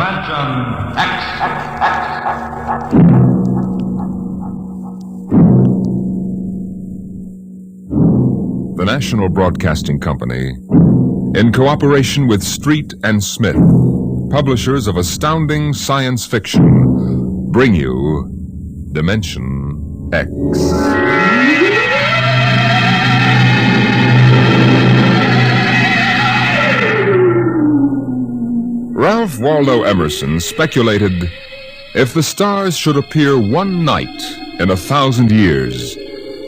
Dimension X. The National Broadcasting Company, in cooperation with Street and Smith, publishers of astounding science fiction, bring you Dimension X. Ralph Waldo Emerson speculated, if the stars should appear one night in 1,000 years,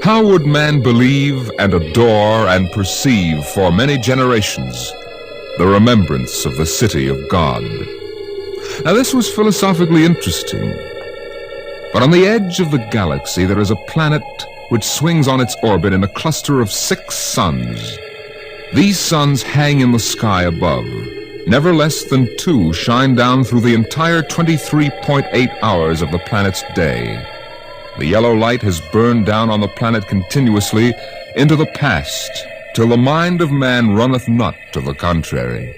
how would man believe and adore and perceive for many generations the remembrance of the city of God? Now, this was philosophically interesting. But on the edge of the galaxy, there is a planet which swings on its orbit in a cluster of 6 suns. These suns hang in the sky above. Never less than 2 shine down through the entire 23.8 hours of the planet's day. The yellow light has burned down on the planet continuously into the past, till the mind of man runneth not to the contrary.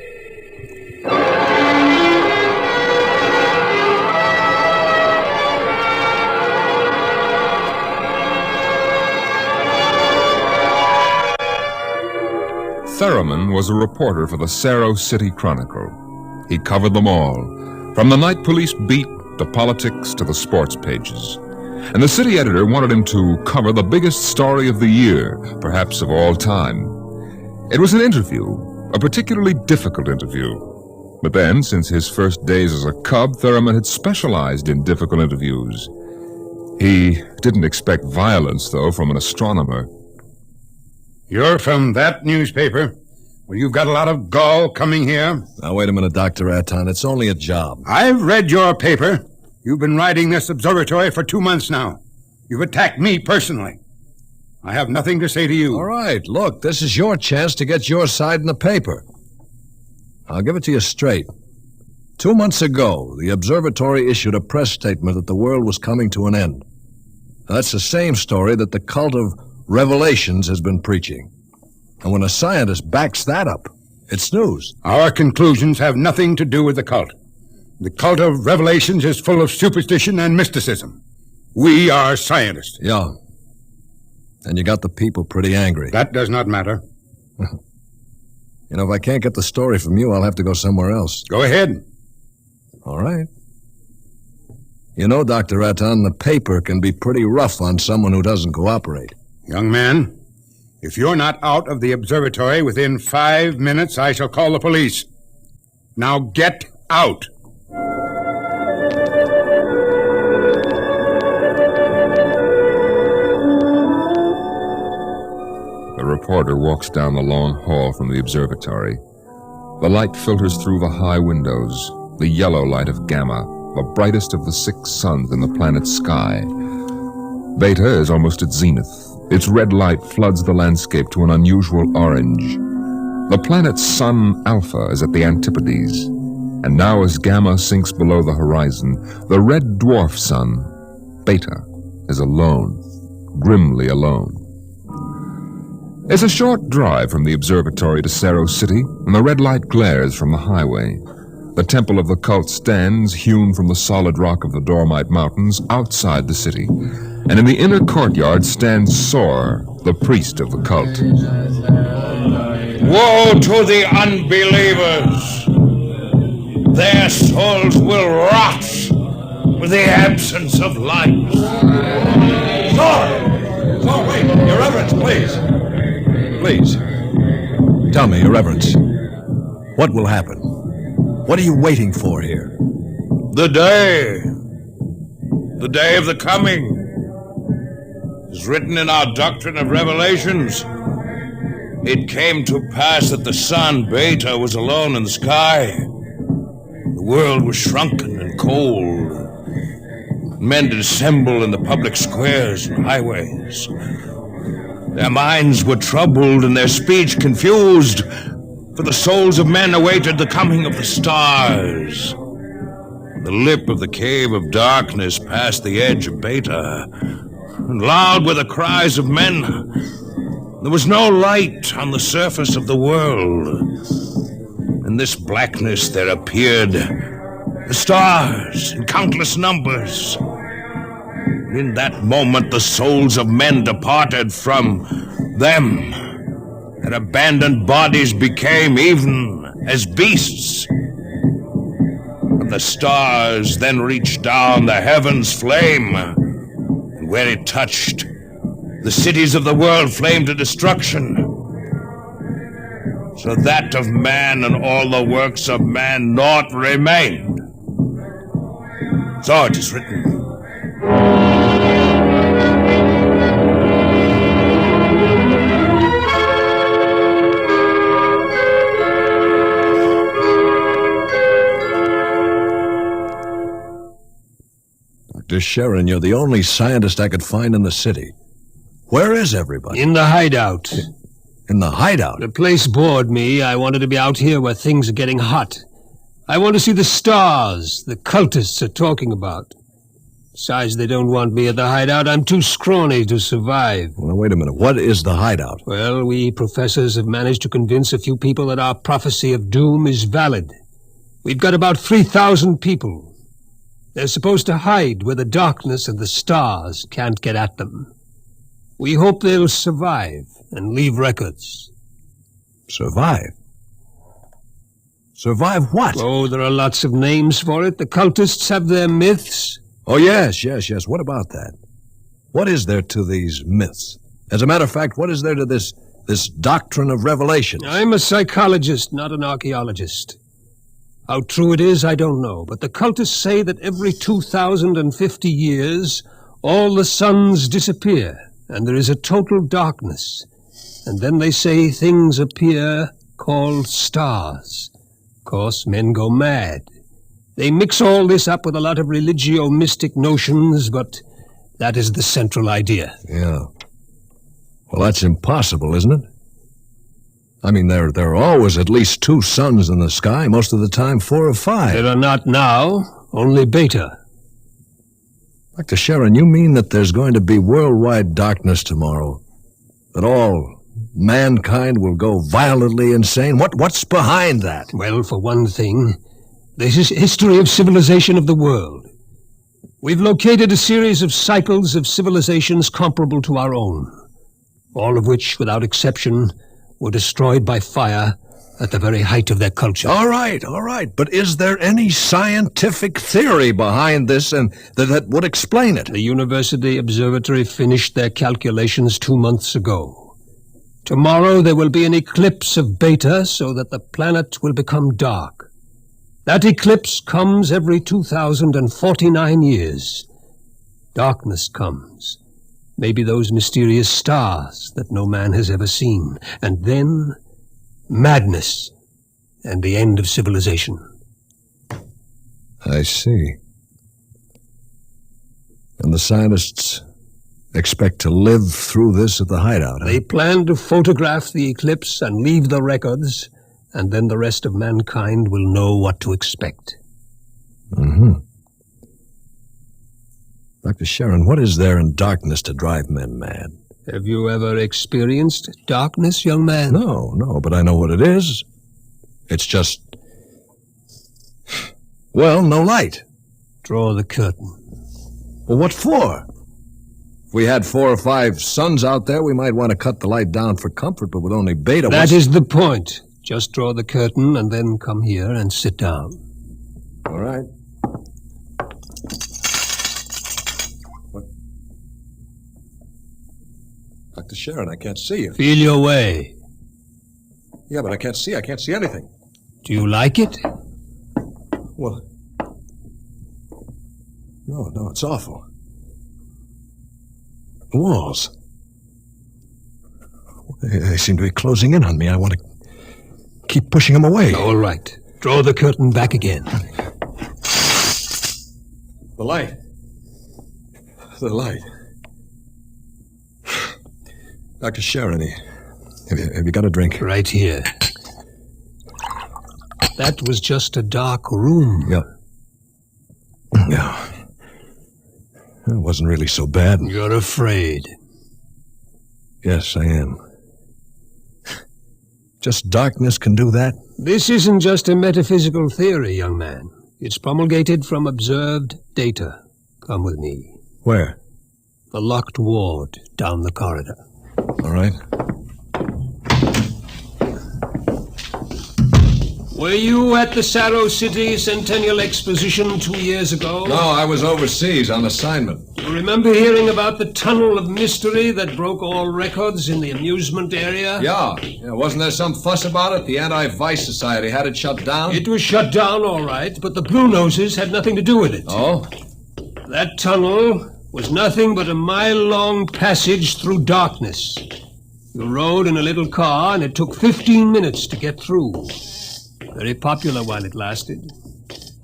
Theremin was a reporter for the Saro City Chronicle. He covered them all, from the night police beat to politics to the sports pages. And the city editor wanted him to cover the biggest story of the year, perhaps of all time. It was an interview, a particularly difficult interview. But then, since his first days as a cub, Theremin had specialized in difficult interviews. He didn't expect violence, though, from an astronomer. You're from that newspaper? Well, you've got a lot of gall coming here. Now, wait a minute, Dr. Aton. It's only a job. I've read your paper. You've been riding this observatory for 2 months now. You've attacked me personally. I have nothing to say to you. All right, look, this is your chance to get your side in the paper. I'll give it to you straight. 2 months ago, the observatory issued a press statement that the world was coming to an end. That's the same story that the cult of Revelations has been preaching. And when a scientist backs that up, it's news. Our conclusions have nothing to do with the cult. The cult of Revelations is full of superstition and mysticism. We are scientists. Yeah. And you got the people pretty angry. That does not matter. You know, if I can't get the story from you, I'll have to go somewhere else. Go ahead. All right. You know, Dr. Aton, the paper can be pretty rough on someone who doesn't cooperate. Young man, if you're not out of the observatory within 5 minutes, I shall call the police. Now get out. The reporter walks down the long hall from the observatory. The light filters through the high windows, the yellow light of Gamma, the brightest of the 6 suns in the planet's sky. Beta is almost at zenith. Its red light floods the landscape to an unusual orange. The planet's sun, Alpha, is at the antipodes. And now as Gamma sinks below the horizon, the red dwarf sun, Beta, is alone, grimly alone. It's a short drive from the observatory to Saro City, and the red light glares from the highway. The temple of the cult stands, hewn from the solid rock of the Dormite Mountains, outside the city. And in the inner courtyard stands Sor, the priest of the cult. Woe to the unbelievers! Their souls will rot with the absence of light. Sor, wait! Your Reverence, please. Please. Tell me, Your Reverence, what will happen? What are you waiting for here? The day of the coming, is written in our doctrine of Revelations. It came to pass that the sun, Beta, was alone in the sky. The world was shrunken and cold. Men did assemble in the public squares and highways. Their minds were troubled and their speech confused, for the souls of men awaited the coming of the stars. The lip of the cave of darkness passed the edge of Beta, and loud were the cries of men. There was no light on the surface of the world. In this blackness there appeared The stars in countless numbers. In that moment, the souls of men departed from them. Their abandoned bodies became even as beasts. And the stars then reached down the heavens' flame, and where it touched, the cities of the world flamed to destruction. So that of man and all the works of man naught remained. So it is written. Dr. Sharon, you're the only scientist I could find in the city. Where is everybody? In the hideout. In the hideout? The place bored me. I wanted to be out here where things are getting hot. I want to see the stars the cultists are talking about. Besides, they don't want me at the hideout. I'm too scrawny to survive. Well, wait a minute. What is the hideout? Well, we professors have managed to convince a few people that our prophecy of doom is valid. We've got about 3,000 people. They're supposed to hide where the darkness and the stars can't get at them. We hope they'll survive and leave records. Survive? Survive what? Oh, there are lots of names for it. The cultists have their myths. Oh, yes. What about that? What is there to these myths? As a matter of fact, what is there to this doctrine of revelations? I'm a psychologist, not an archaeologist. How true it is, I don't know, but the cultists say that every 2,050 years, all the suns disappear, and there is a total darkness. And then they say things appear called stars. Of course, men go mad. They mix all this up with a lot of religio-mystic notions, but that is the central idea. Yeah. Well, that's impossible, isn't it? I mean, there are always at least 2 suns in the sky, most of the time 4 or 5. There are not now, only Beta. Dr. Sharon, you mean that there's going to be worldwide darkness tomorrow? That all mankind will go violently insane? What's behind that? Well, for one thing, this is history of civilization of the world. We've located a series of cycles of civilizations comparable to our own, all of which, without exception, were destroyed by fire at the very height of their culture. All right. But is there any scientific theory behind this and that would explain it? The University Observatory finished their calculations 2 months ago. Tomorrow there will be an eclipse of Beta so that the planet will become dark. That eclipse comes every 2,049 years. Darkness comes. Maybe those mysterious stars that no man has ever seen. And then madness and the end of civilization. I see. And the scientists expect to live through this at the hideout, huh? They plan to photograph the eclipse and leave the records, and then the rest of mankind will know what to expect. Mm-hmm. Dr. Sharon, what is there in darkness to drive men mad? Have you ever experienced darkness, young man? No, but I know what it is. It's just... well, no light. Draw the curtain. Well, what for? If we had 4 or 5 suns out there, we might want to cut the light down for comfort, but with only Beta... That is the point. Just draw the curtain and then come here and sit down. All right. What? Dr. Sharon, I can't see you. Feel your way. Yeah, but I can't see. I can't see anything. Do you like it? Well... No, it's awful. The walls. They seem to be closing in on me. I want to keep pushing them away. All right. Draw the curtain back again. The light. The light. Dr. Sharon, have you got a drink? Right here. That was just a dark room. Yeah. It wasn't really so bad. You're afraid. Yes, I am. Just darkness can do that? This isn't just a metaphysical theory, young man. It's promulgated from observed data. Come with me. Where? The locked ward down the corridor. All right. Were you at the Sarrow City Centennial Exposition 2 years ago? No, I was overseas on assignment. You remember hearing about the tunnel of mystery that broke all records in the amusement area? Yeah. Wasn't there some fuss about it? The Anti-Vice Society had it shut down? It was shut down, all right, but the Blue Noses had nothing to do with it. Oh? That tunnel was nothing but a mile-long passage through darkness. You rode in a little car, and it took 15 minutes to get through. Very popular while it lasted.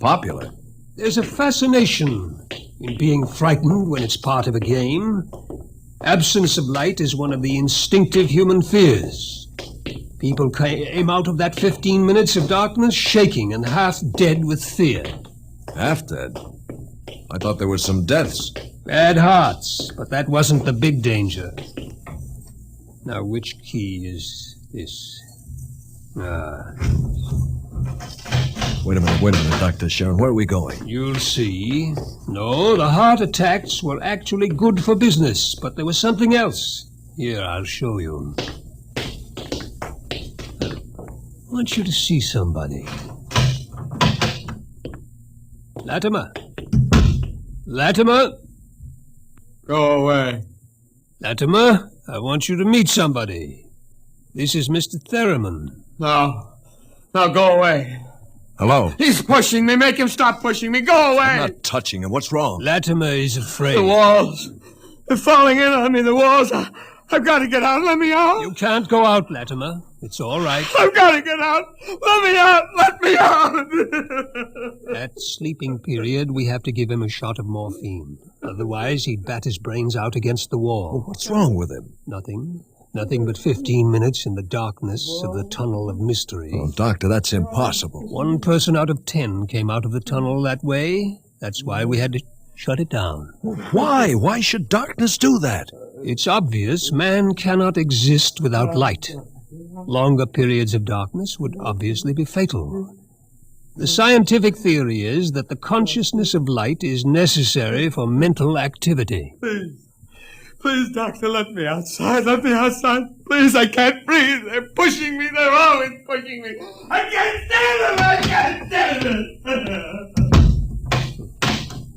Popular? There's a fascination in being frightened when it's part of a game. Absence of light is one of the instinctive human fears. People came out of that 15 minutes of darkness shaking and half dead with fear. Half dead? I thought there were some deaths. Bad hearts, but that wasn't the big danger. Now, which key is this? Wait a minute, Dr. Sharon. Where are we going? You'll see. No, the heart attacks were actually good for business, but there was something else. Here, I'll show you. I want you to see somebody. Latimer. Latimer? Go away. Latimer, I want you to meet somebody. This is Mr. Theremin. No. No, go away. Hello? He's pushing me. Make him stop pushing me. Go away. I'm not touching him. What's wrong? Latimer is afraid. The walls. They're falling in on me, the walls. I've got to get out. Let me out. You can't go out, Latimer. It's all right. I've got to get out. Let me out. Let me out. At sleeping period, we have to give him a shot of morphine. Otherwise, he'd bat his brains out against the wall. What's wrong with him? Nothing. Nothing but 15 minutes in the darkness of the tunnel of mystery. Oh, Doctor, that's impossible. 1 person out of 10 came out of the tunnel that way. That's why we had to shut it down. Why? Why should darkness do that? It's obvious man cannot exist without light. Longer periods of darkness would obviously be fatal. The scientific theory is that the consciousness of light is necessary for mental activity. Please, doctor, let me outside. Let me outside. Please, I can't breathe. They're pushing me. They're always pushing me. I can't stand it. I can't stand it.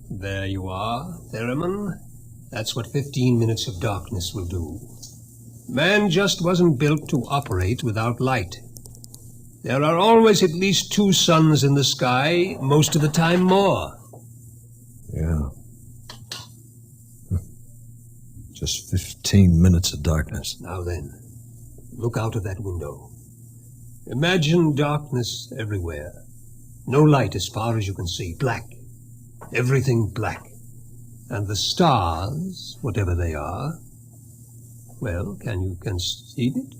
There you are, Theremin. That's what 15 minutes of darkness will do. Man just wasn't built to operate without light. There are always at least 2 suns in the sky, most of the time more. Yeah. Just 15 minutes of darkness. Now then, look out of that window. Imagine darkness everywhere. No light as far as you can see. Black. Everything black. And the stars, whatever they are, well, can you conceive it?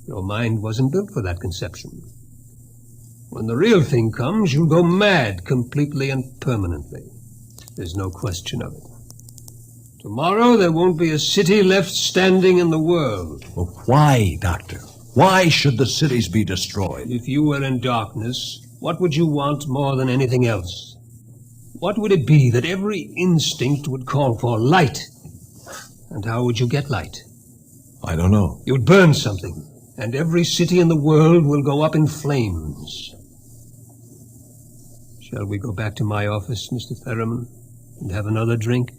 Your mind wasn't built for that conception. When the real thing comes, you'll go mad completely and permanently. There's no question of it. Tomorrow there won't be a city left standing in the world. Well, why, Doctor? Why should the cities be destroyed? If you were in darkness, what would you want more than anything else? What would it be that every instinct would call for? Light. And how would you get light? I don't know. You'd burn something, and every city in the world will go up in flames. Shall we go back to my office, Mr. Theremin, and have another drink?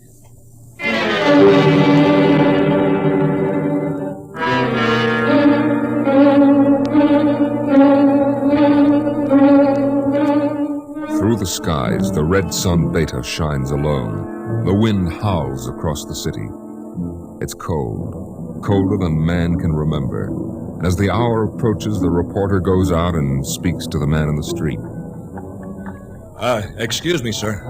Through the skies, the red sun Beta shines alone. The wind howls across the city. It's cold, colder than man can remember. As the hour approaches, the reporter goes out and speaks to the man in the street. Excuse me, sir.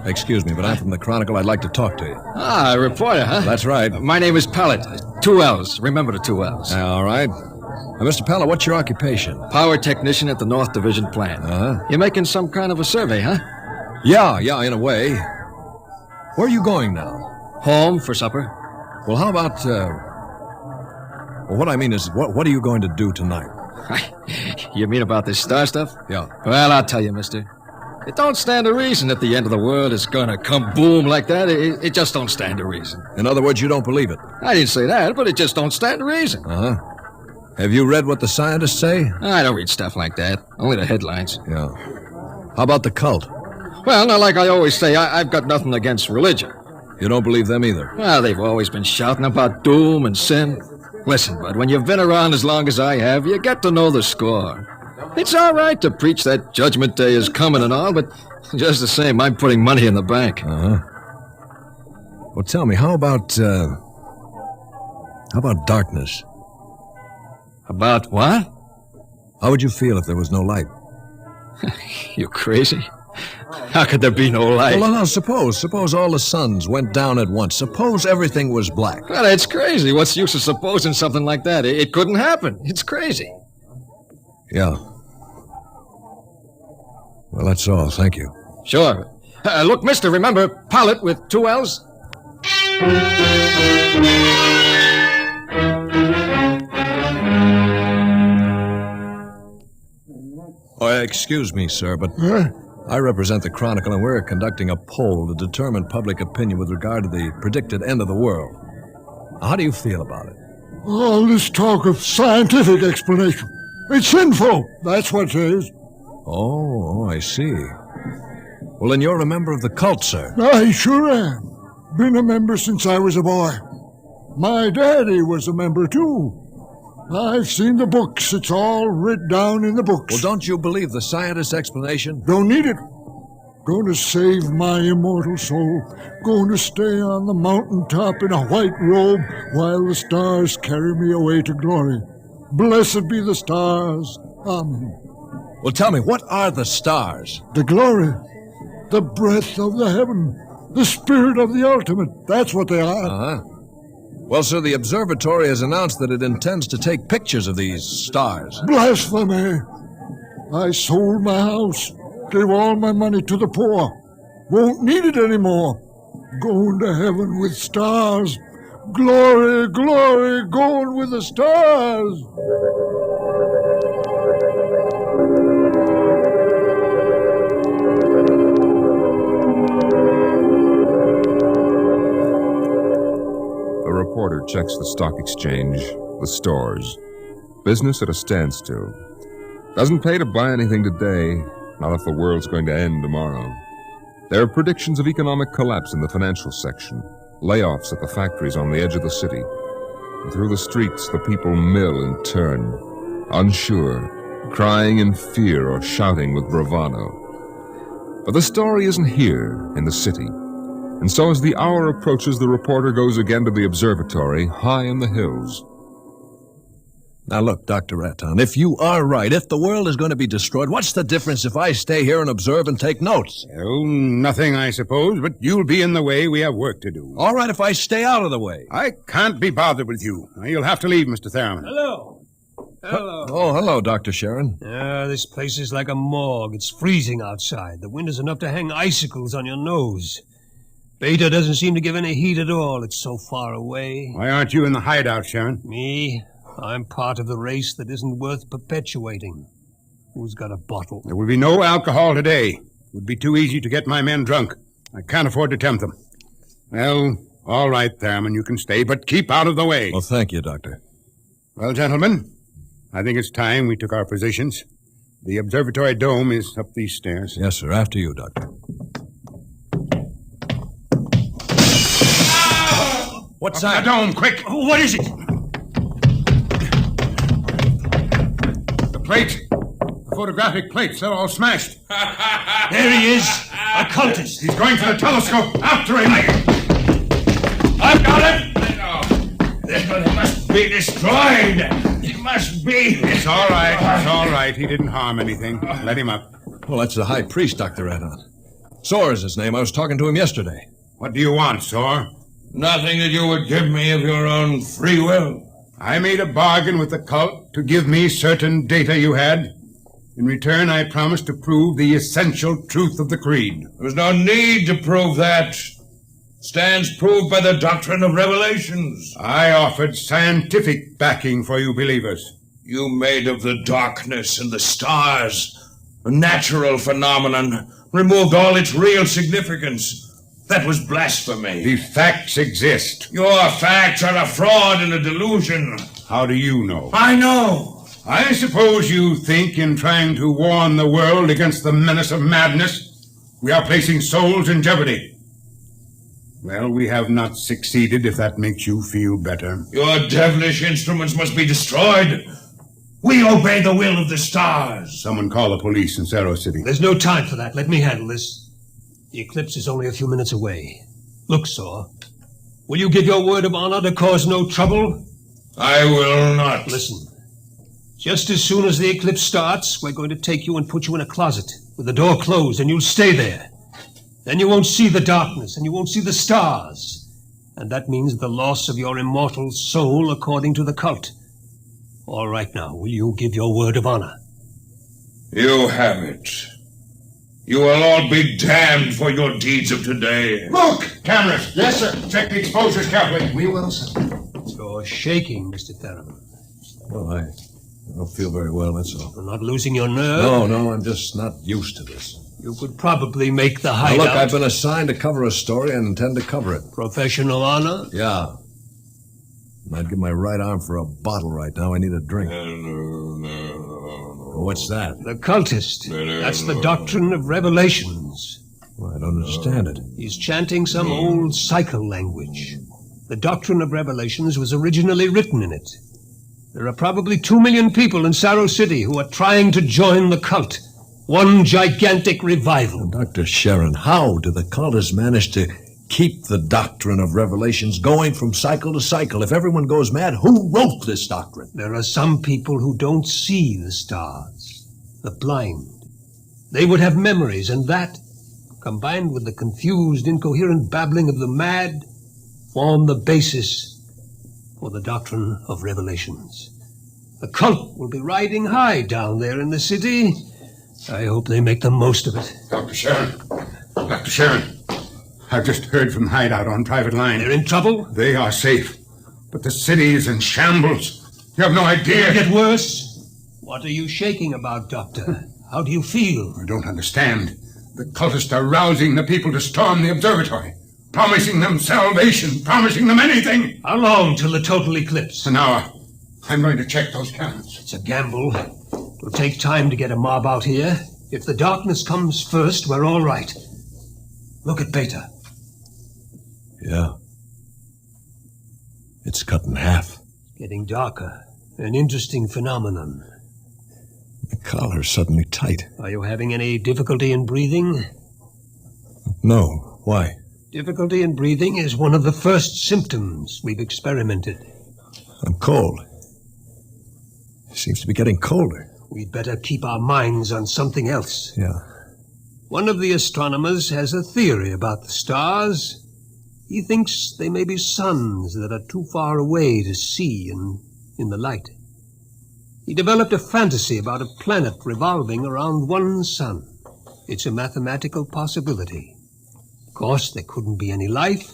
Excuse me, but I'm from the Chronicle. I'd like to talk to you. Ah, a reporter, huh? That's right. My name is Pellet. 2 L's. Remember the 2 L's. All right. Mr. Pella, what's your occupation? Power technician at the North Division plant. Uh-huh. You're making some kind of a survey, huh? Yeah, in a way. Where are you going now? Home for supper. Well, how about, Well, what I mean is, what are you going to do tonight? You mean about this star stuff? Yeah. Well, I'll tell you, mister. It don't stand a reason that the end of the world is gonna come boom like that. It just don't stand a reason. In other words, you don't believe it? I didn't say that, but it just don't stand a reason. Uh-huh. Have you read what the scientists say? I don't read stuff like that. Only the headlines. Yeah. How about the cult? Well, now, like I always say, I've got nothing against religion. You don't believe them either? Well, they've always been shouting about doom and sin. Listen, bud, when you've been around as long as I have, you get to know the score. It's all right to preach that Judgment Day is coming and all, but just the same, I'm putting money in the bank. Uh-huh. Well, tell me, how about darkness? About what? How would you feel if there was no light? You crazy? How could there be no light? Well, no, suppose all the suns went down at once. Suppose everything was black. Well, it's crazy. What's the use of supposing something like that? It couldn't happen. It's crazy. Yeah. Well, that's all. Thank you. Sure. Look, mister, remember, Pilot with 2 L's? Excuse me, sir, but I represent the Chronicle, and we're conducting a poll to determine public opinion with regard to the predicted end of the world. How do you feel about it? All this talk of scientific explanation. It's sinful. That's what it is. Oh, I see. Well, then you're a member of the cult, sir. I sure am. Been a member since I was a boy. My daddy was a member, too. I've seen the books. It's all writ down in the books. Well, don't you believe the scientist's explanation? Don't need it. Going to save my immortal soul. Going to stay on the mountaintop in a white robe while the stars carry me away to glory. Blessed be the stars. Amen. Well, tell me, what are the stars? The glory. The breath of the heaven. The spirit of the ultimate. That's what they are. Uh-huh. Well, sir, the observatory has announced that it intends to take pictures of these stars. Blasphemy! I sold my house, gave all my money to the poor. Won't need it anymore. Going to heaven with stars. Glory, glory, going with the stars. A reporter checks the stock exchange, the stores. Business at a standstill. Doesn't pay to buy anything today, not if the world's going to end tomorrow. There are predictions of economic collapse in the financial section, layoffs at the factories on the edge of the city. And through the streets, the people mill and turn, unsure, crying in fear or shouting with bravado. But the story isn't here in the city. And so as the hour approaches, the reporter goes again to the observatory high in the hills. Now look, Dr. Raton, if you are right, if the world is going to be destroyed, what's the difference if I stay here and observe and take notes? Oh, nothing, I suppose, but you'll be in the way. We have work to do. All right, if I stay out of the way. I can't be bothered with you. You'll have to leave, Mr. Thurman. Hello. Hello. Oh, hello, Dr. Sharon. This place is like a morgue. It's freezing outside. The wind is enough to hang icicles on your nose. Beta doesn't seem to give any heat at all. It's so far away. Why aren't you in the hideout, Sharon? Me? I'm part of the race that isn't worth perpetuating. Who's got a bottle? There will be no alcohol today. It would be too easy to get my men drunk. I can't afford to tempt them. Well, all right, Thurman, you can stay, but keep out of the way. Well, thank you, Doctor. Well, gentlemen, I think it's time we took our positions. The observatory dome is up these stairs. Yes, sir. After you, Doctor. What's that? The dome, quick! What is it? The plates. The photographic plates, they're all smashed. There he is. A cultist. He's going for the telescope. After him. I've got it! It must be destroyed. It must be. It's all right. It's all right. He didn't harm anything. Let him up. Well, that's the high priest, Dr. Raton. Soar is his name. I was talking to him yesterday. What do you want, Soar? Nothing that you would give me of your own free will. I made a bargain with the cult to give me certain data you had. In return, I promised to prove the essential truth of the creed. There's no need to prove that. Stands proved by the doctrine of revelations. I offered scientific backing for you believers. You made of the darkness and the stars a natural phenomenon removed all its real significance. That was blasphemy. The facts exist. Your facts are a fraud and a delusion. How do you know? I know. I suppose you think in trying to warn the world against the menace of madness, we are placing souls in jeopardy. Well, we have not succeeded, if that makes you feel better. Your devilish instruments must be destroyed. We obey the will of the stars. Someone call the police in Zero City. There's no time for that. Let me handle this. The eclipse is only a few minutes away. Look, Saw, will you give your word of honor to cause no trouble? I will not. Listen, just as soon as the eclipse starts, we're going to take you and put you in a closet with the door closed, and you'll stay there. Then you won't see the darkness, and you won't see the stars. And that means the loss of your immortal soul according to the cult. All right now, will you give your word of honor? You have it. You will all be damned for your deeds of today. Look! Cameras! Yes, sir. Check the exposures carefully. We will, sir. You're shaking, Mr. Theremin. Well, I don't feel very well, that's all. You're not losing your nerve? No, I'm just not used to this. You could probably make the Now, hideout. look, I've been assigned to cover a story and intend to cover it. Professional honor? Yeah. And I'd give my right arm for a bottle right now. I need a drink. What's that? The cultist. That's the doctrine of revelations. Well, I don't understand it. He's chanting some old cycle language. The doctrine of revelations was originally written in it. There are probably 2 million people in Saro City who are trying to join the cult. One gigantic revival. Dr. Sharon, how do the cultists manage to keep the doctrine of revelations going from cycle to cycle? If everyone goes mad, who wrote this doctrine? There are some people who don't see the stars, the blind. They would have memories, and that, combined with the confused, incoherent babbling of the mad, form the basis for the doctrine of revelations. The cult will be riding high down there in the city. I hope they make the most of it. Dr. Sharon. Dr. Sharon. I've just heard from Hideout on private line. They're in trouble? They are safe. But the city is in shambles. You have no idea. It'll get worse. What are you shaking about, Doctor? How do you feel? I don't understand. The cultists are rousing the people to storm the observatory. Promising them salvation. Promising them anything. How long till the total eclipse? An hour. I'm going to check those cannons. It's a gamble. It'll take time to get a mob out here. If the darkness comes first, we're all right. Look at Beta. Yeah. It's cut in half. Getting darker. An interesting phenomenon. The collar's suddenly tight. Are you having any difficulty in breathing? No. Why? Difficulty in breathing is one of the first symptoms we've experimented. I'm cold. Seems to be getting colder. We'd better keep our minds on something else. Yeah. One of the astronomers has a theory about the stars. He thinks they may be suns that are too far away to see in the light. He developed a fantasy about a planet revolving around one sun. It's a mathematical possibility. Of course, there couldn't be any life.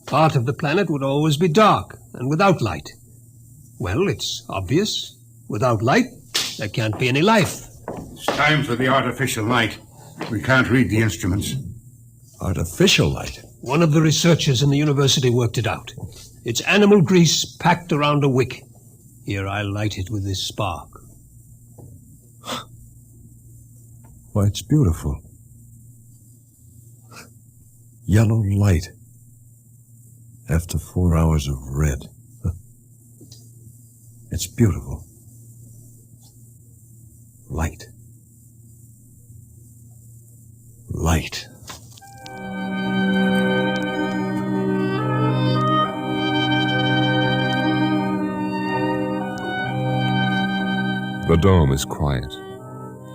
Part of the planet would always be dark and without light. Well, it's obvious. Without light, there can't be any life. It's time for the artificial light. We can't read the instruments. Artificial light? One of the researchers in the university worked it out. It's animal grease packed around a wick. Here, I'll light it with this spark. Why, it's beautiful. Yellow light. After 4 hours of red. It's beautiful. Light. Light. The dome is quiet.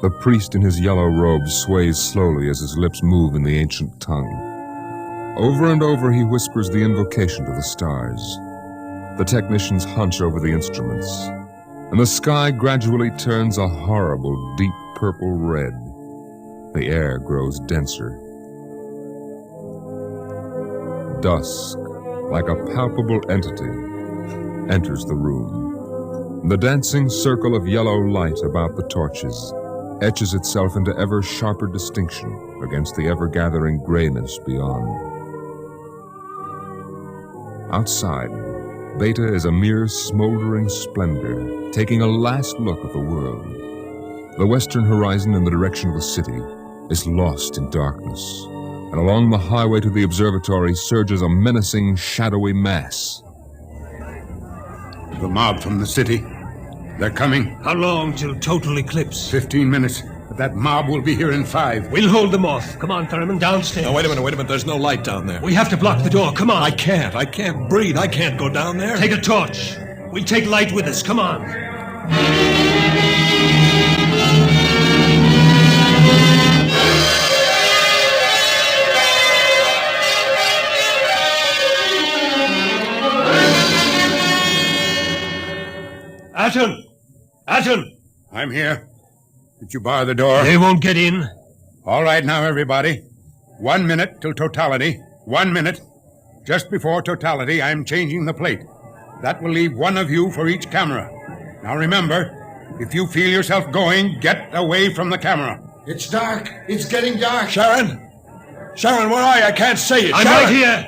The priest in his yellow robe sways slowly as his lips move in the ancient tongue. Over and over he whispers the invocation to the stars. The technicians hunch over the instruments, and the sky gradually turns a horrible deep purple red. The air grows denser. Dusk, like a palpable entity, enters the room. The dancing circle of yellow light about the torches, etches itself into ever sharper distinction against the ever-gathering grayness beyond. Outside, Beta is a mere smoldering splendor, taking a last look at the world. The western horizon in the direction of the city is lost in darkness, and along the highway to the observatory surges a menacing, shadowy mass. The mob from the city. They're coming. How long till total eclipse? 15 minutes. But that mob will be here in 5. We'll hold them off. Come on, Thurman, downstairs. Now, wait a minute. There's no light down there. We have to block the door. Come on. I can't breathe. I can't go down there. Take a torch. We'll take light with us. Come on. Atten! I'm here. Did you bar the door? They won't get in. All right now, everybody. 1 minute till totality. 1 minute. Just before totality, I'm changing the plate. That will leave one of you for each camera. Now remember, if you feel yourself going, get away from the camera. It's dark. It's getting dark. Sharon, where are you? I can't see you. I'm Sharon! right here.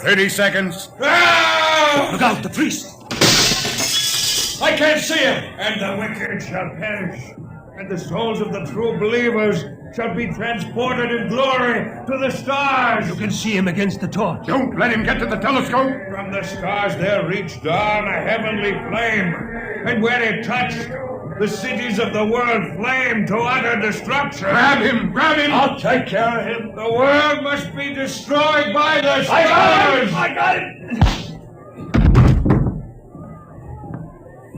30 seconds. Look out, the priest. I can't see him. And the wicked shall perish, and the souls of the true believers shall be transported in glory to the stars. You can see him against the torch. Don't let him get to the telescope. From the stars there reached down a heavenly flame, and where it touched, the cities of the world flamed to utter destruction. Grab him! I'll take care of him. The world must be destroyed by the stars. I got it!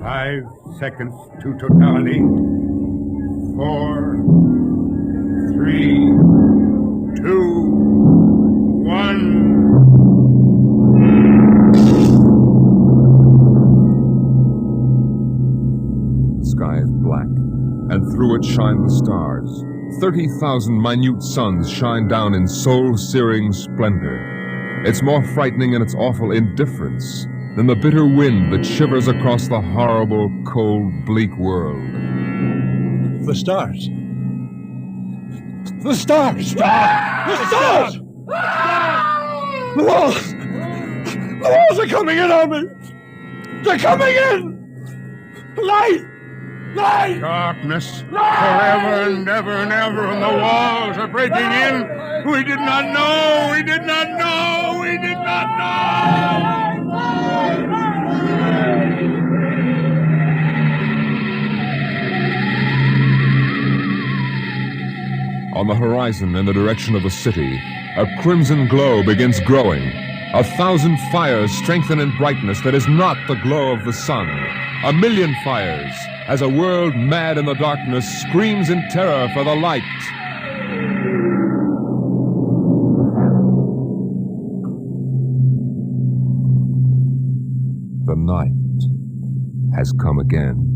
5 seconds to totality. 4, 3, 2, 1. The sky is black, and through it shine the stars. 30,000 minute suns shine down in soul-searing splendor. It's more frightening in its awful indifference than the bitter wind that shivers across the horrible, cold, bleak world. The stars. The stars! The stars! The walls! The walls are coming in on me! They're coming in! Light! Light! Darkness. Forever and ever and ever, and the walls are breaking in. We did not know! We did not know! We did not know! On the horizon in the direction of the city, a crimson glow begins growing. 1,000 fires strengthen in brightness that is not the glow of the sun. 1,000,000 fires, as a world mad in the darkness screams in terror for the light. The night has come again.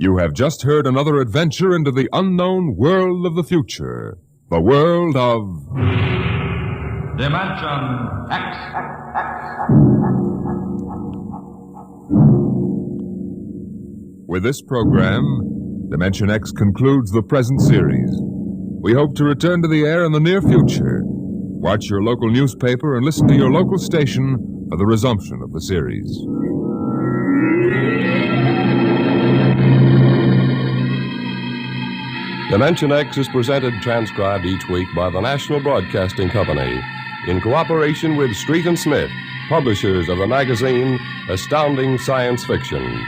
You have just heard another adventure into the unknown world of the future. The world of... Dimension X. With this program, Dimension X concludes the present series. We hope to return to the air in the near future. Watch your local newspaper and listen to your local station for the resumption of the series. Dimension X is presented and transcribed each week by the National Broadcasting Company in cooperation with Street and Smith, publishers of the magazine Astounding Science Fiction.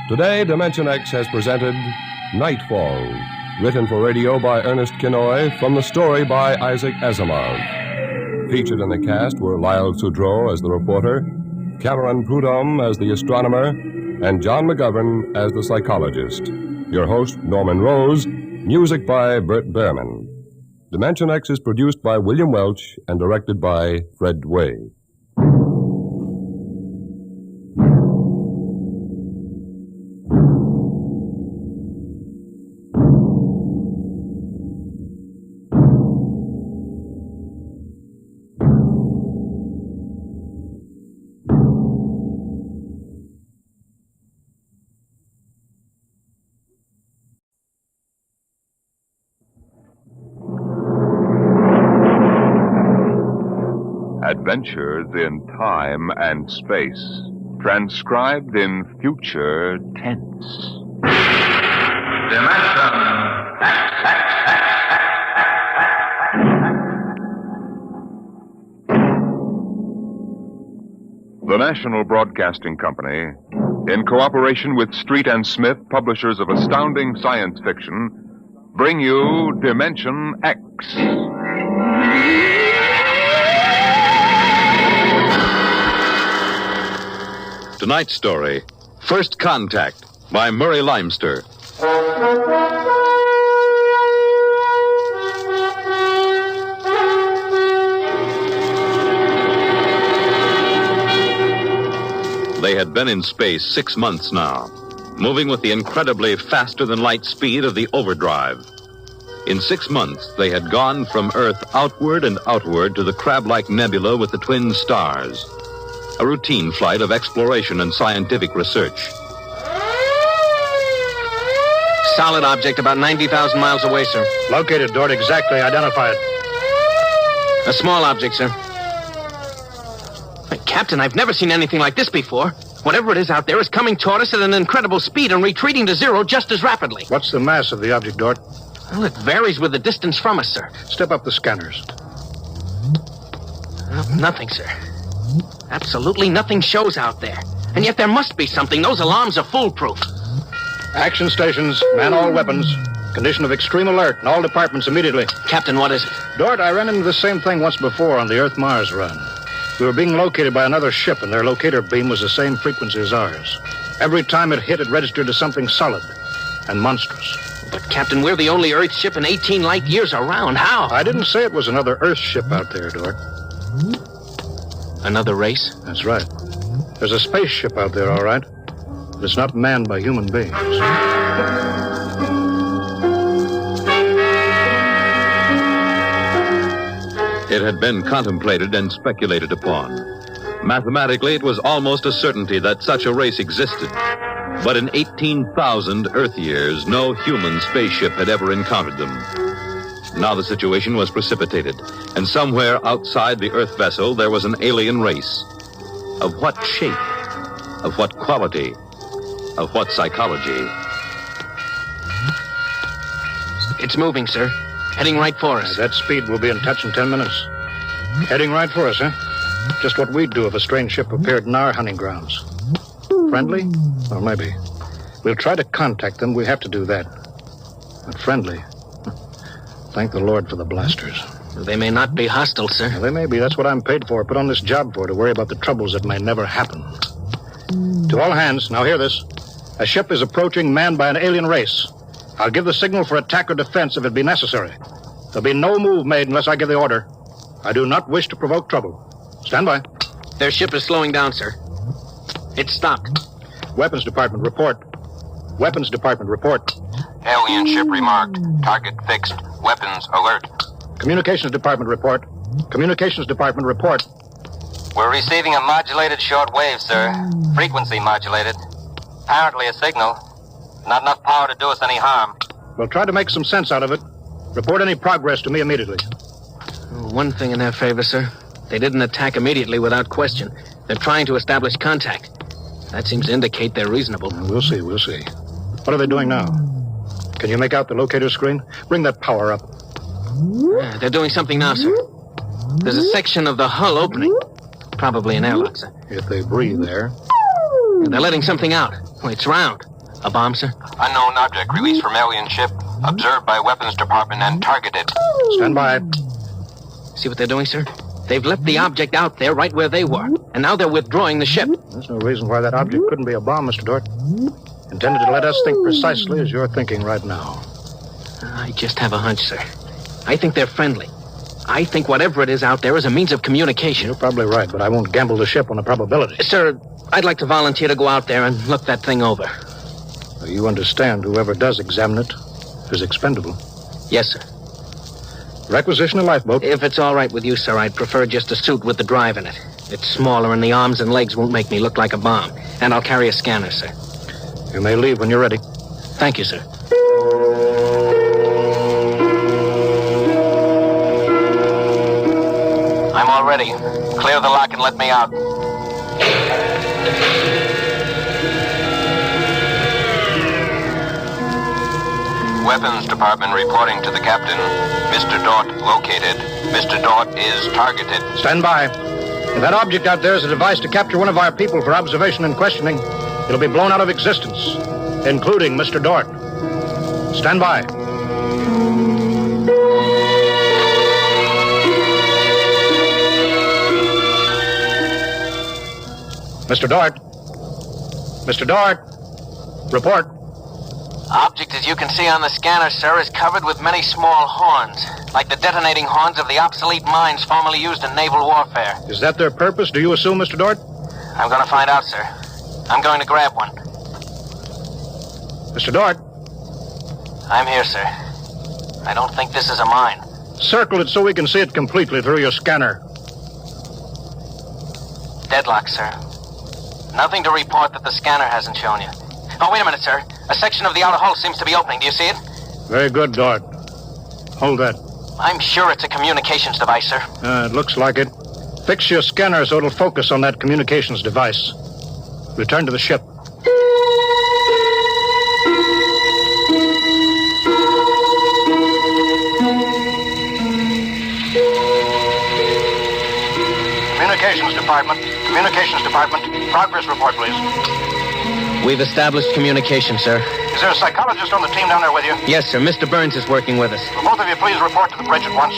Today, Dimension X has presented Nightfall, written for radio by Ernest Kinoy from the story by Isaac Asimov. Featured in the cast were Lyle Sudrow as the reporter, Cameron Prudhomme as the astronomer, and John McGovern as the psychologist. Your host, Norman Rose. Music by Bert Behrman. Dimension X is produced by William Welch and directed by Fred Way. Adventures in Time and Space, transcribed in future tense. The National Broadcasting Company, in cooperation with Street and Smith, publishers of astounding science fiction, bring you Dimension X. Tonight's story, First Contact, by Murray Leinster. They had been in space 6 months now, moving with the incredibly faster-than-light speed of the overdrive. In 6 months, they had gone from Earth outward and outward to the crab-like nebula with the twin stars. A routine flight of exploration and scientific research. Solid object about 90,000 miles away, sir. Located, Dort. Exactly. Identified. A small object, sir. Captain, I've never seen anything like this before. Whatever it is out there is coming toward us at an incredible speed and retreating to zero just as rapidly. What's the mass of the object, Dort? Well, it varies with the distance from us, sir. Step up the scanners. Nothing, sir. Absolutely nothing shows out there. And yet there must be something. Those alarms are foolproof. Action stations, man all weapons. Condition of extreme alert in all departments immediately. Captain, what is it? Dort, I ran into the same thing once before on the Earth-Mars run. We were being located by another ship, and their locator beam was the same frequency as ours. Every time it hit, it registered as something solid and monstrous. But, Captain, we're the only Earth ship in 18 light years around. How? I didn't say it was another Earth ship out there, Dort. Another race? That's right. There's a spaceship out there, all right. But it's not manned by human beings. It had been contemplated and speculated upon. Mathematically, it was almost a certainty that such a race existed. But in 18,000 Earth years, no human spaceship had ever encountered them. Now the situation was precipitated, and somewhere outside the Earth vessel there was an alien race. Of what shape? Of what quality? Of what psychology? It's moving, sir. Heading right for us. At that speed, we'll be in touch in 10 minutes. Heading right for us, huh? Just what we'd do if a strange ship appeared in our hunting grounds. Friendly? Well, maybe. We'll try to contact them. We have to do that. But friendly? Thank the Lord for the blasters. They may not be hostile, sir. Well, they may be. That's what I'm paid for. Put on this job for, to worry about the troubles that may never happen. To all hands, now hear this. A ship is approaching manned by an alien race. I'll give the signal for attack or defense if it be necessary. There'll be no move made unless I give the order. I do not wish to provoke trouble. Stand by. Their ship is slowing down, sir. It's stopped. Weapons Department, report. Weapons Department, report. Alien ship remarked. Target fixed. Weapons alert. Communications Department, report. Communications Department, report. We're receiving a modulated short wave, sir. Frequency modulated. Apparently a signal. Not enough power to do us any harm. We'll try to make some sense out of it. Report any progress to me immediately. One thing in their favor, sir. They didn't attack immediately without question. They're trying to establish contact. That seems to indicate they're reasonable. We'll see. What are they doing now? Can you make out the locator screen? Bring that power up. Yeah, they're doing something now, sir. There's a section of the hull opening. Probably an airlock, sir. If they breathe there. They're letting something out. Oh, it's round. A bomb, sir? Unknown object released from alien ship. Observed by Weapons Department and targeted. Stand by. See what they're doing, sir? They've left the object out there right where they were. And now they're withdrawing the ship. There's no reason why that object couldn't be a bomb, Mr. Dort. Intended to let us think precisely as you're thinking right now. I just have a hunch, sir. I think they're friendly. I think whatever it is out there is a means of communication. You're probably right, but I won't gamble the ship on a probability. Sir, I'd like to volunteer to go out there and look that thing over. You understand whoever does examine it is expendable. Yes, sir. Requisition a lifeboat. If it's all right with you, sir, I'd prefer just a suit with the drive in it. It's smaller and the arms and legs won't make me look like a bomb. And I'll carry a scanner, sir. You may leave when you're ready. Thank you, sir. I'm all ready. Clear the lock and let me out. Weapons Department reporting to the captain. Mr. Dort located. Mr. Dort is targeted. Stand by. If that object out there is a device to capture one of our people for observation and questioning, it'll be blown out of existence, including Mr. Dort. Stand by. Mr. Dort. Mr. Dort. Report. Object, as you can see on the scanner, sir, is covered with many small horns, like the detonating horns of the obsolete mines formerly used in naval warfare. Is that their purpose, do you assume, Mr. Dort? I'm going to find out, sir. I'm going to grab one. Mr. Dort. I'm here, sir. I don't think this is a mine. Circle it so we can see it completely through your scanner. Deadlock, sir. Nothing to report that the scanner hasn't shown you. Oh, wait a minute, sir. A section of the outer hull seems to be opening. Do you see it? Very good, Dort. Hold that. I'm sure it's a communications device, sir. It looks like it. Fix your scanner so it'll focus on that communications device. Return to the ship. Communications Department. Communications Department. Progress report, please. We've established communication, sir. Is there a psychologist on the team down there with you? Yes, sir. Mr. Burns is working with us. Will both of you please report to the bridge at once?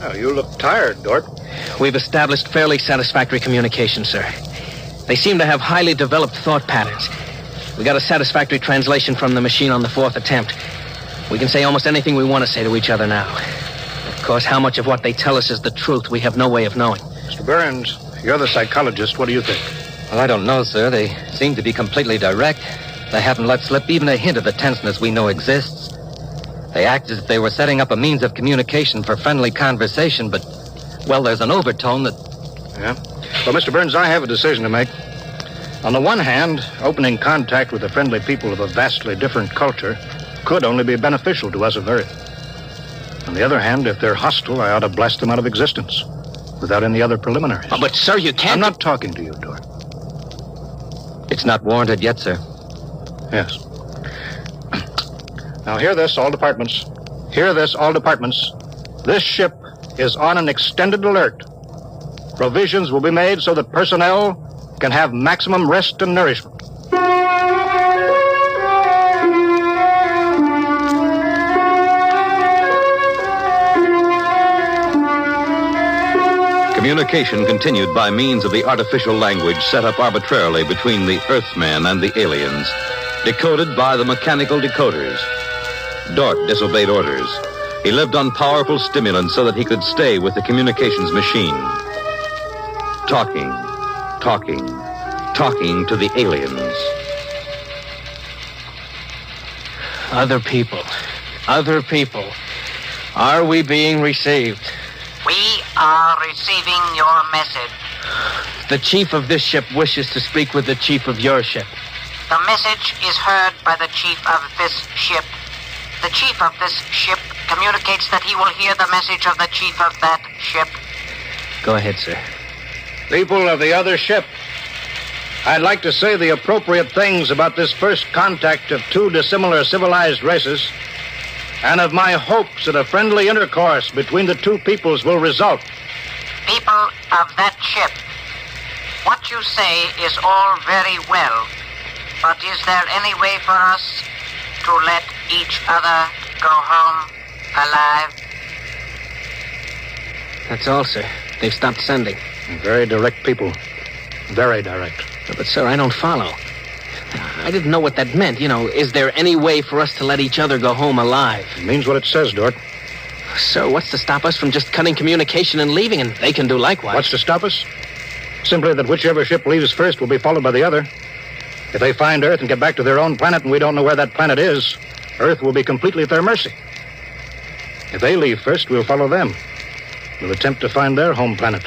Oh, you look tired, Dort. We've established fairly satisfactory communication, sir. They seem to have highly developed thought patterns. We got a satisfactory translation from the machine on the fourth attempt. We can say almost anything we want to say to each other now. Of course, how much of what they tell us is the truth, we have no way of knowing. Mr. Burns, you're the psychologist. What do you think? Well, I don't know, sir. They seem to be completely direct. They haven't let slip even a hint of the tenseness we know exists. They act as if they were setting up a means of communication for friendly conversation, but, well, there's an overtone that... Yeah? Well, Mr. Burns, I have a decision to make. On the one hand, opening contact with the friendly people of a vastly different culture could only be beneficial to us of Earth. On the other hand, if they're hostile, I ought to blast them out of existence without any other preliminaries. Oh, but, sir, you can't... I'm not talking to you, Dort. It's not warranted yet, sir. Yes. Now, hear this, all departments. Hear this, all departments. This ship is on an extended alert. Provisions will be made so that personnel can have maximum rest and nourishment. Communication continued by means of the artificial language set up arbitrarily between the Earthmen and the aliens, decoded by the mechanical decoders. Dort disobeyed orders. He lived on powerful stimulants so that he could stay with the communications machine. Talking to the aliens. Other people. Are we being received? We are receiving your message. The chief of this ship wishes to speak with the chief of your ship. The message is heard by the chief of this ship. The chief of this ship communicates that he will hear the message of the chief of that ship. Go ahead, sir. People of the other ship, I'd like to say the appropriate things about this first contact of two dissimilar civilized races, and of my hopes that a friendly intercourse between the two peoples will result. People of that ship, what you say is all very well, but is there any way for us to let each other go home alive? That's all, sir. They've stopped sending. Very direct people. Very direct. But, sir, I don't follow. I didn't know what that meant. Is there any way for us to let each other go home alive? It means what it says, Dort. Sir, what's to stop us from just cutting communication and leaving, and they can do likewise? What's to stop us? Simply that whichever ship leaves first will be followed by the other. If they find Earth and get back to their own planet and we don't know where that planet is, Earth will be completely at their mercy. If they leave first, we'll follow them. We'll attempt to find their home planet.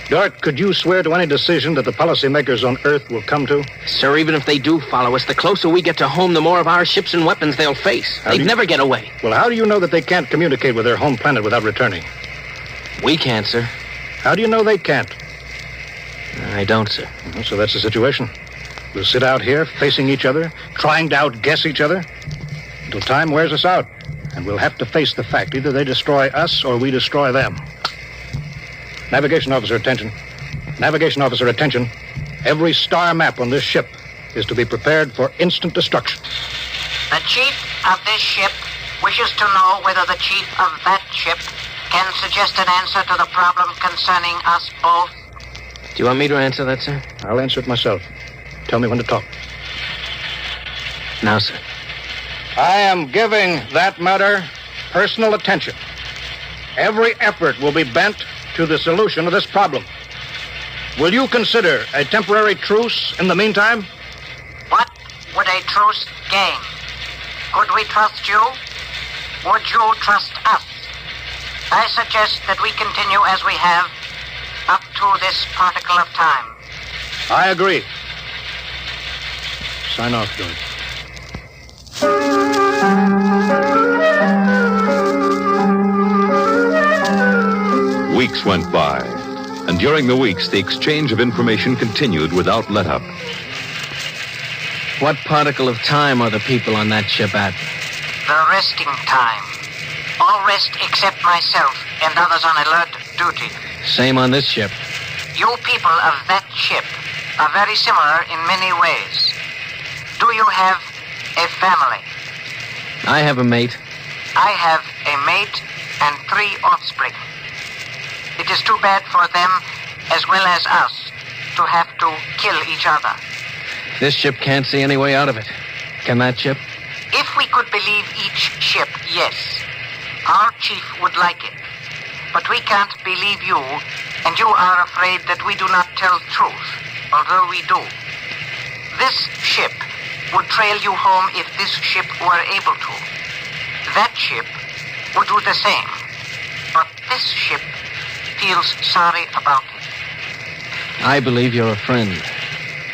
Dort, could you swear to any decision that the policymakers on Earth will come to? Sir, even if they do follow us, the closer we get to home, the more of our ships and weapons they'll face. They'd never get away. Well, how do you know that they can't communicate with their home planet without returning? We can't, sir. How do you know they can't? I don't, sir. Well, so that's the situation. We'll sit out here, facing each other, trying to outguess each other, until time wears us out. And we'll have to face the fact. Either they destroy us or we destroy them. Navigation officer, attention. Navigation officer, attention. Every star map on this ship is to be prepared for instant destruction. The chief of this ship wishes to know whether the chief of that ship can suggest an answer to the problem concerning us both. Do you want me to answer that, sir? I'll answer it myself. Tell me when to talk. Now, sir. I am giving that matter personal attention. Every effort will be bent to the solution of this problem. Will you consider a temporary truce in the meantime? What would a truce gain? Could we trust you? Would you trust us? I suggest that we continue as we have up to this particle of time. I agree. Sign off, George. Weeks went by, and during the weeks, the exchange of information continued without let-up. What particle of time are the people on that ship at? The resting time. All rest except myself and others on alert duty. Same on this ship. You people of that ship are very similar in many ways. Do you have a family? I have a mate. I have a mate and 3 offspring. It is too bad for them, as well as us, to have to kill each other. This ship can't see any way out of it. Can that ship? If we could believe each ship, yes. Our chief would like it. But we can't believe you, and you are afraid that we do not tell truth, although we do. This ship would trail you home if this ship were able to. That ship would do the same. But this ship feels sorry about it. I believe you're a friend.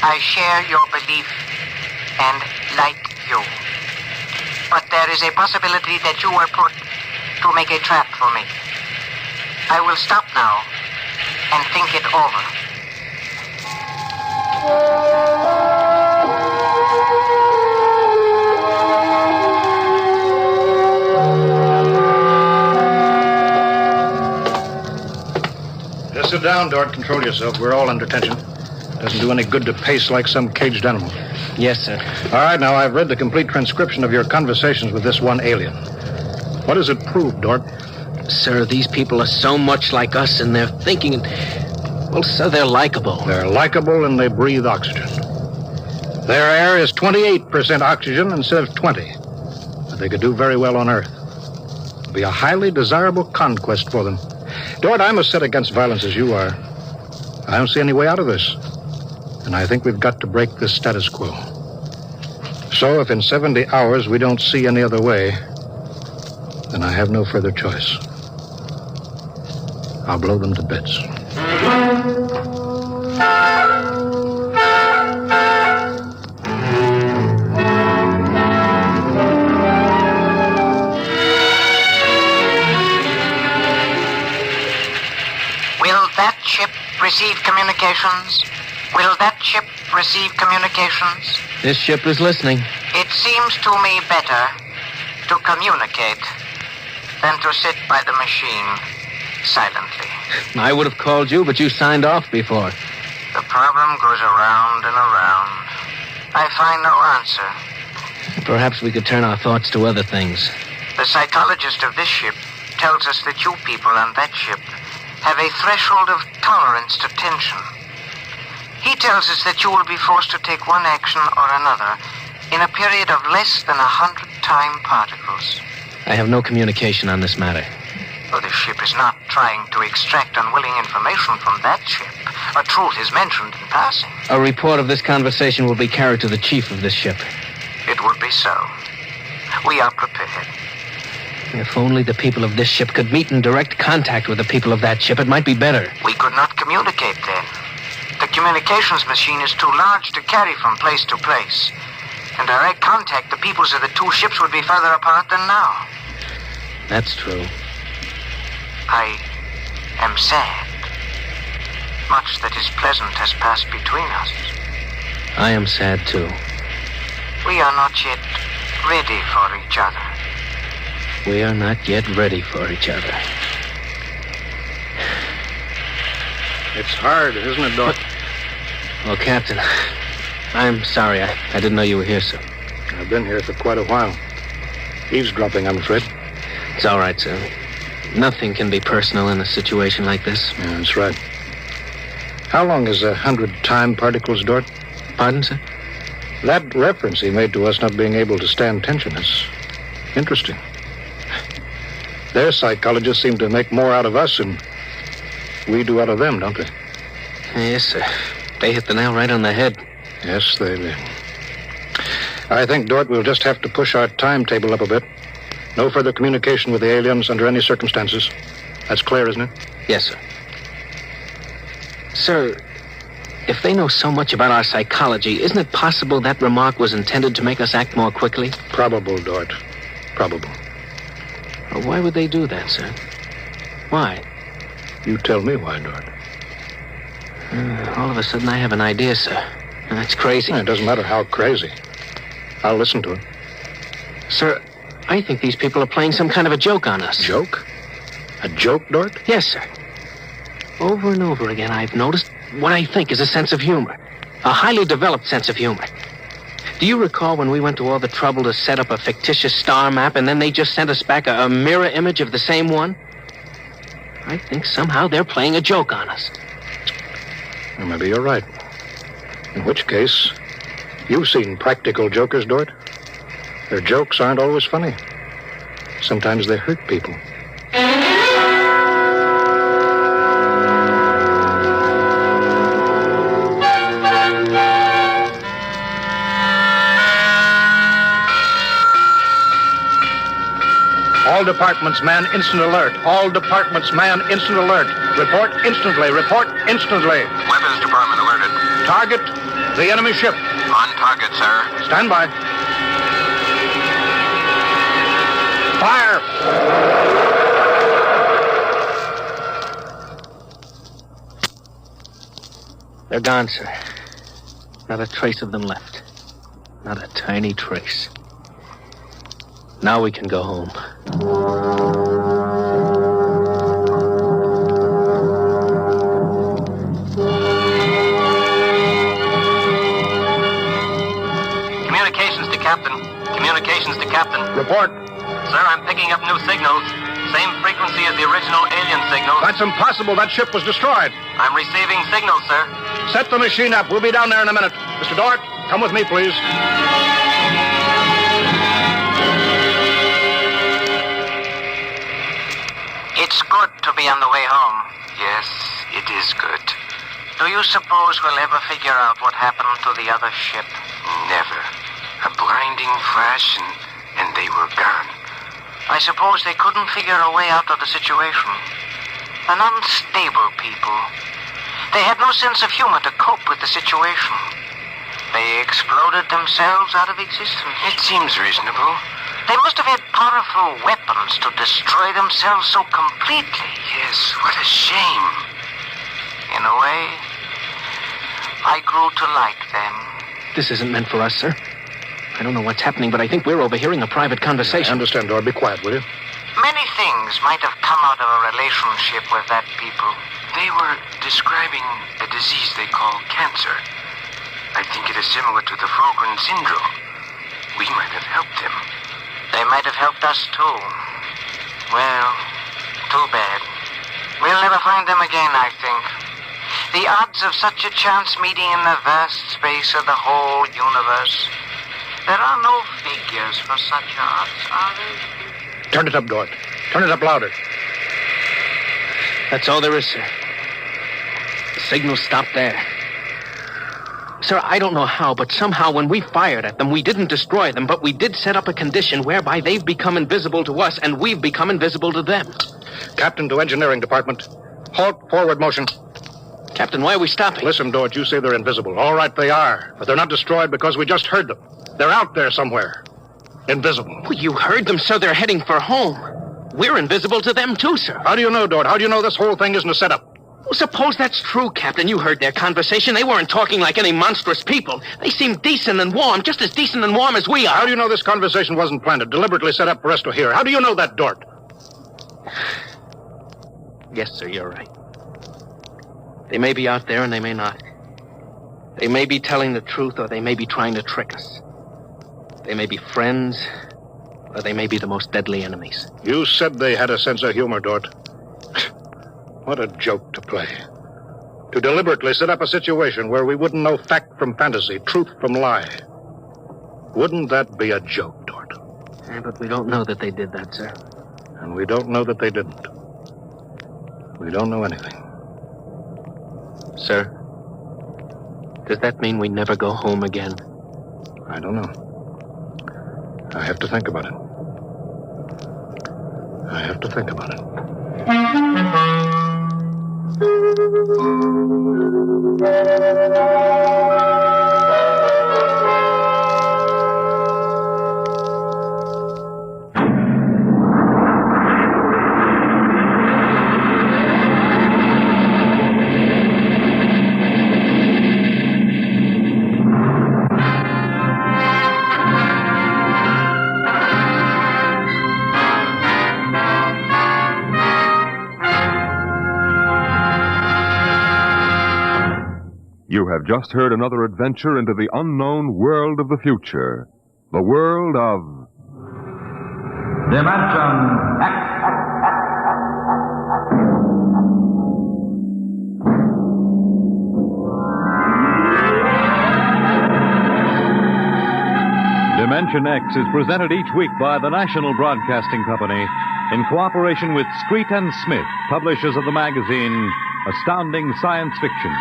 I share your belief and like you. But there is a possibility that you were put to make a trap for me. I will stop now and think it over. Just sit down, Dort. Control yourself. We're all under tension. Doesn't do any good to pace like some caged animal. Yes, sir. All right, now, I've read the complete transcription of your conversations with this one alien. What does it prove, Dort? Sir, these people are so much like us in their thinking. Well, sir, they're likable. They're likable and they breathe oxygen. Their air is 28% oxygen instead of 20. But they could do very well on Earth. It'll be a highly desirable conquest for them. Dort, I'm as set against violence as you are. I don't see any way out of this. And I think we've got to break this status quo. So if in 70 hours we don't see any other way, then I have no further choice. I'll blow them to bits. Will that ship receive communications? Will that ship receive communications? This ship is listening. It seems to me better to communicate than to sit by the machine silently. I would have called you, but you signed off before. The problem goes around and around. I find no answer. Perhaps we could turn our thoughts to other things. The psychologist of this ship tells us that you people on that ship have a threshold of tolerance to tension. He tells us that you will be forced to take one action or another in a period of less than 100 time particles. I have no communication on this matter. Well, the ship is not trying to extract unwilling information from that ship. A truth is mentioned in passing. A report of this conversation will be carried to the chief of this ship. It would be so. We are prepared. If only the people of this ship could meet in direct contact with the people of that ship, it might be better. We could not communicate then. The communications machine is too large to carry from place to place. In direct contact, the peoples of the two ships would be further apart than now. That's true. I am sad. Much that is pleasant has passed between us. I am sad, too. We are not yet ready for each other. We are not yet ready for each other. It's hard, isn't it, Doc? Well, Captain, I'm sorry. I didn't know you were here, sir. I've been here for quite a while. Eavesdropping, I'm afraid. It's all right, sir. Nothing can be personal in a situation like this. Yeah, that's right. How long is 100 time particles, Dort? Pardon, sir? That reference he made to us not being able to stand tension is interesting. Their psychologists seem to make more out of us than we do out of them, don't they? Yes, sir. They hit the nail right on the head. Yes, they did. I think, Dort, we'll just have to push our timetable up a bit. No further communication with the aliens under any circumstances. That's clear, isn't it? Yes, sir. Sir, if they know so much about our psychology, isn't it possible that remark was intended to make us act more quickly? Probable, Dort. Probable. Well, why would they do that, sir? Why? You tell me why, Dort. All of a sudden, I have an idea, sir. That's crazy. It doesn't matter how crazy. I'll listen to it. Sir, I think these people are playing some kind of a joke on us. Joke? A joke, Dort? Yes, sir. Over and over again, I've noticed what I think is a sense of humor. A highly developed sense of humor. Do you recall when we went to all the trouble to set up a fictitious star map and then they just sent us back a mirror image of the same one? I think somehow they're playing a joke on us. Well, maybe you're right. In which case, you've seen practical jokers, Dort. Their jokes aren't always funny. Sometimes they hurt people. All departments, man, instant alert. All departments, man, instant alert. Report instantly. Report instantly. Weapons Department alerted. Target, the enemy ship. On target, sir. Stand by. Fire! They're gone, sir. Not a trace of them left. Not a tiny trace. Now we can go home. Communications to Captain. Communications to Captain. Report. Sir, I'm picking up new signals. Same frequency as the original alien signals. That's impossible. That ship was destroyed. I'm receiving signals, sir. Set the machine up. We'll be down there in a minute. Mr. Dort, come with me, please. It's good to be on the way home. Yes, it is good. Do you suppose we'll ever figure out what happened to the other ship? Never. A blinding flash and they were gone. I suppose they couldn't figure a way out of the situation. An unstable people. They had no sense of humor to cope with the situation. They exploded themselves out of existence. It seems reasonable. They must have had powerful weapons to destroy themselves so completely. Yes, what a shame. In a way, I grew to like them. This isn't meant for us, sir. I don't know what's happening, but I think we're overhearing a private conversation. I understand, Dort. Be quiet, will you? Many things might have come out of a relationship with that people. They were describing a disease they call cancer. I think it is similar to the Fulgren syndrome. We might have helped them. They might have helped us, too. Well, too bad. We'll never find them again, I think. The odds of such a chance meeting in the vast space of the whole universe. There are no figures for such odds, are there? Turn it up, Dort. Turn it up louder. That's all there is, sir. The signal stopped there. Sir, I don't know how, but somehow when we fired at them, we didn't destroy them, but we did set up a condition whereby they've become invisible to us and we've become invisible to them. Captain to Engineering Department. Halt forward motion. Captain, why are we stopping? Listen, Dort, you say they're invisible. All right, they are. But they're not destroyed because we just heard them. They're out there somewhere. Invisible. Well, you heard them, so they're heading for home. We're invisible to them, too, sir. How do you know, Dort? How do you know this whole thing isn't a setup? Well, suppose that's true, Captain. You heard their conversation. They weren't talking like any monstrous people. They seemed decent and warm, just as decent and warm as we are. How do you know this conversation wasn't planned, deliberately set up for us to hear? How do you know that, Dort? Yes, sir, you're right. They may be out there and they may not. They may be telling the truth or they may be trying to trick us. They may be friends or they may be the most deadly enemies. You said they had a sense of humor, Dort. What a joke to play. To deliberately set up a situation where we wouldn't know fact from fantasy, truth from lie. Wouldn't that be a joke, Dort? Yeah, but we don't know that they did that, sir. And we don't know that they didn't. We don't know anything. Sir, does that mean we never go home again? I don't know. I have to think about it. I have to think about it. You have just heard another adventure into the unknown world of the future. The world of... Dimension X. Dimension X is presented each week by the National Broadcasting Company in cooperation with Street and Smith, publishers of the magazine Astounding Science Fiction.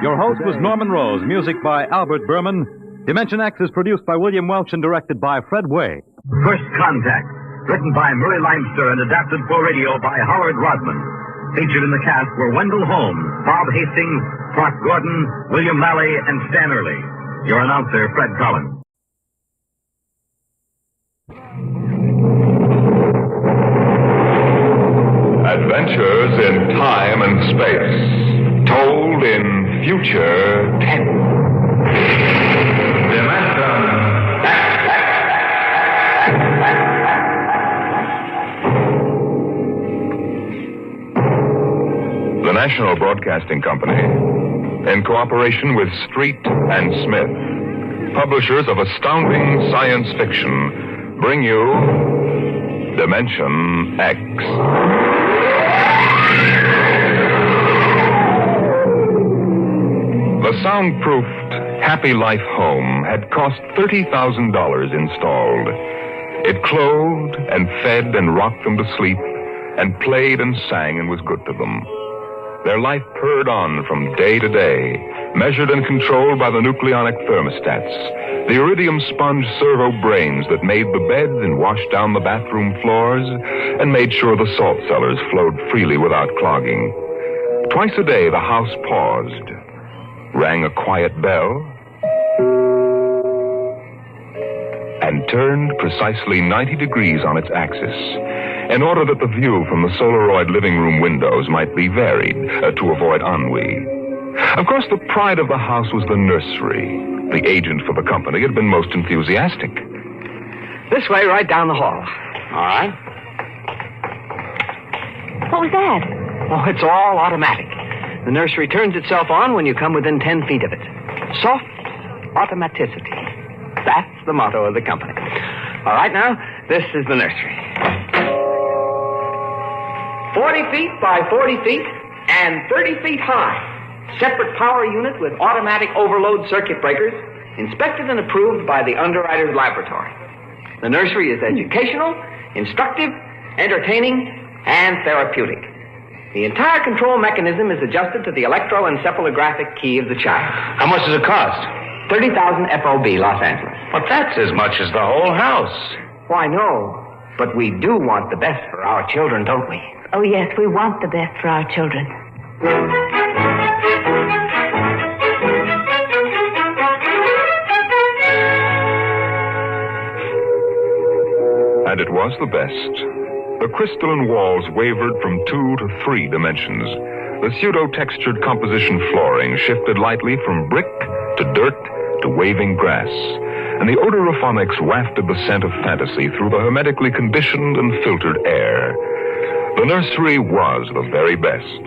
Your host was Norman Rose, music by Albert Berman. Dimension X is produced by William Welch and directed by Fred Way. First Contact, written by Murray Leinster and adapted for radio by Howard Rodman. Featured in the cast were Wendell Holmes, Bob Hastings, Clark Gordon, William Lally, and Stan Early. Your announcer, Fred Collins. Adventures in time and space, told in future tense. The National Broadcasting Company, in cooperation with Street and Smith, publishers of astounding science fiction, bring you Dimension X. The soundproofed Happy Life home had cost $30,000 installed. It clothed and fed and rocked them to sleep and played and sang and was good to them. Their life purred on from day to day, measured and controlled by the nucleonic thermostats, the iridium sponge servo brains that made the beds and washed down the bathroom floors and made sure the salt cellars flowed freely without clogging. Twice a day the house paused, rang a quiet bell, and turned precisely 90 degrees on its axis in order that the view from the Solaroid living room windows might be varied to avoid ennui. Of course, the pride of the house was the nursery. The agent for the company had been most enthusiastic. This way, right down the hall. All right. What was that? Oh, it's all automatic. The nursery turns itself on when you come within 10 feet of it. Soft automaticity. That's the motto of the company. All right, now, this is the nursery. 40 feet by 40 feet and 30 feet high. Separate power unit with automatic overload circuit breakers, inspected and approved by the underwriter's laboratory. The nursery is educational, instructive, entertaining, and therapeutic. The entire control mechanism is adjusted to the electroencephalographic key of the child. How much does it cost? 30,000 FOB, Los Angeles. But that's as much as the whole house. Why, no. But we do want the best for our children, don't we? Oh, yes, we want the best for our children. And it was the best. The crystalline walls wavered from 2 to 3 dimensions. The pseudo-textured composition flooring shifted lightly from brick to dirt to waving grass. And the odorophonics wafted the scent of fantasy through the hermetically conditioned and filtered air. The nursery was the very best.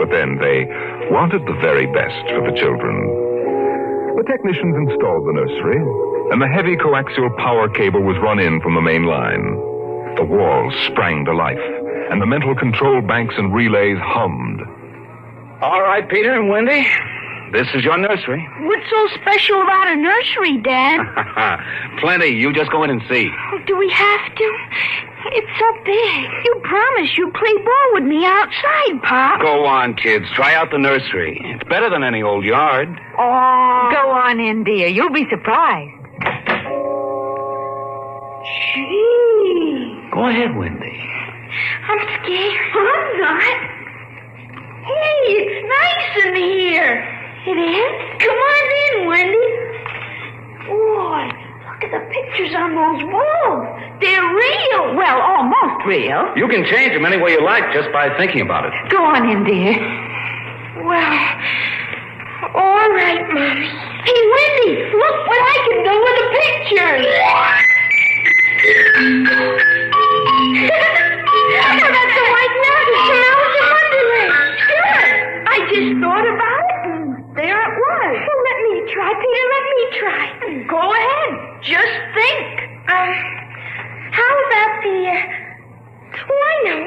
But then they wanted the very best for the children. The technicians installed the nursery, and the heavy coaxial power cable was run in from the main line. The walls sprang to life, and the mental control banks and relays hummed. All right, Peter and Wendy, this is your nursery. What's so special about a nursery, Dad? Plenty. You just go in and see. Oh, do we have to? It's so big. You promised you'd play ball with me outside, Pop. Go on, kids. Try out the nursery. It's better than any old yard. Oh. Go on in, dear. You'll be surprised. Gee. Go ahead, Wendy. I'm scared. I'm not. Hey, it's nice in here. It is? Come on in, Wendy. Boy, look at the pictures on those walls. They're real. Well, almost real. You can change them any way you like just by thinking about it. Go on in, dear. Well, all right, Mommy. Hey, Wendy, look what I can do with the pictures. Oh, that's a white mouse from Alice in Wonderland. Sure. I just thought about it, and there it was. Well, let me try, Peter. Let me try. Go ahead. Just think. How about the... Oh, I know.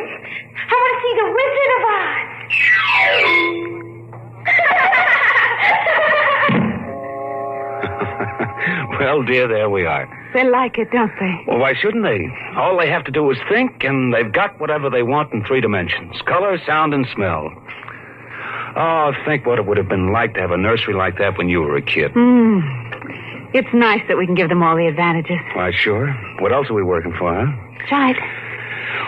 I want to see the Wizard of Oz. Well, dear, there we are. They like it, don't they? Well, why shouldn't they? All they have to do is think, and they've got whatever they want in 3 dimensions. Color, sound, and smell. Oh, think what it would have been like to have a nursery like that when you were a kid. It's nice that we can give them all the advantages. Why, sure. What else are we working for, huh? Right.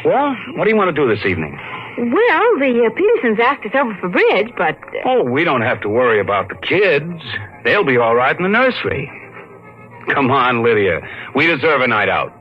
Well, what do you want to do this evening? Well, the Petersons asked us over for bridge, but... Oh, we don't have to worry about the kids. They'll be all right in the nursery. Come on, Lydia. We deserve a night out.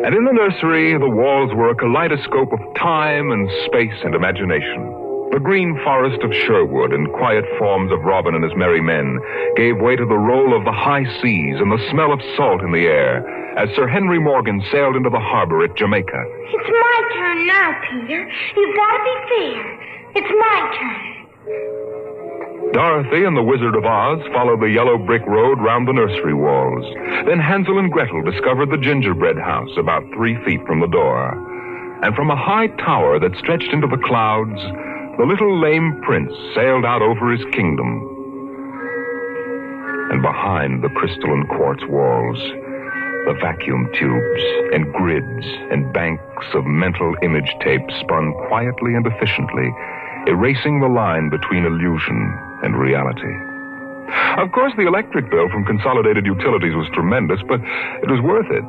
And in the nursery, the walls were a kaleidoscope of time and space and imagination. The green forest of Sherwood and quiet forms of Robin and his merry men gave way to the roll of the high seas and the smell of salt in the air as Sir Henry Morgan sailed into the harbor at Jamaica. It's my turn now, Peter. You've got to be fair. It's my turn. Dorothy and the Wizard of Oz followed the yellow brick road round the nursery walls. Then Hansel and Gretel discovered the gingerbread house about 3 feet from the door. And from a high tower that stretched into the clouds, the little lame prince sailed out over his kingdom. And behind the crystalline quartz walls, the vacuum tubes and grids and banks of mental image tape spun quietly and efficiently, erasing the line between illusion and reality. Of course, the electric bill from Consolidated Utilities was tremendous, but it was worth it.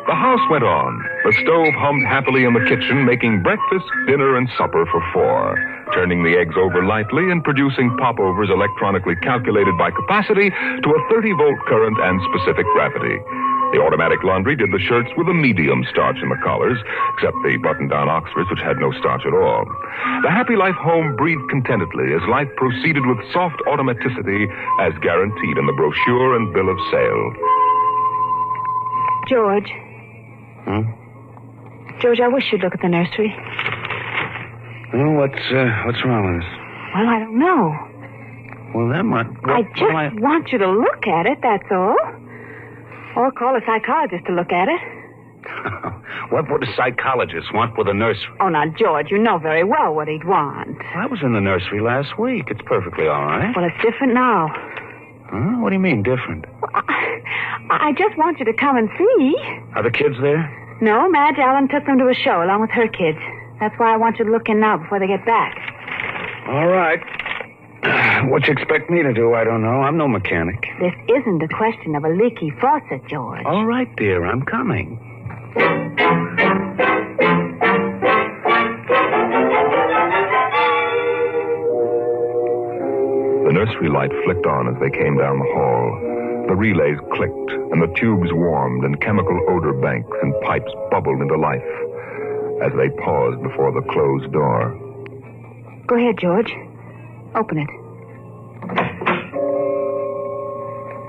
The house went on. The stove hummed happily in the kitchen, making breakfast, dinner, and supper for 4, turning the eggs over lightly and producing popovers electronically calculated by capacity to a 30-volt current and specific gravity. The automatic laundry did the shirts with a medium starch in the collars, except the button-down Oxfords, which had no starch at all. The Happy Life home breathed contentedly as life proceeded with soft automaticity as guaranteed in the brochure and bill of sale. George. George, I wish you'd look at the nursery. Well, what's wrong with this? Well, I don't know. Well, that might... I just want you to look at it, that's all. Or call a psychologist to look at it. What would a psychologist want with a nursery? Oh, now, George, you know very well what he'd want. I was in the nursery last week. It's perfectly all right. Well, it's different now. Huh? What do you mean, different? Well, I just want you to come and see. Are the kids there? No, Madge Allen took them to a show along with her kids. That's why I want you to look in now before they get back. All right. What you expect me to do, I don't know. I'm no mechanic. This isn't a question of a leaky faucet, George. All right, dear, I'm coming. nursery light flicked on as they came down the hall. The relays clicked, and the tubes warmed, and chemical odor banks and pipes bubbled into life as they paused before the closed door. Go ahead, George. Open it.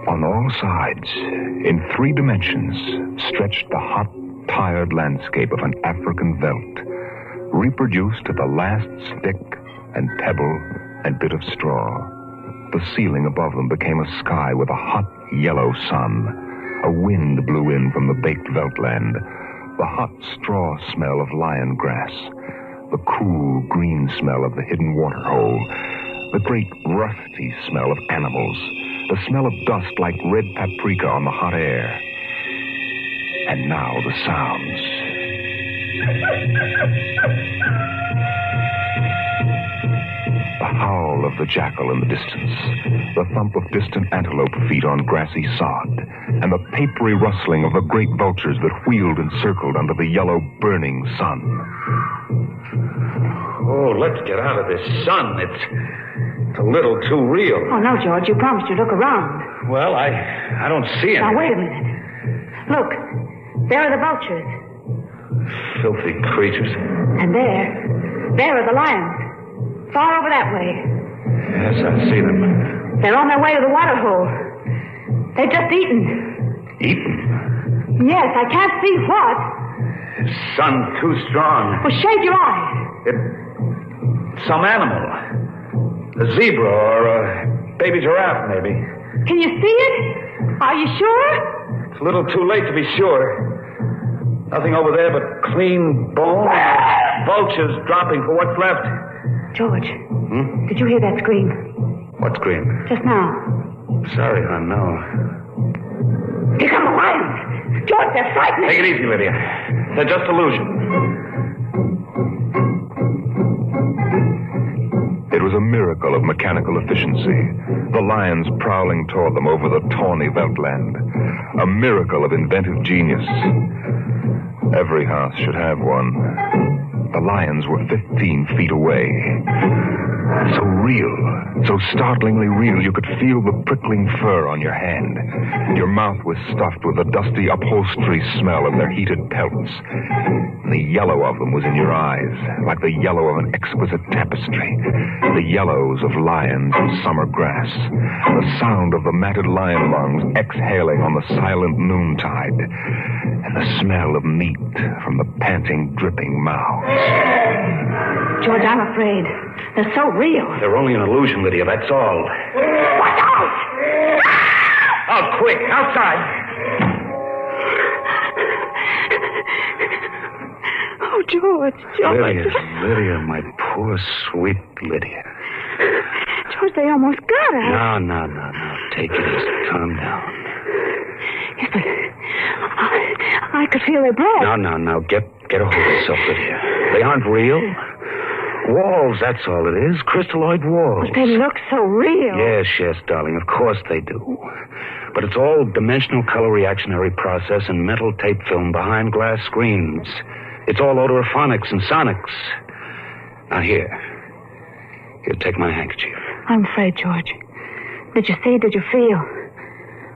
On all sides, in 3 dimensions, stretched the hot, tired landscape of an African veldt, reproduced to the last stick and pebble and bit of straw. The ceiling above them became a sky with a hot, yellow sun. A wind blew in from the baked veldtland, the hot straw smell of lion grass, the cool green smell of the hidden waterhole, the great rusty smell of animals, the smell of dust like red paprika on the hot air. And now the sounds. The howl of the jackal in the distance, the thump of distant antelope feet on grassy sod, and the papery rustling of the great vultures that wheeled and circled under the yellow burning sun. Oh, let's get out of this sun. It's a little too real. Oh, no, George. You promised you'd look around. Well, I don't see anything. Now, wait a minute. Look. There are the vultures. Filthy creatures. And there are the lions. Far over that way. Yes, I see them. They're on their way to the waterhole. They've just eaten. Eaten? Yes, I can't see what. The sun's too strong. Well, shade your eyes. Some animal. A zebra or a baby giraffe, maybe. Can you see it? Are you sure? It's a little too late to be sure. Nothing over there but clean bone. Vultures dropping for what's left. George, did you hear that scream? What scream? Just now. Sorry, hon, no. Here come the lions. George, they're frightening. Take it easy, Lydia. They're just illusions. It was a miracle of mechanical efficiency, the lions prowling toward them over the tawny veldtland. A miracle of inventive genius. Every house should have one. The lions were 15 feet away. So real, so startlingly real, you could feel the prickling fur on your hand. Your mouth was stuffed with the dusty upholstery smell of their heated pelts. And the yellow of them was in your eyes, like the yellow of an exquisite tapestry. The yellows of lions in summer grass. The sound of the matted lion lungs exhaling on the silent noontide. And the smell of meat from the panting, dripping mouths. George, I'm afraid. They're so real. They're only an illusion, Lydia, that's all. Watch out! Out, quick, outside! Oh, George. Lydia, my poor, sweet Lydia. George, they almost got her. No. Take it easy. Calm down. Yes, but I could feel their breath. No. Get a hold of yourself, Lydia. They aren't real. Walls, that's all it is. Crystalloid walls. But they look so real. Yes, darling. Of course they do. But it's all dimensional color reactionary process and mental tape film behind glass screens. It's all odorophonics and sonics. Now, here, take my handkerchief. I'm afraid, George. Did you see? Did you feel?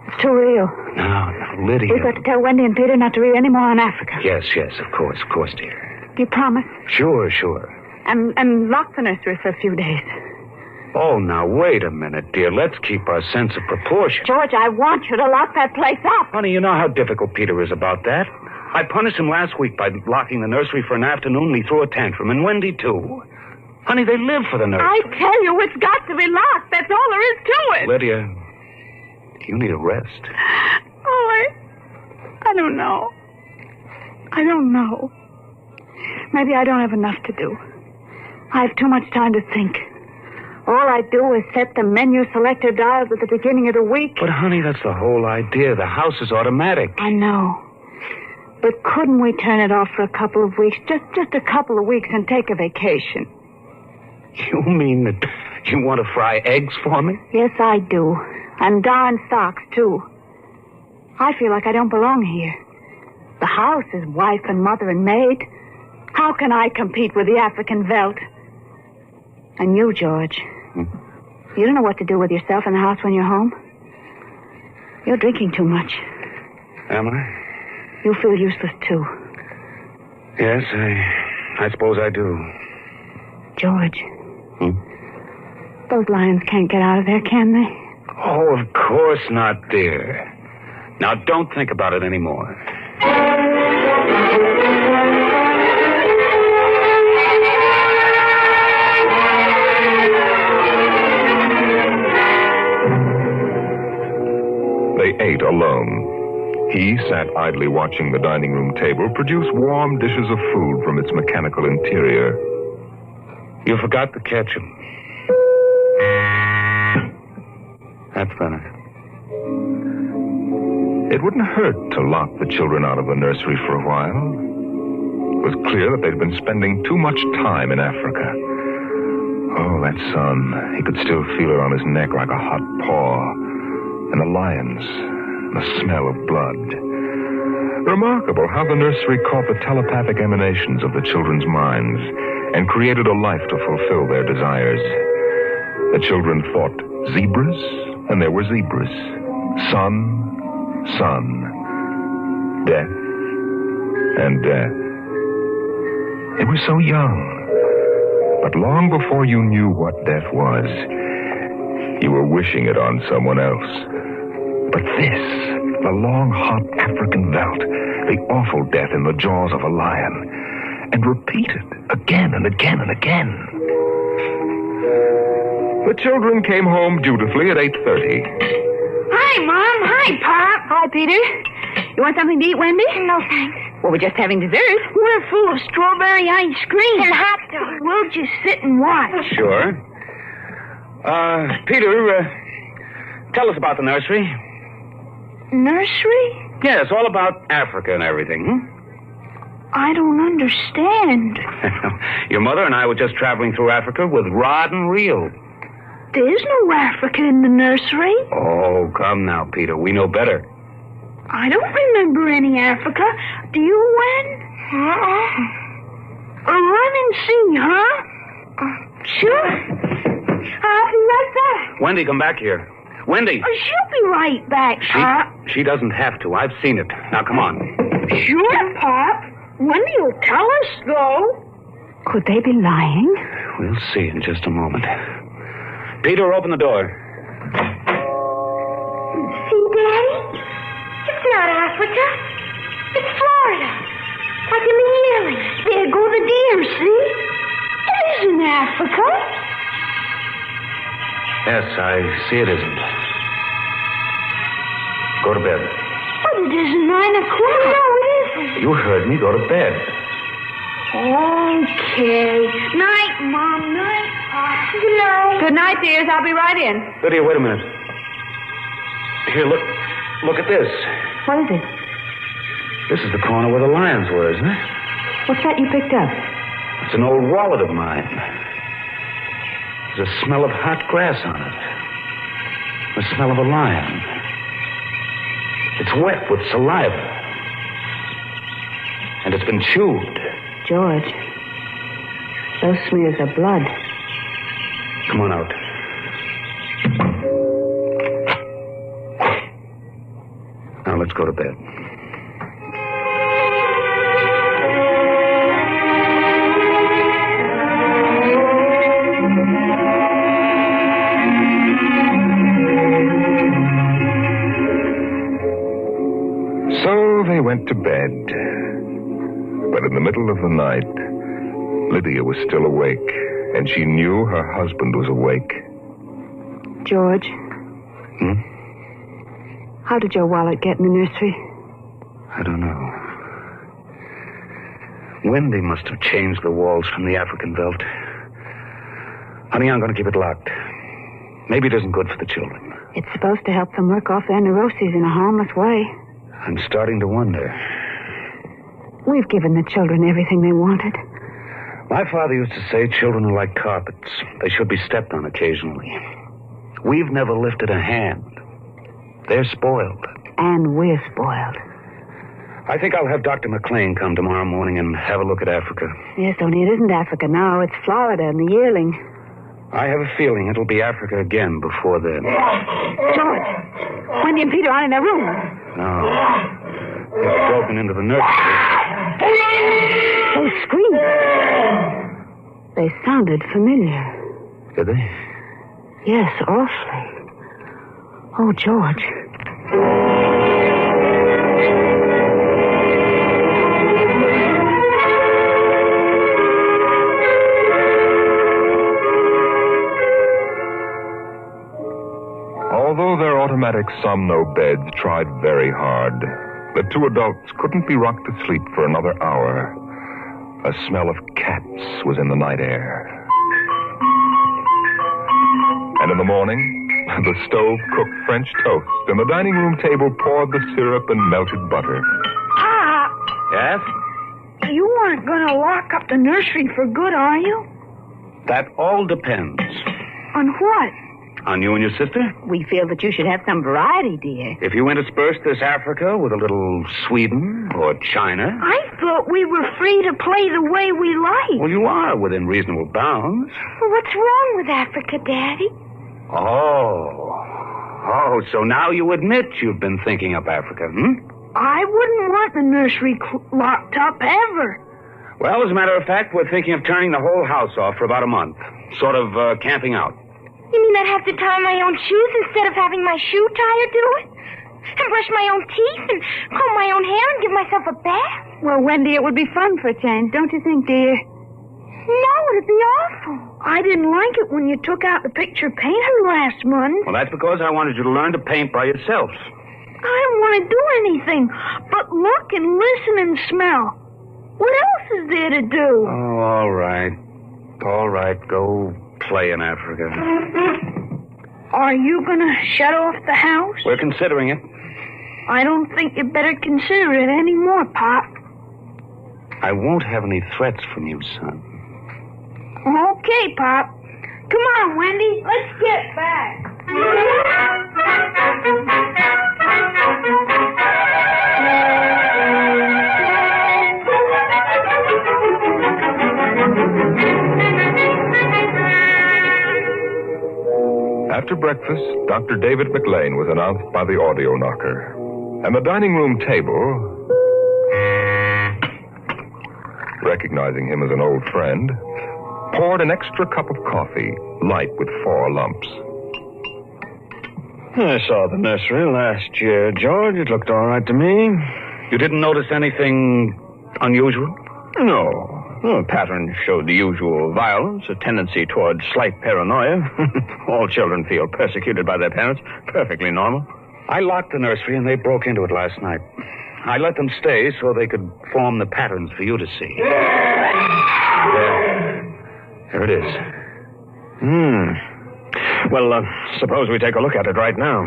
It's too real. No, Lydia. We've got to tell Wendy and Peter not to read any more on Africa. Yes, of course, dear. Do you promise? Sure. And lock the nursery for a few days. Oh, now, wait a minute, dear. Let's keep our sense of proportion. George, I want you to lock that place up. Honey, you know how difficult Peter is about that. I punished him last week by locking the nursery for an afternoon, and he threw a tantrum, and Wendy, too. Honey, they live for the nursery. I tell you, it's got to be locked. That's all there is to it. Lydia, you need a rest. Oh, I don't know. Maybe I don't have enough to do. I have too much time to think. All I do is set the menu selector dials at the beginning of the week. But, honey, that's the whole idea. The house is automatic. I know. But couldn't we turn it off for a couple of weeks? Just a couple of weeks and take a vacation. You mean that you want to fry eggs for me? Yes, I do. And darn socks, too. I feel like I don't belong here. The house is wife and mother and maid. How can I compete with the African veldt? And you, George. You don't know what to do with yourself in the house when you're home. You're drinking too much. Am I? You feel useless, too. Yes, I suppose I do. George. Those lions can't get out of there, can they? Oh, of course not, dear. Now, don't think about it anymore. They ate alone. He sat idly watching the dining room table produce warm dishes of food from its mechanical interior. You forgot the ketchup. That's better. It wouldn't hurt to lock the children out of the nursery for a while. It was clear that they'd been spending too much time in Africa. Oh, that sun. He could still feel it on his neck like a hot paw. And the lions, the smell of blood. Remarkable how the nursery caught the telepathic emanations of the children's minds and created a life to fulfill their desires. The children thought zebras, and there were zebras. Sun, death, and death. They were so young, but long before you knew what death was, you were wishing it on someone else. But this, the long, hot African veldt, the awful death in the jaws of a lion, and repeated again and again and again. The children came home dutifully at 8:30. Hi, Mom. Hi, Pop. Hi, Peter. You want something to eat, Wendy? No, thanks. Well, we're just having dessert. We're full of strawberry ice cream. And hot dogs. We'll just sit and watch. Sure. Peter, tell us about the nursery. Nursery? Yes, all about Africa and everything. I don't understand. Your mother and I were just traveling through Africa with rod and reel. There's no Africa in the nursery. Oh, come now, Peter. We know better. I don't remember any Africa. Do you, Wen? Run and see, huh? Sure. I'll be right back. Wendy, come back here. Wendy. She'll be right back, Pop. She doesn't have to. I've seen it. Now, come on. Sure, Pop. Wendy will tell us, though. Could they be lying? We'll see in just a moment. Peter, open the door. See, Daddy? It's not Africa. It's Florida. Like in the yearling. There go the deer, see? It isn't Africa. Yes, I see it isn't. Go to bed. But it isn't 9 o'clock. No, it isn't. You heard me. Go to bed. Okay. Night, Mom. Night, Pop. Good night. Good night, dears. I'll be right in. Lydia, wait a minute. Here, look at this. What is it? This is the corner where the lions were, isn't it? What's that you picked up? It's an old wallet of mine. There's a smell of hot grass on it. The smell of a lion. It's wet with saliva. And it's been chewed. George, those smears of blood. Come on out. Now let's go to bed. So they went to bed. But in the middle of the night, Lydia was still awake, and she knew her husband was awake. George. How did your wallet get in the nursery? I don't know. Wendy must have changed the walls from the African veldt. Honey, I'm going to keep it locked. Maybe it isn't good for the children. It's supposed to help them work off their neuroses in a harmless way. I'm starting to wonder. We've given the children everything they wanted. My father used to say children are like carpets. They should be stepped on occasionally. We've never lifted a hand. They're spoiled. And we're spoiled. I think I'll have Dr. McLean come tomorrow morning and have a look at Africa. Yes, only it isn't Africa now. It's Florida and the yearling. I have a feeling it'll be Africa again before then. George, Wendy and Peter aren't in their room. No. They've broken into the nursery. Those screams. They sounded familiar. Did they? Yes, awfully. Oh, George. Although their automatic Somno beds tried very hard, the two adults couldn't be rocked to sleep for another hour. A smell of cats was in the night air. And in the morning, the stove cooked French toast, and the dining room table poured the syrup and melted butter. Pop, Yes? you aren't going to lock up the nursery for good, are you? That all depends. On what? On you and your sister? We feel that you should have some variety, dear. If you intersperse this Africa with a little Sweden or China... I thought we were free to play the way we like. Well, you are within reasonable bounds. Well, what's wrong with Africa, Daddy? Oh, so now you admit you've been thinking up Africa, I wouldn't want the nursery locked up ever. Well, as a matter of fact, we're thinking of turning the whole house off for about a month. Sort of camping out. You mean I'd have to tie my own shoes instead of having my shoe tire do it? And brush my own teeth and comb my own hair and give myself a bath? Well, Wendy, it would be fun for a change, don't you think, dear? No, it'd be awful. I didn't like it when you took out the picture painter last month. Well, that's because I wanted you to learn to paint by yourself. I don't want to do anything but look and listen and smell. What else is there to do? Oh, all right. All right, go play in Africa. Are you going to shut off the house? We're considering it. I don't think you better consider it anymore, Pop. I won't have any threats from you, son. Okay, Pop. Come on, Wendy. Let's get back. After breakfast, Dr. David McLean was announced by the audio knocker. And the dining room table, recognizing him as an old friend, poured an extra cup of coffee, light with 4 lumps. I saw the nursery last year, George. It looked all right to me. You didn't notice anything unusual? No. The pattern showed the usual violence, a tendency toward slight paranoia. All children feel persecuted by their parents. Perfectly normal. I locked the nursery and they broke into it last night. I let them stay so they could form the patterns for you to see. There it is. Well, suppose we take a look at it right now.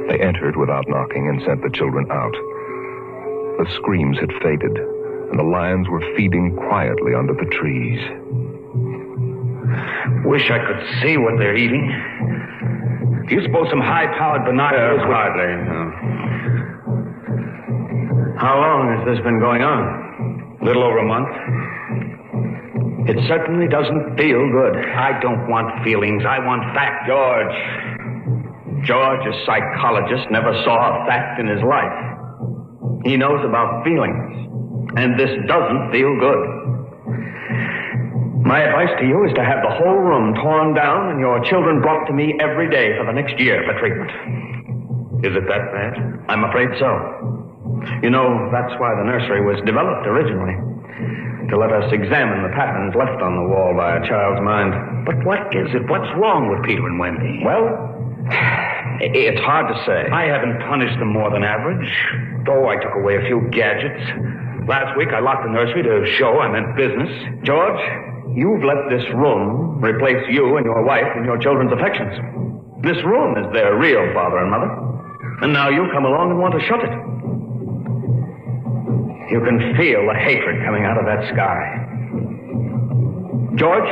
They entered without knocking and sent the children out. The screams had faded, and the lions were feeding quietly under the trees. Wish I could see what they're eating. Do you suppose some high-powered binoculars would... Hardly, no. How long has this been going on? A little over a month. It certainly doesn't feel good. I don't want feelings. I want fact. George, a psychologist, never saw a fact in his life. He knows about feelings, and this doesn't feel good. My advice to you is to have the whole room torn down and your children brought to me every day for the next year for treatment. Is it that bad? I'm afraid so. You know, that's why the nursery was developed originally. To let us examine the patterns left on the wall by a child's mind. But what is it? What's wrong with Peter and Wendy? Well, it's hard to say. I haven't punished them more than average. Though I took away a few gadgets. Last week I locked the nursery to show I meant business. George, you've let this room replace you and your wife and your children's affections. This room is their real father and mother. And now you come along and want to shut it. You can feel the hatred coming out of that sky. George,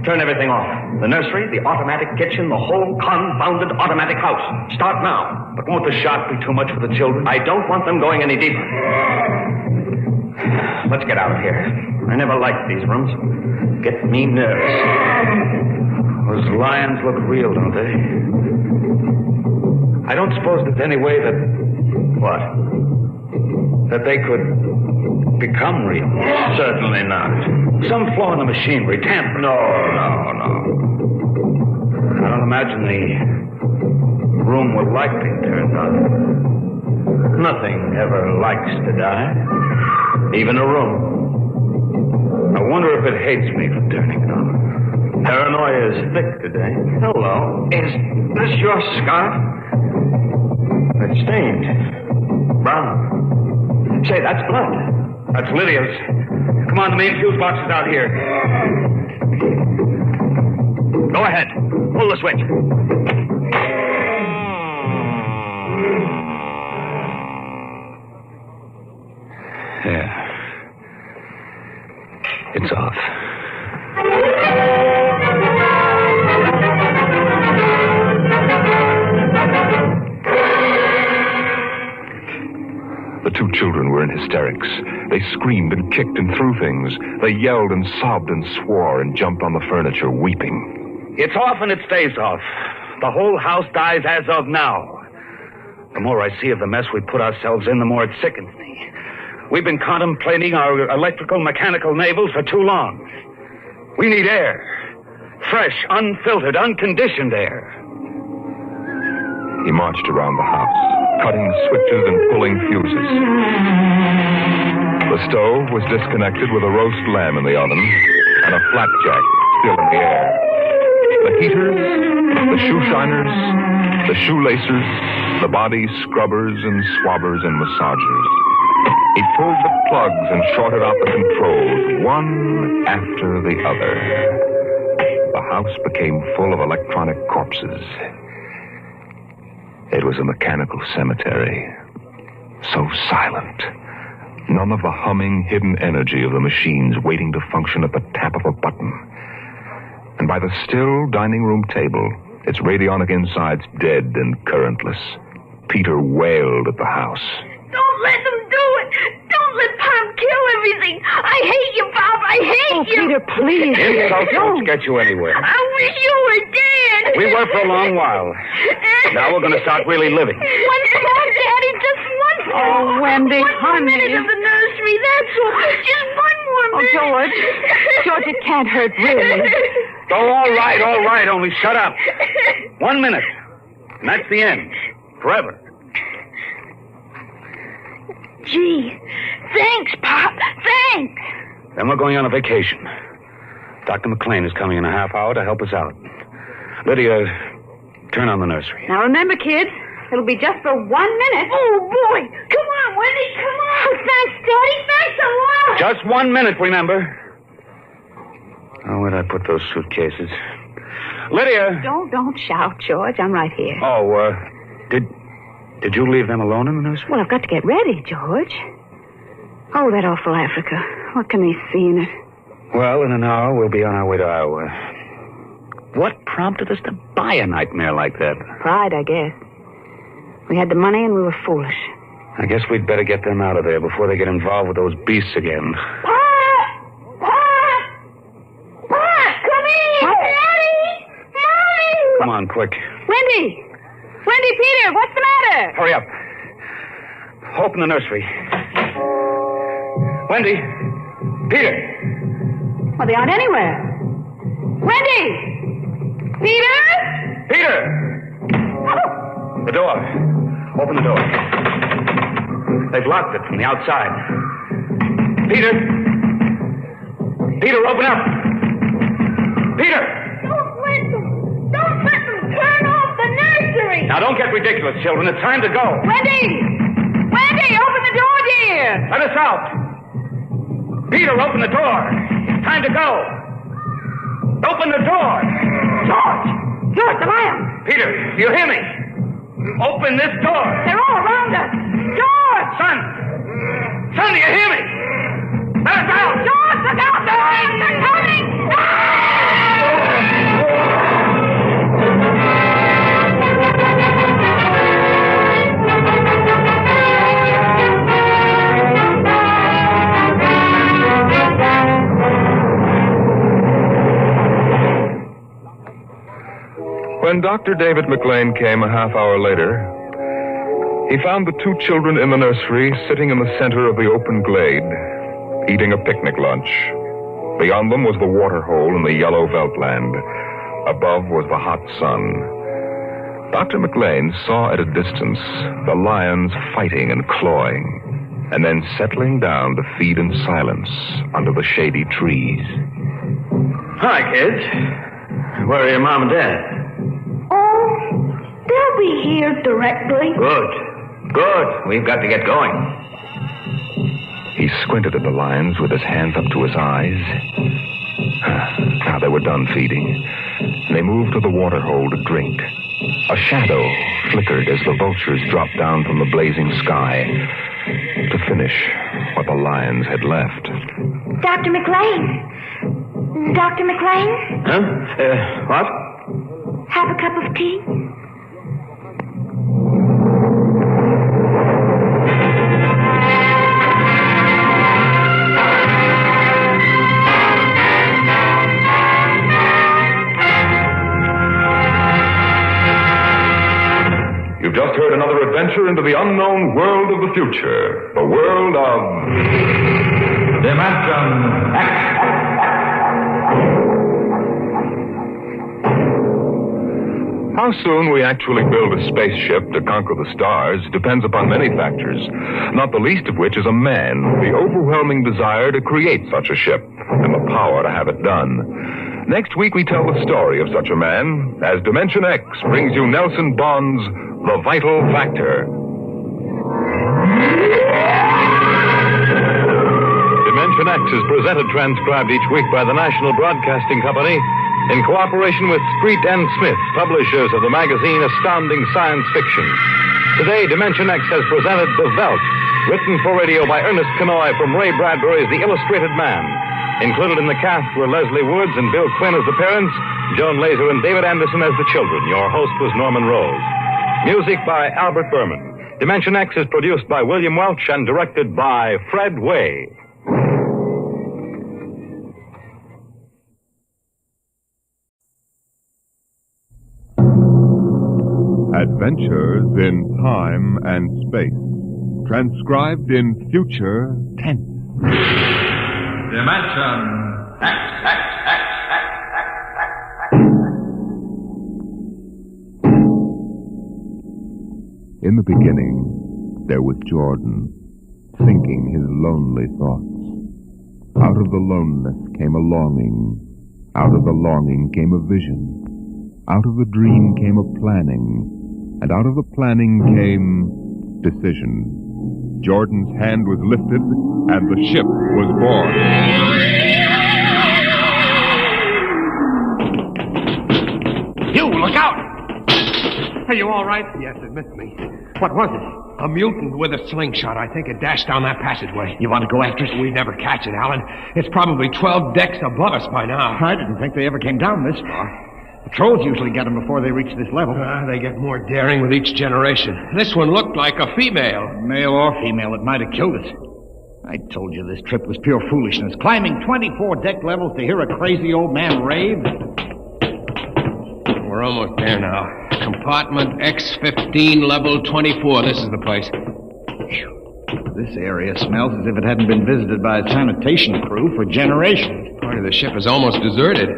Turn everything off. The nursery, the automatic kitchen, the whole confounded automatic house. Start now. But won't the shock be too much for the children? I don't want them going any deeper. Let's get out of here. I never liked these rooms. Get me nervous. Those lions look real, don't they? I don't suppose there's any way that... What? That they could become real? Certainly not. Some flaw in the machinery. Tamper. No. I don't imagine the room will like being turned on. Nothing ever likes to die. Even a room. I wonder if it hates me for turning it on. Paranoia is thick today. Hello. Is this your scarf? It's stained. Brown. Say, that's blood. That's Lydia's. Come on, the main fuse box is out here. Go ahead. Pull the switch. There. It's off. The two children were in hysterics. They screamed and kicked and threw things. They yelled and sobbed and swore and jumped on the furniture, weeping. It's off and it stays off. The whole house dies as of now. The more I see of the mess we put ourselves in, the more it sickens me. We've been contemplating our electrical, mechanical navels for too long. We need air. Fresh, unfiltered, unconditioned air. He marched around the house, cutting switches and pulling fuses. The stove was disconnected with a roast lamb in the oven and a flapjack still in the air. The heaters, the shoe shiners, the shoelacers, the body scrubbers and swabbers and massagers. He pulled the plugs and shorted out the controls, one after the other. The house became full of electronic corpses. It was a mechanical cemetery. So silent. None of the humming, hidden energy of the machines waiting to function at the tap of a button. And by the still dining room table, its radionic insides dead and currentless, Peter wailed at the house. Don't let them do it! Don't let Pop kill everything! I hate you, Bob! I hate you! Peter, please! Insults won't get you anywhere. I wish you were dead! We were for a long while. Now we're going to start really living. One more, Daddy, just one more. Oh, Wendy, one honey. One minute of the nursery, that's all. Just one more minute. Oh, George, it can't hurt, really. Oh, all right, only shut up. 1 minute. And that's the end. Forever. Gee, thanks, Pop. Thanks. Then we're going on a vacation. Dr. McLean is coming in a half hour to help us out. Lydia, turn on the nursery. Now, remember, kids, it'll be just for 1 minute. Oh, boy. Come on, Wendy, come on. Oh, thanks, Daddy. Thanks a lot. Just 1 minute, remember. Oh, where'd I put those suitcases? Lydia! Don't shout, George. I'm right here. Oh, Did you leave them alone in the nursery? Well, I've got to get ready, George. Oh, that awful Africa. What can they see in it? Well, in an hour, we'll be on our way to Iowa. What prompted us to buy a nightmare like that? Pride, I guess. We had the money and we were foolish. I guess we'd better get them out of there before they get involved with those beasts again. Come in! Daddy! Mommy! Come on, quick. Wendy, Peter, what's the matter? Hurry up. Open the nursery. Wendy! Peter! Well, they aren't anywhere. Wendy! Peter! Peter! The door. Open the door. They've locked it from the outside. Peter! Peter, open up! Peter! Don't let them turn off the nursery! Now, don't get ridiculous, children. It's time to go. Wendy, open the door, dear! Let us out! Peter, open the door. It's time to go. Open the door. George, the lion! Peter, do you hear me? Open this door. They're all around us. George! Son, do you hear me? Let us out! George, look out! They're coming! Ah! When Dr. David McLean came a half hour later, he found the two children in the nursery sitting in the center of the open glade, eating a picnic lunch. Beyond them was the water hole in the yellow Veldt land. Above was the hot sun. Dr. McLean saw at a distance the lions fighting and clawing, and then settling down to feed in silence under the shady trees. Hi, kids. Where are your mom and dad? Oh, they'll be here directly. Good. We've got to get going. He squinted at the lions with his hands up to his eyes. Now they were done feeding. They moved to the water hole to drink. A shadow flickered as the vultures dropped down from the blazing sky to finish what the lions had left. Dr. McLean. Dr. McLean? Huh? What? Have a cup of tea? You've just heard another adventure into the unknown world of the future. The world of... Dimension X. How soon we actually build a spaceship to conquer the stars depends upon many factors, not the least of which is a man with the overwhelming desire to create such a ship and the power to have it done. Next week we tell the story of such a man as Dimension X brings you Nelson Bond's The Vital Factor. Dimension X is presented transcribed each week by the National Broadcasting Company in cooperation with Street and Smith, publishers of the magazine Astounding Science Fiction. Today, Dimension X has presented The Veldt, written for radio by Ernest Kenoy from Ray Bradbury's The Illustrated Man. Included in the cast were Leslie Woods and Bill Quinn as the parents, Joan Laser and David Anderson as the children. Your host was Norman Rose. Music by Albert Berman. Dimension X is produced by William Welch and directed by Fred Way. Adventures in Time and Space. Transcribed in future tense. Dimension X. In the beginning, there was Jordan, thinking his lonely thoughts. Out of the loneliness came a longing. Out of the longing came a vision. Out of the dream came a planning. And out of the planning came decision. Jordan's hand was lifted, and the ship was born. You, look out! Are you all right? Yes, it missed me. What was it? A mutant with a slingshot. I think it dashed down that passageway. You want to go after it? We'd never catch it, Alan. It's probably 12 decks above us by now. I didn't think they ever came down this far. Patrols usually get them before they reach this level. They get more daring with each generation. This one looked like a female. Male or female, it might have killed us. I told you this trip was pure foolishness. Climbing 24 deck levels to hear a crazy old man rave. We're almost there now. Compartment X15, level 24. This is the place. This area smells as if it hadn't been visited by a sanitation crew for generations. Part of the ship is almost deserted.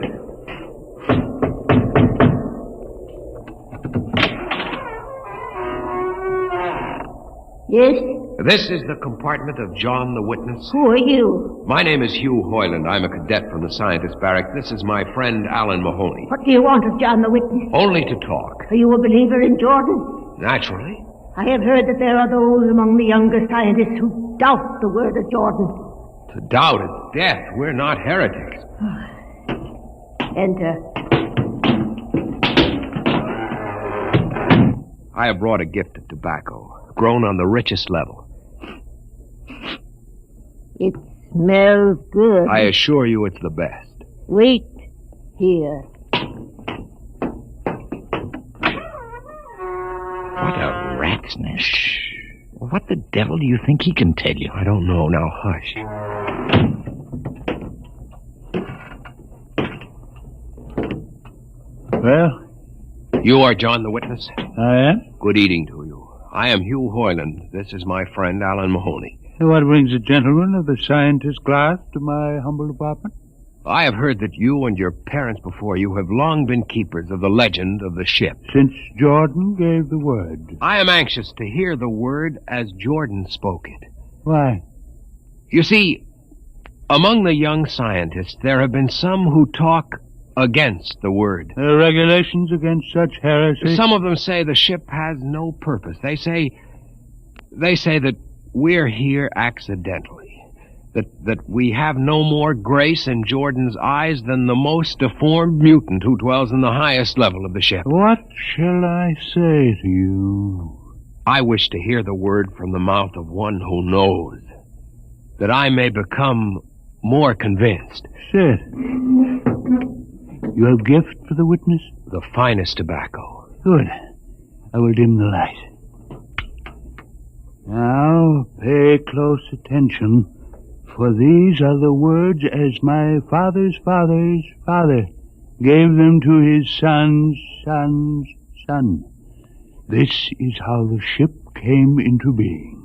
Yes? This is the compartment of John the Witness. Who are you? My name is Hugh Hoyland. I'm a cadet from the scientist barracks. This is my friend Alan Mahoney. What do you want of John the Witness? Only to talk. Are you a believer in Jordan? Naturally. I have heard that there are those among the younger scientists who doubt the word of Jordan. To doubt is death. We're not heretics. Enter. I have brought a gift of tobacco, grown on the richest level. It smells good. I assure you it's the best. Wait here. What a rat's nest. Shh. What the devil do you think he can tell you? I don't know. Now hush. Well, You are John the witness? I am. Good eating to you. I am Hugh Hoyland. This is my friend, Alan Mahoney. What brings a gentleman of the scientist class to my humble apartment? I have heard that you and your parents before you have long been keepers of the legend of the ship. Since Jordan gave the word. I am anxious to hear the word as Jordan spoke it. Why? You see, among the young scientists, there have been some who talk against the word. There are regulations against such heresy? Some of them say the ship has no purpose. They say that we're here accidentally. That we have no more grace in Jordan's eyes than the most deformed mutant who dwells in the highest level of the ship. What shall I say to you? I wish to hear the word from the mouth of one who knows, that I may become more convinced. Sit. You have gift for the witness? The finest tobacco. Good. I will dim the light. Now, pay close attention, for these are the words as my father's father's father gave them to his son's son's son. This is how the ship came into being,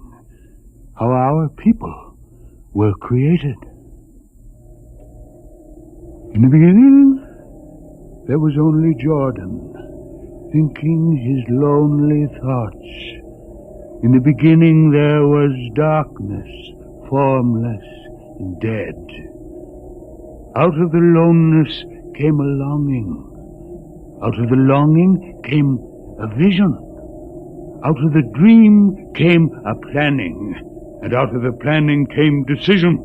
how our people were created. In the beginning, there was only Jordan, thinking his lonely thoughts. In the beginning there was darkness, formless and dead. Out of the loneliness came a longing. Out of the longing came a vision. Out of the dream came a planning. And out of the planning came decision.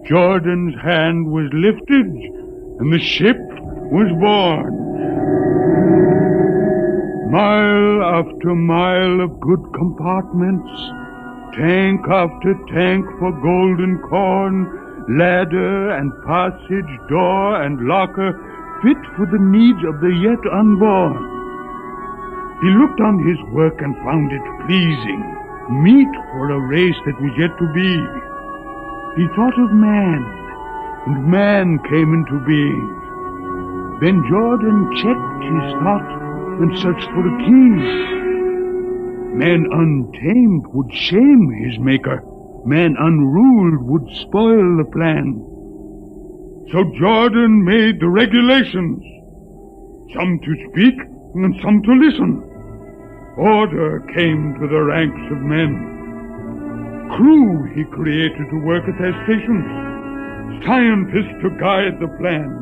Jordan's hand was lifted, and the ship was born. Mile after mile of good compartments, tank after tank for golden corn, ladder and passage, door and locker, fit for the needs of the yet unborn. He looked on his work and found it pleasing, meet for a race that was yet to be. He thought of man, and man came into being. Then Jordan checked his thought and searched for a key. Man untamed would shame his maker. Man unruled would spoil the plan. So Jordan made the regulations, some to speak and some to listen. Order came to the ranks of men. Crew he created to work at their stations. Scientists to guide the plan.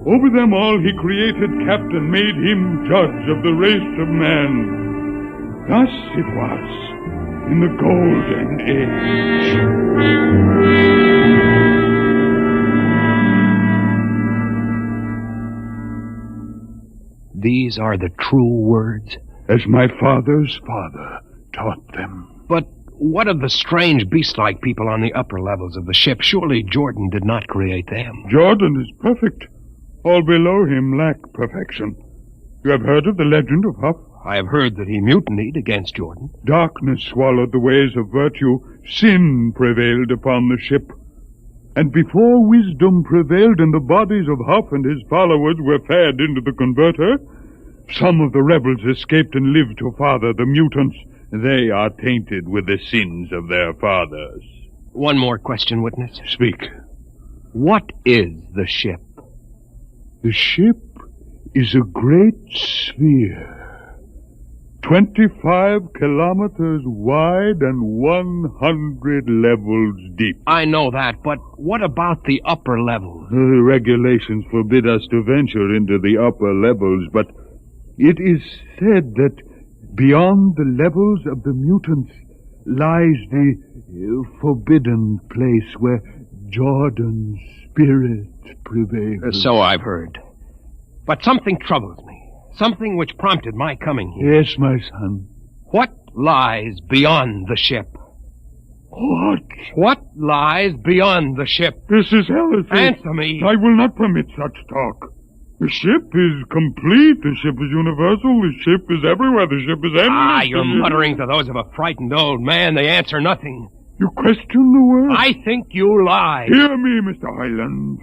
Over them all he created captain, made him judge of the race of man. Thus it was in the Golden Age. These are the true words? As my father's father taught them. But what of the strange beast-like people on the upper levels of the ship? Surely Jordan did not create them. Jordan is perfect. All below him lack perfection. You have heard of the legend of Huff? I have heard that he mutinied against Jordan. Darkness swallowed the ways of virtue. Sin prevailed upon the ship. And before wisdom prevailed and the bodies of Huff and his followers were fed into the converter, some of the rebels escaped and lived to father the mutants. They are tainted with the sins of their fathers. One more question, witness. Speak. What is the ship? The ship is a great sphere. 25 kilometers wide and 100 levels deep. I know that, but what about the upper levels? The regulations forbid us to venture into the upper levels, but it is said that beyond the levels of the mutants lies the forbidden place where Jordan's spirit prevails. So I've heard. But something troubles me. Something which prompted my coming here. Yes, my son. What lies beyond the ship? What? What lies beyond the ship? This is heresy. Answer me. I will not permit such talk. The ship is complete. The ship is universal. The ship is everywhere. The ship is endless. Your mutterings are those of a frightened old man. They answer nothing. You question the word? I think you lie. Hear me, Mr. Highland.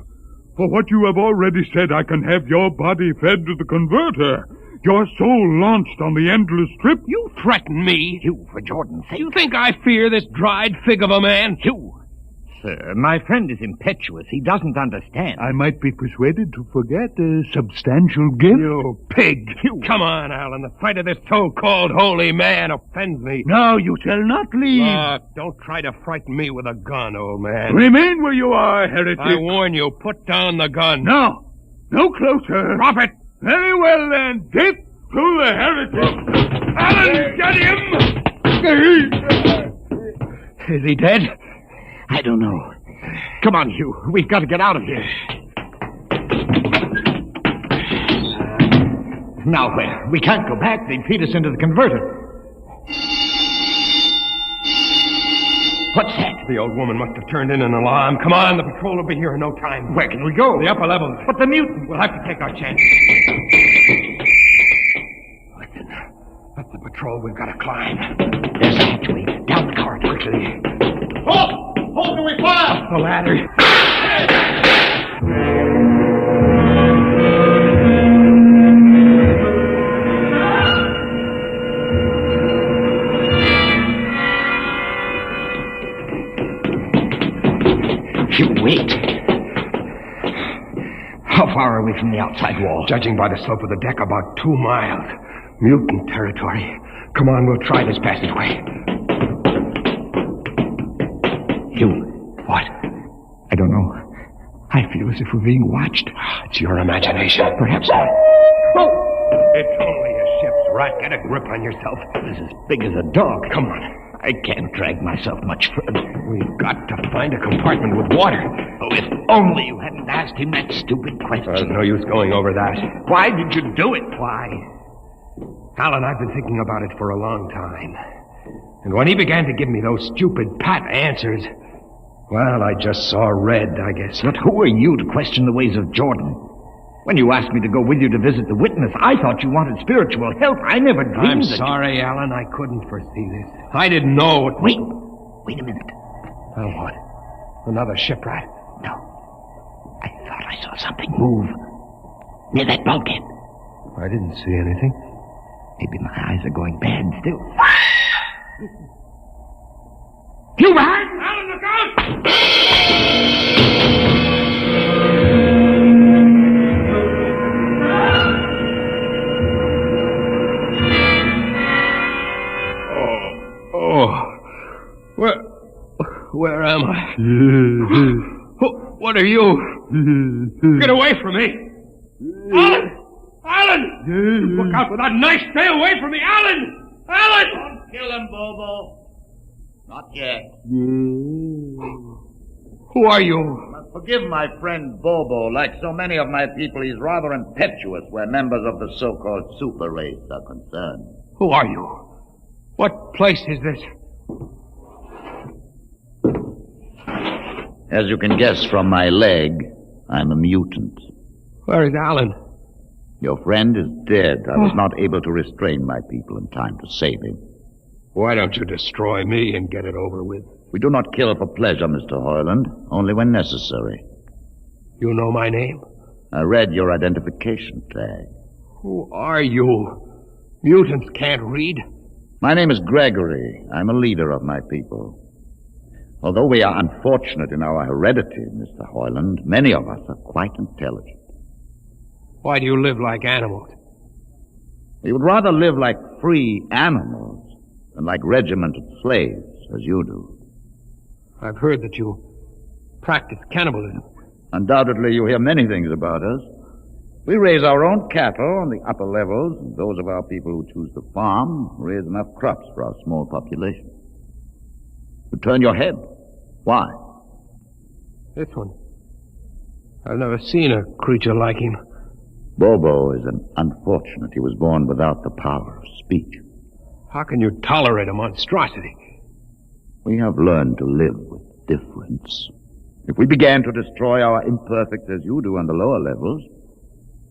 For what you have already said, I can have your body fed to the converter. Your soul launched on the endless trip. You threaten me. You, for Jordan's sake. You think I fear this dried fig of a man? You. Sir, my friend is impetuous. He doesn't understand. I might be persuaded to forget a substantial gift. You pig. You. Come on, Alan. The sight of this so-called holy man offends me. No, you shall not leave. Look, don't try to frighten me with a gun, old man. Remain where you are, heretic. I warn you, put down the gun. No. No closer. Drop it. Very well, then. Death to the heretic. Alan, get him! Is he dead? I don't know. Come on, Hugh. We've got to get out of here. Now where? We can't go back. They'd feed us into the converter. What's that? The old woman must have turned in an alarm. Come on, the patrol will be here in no time. Where can we go? The upper levels. But the mutant. We'll have to take our chance. Listen, that's the patrol we've got to climb. There's a hatchway. Down the corridor. Quickly. Halt! Halt, do we fire? The ladder. You wait. How far are we from the outside wall? Judging by the slope of the deck, about 2 miles. Mutant territory. Come on, we'll try this passageway. You. What? I don't know. I feel as if we're being watched. It's your imagination. Perhaps not. Oh! It's only a ship's rat. Get a grip on yourself. It's as big as a dog. Come on. I can't drag myself much further. We've got to find a compartment with water. Oh, if only you hadn't asked him that stupid question. There's no use going over that. Why did you do it? Why? Alan, I've been thinking about it for a long time. And when he began to give me those stupid pat answers, well, I just saw red, I guess. But who are you to question the ways of Jordan? When you asked me to go with you to visit the witness, I thought you wanted spiritual help. I never dreamed I'm that sorry, Alan. I couldn't foresee this. I didn't know. Wait a minute. Oh, what? Another shipwreck? No. I thought I saw something move near that bulkhead. I didn't see anything. Maybe my eyes are going bad still. You behind? Alan, look out! Where am I? What are you? Get away from me! Alan! Alan! Look out with that knife! Stay away from me! Alan! Alan! Don't kill him, Bobo. Not yet. Who are you? Forgive my friend Bobo. Like so many of my people, he's rather impetuous where members of the so-called super race are concerned. Who are you? What place is this? As you can guess from my leg, I'm a mutant. Where is Alan? Your friend is dead. I was not able to restrain my people in time to save him. Why don't you destroy me and get it over with? We do not kill for pleasure, Mr. Hoyland, only when necessary. You know my name? I read your identification tag. Who are you? Mutants can't read. My name is Gregory. I'm a leader of my people. Although we are unfortunate in our heredity, Mr. Hoyland, many of us are quite intelligent. Why do you live like animals? We would rather live like free animals than like regimented slaves, as you do. I've heard that you practice cannibalism. Undoubtedly, you hear many things about us. We raise our own cattle on the upper levels, and those of our people who choose to farm raise enough crops for our small population. You turn your head. Why? This one. I've never seen a creature like him. Bobo is an unfortunate. He was born without the power of speech. How can you tolerate a monstrosity? We have learned to live with difference. If we began to destroy our imperfects as you do on the lower levels,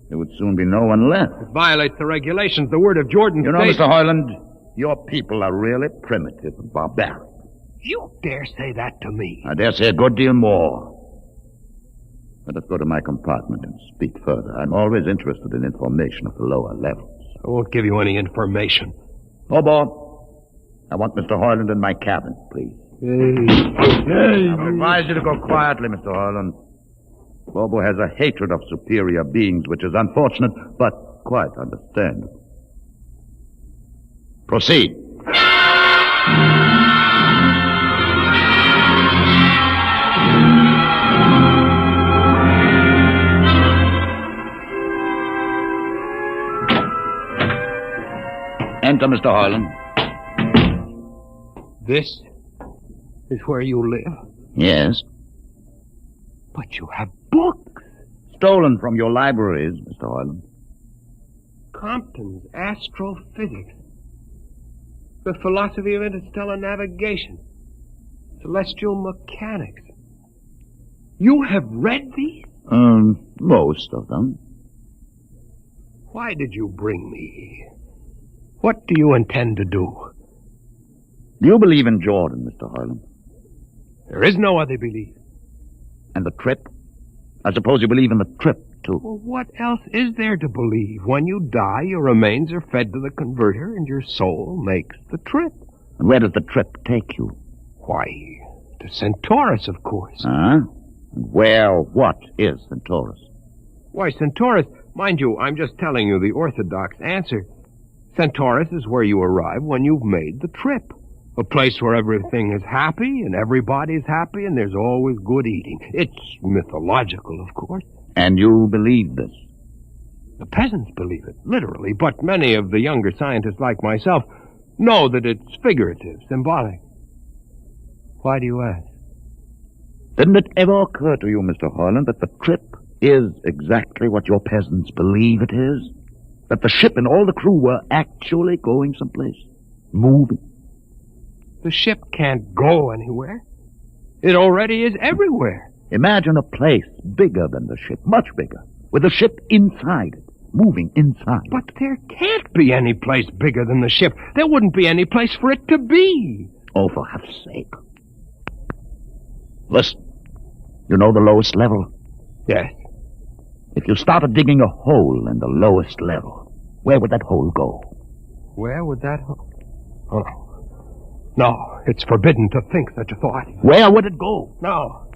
there would soon be no one left. It violates the regulations. The word of Jordan. You know, Mr. Hoyland, your people are really primitive and barbaric. You dare say that to me? I dare say a good deal more. Let us go to my compartment and speak further. I'm always interested in information of the lower levels. I won't give you any information. Bobo, I want Mr. Hoyland in my cabin, please. Hey. I advise you to go quietly, Mr. Hoyland. Bobo has a hatred of superior beings, which is unfortunate, but quite understandable. Proceed. Enter, Mr. Hoyland. This is where you live? Yes. But you have books. Stolen from your libraries, Mr. Hoyland. Compton's Astrophysics. The Philosophy of Interstellar Navigation. Celestial Mechanics. You have read these? Most of them. Why did you bring me here? What do you intend to do? Do you believe in Jordan, Mr. Hoyland? There is no other belief. And the trip? I suppose you believe in the trip, too. Well, what else is there to believe? When you die, your remains are fed to the converter, and your soul makes the trip. And where does the trip take you? Why, to Centaurus, of course. Huh? Well, what is Centaurus? Why, Centaurus, mind you, I'm just telling you the orthodox answer. Centaurus is where you arrive when you've made the trip. A place where everything is happy and everybody's happy and there's always good eating. It's mythological, of course. And you believe this? The peasants believe it, literally, but many of the younger scientists like myself know that it's figurative, symbolic. Why do you ask? Didn't it ever occur to you, Mr. Hoyland, that the trip is exactly what your peasants believe it is? That the ship and all the crew were actually going someplace, moving? The ship can't go anywhere. It already is everywhere. Imagine a place bigger than the ship, much bigger, with the ship inside it, moving inside. But there can't be any place bigger than the ship. There wouldn't be any place for it to be. Oh, for heaven's sake. Listen, you know the lowest level? Yes. If you started digging a hole in the lowest level, where would that hole go? Where would that hole? Oh, no. No, it's forbidden to think such a thought. Where would it go? No.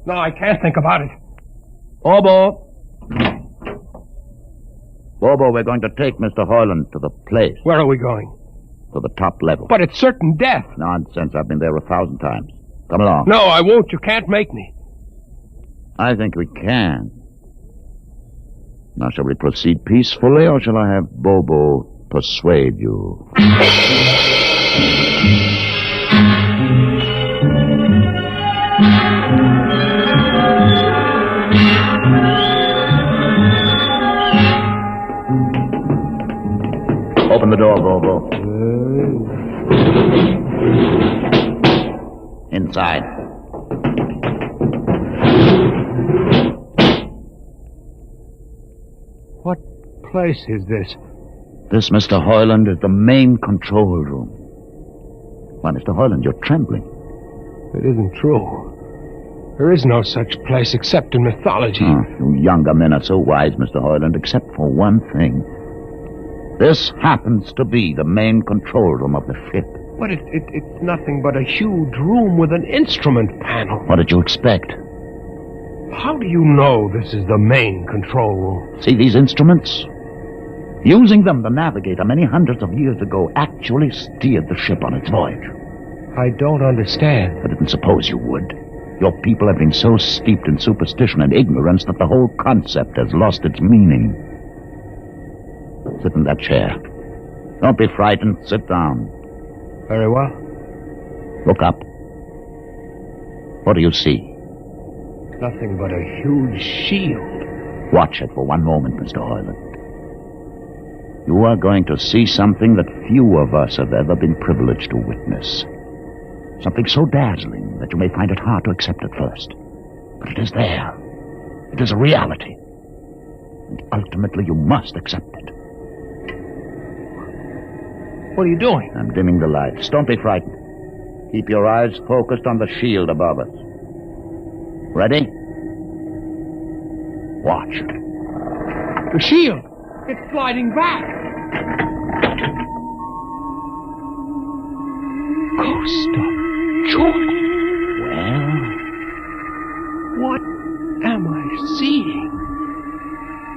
No, I can't think about it. Bobo. Bobo, we're going to take Mr. Hoyland to the place. Where are we going? To the top level. But it's certain death. Nonsense. I've been there 1,000 times. Come along. No, I won't. You can't make me. I think we can. Now, shall we proceed peacefully, or shall I have Bobo persuade you? Open the door, Bobo. Inside. What place is this? This, Mr. Hoyland, is the main control room. Why, Mr. Hoyland, you're trembling. It isn't true. There is no such place except in mythology. You younger men are so wise, Mr. Hoyland, except for one thing. This happens to be the main control room of the ship. But it's nothing but a huge room with an instrument panel. What did you expect? How do you know this is the main control room? See these instruments? Using them, the navigator, many hundreds of years ago, actually steered the ship on its voyage. I don't understand. I didn't suppose you would. Your people have been so steeped in superstition and ignorance that the whole concept has lost its meaning. Sit in that chair. Don't be frightened. Sit down. Very well. Look up. What do you see? Nothing but a huge shield. Watch it for one moment, Mr. Hoyland. You are going to see something that few of us have ever been privileged to witness. Something so dazzling that you may find it hard to accept at first. But it is there. It is a reality. And ultimately you must accept it. What are you doing? I'm dimming the lights. Don't be frightened. Keep your eyes focused on the shield above us. Ready? Watch. The shield! It's sliding back! ghost of Jordan. Well? What am I seeing?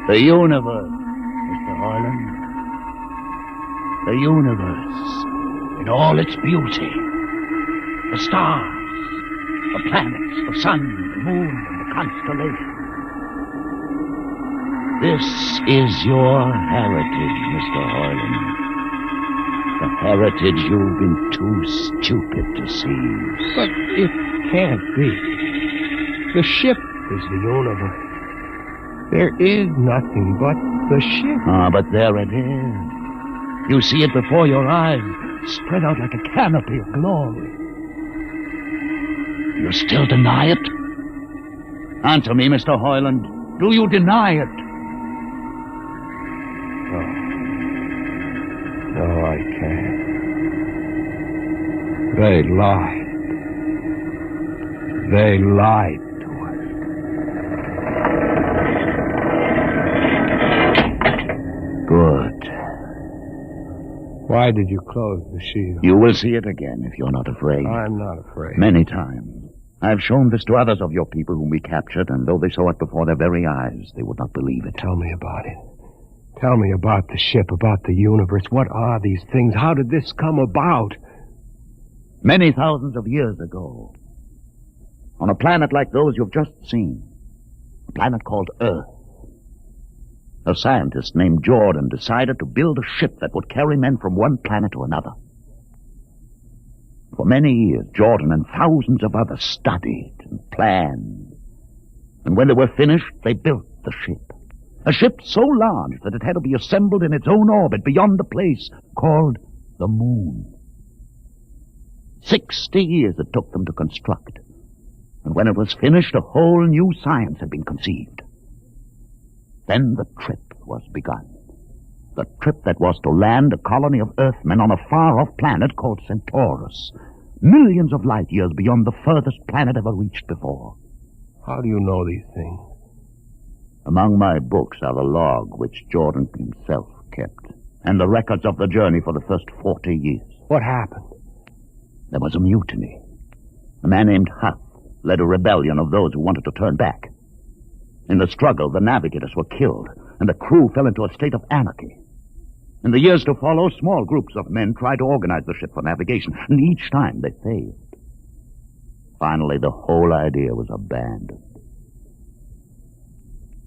The universe, Mr. Harlan. The universe in all its beauty. The stars, the planets, the sun, the moon, and the constellations. This is your heritage, Mr. Harlan. The heritage you've been too stupid to seize. But it can't be. The ship is the universe. There is nothing but the ship. Ah, but there it is. You see it before your eyes, spread out like a canopy of glory. You still deny it? Answer me, Mr. Hoyland. Do you deny it? No, I can't. They lied. They lied to us. Good. Why did you close the shield? You will see it again if you're not afraid. I'm not afraid. Many times. I've shown this to others of your people whom we captured, and though they saw it before their very eyes, they would not believe it. Tell me about it. Tell me about the ship, about the universe. What are these things? How did this come about? Many thousands of years ago, on a planet like those you've just seen, a planet called Earth, a scientist named Jordan decided to build a ship that would carry men from one planet to another. For many years, Jordan and thousands of others studied and planned. And when they were finished, they built the ship. A ship so large that it had to be assembled in its own orbit beyond the place called the Moon. 60 years it took them to construct. And when it was finished, a whole new science had been conceived. Then the trip was begun. The trip that was to land a colony of Earthmen on a far-off planet called Centaurus, millions of light years beyond the furthest planet ever reached before. How do you know these things? Among my books are the log which Jordan himself kept, and the records of the journey for the first 40 years. What happened? There was a mutiny. A man named Huth led a rebellion of those who wanted to turn back. In the struggle, the navigators were killed, and the crew fell into a state of anarchy. In the years to follow, small groups of men tried to organize the ship for navigation, and each time they failed. Finally, the whole idea was abandoned.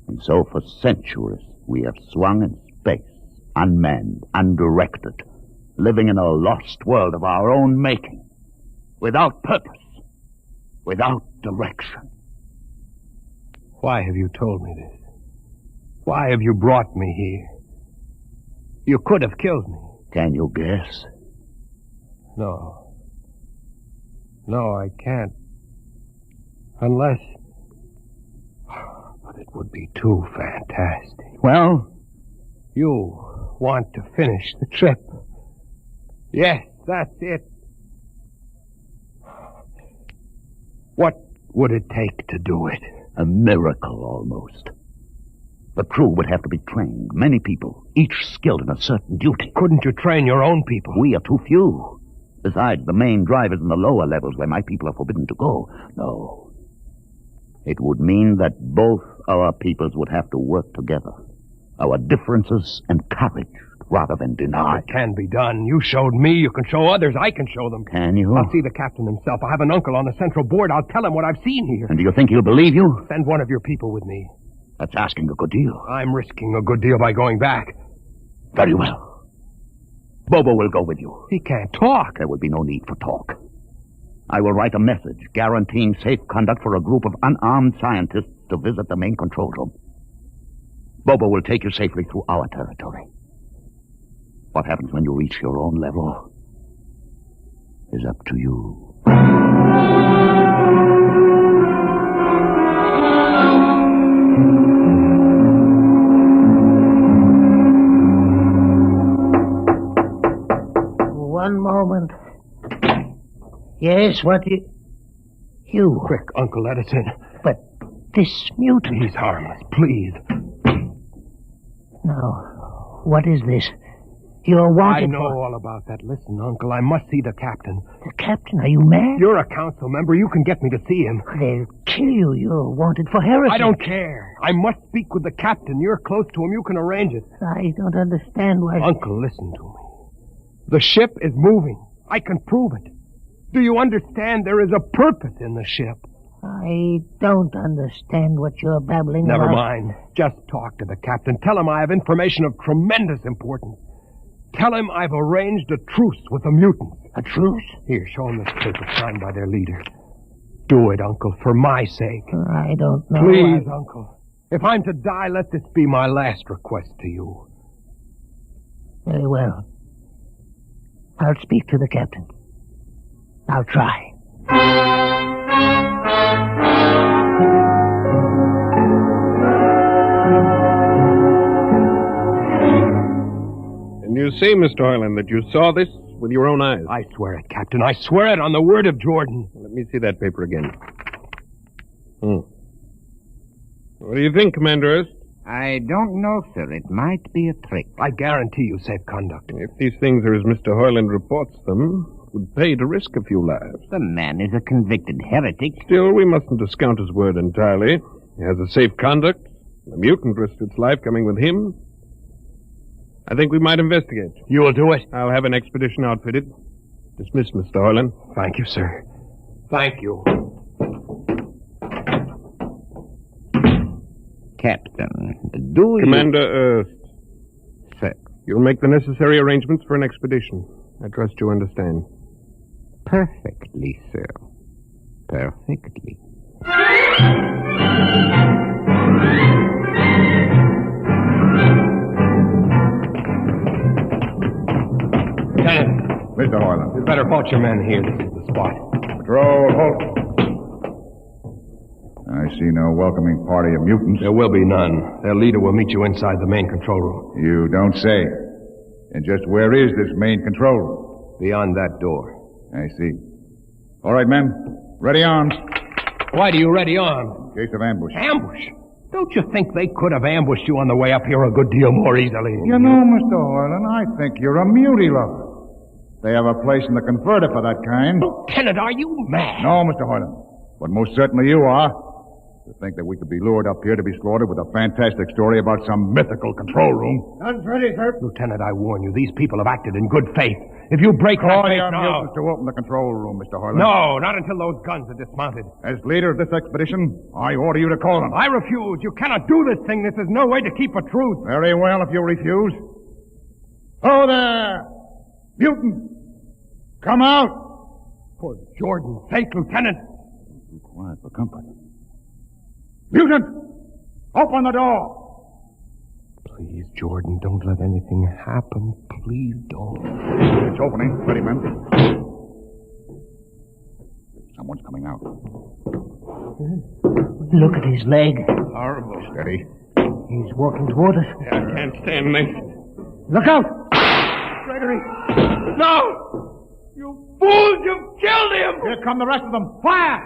And so for centuries, we have swung in space, unmanned, undirected, living in a lost world of our own making, without purpose, without direction. Why have you told me this? Why have you brought me here? You could have killed me. Can you guess? No. No, I can't. Unless... But it would be too fantastic. Well? You want to finish the trip. Yes, that's it. What would it take to do it? A miracle, almost. The crew would have to be trained. Many people, each skilled in a certain duty. Couldn't you train your own people? We are too few. Besides, the main drivers in the lower levels where my people are forbidden to go. No. It would mean that both our peoples would have to work together. Our differences encouraged rather than denied. It can be done. You showed me. You can show others. I can show them. Can you? I'll see the captain himself. I have an uncle on the central board. I'll tell him what I've seen here. And do you think he'll believe you? Send one of your people with me. That's asking a good deal. I'm risking a good deal by going back. Very well. Bobo will go with you. He can't talk. There will be no need for talk. I will write a message guaranteeing safe conduct for a group of unarmed scientists to visit the main control room. Bobo will take you safely through our territory. What happens when you reach your own level is up to you. One moment. Yes, what you... You. Quick, Uncle, let us in. But this mutiny... He's harmless, please. Now, what is this? You're wanted I know for... all about that. Listen, Uncle, I must see the captain. The captain? Are you mad? You're a council member. You can get me to see him. They'll kill you. You're wanted for heresy. I don't care. I must speak with the captain. You're close to him. You can arrange it. I don't understand why... Uncle, listen to me. The ship is moving. I can prove it. Do you understand there is a purpose in the ship? I don't understand what you're babbling Never about. mind. Just talk to the captain. Tell him I have information of tremendous importance. Tell him I've arranged a truce with the mutants. A truce? Here, show him this paper signed by their leader. Do it, Uncle, for my sake. I don't know. Please, Uncle. If I'm to die, let this be my last request to you. Very well. I'll speak to the captain. I'll try. And you say, Mr. Hoyland, that you saw this with your own eyes? I swear it, Captain. I swear it on the word of Jordan. Let me see that paper again. What do you think, Commander Erst? I don't know, sir. It might be a trick. I guarantee you safe conduct. If these things are as Mr. Hoyland reports them, it would pay to risk a few lives. The man is a convicted heretic. Still, we mustn't discount his word entirely. He has a safe conduct. The mutant risked its life coming with him. I think we might investigate. You will do it? I'll have an expedition outfitted. Dismiss, Mr. Hoyland. Thank you, sir. Thank you. Captain, do Commander Erst. Sir. You'll make the necessary arrangements for an expedition. I trust you understand. Perfectly, sir. Perfectly. Lieutenant. Mr. Hoyland. You'd better halt your men here. This is the spot. Patrol, halt. I see no welcoming party of mutants. There will be none. Their leader will meet you inside the main control room. You don't say. And just where is this main control room? Beyond that door. I see. All right, men. Ready arms. Why do you ready arms? In case of ambush. Ambush? Don't you think they could have ambushed you on the way up here a good deal more easily? You know, Mr. Hoyland, I think you're a mutie lover. They have a place in the converter for that kind. Lieutenant, are you mad? No, Mr. Hoyland. But most certainly you are. To think that we could be lured up here to be slaughtered with a fantastic story about some mythical control room. Guns ready, sir. Lieutenant, I warn you, these people have acted in good faith. If you break that Call faith your now... mutants to open the control room, Mr. Hoyland. No, not until those guns are dismounted. As leader of this expedition, I order you to call them. I refuse. You cannot do this thing. This is no way to keep a truce. Very well, if you refuse. Oh, there! Mutant! Come out! For Jordan's sake, Lieutenant. Be quiet for company. Mutant! Open the door! Please, Jordan, don't let anything happen. Please don't. It's opening. Ready, men. Someone's coming out. Look at his leg. Horrible. Steady. He's walking toward us. I can't stand this. Look out! Gregory! No! You fools! You've killed him! Here come the rest of them. Fire!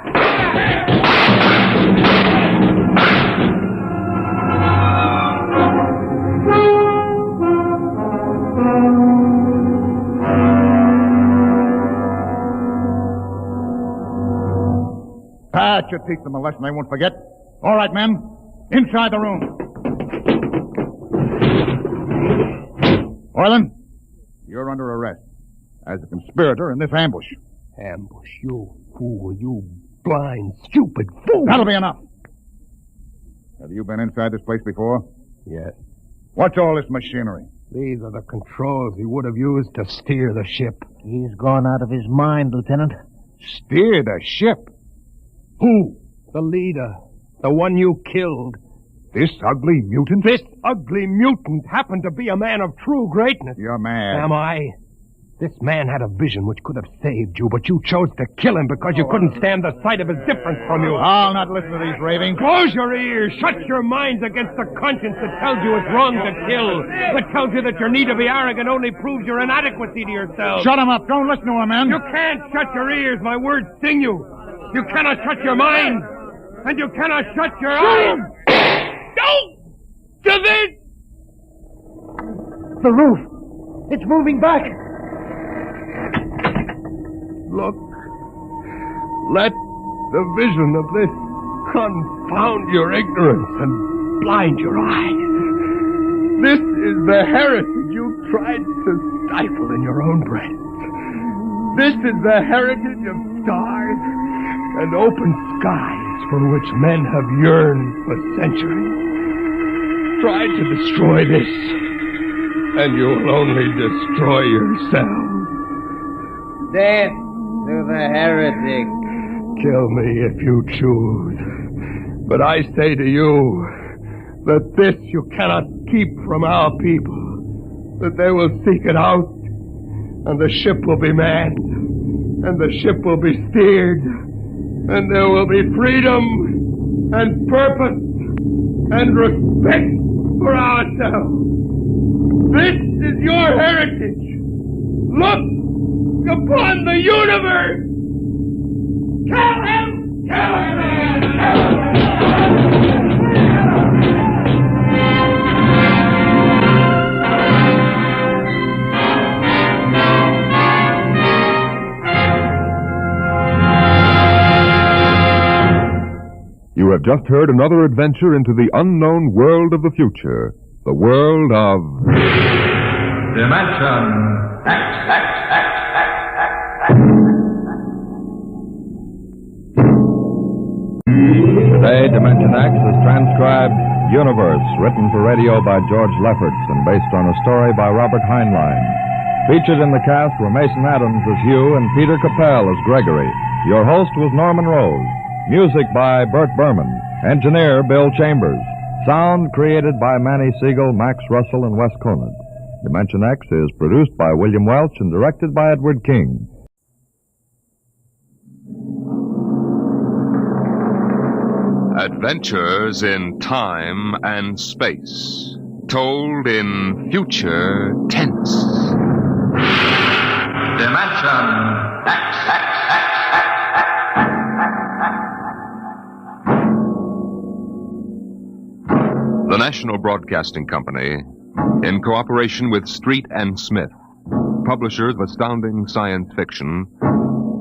That should teach them a lesson they won't forget. All right, men. Inside the room. Hoyland, you're under arrest as a conspirator in this ambush. Ambush, you fool, you blind, stupid fool! That'll be enough. Have you been inside this place before? Yes. What's all this machinery? These are the controls he would have used to steer the ship. He's gone out of his mind, Lieutenant. Steer the ship? Who? The leader. The one you killed. This ugly mutant? This ugly mutant happened to be a man of true greatness. You're mad. Am I? This man had a vision which could have saved you, but you chose to kill him because you couldn't stand the sight of his difference from you. I'll not listen to these ravings. Close your ears. Shut your minds against the conscience that tells you it's wrong to kill. That tells you that your need to be arrogant only proves your inadequacy to yourself. Shut him up. Don't listen to him, man. You can't shut your ears. My words sting you. You cannot shut your mind. And you cannot shut your eyes. Don't! To this! The roof. It's moving back. Look. Let the vision of this confound your ignorance and blind your eyes. This is the heritage you tried to stifle in your own breast. This is the heritage of stars and open skies for which men have yearned for centuries. Try to destroy this, and you will only destroy yourself. Death to the heretic. Kill me if you choose. But I say to you that this you cannot keep from our people, that they will seek it out, and the ship will be manned, and the ship will be steered, and there will be freedom and purpose and respect for ourselves. This is your heritage. Look upon the universe. Kill him! Kill him! Kill him! You have just heard another adventure into the unknown world of the future. The world of... Dimension X. Today, Dimension X is transcribed Universe, written for radio by George Lefferts and based on a story by Robert Heinlein. Featured in the cast were Mason Adams as Hugh and Peter Capell as Gregory. Your host was Norman Rose. Music by Bert Berman. Engineer Bill Chambers. Sound created by Manny Siegel, Max Russell, and Wes Conant. Dimension X is produced by William Welch and directed by Edward King. Adventures in time and space, told in future tense. Dimension X. The National Broadcasting Company, in cooperation with Street and Smith, publishers of astounding science fiction,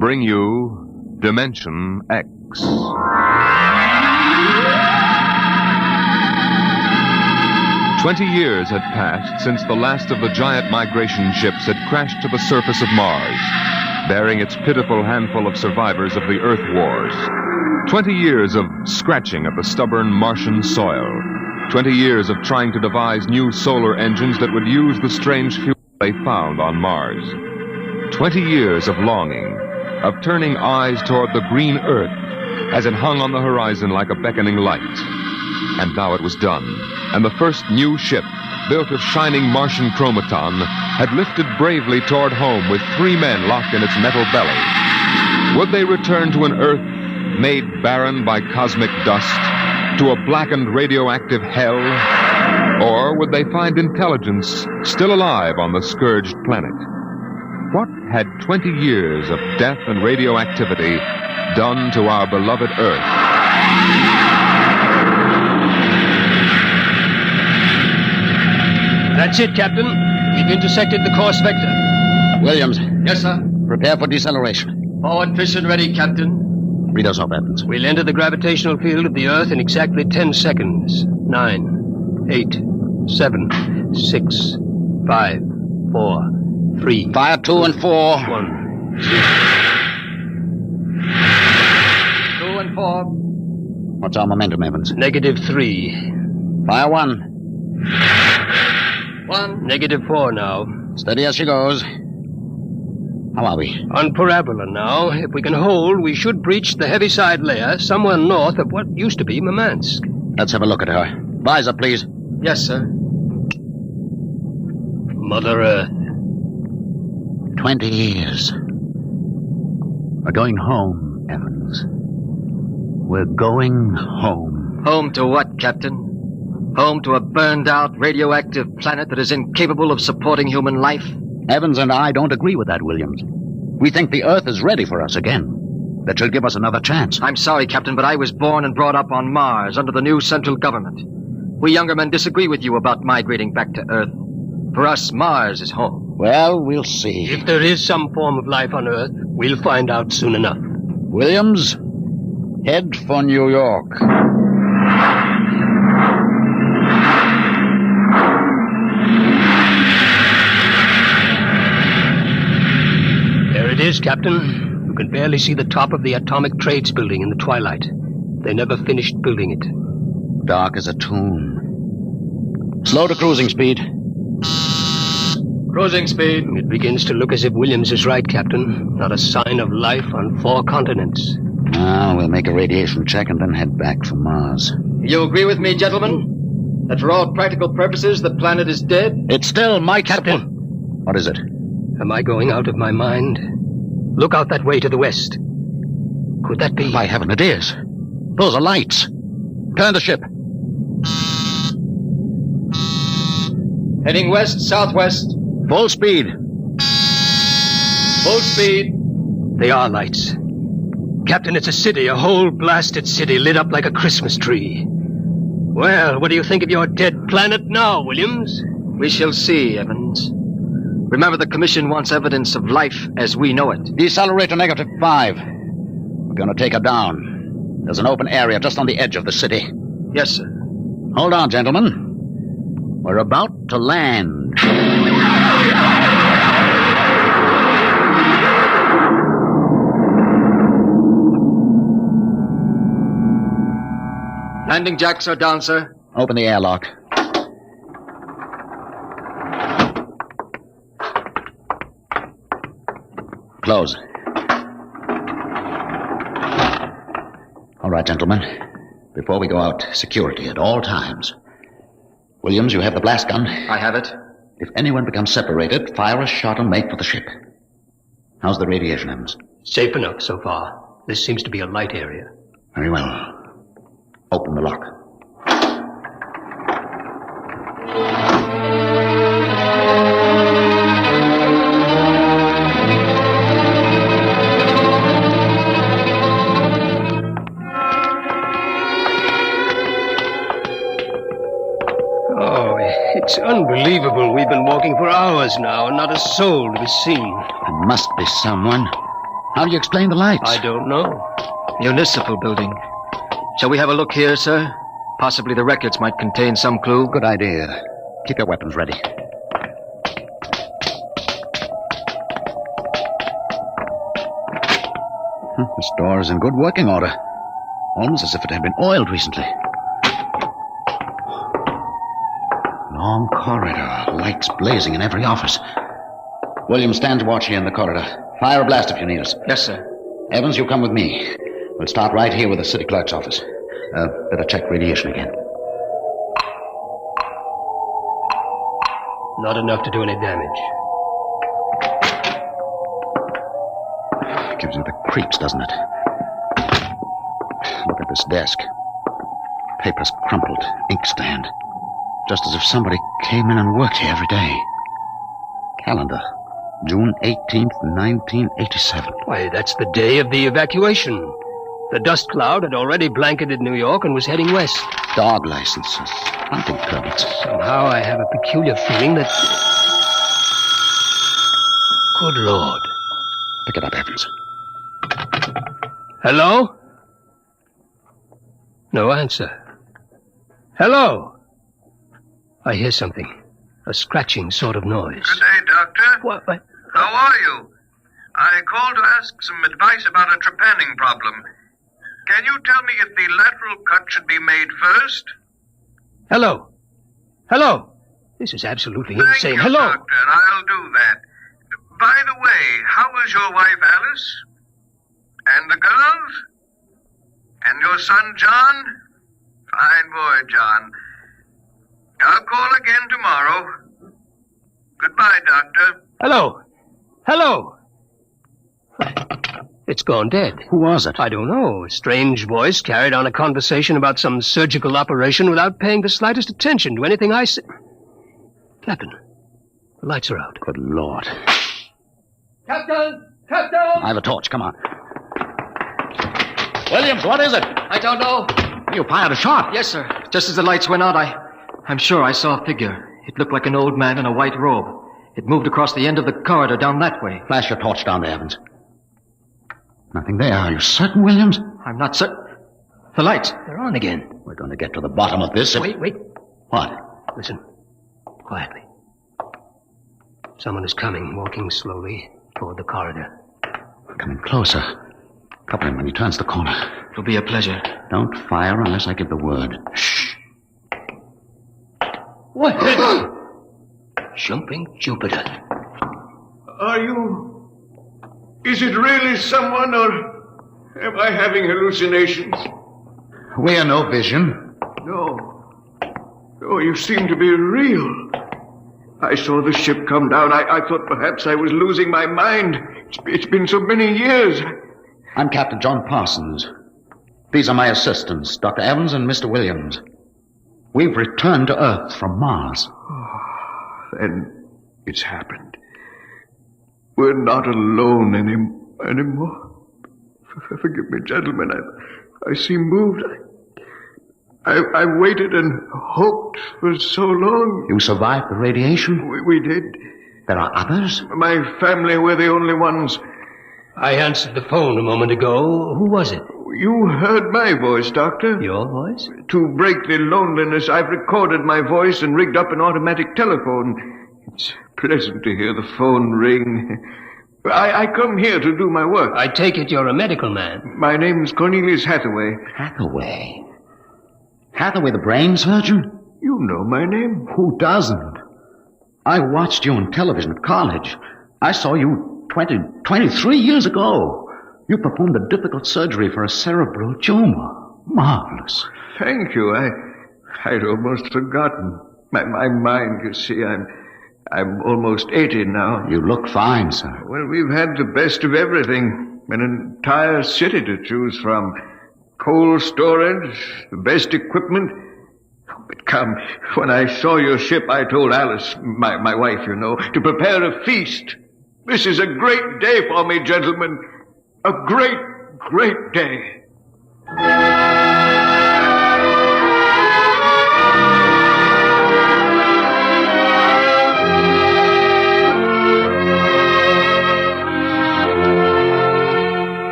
bring you Dimension X. "20 years had passed since the last of the giant migration ships had crashed to the surface of Mars, bearing its pitiful handful of survivors of the Earth Wars. 20 years of scratching at the stubborn Martian soil. 20 years of trying to devise new solar engines that would use the strange fuel they found on Mars. 20 years of longing, of turning eyes toward the green Earth as it hung on the horizon like a beckoning light. And now it was done, and the first new ship, built of shining Martian chromaton, had lifted bravely toward home with 3 men locked in its metal belly. Would they return to an Earth made barren by cosmic dust, to a blackened radioactive hell? Or would they find intelligence still alive on the scourged planet? What had 20 years of death and radioactivity done to our beloved Earth? That's it, Captain. We've intersected the course vector. Williams. Yes, sir. Prepare for deceleration. Forward position ready, Captain. Read us off, Evans. We'll enter the gravitational field of the Earth in exactly 10 seconds. 9, 8, 7, 6, 5, 4, 3. Fire 2 and 4. 1, 0. 2 and 4. What's our momentum, Evans? -3. Fire 1. 1. -4 now. Steady as she goes. How are we? On parabola now. If we can hold, we should breach the heaviside layer somewhere north of what used to be Murmansk. Let's have a look at her. Visor, please. Yes, sir. Mother Earth. 20 years. We're going home, Evans. We're going home. Home to what, Captain? Home to a burned-out radioactive planet that is incapable of supporting human life? Evans and I don't agree with that, Williams. We think the Earth is ready for us again. That should give us another chance. I'm sorry, Captain, but I was born and brought up on Mars under the new central government. We younger men disagree with you about migrating back to Earth. For us, Mars is home. Well, we'll see. If there is some form of life on Earth, we'll find out soon enough. Williams, head for New York. There it is, Captain. You can barely see the top of the Atomic Trades building in the twilight. They never finished building it. Dark as a tomb. Slow to cruising speed. Cruising speed. It begins to look as if Williams is right, Captain. Not a sign of life on 4 continents. Now, we'll make a radiation check and then head back for Mars. You agree with me, gentlemen? That for all practical purposes, the planet is dead? It still might... Captain! What is it? Am I going out of my mind? Look out that way to the west. Could that be... By heaven, it is. Those are lights. Turn the ship. Heading west-southwest. Full speed. Full speed. They are lights. Captain, it's a city, a whole blasted city lit up like a Christmas tree. Well, what do you think of your dead planet now, Williams? We shall see, Evans. Remember, the Commission wants evidence of life as we know it. Decelerate to -5. We're going to take her down. There's an open area just on the edge of the city. Yes, sir. Hold on, gentlemen. We're about to land. Landing jacks are down, sir. Open the airlock. Close. All right, gentlemen. Before we go out, security at all times. Williams, you have the blast gun? I have it. If anyone becomes separated, fire a shot and make for the ship. How's the radiation, Evans? Safe enough so far. This seems to be a light area. Very well. Open the lock. Oh, it's unbelievable. We've been walking for hours now, and not a soul to be seen. There must be someone. How do you explain the lights? I don't know. Municipal building. Shall we have a look here, sir? Possibly the records might contain some clue. Good idea. Keep your weapons ready. This door is in good working order. Almost as if it had been oiled recently. Long corridor, lights blazing in every office. William, stand watch here in the corridor. Fire a blast if you need us. Yes, sir. Evans, you come with me. We'll start right here with the city clerk's office. Better check radiation again. Not enough to do any damage. Gives you the creeps, doesn't it? Look at this desk. Papers crumpled, inkstand. Just as if somebody came in and worked here every day. Calendar. June 18th, 1987. Why, that's the day of the evacuation. The dust cloud had already blanketed New York and was heading west. Dog licenses, hunting permits. Somehow I have a peculiar feeling that... Good Lord. Pick it up, Evans. Hello? No answer. Hello? I hear something. A scratching sort of noise. Good day, Doctor. What? How are you? I called to ask some advice about a trepanning problem. Can you tell me if the lateral cut should be made first? Hello? Hello? This is absolutely insane. Thank you, Hello? Doctor. I'll do that. By the way, how is your wife, Alice? And the girls? And your son, John? Fine boy, John. I'll call again tomorrow. Goodbye, Doctor. Hello? Hello? It's gone dead. Who was it? I don't know. A strange voice carried on a conversation about some surgical operation without paying the slightest attention to anything I said. Captain, the lights are out. Good Lord. Captain! Captain! I have a torch. Come on. Williams, what is it? I don't know. You fired a shot. Yes, sir. Just as the lights went out, I'm sure I saw a figure. It looked like an old man in a white robe. It moved across the end of the corridor down that way. Flash your torch down there, Evans. Nothing there. Are you certain, Williams? I'm not certain. The lights, they're on again. We're going to get to the bottom of this. Wait. What? Listen. Quietly. Someone is coming, walking slowly toward the corridor. Coming closer. Couple him when he turns the corner. It'll be a pleasure. Don't fire unless I give the word. Shh. What? Jumping Jupiter. Are you... Is it really someone, or am I having hallucinations? We are no vision. No. Oh, you seem to be real. I saw the ship come down. I thought perhaps I was losing my mind. It's been so many years. I'm Captain John Parsons. These are my assistants, Dr. Evans and Mr. Williams. We've returned to Earth from Mars. Then it's happened. We're not alone anymore. Forgive me, gentlemen. I seem moved. I waited and hoped for so long. You survived the radiation? We did. There are others? My family were the only ones. I answered the phone a moment ago. Who was it? You heard my voice, Doctor. Your voice? To break the loneliness, I've recorded my voice and rigged up an automatic telephone. It's pleasant to hear the phone ring. I come here to do my work. I take it you're a medical man. My name's Cornelius Hathaway. Hathaway? Hathaway, the brain surgeon? You know my name. Who doesn't? I watched you on television at college. I saw you 23 years ago. You performed a difficult surgery for a cerebral tumor. Marvelous. Thank you. I'd almost forgotten. My mind, you see, I'm almost 80 now. You look fine, sir. Well, we've had the best of everything. An entire city to choose from. Cold storage, the best equipment. But come, when I saw your ship, I told Alice, my wife, you know, to prepare a feast. This is a great day for me, gentlemen. A great, great day.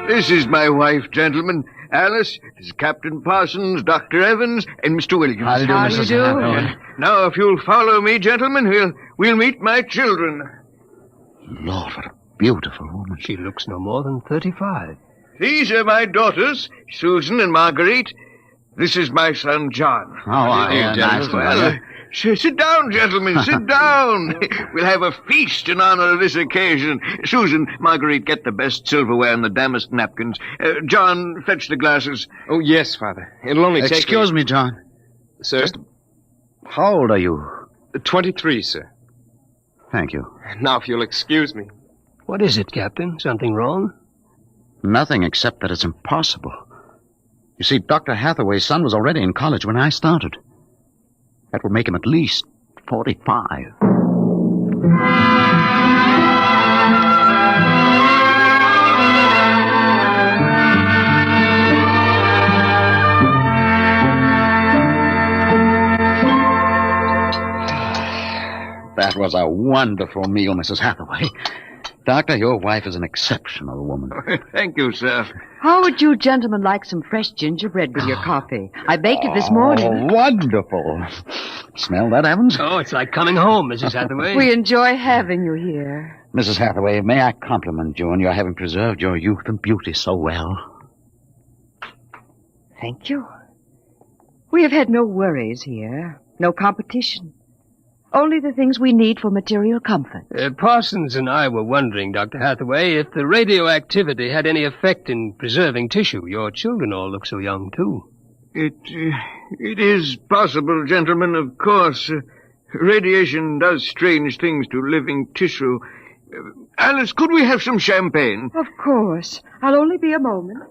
This is my wife, gentlemen. Alice, this is Captain Parsons, Dr. Evans, and Mr. Williams. How do you do, Mrs. Hathaway? Now, if you'll follow me, gentlemen, we'll meet my children. Lord, what a beautiful woman. She looks no more than 35. These are my daughters, Susan and Marguerite. This is my son, John. Nice to meet you. Sit down, gentlemen, sit down. We'll have a feast in honor of this occasion. Susan, Marguerite, get the best silverware and the damask napkins. John, fetch the glasses. Oh, yes, Father. It'll only take... Excuse me, John. Sir? How old are you? 23, sir. Thank you. Now, if you'll excuse me. What is it, Captain? Something wrong? Nothing except that it's impossible. You see, Dr. Hathaway's son was already in college when I started. That would make him at least 45. That was a wonderful meal, Mrs. Hathaway. Doctor, your wife is an exceptional woman. Thank you, sir. How would you gentlemen like some fresh gingerbread with your coffee? I baked it this morning. Oh, wonderful. Smell that, Evans? Oh, it's like coming home, Mrs. Hathaway. We enjoy having you here. Mrs. Hathaway, may I compliment you on your having preserved your youth and beauty so well? Thank you. We have had no worries here, no competition. Only the things we need for material comfort. Parsons and I were wondering, Dr. Hathaway, if the radioactivity had any effect in preserving tissue. Your children all look so young, too. It is possible, gentlemen, of course. Radiation does strange things to living tissue. Alice, could we have some champagne? Of course. I'll only be a moment.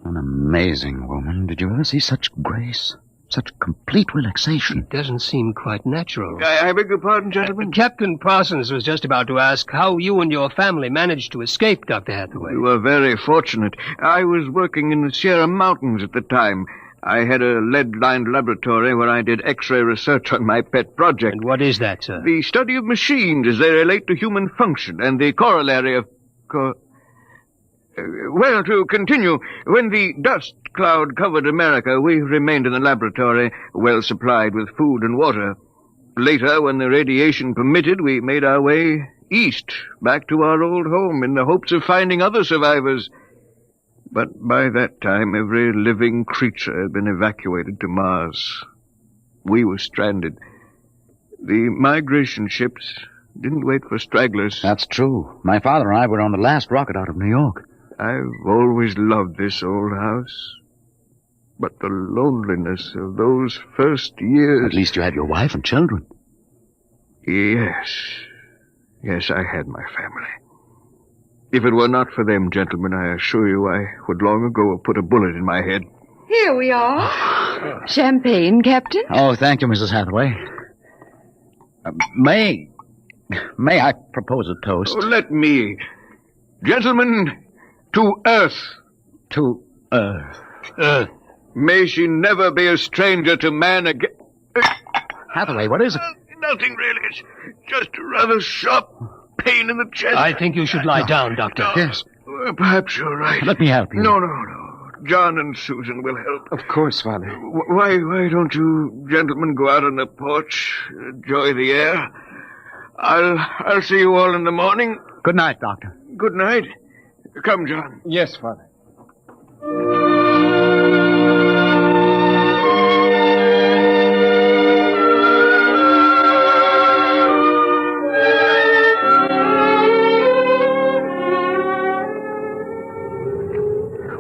An amazing woman. Did you ever see such grace? Such complete relaxation. It doesn't seem quite natural. I beg your pardon, gentlemen? Captain Parsons was just about to ask how you and your family managed to escape, Dr. Hathaway. We were very fortunate. I was working in the Sierra Mountains at the time. I had a lead-lined laboratory where I did X-ray research on my pet project. And what is that, sir? The study of machines as they relate to human function and the corollary of... Well, to continue, when the dust cloud covered America, we remained in the laboratory, well supplied with food and water. Later, when the radiation permitted, we made our way east, back to our old home, in the hopes of finding other survivors. But by that time, every living creature had been evacuated to Mars. We were stranded. The migration ships didn't wait for stragglers. That's true. My father and I were on the last rocket out of New York. I've always loved this old house. But the loneliness of those first years... At least you had your wife and children. Yes. Yes, I had my family. If it were not for them, gentlemen, I assure you I would long ago have put a bullet in my head. Here we are. Champagne, Captain. Oh, thank you, Mrs. Hathaway. May I propose a toast? Oh, let me. Gentlemen, to Earth. To Earth. Earth. May she never be a stranger to man again. Hathaway, what is it? Nothing really. It's just a rather sharp pain in the chest. I think you should lie down, Doctor. Yes. Perhaps you're right. Let me help you. No. John and Susan will help. Of course, Father. Why don't you gentlemen go out on the porch, enjoy the air? I'll see you all in the morning. Good night, Doctor. Good night. Come, John. Yes, Father.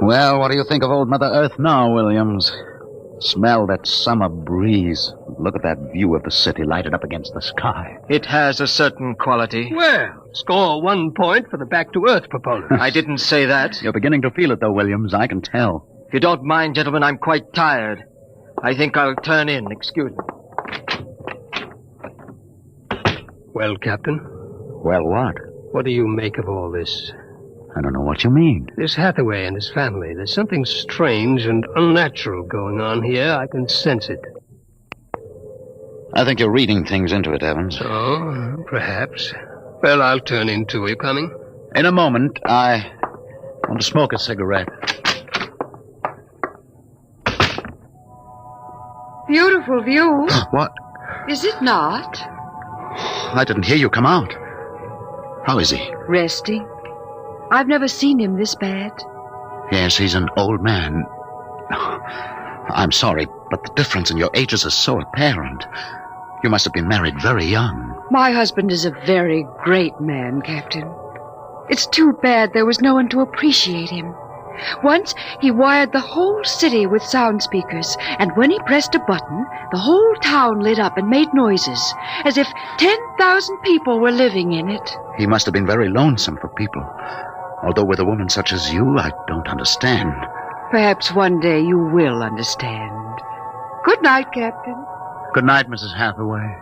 Well, what do you think of old Mother Earth now, Williams? Smell that summer breeze. Look at that view of the city lighted up against the sky. It has a certain quality. Well, score 1 point for the back-to-earth proponents. I didn't say that. You're beginning to feel it, though, Williams. I can tell. If you don't mind, gentlemen, I'm quite tired. I think I'll turn in. Excuse me. Well, Captain? Well, what? What do you make of all this? I don't know what you mean. This Hathaway and his family. There's something strange and unnatural going on here. I can sense it. I think you're reading things into it, Evans. Oh, perhaps. Well, I'll turn in too. Are you coming? In a moment. I want to smoke a cigarette. Beautiful view. What? Is it not? I didn't hear you come out. How is he? Resting. I've never seen him this bad. Yes, he's an old man. I'm sorry, but the difference in your ages is so apparent. You must have been married very young. My husband is a very great man, Captain. It's too bad there was no one to appreciate him. Once, he wired the whole city with sound speakers, and when he pressed a button, the whole town lit up and made noises, as if 10,000 people were living in it. He must have been very lonesome for people. Although with a woman such as you, I don't understand. Perhaps one day you will understand. Good night, Captain. Good night, Mrs. Hathaway.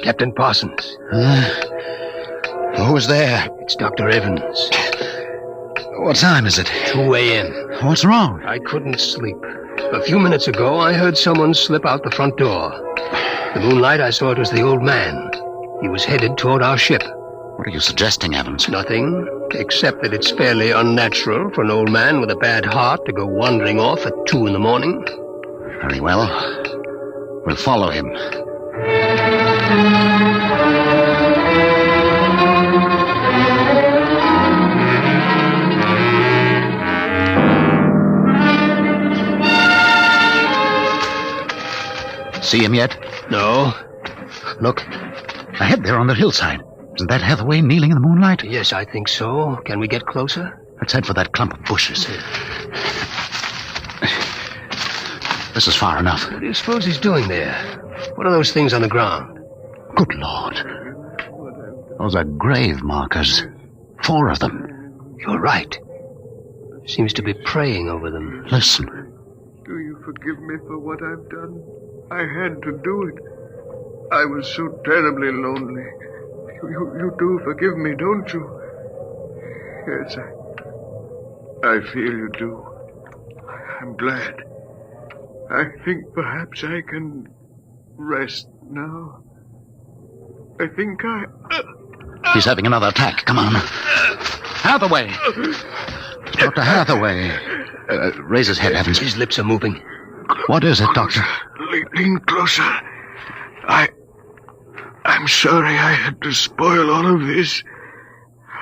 Captain Parsons. Who's there? It's Dr. Evans. What time is it? 2 a.m. What's wrong? I couldn't sleep. A few minutes ago, I heard someone slip out the front door. The moonlight, I saw it was the old man. He was headed toward our ship. What are you suggesting, Evans? Nothing, except that it's fairly unnatural for an old man with a bad heart to go wandering off at 2 in the morning. Very well. We'll follow him. See him yet? No. Look, ahead there on the hillside. Isn't that Hathaway kneeling in the moonlight? Yes, I think so. Can we get closer? Let's head for that clump of bushes. This is far enough. What do you suppose he's doing there? What are those things on the ground? Good Lord. Those are grave markers. 4 of them. You're right. Seems to be praying over them. Listen. Do you forgive me for what I've done? I had to do it. I was so terribly lonely. You do forgive me, don't you? Yes, I feel you do. I'm glad. I think perhaps I can rest now. I think He's having another attack. Come on. Hathaway! Dr. Hathaway. Raise his head, Evans. His lips are moving. What is it, Doctor? Lean closer. I'm sorry I had to spoil all of this.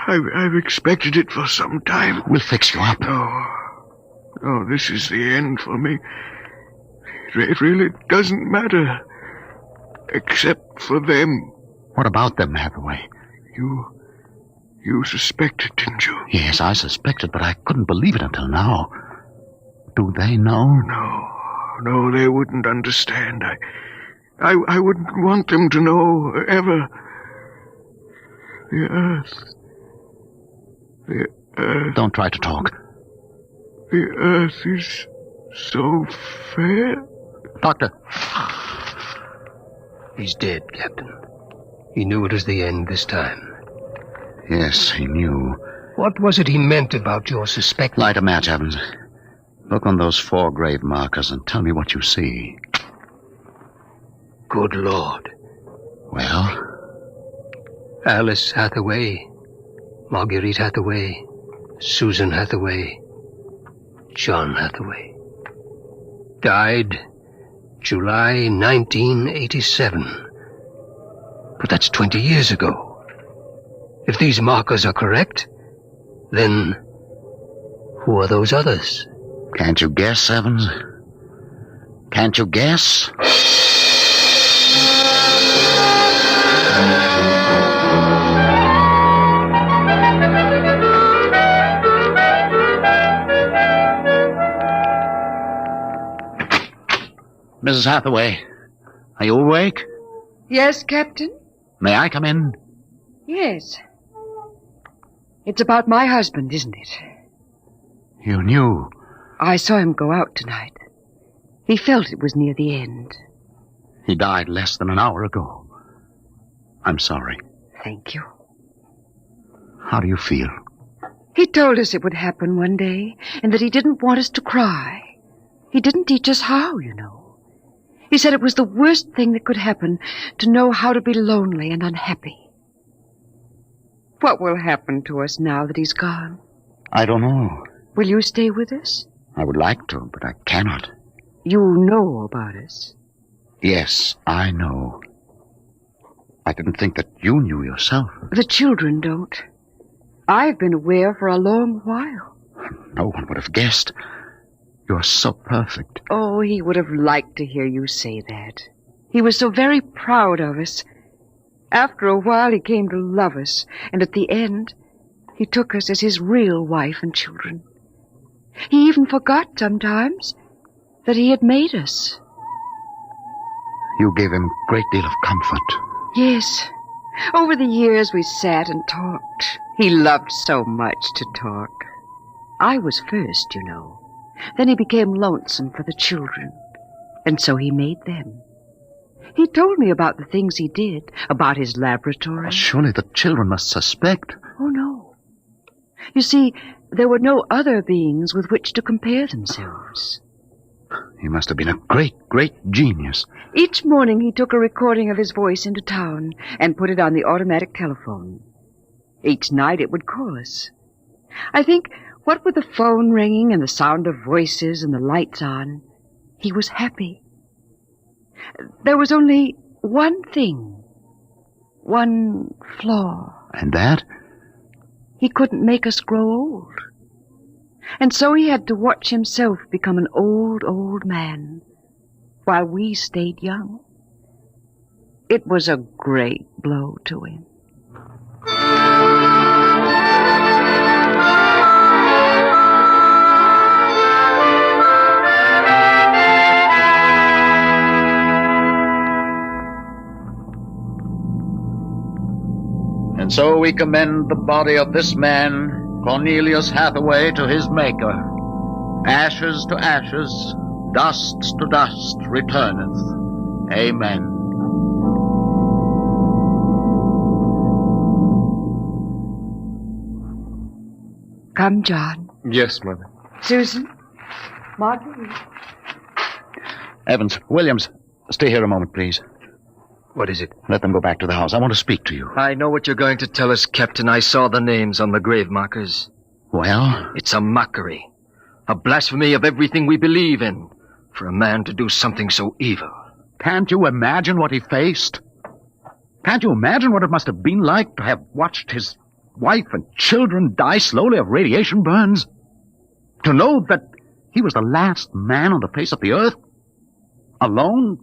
I've expected it for some time. We'll fix you up. No, this is the end for me. It really doesn't matter. Except for them. What about them, Hathaway? You suspected, didn't you? Yes, I suspected, but I couldn't believe it until now. Do they know? No, they wouldn't understand. I wouldn't want them to know, ever. The Earth... Don't try to talk. The Earth is so fair. Doctor. He's dead, Captain. He knew it was the end this time. Yes, he knew. What was it he meant about your suspecting? Light a match, Evans. Look on those 4 grave markers and tell me what you see. Good Lord. Well? Alice Hathaway, Marguerite Hathaway, Susan Hathaway, John Hathaway. Died July 1987. But that's 20 years ago. If these markers are correct, then who are those others? Can't you guess, Evans? Can't you guess? Mrs. Hathaway, are you awake? Yes, Captain? May I come in? Yes. It's about my husband, isn't it? You knew. I saw him go out tonight. He felt it was near the end. He died less than an hour ago. I'm sorry. Thank you. How do you feel? He told us it would happen one day, and that he didn't want us to cry. He didn't teach us how, you know. He said it was the worst thing that could happen, to know how to be lonely and unhappy. What will happen to us now that he's gone? I don't know. Will you stay with us? I would like to, but I cannot. You know about us. Yes, I know. I didn't think that you knew yourself. The children don't. I've been aware for a long while. No one would have guessed. You're so perfect. Oh, he would have liked to hear you say that. He was so very proud of us. After a while, he came to love us, and at the end, he took us as his real wife and children. He even forgot sometimes that he had made us. You gave him a great deal of comfort. Yes. Over the years, we sat and talked. He loved so much to talk. I was first, you know. Then he became lonesome for the children, and so he made them. He told me about the things he did, about his laboratory. Well, surely the children must suspect. Oh, no. You see, there were no other beings with which to compare themselves. He must have been a great, great genius. Each morning he took a recording of his voice into town and put it on the automatic telephone. Each night it would call us. I think, what with the phone ringing and the sound of voices and the lights on, he was happy. There was only one thing, one flaw. And that? He couldn't make us grow old. And so he had to watch himself become an old, old man, while we stayed young. It was a great blow to him. And so we commend the body of this man Cornelius Hathaway to his maker. Ashes to ashes, dust to dust returneth. Amen. Come, John. Yes, Mother. Susan. Marguerite. Evans, Williams, stay here a moment, please. What is it? Let them go back to the house. I want to speak to you. I know what you're going to tell us, Captain. I saw the names on the grave markers. Well? It's a mockery. A blasphemy of everything we believe in. For a man to do something so evil. Can't you imagine what he faced? Can't you imagine what it must have been like to have watched his wife and children die slowly of radiation burns? To know that he was the last man on the face of the earth? Alone?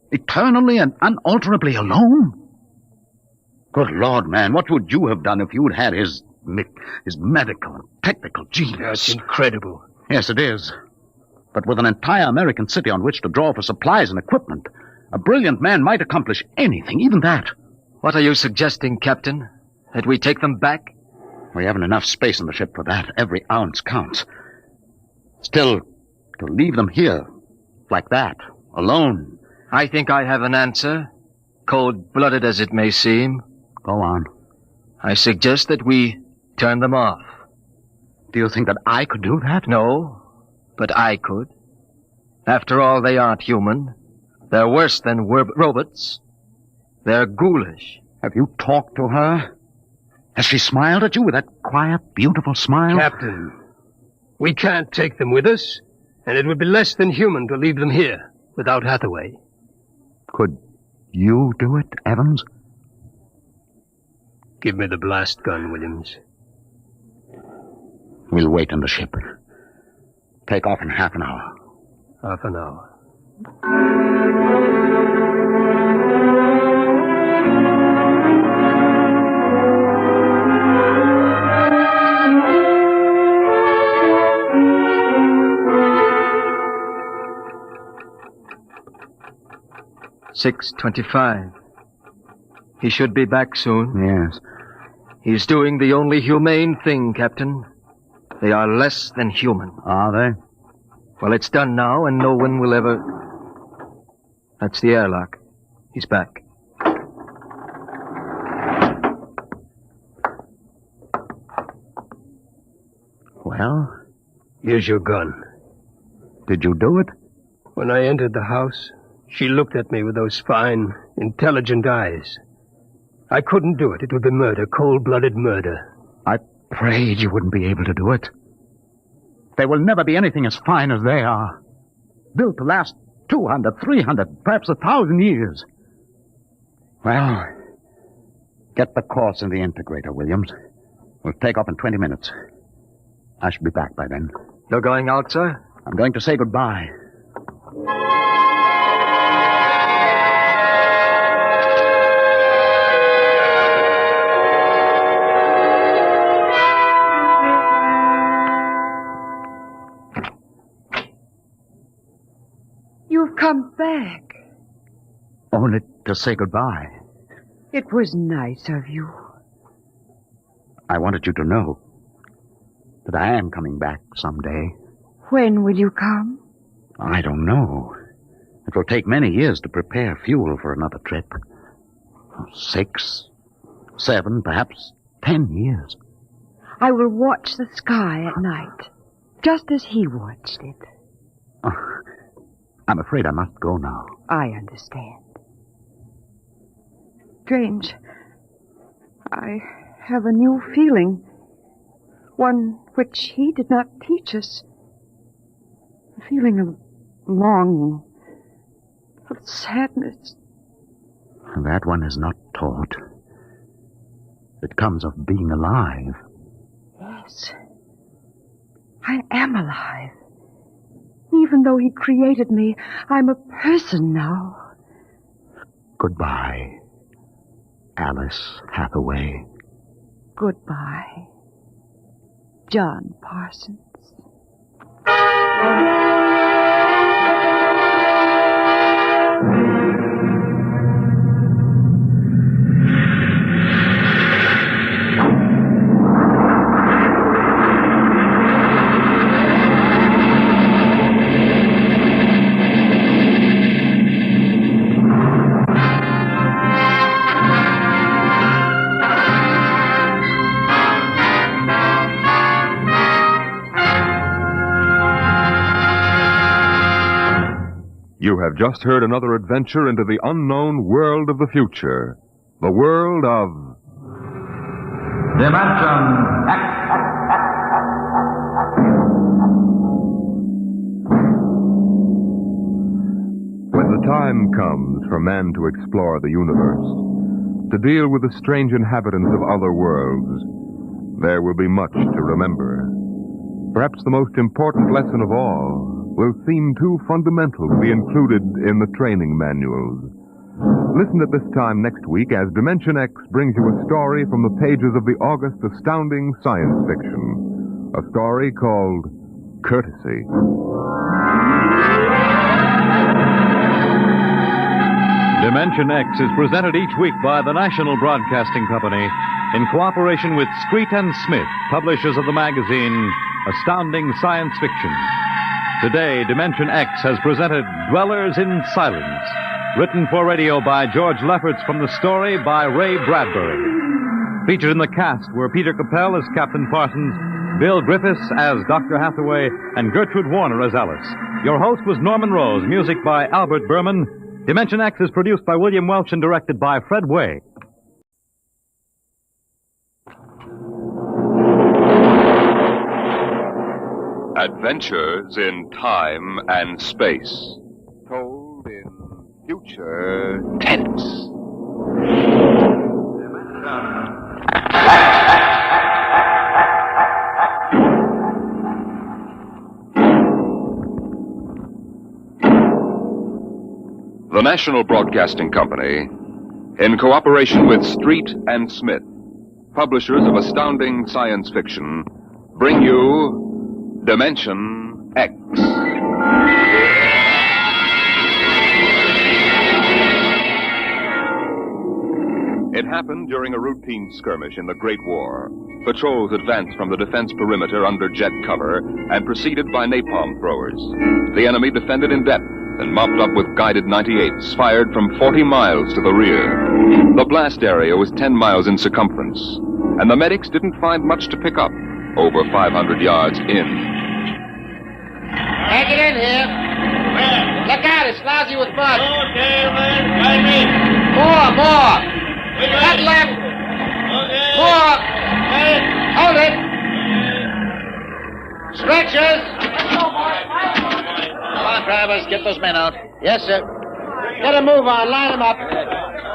Eternally and unalterably alone? Good Lord, man, what would you have done if you'd had his medical and technical genius? That's incredible. Yes, it is. But with an entire American city on which to draw for supplies and equipment, a brilliant man might accomplish anything, even that. What are you suggesting, Captain? That we take them back? We haven't enough space on the ship for that. Every ounce counts. Still, to leave them here, like that, alone. I think I have an answer, cold-blooded as it may seem. Go on. I suggest that we turn them off. Do you think that I could do that? No, but I could. After all, they aren't human. They're worse than robots. They're ghoulish. Have you talked to her? Has she smiled at you with that quiet, beautiful smile? Captain, we can't take them with us, and it would be less than human to leave them here without Hathaway. Could you do it, Evans? Give me the blast gun, Williams. We'll wait on the ship. Take off in half an hour. Half an hour. 6:25. He should be back soon. Yes. He's doing the only humane thing, Captain. They are less than human. Are they? Well, it's done now, and no one will ever... That's the airlock. He's back. Well? Here's your gun. Did you do it? When I entered the house, she looked at me with those fine, intelligent eyes. I couldn't do it. It would be murder, cold-blooded murder. I prayed you wouldn't be able to do it. There will never be anything as fine as they are. Built to last 200, 300, perhaps 1,000 years. Well, get the course in the integrator, Williams. We'll take off in 20 minutes. I should be back by then. You're going out, sir? I'm going to say goodbye. You've come back. Only to say goodbye. It was nice of you. I wanted you to know that I am coming back someday. When will you come? I don't know. It will take many years to prepare fuel for another trip. 6, 7, perhaps 10 years. I will watch the sky at night, just as he watched it. Oh, I'm afraid I must go now. I understand. Strange. I have a new feeling. One which he did not teach us. A feeling of longing, of sadness. That one is not taught. It comes of being alive. Yes. I am alive. Even though he created me, I'm a person now. Goodbye, Alice Hathaway. Goodbye, John Parsons. You have just heard another adventure into the unknown world of the future. The world of... Dimension X. When the time comes for man to explore the universe, to deal with the strange inhabitants of other worlds, there will be much to remember. Perhaps the most important lesson of all will seem too fundamental to be included in the training manuals. Listen at this time next week as Dimension X brings you a story from the pages of the August astounding science fiction. A story called Courtesy. Dimension X is presented each week by the National Broadcasting Company in cooperation with Street and Smith, publishers of the magazine Astounding Science Fiction. Today, Dimension X has presented Dwellers in Silence, written for radio by George Lefferts from the story by Ray Bradbury. Featured in the cast were Peter Capell as Captain Parsons, Bill Griffiths as Dr. Hathaway, and Gertrude Warner as Alice. Your host was Norman Rose, music by Albert Berman. Dimension X is produced by William Welch and directed by Fred Way. Adventures in time and space. Told in future tense. The National Broadcasting Company, in cooperation with Street and Smith, publishers of astounding science fiction, bring you Dimension X. It happened during a routine skirmish in the Great War. Patrols advanced from the defense perimeter under jet cover and preceded by napalm throwers. The enemy defended in depth and mopped up with guided 98s fired from 40 miles to the rear. The blast area was 10 miles in circumference, and the medics didn't find much to pick up over 500 yards in. Take it in here. Where? Look out, it's lousy with mud. Okay, man. Right me. More. That left. Okay. More. Hey. Hold it. Stretchers. Come on, drivers, get those men out. Yes, sir. Get a move on. Line them up.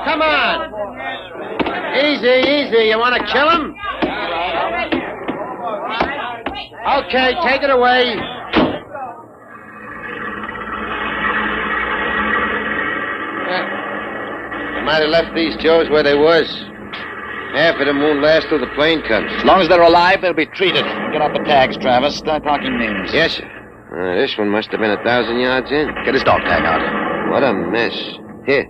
Come on. Easy. You want to kill him? Okay, take it away. They might have left these Joes where they was. Half of them won't last till the plane comes. As long as they're alive, they'll be treated. Get out the tags, Travis. Start talking names. Yes, sir. This one must have been 1,000 yards in. Get his dog tag out. What a mess. Here.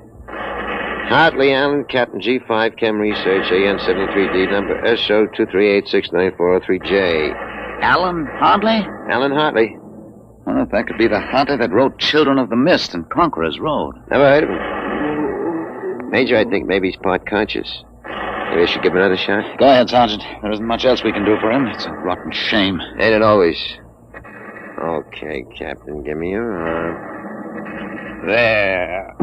Hartley Allen, Captain G5, Chem Research, AN73D, number SO238694003J. Alan Hartley? Alan Hartley. Well, that could be the hunter that wrote Children of the Mist and Conqueror's Road. Never heard of him. Major, I think maybe he's part conscious. Maybe I should give him another shot. Go ahead, Sergeant. There isn't much else we can do for him. It's a rotten shame. Ain't it always? Okay, Captain, give me your arm. There.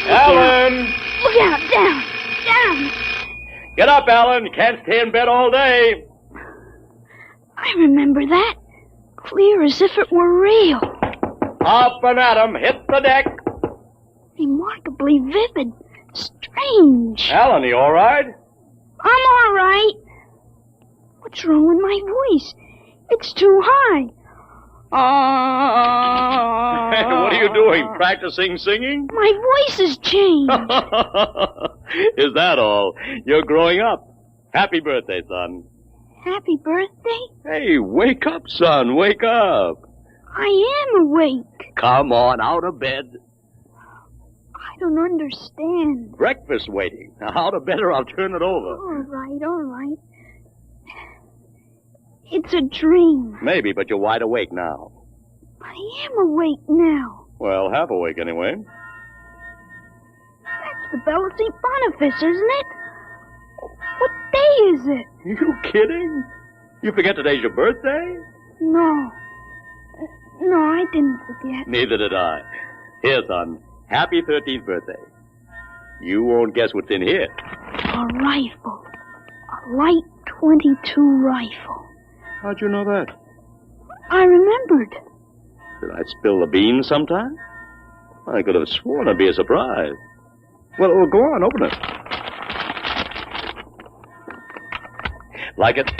Alan! Look out, down! Get up, Alan. You can't stay in bed all day. I remember that. Clear as if it were real. Up and at 'em. Hit the deck. Remarkably vivid. Strange. Alan, you all right? I'm all right. What's wrong with my voice? It's too high. What are you doing? Practicing singing? My voice has changed. Is that all? You're growing up. Happy birthday, son. Happy birthday? Hey, wake up, son. Wake up. I am awake. Come on, out of bed. I don't understand. Breakfast waiting. Now, how to better, I'll turn it over. All right. It's a dream. Maybe, but you're wide awake now. I am awake now. Well, half awake anyway. That's the bell of St. Boniface, isn't it? What day is it? You kidding? You forget today's your birthday? No, I didn't forget. Neither did I. Here, son. Happy 13th birthday. You won't guess what's in here. A rifle. A light 22 rifle. How'd you know that? I remembered. Did I spill the beans sometime? I could have sworn it'd be a surprise. Well, go on, open it. Like it?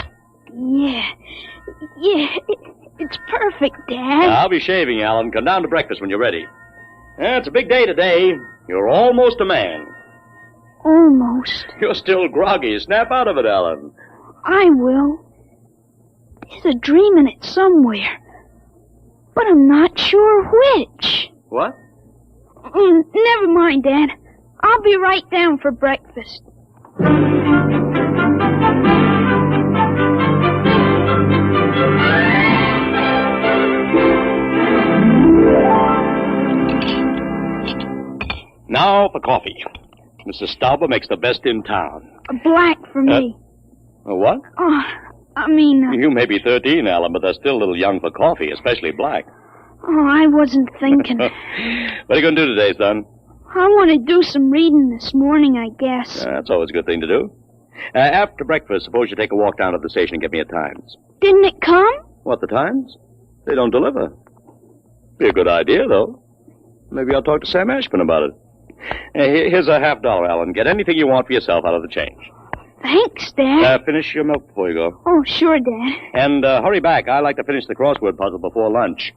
Yeah, it's perfect, Dad. I'll be shaving, Alan. Come down to breakfast when you're ready. It's a big day today. You're almost a man. Almost. You're still groggy. Snap out of it, Alan. I will. There's a dream in it somewhere. But I'm not sure which. What? Never mind, Dad. I'll be right down for breakfast. Now for coffee. Mrs. Stauber makes the best in town. A black for me. What? You may be 13, Alan, but they're still a little young for coffee, especially black. I wasn't thinking. What are you going to do today, son? I want to do some reading this morning, I guess. That's always a good thing to do. After breakfast, suppose you take a walk down to the station and get me a Times. Didn't it come? What, the Times? They don't deliver. Be a good idea, though. Maybe I'll talk to Sam Ashburn about it. Here's a $50, Alan. Get anything you want for yourself out of the change. Thanks, Dad. Finish your milk before you go. Oh, sure, Dad. And hurry back. I like to finish the crossword puzzle before lunch.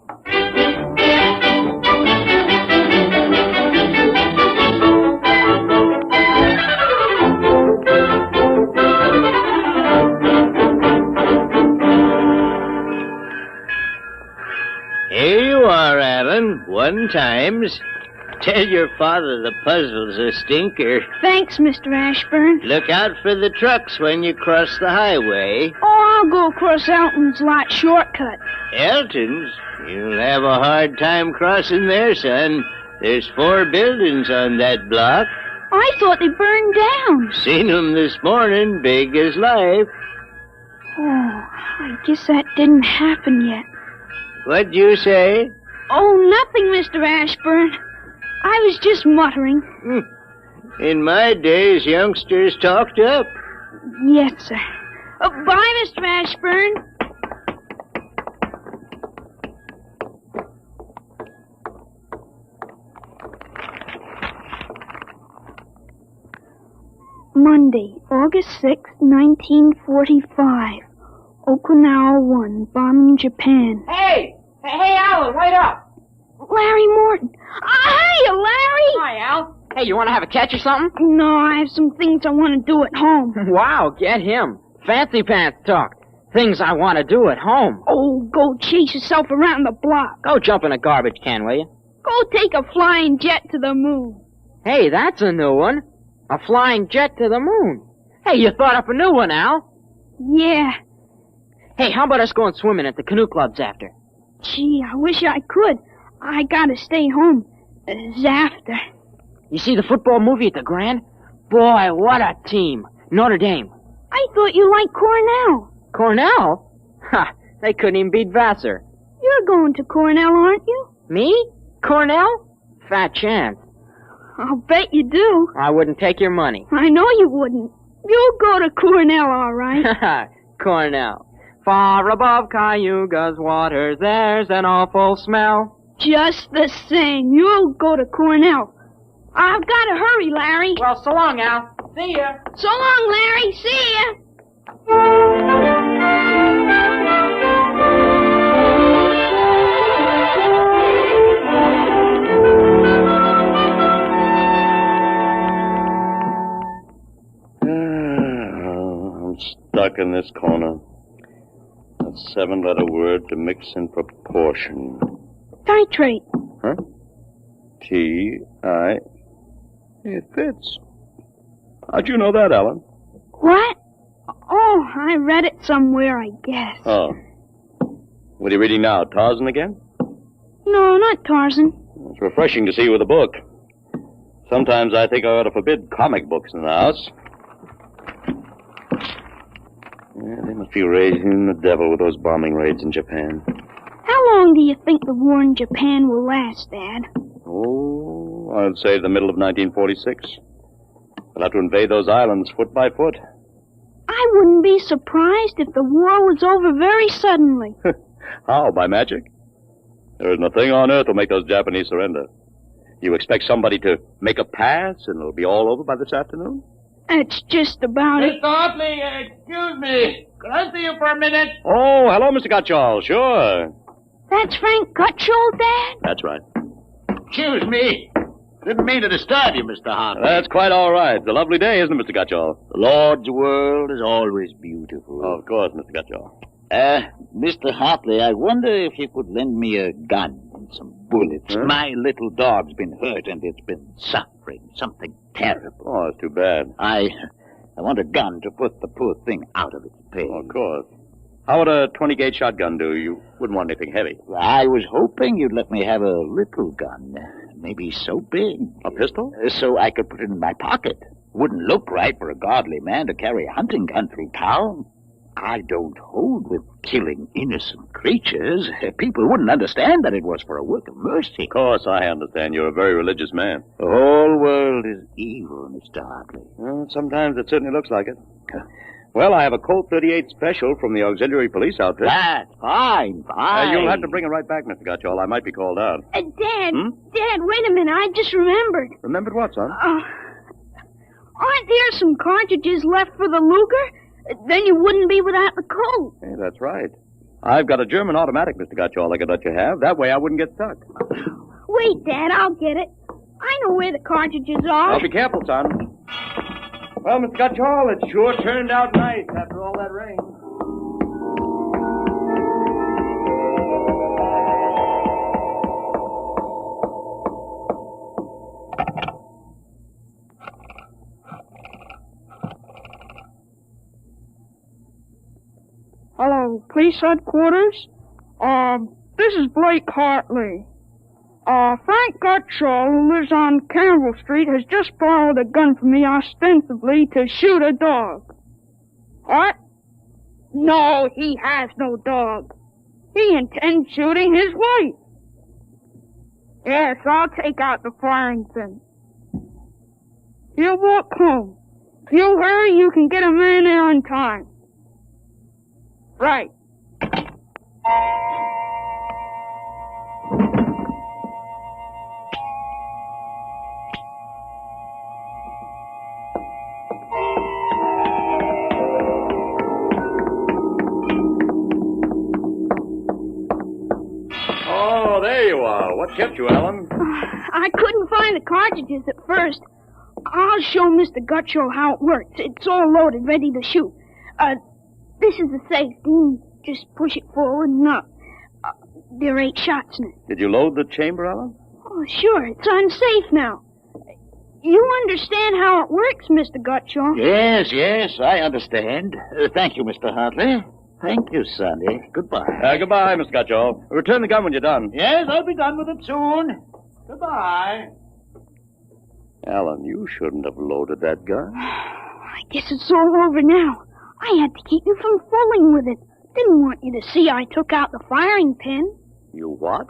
Here you are, Alan. 1 Times. Tell your father the puzzle's a stinker. Thanks, Mr. Ashburn. Look out for the trucks when you cross the highway. Oh, I'll go across Elton's lot shortcut. Elton's? You'll have a hard time crossing there, son. There's 4 buildings on that block. I thought they burned down. Seen 'em this morning, big as life. Oh, I guess that didn't happen yet. What'd you say? Oh, nothing, Mr. Ashburn. I was just muttering. In my days, youngsters talked up. Yes, sir. Bye, Mr. Ashburn. Monday, August 6th, 1945. Okinawa 1, bombing Japan. Hey, Alan, wait up. Larry Morton. Hiya, Larry! Hi, Al. Hey, you want to have a catch or something? No, I have some things I want to do at home. Wow, get him. Fancy pants talk. Things I want to do at home. Oh, go chase yourself around the block. Go jump in a garbage can, will you? Go take a flying jet to the moon. Hey, that's a new one. A flying jet to the moon. Hey, you thought up a new one, Al. Yeah. Hey, how about us going swimming at the canoe clubs after? Gee, I wish I could. I gotta stay home. After. You see the football movie at the Grand? Boy, what a team. Notre Dame. I thought you liked Cornell. Cornell? Ha, they couldn't even beat Vassar. You're going to Cornell, aren't you? Me? Cornell? Fat chance. I'll bet you do. I wouldn't take your money. I know you wouldn't. You'll go to Cornell, all right. Cornell. Far above Cayuga's waters, there's an awful smell. Just the same, you'll go to Cornell. I've got to hurry, Larry. Well, so long, Al. See ya. So long, Larry. See ya. I'm stuck in this corner. A 7-letter word to mix in proportion. Titrate. Huh? T-I... It fits. How'd you know that, Alan? What? Oh, I read it somewhere, I guess. Oh. What are you reading now, Tarzan again? No, not Tarzan. It's refreshing to see you with a book. Sometimes I think I ought to forbid comic books in the house. Yeah, they must be raising the devil with those bombing raids in Japan. How long do you think the war in Japan will last, Dad? Oh, I'd say the middle of 1946. They'll have to invade those islands foot by foot. I wouldn't be surprised if the war was over very suddenly. How, by magic? There isn't a thing on earth will make those Japanese surrender. You expect somebody to make a pass and it'll be all over by this afternoon? That's just about it. Mr. Hartley, excuse me. Could I see you for a minute? Oh, hello, Mr. Gutchall. Sure. That's Frank Gutchall, Dad? That's right. Excuse me. Didn't mean to disturb you, Mr. Hartley. That's quite all right. It's a lovely day, isn't it, Mr. Gutchall? The Lord's world is always beautiful. Of course, Mr. Gutchall. Mr. Hartley, I wonder if you could lend me a gun and some bullets. Huh? My little dog's been hurt and it's been suffering something terrible. Oh, it's too bad. I want a gun to put the poor thing out of its pain. Of course. How would a 20-gauge shotgun do? You wouldn't want anything heavy. I was hoping you'd let me have a little gun. Maybe so big. A pistol? So I could put it in my pocket. Wouldn't look right for a godly man to carry a hunting gun through town. I don't hold with killing innocent creatures. People wouldn't understand that it was for a work of mercy. Of course, I understand. You're a very religious man. The whole world is evil, Mr. Hartley. Well, sometimes it certainly looks like it. Well, I have a Colt 38 special from the auxiliary police outfit. That's fine. You'll have to bring it right back, Mr. Gutchall. I might be called out. Dad, Dad, wait a minute. I just remembered. Remembered what, son? Aren't there some cartridges left for the Luger? Then you wouldn't be without the Colt. Hey, that's right. I've got a German automatic, Mr. Gutchall, I could let you have. That way I wouldn't get stuck. Wait, Dad, I'll get it. I know where the cartridges are. I'll be careful, son. Well, Mr. Gutchall, it sure turned out nice after all that rain. Hello, police headquarters? This is Blake Hartley. Frank Gutchall, who lives on Campbell Street, has just borrowed a gun from me ostensibly to shoot a dog. What? No, he has no dog. He intends shooting his wife. Yes, I'll take out the firing pin. He'll walk home. If you hurry, you can get a man there on time. Right. Oh, there you are. What kept you, Ellen? I couldn't find the cartridges at first. I'll show Mr. Gutchall how it works. It's all loaded, ready to shoot. This is the safety. Just push it forward and up. There are 8 shots in it. Did you load the chamber, Ellen? Oh, sure. It's unsafe now. You understand how it works, Mr. Gutchall? Yes, I understand. Thank you, Mr. Hartley. Thank you, Sonny. Goodbye. Goodbye, Mr. Gutchall. Return the gun when you're done. Yes, I'll be done with it soon. Goodbye. Alan, you shouldn't have loaded that gun. I guess it's all over now. I had to keep you from fooling with it. Didn't want you to see I took out the firing pin. You what?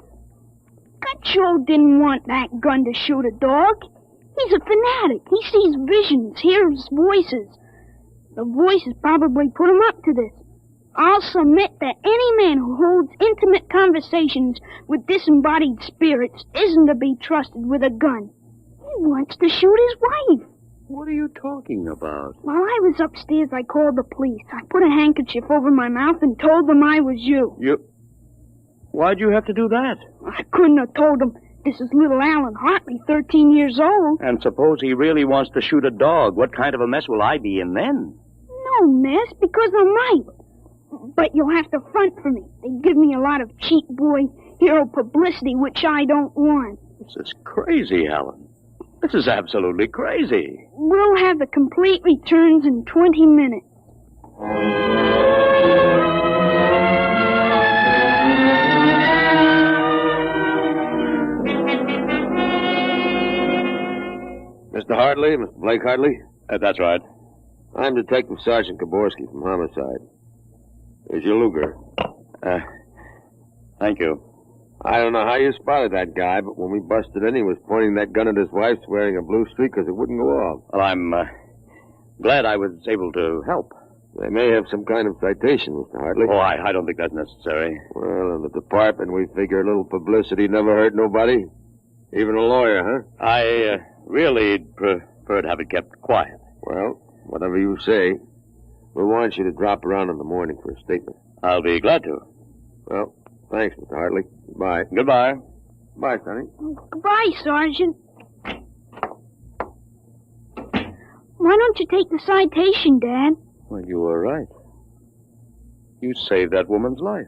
Gutchall didn't want that gun to shoot a dog. He's a fanatic. He sees visions, hears voices. The voices probably put him up to this. I'll submit that any man who holds intimate conversations with disembodied spirits isn't to be trusted with a gun. He wants to shoot his wife. What are you talking about? While I was upstairs, I called the police. I put a handkerchief over my mouth and told them I was you. Why'd you have to do that? I couldn't have told them. This is little Alan Hartley, 13 years old. And suppose he really wants to shoot a dog. What kind of a mess will I be in then? No mess, because I might. But you'll have to front for me. They give me a lot of cheap boy hero publicity, which I don't want. This is crazy, Alan. This is absolutely crazy. We'll have the complete returns in 20 minutes. Mr. Hartley, Mr. Blake Hartley? That's right. I'm Detective Sergeant Kaborski from Homicide. Here's your Luger. Thank you. I don't know how you spotted that guy, but when we busted in, he was pointing that gun at his wife, wearing a blue streak because it wouldn't go off. Well, I'm glad I was able to help. They may have some kind of citation, Mr. Hartley. Oh, I don't think that's necessary. Well, in the department, we figure a little publicity never hurt nobody. Even a lawyer, huh? I really prefer to have it kept quiet. Well, whatever you say. We want you to drop around in the morning for a statement. I'll be glad to. Well, thanks, Mr. Hartley. Goodbye. Goodbye. Bye, Sonny. Goodbye, Sergeant. Why don't you take the citation, Dad? Well, you were right. You saved that woman's life.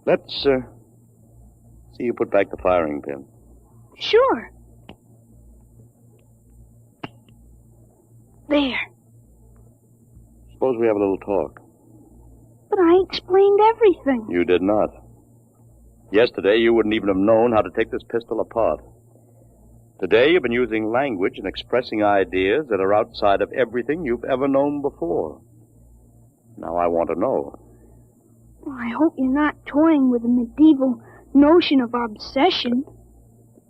Let's see you put back the firing pin. Sure. There. Suppose we have a little talk. But I explained everything. You did not. Yesterday, you wouldn't even have known how to take this pistol apart. Today, you've been using language and expressing ideas that are outside of everything you've ever known before. Now, I want to know. Well, I hope you're not toying with a medieval notion of obsession.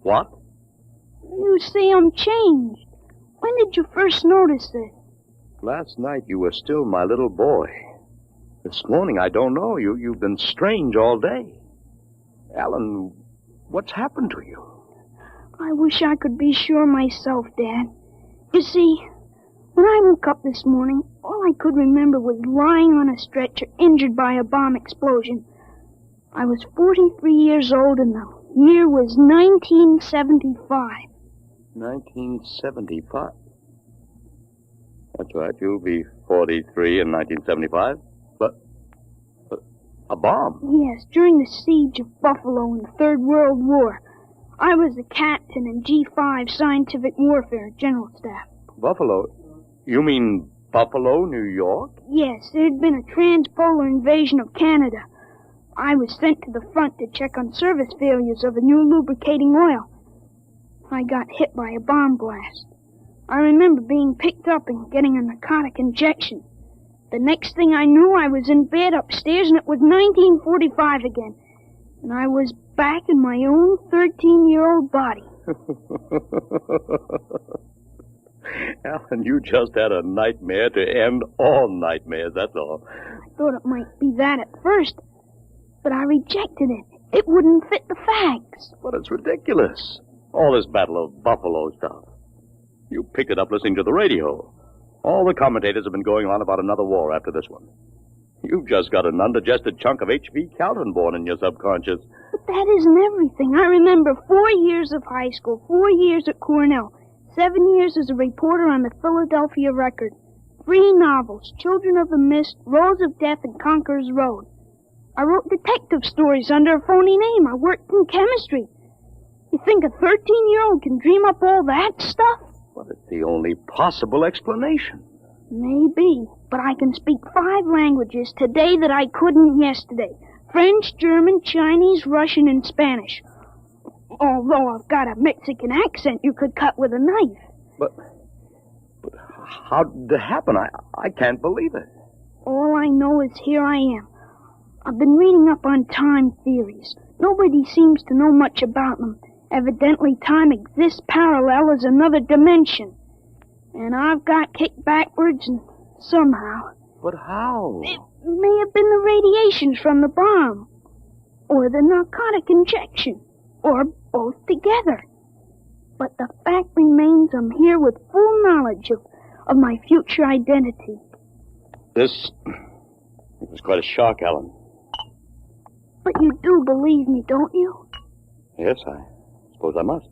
What? You say I'm changed. When did you first notice it? Last night, you were still my little boy. This morning, I don't know. You've been strange all day. Alan, what's happened to you? I wish I could be sure myself, Dad. You see, when I woke up this morning, all I could remember was lying on a stretcher injured by a bomb explosion. I was 43 years old and the year was 1975. 1975? That's right, you'll be 43 in 1975. But a bomb? Yes, during the siege of Buffalo in the Third World War. I was a captain in G5 Scientific Warfare General Staff. Buffalo? You mean Buffalo, New York? Yes, there had been a transpolar invasion of Canada. I was sent to the front to check on service failures of a new lubricating oil. I got hit by a bomb blast. I remember being picked up and getting a narcotic injection. The next thing I knew, I was in bed upstairs, and it was 1945 again. And I was back in my own 13-year-old body. Alan, you just had a nightmare to end all nightmares, that's all. I thought it might be that at first, but I rejected it. It wouldn't fit the facts. But it's ridiculous. All this Battle of Buffalo stuff. You picked it up listening to the radio. All the commentators have been going on about another war after this one. You've just got an undigested chunk of H.V. Calvin born in your subconscious. But that isn't everything. I remember 4 years of high school, 4 years at Cornell, 7 years as a reporter on the Philadelphia Record, 3 novels, Children of the Mist, Rose of Death, and Conqueror's Road. I wrote detective stories under a phony name. I worked in chemistry. You think a 13-year-old can dream up all that stuff? Well, it's the only possible explanation. Maybe, but I can speak 5 languages today that I couldn't yesterday. French, German, Chinese, Russian, and Spanish. Although I've got a Mexican accent you could cut with a knife. But how did it happen? I can't believe it. All I know is here I am. I've been reading up on time theories. Nobody seems to know much about them. Evidently, time exists parallel as another dimension. And I've got kicked backwards and somehow. But how? It may have been the radiations from the bomb. Or the narcotic injection. Or both together. But the fact remains I'm here with full knowledge of my future identity. This was quite a shock, Alan. But you do believe me, don't you? Yes, I suppose I must.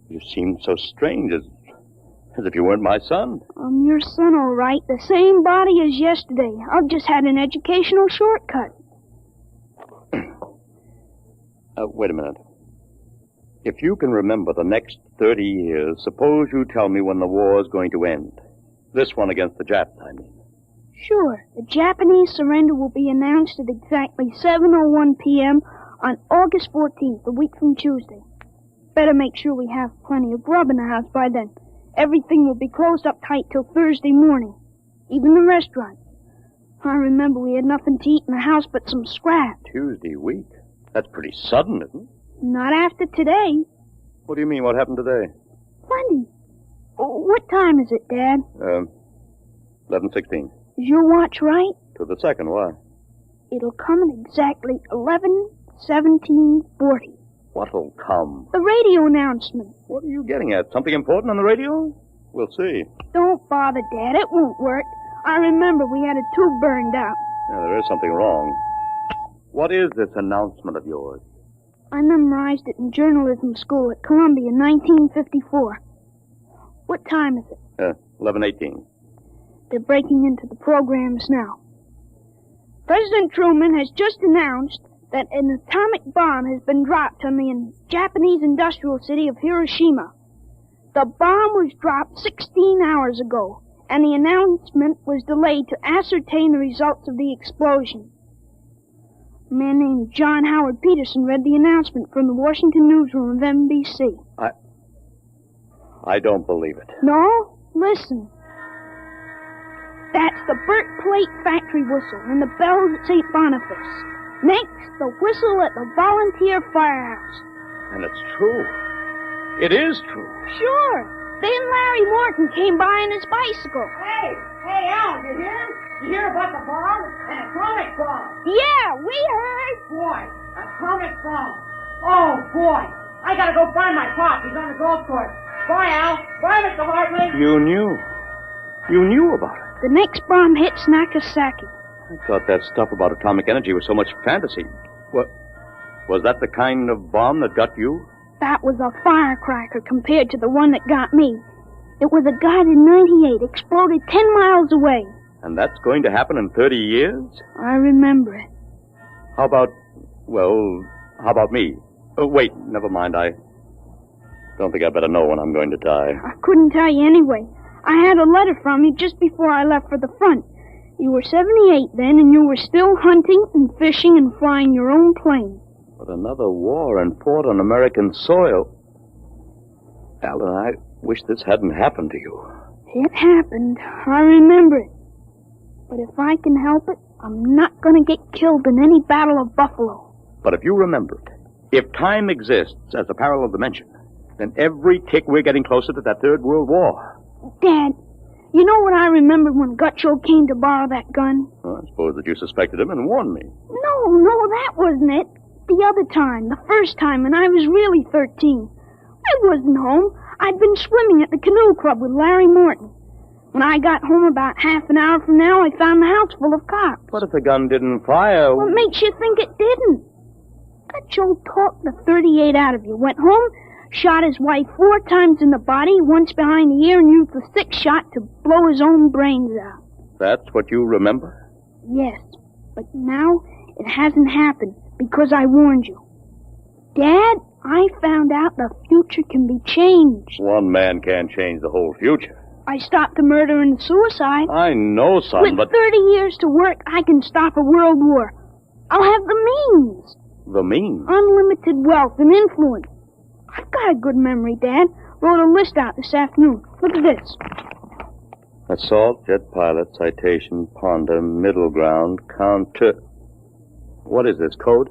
You seem so strange, as if you weren't my son. I'm your son, all right. The same body as yesterday. I've just had an educational shortcut. Wait a minute. If you can remember the next 30 years, suppose you tell me when the war is going to end. This one against the Japs, I mean. Sure. The Japanese surrender will be announced at exactly 7:01 p.m. on August 14th, a week from Tuesday. Better make sure we have plenty of grub in the house by then. Everything will be closed up tight till Thursday morning. Even the restaurant. I remember we had nothing to eat in the house but some scraps. Tuesday week? That's pretty sudden, isn't it? Not after today. What do you mean, what happened today? Plenty. What time is it, Dad? 11:16. Is your watch right? To the second, why? It'll come at exactly 11:17:40. What'll come? The radio announcement. What are you getting at? Something important on the radio? We'll see. Don't bother, Dad. It won't work. I remember we had a tube burned out. Yeah, there is something wrong. What is this announcement of yours? I memorized it in journalism school at Columbia in 1954. What time is it? 11:18. They're breaking into the programs now. President Truman has just announced that an atomic bomb has been dropped on the Japanese industrial city of Hiroshima. The bomb was dropped 16 hours ago, and the announcement was delayed to ascertain the results of the explosion. A man named John Howard Peterson read the announcement from the Washington newsroom of NBC. I don't believe it. No? Listen. That's the Burt Plate Factory whistle and the bells at St. Boniface. Next, the whistle at the Volunteer Firehouse. And it's true. It is true. Sure. Then Larry Morton came by on his bicycle. Hey, Al, you hear? You hear about the bomb? An atomic bomb. Yeah, we heard. Boy, atomic bomb. Oh, boy. I gotta go find my pop. He's on the golf course. Bye, Al. Bye, Mr. Hartley. You knew. You knew about it. The next bomb hits Nagasaki. I thought that stuff about atomic energy was so much fantasy. What? Was that the kind of bomb that got you? That was a firecracker compared to the one that got me. It was a guided 98, exploded 10 miles away. And that's going to happen in 30 years? I remember it. How about me? Oh, wait, never mind. I don't think I better know when I'm going to die. I couldn't tell you anyway. I had a letter from you just before I left for the front. You were 78 then, and you were still hunting and fishing and flying your own plane. But another war and fought on American soil. Alan, I wish this hadn't happened to you. It happened. I remember it. But if I can help it, I'm not going to get killed in any Battle of Buffalo. But if you remembered, if time exists as a parallel dimension, then every tick we're getting closer to that Third World War. Dad, you know what I remembered when Gutcho came to borrow that gun? Well, I suppose that you suspected him and warned me. No, that wasn't it. The other time, the first time, when I was really 13. I wasn't home. I'd been swimming at the canoe club with Larry Morton. When I got home about half an hour from now, I found the house full of cops. What if the gun didn't fire? What makes you think it didn't? Gutcho talked the 38 out of you, went home, shot his wife 4 times in the body, once behind the ear, and used the 6th shot to blow his own brains out. That's what you remember? Yes, but now it hasn't happened because I warned you. Dad, I found out the future can be changed. One man can't change the whole future. I stopped the murder and the suicide. I know, son, With 30 years to work, I can stop a world war. I'll have the means. The means? Unlimited wealth and influence. I've got a good memory, Dad. Wrote a list out this afternoon. Look at this. Assault, jet pilot, citation, ponder, middle ground, counter... What is this, code?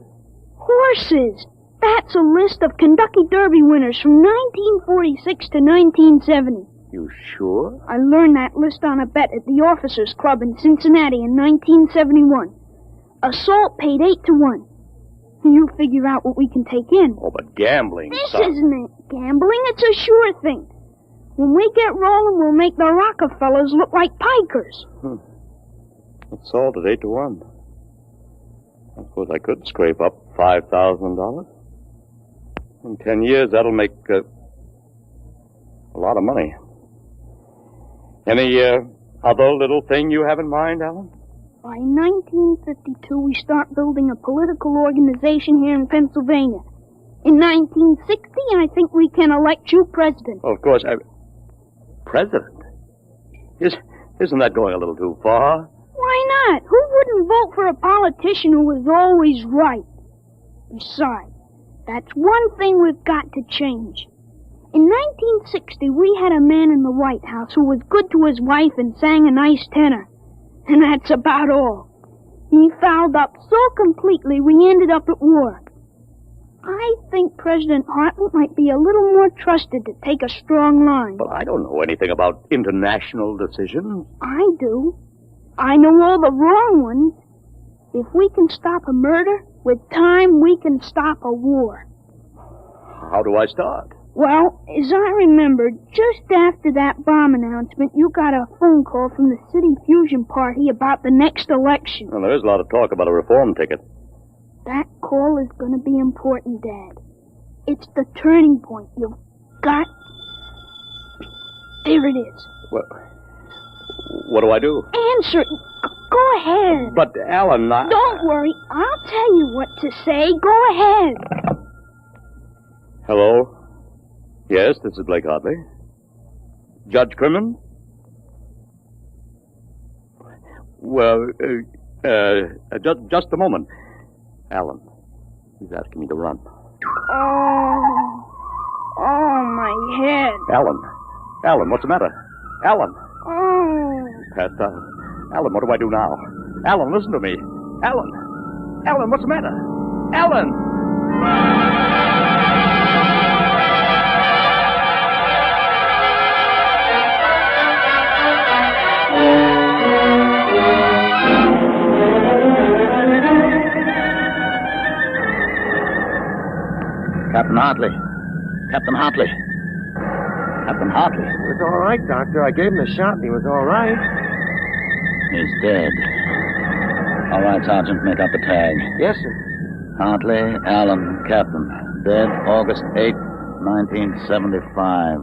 Horses. That's a list of Kentucky Derby winners from 1946 to 1970. You sure? I learned that list on a bet at the Officers Club in Cincinnati in 1971. Assault paid 8 to 1. You figure out what we can take in. Oh, but gambling, This son. isn't it. Gambling, it's a sure thing. When we get rolling, we'll make the Rockefellers look like pikers. Assault at 8 to 1. I suppose I could scrape up $5,000. In 10 years, that'll make a lot of money. Any other little thing you have in mind, Alan? By 1952, we start building a political organization here in Pennsylvania. In 1960, I think we can elect you president. Of course, President? Isn't that going a little too far? Why not? Who wouldn't vote for a politician who was always right? Besides, that's one thing we've got to change. In 1960, we had a man in the White House who was good to his wife and sang a nice tenor. And that's about all. He fouled up so completely we ended up at war. I think President Hartley might be a little more trusted to take a strong line. But I don't know anything about international decisions. I do. I know all the wrong ones. If we can stop a murder, with time we can stop a war. How do I start? Well, as I remember, just after that bomb announcement, you got a phone call from the City Fusion Party about the next election. Well, there is a lot of talk about a reform ticket. That call is going to be important, Dad. It's the turning point. You've got... There it is. Well, what do I do? Answer. Go ahead. But, Alan, Don't worry. I'll tell you what to say. Go ahead. Hello? Yes, this is Blake Hartley. Judge Crimmins? Well, just a moment. Alan, he's asking me to run. Oh, my head. Alan, what's the matter? Alan. Oh. Passed out. Alan, what do I do now? Alan, listen to me. Alan, what's the matter? Alan! Captain Hartley. Captain Hartley. Captain Hartley. He was all right, Doctor. I gave him a shot and he was all right. He's dead. All right, Sergeant, make out the tag. Yes, sir. Hartley, Allen, Captain. Dead August 8, 1975.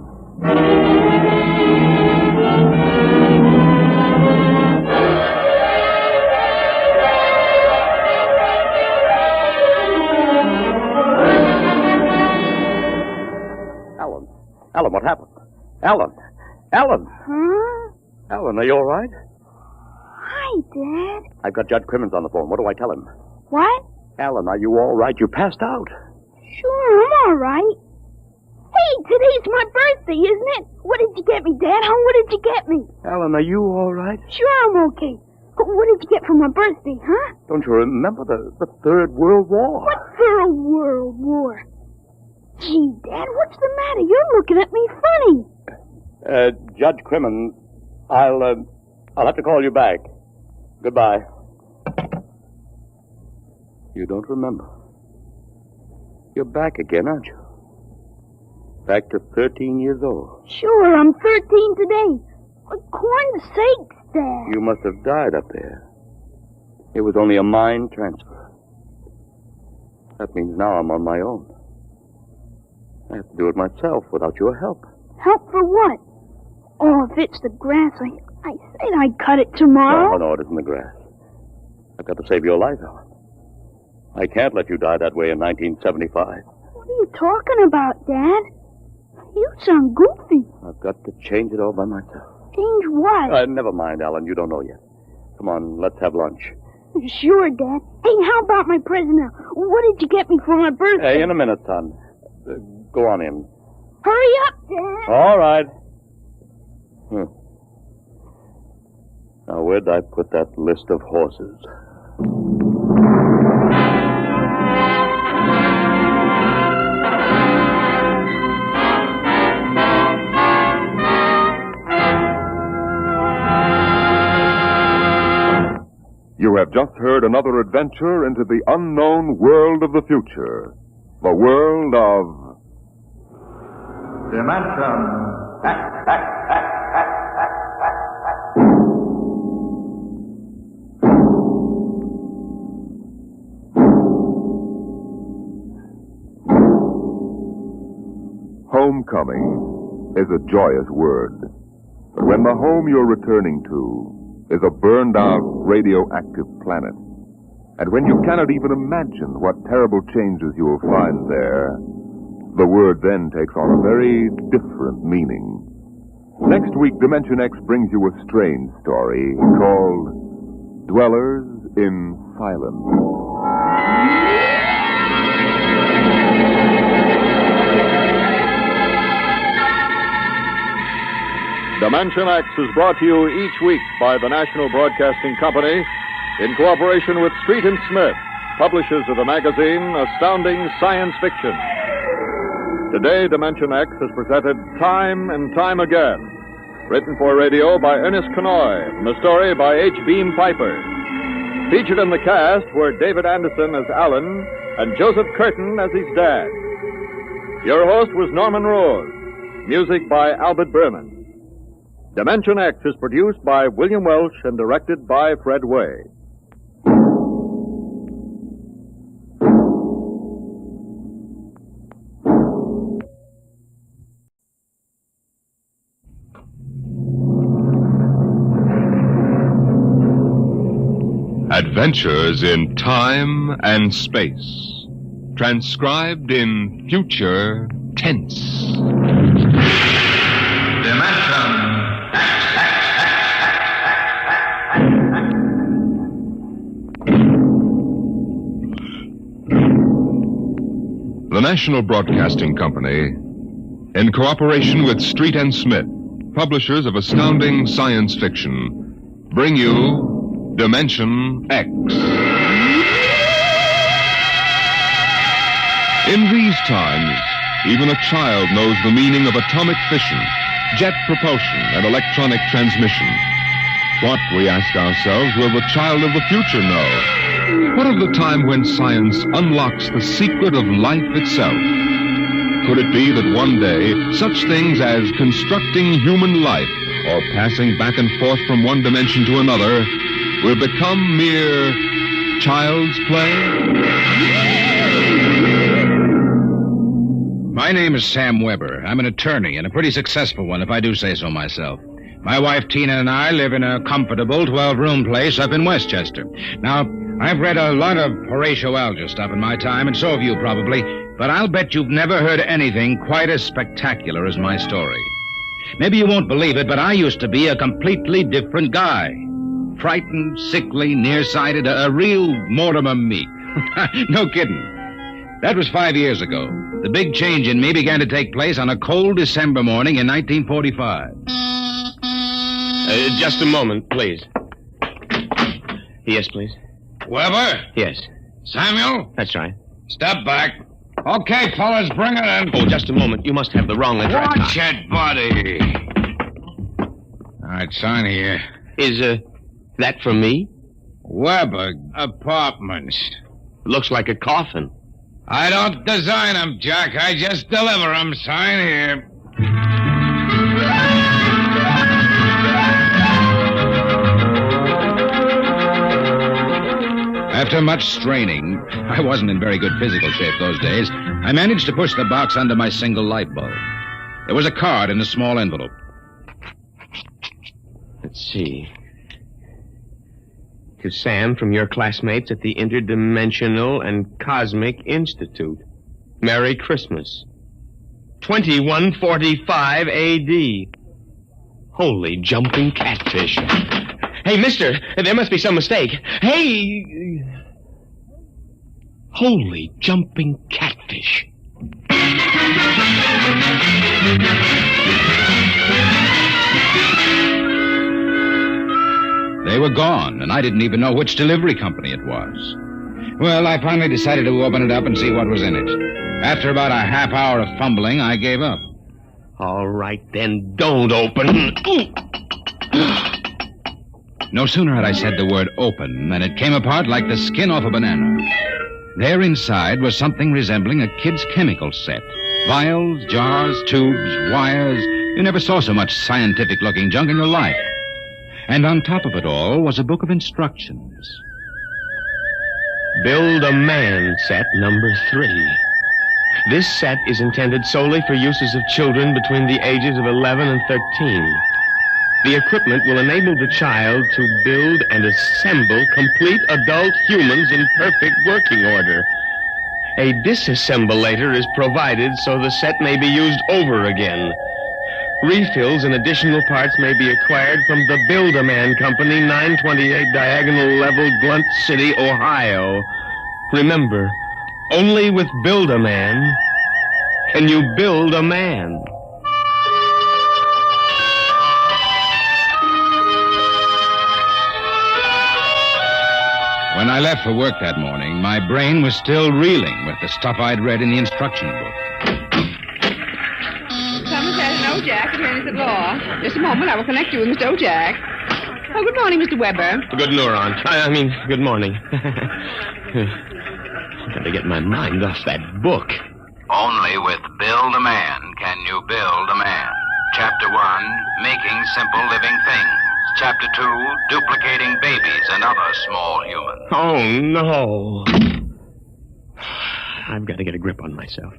Alan, what happened? Alan! Huh? Alan, are you all right? Hi, Dad. I've got Judge Crimmins on the phone. What do I tell him? What? Alan, are you all right? You passed out. Sure, I'm all right. Hey, today's my birthday, isn't it? What did you get me, Dad? What did you get me? Alan, are you all right? Sure, I'm okay. What did you get for my birthday, huh? Don't you remember the Third World War? What Third World War? Gee, Dad, what's the matter? You're looking at me funny. Judge Crimmins, I'll have to call you back. Goodbye. You don't remember. You're back again, aren't you? Back to 13 years old. Sure, I'm 13 today. For corn's sake, Dad. You must have died up there. It was only a mind transfer. That means now I'm on my own. I have to do it myself without your help. Help for what? Oh, if it's the grass, I said I'd cut it tomorrow. No, it isn't the grass. I've got to save your life, Alan. I can't let you die that way in 1975. What are you talking about, Dad? You sound goofy. I've got to change it all by myself. Change what? Never mind, Alan. You don't know yet. Come on, let's have lunch. Sure, Dad. Hey, how about my present now? What did you get me for my birthday? Hey, in a minute, son. Go on in. Hurry up, Dad. All right. Now, where'd I put that list of horses? You have just heard another adventure into the unknown world of the future. The world of... Dimension. Homecoming is a joyous word. But when the home you're returning to is a burned-out radioactive planet, And when you cannot even imagine what terrible changes you will find there, the word then takes on a very different meaning. Next week, Dimension X brings you a strange story called Dwellers in Silence. Dimension X is brought to you each week by the National Broadcasting Company in cooperation with Street and Smith, publishers of the magazine Astounding Science Fiction. Today, Dimension X has presented Time and Time Again, written for radio by Ernest Kenoy, and the story by H. Beam Piper. Featured in the cast were David Anderson as Alan and Joseph Curtin as his dad. Your host was Norman Rose. Music by Albert Berman. Dimension X is produced by William Welch and directed by Fred Way. Adventures in Time and Space. Transcribed in future tense. Dimension. The National Broadcasting Company, in cooperation with Street and Smith, publishers of astounding science fiction, bring you Dimension X. In these times, even a child knows the meaning of atomic fission, jet propulsion, and electronic transmission. What, we ask ourselves, will the child of the future know? What of the time when science unlocks the secret of life itself? Could it be that one day, such things as constructing human life or passing back and forth from one dimension to another will become mere child's play? My name is Sam Weber. I'm an attorney, and a pretty successful one, if I do say so myself. My wife Tina and I live in a comfortable 12-room place up in Westchester. Now, I've read a lot of Horatio Alger stuff in my time, and so have you probably, but I'll bet you've never heard anything quite as spectacular as my story. Maybe you won't believe it, but I used to be a completely different guy. Frightened, sickly, nearsighted, a real Mortimer Meek. No kidding. That was 5 years ago. The big change in me began to take place on a cold December morning in 1945. Just a moment, please. Yes, please. Weber? Yes. Samuel? That's right. Step back. Okay, fellas, bring it in. Oh, just a moment. You must have the wrong address. Watch it, buddy. All right, sign here. Is, that for me? Weber Apartments. Looks like a coffin. I don't design them, Jack. I just deliver them. Sign here. After much straining, I wasn't in very good physical shape those days, I managed to push the box under my single light bulb. There was a card in a small envelope. Let's see. To Sam from your classmates at the Interdimensional and Cosmic Institute. Merry Christmas. 2145 A.D. Holy jumping catfish. Hey, mister, there must be some mistake. Hey! Holy jumping catfish. They were gone, and I didn't even know which delivery company it was. Well, I finally decided to open it up and see what was in it. After about a half hour of fumbling, I gave up. All right, then don't open. No sooner had I said the word open than it came apart like the skin off a banana. There inside was something resembling a kid's chemical set. Vials, jars, tubes, wires. You never saw so much scientific-looking junk in your life. And on top of it all was a book of instructions. Build a man set number 3. This set is intended solely for uses of children between the ages of 11 and 13. The equipment will enable the child to build and assemble complete adult humans in perfect working order. A disassemblator is provided so the set may be used over again. Refills and additional parts may be acquired from the Build-A-Man Company, 928 Diagonal Level, Blunt City, Ohio. Remember, only with Build-A-Man can you build a man. When I left for work that morning, my brain was still reeling with the stuff I'd read in the instruction book. Someone's had an Ojack, attorneys at law. Just a moment, I will connect you with Mr. Ojack. Oh, good morning, Mr. Weber. Good neuron. Good morning. Gotta get my mind off that book. Only with Build-A-Man can you build a man. Chapter 1, Making Simple Living Things. Chapter 2, Duplicating Babies and Other Small Humans. Oh, no. I've got to get a grip on myself.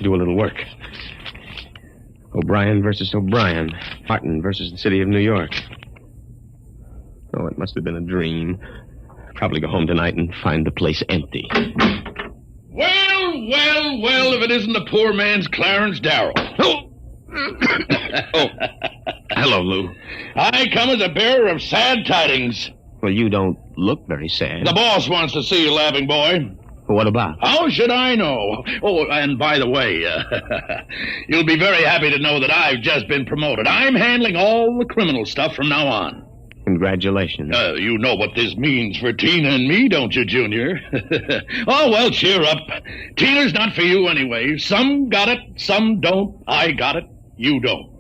Do a little work. O'Brien versus O'Brien. Martin versus the city of New York. Oh, it must have been a dream. Probably go home tonight and find the place empty. Well, if it isn't the poor man's Clarence Darrow. Oh, hello, Lou. I come as a bearer of sad tidings. Well, you don't look very sad. The boss wants to see you, laughing boy. What about? How should I know? Oh, and by the way, you'll be very happy to know that I've just been promoted. I'm handling all the criminal stuff from now on. Congratulations. You know what this means for Tina and me, don't you, Junior? Oh, well, cheer up. Tina's not for you anyway. Some got it, some don't. I got it, you don't.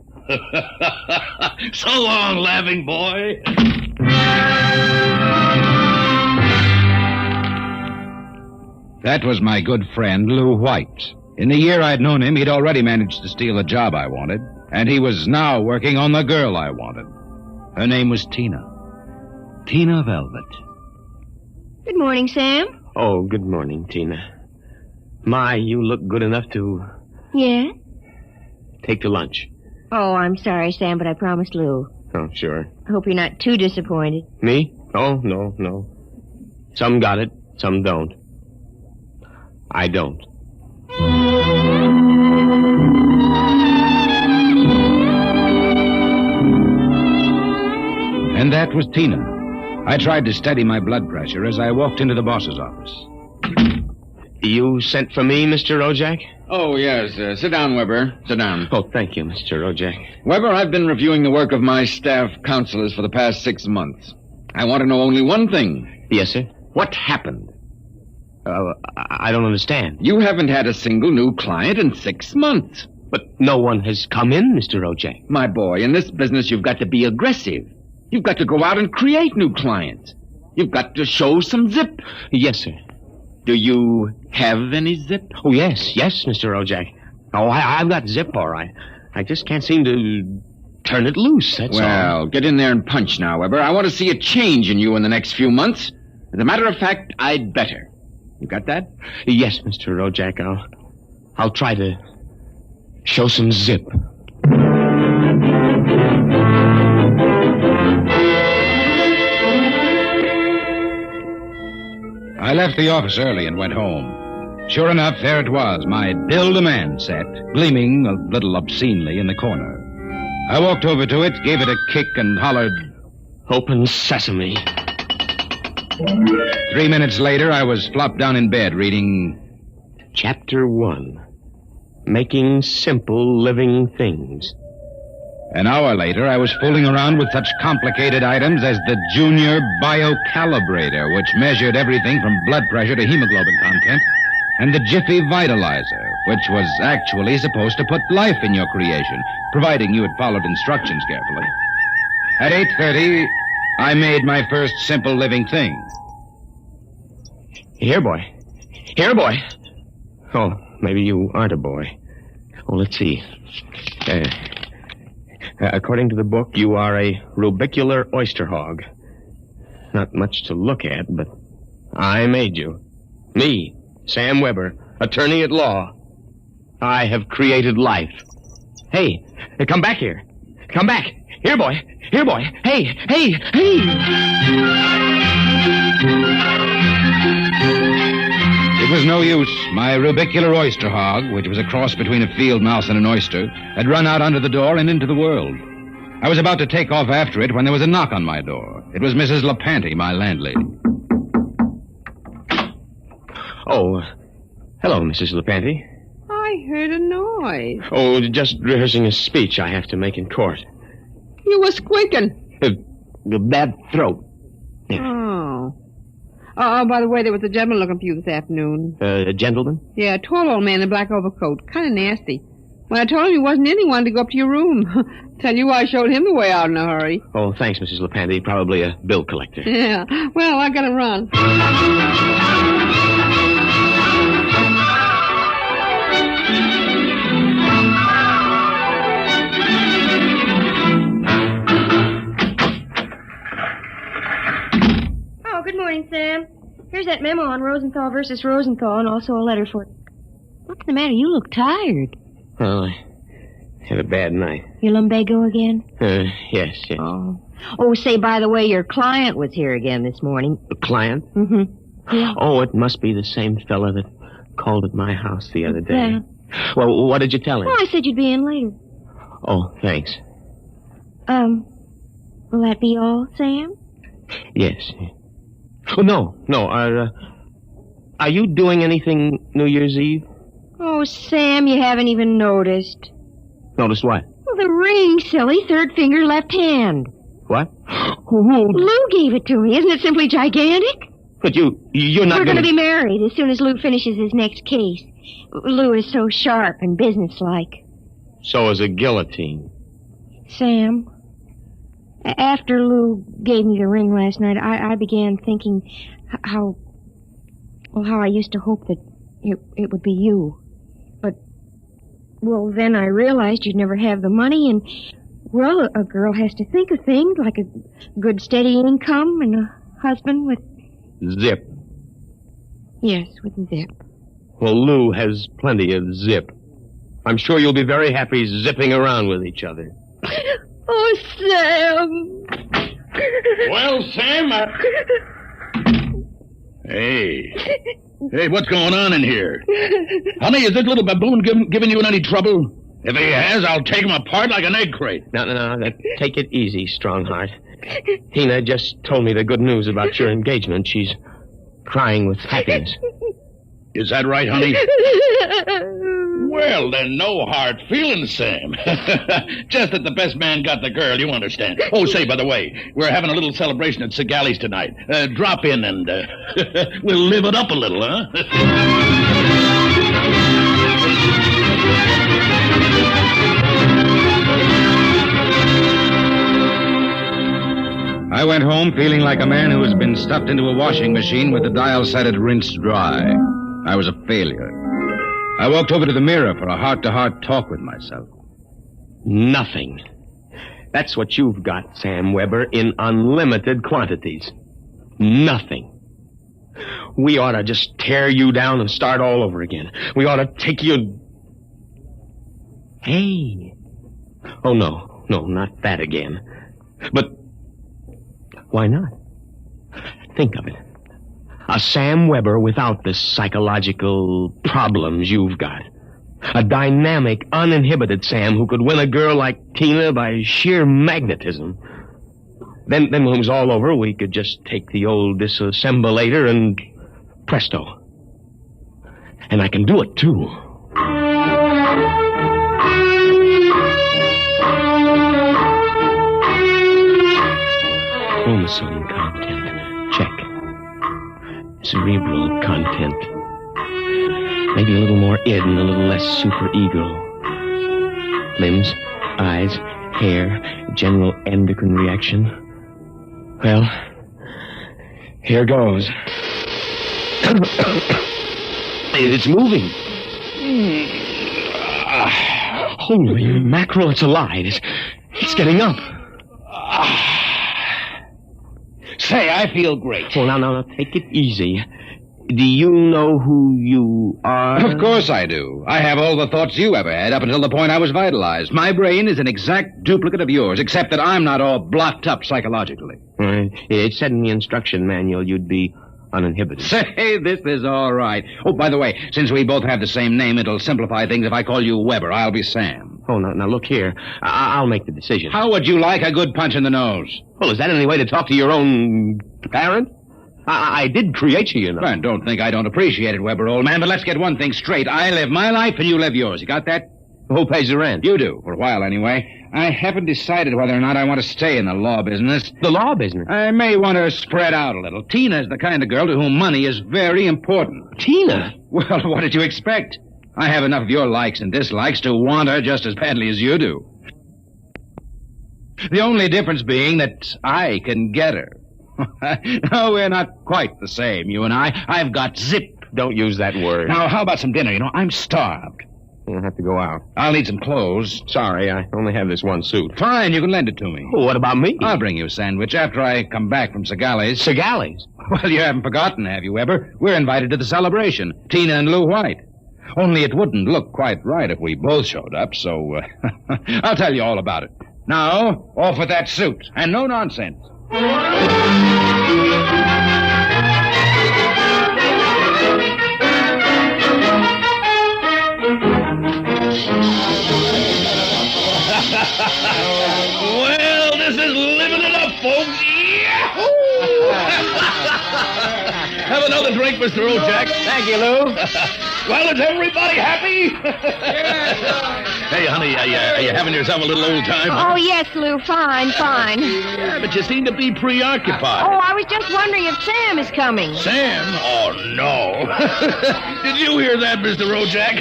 So long, laughing boy. That was my good friend, Lou White. In the year I'd known him, he'd already managed to steal the job I wanted, and he was now working on the girl I wanted. Her name was Tina. Tina Veldt. Good morning, Sam. Oh, good morning, Tina. My, you look good enough to... Yeah? Take to lunch. Oh, I'm sorry, Sam, but I promised Lou. Oh, sure. I hope you're not too disappointed. Me? Oh, no. Some got it, some don't. I don't. And that was Tina. I tried to steady my blood pressure as I walked into the boss's office. You sent for me, Mr. Ojak? Oh, yes. Sit down, Weber. Sit down. Oh, thank you, Mr. Ojak. Weber, I've been reviewing the work of my staff counselors for the past 6 months. I want to know only one thing. Yes, sir? What happened? I don't understand. You haven't had a single new client in 6 months. But no one has come in, Mr. Ojak. My boy, in this business, you've got to be aggressive. You've got to go out and create new clients. You've got to show some zip. Yes, sir. Do you have any zip? Oh, yes, Mr. Ojak. Oh, I've got zip, all right. I just can't seem to turn it loose, that's all. Well, get in there and punch now, Weber. I want to see a change in you in the next few months. As a matter of fact, I'd better. You got that? Yes, Mr. Ojak. I'll try to show some zip. I left the office early and went home. Sure enough, there it was, my Build-A-Man set, gleaming a little obscenely in the corner. I walked over to it, gave it a kick, and hollered, "Open sesame." 3 minutes later, I was flopped down in bed reading... Chapter 1, Making Simple Living Things. An hour later, I was fooling around with such complicated items as the Junior Biocalibrator, which measured everything from blood pressure to hemoglobin content, and the Jiffy Vitalizer, which was actually supposed to put life in your creation, providing you had followed instructions carefully. At 8:30, I made my first simple living thing. Here, boy. Oh, maybe you aren't a boy. Oh, let's see. According to the book, you are a rubicular oyster hog. Not much to look at, but I made you. Me, Sam Weber, attorney at law. I have created life. Hey, come back here. Come back. Here, boy. Here, boy. Hey, hey, hey! It was no use. My rubicular oyster hog, which was a cross between a field mouse and an oyster, had run out under the door and into the world. I was about to take off after it when there was a knock on my door. It was Mrs. LaPanty, my landlady. Oh, hello, Mrs. LaPanty. I heard a noise. Oh, just rehearsing a speech I have to make in court. You were squeaking. A bad throat. Oh. Oh, by the way, there was a gentleman looking for you this afternoon. A gentleman? Yeah, a tall old man in a black overcoat. Kind of nasty. When I told him he wasn't in, he wanted to go up to your room. Tell you I showed him the way out in a hurry. Oh, thanks, Mrs. LaPanty. Probably a bill collector. Yeah. Well, I gotta run. Good morning, Sam. Here's that memo on Rosenthal versus Rosenthal and also a letter for... What's the matter? You look tired. Oh, I had a bad night. You lumbago again? Yes. Oh, say, by the way, your client was here again this morning. A client? Mm-hmm. Yeah. Oh, it must be the same fella that called at my house the other day. Yeah. Well, what did you tell him? Oh, I said you'd be in later. Oh, thanks. Will that be all, Sam? Yes. Oh, no. Are you doing anything New Year's Eve? Oh, Sam, you haven't even noticed. Noticed what? Well, the ring, silly. Third finger, left hand. What? Lou gave it to me. Isn't it simply gigantic? But you're not We're going to be married as soon as Lou finishes his next case. Lou is so sharp and businesslike. So is a guillotine. Sam, after Lou gave me the ring last night, I began thinking how I used to hope that it would be you. But, well, then I realized you'd never have the money, and, well, a girl has to think of things like a good steady income and a husband with... Zip. Yes, with zip. Well, Lou has plenty of zip. I'm sure you'll be very happy zipping around with each other. Oh, Sam. Well, Sam, Hey, what's going on in here? Honey, is this little baboon giving you any trouble? If he has, I'll take him apart like an egg crate. No. Take it easy, Strongheart. Tina just told me the good news about your engagement. She's crying with happiness. Is that right, honey? Well, then, no hard feelings, Sam. Just that the best man got the girl, you understand. Oh, say, by the way, we're having a little celebration at Segali's tonight. Drop in and we'll live it up a little, huh? I went home feeling like a man who has been stuffed into a washing machine with the dial set at rinsed dry. I was a failure. I walked over to the mirror for a heart-to-heart talk with myself. Nothing. That's what you've got, Sam Weber, in unlimited quantities. Nothing. We ought to just tear you down and start all over again. We ought to take you... Hey. Oh, no, not that again. But why not? Think of it. A Sam Weber without the psychological problems you've got. A dynamic, uninhibited Sam who could win a girl like Tina by sheer magnetism. Then when it was all over, we could just take the old disassemblator and presto. And I can do it, too. Chromosome content. Check. Cerebral content. Maybe a little more id and a little less superego. Limbs, eyes, hair, general endocrine reaction. Well, here goes. It's moving. Holy mackerel, it's alive. It's getting up. Say, I feel great. Well, now, take it easy. Do you know who you are? Of course I do. I have all the thoughts you ever had up until the point I was vitalized. My brain is an exact duplicate of yours, except that I'm not all blocked up psychologically. It said in the instruction manual you'd be uninhibited. Say, this is all right. Oh, by the way, since we both have the same name, it'll simplify things if I call you Weber. I'll be Sam. Oh, now look here. I'll make the decision. How would you like a good punch in the nose? Well, is that any way to talk to your own parent? I did create you, you know. Well, don't think I don't appreciate it, Weber, old man, but let's get one thing straight. I live my life and you live yours. You got that? Who pays the rent? You do, for a while anyway. I haven't decided whether or not I want to stay in the law business. The law business? I may want to spread out a little. Tina's the kind of girl to whom money is very important. Tina? Well, what did you expect? I have enough of your likes and dislikes to want her just as badly as you do. The only difference being that I can get her. No, we're not quite the same, you and I. I've got zip. Don't use that word. Now, how about some dinner? You know, I'm starved. You'll have to go out. I'll need some clothes. Sorry, I only have this one suit. Fine, you can lend it to me. Well, what about me? I'll bring you a sandwich after I come back from Segali's. Segali's? Well, you haven't forgotten, have you, Weber? We're invited to the celebration. Tina and Lou White. Only it wouldn't look quite right if we both showed up, so I'll tell you all about it. Now, off with that suit, and no nonsense. Well, this is living it up, folks. Have another drink, Mr. Ojak. Thank you, Lou. Well, is everybody happy? Hey, honey, are you having yourself a little old time? Oh, yes, Lou. Fine. Yeah, but you seem to be preoccupied. Oh, I was just wondering if Sam is coming. Sam? Oh, no. Did you hear that, Mr. Ojak?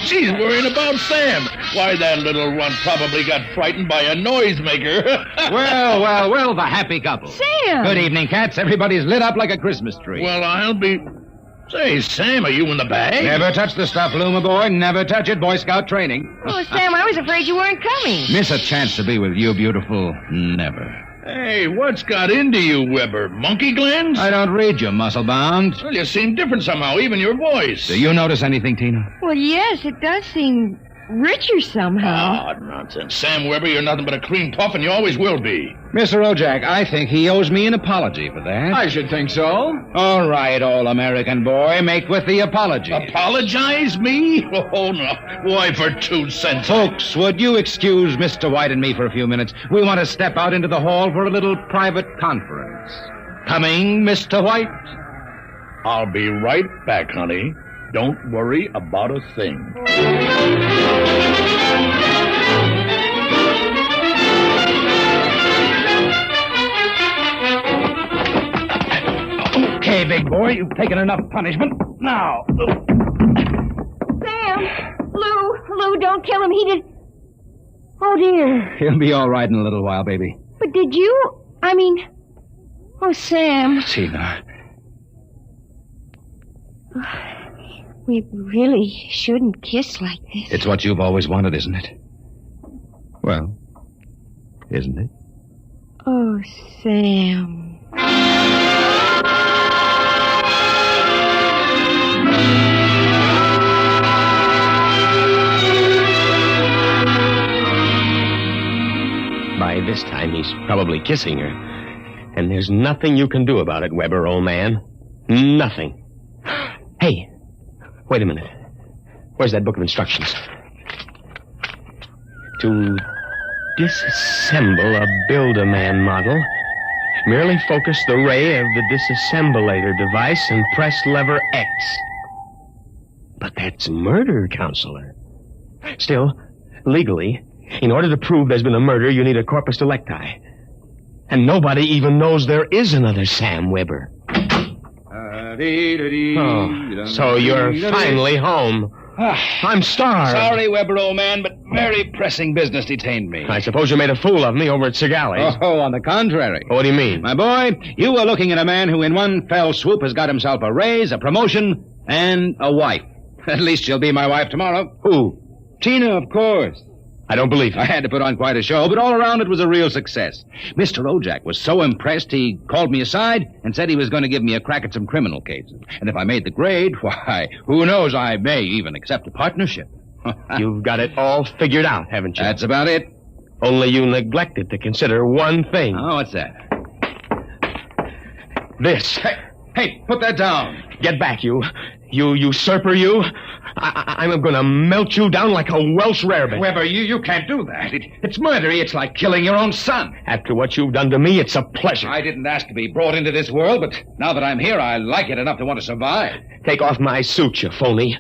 She's worrying about Sam. Why, that little runt probably got frightened by a noisemaker. Well, the happy couple. Sam! Good evening, cats. Everybody's lit up like a Christmas tree. Well, I'll be... Say, Sam, are you in the bag? Never touch the stuff, Lou, my boy. Never touch it. Boy Scout training. Oh, Sam, I was afraid you weren't coming. Miss a chance to be with you, beautiful. Never. Hey, what's got into you, Weber? Monkey glands? I don't read you, muscle-bound. Well, you seem different somehow, even your voice. Do you notice anything, Tina? Well, yes, it does seem richer somehow. Ah, nonsense. Sam Weber, you're nothing but a cream puff, and you always will be. Mr. Ojak, I think he owes me an apology for that. I should think so. All right, all-American boy, make with the apology. Apologize me? Oh, no. Why, for 2 cents? Folks, would you excuse Mr. White and me for a few minutes? We want to step out into the hall for a little private conference. Coming, Mr. White? I'll be right back, honey. Don't worry about a thing. Okay, big boy, you've taken enough punishment. Now. Sam! Lou, don't kill him. He did... Oh, dear. He'll be all right in a little while, baby. But did you... Oh, Sam. Tina. We really shouldn't kiss like this. It's what you've always wanted, isn't it? Well, isn't it? Oh, Sam. By this time, he's probably kissing her. And there's nothing you can do about it, Weber, old man. Nothing. Hey, wait a minute. Where's that book of instructions? To disassemble a Build-A-Man model, merely focus the ray of the disassemblator device and press lever X. But that's murder, Counselor. Still, legally, in order to prove there's been a murder, you need a corpus delicti. And nobody even knows there is another Sam Weber. Oh, so you're finally home. I'm starved. Sorry, Weber, old man, but very pressing business detained me. I suppose you made a fool of me over at Segali's. Oh, on the contrary. What do you mean? My boy, you were looking at a man who in one fell swoop has got himself a raise, a promotion, and a wife. At least she'll be my wife tomorrow. Who? Tina, of course. I don't believe it. I had to put on quite a show, but all around it was a real success. Mr. Ojak was so impressed, he called me aside and said he was going to give me a crack at some criminal cases. And if I made the grade, why, who knows, I may even accept a partnership. You've got it all figured out, haven't you? That's about it. Only you neglected to consider one thing. Oh, what's that? This. Hey, put that down. Get back, you usurper, you. I'm going to melt you down like a Welsh rarebit. Weber, you can't do that. It's murder. It's like killing your own son. After what you've done to me, it's a pleasure. I didn't ask to be brought into this world, but now that I'm here, I like it enough to want to survive. Take off my suit, you phony.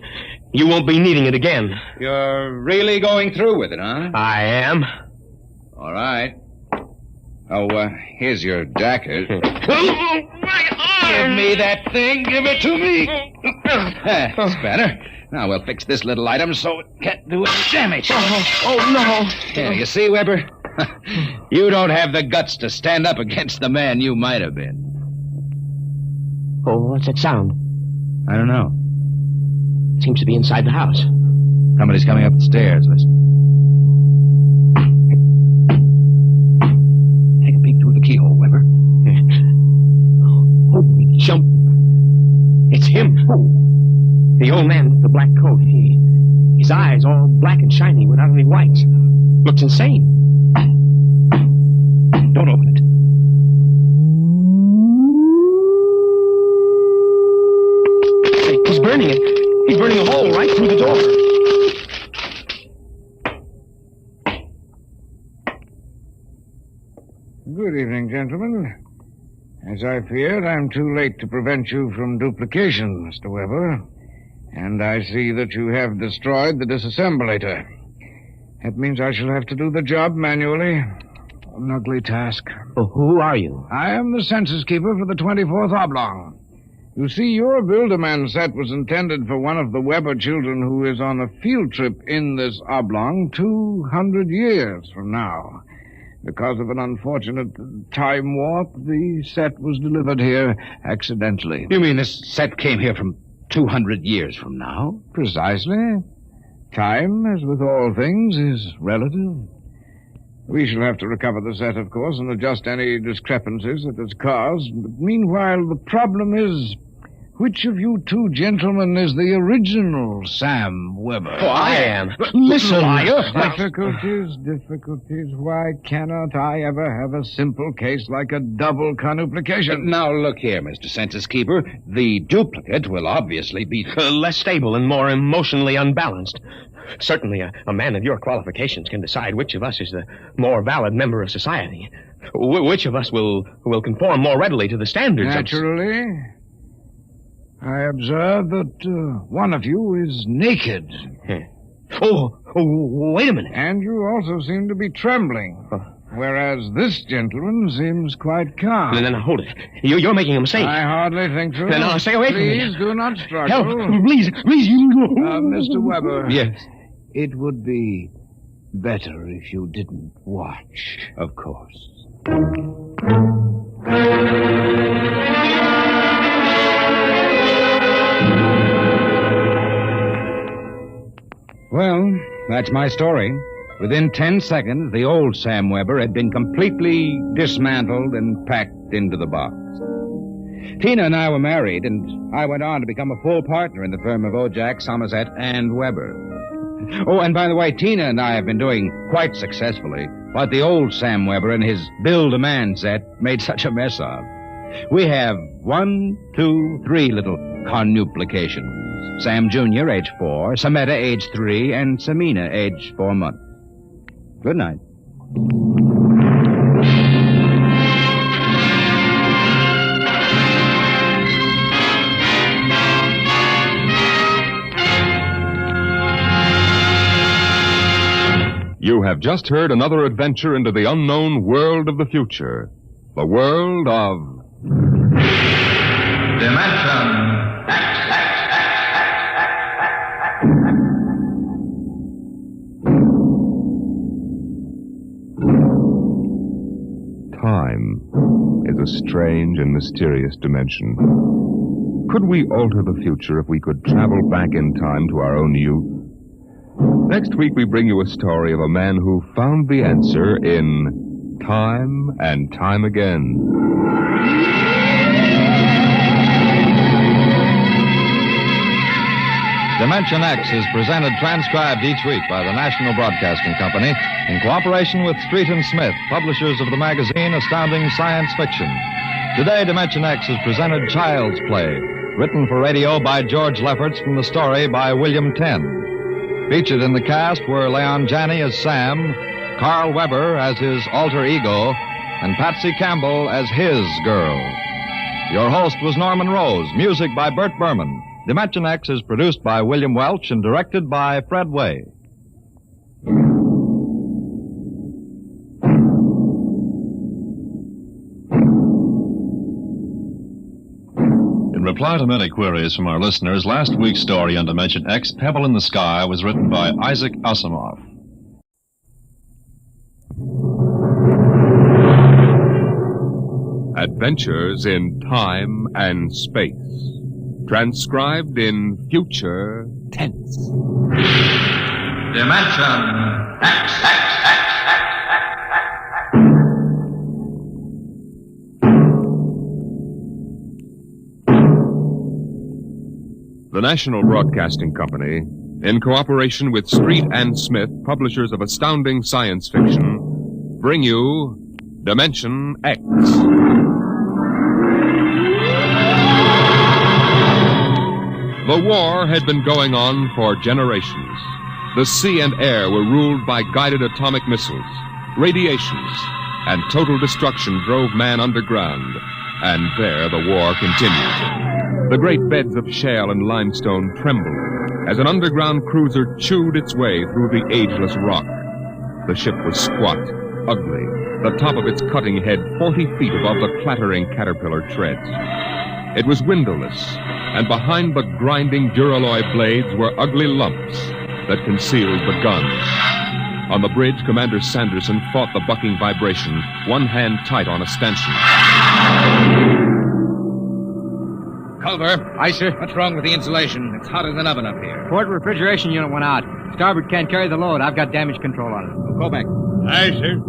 You won't be needing it again. You're really going through with it, huh? I am. All right. Oh, here's your jacket. Give me that thing. Give it to me. That's better. Now we'll fix this little item so it can't do any damage. Oh, no. Yeah, you see, Weber? You don't have the guts to stand up against the man you might have been. Oh, what's that sound? I don't know. It seems to be inside the house. Somebody's coming up the stairs. Listen. Take a peek through the keyhole, Weber. Holy jump. It's him. The old man with the black coat. His eyes all black and shiny without any whites. Looks insane. Don't open it. He's burning it. He's burning a hole right through the door. Good evening, gentlemen. As I feared, I'm too late to prevent you from duplication, Mr. Weber. And I see that you have destroyed the disassemblator. That means I shall have to do the job manually. An ugly task. Well, who are you? I am the census keeper for the 24th Oblong. You see, your Build-A-Man set was intended for one of the Weber children who is on a field trip in this oblong 200 years from now. Because of an unfortunate time warp, the set was delivered here accidentally. You mean this set came here from 200 years from now? Precisely. Time, as with all things, is relative. We shall have to recover the set, of course, and adjust any discrepancies that it's caused. But meanwhile, the problem is, which of you two gentlemen is the original Sam Weber? Oh, I am. Listen, liar. Difficulties. Why cannot I ever have a simple case like a double conuplication? Now, look here, Mr. Census Keeper. The duplicate will obviously be less stable and more emotionally unbalanced. Certainly, a man of your qualifications can decide which of us is the more valid member of society. Which of us will conform more readily to the standards Naturally. I observe that one of you is naked. Oh, wait a minute. And you also seem to be trembling. Whereas this gentleman seems quite calm. Now, hold it. You're making a mistake. I hardly think so. Now, stay away from me. Please do not struggle. Help, please. Mr. Weber. Yes? It would be better if you didn't watch. Of course. Well, that's my story. Within 10 seconds, the old Sam Weber had been completely dismantled and packed into the box. Tina and I were married, and I went on to become a full partner in the firm of Ojak, Somerset, and Weber. Oh, and by the way, Tina and I have been doing quite successfully what the old Sam Weber and his Build-A-Man set made such a mess of. We have 1, 2, 3 little conuplications. Sam Jr., age 4, Sameta, age 3, and Samina, age 4 months. Good night. You have just heard another adventure into the unknown world of the future. The world of... Dimension Time is a strange and mysterious dimension. Could we alter the future if we could travel back in time to our own youth? Next week, we bring you a story of a man who found the answer in Time and Time Again. Dimension X is presented transcribed each week by the National Broadcasting Company in cooperation with Street & Smith, publishers of the magazine Astounding Science Fiction. Today, Dimension X is presented Child's Play, written for radio by George Lefferts from the story by William Tenn. Featured in the cast were Leon Janney as Sam, Carl Weber as his alter ego, and Patsy Campbell as his girl. Your host was Norman Rose, music by Burt Berman. Dimension X is produced by William Welch and directed by Fred Way. In reply to many queries from our listeners, last week's story on Dimension X, Pebble in the Sky, was written by Isaac Asimov. Adventures in Time and Space. Transcribed in future tense. Dimension X. The National Broadcasting Company, in cooperation with Street and Smith, publishers of astounding science fiction, bring you Dimension X. The war had been going on for generations. The sea and air were ruled by guided atomic missiles. Radiations and total destruction drove man underground, and there the war continued. The great beds of shale and limestone trembled as an underground cruiser chewed its way through the ageless rock. The ship was squat, ugly, the top of its cutting head 40 feet above the clattering caterpillar treads. It was windowless, and behind the grinding duralloy blades were ugly lumps that concealed the guns. On the bridge, Commander Sanderson fought the bucking vibration, one hand tight on a stanchion. Culver. Aye, sir. What's wrong with the insulation? It's hotter than oven up here. Port refrigeration unit went out. Starboard can't carry the load. I've got damage control on it. We'll go back. Aye, sir.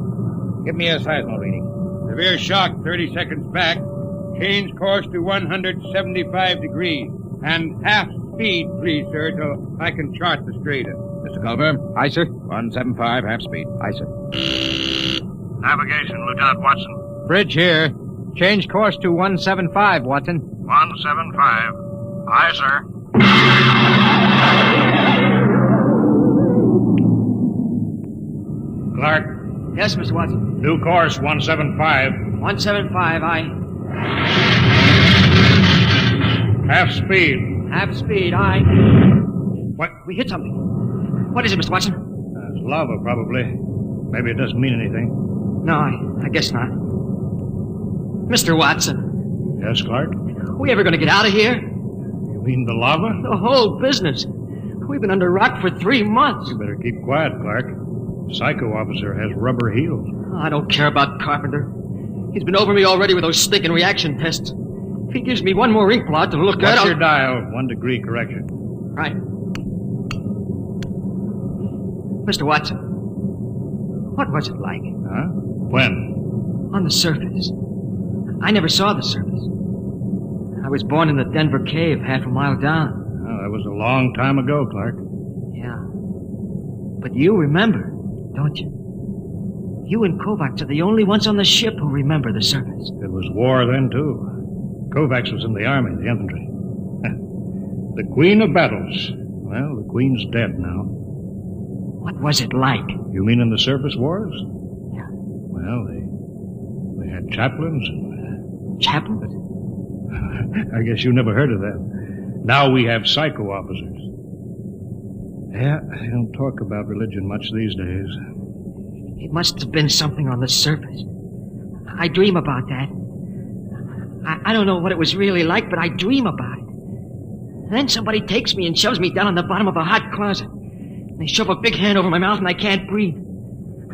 Give me a seismal reading. Severe shock 30 seconds back. Change course to 175 degrees. And half speed, please, sir, till I can chart the straightest. Mr. Culver. Aye, sir. 175, half speed. Aye, sir. Navigation, Lieutenant Watson. Bridge here. Change course to 175, Watson. 175. Aye, sir. Clark. Yes, Mr. Watson. New course, 175. 175, aye. Half speed. Half speed, aye. What? We hit something. What is it, Mr. Watson? It's lava, probably. Maybe it doesn't mean anything. No, I guess not. Mr. Watson. Yes, Clark? Are we ever going to get out of here? You mean the lava? The whole business. We've been under rock for 3 months. You better keep quiet, Clark. Psycho officer has rubber heels. I don't care about Carpenter. He's been over me already with those stinking reaction tests. If he gives me one more ink blot to look at, What's your dial? 1 degree correction. Right. Mr. Watson, what was it like? Huh? When? On the surface. I never saw the surface. I was born in the Denver cave, half a mile down. Well, that was a long time ago, Clark. Yeah. But you remember, don't you? You and Kovacs are the only ones on the ship who remember the surface. It was war then, too. Kovacs was in the army, the infantry. The Queen of Battles. Well, the Queen's dead now. What was it like? You mean in the surface wars? Yeah. Well, they had chaplains. Chaplains? I guess you never heard of that. Now we have psycho officers. Yeah, they don't talk about religion much these days. It must have been something on the surface. I dream about that. I don't know what it was really like, but I dream about it. Then somebody takes me and shoves me down on the bottom of a hot closet. They shove a big hand over my mouth and I can't breathe.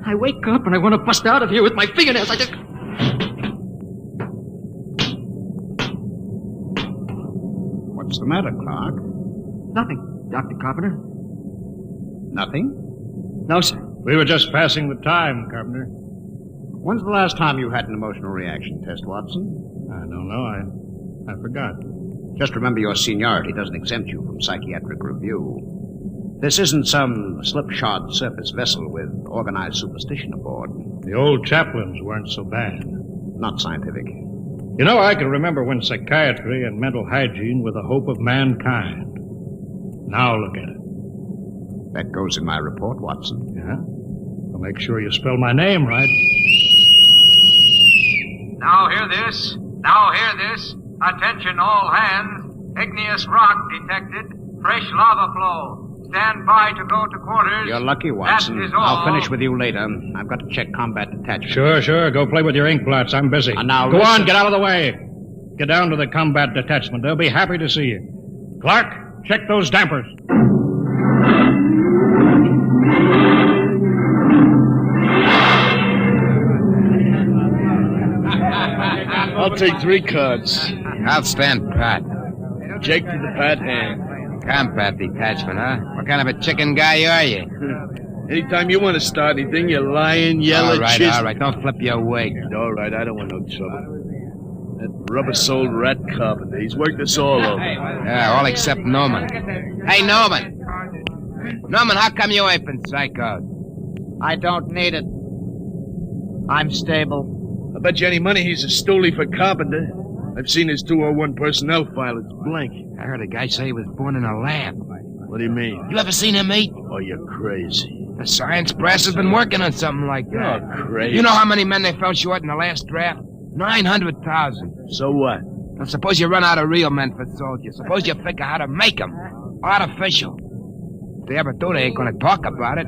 I wake up and I want to bust out of here with my fingernails. I just... What's the matter, Clark? Nothing, Dr. Carpenter. Nothing? No, sir. We were just passing the time, Carpenter. When's the last time you had an emotional reaction test, Watson? I don't know. I forgot. Just remember your seniority doesn't exempt you from psychiatric review. This isn't some slipshod surface vessel with organized superstition aboard. The old chaplains weren't so bad. Not scientific. You know, I can remember when psychiatry and mental hygiene were the hope of mankind. Now look at it. That goes in my report, Watson. Yeah? Well, make sure you spell my name right. Now hear this. Now hear this. Attention all hands. Igneous rock detected. Fresh lava flow. Stand by to go to quarters. You're lucky, Watson. That is all. I'll finish with you later. I've got to check combat detachment. Sure. Go play with your ink blots. I'm busy. Now go listen. on, get out of the way. Get down to the combat detachment. They'll be happy to see you. Clark, check those dampers. I'll take 3 cards. I'll stand pat. Jake to the pat hand. Combat detachment, huh? What kind of a chicken guy are you? Anytime you want to start anything, you lying, yellow, All right. Don't flip your wig. All right, I don't want no trouble. That rubber-soled rat carpenter, he's worked us all over. Yeah, all except Norman. Hey, Norman! Norman, how come you ain't been psychoed? I don't need it. I'm stable. I bet you any money he's a stoolie for carpenter. I've seen his 201 personnel file. It's blank. I heard a guy say he was born in a lab. What do you mean? You ever seen him eat? Oh, you're crazy. The science press has been working on something like that. You're crazy. You know how many men they fell short in the last draft? 900,000. So what? Now, suppose you run out of real men for soldiers. Suppose you figure how to make them. Artificial. If they ever do, they ain't gonna talk about it.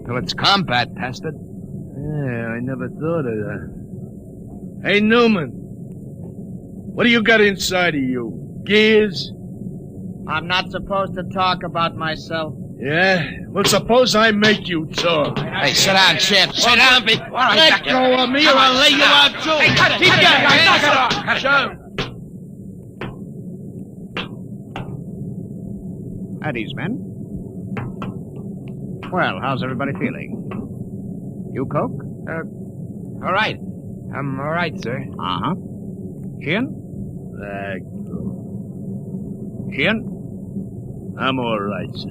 Till it's combat tested. Yeah, I never thought of that. Hey, Newman. What do you got inside of you? Gears? I'm not supposed to talk about myself. Yeah? Well, suppose I make you talk. Hey, sit down, Chip. Sit down before I... Let go of me or I'll lay you out, too. Hey, cut it. Keep Cut going. it. Knock it off. Cut it. At ease, men. Well, how's everybody feeling? You, Coke? All right. I'm all right, sir. Uh-huh. Sheehan? Sheehan? I'm all right, sir.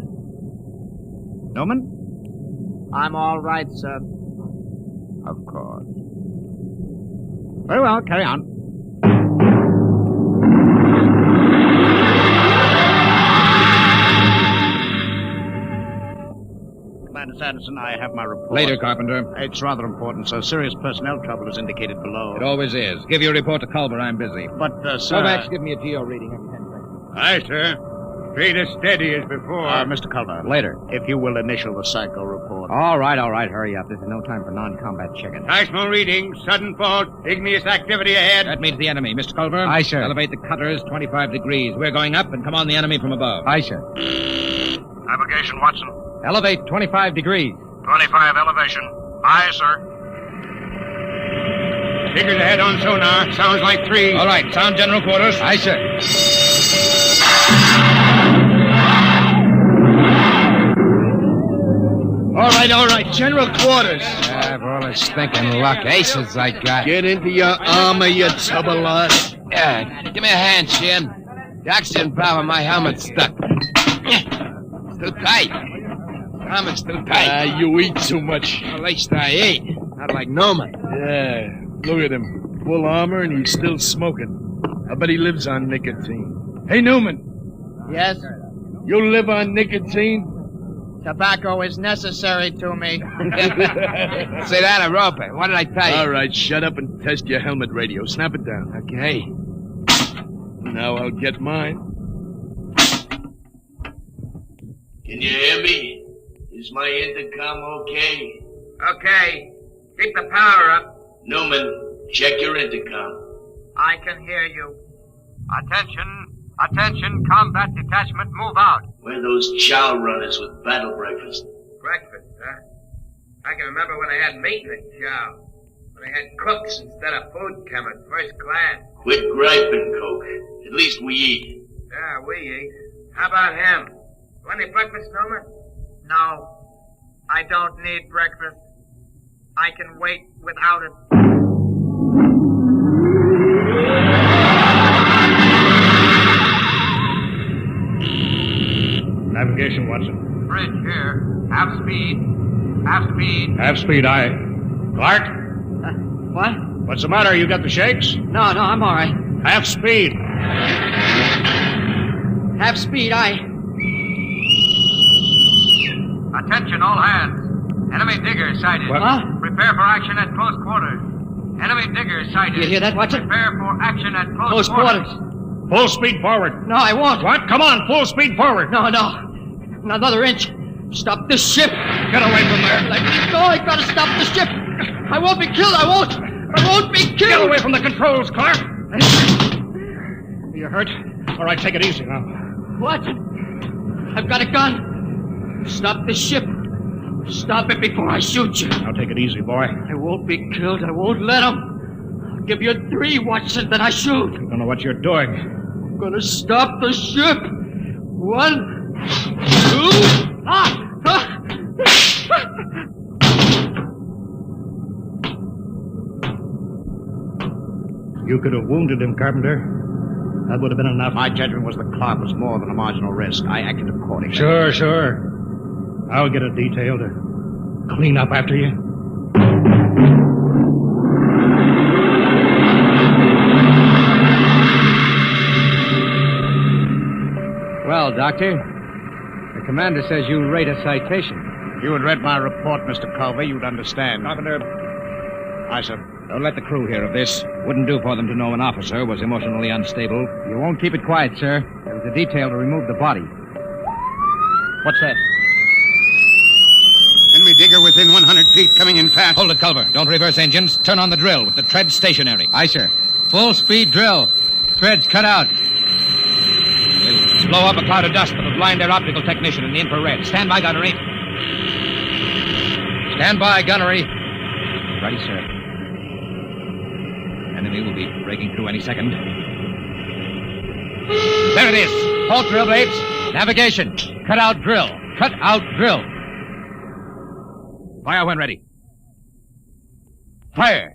Norman? I'm all right, sir. Of course. Very well, carry on. Commander Sanderson, I have my report. Later, Carpenter. It's rather important, sir. Serious personnel trouble is indicated below. It always is. Give your report to Culver. I'm busy. But, sir... Kovacs, give me a GO reading every 10 seconds. Aye, sir. Straight as steady as before. Mr. Culver. Later. If you will initial the psycho report. All right. Hurry up. This is no time for non-combat checking. Seismo reading. Sudden fault. Igneous activity ahead. That means the enemy. Mr. Culver? Aye, sir. Elevate the cutters 25 degrees. We're going up and come on the enemy from above. Aye, sir. Navigation, Watson. Elevate 25 degrees. 25 elevation. Aye, sir. Figures ahead on sonar. Sounds like 3. All right. Sound general quarters. Aye, sir. All right. General quarters. For all the stinking luck. Aces I got. Get into your armor, you tubbalot. Yeah, give me a hand, Shin. The oxygen valve on my helmet's stuck. It's too tight. Helmet's too tight. You eat too much. At least I eat. Not like Norman. Yeah, look at him. Full armor and he's still smoking. I bet he lives on nicotine. Hey, Newman. Yes? You live on nicotine? Tobacco is necessary to me. Say that, a rope. What did I tell you? All right, shut up and test your helmet radio. Snap it down. Okay. Now I'll get mine. Can you hear me? Is my intercom okay? Okay. Keep the power up. Newman, check your intercom. I can hear you. Attention, combat detachment, move out. Where those chow runners with battle breakfast? Breakfast, huh? I can remember when I had meat in the chow. When I had cooks instead of food coming, first class. Quit griping, Coke. At least we eat. Yeah, we eat. How about him? Want any breakfast, Norman? No. I don't need breakfast. I can wait without it. Navigation, Watson. Bridge here. Half speed. Half speed. Half speed, aye. Clark? What? What's the matter? You got the shakes? No, I'm all right. Half speed. Half speed, aye. Attention, all hands. Enemy digger sighted. What? Huh? Prepare for action at close quarters. Enemy digger sighted. You hear that, Watson? Prepare for action at Close quarters. Full speed forward. No, I won't. What? Come on, full speed forward. No. Another inch. Stop this ship. Get away from there. Let me go. I gotta stop the ship. I won't be killed. I won't be killed. Get away from the controls, Clark. You hurt? All right, take it easy now. What? I've got a gun. Stop the ship. Stop it before I shoot you. Now take it easy, boy. I won't be killed. I won't let him. I'll give you 3, Watson, then I shoot. I don't know what you're doing. I'm gonna stop the ship. 1, 2... You could have wounded him, Carpenter. That would have been enough. My judgment was the Clark was more than a marginal risk. I acted accordingly. Sure. I'll get a detail to clean up after you. Well, Doctor, the commander says you rate a citation. If you had read my report, Mr. Culver, you'd understand. Carpenter. Aye, sir. Don't let the crew hear of this. Wouldn't do for them to know an officer was emotionally unstable. You won't keep it quiet, sir. There was a detail to remove the body. What's that? Enemy digger within 100 feet, coming in fast. Hold it, Culver. Don't reverse engines. Turn on the drill with the tread stationary. Aye, sir. Full speed drill. Threads cut out. We'll blow up a cloud of dust that'll blind their optical technician in the infrared. Stand by, gunnery. Stand by, gunnery. Ready, sir. Enemy will be breaking through any second. There it is. Halt drill blades. Navigation. Cut out drill. Cut out drill. Fire when ready. Fire!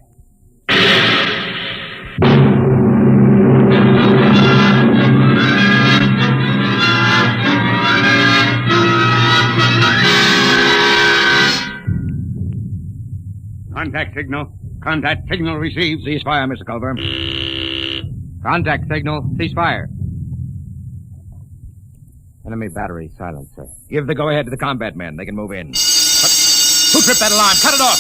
Contact signal. Contact signal received. Cease fire, Mr. Culver. Contact signal. Cease fire. Enemy battery silent, sir. Give the go-ahead to the combat men. They can move in. Who tripped that alarm? Cut it off!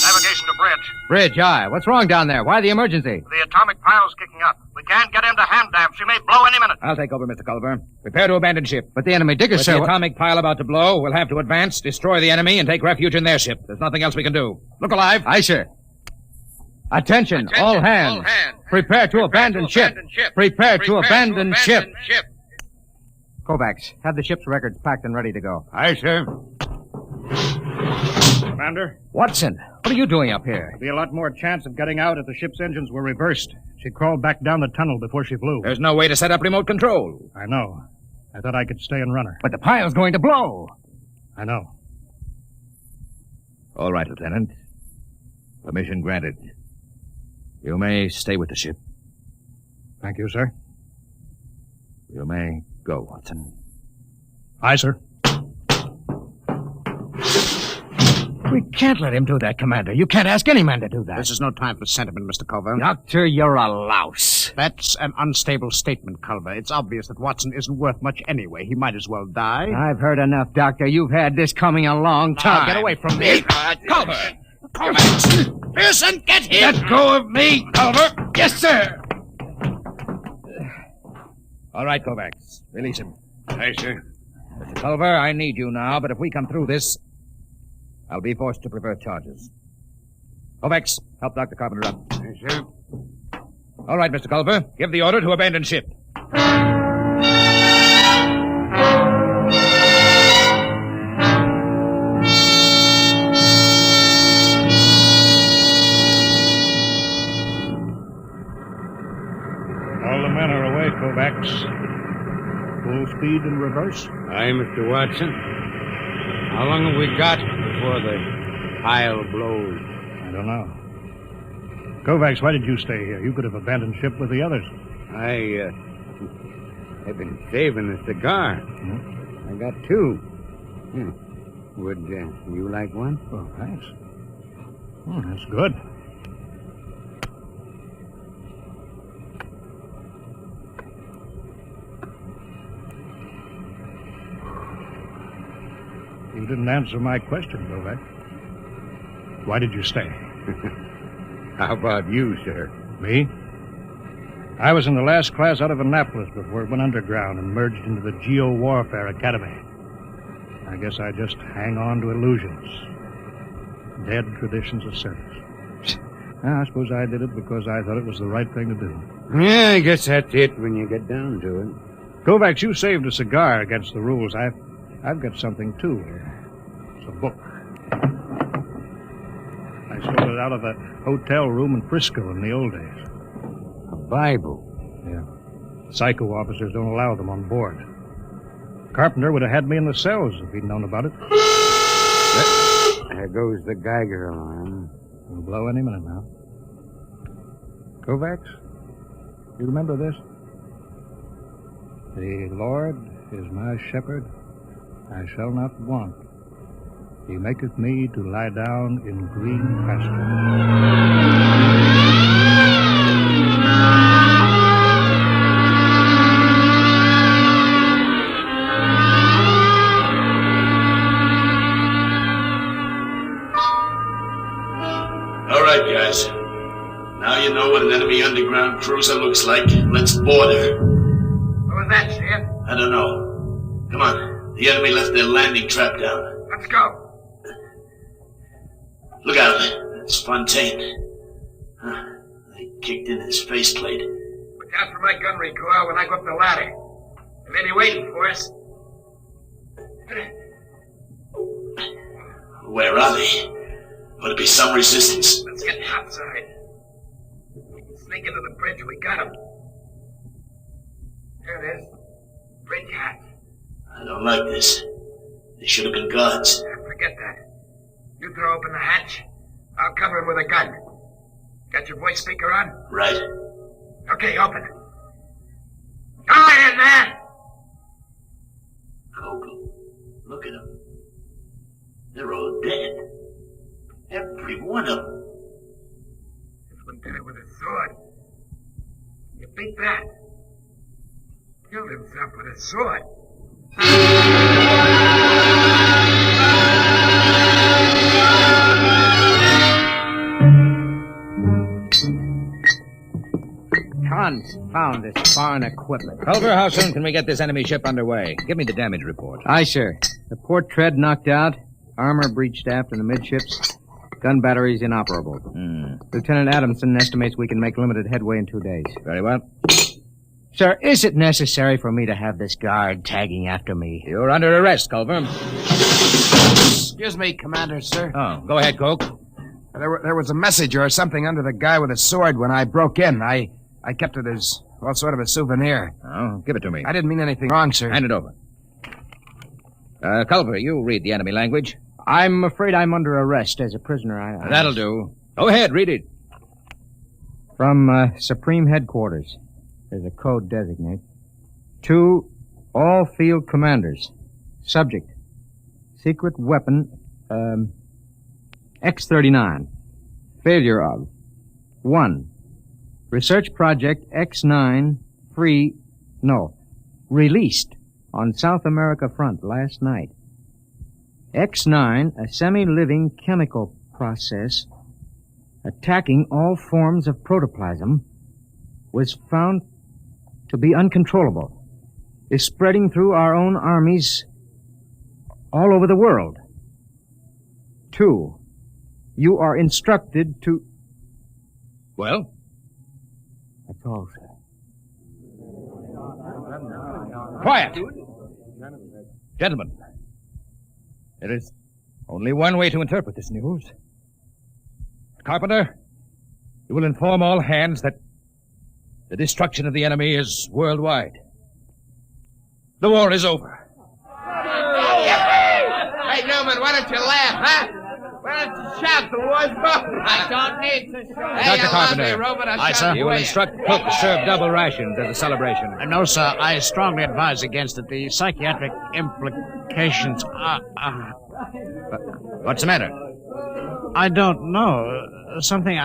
Navigation to bridge. Bridge, aye. What's wrong down there? Why the emergency? The atomic pile's kicking up. We can't get into hand damp. She may blow any minute. I'll take over, Mr. Culver. Prepare to abandon ship. But the enemy diggers, With sir... the atomic pile about to blow, we'll have to advance, destroy the enemy, and take refuge in their ship. There's nothing else we can do. Look alive. Aye, sir. Attention, all hands. Prepare to abandon ship. Prepare to abandon ship. Kovacs, have the ship's records packed and ready to go. Aye, sir. Commander? Watson, what are you doing up here? There'd be a lot more chance of getting out if the ship's engines were reversed. She crawled back down the tunnel before she flew. There's no way to set up remote control. I know. I thought I could stay and run her. But the pile's going to blow. I know. All right, Lieutenant. Permission granted. You may stay with the ship. Thank you, sir. You may go, Watson. Aye, sir. We can't let him do that, Commander. You can't ask any man to do that. This is no time for sentiment, Mr. Culver. Doctor, you're a louse. That's an unstable statement, Culver. It's obvious that Watson isn't worth much anyway. He might as well die. I've heard enough, Doctor. You've had this coming a long time. Now, get away from me. Culver! Pearson, get him! Let go of me, Culver. Yes, sir. All right, Kovacs. Release him. Aye, sir. Mr. Culver, I need you now, but if we come through this, I'll be forced to prefer charges. Kovacs, help Dr. Carpenter up. Aye, sir. All right, Mr. Culver. Give the order to abandon ship. All the men are away, Kovacs. Full speed in reverse. Aye, Mr. Watson. How long have we got? before the pile blows? I don't know. Kovacs, why did you stay here? You could have abandoned ship with the others. I've been saving a cigar. I got two. Would you like one? Oh, thanks. That's good. You didn't answer my question, Kovacs. Why did you stay? How about you, sir? Me? I was in the last class out of Annapolis before it went underground and merged into the Geo-Warfare Academy. I guess I just hang on to illusions. Dead traditions of service. I suppose I did it because I thought it was the right thing to do. Yeah, I guess that's it when you get down to it. Kovacs, you saved a cigar against the rules. I've got something, too. It's a book. I stole it out of a hotel room in Frisco in the old days. A Bible? Yeah. Psycho officers don't allow them on board. Carpenter would have had me in the cells if he'd known about it. There goes the Geiger alarm. It'll blow any minute now. Kovacs, you remember this? The Lord is my shepherd, I shall not want. He maketh me to lie down in green pastures. All right, guys. Now you know what an enemy underground cruiser looks like. Let's board her. What was that, Sheriff? I don't know. Come on. The enemy left their landing trap down. Let's go. Look out. That's Fontaine. They kicked in his faceplate. Look out for my gun recoil when I go up the ladder. They may be waiting for us. Where are they? Would it be some resistance? Let's get outside. We can sneak into the bridge. We got him. There it is. Bridge hatch. I don't like this. They should have been guards. Forget that. You throw open the hatch. I'll cover him with a gun. Got your voice speaker on? Right. Okay, open it. Go ahead, man! Kogal. Look at them. They're all dead. Every one of them. This one did it with a sword. You beat that. Killed himself with a sword. Confound this foreign equipment. Culver, how soon can we get this enemy ship underway? Give me the damage report. Aye, sir. The port tread knocked out, armor breached aft in the midships, gun batteries inoperable. Lieutenant Adamson estimates we can make limited headway in 2 days. Very well. Sir, is it necessary for me to have this guard tagging after me? You're under arrest, Culver. Excuse me, Commander, sir. Oh, go ahead, Coke. There was a message or something under the guy with a sword when I broke in. I kept it as, well, sort of a souvenir. Oh, give it to me. I didn't mean anything wrong, sir. Hand it over. Culver, you read the enemy language. I'm afraid I'm under arrest as a prisoner. That'll do. Go ahead, read it. From Supreme Headquarters. There's a code designate. To all field commanders. Subject. Secret weapon, X-39. Failure of. 1. Research project X-9 released on South America front last night. X-9, a semi-living chemical process attacking all forms of protoplasm, was found to be uncontrollable, is spreading through our own armies all over the world. 2, you are instructed to... Well? That's all, sir. Quiet! Gentlemen, there is only one way to interpret this news. Carpenter, you will inform all hands that the destruction of the enemy is worldwide. The war is over. Hey, Newman, why don't you laugh, huh? Why don't you shout the war's over? I don't need to shout. Hey, Dr. Carpenter. Robot, Aye, sir. You will instruct the cook to serve double rations as a celebration. No, sir. I strongly advise against it. The psychiatric implications are... What's the matter? I don't know. Something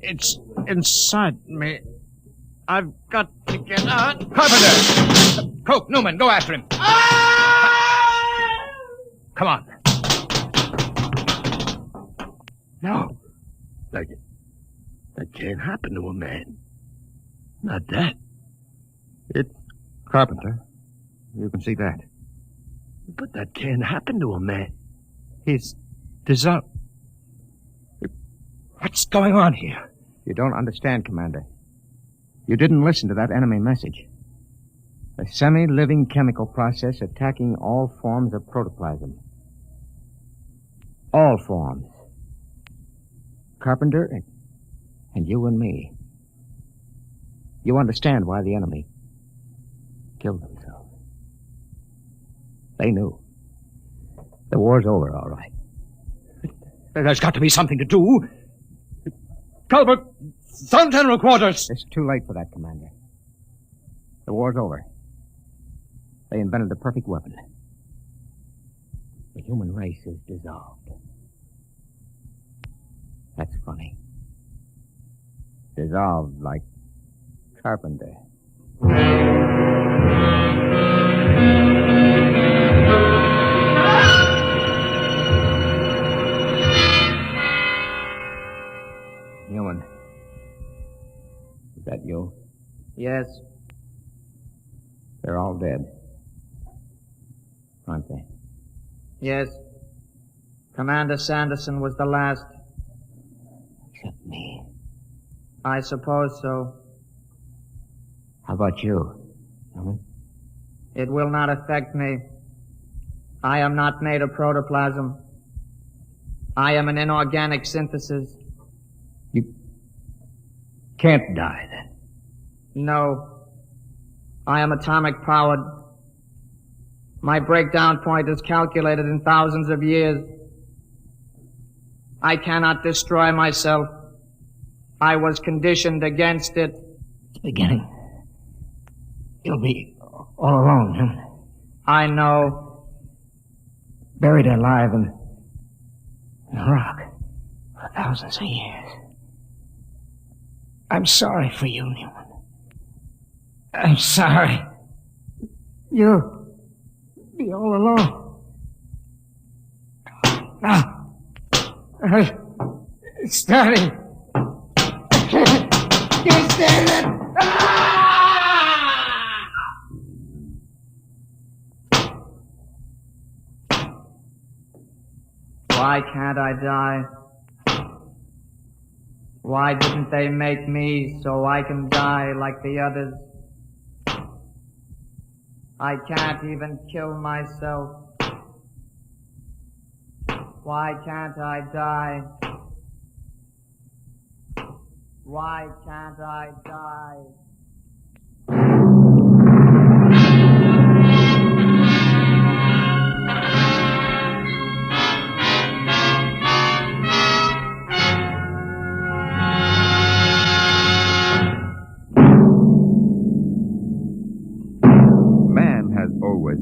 it's inside me. I've got to get out. Carpenter! Coke, Newman, go after him. Come on. No. That can't happen to a man. Not that. It's Carpenter. You can see that. But that can't happen to a man. He's dissolved. What's going on here? You don't understand, Commander. You didn't listen to that enemy message. A semi-living chemical process attacking all forms of protoplasm. All forms. Carpenter and you and me. You understand why the enemy killed themselves. They knew. The war's over, all right. There's got to be something to do. Culbert, Sun General Quarters! It's too late for that, Commander. The war's over. They invented the perfect weapon. The human race is dissolved. That's funny. Dissolved like Carpenter. Newman. Is that you? Yes. They're all dead. Aren't they? Yes. Commander Sanderson was the last. Except me. I suppose so. How about you? Newman? It will not affect me. I am not made of protoplasm. I am an inorganic synthesis. You can't die, then. No. I am atomic powered. My breakdown point is calculated in thousands of years. I cannot destroy myself. I was conditioned against it. It's beginning. You'll be all alone, huh? I know. Buried alive in a rock for thousands of years. I'm sorry for you, Newman. I'm sorry. You'll be all alone. Now, it's starting. I can't stand it. Why can't I die? Why didn't they make me so I can die like the others? I can't even kill myself. Why can't I die? Why can't I die?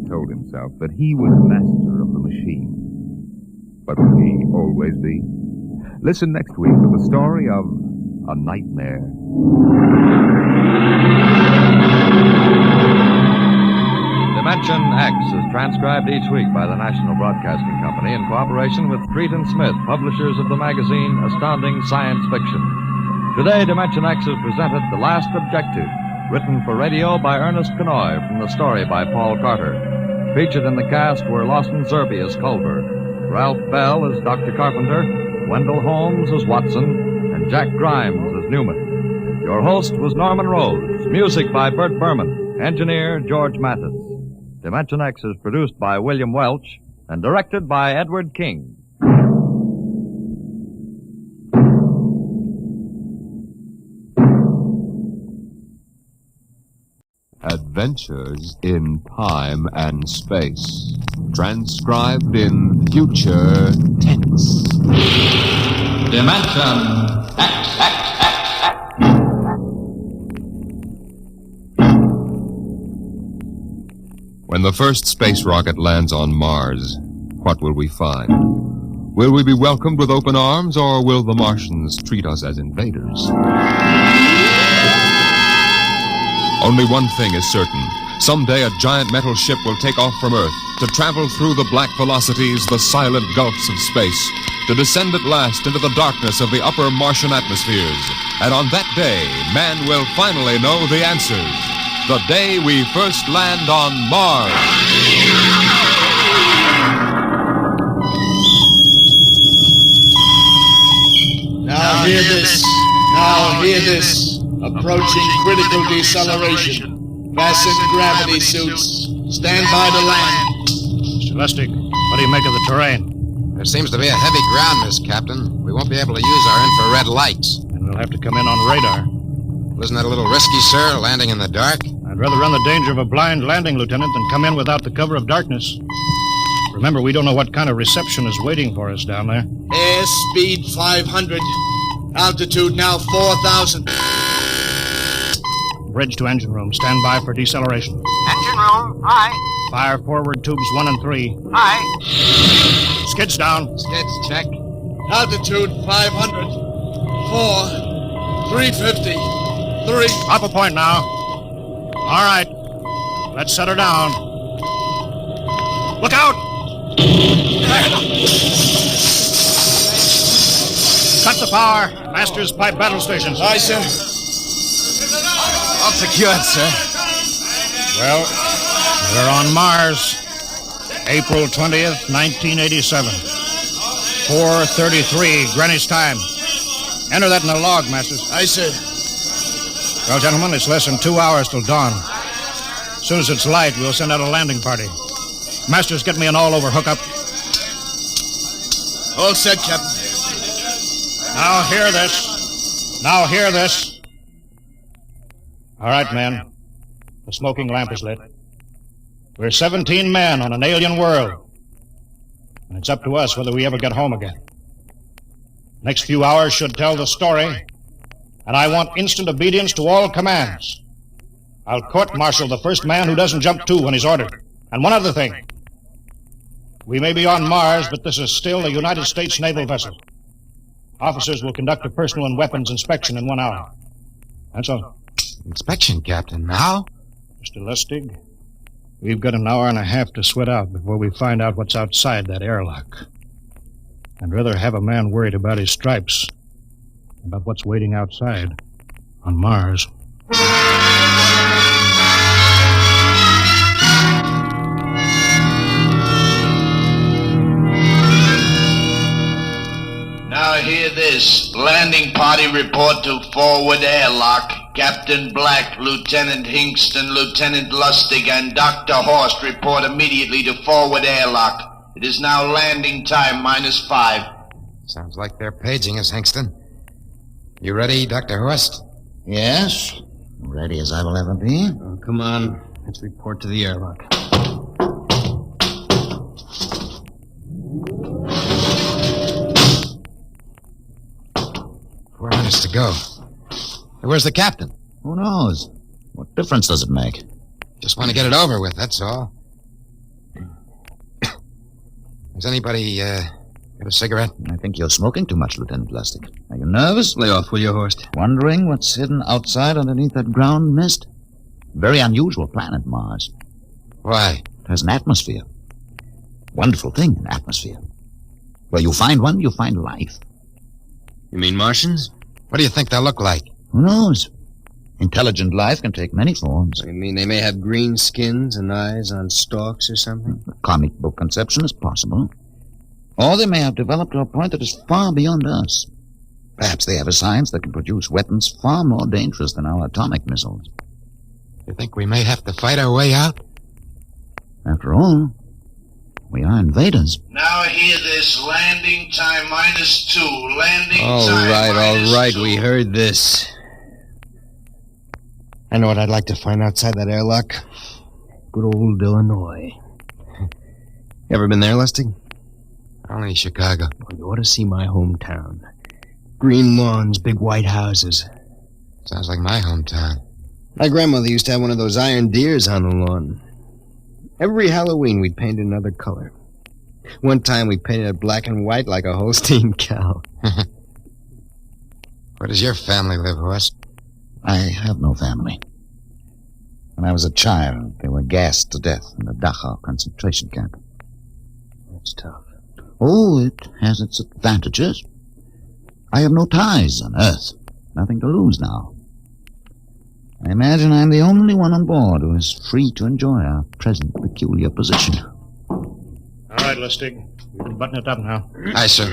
Told himself that he was master of the machine. But will he always be? Listen next week to the story of a nightmare. Dimension X is transcribed each week by the National Broadcasting Company in cooperation with Street and Smith, publishers of the magazine Astounding Science Fiction. Today, Dimension X has presented The Last Objective, written for radio by Ernest Kenoy from the story by Paul Carter. Featured in the cast were Lawson Zerbe as Culver, Ralph Bell as Dr. Carpenter, Wendell Holmes as Watson, and Jack Grimes as Newman. Your host was Norman Rose. Music by Bert Berman. Engineer George Mathis. Dimension X is produced by William Welch and directed by Edward King. Adventure Adventures in Time and Space. Transcribed in future tense. Dimension X. When the first space rocket lands on Mars, what will we find? Will we be welcomed with open arms, or will the Martians treat us as invaders? Only one thing is certain. Someday a giant metal ship will take off from Earth to travel through the black velocities, the silent gulfs of space, to descend at last into the darkness of the upper Martian atmospheres. And on that day, man will finally know the answers. The day we first land on Mars. Now hear this. Now hear this. Approaching critical deceleration. Fasten gravity suits. Stand by to land. Mr. Lustig, what do you make of the terrain? There seems to be a heavy ground, Miss Captain. We won't be able to use our infrared lights. And we'll have to come in on radar. Isn't that a little risky, sir, landing in the dark? I'd rather run the danger of a blind landing, Lieutenant, than come in without the cover of darkness. Remember, we don't know what kind of reception is waiting for us down there. Airspeed 500. Altitude now 4,000. Bridge to engine room. Stand by for deceleration. Engine room, aye. Fire forward tubes 1 and 3. Aye. Skids down. Skids, check. Altitude 500. 4. 350. 3. Up a point now. All right. Let's set her down. Look out! Cut the power. Master's pipe battle stations. Aye, sir. All secured, sir. Well, we're on Mars. April 20th, 1987. 4:33 Greenwich time. Enter that in the log, Masters. Aye, sir. Well, gentlemen, it's less than 2 hours till dawn. As soon as it's light, we'll send out a landing party. Masters, get me an all-over hookup. All set, Captain. Now hear this. Now hear this. All right, men. The smoking lamp is lit. We're 17 men on an alien world. And it's up to us whether we ever get home again. Next few hours should tell the story. And I want instant obedience to all commands. I'll court-martial the first man who doesn't jump to when he's ordered. And one other thing. We may be on Mars, but this is still a United States naval vessel. Officers will conduct a personal and weapons inspection in 1 hour. That's all. Inspection, Captain. Now? Mr. Lustig, we've got an hour and a half to sweat out before we find out what's outside that airlock. I'd rather have a man worried about his stripes than about what's waiting outside on Mars. Now hear this. Landing party report to forward airlock. Captain Black, Lieutenant Hingston, Lieutenant Lustig, and Dr. Horst report immediately to forward airlock. It is now landing time -5. Sounds like they're paging us, Hingston. You ready, Dr. Horst? Yes. Ready as I will ever be. Oh, come on. Let's report to the airlock. Four minutes to go. Where's the captain? Who knows? What difference does it make? Just want to get it over with, that's all. Has anybody, got a cigarette? I think you're smoking too much, Lieutenant Lustig. Are you nervous? Lay off, will you, Horst? Wondering what's hidden outside underneath that ground mist? Very unusual planet, Mars. Why? It has an atmosphere. Wonderful thing, an atmosphere. Where you find one, you find life. You mean Martians? What do you think they'll look like? Who knows? Intelligent life can take many forms. You mean they may have green skins and eyes on stalks or something? The comic book conception is possible. Or they may have developed to a point that is far beyond us. Perhaps they have a science that can produce weapons far more dangerous than our atomic missiles. You think we may have to fight our way out? After all, we are invaders. Now hear this. Landing time -2. Landing All time right, -2. we heard this. I know what I'd like to find outside that airlock. Good old Illinois. Ever been there, Lustig? Only Chicago. Well, you ought to see my hometown. Green lawns, big white houses. Sounds like my hometown. My grandmother used to have one of those iron deers on the lawn. Every Halloween, we'd paint it another color. One time, we painted it black and white like a Holstein cow. Where does your family live, Horst? I have no family. When I was a child, they were gassed to death in the Dachau concentration camp. That's tough. Oh, it has its advantages. I have no ties on Earth. Nothing to lose now. I imagine I'm the only one on board who is free to enjoy our present peculiar position. All right, Lustig. You can button it up now. Aye, sir.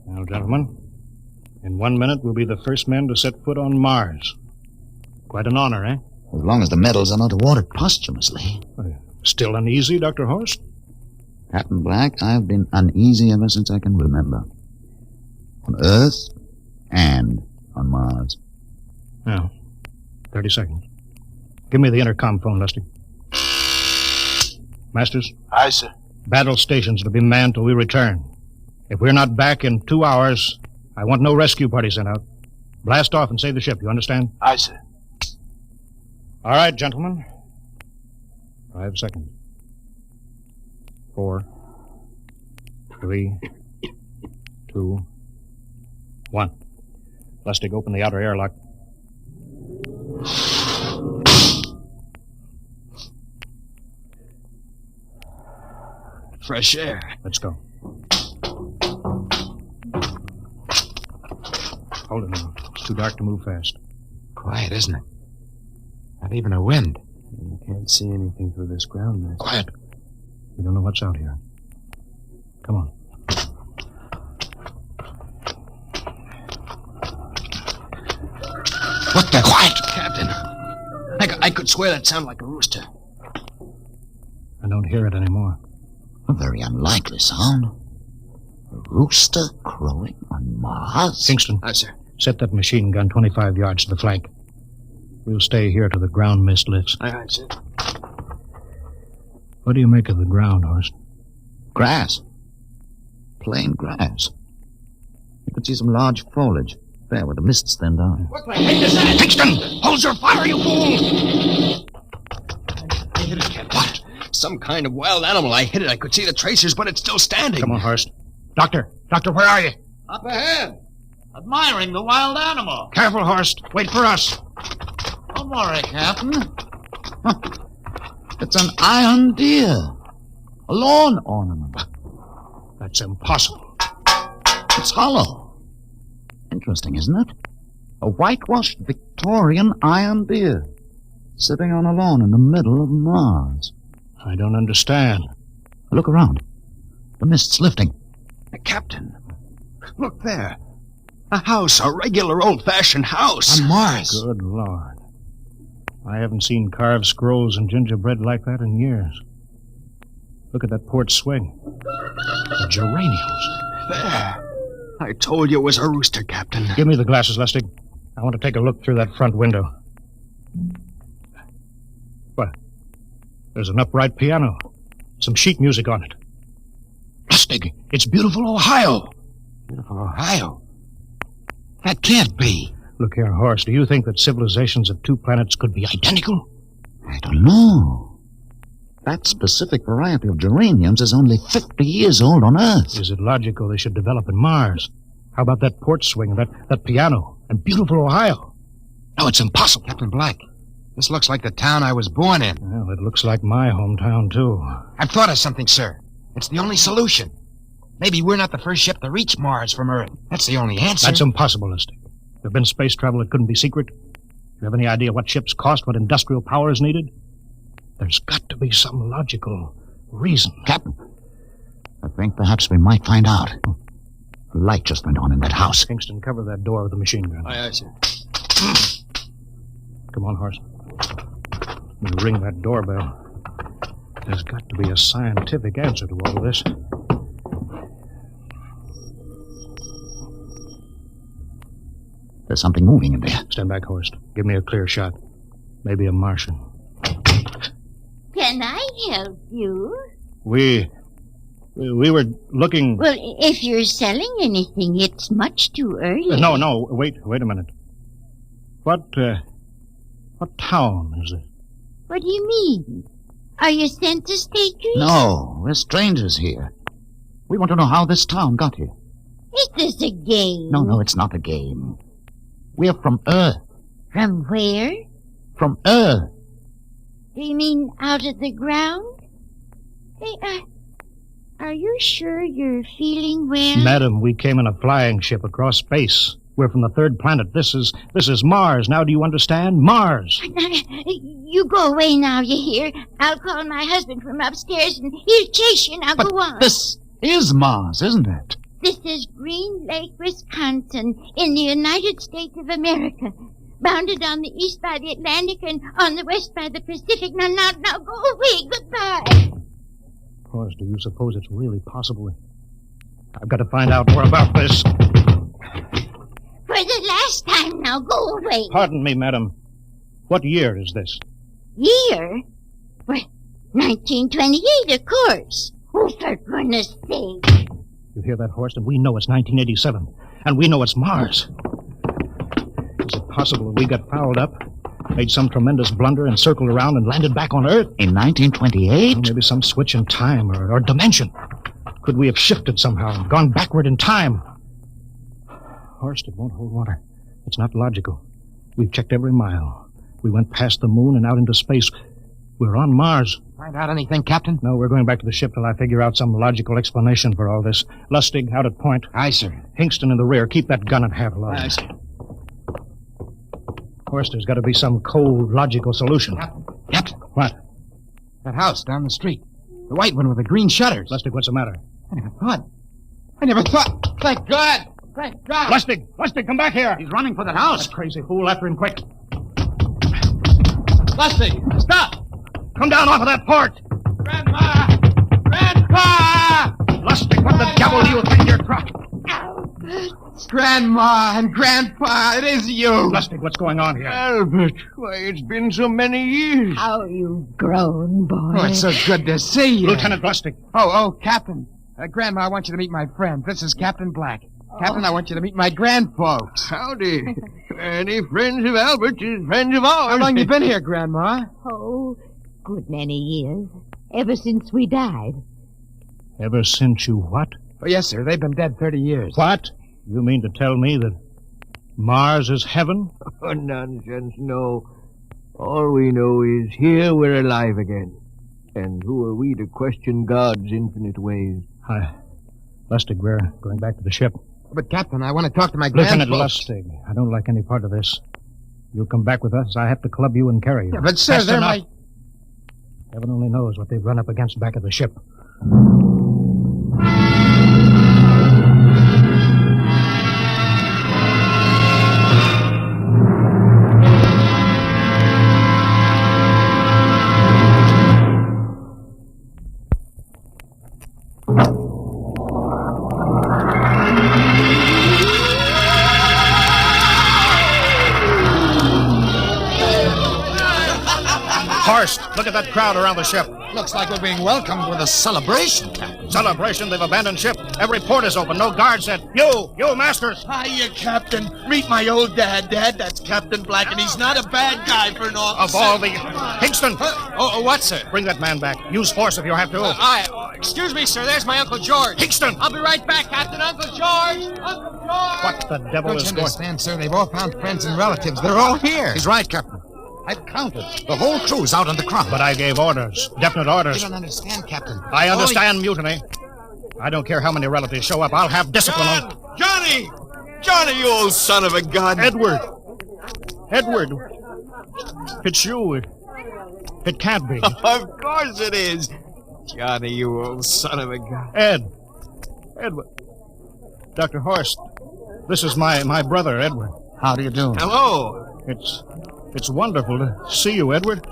Now, gentlemen, in 1 minute we'll be the first men to set foot on Mars. Quite an honor, eh? As long as the medals are not awarded posthumously. Still uneasy, Dr. Horst? Captain Black, I've been uneasy ever since I can remember. On Earth and on Mars. Now, 30 seconds. Give me the intercom phone, Lustig. Masters? Aye, sir. Battle stations to be manned till we return. If we're not back in 2 hours, I want no rescue party sent out. Blast off and save the ship, you understand? Aye, sir. All right, gentlemen. 5 seconds. 4, 3, 2, 1. Lustig, open the outer airlock. Fresh air. Let's go. Hold it now. It's too dark to move fast. Quiet, isn't it? Not even a wind. You can't see anything through this ground mist. Quiet. We don't know what's out here. Come on. What the? Quiet! Captain. I could swear that sounded like a rooster. I don't hear it anymore. A very unlikely sound. A rooster crowing on Mars? Kingston. Aye, sir. Set that machine gun 25 yards to the flank. We'll stay here till the ground mist lifts. Aye, sir. What do you make of the ground, Horst? Grass. Plain grass. You could see some large foliage there where the mists thinned out. What the heck is that? Kingston! Hold your fire, you fool! I hit it, Captain. What? Some kind of wild animal. I hit it. I could see the tracers, but it's still standing. Come on, Horst. Doctor, where are you? Up ahead. Admiring the wild animal. Careful, Horst. Wait for us. Don't worry, Captain. Huh. It's an iron deer. A lawn ornament. That's impossible. It's hollow. Interesting, isn't it? A whitewashed Victorian iron deer sitting on a lawn in the middle of Mars. I don't understand. Look around. The mist's lifting. Captain, look there. A house, a regular old-fashioned house. On Mars. Good Lord. I haven't seen carved scrolls and gingerbread like that in years. Look at that port swing. The geraniums. There. I told you it was a rooster, Captain. Give me the glasses, Lustig. I want to take a look through that front window. What? There's an upright piano. Some sheet music on it. Lustig, it's beautiful Ohio. Beautiful Ohio? That can't be. Look here, Horst. Do you think that civilizations of two planets could be identical? I don't know. That specific variety of geraniums is only 50 years old on Earth. Is it logical they should develop in Mars? How about that port swing, that piano, and beautiful Ohio? No, it's impossible. Captain Black, this looks like the town I was born in. Well, it looks like my hometown, too. I've thought of something, sir. It's the only solution. Maybe we're not the first ship to reach Mars from Earth. That's the only answer. That's impossible, Lustig. If there'd been space travel, it couldn't be secret. Do you have any idea what ships cost, what industrial power is needed? There's got to be some logical reason. Captain, I think perhaps we might find out. A light just went on in that house. Kingston, cover that door with the machine gun. Aye, sir. Come on, Horst. We'll ring that doorbell. There's got to be a scientific answer to all this. There's something moving in there. Stand back, Horst. Give me a clear shot. Maybe a Martian. Can I help you? We were looking... Well, if you're selling anything, it's much too early. No, wait a minute. What town is it? What do you mean? Are you census takers? No, we're strangers here. We want to know how this town got here. Is this a game? No, it's not a game. We're from Earth. From where? From Earth. Do you mean out of the ground? Hey, are you sure you're feeling well? Madam, we came in a flying ship across space. We're from the third planet. This is Mars. Now do you understand? Mars. You go away now, you hear? I'll call my husband from upstairs and he'll chase you. Now go on. This is Mars, isn't it? This is Green Lake, Wisconsin, in the United States of America. Bounded on the east by the Atlantic and on the west by the Pacific. Now, go away. Goodbye. Of course, do you suppose it's really possible? I've got to find out more about this. For the last time now, go away. Pardon me, madam. What year is this? Year? Well, 1928, of course. Oh, for goodness sake. You hear that, Horst? And we know it's 1987. And we know it's Mars. Is it possible that we got fouled up, made some tremendous blunder, and circled around and landed back on Earth? In 1928? Well, maybe some switch in time or dimension. Could we have shifted somehow and gone backward in time? Horst, it won't hold water. It's not logical. We've checked every mile. We went past the moon and out into space. We're on Mars. Find out anything, Captain? No, we're going back to the ship till I figure out some logical explanation for all this. Lustig, out at point. Aye, sir. Hingston in the rear. Keep that gun at half load. Aye, sir. Horst, there's got to be some cold, logical solution. Captain. What? That house down the street. The white one with the green shutters. Lustig, what's the matter? I never thought. Thank God. Thank God. Lustig, come back here. He's running for the house. That crazy fool, after him quick. Lustig, stop. Come down off of that port. Grandpa! Lustig, what the devil do you think you're trying? Grandma and Grandpa, it is you. Lustig, what's going on here? Albert, why, it's been so many years. How you've grown, boy. Oh, it's so good to see you. Lieutenant Lustig. Oh, Captain. Grandma, I want you to meet my friend. This is Captain Black. Captain, I want you to meet my grandfolks. Howdy. Any friends of Albert's is friends of ours. How long you been here, Grandma? Oh, good many years. Ever since we died. Ever since you what? Oh, yes, sir. They've been dead 30 years. What? You mean to tell me that Mars is heaven? Oh, nonsense, no. All we know is here we're alive again. And who are we to question God's infinite ways? Lustig, we're going back to the ship. But, Captain, I want to talk to my Lieutenant grandfolks. Lustig, I don't like any part of this. You'll come back with us. I have to club you and carry you. Yeah, but, sir, That's they're enough. my... Heaven only knows what they've run up against back of the ship. Horst, look at that crowd around the ship. Looks like we're being welcomed with a celebration, Captain. Celebration? They've abandoned ship. Every port is open. No guard set. You, Masters. Hiya, Captain. Meet my old dad. Dad, that's Captain Black, and he's not a bad guy for an officer. Of all the... Hingston! What, sir? Bring that man back. Use force if you have to. Excuse me, sir. There's my Uncle George. Hingston! I'll be right back, Captain. Uncle George! Uncle George! What the devil Don't is you going... understand, sir? They've all found friends and relatives. They're all here. He's right, Captain. I've counted. The whole crew's out on the crowd. But I gave orders. Definite orders. You don't understand, Captain. I understand mutiny. I don't care how many relatives show up. I'll have discipline on... Johnny! Johnny, you old son of a gun! Edward! It's you. It can't be. Of course it is. Johnny, you old son of a gun. Edward. Dr. Horst, this is my brother, Edward. How do you do? Hello. It's wonderful to see you, Edward.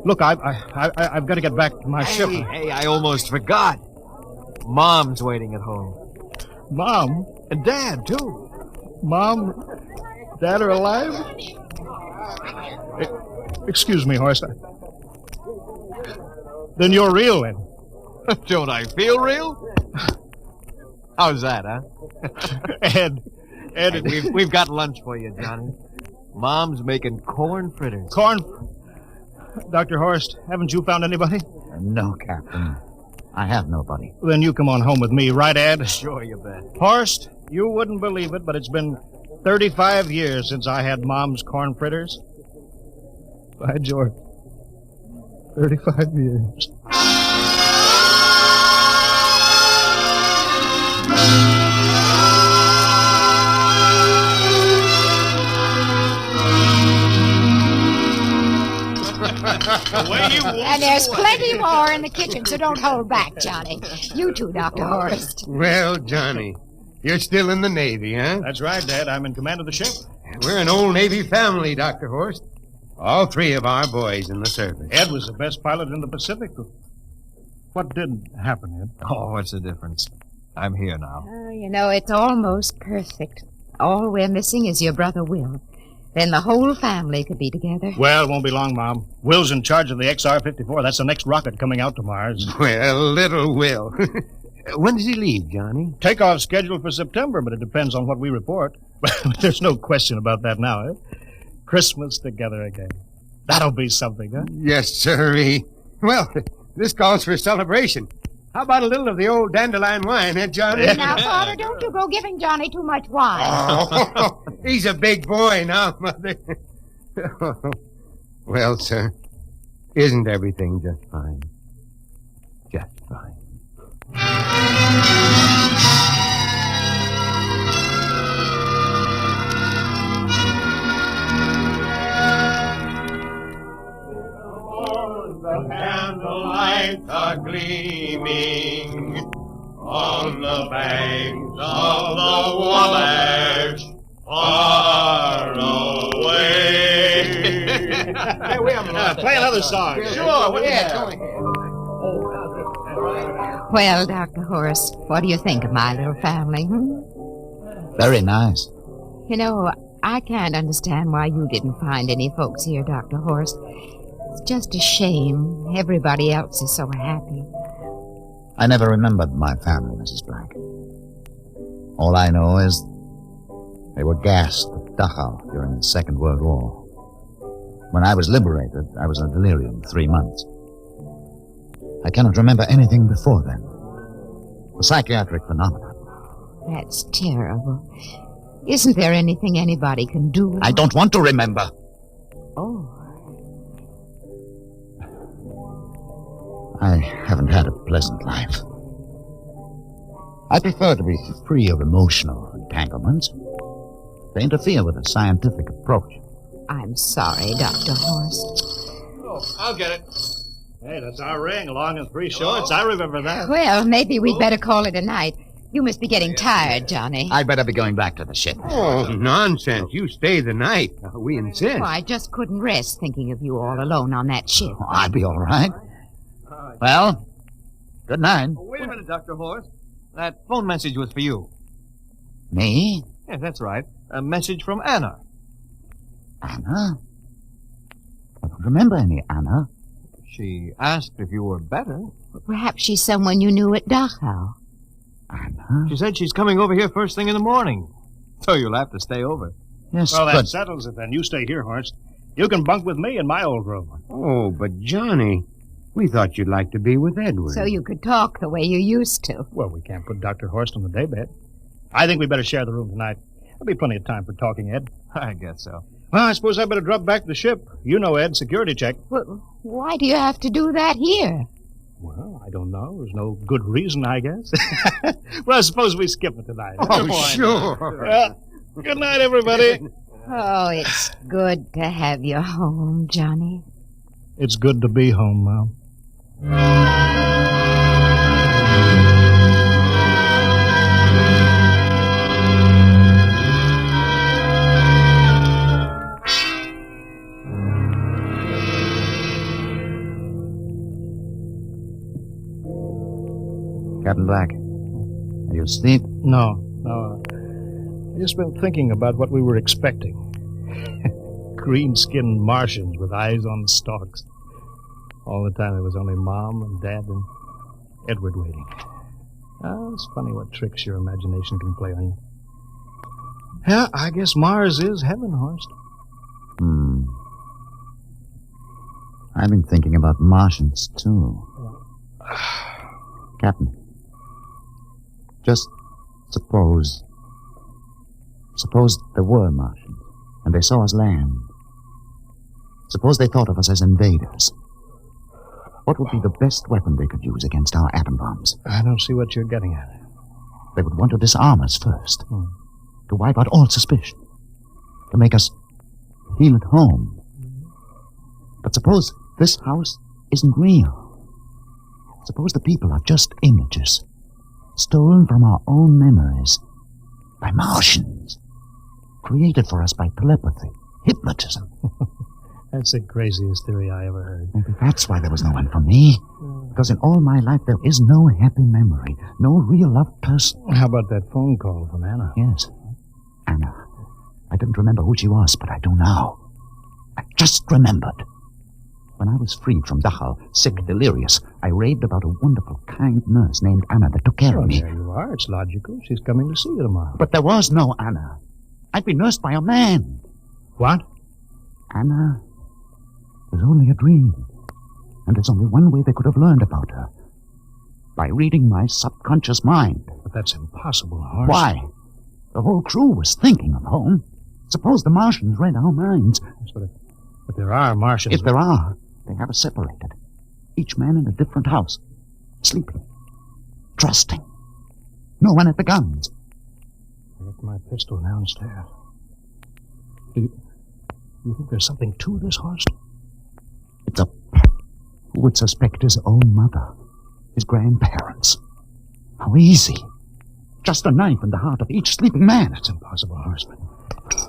Look, I've got to get back to my ship. Hey, I almost forgot. Mom's waiting at home. Mom? And Dad, too. Mom? Dad are alive? Excuse me, Horst. Then you're real, then. Don't I feel real? How's that, huh? Ed, Hey, we've got lunch for you, Johnny. Mom's making corn fritters. Dr. Horst, haven't you found anybody? No, Captain. I have nobody. Then you come on home with me, right, Ed? Sure, you bet. Horst, you wouldn't believe it, but it's been 35 years since I had Mom's corn fritters. By George. 35 years. And there's plenty more in the kitchen, so don't hold back, Johnny. You too, Dr. Horst. Well, Johnny, you're still in the Navy, huh? That's right, Dad. I'm in command of the ship. We're an old Navy family, Dr. Horst. All three of our boys in the service. Ed was the best pilot in the Pacific. What did happen, Ed? Oh, what's the difference? I'm here now. Oh, you know, it's almost perfect. All we're missing is your brother Will. Then the whole family could be together. Well, it won't be long, Mom. Will's in charge of the XR-54. That's the next rocket coming out to Mars. Well, little Will. When does he leave, Johnny? Takeoff scheduled for September, but it depends on what we report. But there's no question about that now, eh? Christmas together again. That'll be something, huh? Yes, sirree. Well, this calls for a celebration. How about a little of the old dandelion wine, eh, Johnny? Now, Father, don't you go giving Johnny too much wine. Oh, he's a big boy now, Mother. Well, sir, isn't everything just fine? Just fine. The candlelights are gleaming on the banks of the Wabash, far away. Hey, wait a minute. Play another song. Sure, what Well, Dr. Horst, what do you think of my little family? Very nice. You know, I can't understand why you didn't find any folks here, Dr. Horst. It's just a shame. Everybody else is so happy. I never remembered my family, Mrs. Black. All I know is they were gassed at Dachau during the Second World War. When I was liberated, I was in delirium 3 months. I cannot remember anything before then. A psychiatric phenomenon. That's terrible. Isn't there anything anybody can do? I don't want to remember. Oh. I haven't had a pleasant life. I prefer to be free of emotional entanglements. They interfere with a scientific approach. I'm sorry, Dr. Horst. Oh, I'll get it. Hey, that's our ring, long and three shorts. I remember that. Well, maybe we'd better call it a night. You must be getting tired, Johnny. I'd better be going back to the ship. Oh, nonsense. You stay the night. We insist. Oh, I just couldn't rest thinking of you all alone on that ship. Oh, I'll be all right. Well, good night. Oh, wait a minute, Dr. Horst. That phone message was for you. Me? Yes, that's right. A message from Anna. Anna? I don't remember any Anna. She asked if you were better. Perhaps she's someone you knew at Dachau. Anna? She said she's coming over here first thing in the morning. So you'll have to stay over. Yes, well, but... that settles it then. You stay here, Horst. You can bunk with me in my old room. Oh, but Johnny, we thought you'd like to be with Edward. So you could talk the way you used to. Well, we can't put Dr. Horst on the daybed. I think we better share the room tonight. There'll be plenty of time for talking, Ed. I guess so. Well, I suppose I better drop back to the ship. You know, Ed, security check. Well, why do you have to do that here? Well, I don't know. There's no good reason, I guess. Well, suppose we skip it tonight. Oh, sure. Good night, everybody. Oh, it's good to have you home, Johnny. It's good to be home, Mom. Captain Black, are you asleep? No. I've just been thinking about what we were expecting. Green-skinned Martians with eyes on stalks. All the time there was only Mom and Dad and Edward waiting. It's funny what tricks your imagination can play on you. Yeah, I guess Mars is heaven, Horst. I've been thinking about Martians, too. Captain, just suppose there were Martians, and they saw us land. Suppose they thought of us as invaders. What would be the best weapon they could use against our atom bombs? I don't see what you're getting at. They would want to disarm us first, to wipe out all suspicion, to make us feel at home. But suppose this house isn't real. Suppose the people are just images, stolen from our own memories by Martians, created for us by telepathy, hypnotism. That's the craziest theory I ever heard. Maybe that's why there was no one for me. Because in all my life, there is no happy memory, no real loved person. How about that phone call from Anna? Yes. Anna. I didn't remember who she was, but I do now. I just remembered. When I was freed from Dachau, sick, delirious, I raved about a wonderful, kind nurse named Anna that took care of me. There you are. It's logical. She's coming to see you tomorrow. But there was no Anna. I'd been nursed by a man. What? Anna was only a dream. And there's only one way they could have learned about her. By reading my subconscious mind. But that's impossible, Horst. Why? The whole crew was thinking of home. Suppose the Martians read our minds. But there are Martians. If there are, they have us separated. Each man in a different house. Sleeping. Trusting. No one at the guns. I left my pistol downstairs. Do you think there's something to this, Horst? It's a... Who would suspect his own mother? His grandparents? How easy. Just a knife in the heart of each sleeping man. It's impossible, Horst.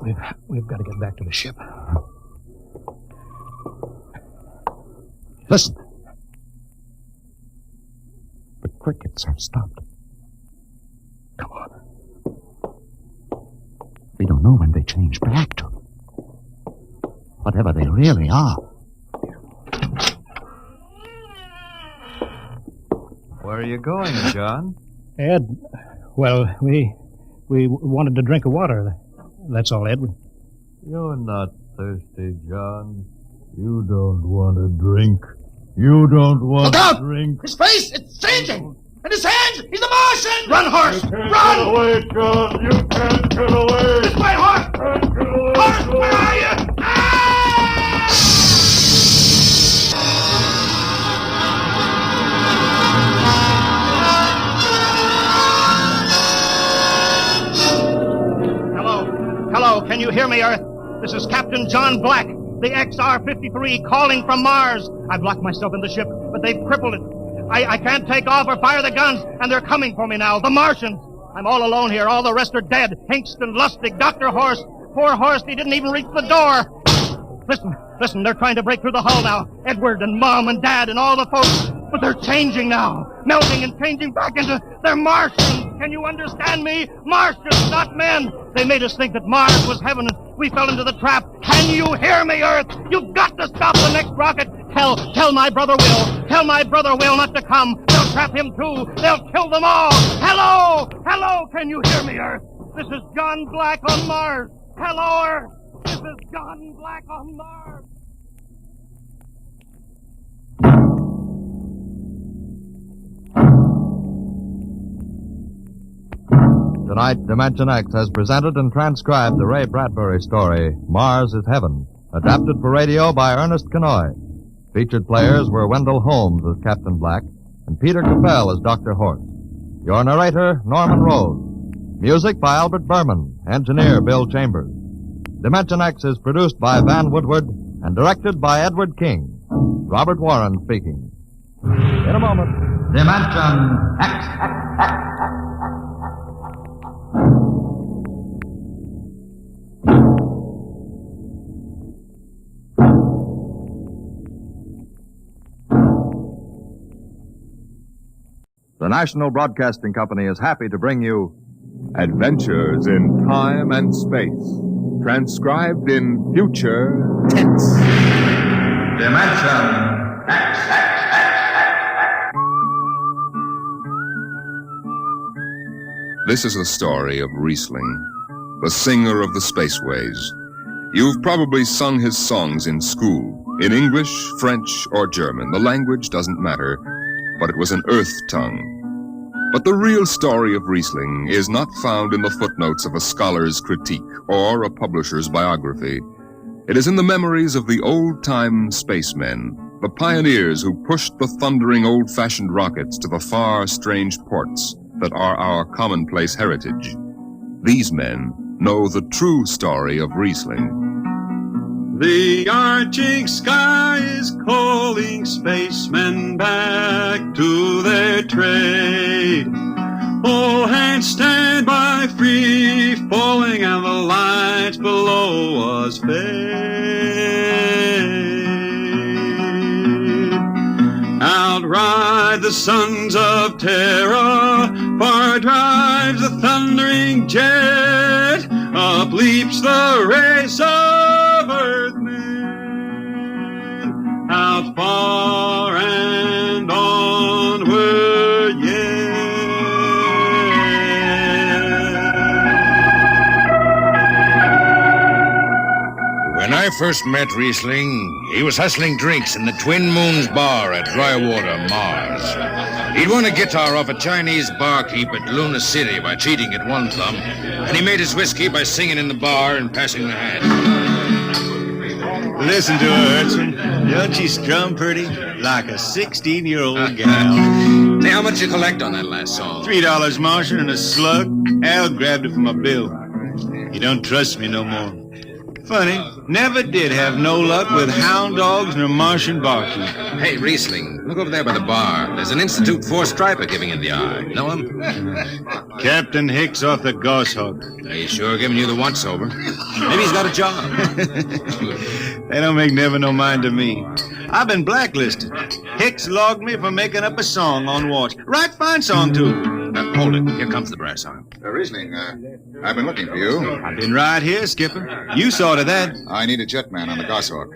We've got to get back to the ship. Listen. The crickets have stopped. Come on. We don't know when they change back to. Whatever they really are. Where are you going, John? Ed, well, we wanted to drink of water. That's all, Edward. You're not thirsty, John. You don't want to drink. You don't want Look out! to drink. His face, it's changing! And his hands, he's a Martian! Run, Horse! You can't Run! get away, John. You can't get away. This way, Horse! Can't get away, Horse, John. where are you? Hello, can you hear me, Earth? This is Captain John Black, the XR-53, calling from Mars. I've locked myself in the ship, but they've crippled it. I can't take off or fire the guns, and they're coming for me now, the Martians. I'm all alone here. All the rest are dead. Hinkston, Lustig, Dr. Horst. Poor Horst, he didn't even reach the door. Listen, they're trying to break through the hull now. Edward and Mom and Dad and all the folks. But they're changing now. Melting and changing back into... They're Martians. Can you understand me? Martians, not men. They made us think that Mars was heaven and we fell into the trap. Can you hear me, Earth? You've got to stop the next rocket. Tell my brother Will. Tell my brother Will not to come. They'll trap him too. They'll kill them all. Hello, can you hear me, Earth? This is John Black on Mars. Hello, Earth. This is John Black on Mars. Tonight, Dimension X has presented and transcribed the Ray Bradbury story, Mars is Heaven, adapted for radio by Ernest Kenoy. Featured players were Wendell Holmes as Captain Black and Peter Capell as Dr. Horst. Your narrator, Norman Rose. Music by Albert Berman, engineer Bill Chambers. Dimension X is produced by Van Woodward and directed by Edward King. Robert Warren speaking. In a moment. Dimension X. The National Broadcasting Company is happy to bring you Adventures in Time and Space. Transcribed in future tense. Dimension X. This is the story of Riesling, the singer of the spaceways. You've probably sung his songs in school, in English, French, or German. The language doesn't matter, but it was an Earth tongue. But the real story of Riesling is not found in the footnotes of a scholar's critique or a publisher's biography. It is in the memories of the old-time spacemen, the pioneers who pushed the thundering old-fashioned rockets to the far, strange ports that are our commonplace heritage. These men know the true story of Riesling. The arching sky is calling spacemen back to their trade. All hands stand by, free falling, and the lights below us fade. Outride the sons of terror, far drives the thundering jet, up leaps the race of Earthmen, out far and onward yet. When I first met Riesling, he was hustling drinks in the Twin Moons bar at Drywater, Mars. He'd won a guitar off a Chinese barkeep at Luna City by cheating at one thumb, and he made his whiskey by singing in the bar and passing the hat. Listen to her, Hertzman. Don't she strum pretty? Like a 16-year-old gal. Say, how much you collect on that last song? $3 Martian and a slug. Al grabbed it from my bill. You don't trust me no more. Funny, never did have no luck with hound dogs nor Martian barkeep. Hey, Riesling, look over there by the bar. There's an Institute 4 striper giving him the eye. Know him? Captain Hicks off the Goshawk. He's sure giving you the once over. Maybe he's got a job. They don't make never no mind to me. I've been blacklisted. Hicks logged me for making up a song on watch. Right fine song, too. Hold it. Here comes the brass arm. Riesling, I've been looking for you. I've been right here, Skipper. You saw to that. I need a jetman on the Goshawk.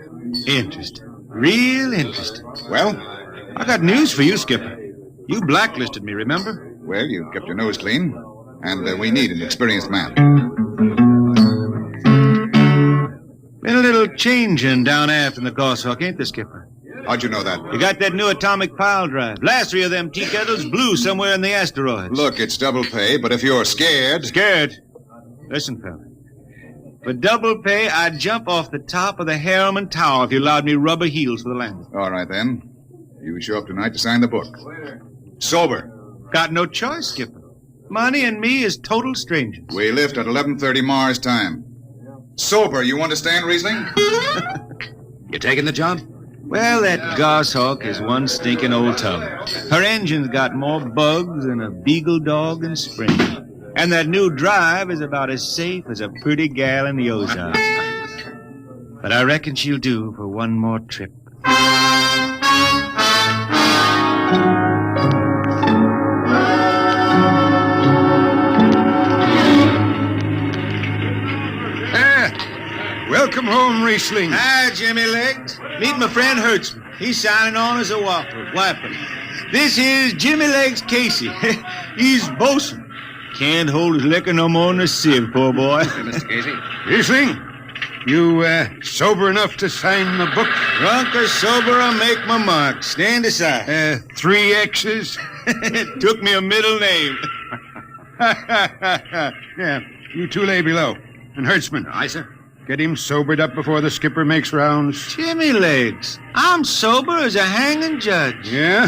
Interesting. Real interesting. Well? I got news for you, Skipper. You blacklisted me, remember? Well, you kept your nose clean, and we need an experienced man. Been a little changing down aft in the Goshawk, ain't there, Skipper? How'd you know that? You got that new atomic pile drive. Last 3 of them tea kettles blew somewhere in the asteroids. Look, it's double pay, but if you're scared... Scared? Listen, fella. For double pay, I'd jump off the top of the Harriman Tower if you allowed me rubber heels for the landing. All right, then. You show up tonight to sign the book. Sober. Got no choice, Skipper. Money and me is total strangers. We lift at 11:30 Mars time. Sober, you understand, Riesling? You taking the job? Well, that Goshawk is one stinking old tub. Her engine's got more bugs than a beagle dog in spring. And that new drive is about as safe as a pretty gal in the Ozarks. But I reckon she'll do for one more trip. Welcome home, Riesling. Hi, Jimmy Legs. Meet my friend Hertzman. He's signing on as a wiper. This here's Jimmy Legs Casey. He's bosun. Can't hold his liquor no more than a sieve, poor boy. Hey, Mr. Casey. Riesling, you sober enough to sign the book? Drunk or sober, I'll make my mark. Stand aside. 3 X's? It took me a middle name. Yeah, you 2 lay below. And Hertzman. Aye, sir. Get him sobered up before the skipper makes rounds. Jimmy Legs, I'm sober as a hanging judge. Yeah?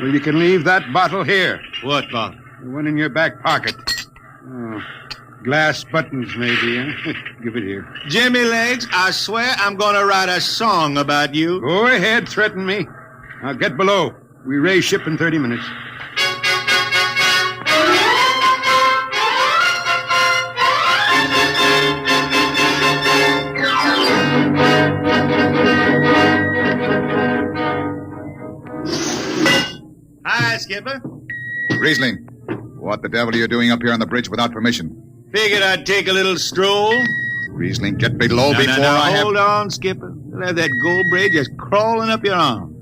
Well, you can leave that bottle here. What bottle? The one in your back pocket. Oh, glass buttons, maybe, huh? Give it here. Jimmy Legs, I swear I'm going to write a song about you. Go ahead, threaten me. Now get below. We raise ship in 30 minutes. Hi, Skipper. Riesling, what the devil are you doing up here on the bridge without permission? Figured I'd take a little stroll. Riesling, get below before I have... Hold on, Skipper. You'll have that gold braid just crawling up your arm.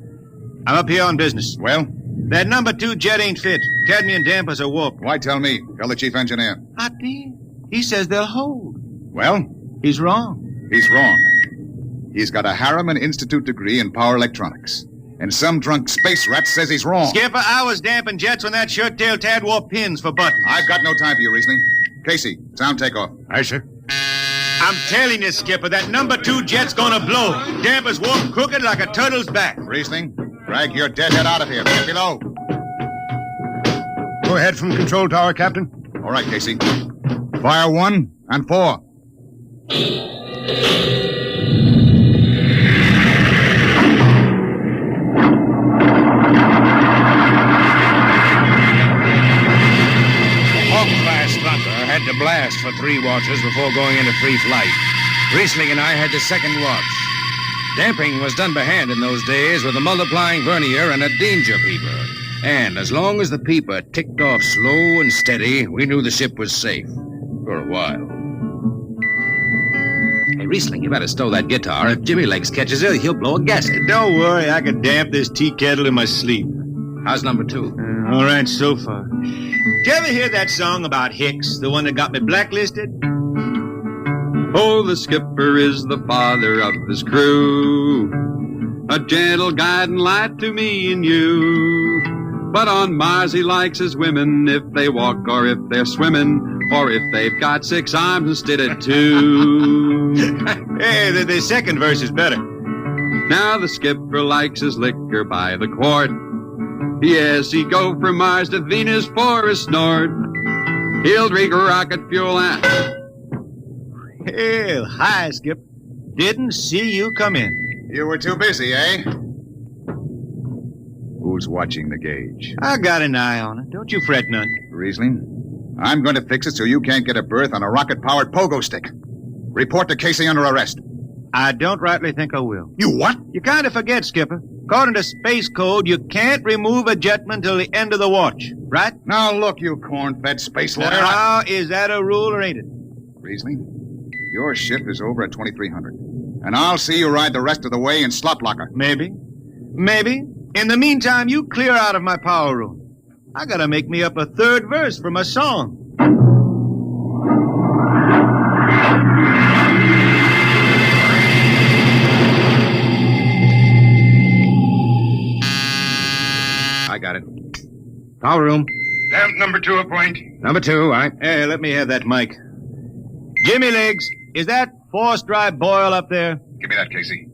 I'm up here on business. Well? That number 2 jet ain't fit. Cadmium dampers are warped. Why tell me? Tell the chief engineer. I did. He says they'll hold. Well? He's wrong. He's wrong. He's got a Harriman Institute degree in power electronics. And some drunk space rat says he's wrong. Skipper, I was damping jets when that shirt-tailed tad wore pins for buttons. I've got no time for you, Riesling. Casey, sound takeoff. Aye, sir. I'm telling you, Skipper, that number 2 jet's gonna blow. Dampers warp crooked like a turtle's back. Riesling, drag your deadhead out of here. Get below. Go ahead from the control tower, Captain. All right, Casey. Fire 1 and 4. Hawk-class Thunder had to blast for 3 watches before going into free flight. Riesling and I had the second watch. Damping was done by hand in those days with a multiplying vernier and a danger peeper. And as long as the peeper ticked off slow and steady, we knew the ship was safe. For a while. Hey, Riesling, you better stow that guitar. If Jimmy Legs catches it, he'll blow a gasket. Don't worry, I can damp this tea kettle in my sleep. How's number 2? All right, so far. Did you ever hear that song about Hicks, the one that got me blacklisted? Oh, the skipper is the father of his crew, a gentle guiding light to me and you. But on Mars he likes his women if they walk or if they're swimming, or if they've got 6 arms instead of 2. Hey, the second verse is better. Now the skipper likes his liquor by the quart. Yes, he'd go from Mars to Venus for a snort. He'll drink rocket fuel and... Hell, hi, Skip. Didn't see you come in. You were too busy, eh? Who's watching the gauge? I got an eye on it. Don't you fret none. Riesling, I'm going to fix it so you can't get a berth on a rocket-powered pogo stick. Report to Casey under arrest. I don't rightly think I will. You what? You kind of forget, Skipper. According to Space Code, you can't remove a jetman till the end of the watch, right? Now look, you corn-fed space lawyer. Now, is that a rule or ain't it? Riesling, your ship is over at 2300. And I'll see you ride the rest of the way in slop locker. Maybe. Maybe. In the meantime, you clear out of my power room. I gotta make me up a 3rd verse for my song. I got it. Power room. Damp number 2 a point. Number 2, all right. Hey, let me have that mic. Jimmy Legs, is that forced dry boil up there? Give me that, Casey.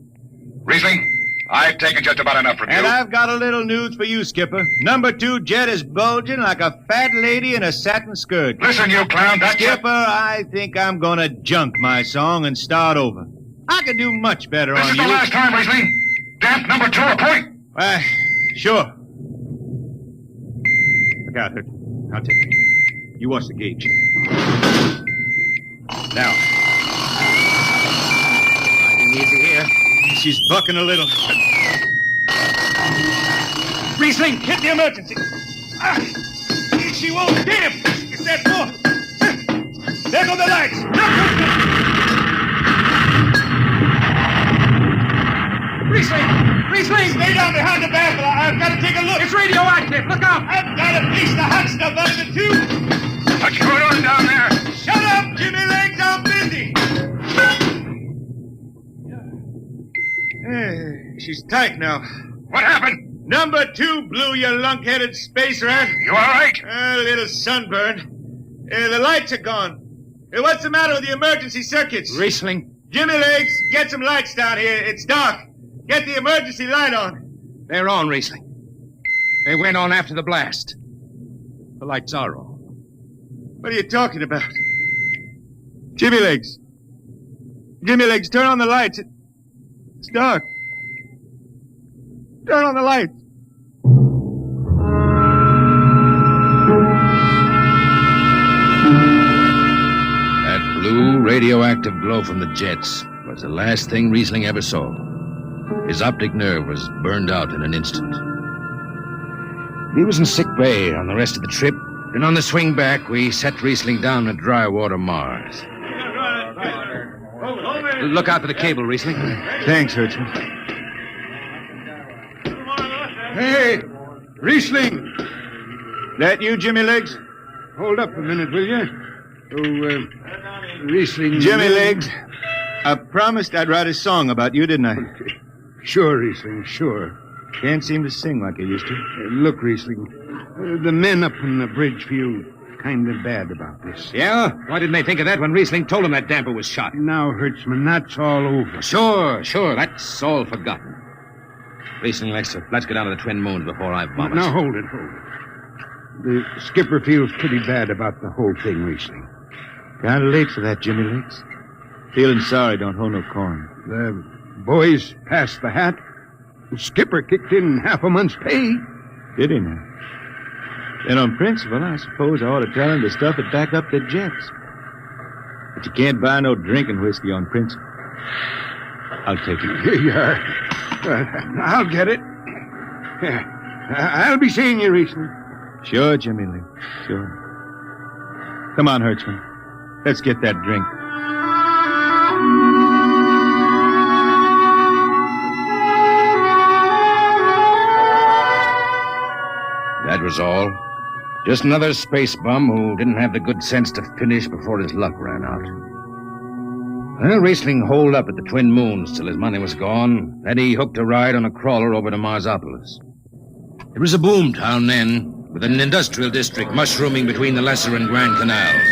Riesling, I've taken just about enough from you. And I've got a little news for you, Skipper. Number 2 jet is bulging like a fat lady in a satin skirt. Listen, you clown, that Skipper, I think I'm gonna junk my song and start over. I could do much better This on is you. the last time, Riesling. Damp number 2 a point. Sure. Look out, Hurt. I'll take it. You watch the gauge. Now. Riding easy here. She's bucking a little. Riesling, hit the emergency. She won't get him. It's that boy. There go the lights. Riesling, stay down behind the baffle. I've got to take a look. It's radioactive. Look out. I've got to piece the hot stuff out of it, too. What's going on down there? Shut up, Jimmy Legs. I'm busy. She's tight now. What happened? Number 2 blew, you lunk-headed space rat. You all right? A little sunburn. The lights are gone. What's the matter with the emergency circuits? Riesling. Jimmy Legs, get some lights down here. It's dark. Get the emergency light on. They're on, Riesling. They went on after the blast. The lights are on. What are you talking about? Jimmy Legs. Jimmy Legs, turn on the lights. It's dark. Turn on the lights. That blue radioactive glow from the jets was the last thing Riesling ever saw. His optic nerve was burned out in an instant. He was in sick bay on the rest of the trip, and on the swing back, we set Riesling down at dry water Mars. Look out for the cable, Riesling. Thanks, Hertzman. Hey, Riesling! That you, Jimmy Legs? Hold up a minute, will you? Oh, Riesling... Jimmy Legs, I promised I'd write a song about you, didn't I? Sure, Riesling, sure. Can't seem to sing like I used to. Look, Riesling, the men up on the bridge feel kind of bad about this. Yeah? Why didn't they think of that when Riesling told them that damper was shot? Now, Hertzman, that's all over. Sure. That's all forgotten. Riesling, let's get down to the Twin Moons before I vomit. Now, hold it. The skipper feels pretty bad about the whole thing, Riesling. Kind of late for that, Jimmy Legs. Feeling sorry, don't hold no corn. The boys passed the hat. The skipper kicked in half a month's pay. Did he now? Then on principle, I suppose I ought to tell him to stuff it back up their jets. But you can't buy no drinking whiskey on principle. I'll take it. Here you are. I'll get it. I'll be seeing you, Riesling. Sure, Jimmy Lee. Sure. Come on, Hertzman. Let's get that drink. That was all. Just another space bum who didn't have the good sense to finish before his luck ran out. Well, Riesling holed up at the Twin Moons till his money was gone. Then he hooked a ride on a crawler over to Marsopolis. It was a boom town then, with an industrial district mushrooming between the Lesser and Grand Canals.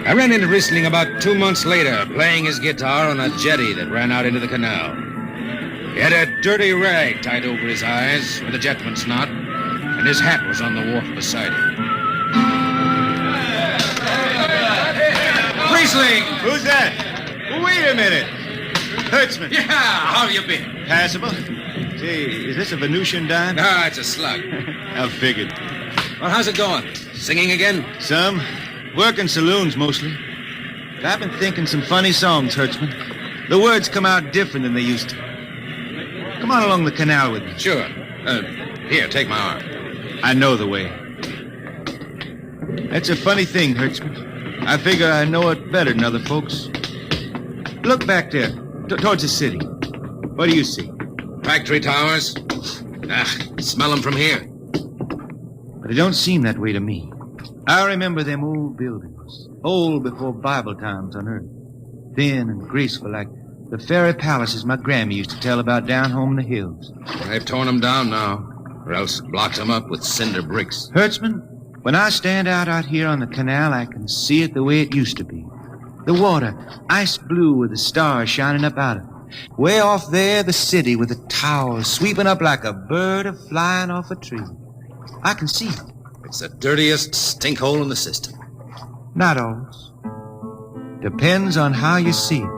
I ran into Riesling about 2 months later, playing his guitar on a jetty that ran out into the canal. He had a dirty rag tied over his eyes with a jetman's knot, and his hat was on the wharf beside him. Riesling! Who's that? Wait a minute. Hertzman. Yeah, how you been? Passable. Say, is this a Venusian dime? No, it's a slug. I figured. Well, how's it going? Singing again? Some. Working saloons, mostly. But I've been thinking some funny songs, Hertzman. The words come out different than they used to. Come on along the canal with me. Sure. Here, take my arm. I know the way. That's a funny thing, Hertzman. I figure I know it better than other folks. Look back there, towards the city. What do you see? Factory towers? Smell them from here. But it don't seem that way to me. I remember them old buildings, old before Bible times on earth. Thin and graceful like the fairy palaces my Grammy used to tell about down home in the hills. They've torn them down now, or else blocked them up with cinder bricks. Hertzman, when I stand out here on the canal, I can see it the way it used to be. The water, ice blue with the stars shining up out of it. Way off there, the city with the towers sweeping up like a bird flying off a tree. I can see it. It's the dirtiest stinkhole in the system. Not always. Depends on how you see it.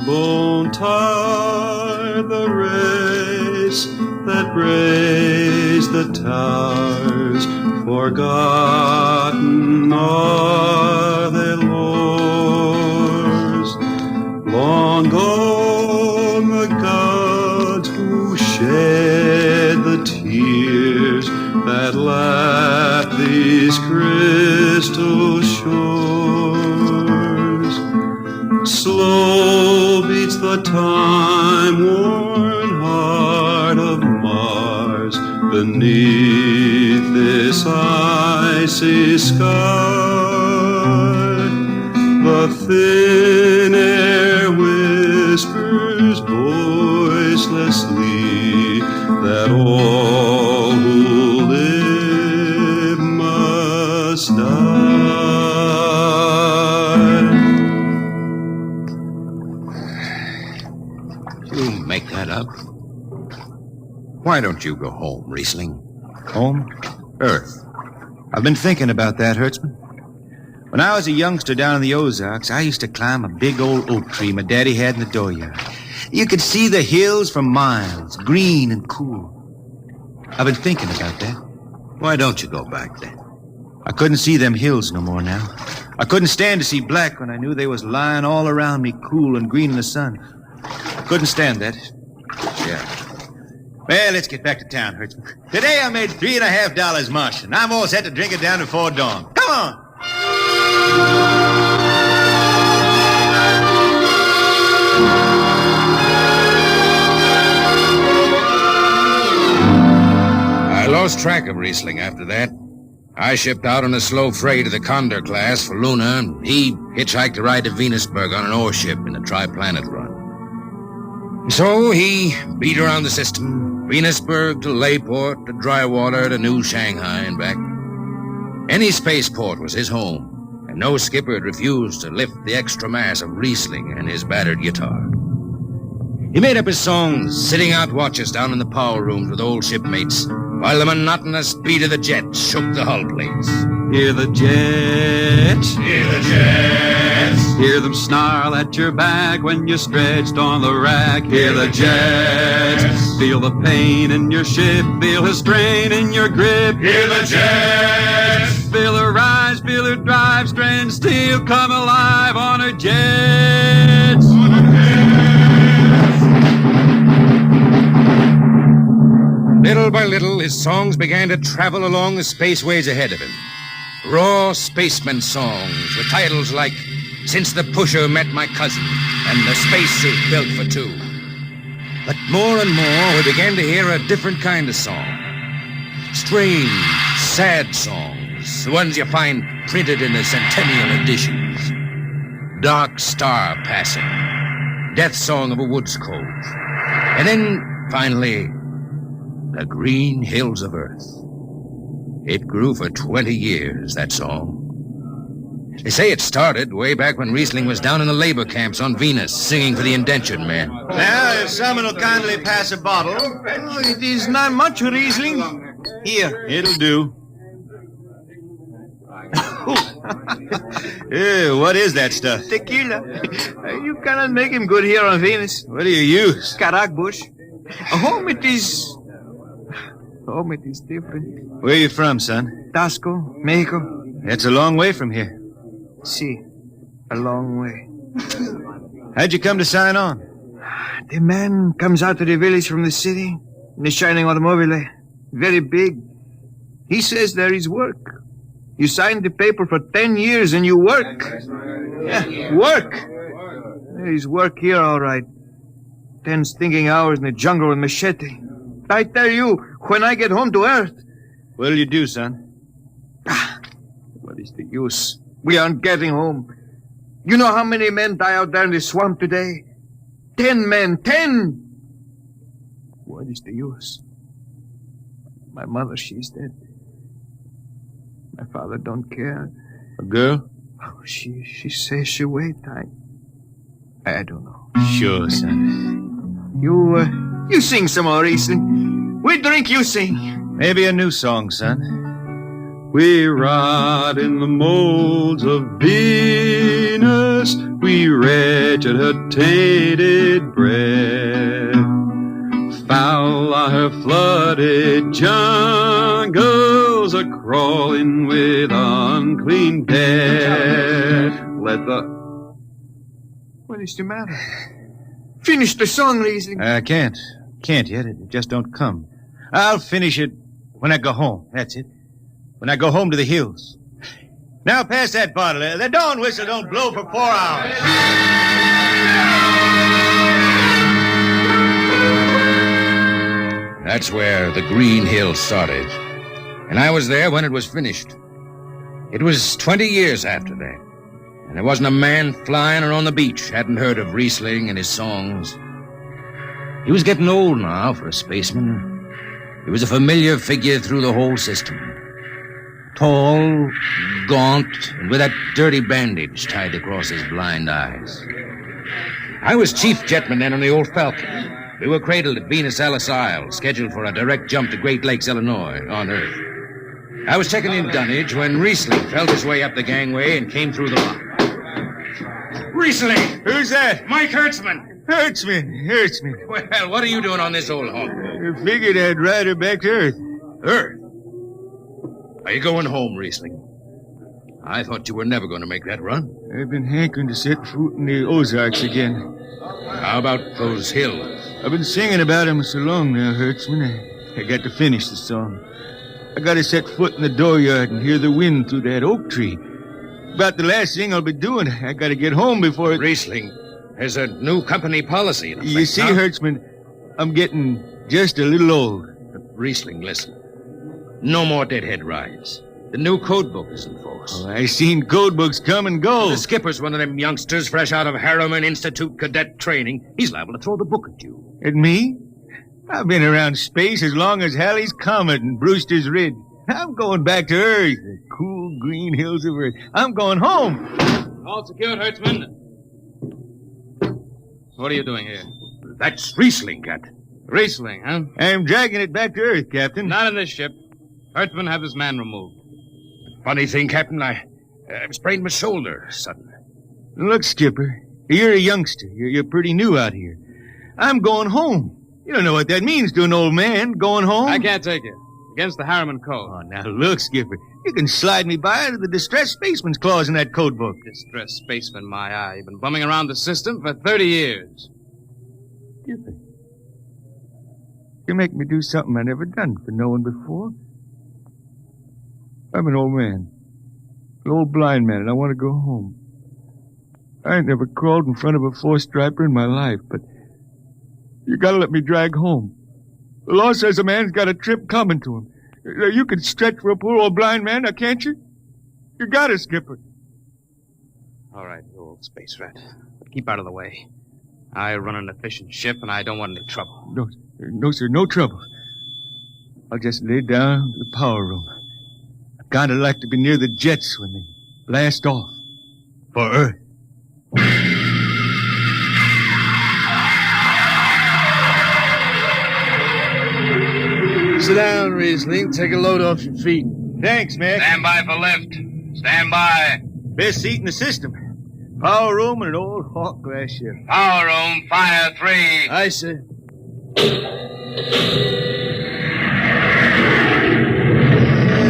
Bone tied the race that raised the towers, forgotten are their lores. Long gone the gods who shed the tears that lap these crystal shores. Slow beats the time-worn heart of Mars beneath this icy sky. The thin air whispers voicelessly that all who live must die. You make that up? Why don't you go home, Riesling? Home? Earth. I've been thinking about that, Hertzman. When I was a youngster down in the Ozarks, I used to climb a big old oak tree my daddy had in the dooryard. You could see the hills for miles, green and cool. I've been thinking about that. Why don't you go back then? I couldn't see them hills no more now. I couldn't stand to see black when I knew they was lying all around me, cool and green in the sun. I couldn't stand that. Yeah. Well, let's get back to town, Hertzman. Today I made $3.50 Martian. I'm all set to drink it down before dawn. Come on! lost track of Riesling after that. I shipped out on a slow freight of the Condor class for Luna, and he hitchhiked a ride to Venusberg on an ore ship in the Tri-Planet run. So he beat around the system, Venusberg to Layport to Drywater to New Shanghai and back. Any spaceport was his home, and no skipper had refused to lift the extra mass of Riesling and his battered guitar. He made up his songs, sitting out watches down in the power rooms with old shipmates, while the monotonous beat of the jets shook the hull plates. Hear the jets, Hear the jets. hear them snarl at your back when you're stretched on the rack. Hear the jets, feel the pain in your ship, feel the strain in your grip. Hear the jets. Feel her rise, feel her drive, strands steel come alive on her jets. Little by little, his songs began to travel along the spaceways ahead of him. Raw spaceman songs with titles like Since the Pusher Met My Cousin and The Spacesuit Built for Two. But more and more, we began to hear a different kind of song. Strange, sad songs, the ones you find printed in the centennial editions. Dark Star Passing, Death Song of a Woods Cove. And then, finally, The Green Hills of Earth. It grew for 20 years, that song. They say it started way back when Riesling was down in the labor camps on Venus, singing for the indentured men. Now, if someone will kindly pass a bottle. Oh, it is not much, Riesling. Here. It'll do. What is that stuff? Tequila. You cannot make him good here on Venus. What do you use? Carac-bush. Home it is different. Where are you from, son? Tasco, Mexico. It's a long way from here. See, a long way. How'd you come to sign on? The man comes out to the village from the city in the shining automobile. Very big. He says there is work. You signed the paper for 10 years and you work. Yeah, work. There is work here, all right. 10 stinking hours in the jungle with machete. I tell you, when I get home to Earth... What'll you do, son? What is the use? We aren't getting home. You know how many men die out there in the swamp today? 10 men. 10! What is the use? My mother, she's dead. My father don't care. A girl? Oh, she says she wait. I don't know. Sure, son. You sing some more, Riesling. We drink, you sing. Maybe a new song, son. We rot in the molds of Venus. We wretched her tainted breath. Foul are her flooded jungles, a-crawling with unclean death. What is the matter? Finish the song, Riesling. I can't. Can't yet. It just don't come. I'll finish it when I go home. That's it. When I go home to the hills. Now pass that bottle. The dawn whistle don't blow for 4 hours. That's where the Green Hills started. And I was there when it was finished. It was 20 years after that. And there wasn't a man flying or on the beach hadn't heard of Riesling and his songs. He was getting old now for a spaceman. He was a familiar figure through the whole system. Tall, gaunt, and with that dirty bandage tied across his blind eyes. I was chief jetman then on the old Falcon. We were cradled at Venus Alice Isle, scheduled for a direct jump to Great Lakes, Illinois, on Earth. I was checking in dunnage when Riesling felt his way up the gangway and came through the lock. Riesling! Who's that? Mike Hertzman. Hertzman. Well, what are you doing on this old hog? I figured I'd ride her back to Earth. Earth? Are you going home, Riesling? I thought you were never going to make that run. I've been hankering to set foot in the Ozarks again. How about those hills? I've been singing about them so long now, Hertzman. I got to finish the song. I got to set foot in the dooryard and hear the wind through that oak tree. About the last thing I'll be doing. I got to get home before it... Riesling, there's a new company policy in effect. You see, Hertzman, I'm getting just a little old. Riesling, listen. No more deadhead rides. The new code book is in force. Oh, I seen code books come and go. The skipper's one of them youngsters fresh out of Harriman Institute cadet training. He's liable to throw the book at you. At me? I've been around space as long as Halley's Comet and Brewster's Ridge. I'm going back to Earth, the cool green hills of Earth. I'm going home. All secured, Hertzman. What are you doing here? That's Riesling, Captain. Riesling, huh? I'm dragging it back to Earth, Captain. Not in this ship. Hertzman, have this man removed. Funny thing, Captain, I sprained my shoulder suddenly. Look, Skipper, you're a youngster. You're pretty new out here. I'm going home. You don't know what that means to an old man, going home. I can't take it. Against the Harriman Code. Oh, now look, Skipper. You can slide me by to the distressed spaceman's clause in that code book. Distressed spaceman, my eye. You've been bumming around the system for 30 years. Skipper, you make me do something I never done for no one before. I'm an old man. An old blind man, and I want to go home. I ain't never crawled in front of a four-striper in my life, but you gotta let me drag home. The law says a man's got a trip coming to him. You can stretch for a poor old blind man, now can't you? You got it, Skipper. All right, you old space rat. But keep out of the way. I run an efficient ship, and I don't want any trouble. No, sir, no trouble. I'll just lay down in the power room. I kinda like to be near the jets when they blast off. For Earth. Sit down, Riesling. Take a load off your feet. Thanks, Mac. Stand by for lift. Stand by. Best seat in the system. Power room and an old Hawk class ship. Power room, fire 3. Aye, sir.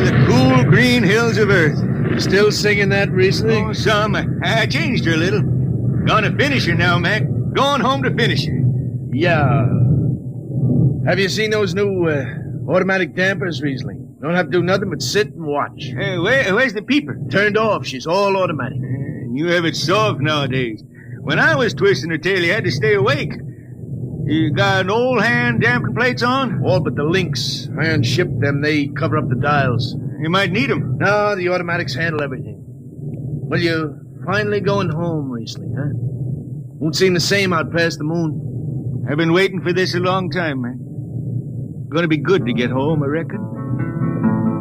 The cool green hills of Earth. Still singing that, Riesling? Oh, some. I changed her a little. Gonna finish her now, Mac. Going home to finish her. Yeah. Have you seen those new automatic dampers, Riesling? Don't have to do nothing but sit and watch. Hey, where's the peeper? Turned off. She's all automatic. You have it soft nowadays. When I was twisting her tail, you had to stay awake. You got an old hand damping plates on? All but the links. Iron shipped them. They cover up the dials. You might need them. No, the automatics handle everything. Well, you're finally going home, Riesling, huh? Won't seem the same out past the moon. I've been waiting for this a long time, man. Gonna be good to get home, I reckon.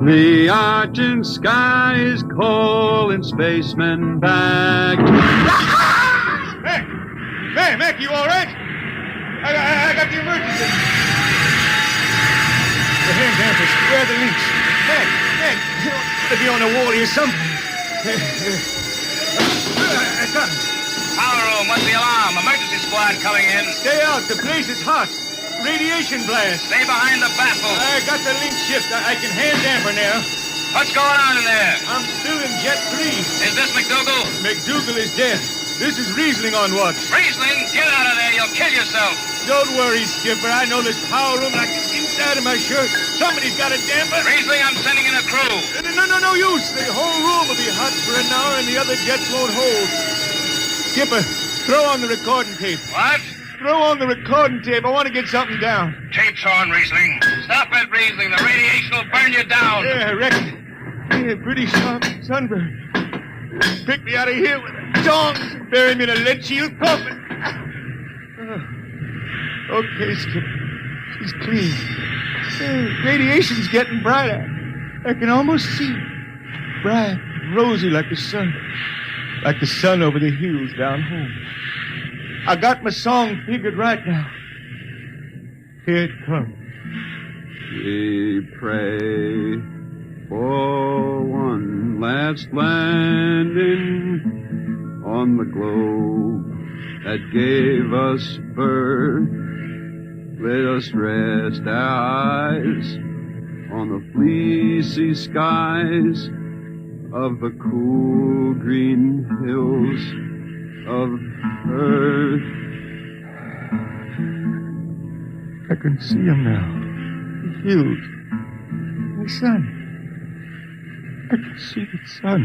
The argent sky is calling spacemen back. Mac, you all right? I got the emergency. The hand dampers, where are the links? Mac, you ought to be on the wall here something. I got him. Power room, what's the alarm? Emergency squad coming in. Stay out, the place is hot. Radiation blast. Stay behind the baffle. I got the link shift. I can hand damper now. What's going on in there? I'm still in Jet 3. Is this McDougal? McDougal is dead. This is Riesling on watch. Riesling, get out of there. You'll kill yourself. Don't worry, Skipper. I know this power room like the inside of my shirt. Somebody's got a damper. Riesling, I'm sending in a crew. No use. The whole room will be hot for an hour and the other jets won't hold. Skipper, throw on the recording tape. What? Throw on the recording tape. I want to get something down. Tape's on, Riesling. Stop it, Riesling. The radiation will burn you down. Yeah, I reckon. Yeah, pretty sharp sunburn. Pick me out of here with a tongs and bury me in a lead shield coffin. Okay, Skipper. She's clean. Radiation's getting brighter. I can almost see it. Bright, rosy like the sun. Like the sun over the hills down home. I got my song figured right now. Here it comes. We pray for one last landing on the globe that gave us birth. Let us rest our eyes on the fleecy skies of the cool green hills of Earth. I can see him now. The hills. The sun. I can see the sun.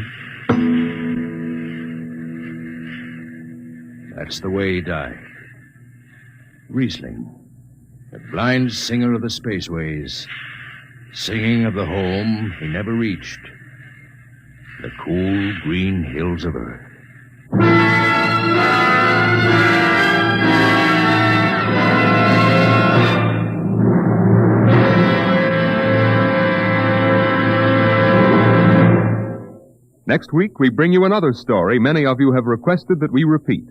That's the way he died. Riesling, the blind singer of the spaceways, singing of the home he never reached, the cool green hills of Earth. Next week, we bring you another story many of you have requested that we repeat.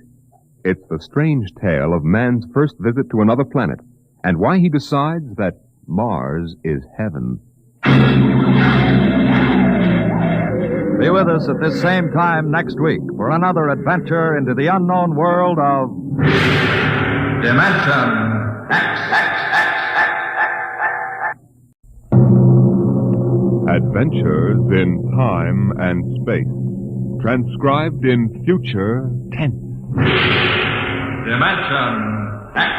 It's the strange tale of man's first visit to another planet and why he decides that Mars is heaven. Be with us at this same time next week for another adventure into the unknown world of Dimension X. Adventures in Time and Space. Transcribed in future tense. Dimension X.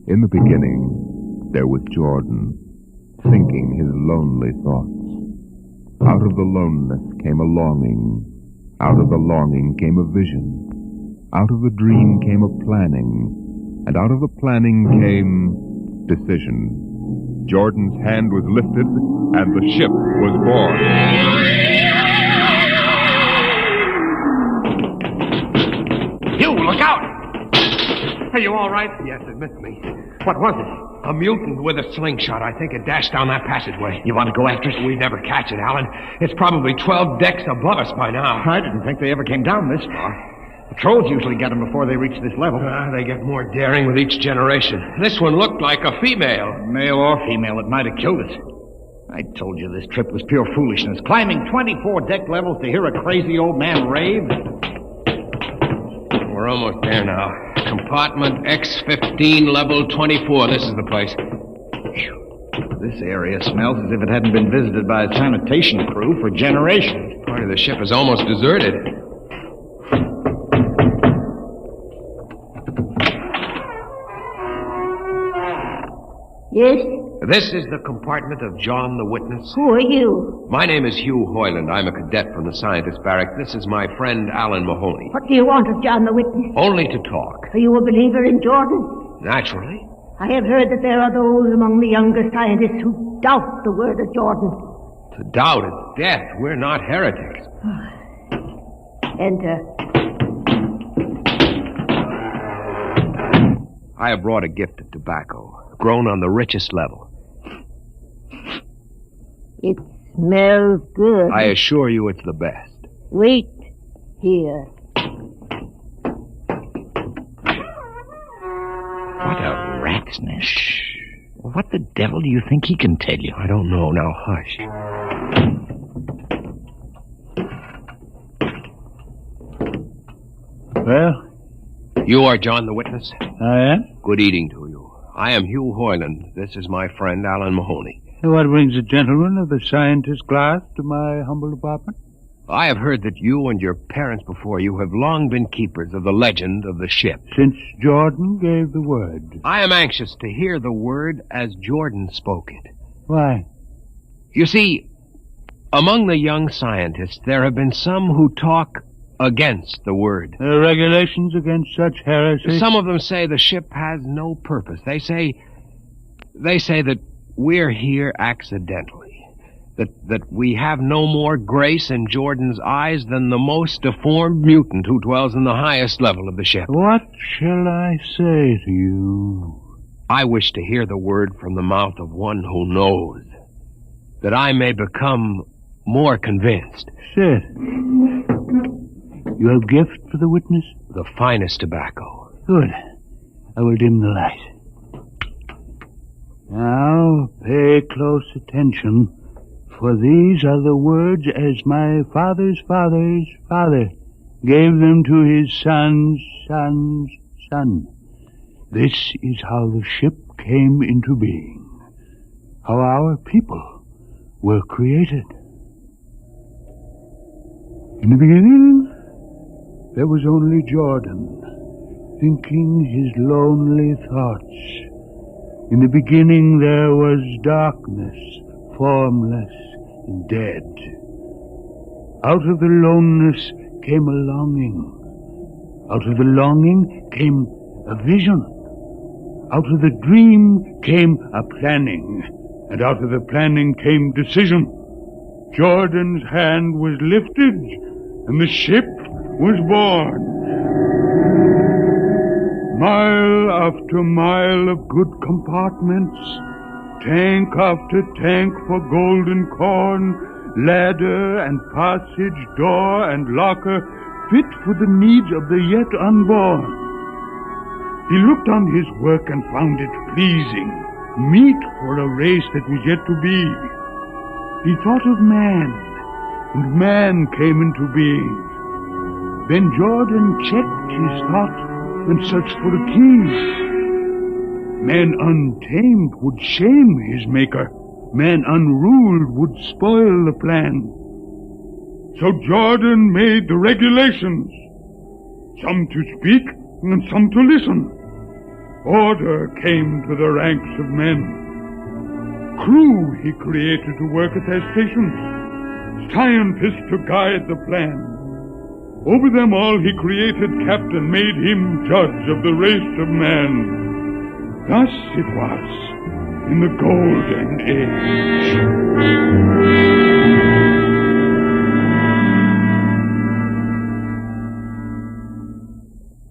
In the beginning, there was Jordan, thinking his lonely thoughts. Out of the loneliness came a longing. Out of the longing came a vision. Out of the dream came a planning. And out of the planning came decision. Jordan's hand was lifted, and the ship was born. You, look out! Are you all right? Yes, it missed me. What was it? A mutant with a slingshot. I think it dashed down that passageway. You want to go after it? We'd never catch it, Alan. It's probably 12 decks above us by now. I didn't think they ever came down this far. Patrols usually get them before they reach this level. They get more daring with each generation. This one looked like a female. Male or female, it might have killed us. I told you this trip was pure foolishness. Climbing 24 deck levels to hear a crazy old man rave. We're almost there now. Compartment X15, level 24. This is the place. This area smells as if it hadn't been visited by a sanitation crew for generations. Part of the ship is almost deserted. Yes? This is the compartment of John the Witness. Who are you? My name is Hugh Hoyland. I'm a cadet from the scientist barrack. This is my friend Alan Mahoney. What do you want of John the Witness? Only to talk. Are you a believer in Jordan? Naturally. I have heard that there are those among the younger scientists who doubt the word of Jordan. To doubt is death. We're not heretics. Enter. I have brought a gift of tobacco, grown on the richest level. It smells good. I assure you it's the best. Wait here. What a rat's nest. What the devil do you think he can tell you? I don't know. Now, hush. Well? You are John the Witness? I am. Good eating to you. I am Hugh Hoyland. This is my friend Alan Mahoney. What brings a gentleman of the scientist's class to my humble apartment? I have heard that you and your parents before you have long been keepers of the legend of the ship. Since Jordan gave the word. I am anxious to hear the word as Jordan spoke it. Why? You see, among the young scientists, there have been some who talk against the word. Regulations against such heresy? Some of them say the ship has no purpose. They say that we're here accidentally. That we have no more grace in Jordan's eyes than the most deformed mutant who dwells in the highest level of the ship. What shall I say to you? I wish to hear the word from the mouth of one who knows, that I may become more convinced. Sit. You have gift for the witness? The finest tobacco. Good. I will dim the light. Now, pay close attention, for these are the words as my father's father's father gave them to his son's son's son. This is how the ship came into being, how our people were created. In the beginning, there was only Jordan, thinking his lonely thoughts. In the beginning there was darkness, formless and dead. Out of the loneness came a longing. Out of the longing came a vision. Out of the dream came a planning. And out of the planning came decision. Jordan's hand was lifted, and the ship was born. Mile after mile of good compartments, tank after tank for golden corn, ladder and passage, door and locker, fit for the needs of the yet unborn. He looked on his work and found it pleasing, meet for a race that was yet to be. He thought of man, and man came into being. Then Jordan checked his thought and searched for a key. Man untamed would shame his maker. Man unruled would spoil the plan. So Jordan made the regulations, some to speak and some to listen. Order came to the ranks of men. Crew he created to work at their stations, scientists to guide the plan. Over them all he created captain, made him judge of the race of man. Thus it was in the golden age.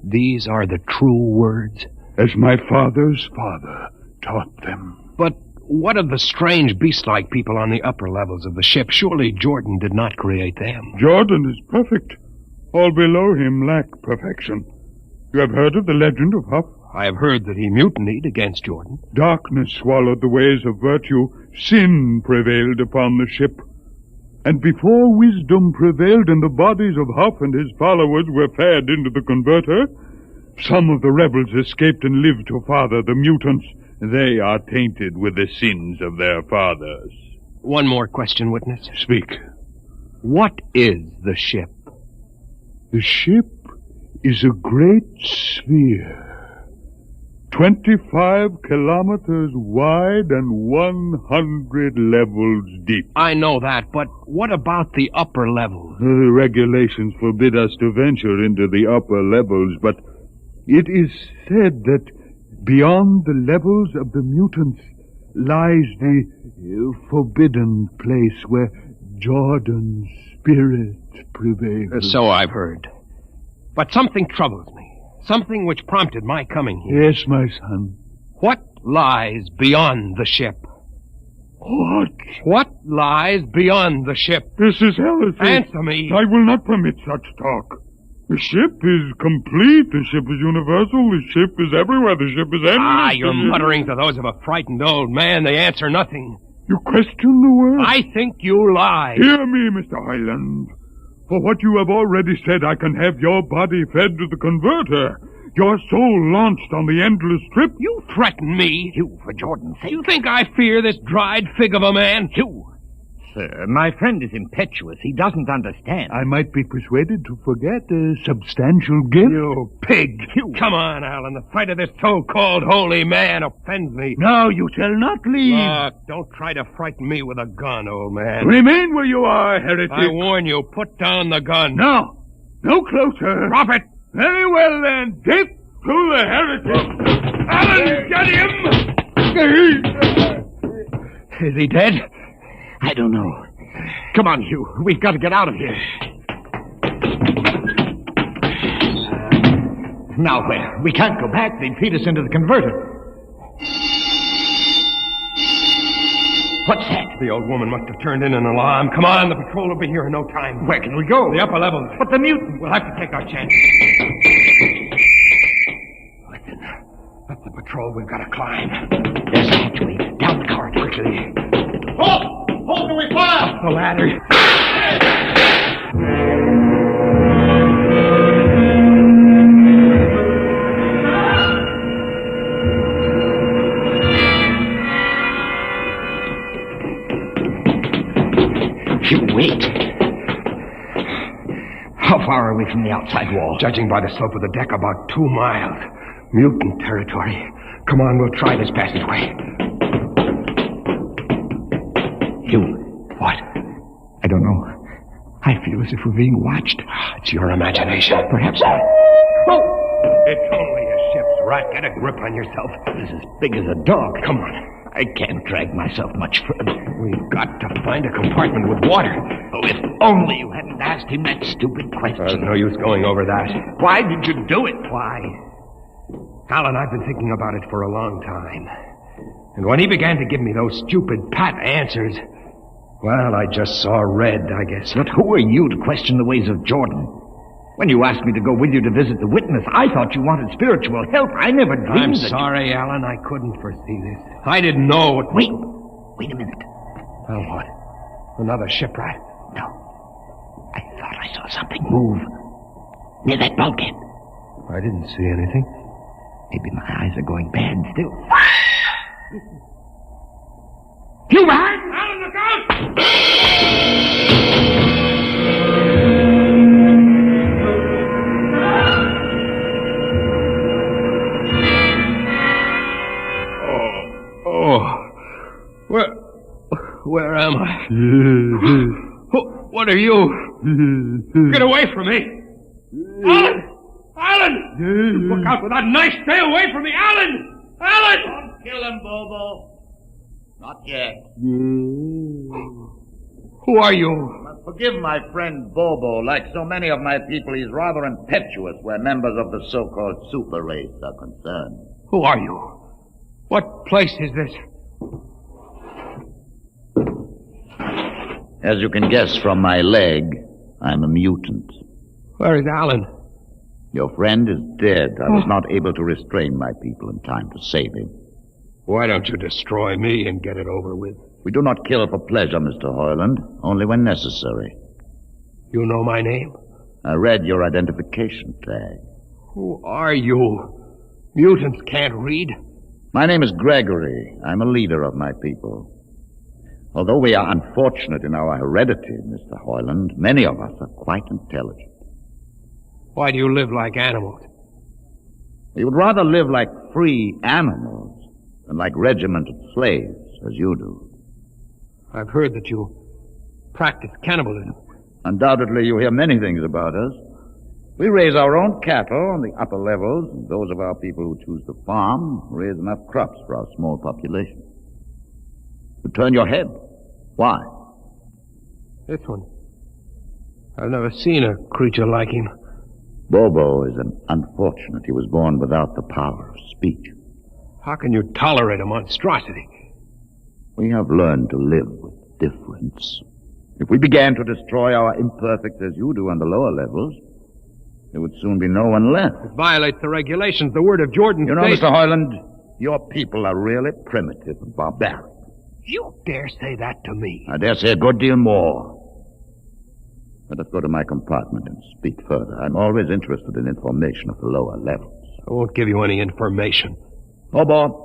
These are the true words? As my father's father taught them. But what of the strange beast-like people on the upper levels of the ship? Surely Jordan did not create them. Jordan is perfect. All below him lack perfection. You have heard of the legend of Huff? I have heard that he mutinied against Jordan. Darkness swallowed the ways of virtue. Sin prevailed upon the ship. And before wisdom prevailed and the bodies of Huff and his followers were fed into the converter, some of the rebels escaped and lived to father the mutants. They are tainted with the sins of their fathers. One more question, witness. Speak. What is the ship? The ship is a great sphere, 25 kilometers wide and 100 levels deep. I know that, but what about the upper levels? The regulations forbid us to venture into the upper levels, but it is said that beyond the levels of the mutants lies the forbidden place where Jordan's spirit prevails. So I've heard. But something troubles me. Something which prompted my coming here. Yes, my son. What lies beyond the ship? What? What lies beyond the ship? This is heresy. Answer me. I will not permit such talk. The ship is complete. The ship is universal. The ship is everywhere. The ship is endless. Ah, your mutterings are those of a frightened old man. They answer nothing. You question the word? I think you lie. Hear me, Mr. Highland. For what you have already said, I can have your body fed to the converter. Your soul launched on the endless trip. You threaten me. You, for Jordan's sake. You think I fear this dried fig of a man? You. Sir, my friend is impetuous. He doesn't understand. I might be persuaded to forget a substantial gift. You pig. You. Come on, Alan. The sight of this so-called holy man offends me. No, you shall not leave. Look, don't try to frighten me with a gun, old man. Remain where you are, heretic. I warn you, put down the gun. No. No closer. Drop it. Very well, then. Dip to the heretic. Alan, get him! Is he dead? I don't know. Come on, Hugh. We've got to get out of here. Now where? We can't go back. They'd feed us into the converter. What's that? The old woman must have turned in an alarm. Come on, the patrol will be here in no time. Where can we go? The upper levels. But the mutant. We'll have to take our chance. Listen, that's the patrol we've got to climb. There's a hatchway. Down the corridor. Quickly. Halt! Halt, do we fire? The ladder. Wait. How far are we from the outside wall? Judging by the slope of the deck, about 2 miles. Mutant territory. Come on, we'll try this passageway. Hugh. What? I don't know. I feel as if we're being watched. It's your imagination. Perhaps not. rat. Get a grip on yourself. This is as big as a dog. Come on. I can't drag myself much further. We've got to find a compartment with water. Oh, if only you hadn't asked him that stupid question. There's no use going over that. Why did you do it? Why? Alan, I've been thinking about it for a long time. And when he began to give me those stupid pat answers, well, I just saw red, I guess. But who are you to question the ways of Jordan? When you asked me to go with you to visit the witness, I thought you wanted spiritual help. I never dreamed I'm that sorry, Alan. I couldn't foresee this. I didn't know what... Wait a minute. Well, what? Another shipwreck? No. I thought I saw something move near that bulkhead. I didn't see anything. Maybe my eyes are going bad still. You behind! Alan, look out! Where am I? What are you? Get away from me! Alan! Alan! Look out for that knife! Stay away from me! Alan! Alan! Don't kill him, Bobo. Not yet. Who are you? Forgive my friend Bobo. Like so many of my people, he's rather impetuous where members of the so-called super race are concerned. Who are you? What place is this? As you can guess from my leg, I'm a mutant. Where is Alan? Your friend is dead. I was not able to restrain my people in time to save him. Why don't you destroy me and get it over with? We do not kill for pleasure, Mr. Hoyland, only when necessary. You know my name? I read your identification tag. Who are you? Mutants can't read. My name is Gregory. I'm a leader of my people. Although we are unfortunate in our heredity, Mr. Hoyland, many of us are quite intelligent. Why do you live like animals? We would rather live like free animals than like regimented slaves, as you do. I've heard that you practice cannibalism. Undoubtedly, you hear many things about us. We raise our own cattle on the upper levels, and those of our people who choose to farm raise enough crops for our small population. You turn your head. Why? This one. I've never seen a creature like him. Bobo is an unfortunate. He was born without the power of speech. How can you tolerate a monstrosity? We have learned to live with difference. If we began to destroy our imperfects as you do on the lower levels, there would soon be no one left. It violates the regulations. The word of Jordan. You know, Mr. Hoyland, your people are really primitive and barbaric. You dare say that to me? I dare say a good deal more. Let us go to my compartment and speak further. I'm always interested in information of the lower levels. I won't give you any information. Bobo,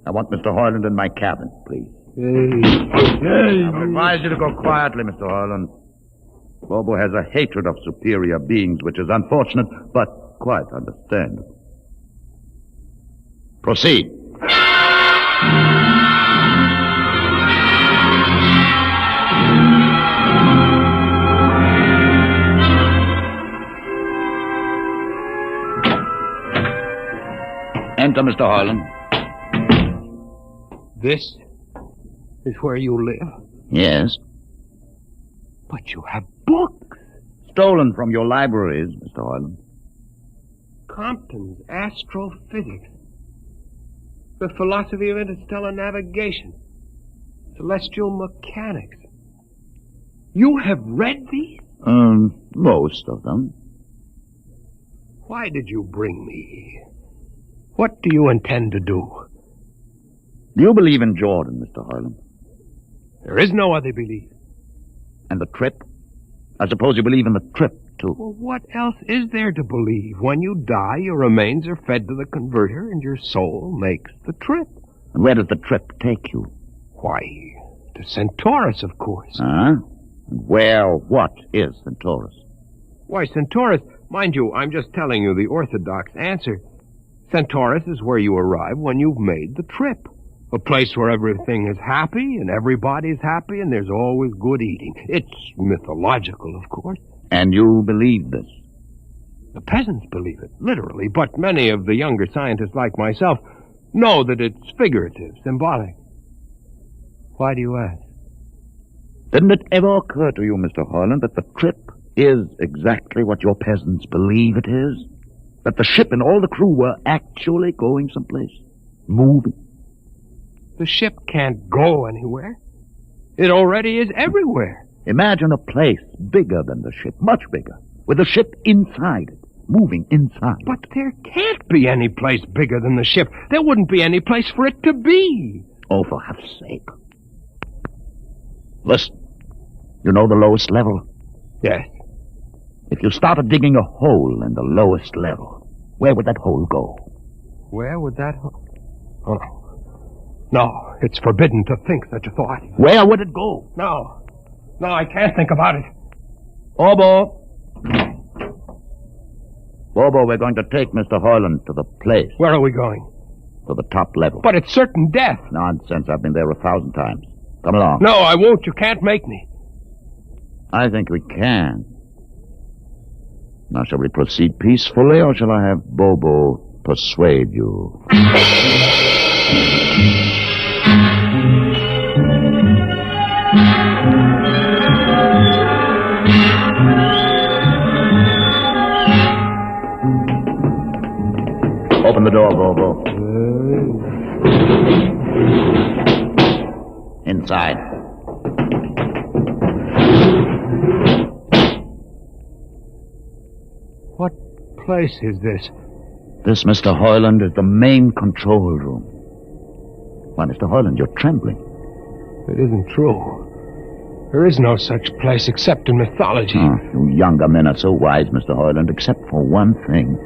I want Mr. Hoyland in my cabin, please. I advise you to go quietly, Mr. Hoyland. Bobo has a hatred of superior beings, which is unfortunate, but quite understandable. Proceed. Enter, Mr. Hoyland. This is where you live? Yes. But you have books. Stolen from your libraries, Mr. Hoyland. Compton's Astrophysics. The Philosophy of Interstellar Navigation. Celestial Mechanics. You have read these? Most of them. Why did you bring me here? What do you intend to do? Do you believe in Jordan, Mr. Hoyland? There is no other belief. And the trip? I suppose you believe in the trip, too. Well, what else is there to believe? When you die, your remains are fed to the converter, and your soul makes the trip. And where does the trip take you? Why, to Centaurus, of course. Huh? What is Centaurus? Why, Centaurus, mind you, I'm just telling you the orthodox answer. Centaurus is where you arrive when you've made the trip. A place where everything is happy and everybody's happy and there's always good eating. It's mythological, of course. And you believe this? The peasants believe it, literally, but many of the younger scientists like myself know that it's figurative, symbolic. Why do you ask? Didn't it ever occur to you, Mr. Hoyland, that the trip is exactly what your peasants believe it is? That the ship and all the crew were actually going someplace? Moving? The ship can't go anywhere. It already is everywhere. Imagine a place bigger than the ship, much bigger, with the ship inside it, moving inside. But there can't be any place bigger than the ship. There wouldn't be any place for it to be. Oh, for heaven's sake. Listen, you know the lowest level? Yes. If you started digging a hole in the lowest level, where would that hole go? Where would that... Oh, no. No, it's forbidden to think such a thought. Where would it go? No. No, I can't think about it. Bobo! Bobo, we're going to take Mr. Hoyland to the place. Where are we going? To the top level. But it's certain death. Nonsense. I've been there 1,000 times. Come along. No, I won't. You can't make me. I think we can. Now, shall we proceed peacefully, or shall I have Bobo persuade you? Open the door, Bobo. Inside. What place is this? This, Mr. Hoyland, is the main control room. Why, Mr. Hoyland, you're trembling. It isn't true. There is no such place except in mythology. Oh, you younger men are so wise, Mr. Hoyland, except for one thing.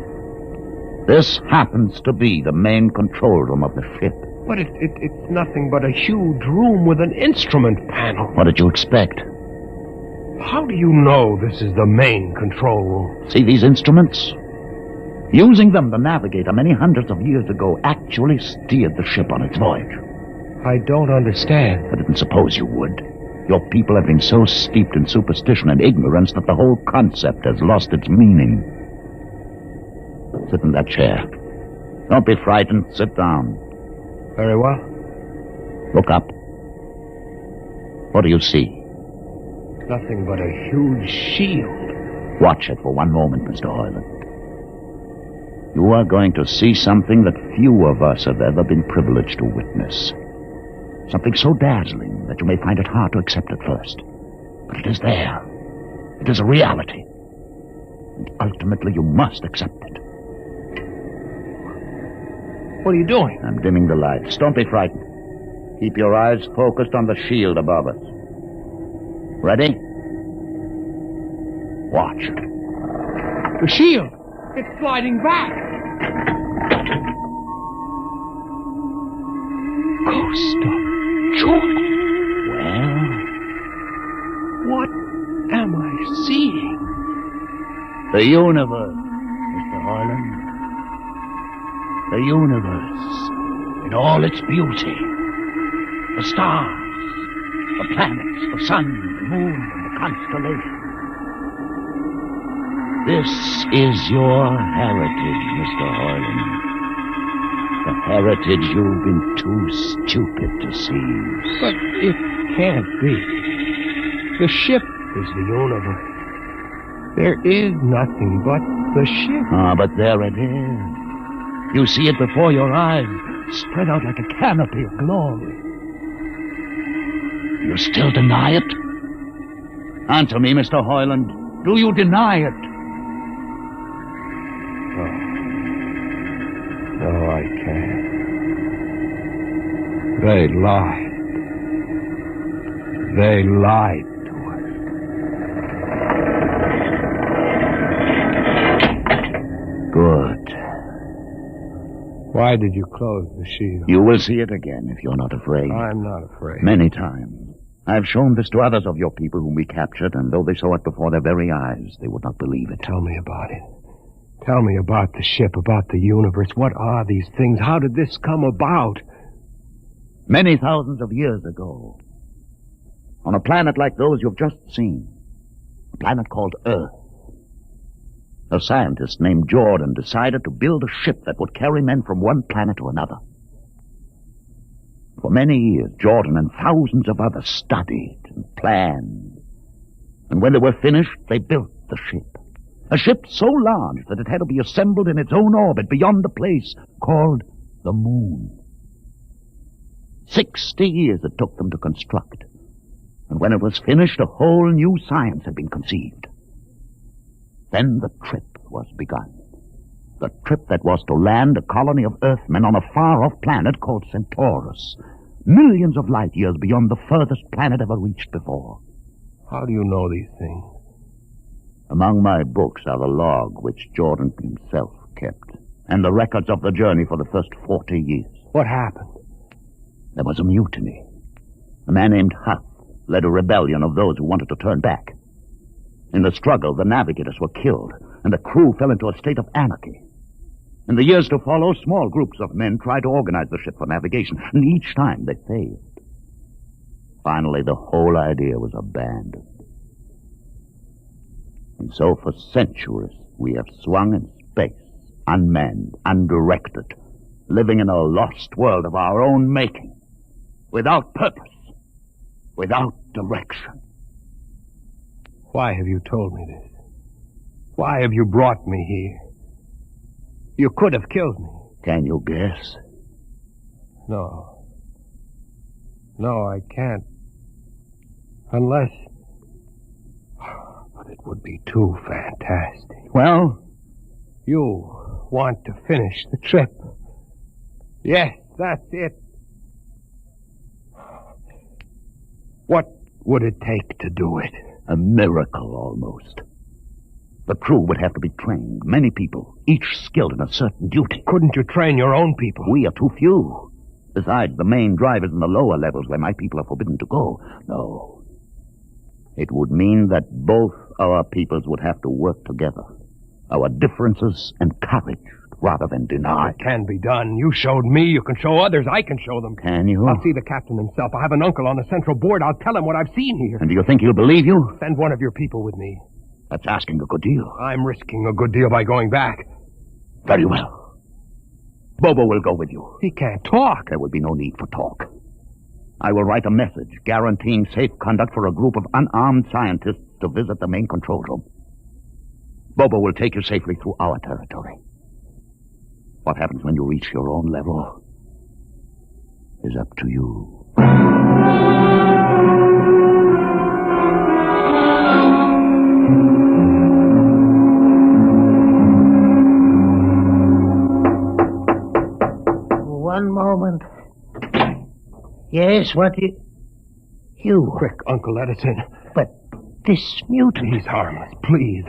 This happens to be the main control room of the ship. But it's nothing but a huge room with an instrument panel. What did you expect? How do you know this is the main control room? See these instruments? Using them, the navigator, many hundreds of years ago, actually steered the ship on its voyage. I don't understand. I didn't suppose you would. Your people have been so steeped in superstition and ignorance that the whole concept has lost its meaning. Sit in that chair. Don't be frightened. Sit down. Very well. Look up. What do you see? Nothing but a huge shield. Watch it for one moment, Mr. Hoyland. You are going to see something that few of us have ever been privileged to witness. Something so dazzling that you may find it hard to accept at first. But it is there. It is a reality. And ultimately you must accept it. What are you doing? I'm dimming the lights. Don't be frightened. Keep your eyes focused on the shield above us. Ready? Watch. The shield! It's sliding back! Ghost of Jordan! Well? What am I seeing? The universe, Mr. Hoyland. The universe in all its beauty. The stars, the planets, the sun, the moon, and the constellations. This is your heritage, Mr. Hoyland. The heritage you've been too stupid to see. But it can't be. The ship is the universe. There is nothing but the ship. Ah, but there it is. You see it before your eyes, spread out like a canopy of glory. You still deny it? Answer me, Mr. Hoyland. Do you deny it? No, I can't. They lied. They lied to us. Good. Why did you close the shield? You will see it again if you're not afraid. I'm not afraid. Many times. I've shown this to others of your people whom we captured, and though they saw it before their very eyes, they would not believe it. Tell me about it. Tell me about the ship, about the universe. What are these things? How did this come about? Many thousands of years ago, on a planet like those you've just seen, a planet called Earth, A scientist named Jordan decided to build a ship that would carry men from one planet to another. For many years, Jordan and thousands of others studied and planned. And when they were finished, they built the ship. A ship so large that it had to be assembled in its own orbit beyond the place called the Moon. 60 years it took them to construct. And when it was finished, a whole new science had been conceived. Then the trip was begun. The trip that was to land a colony of Earthmen on a far-off planet called Centaurus, millions of light years beyond the furthest planet ever reached before. How do you know these things? Among my books are the log which Jordan himself kept, and the records of the journey for the first 40 years. What happened? There was a mutiny. A man named Huth led a rebellion of those who wanted to turn back. In the struggle, the navigators were killed, and the crew fell into a state of anarchy. In the years to follow, small groups of men tried to organize the ship for navigation, and each time they failed. Finally, the whole idea was abandoned. And so for centuries, we have swung in space, unmanned, undirected, living in a lost world of our own making, without purpose, without direction. Why have you told me this? Why have you brought me here? You could have killed me. Can you guess? No. No, I can't. Unless... But it would be too fantastic. Well? You want to finish the trip. Yes, that's it. What would it take to do it? A miracle, almost. The crew would have to be trained. Many people, each skilled in a certain duty. Couldn't you train your own people? We are too few. Besides, the main drivers in the lower levels where my people are forbidden to go. No. It would mean that both our peoples would have to work together. Our differences encouraged rather than denied. It can be done. You showed me. You can show others. I can show them. Can you? I'll see the captain himself. I have an uncle on the central board. I'll tell him what I've seen here. And do you think he'll believe you? Send one of your people with me. That's asking a good deal. I'm risking a good deal by going back. Very well. Bobo will go with you. He can't talk. There will be no need for talk. I will write a message guaranteeing safe conduct for a group of unarmed scientists to visit the main control room. Bobo will take you safely through our territory. What happens when you reach your own level is up to you. One moment. Yes, what you? Quick, Uncle Edison. But this mutant... He's harmless, please.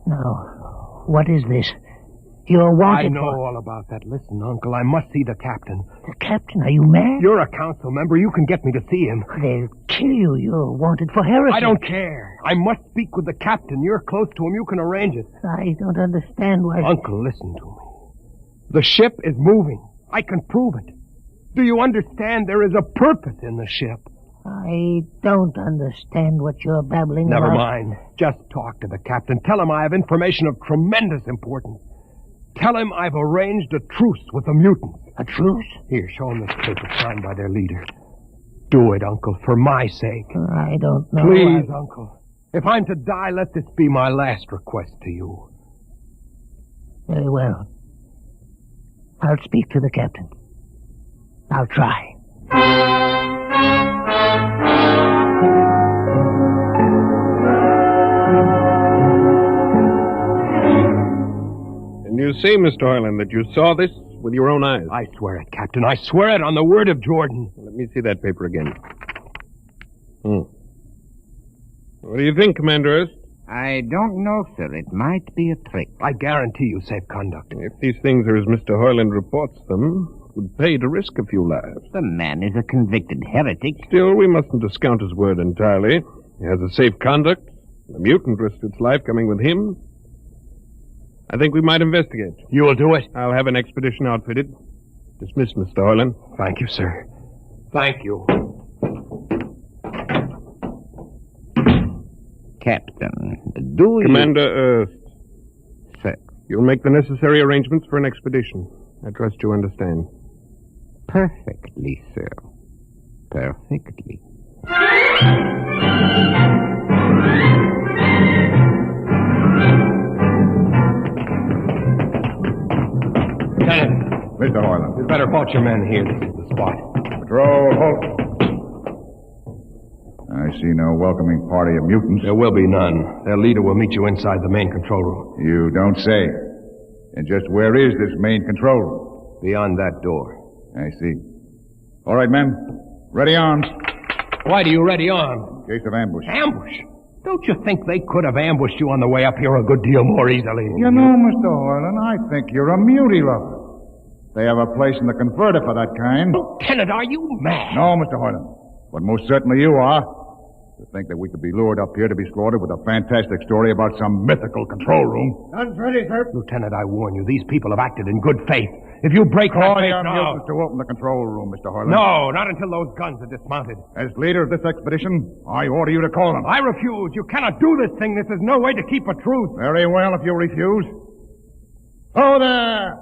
Now, what is this? You're wanted I know all about that. Listen, Uncle, I must see the captain. The captain? Are you mad? You're a council member. You can get me to see him. They'll kill you. You're wanted for heresy. I don't care. I must speak with the captain. You're close to him. You can arrange it. I don't understand why... Uncle, listen to me. The ship is moving. I can prove it. Do you understand there is a purpose in the ship? I don't understand what you're babbling about. Never mind. Just talk to the captain. Tell him I have information of tremendous importance. Tell him I've arranged a truce with the mutants. A truce? Here, show him this paper signed by their leader. Do it, Uncle, for my sake. I don't know. Please, Uncle. If I'm to die, let this be my last request to you. Very well. I'll speak to the captain. I'll try. And you say, Mr. Hoyland, that you saw this with your own eyes? I swear it, Captain. I swear it on the word of Jordan. Let me see that paper again. What do you think, Commander Earth? I don't know, sir. It might be a trick. I guarantee you safe conduct. If these things are as Mr. Hoyland reports them, it would pay to risk a few lives. The man is a convicted heretic. Still, we mustn't discount his word entirely. He has a safe conduct. The mutant risked its life coming with him. I think we might investigate. You will do it? I'll have an expedition outfitted. Dismissed, Mr. Hoyland. Thank you, sir. Thank you. Captain, do you... Commander Earth. Sir. You'll make the necessary arrangements for an expedition. I trust you understand. Perfectly, sir. Perfectly. Lieutenant. Mr. Hoyland. You'd better halt your men here. This is the spot. Patrol, halt. I see no welcoming party of mutants. There will be none. Their leader will meet you inside the main control room. You don't say. And just where is this main control room? Beyond that door. I see. All right, men. Ready arms. Why do you ready arms? In case of ambush. Ambush? Don't you think they could have ambushed you on the way up here a good deal more easily? You know, Mr. Hoyland, I think you're a mutie lover. They have a place in the converter for that kind. Lieutenant, are you mad? No, Mr. Hoyland. But most certainly you are. To think that we could be lured up here to be slaughtered with a fantastic story about some mythical control room. Guns ready, sir. Lieutenant, I warn you, these people have acted in good faith. If you break that Call faith your now... mutants to open the control room, Mr. Hoyland. No, not until those guns are dismounted. As leader of this expedition, I order you to call them. I refuse. You cannot do this thing. This is no way to keep a truce. Very well, if you refuse. Oh, there!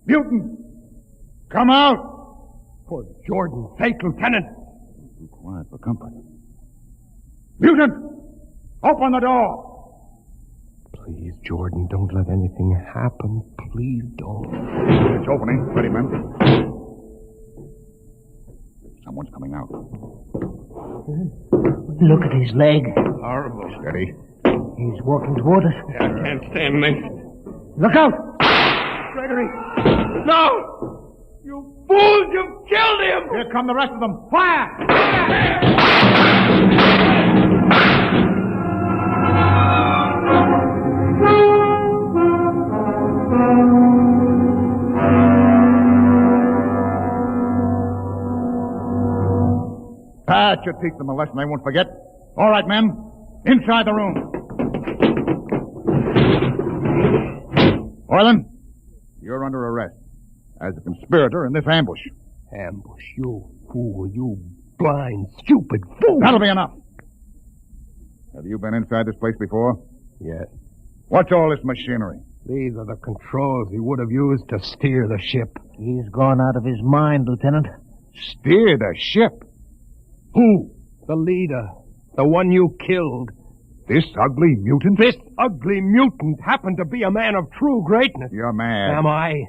Mutant! Come out! For Jordan's sake, Lieutenant. Be quiet for company. Mutant! Open the door! Please, Jordan, don't let anything happen. Please don't. It's opening. Ready, men. Someone's coming out. Look at his leg. Horrible. Steady. He's walking toward us. I can't stand this. Look out! Gregory! No! You fools! You've killed him! Here come the rest of them. Fire! That should teach them a lesson they won't forget. All right, men. Inside the room. Orland, you're under arrest as a conspirator in this ambush. Ambush, you fool, you blind, stupid fool! That'll be enough. Have you been inside this place before? Yes. What's all this machinery? These are the controls he would have used to steer the ship. He's gone out of his mind, Lieutenant. Steer the ship? Who? The leader. The one you killed. This ugly mutant? This ugly mutant happened to be a man of true greatness. You're mad. Am I?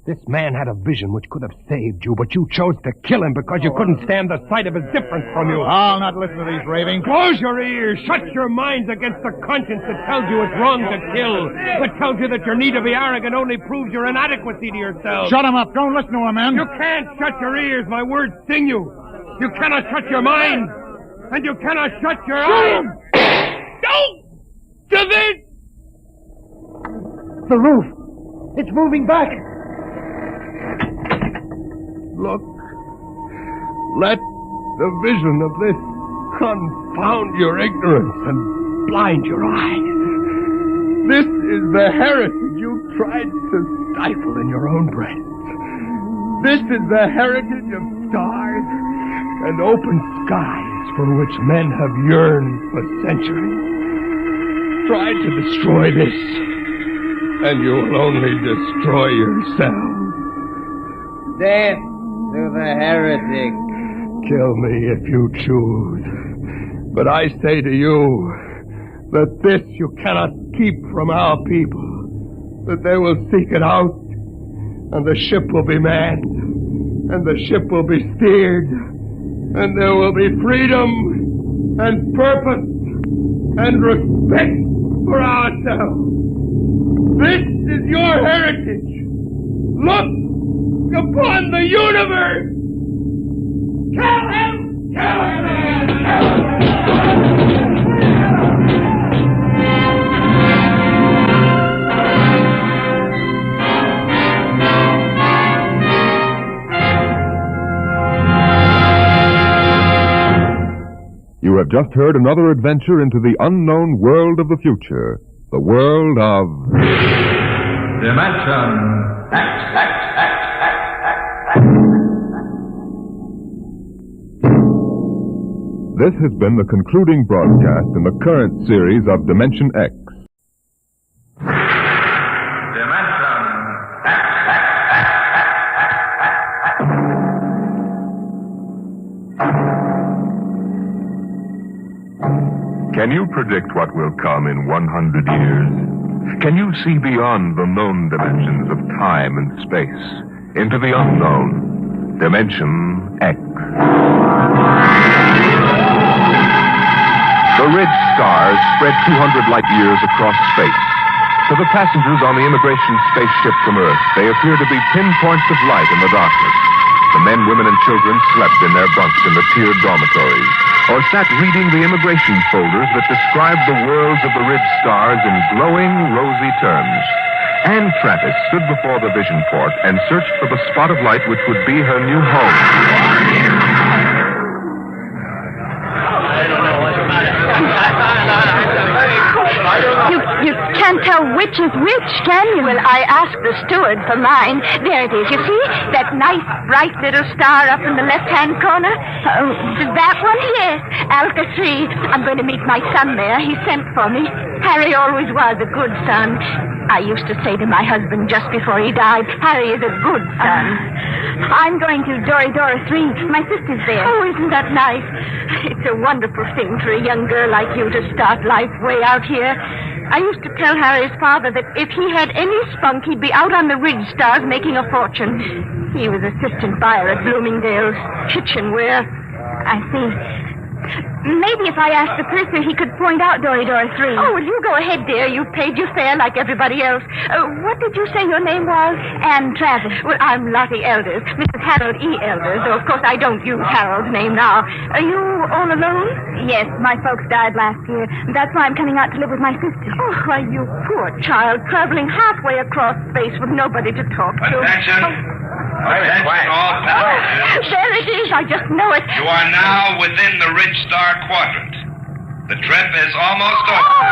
This man had a vision which could have saved you, but you chose to kill him because you couldn't stand the sight of his difference from you. I'll not listen to these ravings. Close your ears. Shut your minds against the conscience that tells you it's wrong to kill. That tells you that your need to be arrogant only proves your inadequacy to yourself. Shut him up. Don't listen to him, man. You can't shut your ears. My words sting you. You cannot shut your mind. And you cannot shut your eyes. Don't do this! The roof. It's moving back. Look. Let the vision of this confound your ignorance and blind your eyes. This is the heritage you tried to stifle in your own breast. This is the heritage of stars and open skies for which men have yearned for centuries. Try to destroy this, and you will only destroy yourself. Death to the heretic. Kill me if you choose. But I say to you that this you cannot keep from our people. That they will seek it out, and the ship will be manned, and the ship will be steered, and there will be freedom and purpose and respect for ourselves. This is your heritage. Look upon the universe. Kill him! Kill him! Kill him! You have just heard another adventure into the unknown world of the future, the world of... Dimension X. This has been the concluding broadcast in the current series of Dimension X. Can you predict what will come in 100 years? Can you see beyond the known dimensions of time and space into the unknown, Dimension X? The ridge stars spread 200 light years across space. To the passengers on the immigration spaceship from Earth, they appear to be pinpoints of light in the darkness. The men, women, and children slept in their bunks in the tiered dormitories, or sat reading the immigration folders that described the worlds of the ridge stars in glowing, rosy terms. Anne Travis stood before the vision port and searched for the spot of light which would be her new home. You can't tell which is which, can you? Well, I asked the steward for mine. There it is, you see? That nice, bright little star up in the left-hand corner? That one? Yes, Alka 3. I'm going to meet my son there. He sent for me. Harry always was a good son. I used to say to my husband just before he died, Harry is a good son. I'm going to Dora 3. My sister's there. Oh, isn't that nice? It's a wonderful thing for a young girl like you to start life way out here. I used to tell Harry's father that if he had any spunk, he'd be out on the ridge stars making a fortune. He was assistant buyer at Bloomingdale's kitchenware. I see. Maybe if I asked the purser, he could point out Dora 3. Oh, well, you go ahead, dear. You paid your fare like everybody else. What did you say your name was? Anne Travis. Well, I'm Lottie Elders, Mrs. Harold E. Elders, though, of course, I don't use Harold's name now. Are you all alone? Yes, my folks died last year. That's why I'm coming out to live with my sister. Oh, why, you poor child, traveling halfway across space with nobody to talk to. Attention. Attention all passengers. There it is. I just know it. You are now within the Ridge Star Quadrant. The trip is almost over.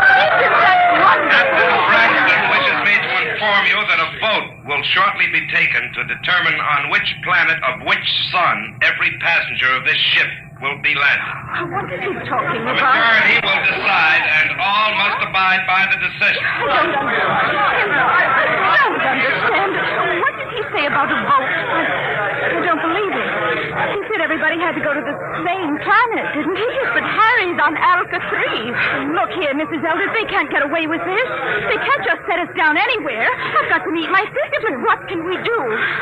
Captain Braxton wishes me to inform you that a vote will shortly be taken to determine on which planet of which sun every passenger of this ship will be landed. What is he talking The about? majority will decide, and all must abide by the decision. I don't understand. What did he say about a vote? I don't believe it. He said everybody had to go to the same planet, didn't he? But Harry's on Alka 3. Look here, Mrs. Elders, they can't get away with this. They can't just set us down anywhere. I've got to meet my sister. What can we do?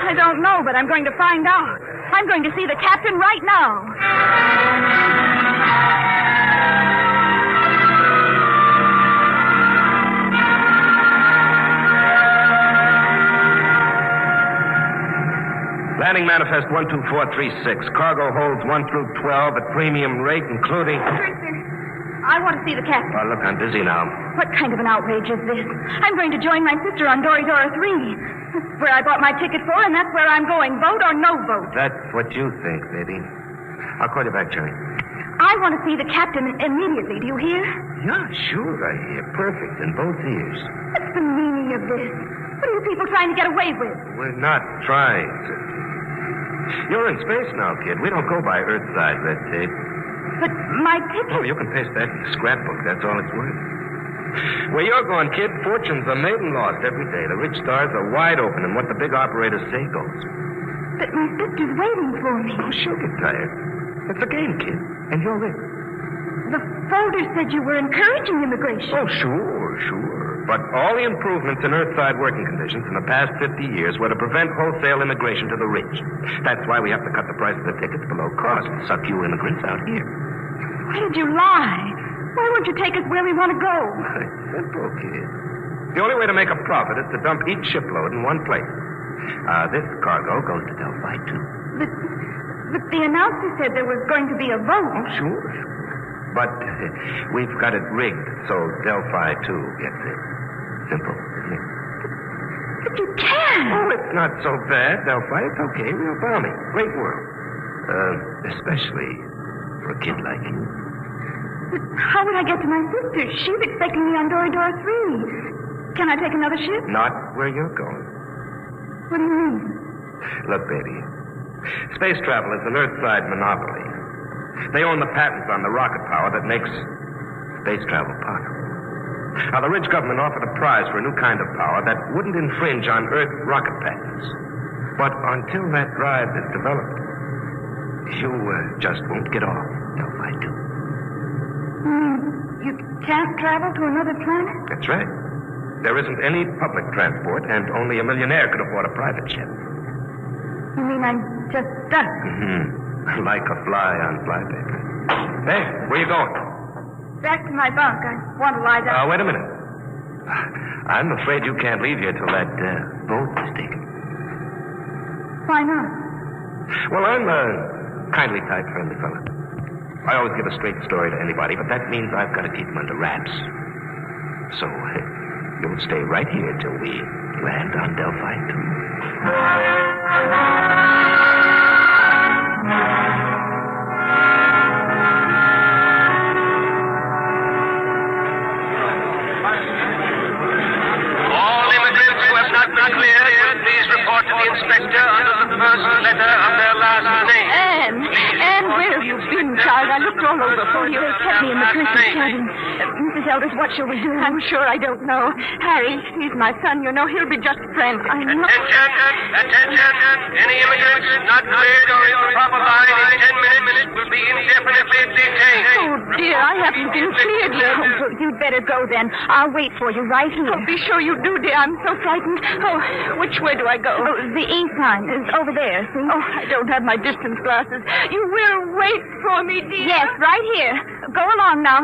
I don't know, but I'm going to find out. I'm going to see the captain right now. Landing manifest 12436. Cargo holds 1 through 12 at premium rate, including... I want to see the captain. Oh, look, I'm busy now. What kind of an outrage is this? I'm going to join my sister on Dora 3. That's where I bought my ticket for, and that's where I'm going. Vote or no vote? That's what you think, baby. I'll call you back, Jerry. I want to see the captain immediately. Do you hear? Yeah, sure, I hear. Perfect in both ears. What's the meaning of this? What are you people trying to get away with? We're not trying to. You're in space now, kid. We don't go by Earthside red tape. But my ticket... Oh, you can paste that in the scrapbook. That's all it's worth. Where you're going, kid, fortunes are made and lost every day. The rich stars are wide open, and what the big operators say goes. But my sister's waiting for me. Oh, she'll get tired. It's a game, kid, and you're it. The folder said you were encouraging immigration. Oh, sure. But all the improvements in Earthside working conditions in the past 50 years were to prevent wholesale immigration to the rich. That's why we have to cut the price of the tickets below cost and suck you immigrants out here. Why did you lie? Why won't you take us where we want to go? It's simple, kid. The only way to make a profit is to dump each shipload in one place. This cargo goes to Delphi 2. But the announcer said there was going to be a vote. Oh, sure. But we've got it rigged so Delphi 2 gets it. Simple, isn't it? But you can't. Oh, it's not so bad, Delphi. It's okay. We'll bomb it. Great world. Especially for a kid like you. But how would I get to my sister? She's expecting me on Dora 3. Can I take another ship? Not where you're going. What do you mean? Look, baby. Space travel is an Earthside monopoly. They own the patents on the rocket power that makes space travel possible. Now, the rich government offered a prize for a new kind of power that wouldn't infringe on Earth rocket patents. But until that drive is developed, you just won't get off Delphi 2. You can't travel to another planet? That's right. There isn't any public transport, and only a millionaire could afford a private jet. You mean I'm just stuck? Like a fly on flypaper. Hey, where you going? Back to my bunk. I want to lie down. Wait a minute. I'm afraid you can't leave here till that boat is taken. Why not? Well, I'm a kindly type, friendly fella. I always give a straight story to anybody, but that means I've got to keep them under wraps. So, you'll stay right here till we land on Delphi 2. Not clear, please report to the inspector under the first letter of their last name. Anne, where have you been, child? I looked all over for you. They kept me in the Christmas cabin. Mrs. Elders, what shall we do? I'm sure I don't know. Harry, he's my son, you know. He'll be just frantic. Attention! Any immigrants not cleared or in the proper line in 10 minutes will be indefinitely detained. Oh, dear, I haven't been cleared yet. Oh, you'd better go then. I'll wait for you right here. Oh, be sure you do, dear. I'm so frightened. Oh, which way do I go? Oh, the ink sign is over there, see? Oh, I don't have my distance glasses. You will wait for me, dear? Yes, right here. Go along now.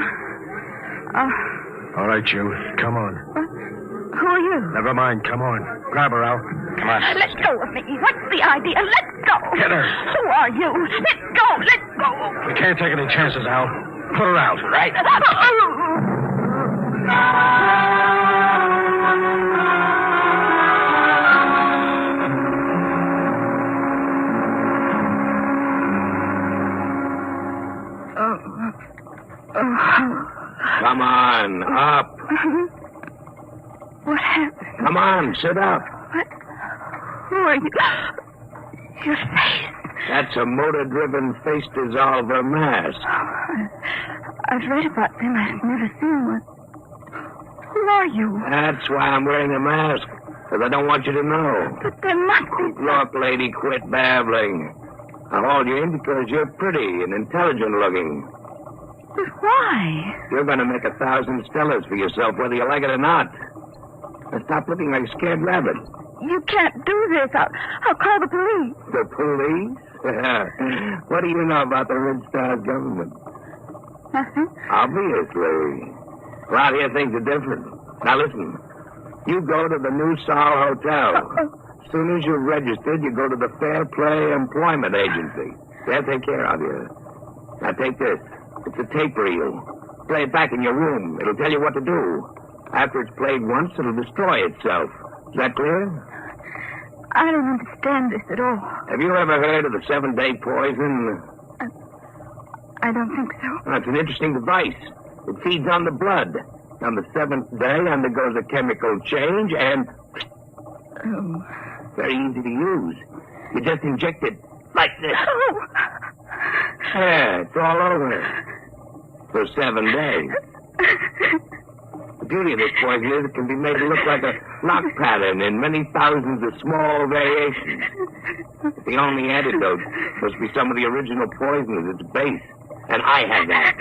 All right, you. Come on. Who are you? Never mind. Come on. Grab her, Al. Come on. Let go of me. What's the idea? Let go. Get her. Who are you? Let go. Let go. We can't take any chances, Al. Put her out, right? Come on, up. What happened? Come on, sit up. What? Who are you? Your face. That's a motor-driven face dissolver mask. I've read about them. I've never seen one. Who are you? That's why I'm wearing a mask, because I don't want you to know. But there must be... Look, lady, quit babbling. I hauled you in because you're pretty and intelligent-looking. But why? You're going to make 1,000 stellars for yourself, whether you like it or not. Now stop looking like a scared rabbit. You can't do this. I'll call the police. The police? What do you know about the Red Star's government? Obviously. Well, out here things are different. Now listen. You go to the New Sol Hotel. As soon as you're registered, you go to the Fair Play Employment Agency. They'll take care of you. Now take this. It's a tape reel. Play it back in your room. It'll tell you what to do. After it's played once, it'll destroy itself. Is that clear? I don't understand this at all. Have you ever heard of the 7-day poison? I don't think so. Well, it's an interesting device. It feeds on the blood. On the 7th day, undergoes a chemical change and... Oh. Very easy to use. You just inject it like this. Oh. Yeah, it's all over. For 7 days. The beauty of this poison is it can be made to look like a lock pattern in many thousands of small variations. The only antidote must be some of the original poison at its base. And I have that.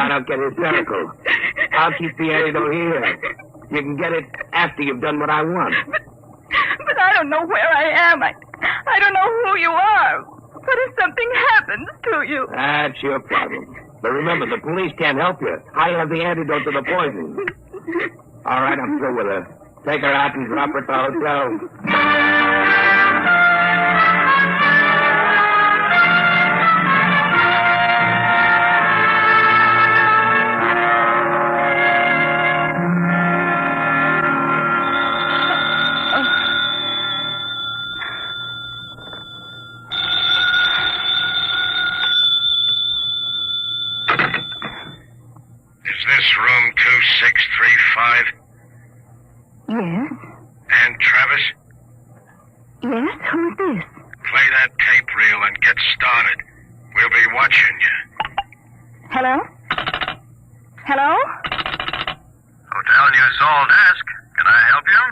Don't get hysterical. I'll keep the antidote here. You can get it after you've done what I want. But I don't know where I am. I don't know who you are. What if something happens to you? That's your problem. But remember, the police can't help you. I have the antidote to the poison. All right, I'm through with her. Take her out and drop her at the hotel. Room 2635. Yes? And Travis? Yes? Who's this? Play that tape reel and get started. We'll be watching you. Hello? Hello? Hotel New Seoul desk. Can I help you?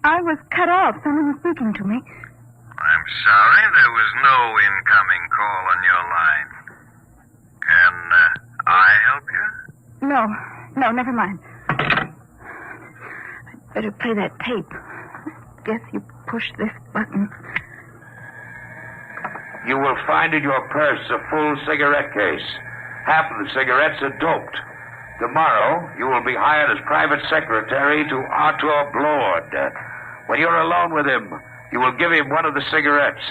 I was cut off. Someone was speaking to me. I'm sorry, there was no incoming call on your line. Can I help you? No, never mind. I'd better play that tape. Guess you push this button. You will find in your purse a full cigarette case. Half of the cigarettes are doped. Tomorrow, you will be hired as private secretary to Arthur Blord. When you're alone with him, you will give him one of the cigarettes.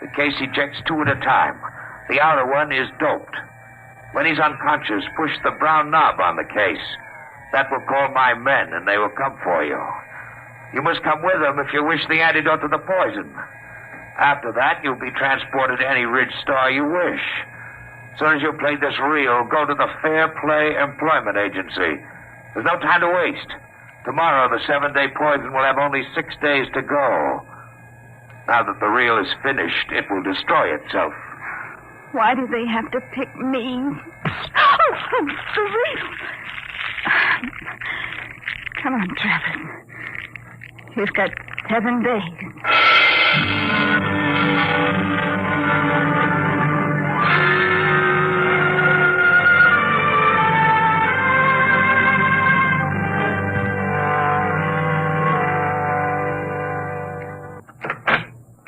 The case ejects 2 at a time. The outer one is doped. When he's unconscious, push the brown knob on the case. That will call my men, and they will come for you. You must come with them if you wish the antidote to the poison. After that, you'll be transported to any Ridge Star you wish. As soon as you play this reel, go to the Fair Play Employment Agency. There's no time to waste. Tomorrow, the 7-day poison will have only 6 days to go. Now that the reel is finished, it will destroy itself. Why do they have to pick me? Oh, the reel! Come on, Travis. You've got 7 days.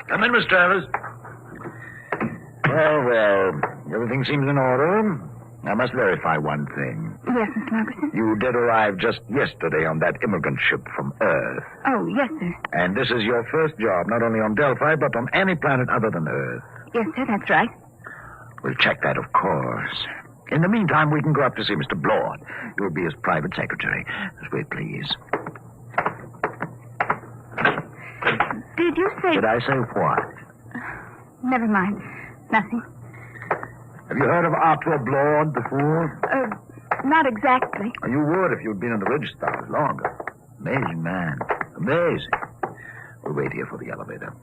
Come in, Miss Travers. Well, everything seems in order. I must verify one thing. Yes, Mr. Margaret. You did arrive just yesterday on that immigrant ship from Earth. Oh, yes, sir. And this is your first job, not only on Delphi, but on any planet other than Earth. Yes, sir, that's right. We'll check that, of course. In the meantime, we can go up to see Mr. Blord. You'll be his private secretary. Just wait, please. Did you say... Did I say what? Never mind. Nothing. Have you heard of Arthur Blord before? Not exactly. You would if you'd been in the Ridge Stars longer. Amazing man. Amazing. We'll wait here for the elevator.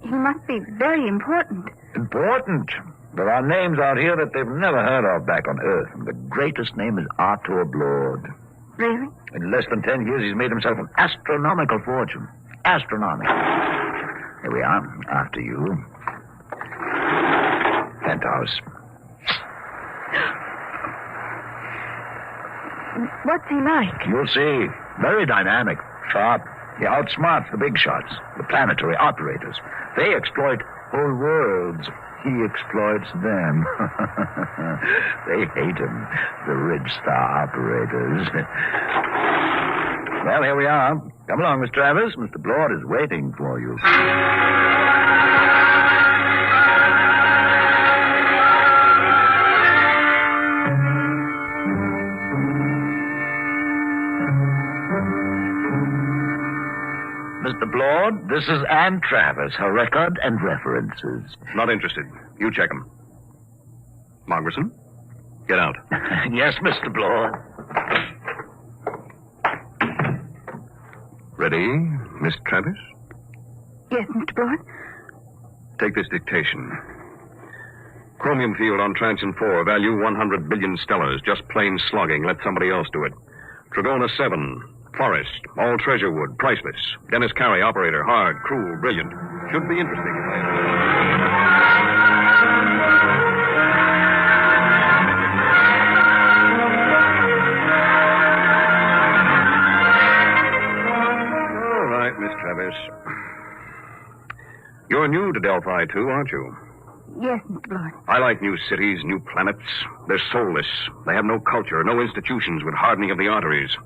He must be very important. Important? There are names out here that they've never heard of back on Earth, and the greatest name is Arthur Blord. Really? In less than 10 years, he's made himself an astronomical fortune. Astronomical. Here we are, after you. Penthouse. What's he like? You'll see. Very dynamic. Sharp. He outsmarts the big shots, the planetary operators. They exploit whole worlds. He exploits them. They hate him, the Ridge Star operators. Well, here we are. Come along, Miss Travers. Mr. Blord is waiting for you. Mr. Blord, this is Ann Travers, her record and references. Not interested. You check them. Margerson, get out. Yes, Mr. Blord. Ready, Miss Travis? Yes, Mr. Blord. Take this dictation. Chromium field on Transion 4, value 100 billion stellars. Just plain slugging. Let somebody else do it. Trigona 7, Forest, all treasure wood, priceless. Dennis Carey, operator, hard, cruel, brilliant. Should be interesting. All right, Miss Travis. You're new to Delphi, too, aren't you? Yes, Mr. Blord. I like new cities, new planets. They're soulless. They have no culture, no institutions with hardening of the arteries.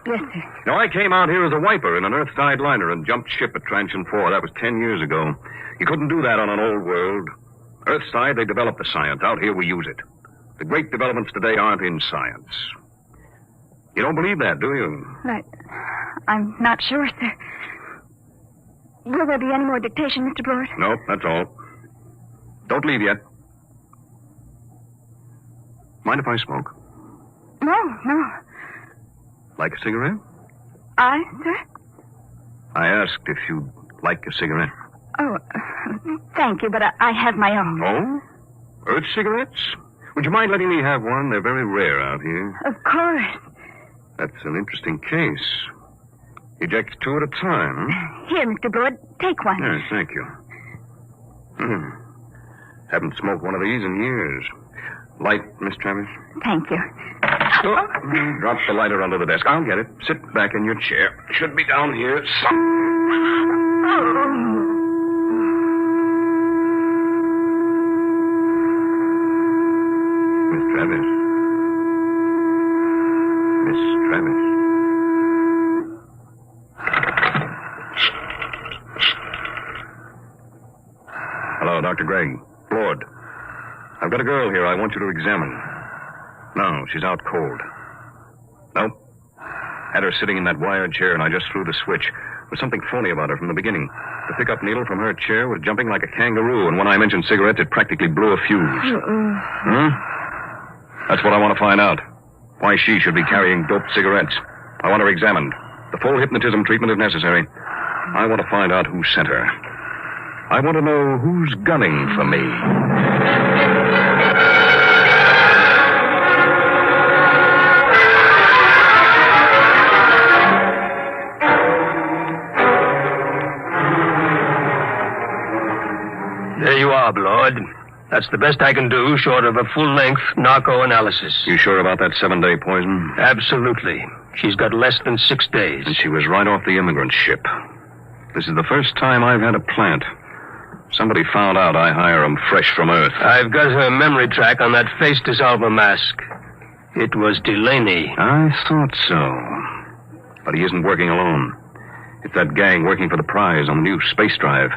Yes, sir. Now, I came out here as a wiper in an Earthside liner and jumped ship at Transion 4. That was 10 years ago. You couldn't do that on an old world. Earthside, they developed the science. Out here, we use it. The great developments today aren't in science. You don't believe that, do you? I'm not sure, sir. Will there be any more dictation, Mr. Blord? No, that's all. Don't leave yet. Mind if I smoke? No. Like a cigarette? I, sir? I asked if you'd like a cigarette. Oh, thank you, but I have my own. Oh? Earth cigarettes? Would you mind letting me have one? They're very rare out here. Of course. That's an interesting case. Eject 2 at a time. Here, Mr. Blood, take one. Yes, thank you. Haven't smoked one of these in years. Light, Miss Travis? Thank you. Oh, drop the lighter under the desk. I'll get it. Sit back in your chair. Should be down here. Miss Travis. Miss Travis. Hello, Dr. Gregg. Lord. I've got a girl here I want you to examine. No, she's out cold. Nope. Had her sitting in that wired chair, and I just threw the switch. There was something phony about her from the beginning. The pickup needle from her chair was jumping like a kangaroo, and when I mentioned cigarettes, it practically blew a fuse. That's what I want to find out. Why she should be carrying doped cigarettes. I want her examined. The full hypnotism treatment if necessary. I want to find out who sent her. I want to know who's gunning for me. There you are, Blood. That's the best I can do, short of a full-length narco analysis. You sure about that 7-day poison? Absolutely. She's got less than 6 days. And she was right off the immigrant ship. This is the first time I've had a plant. Somebody found out I hire 'em fresh from Earth. I've got her memory track on that face dissolver mask. It was Delaney. I thought so. But he isn't working alone. It's that gang working for the prize on the new space drive.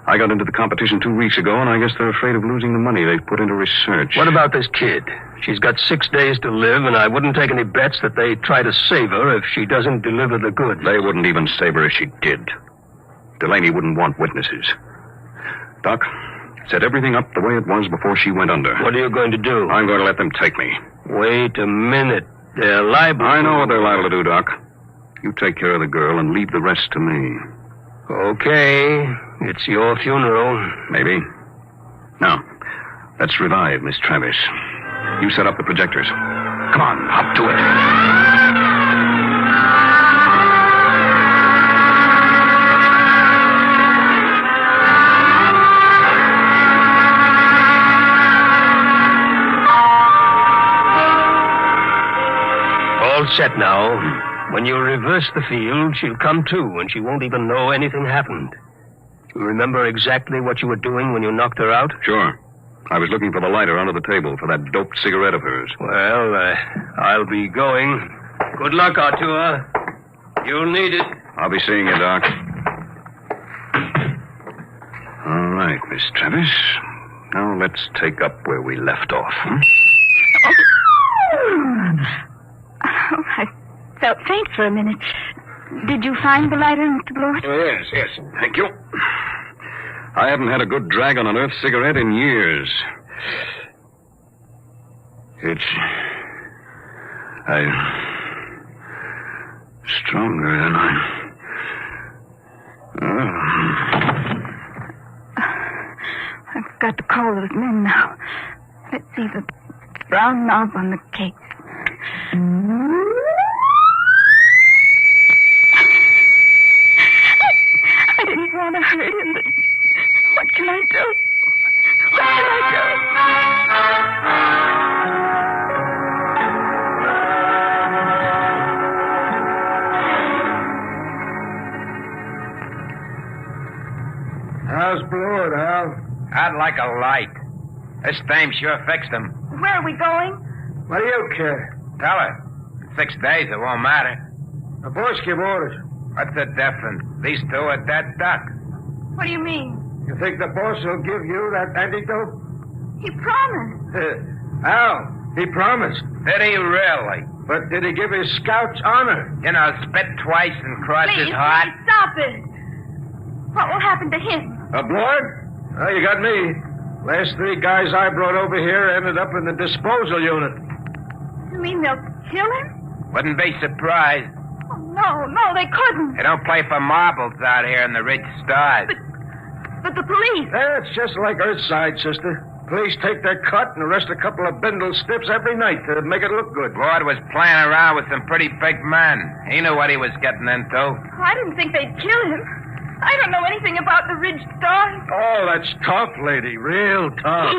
I got into the competition 2 weeks ago, and I guess they're afraid of losing the money they've put into research. What about this kid? She's got 6 days to live, and I wouldn't take any bets that they try to save her if she doesn't deliver the goods. They wouldn't even save her if she did. Delaney wouldn't want witnesses. Doc, set everything up the way it was before she went under. What are you going to do? I'm going to let them take me. Wait a minute. They're liable. I know what they're liable to do, Doc. You take care of the girl and leave the rest to me. Okay. It's your funeral. Maybe. Now, let's revive Miss Travis. You set up the projectors. Come on, up to it. All set now. When you reverse the field, she'll come to, and she won't even know anything happened. You remember exactly what you were doing when you knocked her out? Sure. I was looking for the lighter under the table for that doped cigarette of hers. Well, I'll be going. Good luck, Artur. You'll need it. I'll be seeing you, Doc. All right, Miss Travis. Now let's take up where we left off. I felt faint for a minute. Did you find the lighter, Mr. Blort? Oh, yes. Thank you. I haven't had a good drag on an Earth cigarette in years. It's... stronger than I've got to call those men now. Let's see the brown knob on the cake. I didn't want to hurt him, but what can I do? What can I do? How's Blood, Al? I'd like a light. This dame sure fixed him. Where are we going? What do you care? Tell her. In 6 days, it won't matter. The boss give orders. What's the difference? These two are dead duck. What do you mean? You think the boss will give you that antidote? He promised. Al, he promised. Did he really? But did he give his scouts honor? You know, spit twice and cross his heart. Please, stop it. What will happen to him? Blood? Oh, you got me. Last 3 guys I brought over here ended up in the disposal unit. You mean they'll kill him? Wouldn't be surprised. Oh, no, they couldn't. They don't play for marbles out here in the rich stars. But the police... That's just like Earthside, sister. Police take their cut and arrest a couple of bindle stiffs every night to make it look good. Lord was playing around with some pretty big men. He knew what he was getting into. I didn't think they'd kill him. I don't know anything about the Ridge Star. Oh, that's tough, lady. Real tough.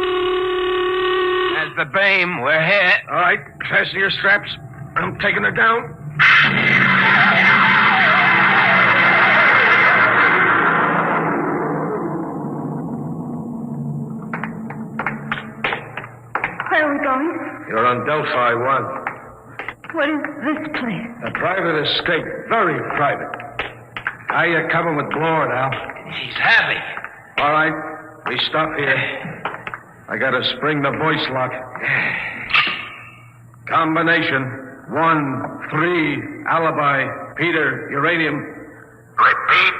There's the beam. We're hit. All right, fasten your straps. I'm taking her down. Where are we going? You're on Delphi 1. What is this place? A private escape. Very private. How you coming with Blore now? He's happy. All right, we stop here. I gotta spring the voice lock. Combination 1, 3, alibi, Peter, uranium. Repeat.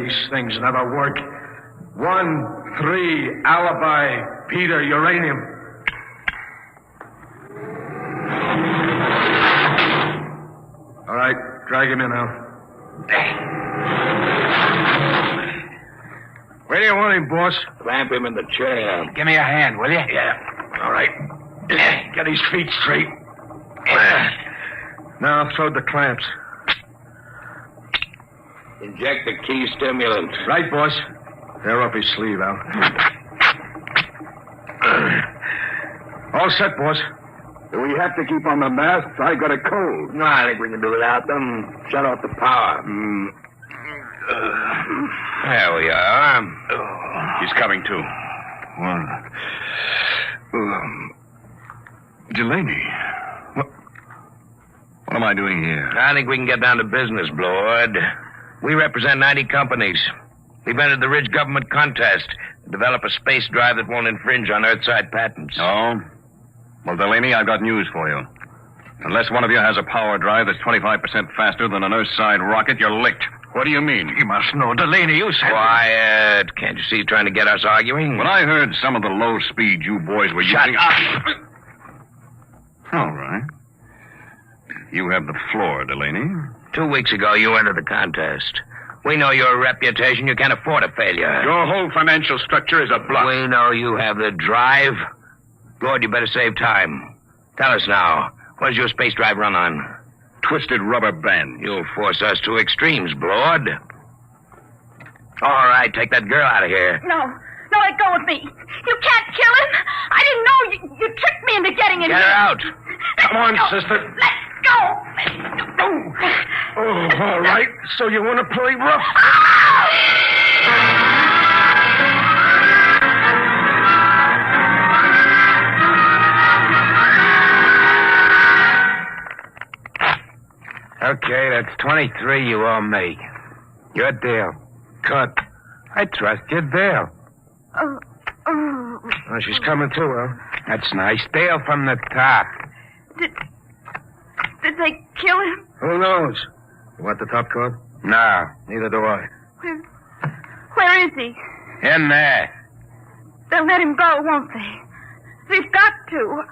These things never work. 1, 3, alibi, Peter, uranium. All right, drag him in now. Where do you want him, boss? Clamp him in the chair. Give me a hand, will you? Yeah. All right. Get his feet straight. Now throw the clamps. Inject the key stimulant. Right, boss. Tear up his sleeve, Al. All set, boss. Do we have to keep on the masks? I got a cold. No, I think we can do without them. Shut off the power. There we are. He's coming to. Delaney. What am I doing here? I think we can get down to business, Lord. We represent 90 companies. We've entered the Ridge government contest to develop a space drive that won't infringe on Earthside patents. Oh? Well, Delaney, I've got news for you. Unless one of you has a power drive that's 25% faster than an Earthside rocket, you're licked. What do you mean? You must know, Delaney, you said... Quiet. Can't you see trying to get us arguing? When I heard some of the low speed you boys were Shut using... up! All right. You have the floor, Delaney. 2 weeks ago, you entered the contest. We know your reputation. You can't afford a failure. Your whole financial structure is a bluff. We know you have the drive. Lord, you better save time. Tell us now, what does your space drive run on? Twisted rubber band. You'll force us to extremes, Lord. All right, take that girl out of here. No, let go of me. You can't kill him. I didn't know you tricked me into getting in Get here. her out. Come on, sister. Let go. Oh, all right. So you want to play rough? Okay, that's 23 you owe me. Your deal. Cut. I trust your deal. Oh. Oh, she's coming too, huh? That's nice. Deal from the top. Did they kill him? Who knows? You want the top card? No. Neither do I. Where is he? In there. They'll let him go, won't they? They've got to.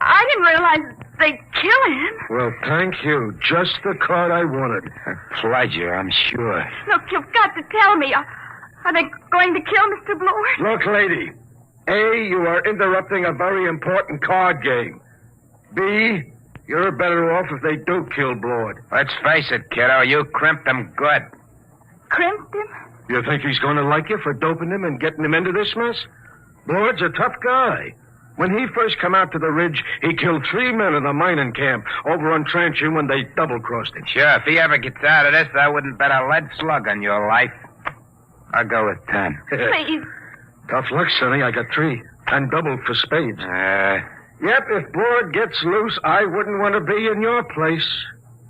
I didn't realize they'd kill him. Well, thank you. Just the card I wanted. A pleasure, I'm sure. Look, you've got to tell me. Are they going to kill Mr. Blore? Look, lady. A, you are interrupting a very important card game. B, you're better off if they do kill Blord. Let's face it, kiddo. You crimped him good. Crimped him? You think he's going to like you for doping him and getting him into this mess? Blord's a tough guy. When he first come out to the ridge, he killed 3 men in the mining camp over on Tranching when they double-crossed him. Sure, if he ever gets out of this, I wouldn't bet a lead slug on your life. I'll go with 10. Please. Tough luck, Sonny. I got 3. And double for spades. Yep, if Blord gets loose, I wouldn't want to be in your place.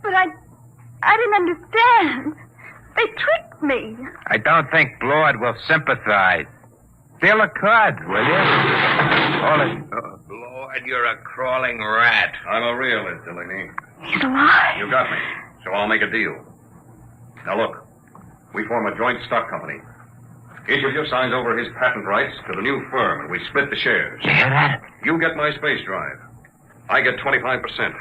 But I didn't understand. They tricked me. I don't think Blord will sympathize. Deal a card, will you? Hold it. Blord, you're a crawling rat. I'm a realist, Delaney. He's alive. You got me. So I'll make a deal. Now look, we form a joint stock company. Each of you signs over his patent rights to the new firm, and we split the shares. You hear that? You get my space drive. I get 25%.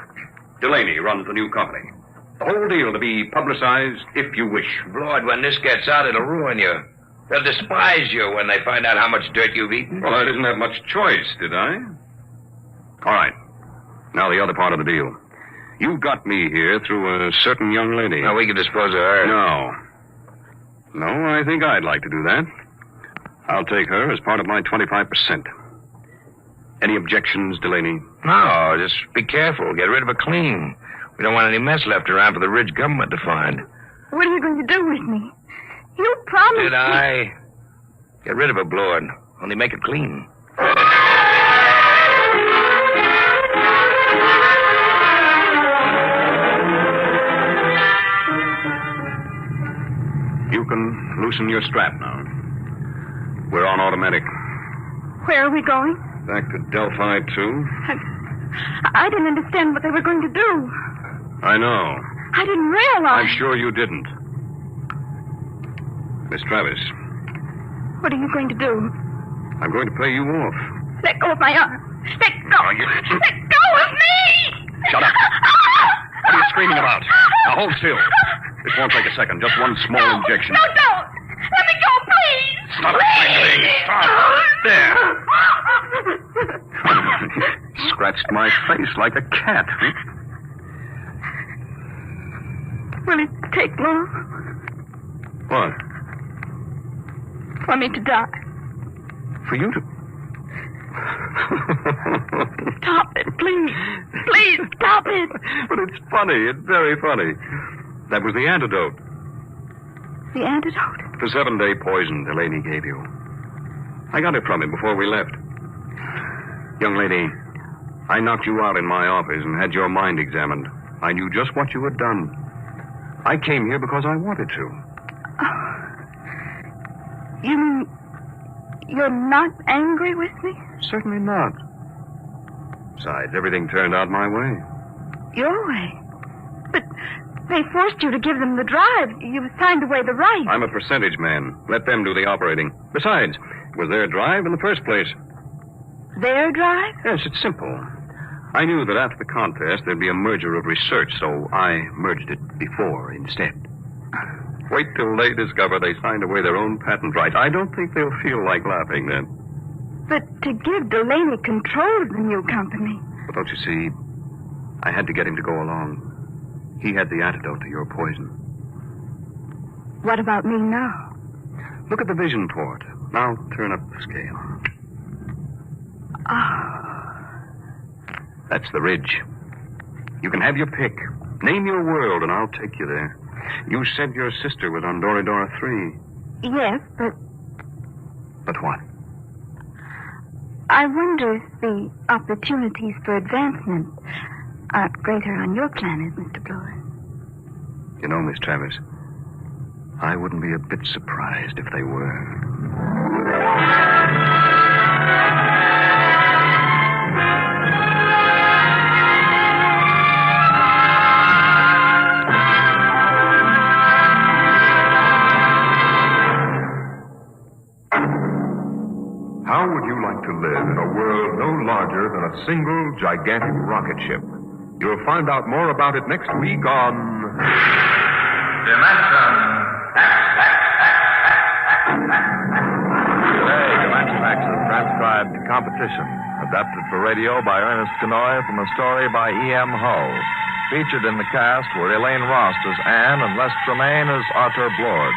Delaney runs the new company. The whole deal to be publicized if you wish. Lord, when this gets out, it'll ruin you. They'll despise you when they find out how much dirt you've eaten. Well, I didn't have much choice, did I? All right. Now the other part of the deal. You got me here through a certain young lady. Now, we can dispose of her. No, I think I'd like to do that. I'll take her as part of my 25%. Any objections, Delaney? No, just be careful. Get rid of her clean. We don't want any mess left around for the Ridge government to find. What are you going to do with me? You promised Did I? Get rid of her, Blord. Only make it clean. You can loosen your strap now. We're on automatic. Where are we going? Back to Delphi 2. I didn't understand what they were going to do. I know. I didn't realize. I'm sure you didn't. Miss Travis. What are you going to do? I'm going to pay you off. Let go of my arm. Let go. Let go of me! Shut up. What are you screaming about? Now hold still. This won't take a second. Just one small injection. No, don't. Let me go, please. Stop strangling. Stop. There. Scratched my face like a cat. Will it take long? What? For me to die. For you to... Stop it, please. Please, stop it. But it's funny. It's very funny. That was the antidote. The antidote? The 7-day poison Delaney gave you. I got it from him before we left. Young lady, I knocked you out in my office and had your mind examined. I knew just what you had done. I came here because I wanted to. You mean you're not angry with me? Certainly not. Besides, everything turned out my way. Your way? But they forced you to give them the drive. You signed away the right. I'm a percentage man. Let them do the operating. Besides, it was their drive in the first place. Their drive? Yes, it's simple. I knew that after the contest there'd be a merger of research, so I merged it before instead. Wait till they discover they signed away their own patent rights. I don't think they'll feel like laughing then. But to give Delaney control of the new company. But don't you see, I had to get him to go along. He had the antidote to your poison. What about me now? Look at the vision port. Now turn up the scale. That's the ridge. You can have your pick. Name your world, and I'll take you there. You said your sister was on Doridora 3. Yes, but... But what? I wonder if the opportunities for advancement aren't greater on your planet, Mr. Blower. You know, Miss Travis, I wouldn't be a bit surprised if they were. How would you like to live in a world no larger than a single gigantic rocket ship? You'll find out more about it next week on... Dimension Today, Dimension X is transcribed Competition, adapted for radio by Ernest Kenoy from a story by E.M. Hull. Featured in the cast were Elaine Rost as Anne and Les Tremaine as Arthur Blord.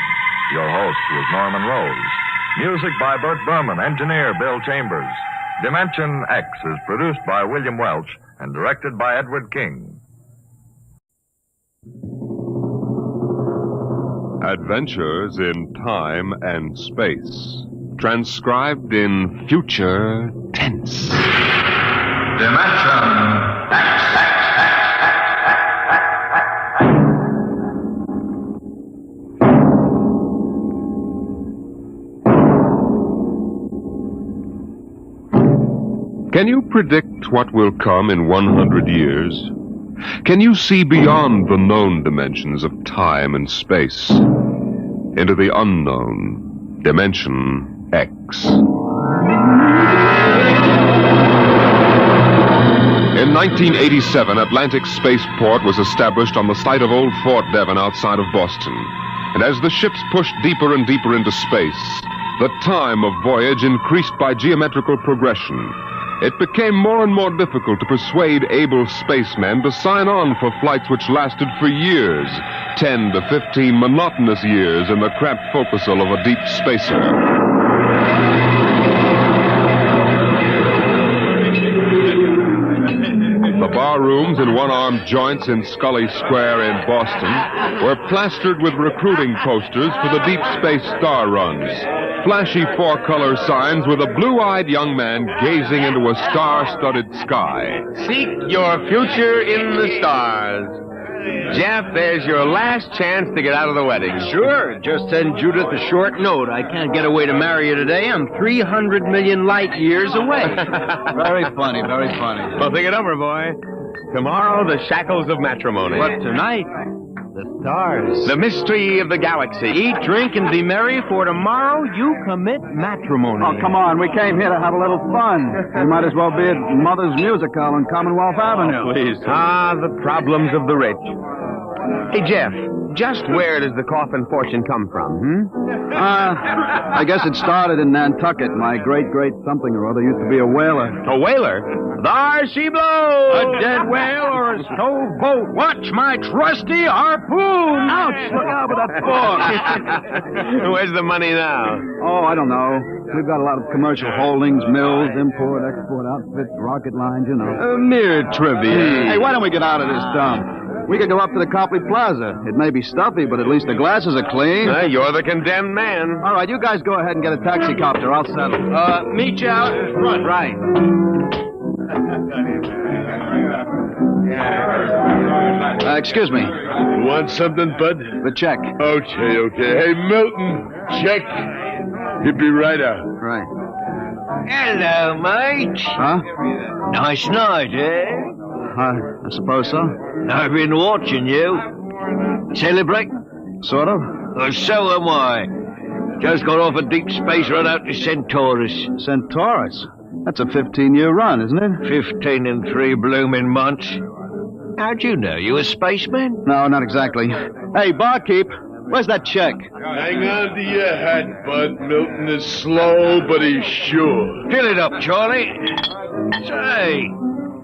Your host was Norman Rose. Music by Burt Berman, engineer Bill Chambers. Dimension X is produced by William Welch and directed by Edward King. Adventures in Time and Space. Transcribed in future tense. Dimension X. Can you predict what will come in 100 years? Can you see beyond the known dimensions of time and space into the unknown Dimension X? In 1987, Atlantic Spaceport was established on the site of Old Fort Devon outside of Boston. And as the ships pushed deeper and deeper into space, the time of voyage increased by geometrical progression. It became more and more difficult to persuade able spacemen to sign on for flights which lasted for years, 10 to 15 monotonous years in the cramped forecastle of a deep spacer. The bar rooms and one-armed joints in Scully Square in Boston were plastered with recruiting posters for the deep space star runs. Flashy four-color signs with a blue-eyed young man gazing into a star-studded sky. Seek your future in the stars. Jeff, there's your last chance to get out of the wedding. Sure. Just send Judith a short note. I can't get away to marry you today. I'm 300 million light years away. Very funny, very funny. Well, think it over, boy. Tomorrow, the shackles of matrimony. But tonight, the stars. The mystery of the galaxy. Eat, drink, and be merry, for tomorrow you commit matrimony. Oh, come on. We came here to have a little fun. We might as well be at Mother's Music Hall on Commonwealth Avenue. Please. The problems of the rich. Hey, Jeff, just where does the coffin fortune come from, I guess it started in Nantucket. My great something or other used to be a whaler. A whaler? There she blows! A dead whale or a stove boat? Watch my trusty harpoon! Ouch! Look out with that fork! Where's the money now? Oh, I don't know. We've got a lot of commercial holdings, mills, import, export outfits, rocket lines, you know. Mere trivia. Hey, why don't we get out of this dump? We could go up to the Copley Plaza. It may be stuffy, but at least the glasses are clean. You're the condemned man. All right, you guys go ahead and get a taxi copter. I'll settle. Meet you out in front. Right. Excuse me. You want something, bud? The check. Okay. Hey, Milton, check. He'll be right out. Right. Hello, mate. Huh? Nice night, eh? I suppose so. I've been watching you. Celebrate? Sort of. Well, so am I. Just got off a deep space run out to Centaurus. Centaurus? That's a 15-year run, isn't it? 15 and 3 blooming months. How'd you know? You a spaceman? No, not exactly. Hey, barkeep, where's that check? Hang on to your hat, bud. Milton is slow, but he's sure. Fill it up, Charlie. Say,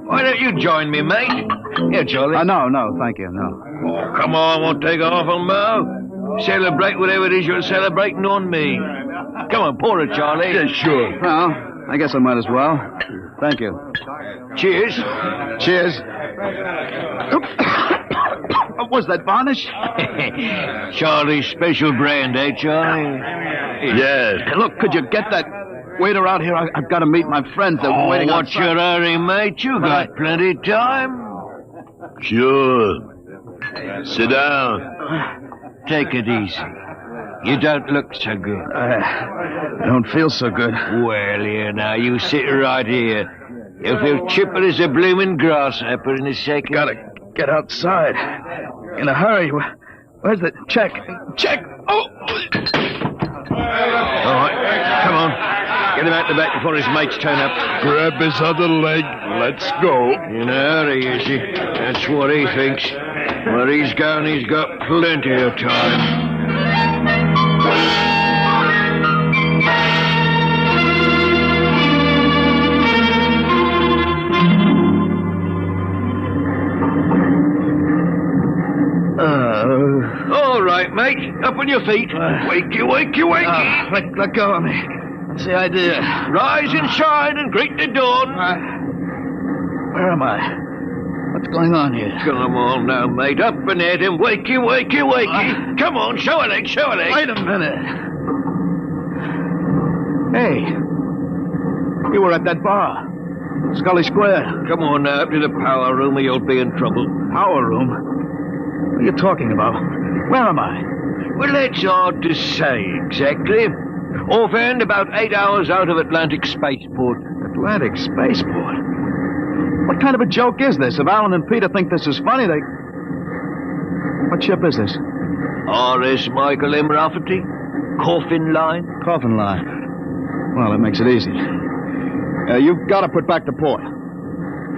why don't you join me, mate? Here, Charlie. No, thank you, no. Oh, come on, won't take off on Mo. Celebrate whatever it is you're celebrating on me. Come on, pour it, Charlie. Yeah, sure. Well, I guess I might as well. Thank you. Cheers. Cheers. Was that varnish? Charlie's special brand, eh, Charlie? Yes. Hey, look, could you get that waiter out here? I've got to meet my friends. They're waiting outside. What's your hurry, mate? You got plenty of time. Sure. Sit down. Take it easy. You don't look so good. I don't feel so good. Well, here now, you sit right here. You'll feel chipper as a blooming grasshopper in a second. Gotta get outside. In a hurry. Where's the check? Check! Oh! All right, come on. Get him out the back before his mates turn up. Grab his other leg. Let's go. In a hurry, is he? That's what he thinks. Where he's going, he's got plenty of time. All right, mate. Up on your feet. Wakey. Let go of me. What's the idea? Rise and shine and greet the dawn. Where am I? What's going on here? Come on now, mate. Up and at him. Wakey. Come on, show a leg. Wait a minute. Hey. You were at that bar. Scully Square. Come on now, up to the power room or you'll be in trouble. Power room? What are you talking about? Where am I? Well, that's hard to say exactly. Offhand, about 8 hours out of Atlantic Spaceport. Atlantic Spaceport? What kind of a joke is this? If Alan and Peter think this is funny, they... What ship is this? R.S. Michael M. Rafferty. Coffin line. Coffin line. Well, that makes it easy. You've got to put back to port.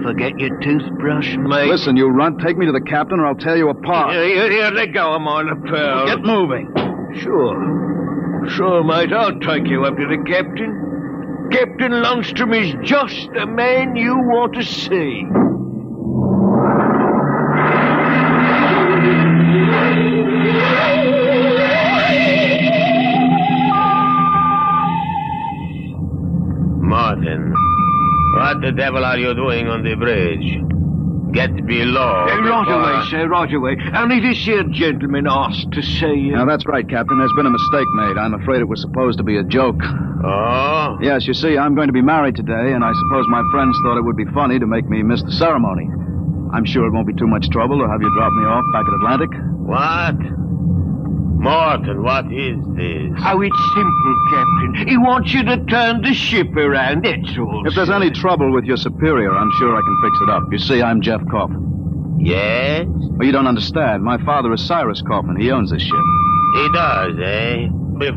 Forget your toothbrush, mate. Listen, you runt, take me to the captain or I'll tear you apart. Here, let go of my lapel. Get moving. Sure, mate, I'll take you up to the captain. Captain Lundstrom is just the man you want to see. Martin, what the devil are you doing on the bridge? Get below. Right away, sir, right away. Only this here gentleman asked to see you. Now, that's right, Captain. There's been a mistake made. I'm afraid it was supposed to be a joke. Oh? Yes, you see, I'm going to be married today, and I suppose my friends thought it would be funny to make me miss the ceremony. I'm sure it won't be too much trouble to have you drop me off back at Atlantic. What? Martin, what is this? Oh, it's simple, Captain. He wants you to turn the ship around, that's all. If there's any trouble with your superior, I'm sure I can fix it up. You see, I'm Jeff Coffin. Yes? Well, you don't understand. My father is Cyrus Coffin. He owns this ship. He does, eh?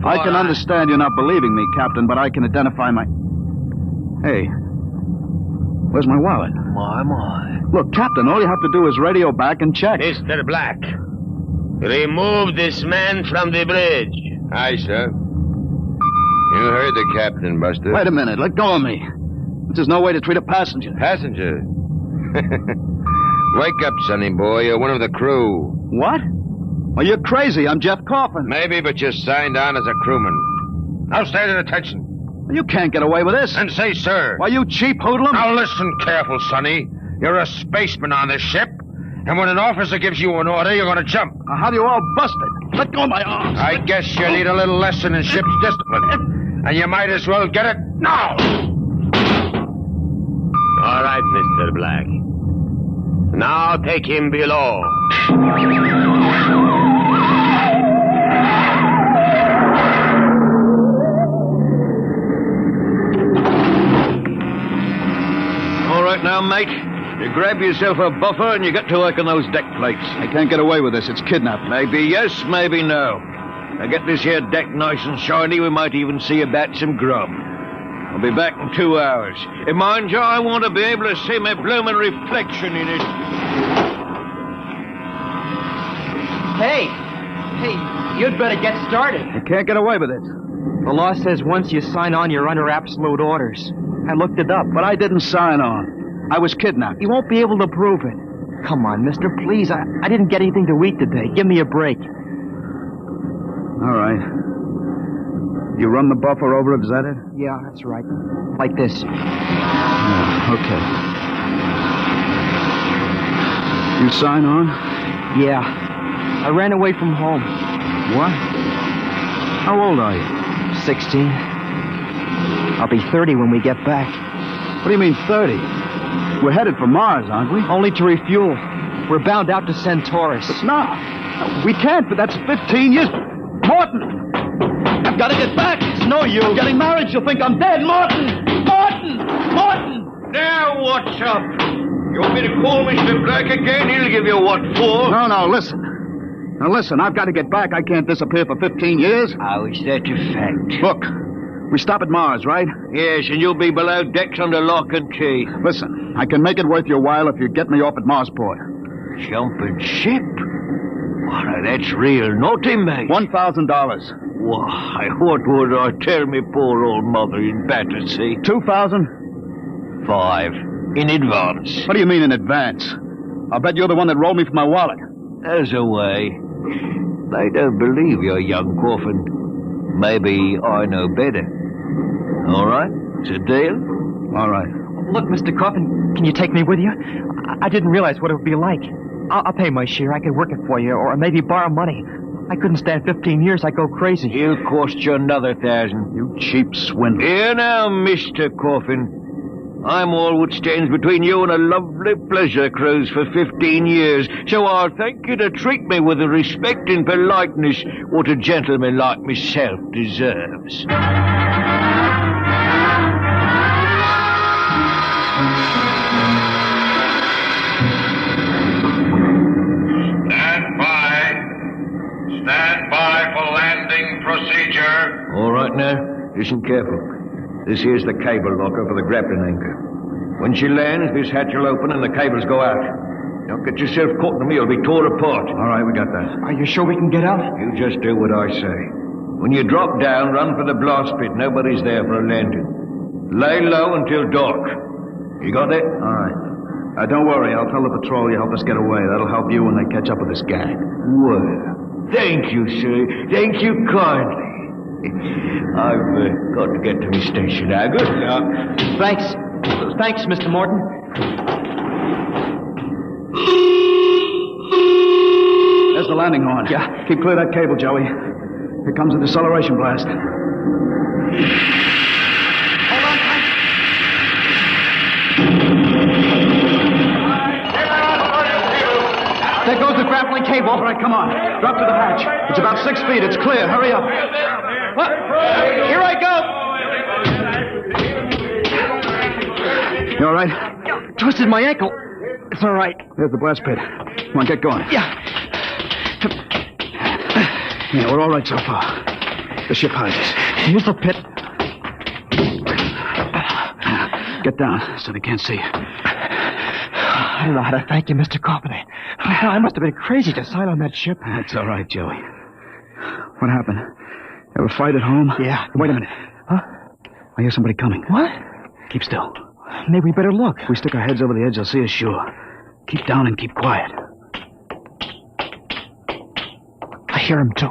I can understand you're not believing me, Captain, but I can identify my... Hey, where's my wallet? My. Look, Captain, all you have to do is radio back and check. Mr. Black, remove this man from the bridge. Aye, sir. You heard the captain, Buster. Wait a minute, let go of me. There's no way to treat a passenger. Passenger? Wake up, sonny boy. You're one of the crew. What? Well, you're crazy. I'm Jeff Coffin. Maybe, but you're signed on as a crewman. Now stand at attention. You can't get away with this. And say, sir. Why, you cheap hoodlum. Now listen careful, sonny. You're a spaceman on this ship. And when an officer gives you an order, you're going to jump. Now, how do you all bust it? Let go of my arms. I guess you need a little lesson in ship's discipline. And you might as well get it now. All right, Mr. Black. Now take him below. All right now, mate. You grab yourself a buffer and you get to work on those deck plates. I can't get away with this. It's kidnapping. Maybe yes, maybe no. Now get this here deck nice and shiny. We might even see about some grub. I'll be back in 2 hours. And mind you, I want to be able to see my bloomin' reflection in it. Hey, you'd better get started. I can't get away with it. The law says once you sign on, you're under absolute orders. I looked it up. But I didn't sign on. I was kidnapped. You won't be able to prove it. Come on, mister, please. I didn't get anything to eat today. Give me a break. All right. You run the buffer over it, is that it? Yeah, that's right. Like this. Yeah, okay. You sign on? Yeah. I ran away from home. What? How old are you? 16. I'll be 30 when we get back. What do you mean 30? We're headed for Mars, aren't we? Only to refuel. We're bound out to Centaurus. But no, we can't, but that's 15 years. Morton! I've got to get back. It's no use. I'm getting married. You'll think I'm dead. Morton! Now what's up? You want me to call Mr. Black again? He'll give you what for. No, listen. Now listen, I've got to get back. I can't disappear for 15 years. How is that a fact? Look, we stop at Mars, right? Yes, and you'll be below decks under lock and key. Listen, I can make it worth your while if you get me off at Marsport. Jumping ship? Why, that's real naughty, mate. $1,000. Why, what would I tell me poor old mother in Battersea? 2,000? 5. In advance. What do you mean in advance? I'll bet you're the one that rolled me for my wallet. There's a way. They don't believe you, young Coffin. Maybe I know better. All right? It's a deal? All right. Look, Mr. Coffin, can you take me with you? I didn't realize what it would be like. I'll pay my share. I could work it for you, or maybe borrow money. I couldn't stand 15 years. I'd go crazy. It'll cost you another 1,000. You cheap swindler. Here now, Mr. Coffin. I'm all what stands between you and a lovely pleasure cruise for 15 years, so I'll thank you to treat me with the respect and politeness what a gentleman like myself deserves. Stand by for landing procedure. All right now, listen careful. This here's the cable locker for the grappling anchor. When she lands, this hatch will open and the cables go out. Don't get yourself caught in the middle. Be tore apart. All right, we got that. Are you sure we can get out? You just do what I say. When you drop down, run for the blast pit. Nobody's there for a landing. Lay low until dark. You got that? All right. Don't worry. I'll tell the patrol you help us get away. That'll help you when they catch up with this gang. Well, thank you, sir. Thank you kindly. I've got to get to my station now. Good luck. Thanks. Thanks, Mr. Morton. There's the landing horn. Yeah. Keep clear of that cable, Joey. Here comes a deceleration blast. Hold on, Frank. There goes the grappling cable. All right, come on. Drop to the hatch. It's about 6 feet. It's clear. Hurry up. What? Here I go. You all right? Twisted my ankle. It's all right. There's the blast pit. Come on, get going. Yeah. Yeah, we're all right so far. The ship hides us. Here's the pit. Get down so they can't see you. I don't know how to thank you, Mr. Carpenter. I must have been crazy to sign on that ship. That's all right, Joey. What happened? Ever fight at home? Yeah. Wait a minute. Huh? I hear somebody coming. What? Keep still. Maybe we better look. If we stick our heads over the edge, they'll see us sure. Keep down and keep quiet. I hear him too.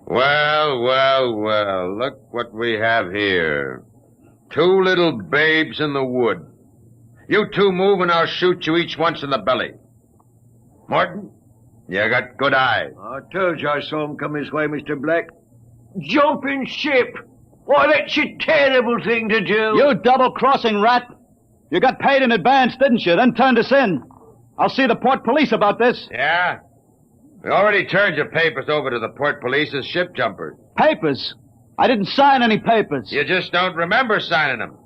Well, well, well. Look what we have here. 2 little babes in the wood. You 2 move and I'll shoot you each once in the belly. Morton, you got good eyes. I told you I saw him come this way, Mr. Black. Jumping ship. Why, that's a terrible thing to do. You double-crossing rat. You got paid in advance, didn't you? Then turned us in. I'll see the port police about this. Yeah? We already turned your papers over to the port police as ship jumpers. Papers? I didn't sign any papers. You just don't remember signing them.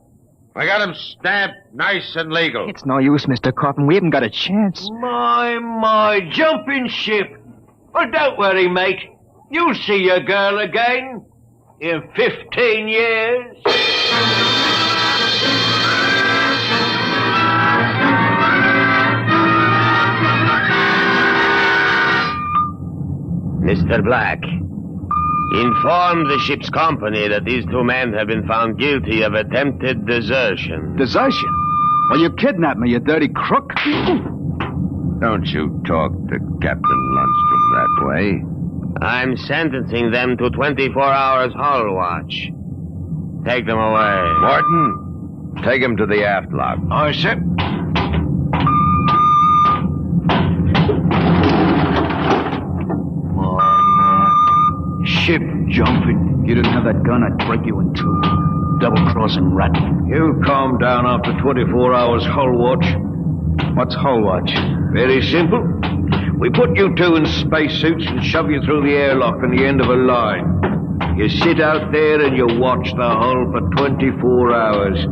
We got them stamped nice and legal. It's no use, Mr. Coffin. We haven't got a chance. My, jumping ship. Well, don't worry, mate. You'll see your girl again in 15 years. Mr. Black, inform the ship's company that these 2 men have been found guilty of attempted desertion. Desertion? Well, you kidnapped me, you dirty crook. Don't you talk to Captain Lundstrom that way. I'm sentencing them to 24 hours hull watch. Take them away. Morton, take him to the aft lock. Aye, sir. Ship jumping. You didn't have that gun, I'd break you in 2. Double-crossing rat. You calm down after 24 hours hull watch. What's hull watch? Very simple. We put you 2 in spacesuits and shove you through the airlock on the end of a line. You sit out there and you watch the hull for 24 hours.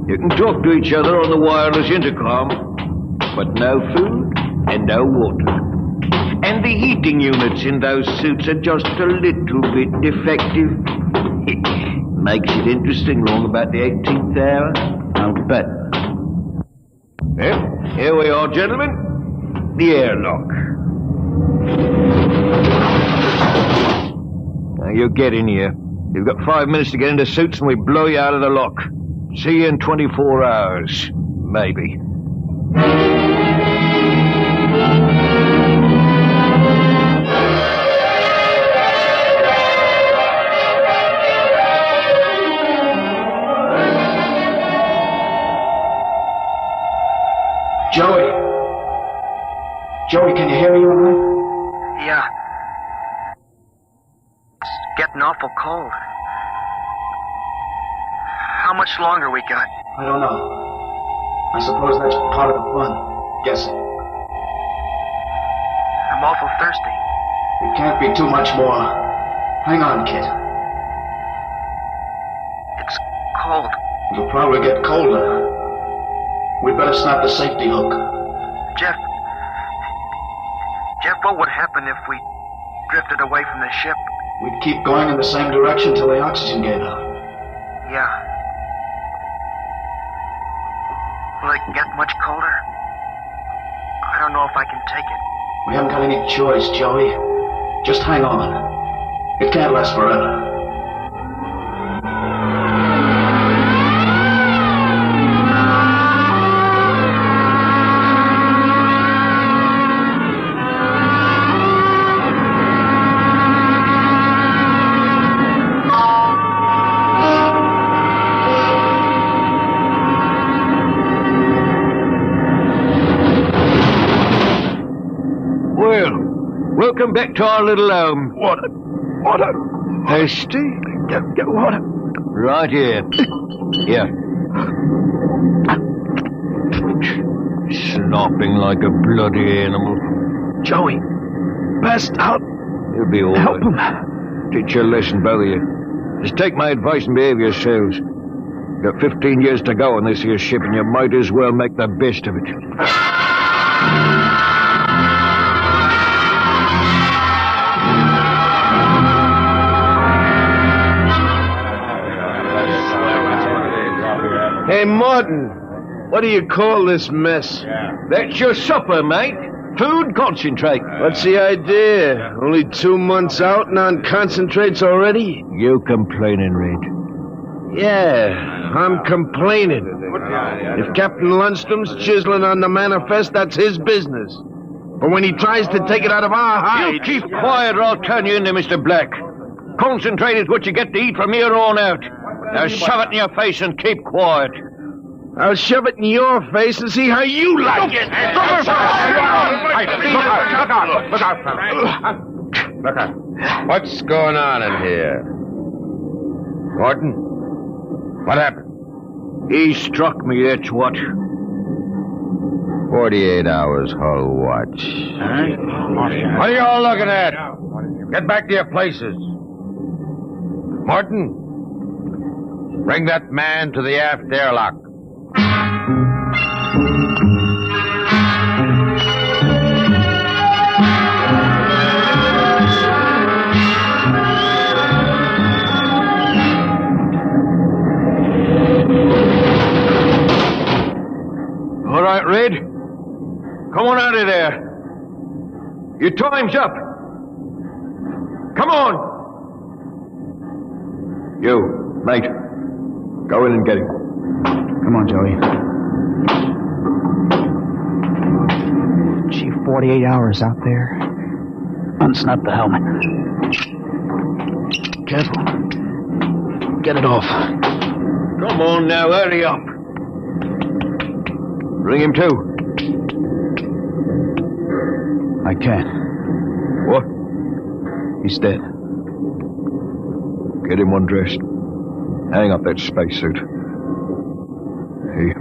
You can talk to each other on the wireless intercom, but no food and no water. And the heating units in those suits are just a little bit defective. It makes it interesting long about the 18th hour. I'll bet. Well, here we are, gentlemen. The airlock. Now, you get in here. You've got 5 minutes to get into suits and we blow you out of the lock. See you in 24 hours. Maybe. Joey, can you hear me all right? Yeah. It's getting awful cold. How much longer we got? I don't know. I suppose that's part of the fun. Guessing. I'm awful thirsty. It can't be too much more. Hang on, kid. It's cold. It'll probably get colder. We'd better snap the safety hook. Jeff, what would happen if we drifted away from the ship? We'd keep going in the same direction till the oxygen gave out. Yeah. Will it get much colder? I don't know if I can take it. We haven't got any choice, Joey. Just hang on. It can't last forever. Welcome back to our little home. Water. Thirsty? Get water. Right here. Here. Slopping like a bloody animal. Joey, passed out. You'll be all right. Help him. Teach you a lesson, both of you. Just take my advice and behave yourselves. You've got 15 years to go on this here ship, and you might as well make the best of it. Hey, Martin, what do you call this mess? That's your supper, mate. Food concentrate. What's the idea? Only 2 months out and on concentrates already? You complaining, Red? Yeah, I'm complaining. If Captain Lundstrom's chiseling on the manifest, that's his business. But when he tries to take it out of our hides... You keep quiet or I'll turn you into Mr. Black. Concentrate is what you get to eat from here on out. Now shove it in your face and keep quiet. I'll shove it in your face and see how you like it. Look out, fella. Look out. What's going on in here? Gordon? What happened? He struck me, that's what. 48 hours hull watch. What are you all looking at? Get back to your places. Morton, bring that man to the aft airlock. All right, Red. Come on out of there. Your time's up. Come on. You, mate. Go in and get him. Come on, Joey. Gee, 48 hours out there. Unsnap the helmet. Careful. Get it off. Come on now, hurry up. Bring him to. I can't. What? He's dead. Get him undressed. Hang up that spacesuit. He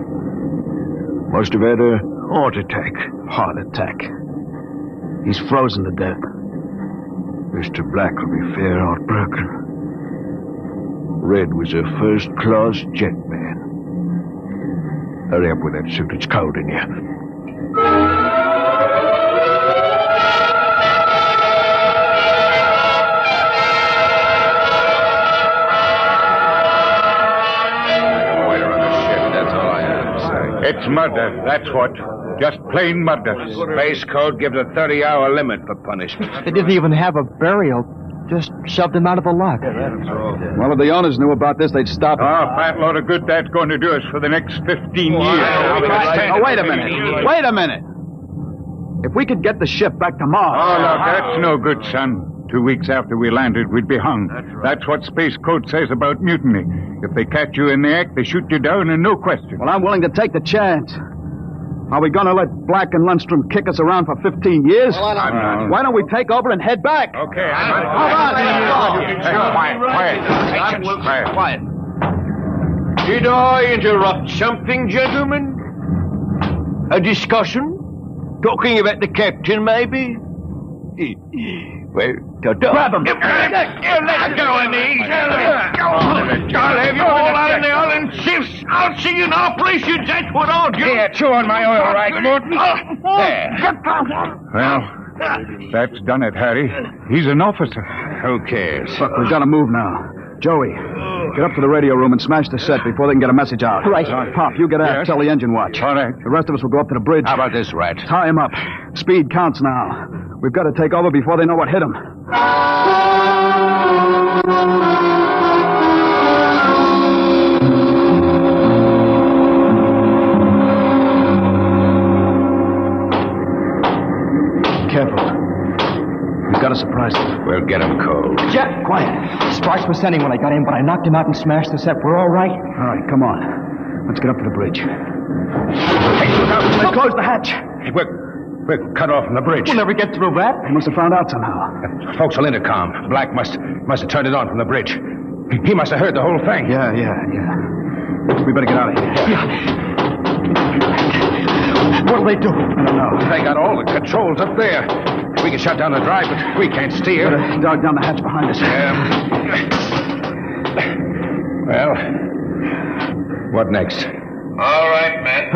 must have had a heart attack. Heart attack. He's frozen to death. Mr. Black will be fair heartbroken. Red was a first-class jet man. Hurry up with that suit. It's cold in here. It's murder, that's what. Just plain murder. Space Code gives a 30-hour limit for punishment. They didn't even have a burial. Just shoved him out of the lock. Well, if the owners knew about this, they'd stop it. Oh, fat load of good that's going to do us for the next 15 years. Oh, wait a minute. Wait a minute. If we could get the ship back to Mars... Oh, look, that's no good, son. 2 weeks after we landed, we'd be hung. That's what Space Code says about mutiny. If they catch you in the act, they shoot you down and no question. Well, I'm willing to take the chance. Are we going to let Black and Lundstrom kick us around for 15 years? Well, I'm not. Why don't we take over and head back? Okay, Quiet. Did I interrupt something, gentlemen? A discussion? Talking about the captain, maybe? Well, grab him. Let's go in I'll have you all out in the island shifts. I'll see you now, place you. That's what I'll do. Here, chew on my oil rag, Morton. There. Well, that's done it, Harry. He's an officer. Who cares? Look, we've got to move now. Joey, Get up to the radio room and smash the set before they can get a message out. Right. Pop, you get out. Yes. Tell the engine watch. All right. The rest of us will go up to the bridge. How about this, Rat? Tie him up. Speed counts now. We've got to take over before they know what hit him. Careful. We've got to surprise them. We'll get him cold. Jeff, quiet. Sparks was sending when I got in, but I knocked him out and smashed the set. We're all right. All right, come on. Let's get up to the bridge. Hey, look out. Let's close the hatch. We're cut off from the bridge. We'll never get through that. They must have found out somehow. Forecastle intercom. Black must have turned it on from the bridge. He must have heard the whole thing. Yeah. We better get out of here. Yeah. What'll they do? I don't know. They got all the controls up there. We can shut down the drive, but we can't steer. Better dog down the hatch behind us. Well, what next? All right, men.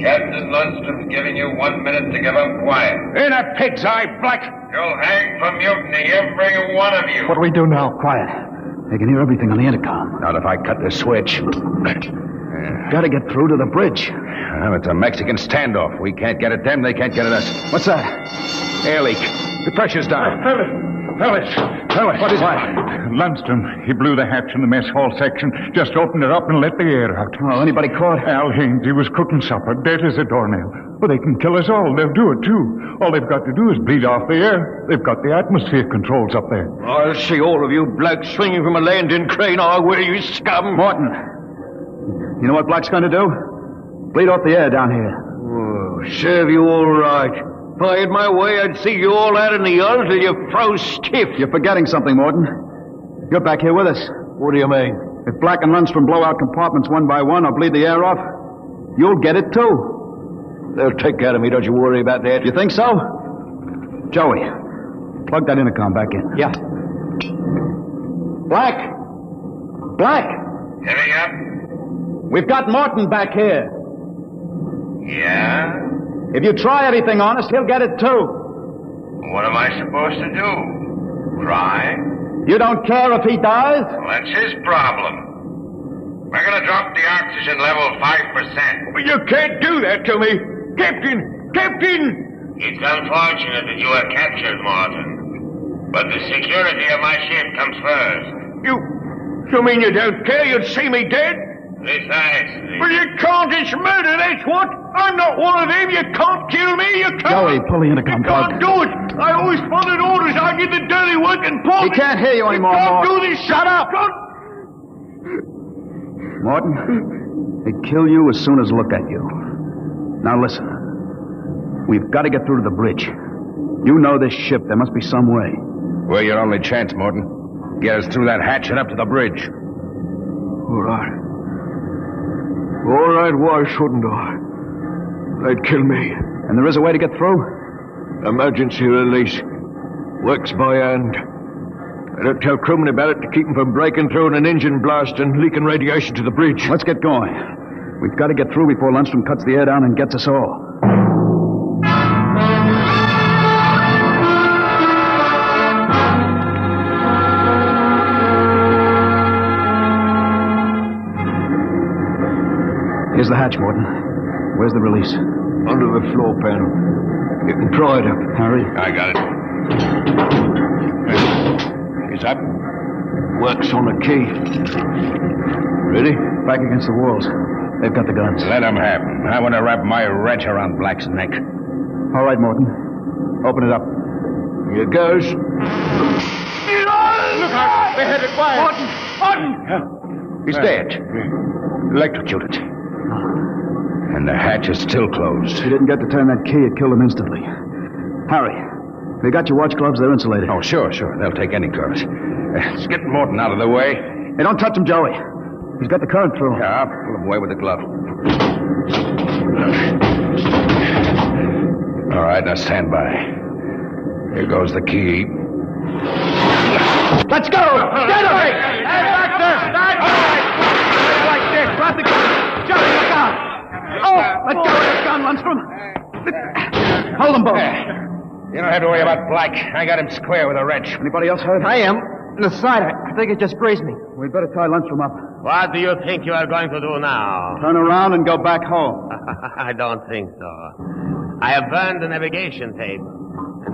Captain Lundstrom's giving you 1 minute to give up quiet. In a pig's eye, Black! You'll hang for mutiny, every one of you. What do we do now? Quiet. They can hear everything on the intercom. Not if I cut the switch. Got to get through to the bridge. Well, it's a Mexican standoff. We can't get at them, they can't get at us. What's that? Air leak. The pressure's down. Fellas, what is it? Lundstrom, he blew the hatch in the mess hall section, just opened it up and let the air out. Oh, anybody caught? Al Haynes, he was cooking supper, dead as a doornail. Well, they can kill us all. They'll do it, too. All they've got to do is bleed off the air. They've got the atmosphere controls up there. I'll see all of you blokes swinging from a landing crane. I will, you scum. Morton, you know what Black's going to do? Bleed off the air down here. Oh, serve you all right. If I had my way, I'd see you all out in the yard till you froze stiff. You're forgetting something, Morton. You're back here with us. What do you mean? If Black and Lundstrom blow out compartments one by one or bleed the air off, you'll get it too. They'll take care of me, don't you worry about that. You think so? Joey, plug that intercom back in. Yeah. Black! Heavy up? We've got Morton back here. Yeah? If you try anything on us, he'll get it too. What am I supposed to do? Try? You don't care if he dies? Well, that's his problem. We're going to drop the oxygen level 5%. But you can't do that to me. Captain! It's unfortunate that you were captured, Morton. But the security of my ship comes first. You mean you don't care? You'd see me dead? Precisely. Well, you can't. It's murder, that's what. I'm not one of them. You can't kill me. You can't. Joey, pull the intercom plug. You can't do it. I always followed orders. I did the dirty work and Paul. He can't hear you anymore, You can't Morton. do this. Shut up. Morton, they'd kill you as soon as look at you. Now listen. We've got to get through to the bridge. You know this ship. There must be some way. We're your only chance, Morton. Get us through that hatch and up to the bridge. All right. All right, why shouldn't I? They'd kill me. And there is a way to get through? Emergency release. Works by hand. I don't tell crewmen about it to keep them from breaking through in an engine blast and leaking radiation to the bridge. Let's get going. We've got to get through before Lundstrom cuts the air down and gets us all. Here's the hatch, Morton. Where's the release? Under the floor panel. You can pry it up. Harry? I got it. It's up. Works on a key. Ready? Back against the walls. They've got the guns. Let them have them. I want to wrap my wrench around Black's neck. All right, Morton. Open it up. Here goes. Look out! They had it quiet. Morton! He's dead. Electrocuted. And the hatch is still closed. He didn't get to turn that key. It killed him instantly. Harry, you got your watch gloves? They're insulated. Oh, sure. They'll take any gloves. Let's get Morton out of the way. Hey, don't touch him, Joey. He's got the current through. Yeah, I'll pull him away with the glove. All right, now stand by. Here goes the key. Let's go! Get him! Hey, back there! Back! Like this. Drop the gun. Johnny, look out! Oh, let go of the gun, Lundstrom. Hold them both. You don't have to worry about Black. I got him square with a wrench. Anybody else hurt? I am. In the side. I think it just grazed me. We'd better tie Lundstrom up. What do you think you are going to do now? Turn around and go back home. I don't think so. I have burned the navigation tape.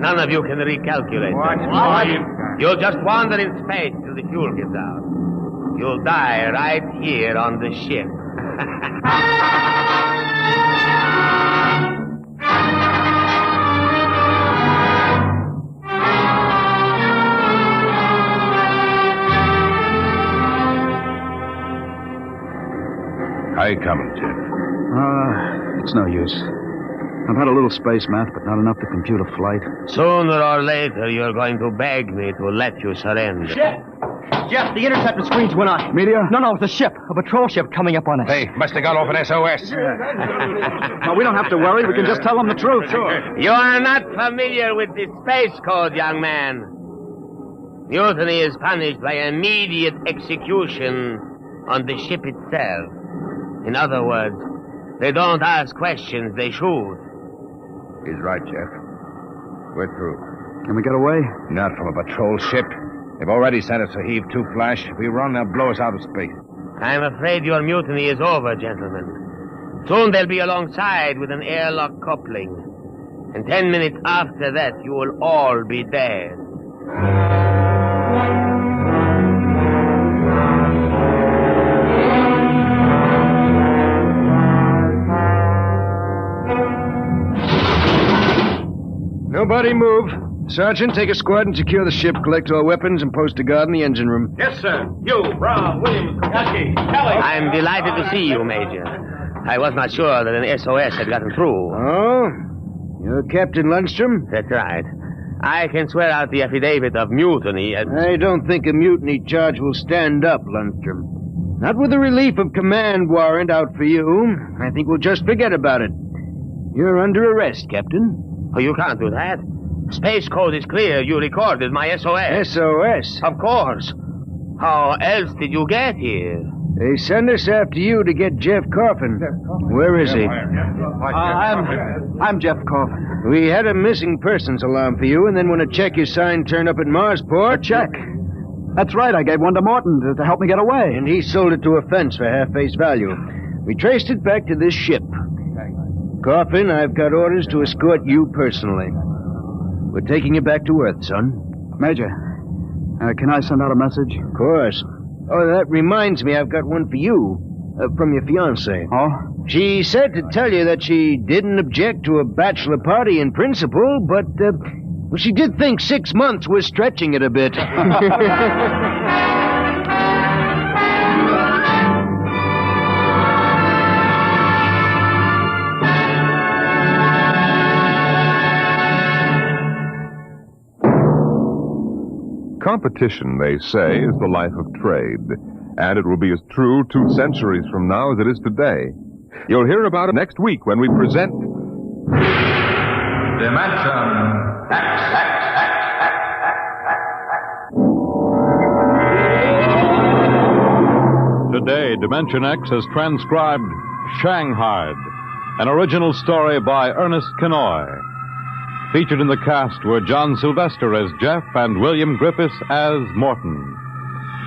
None of you can recalculate. What? You'll just wander in space till the fuel gives out. You'll die right here on the ship. How you coming, Jeff? It's no use. I've had a little space math, but not enough to compute a flight. Sooner or later, you're going to beg me to let you surrender. Jeff, the interceptor screens went on. Meteor? No, it's a ship. A patrol ship coming up on us. Hey, must have got off an SOS. No, we don't have to worry. We can just tell them the truth. Sure. You are not familiar with the space code, young man. Mutiny is punished by immediate execution on the ship itself. In other words, they don't ask questions, they shoot. He's right, Jeff. We're through. Can we get away? Not from a patrol ship. They've already sent us a heave-2 flash. If we run, they'll blow us out of space. I'm afraid your mutiny is over, gentlemen. Soon they'll be alongside with an airlock coupling. And 10 minutes after that, you will all be dead. Nobody move. Sergeant, take a squad and secure the ship, collect all weapons, and post a guard in the engine room. Yes, sir. You, Brown, Williams, Kowalski, Kelly. I'm delighted to see you, Major. I was not sure that an SOS had gotten through. Oh? You're Captain Lundstrom? That's right. I can swear out the affidavit of mutiny and... I don't think a mutiny charge will stand up, Lundstrom. Not with the relief of command warrant out for you. I think we'll just forget about it. You're under arrest, Captain. Oh, you can't do that. Space code is clear. You recorded my SOS. SOS? Of course. How else did you get here? They sent us after you to get Jeff Coffin. Where is he? I'm Jeff Coffin. We had a missing persons alarm for you, and then when a check you signed turned up at Marsport... A check? That's right. I gave one to Morton to help me get away. And he sold it to a fence for half face value. We traced it back to this ship. Coffin, I've got orders to escort you personally. We're taking you back to Earth, son. Major, can I send out a message? Of course. Oh, that reminds me, I've got one for you. From your fiancée. Oh? She said to tell you that she didn't object to a bachelor party in principle, but, well, she did think 6 months was stretching it a bit. Competition, they say, is the life of trade, and it will be as true 2 centuries from now as it is today. You'll hear about it next week when we present... Dimension X. Today, Dimension X has transcribed Shanghied, an original story by Ernest Kenoy. Featured in the cast were John Sylvester as Jeff and William Griffiths as Morton.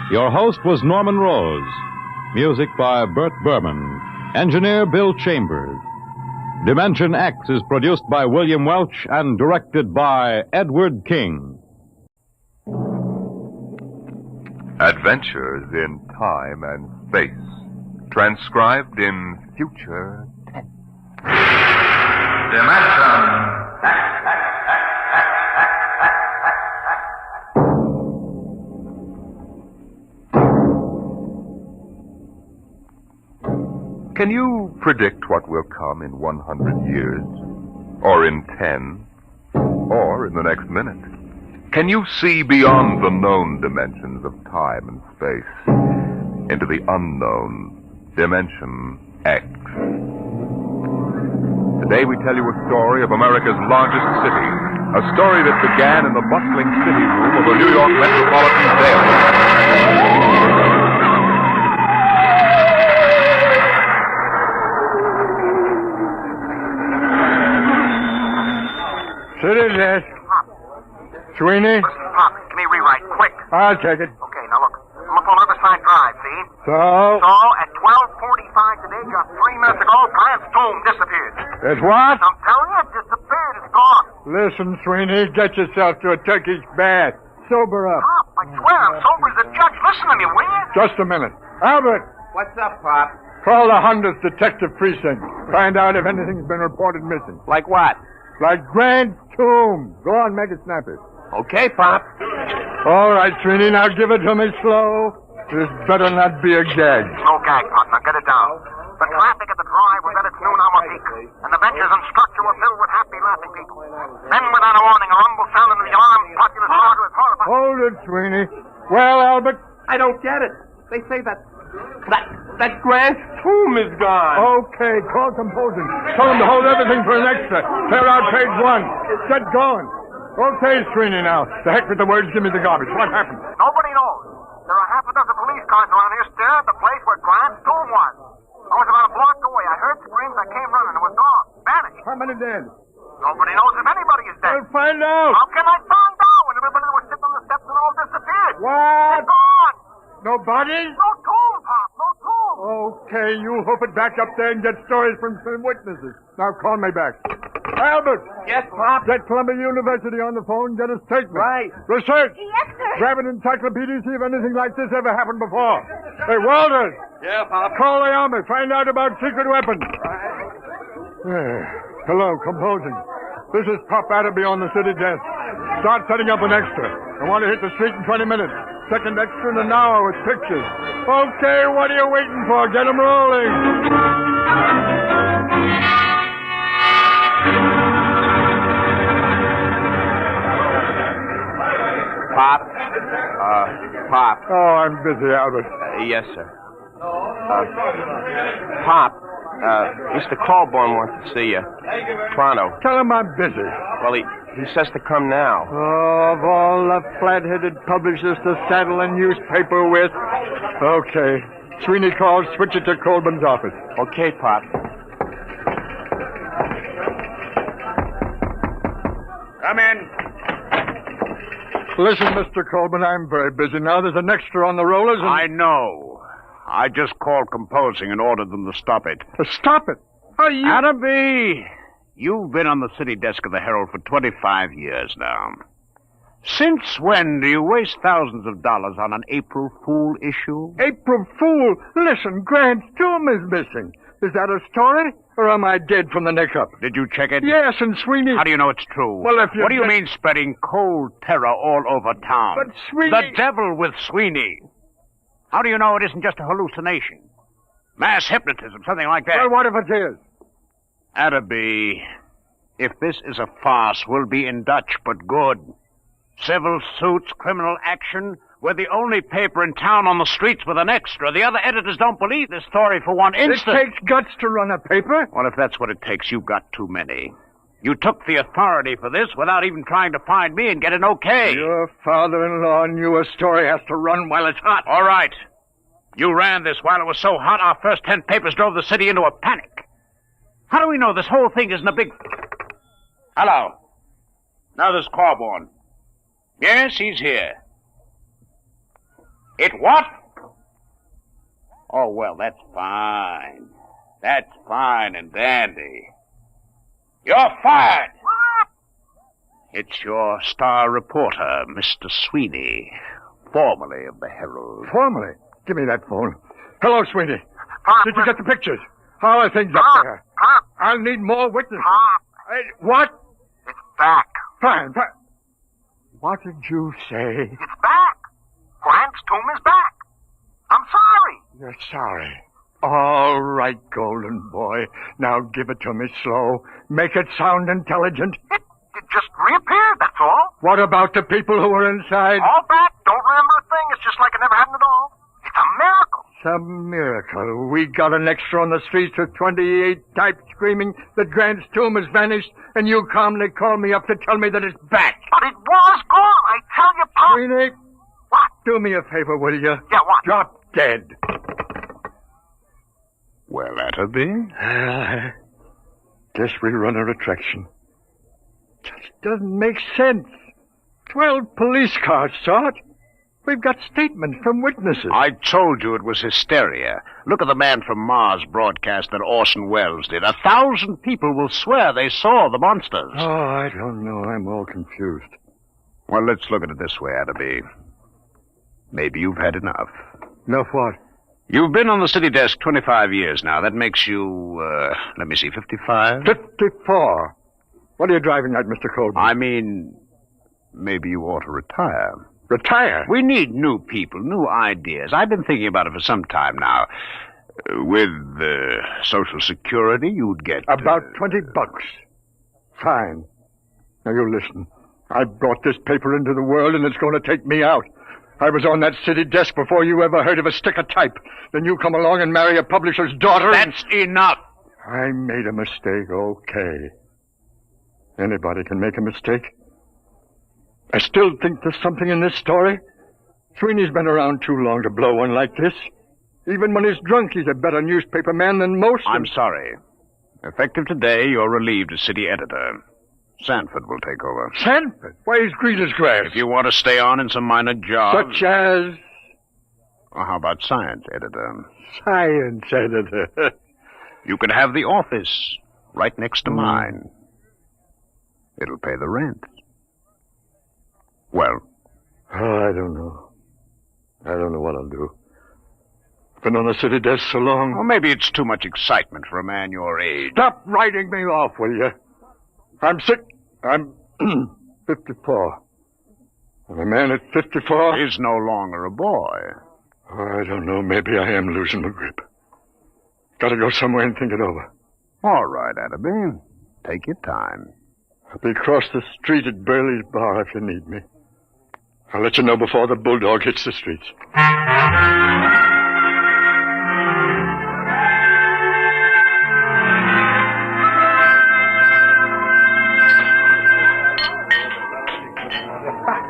Your host was Norman Rose. Music by Bert Berman. Engineer Bill Chambers. Dimension X is produced by William Welch and directed by Edward King. Adventures in Time and Space, transcribed in future tense. Dimension Can you predict what will come in 100 years? Or in 10? Or in the next minute? Can you see beyond the known dimensions of time and space into the unknown Dimension X? Today we tell you a story of America's largest city, a story that began in the bustling city room of a New York metropolitan jail. Citizen. Sweeney? Listen, Pop, give me a rewrite, quick. I'll take it. Okay, now look. I'm up on Riverside Drive, see? So? So, at 12:45 today, just 3 minutes ago, Grant's tomb disappeared. It's what? I'm telling you, it disappeared. It's gone. Listen, Sweeney, get yourself to a Turkish bath. Sober up. Pop, I swear I'm sober as a judge. Listen to me, will you? Just a minute. Albert, What's up, Pop? call the 100th Detective Precinct. Find out if anything's been reported missing. Like what? Like Grant's tomb. Go on, make it snappy. Okay, Pop. All right, Sweeney, now give it to me slow. This better not be a gag. No gag, Pop. Now get it down. The traffic at the drive was at its noon hour peak, and the benches and structure were filled with happy, laughing people. Then, without a warning, a rumble sounded in the alarm populace started with horrified... Hold it, Sweeney. Well, Albert? I don't get it. They say that Grant's tomb is gone. Okay, call composing. Tell them to hold everything for an extra. Clear out page 1. Get going. Okay, Sweeney, now. The heck with the words, give me the garbage. What happened? Nobody knows. There are half a dozen police cars around here staring at the place where Grant's tomb was. I was about a block away. I heard screams. I came running. It was gone. Vanished. How many dead? Nobody knows if anybody is dead. I'll find out. How can I find out when everybody that was sitting on the steps and all disappeared? What? They're gone. No bodies? No tomb, Pop. No tomb. Okay, you hoof it back up there and get stories from some witnesses. Now call me back. Albert! Yes, Pop? Get Columbia University on the phone, get a statement. Right. Research! Yes, sir. Grab an encyclopedia, see if anything like this ever happened before. Hey, Walters! Yeah, Pop? Call the army, find out about secret weapons. Hello, composing. This is Pop Atterby on the city desk. Start setting up an extra. I want to hit the street in 20 minutes. Second extra in an hour with pictures. Okay, what are you waiting for? Get 'em rolling. Pop? Pop. Oh, I'm busy, Albert. Yes, sir. Pop, Mr. Colborne wants to see you. Pronto. Tell him I'm busy. Well, he says to come now. Oh, of all the flat-headed publishers to saddle a newspaper with. Okay. Sweeney calls, switch it to Colburn's office. Okay, Pop. Come in. Listen, Mr. Colburn, I'm very busy now. There's an extra on the rollers and... I know. I just called composing and ordered them to stop it. Stop it? Are you... Atterby, you've been on the city desk of the Herald for 25 years now. Since when do you waste thousands of dollars on an April Fool issue? April Fool? Listen, Grant's tomb is missing. Is that a story? Or am I dead from the neck up? Did you check it? Yes, and Sweeney... How do you know it's true? Well, if you... What do you mean spreading cold terror all over town? But Sweeney... The devil with Sweeney. How do you know it isn't just a hallucination? Mass hypnotism, something like that. Well, what if it is? Atterby, if this is a farce, we'll be in Dutch, but good. Civil suits, criminal action. We're the only paper in town on the streets with an extra. The other editors don't believe this story for one instant. It takes guts to run a paper. Well, if that's what it takes, you've got too many. You took the authority for this without even trying to find me and get an okay. Your father-in-law knew a story has to run while it's hot. All right. You ran this while it was so hot, our first 10 papers drove the city into a panic. How do we know this whole thing isn't a big... Hello. Now there's Corborn. Yes, he's here. It what? Oh, well, that's fine. That's fine and dandy. You're fired. What? It's your star reporter, Mr. Sweeney, formerly of the Herald. Formerly? Give me that phone. Hello, Sweeney. Did you get the pictures? How are things up there? I'll need more witnesses. Hey, what? It's back. Fine. What did you say? It's back. Grant's tomb is back. I'm sorry. You're sorry. All right, golden boy. Now give it to me slow. Make it sound intelligent. It just reappeared, that's all. What about the people who were inside? All back. Don't remember a thing. It's just like it never happened at all. It's a miracle. It's a miracle. We got an extra on the streets with 28 types screaming that Grant's tomb has vanished, and you calmly call me up to tell me that it's back. But it was gone. I tell you, Pop. Sweeney. What? Do me a favor, will you? Yeah, what? Drop dead. Well, Atterby? Guess we run a retraction. Just doesn't make sense. 12 police cars saw it. We've got statements from witnesses. I told you it was hysteria. Look at the man from Mars broadcast that Orson Welles did. 1,000 people will swear they saw the monsters. Oh, I don't know. I'm all confused. Well, let's look at it this way, Adderby. Maybe you've had enough. Enough what? You've been on the city desk 25 years now. That makes you, 55? 54. What are you driving at, Mr. Colby? I mean, maybe you ought to retire. Retire? We need new people, new ideas. I've been thinking about it for some time now. With Social Security, you'd get... About $20. Fine. Now, you listen. I brought this paper into the world, and it's going to take me out. I was on that city desk before you ever heard of a stick of type. Then you come along and marry a publisher's daughter. That's enough. I made a mistake, okay. Anybody can make a mistake. I still think there's something in this story. Sweeney's been around too long to blow one like this. Even when he's drunk, he's a better newspaper man than most. I'm sorry. Effective today, you're relieved as city editor. Sanford will take over. Sanford? Why, he's green as grass. If you want to stay on in some minor job... Such as... Well, how about science editor? Science editor. You could have the office right next to mine. It'll pay the rent. Well? Oh, I don't know. I don't know what I'll do. Been on the city desk so long. Well, maybe it's too much excitement for a man your age. Stop writing me off, will you? I'm sick. I'm 54. And a man at 54... He's no longer a boy. Oh, I don't know. Maybe I am losing my grip. Gotta go somewhere and think it over. All right, Adderby. Take your time. I'll be across the street at Burley's bar if you need me. I'll let you know before the bulldog hits the streets.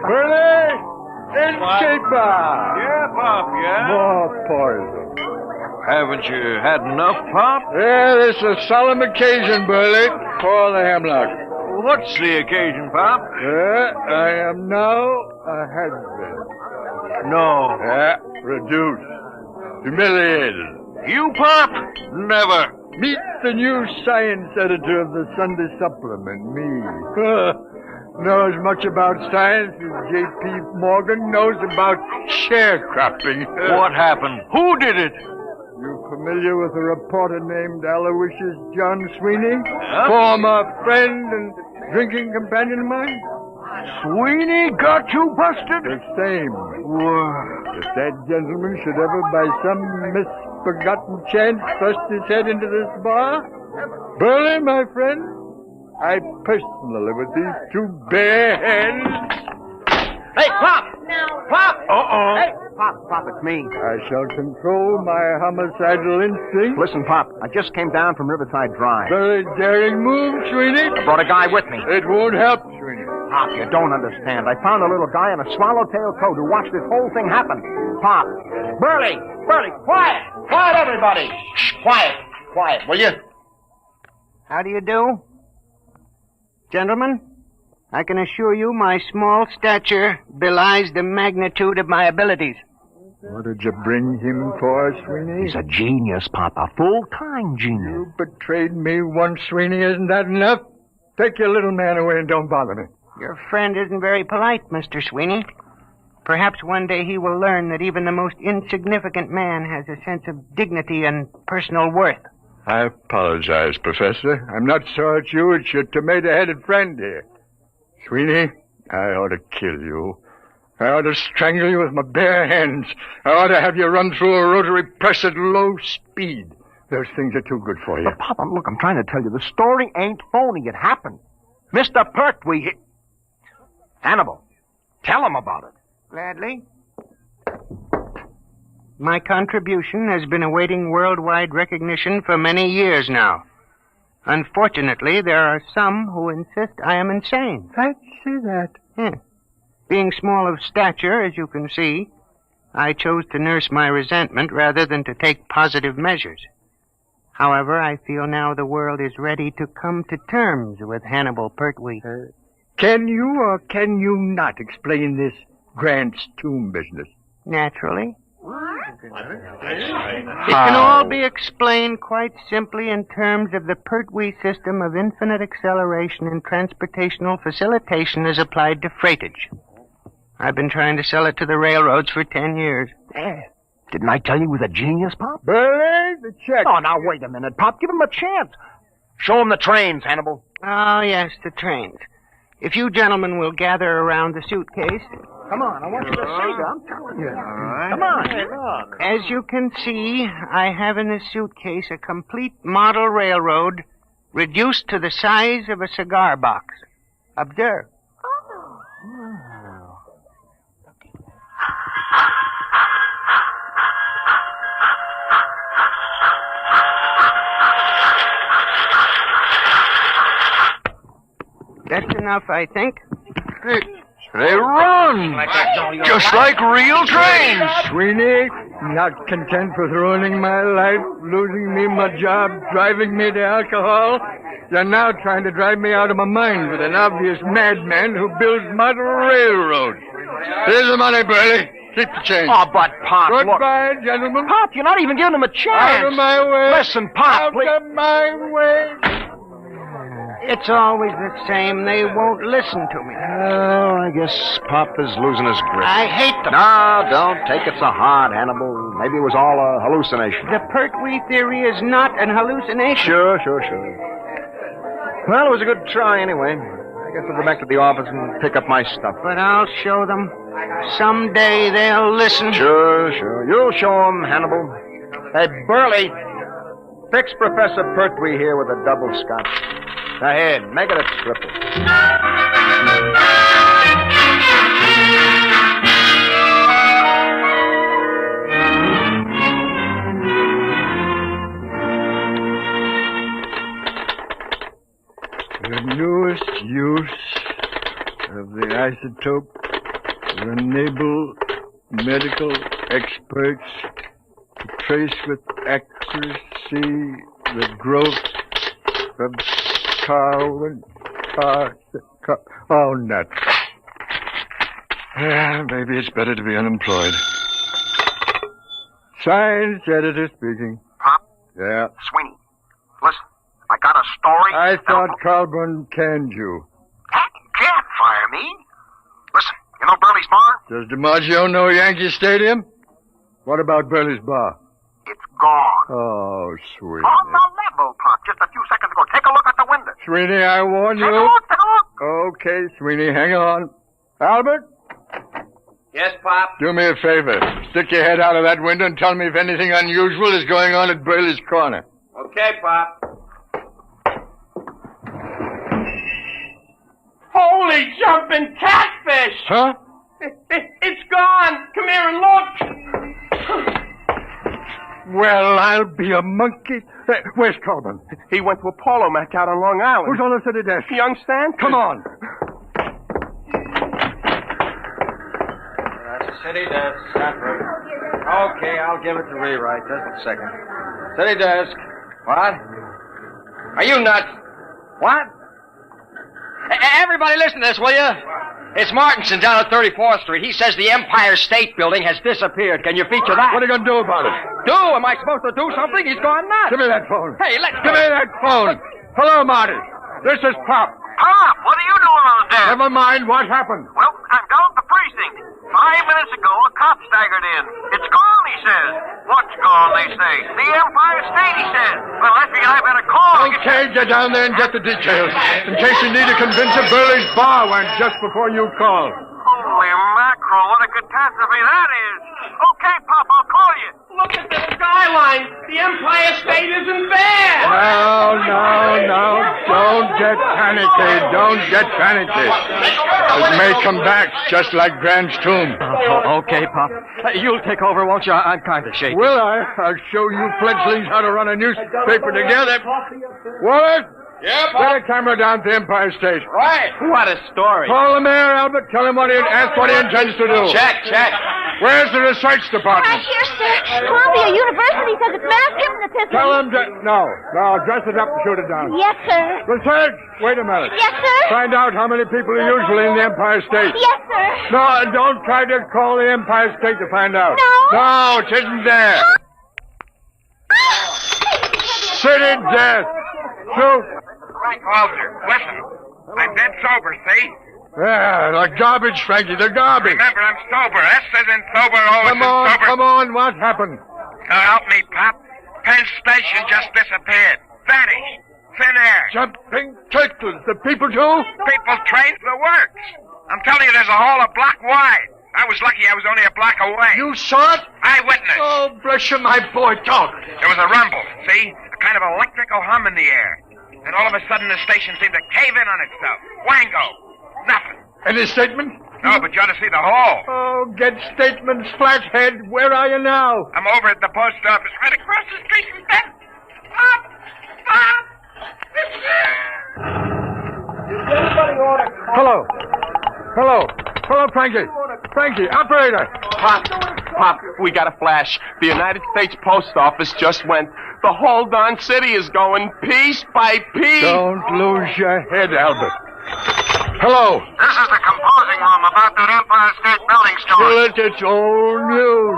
Burley! Escaper! Yeah, Pop, yeah? More poison. Haven't you had enough, Pop? Yeah, this is a solemn occasion, Burley. Pour the hemlock. What's the occasion, Pop? I am now a has-been. No. Reduced. Humiliated. You, Pop? Never. Meet the new science editor of the Sunday Supplement, me. Know as much about science as J.P. Morgan knows about sharecropping. What happened? Who did it? You familiar with a reporter named Aloysius John Sweeney? Former friend and drinking companion of mine? Sweeney got you busted? The same. If that gentleman should ever by some misforgotten chance thrust his head into this bar, Burley, my friend, I personally, with these two bare hands... Hey, Pop! Pop! Uh-oh. Hey, Pop, it's me. I shall control my homicidal instinct. Listen, Pop, I just came down from Riverside Drive. Very daring move, Sweeney. I brought a guy with me. It won't help, Sweeney. Pop, you don't understand. I found a little guy in a swallowtail coat who watched this whole thing happen. Pop. Burley, quiet! Quiet, everybody! Shh, quiet, will you? How do you do? Gentlemen, I can assure you my small stature belies the magnitude of my abilities. What did you bring him for, Sweeney? He's a genius, Pop, a full-time genius. You betrayed me once, Sweeney. Isn't that enough? Take your little man away and don't bother me. Your friend isn't very polite, Mr. Sweeney. Perhaps one day he will learn that even the most insignificant man has a sense of dignity and personal worth. I apologize, Professor. I'm not sore at you. It's your tomato-headed friend here. Sweeney, I ought to kill you. I ought to strangle you with my bare hands. I ought to have you run through a rotary press at low speed. Those things are too good for you. But, Pop, look, I'm trying to tell you, the story ain't phony. It happened. Mr. Pertwee, Hannibal, tell him about it. Gladly. My contribution has been awaiting worldwide recognition for many years now. Unfortunately, there are some who insist I am insane. Fancy that. Being small of stature, as you can see, I chose to nurse my resentment rather than to take positive measures. However, I feel now the world is ready to come to terms with Hannibal Pertwee. Can you or can you not explain this Grant's tomb business. Naturally. It can all be explained quite simply in terms of the Pertwee system of infinite acceleration and transportational facilitation as applied to freightage. I've been trying to sell it to the railroads for 10 years. Didn't I tell you he was a genius, Pop? Burley, the check. Oh, now, wait a minute, Pop. Give him a chance. Show him the trains, Hannibal. Oh, yes, the trains. If you gentlemen will gather around the suitcase. Come on, I want you to see it. I'm telling you. All right. Come on. Hey, look. As you can see, I have in this suitcase a complete model railroad reduced to the size of a cigar box. Observe. That's enough, I think. They run! Just like real trains! Sweeney, not content with ruining my life, losing me my job, driving me to alcohol, you're now trying to drive me out of my mind with an obvious madman who builds model railroads. Here's the money, Burley. Keep the change. Oh, but Pop, Goodbye, gentlemen. Pop, you're not even giving him a chance. Out of my way. Listen, Pop, please. Out of my way. It's always the same. They won't listen to me. Oh, I guess Pop is losing his grip. I hate them. No, don't take it so hard, Hannibal. Maybe it was all a hallucination. The Pertwee theory is not an hallucination. Sure. Well, it was a good try anyway. I guess I'll go back to the office and pick up my stuff. But I'll show them. Someday they'll listen. Sure. You'll show them, Hannibal. Hey, Burley, fix Professor Pertwee here with a double scotch. Go ahead, make it a triple. The newest use of the isotope will enable medical experts to trace with accuracy the growth of Oh, nuts. Yeah, maybe it's better to be unemployed. Science editor speaking. Pop? Yeah. Sweeney, listen, I got a story. I thought Colburn canned you. Can't fire me. Listen, you know Burley's bar? Does DiMaggio know Yankee Stadium? What about Burley's bar? It's gone. Oh, sweet. On the level, Pop, just a few seconds ago. Take a look at the window. Sweeney, I warn you. Take a look. Okay, Sweeney, hang on. Albert? Yes, Pop? Do me a favor. Stick your head out of that window and tell me if anything unusual is going on at Burley's Corner. Okay, Pop. Holy jumping catfish! Huh? It's gone! Come here and look! Well, I'll be a monkey. Where's Colburn? He went to a polo match out on Long Island. Who's on the city desk? Young Stanford. Come on. City desk, Stanford. Okay, I'll give it to rewrite. Just a second. City desk. What? Are you nuts? What? Everybody listen to this, will you? It's Martinson down at 34th Street. He says the Empire State Building has disappeared. Can you feature that? What are you going to do about it? Do? Am I supposed to do something? He's gone nuts. Give me that phone. Hey, Give me that phone. Hello, Marty. This is Pop. Pop, what are you doing on there? Never mind what happened. Well, I'm down at the precinct. 5 minutes ago, a cop staggered in. It's gone, he says. What's gone, they say? The Empire State, he says. Well, I figured I better call. Okay, get down there and get the details. In case you need to convince a Burley's bar went just before you called. Holy mackerel, what a catastrophe that is. Okay, Pop, I'll call you. Look at the skyline. The Empire State isn't there. No. Don't get panicky. Don't get panicky. It may come back just like Grant's tomb. Okay, Pop. You'll take over, won't you? I'm kind of shaky. Will I? I'll show you fledglings how to run a newspaper together. Wallace? Yeah, Pop? Get a camera down to Empire State. Right. What a story. Call the mayor, Albert. Tell him ask what he intends to do. Check. Where's the research department? Right here, sir. Columbia University says it's mass hypnotism. Tell them to... No, dress it up and shoot it down. Yes, sir. Research! Wait a minute. Yes, sir. Find out how many people are usually in the Empire State. Yes, sir. No, don't try to call the Empire State to find out. No. No, it isn't there. City death. Shoot. Right, Walter. Listen. I'm dead sober, see? Yeah, the garbage, Frankie, the garbage. Remember, I'm sober. S as in sober, O as in sober. Come on, what happened? Help me, Pop. Penn Station just disappeared. Vanished. Thin air. Jumping turtles, the people too? People trained the works. I'm telling you, there's a hole a block wide. I was lucky I was only a block away. You saw it? Eyewitness. Oh, bless you, my boy, talk. There was a rumble, see? A kind of electrical hum in the air. And all of a sudden, the station seemed to cave in on itself. Wango. Nothing. Any statement? No, but you ought to see the hole. Oh, get statements, flathead. Where are you now? I'm over at the post office, right across the street from Beth. Pop! Hello, Frankie. Frankie, operator. Pop, we got a flash. The United States Post Office just went. The whole darn city is going piece by piece. Don't lose your head, Albert. Hello. This is the composing room about that Empire State Building story. Well, it's old news.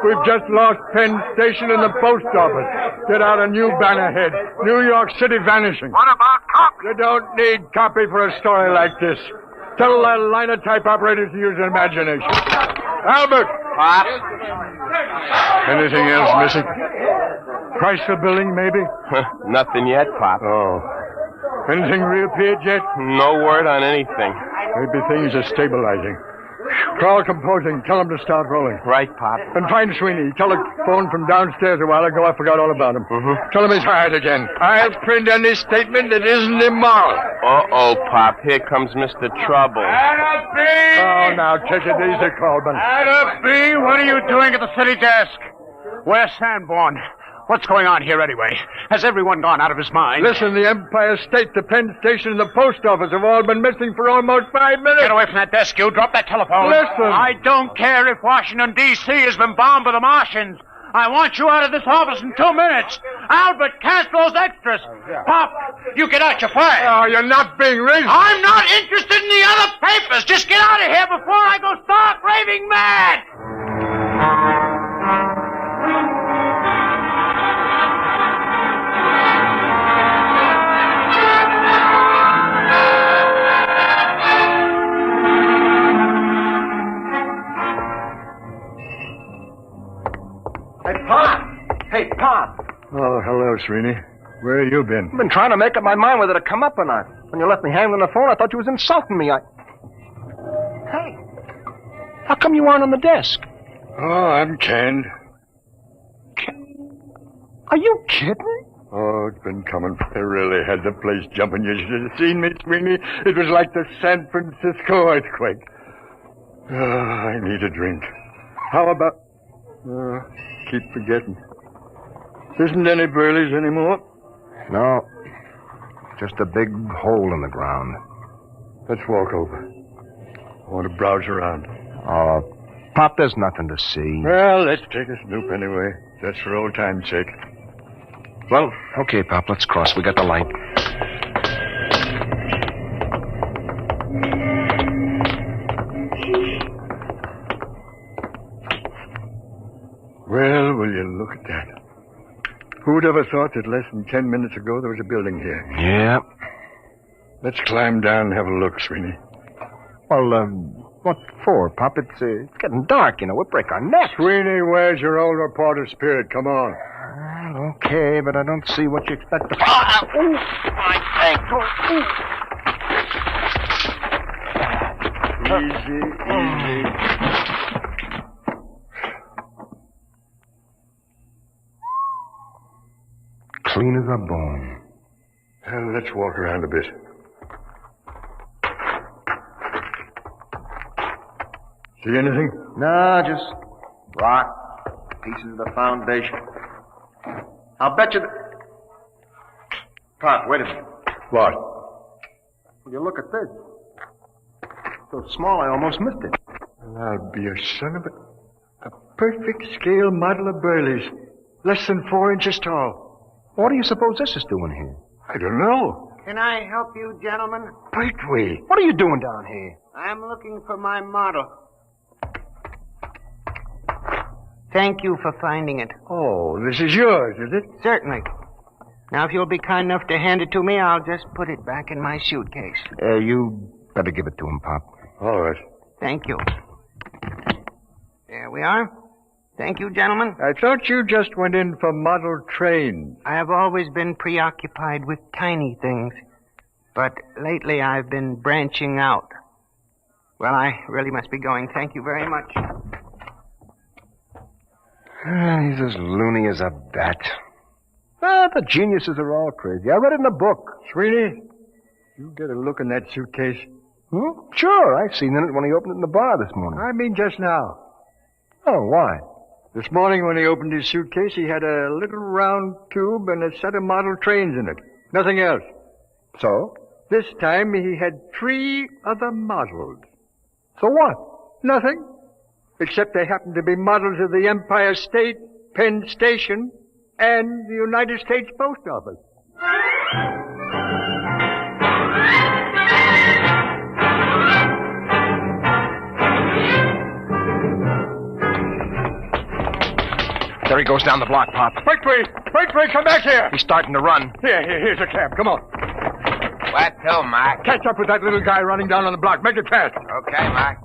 We've just lost Penn Station and the post office. Get out a new banner head. New York City vanishing. What about copy? You don't need copy for a story like this. Tell that linotype operators to use their imagination. Albert! Pop? Anything else missing? Price for building, maybe? Nothing yet, Pop. Oh. Anything reappeared yet? No word on anything. Maybe things are stabilizing. Call composing. Tell them to start rolling. Right, Pop. And find Sweeney. Telephone from downstairs a while ago. I forgot all about him. Tell him he's hired again. I'll print any statement that isn't immoral. Uh-oh, Pop. Here comes Mr. Trouble. Adam B! Oh, now take it easy, Colburn. Adam B., what are you doing at the city desk? Where's Sanborn? What's going on here anyway? Has everyone gone out of his mind? Listen, the Empire State, the Penn Station, and the post office have all been missing for almost 5 minutes. Get away from that desk, you. Drop that telephone. Listen. I don't care if Washington, D.C. has been bombed by the Martians. I want you out of this office in 2 minutes. Albert, cancel those extras. Pop, you get out your fire. Oh, you're not being reasonable. I'm not interested in the other papers. Just get out of here before I go stark raving mad. Hey, Pop. Oh, hello, Sweeney. Where have you been? I've been trying to make up my mind whether to come up or not. When you left me hanging on the phone, I thought you was insulting me. Hey, how come you aren't on the desk? Oh, I'm canned. Are you kidding? Oh, it's been coming. They really had the place jumping. You should have seen me, Sweeney. It was like the San Francisco earthquake. Oh, I need a drink. How about... keep forgetting. Isn't any Burleys anymore? No. Just a big hole in the ground. Let's walk over. I want to browse around. Oh, Pop, there's nothing to see. Well, let's take a snoop anyway. Just for old time's sake. Well, okay, Pop, let's cross. We got the light. Well, will you look at that? Who'd ever thought that less than 10 minutes ago there was a building here? Yeah. Let's climb down and have a look, Sweeney. Well, what for, Pop? It's getting dark, you know. We'll break our necks. Sweeney, where's your old reporter spirit? Come on. Well, okay, but I don't see what you expect to... My ankle. Easy, easy. Clean as a bone. Well, let's walk around a bit. See anything? No, just rock, pieces of the foundation. I'll bet you... Pop, wait a minute. What? Will you look at this? So small I almost missed it. Well, I'll be a son of a... Perfect scale model of Burley's. Less than 4 inches tall. What do you suppose this is doing here? I don't know. Can I help you, gentlemen? Pertwee. What are you doing down here? I'm looking for my model. Thank you for finding it. Oh, this is yours, is it? Certainly. Now, if you'll be kind enough to hand it to me, I'll just put it back in my suitcase. You better give it to him, Pop. All right. Thank you. There we are. Thank you, gentlemen. I thought you just went in for model trains. I have always been preoccupied with tiny things, but lately I've been branching out. Well, I really must be going. Thank you very much. He's as loony as a bat. The geniuses are all crazy. I read it in a book. Sweeney, you get a look in that suitcase. Sure, I seen it when he opened it in the bar this morning. I mean just now. Oh, why? This morning when he opened his suitcase, he had a little round tube and a set of model trains in it. Nothing else. So? This time he had 3 other models. So what? Nothing. Except they happened to be models of the Empire State, Penn Station, and the United States Post Office. There he goes down the block, Pop. Pertwee, come back here. He's starting to run. Here's a cab. Come on. What to, Mac? Catch up with that little guy running down on the block. Make it fast. Okay, Mac.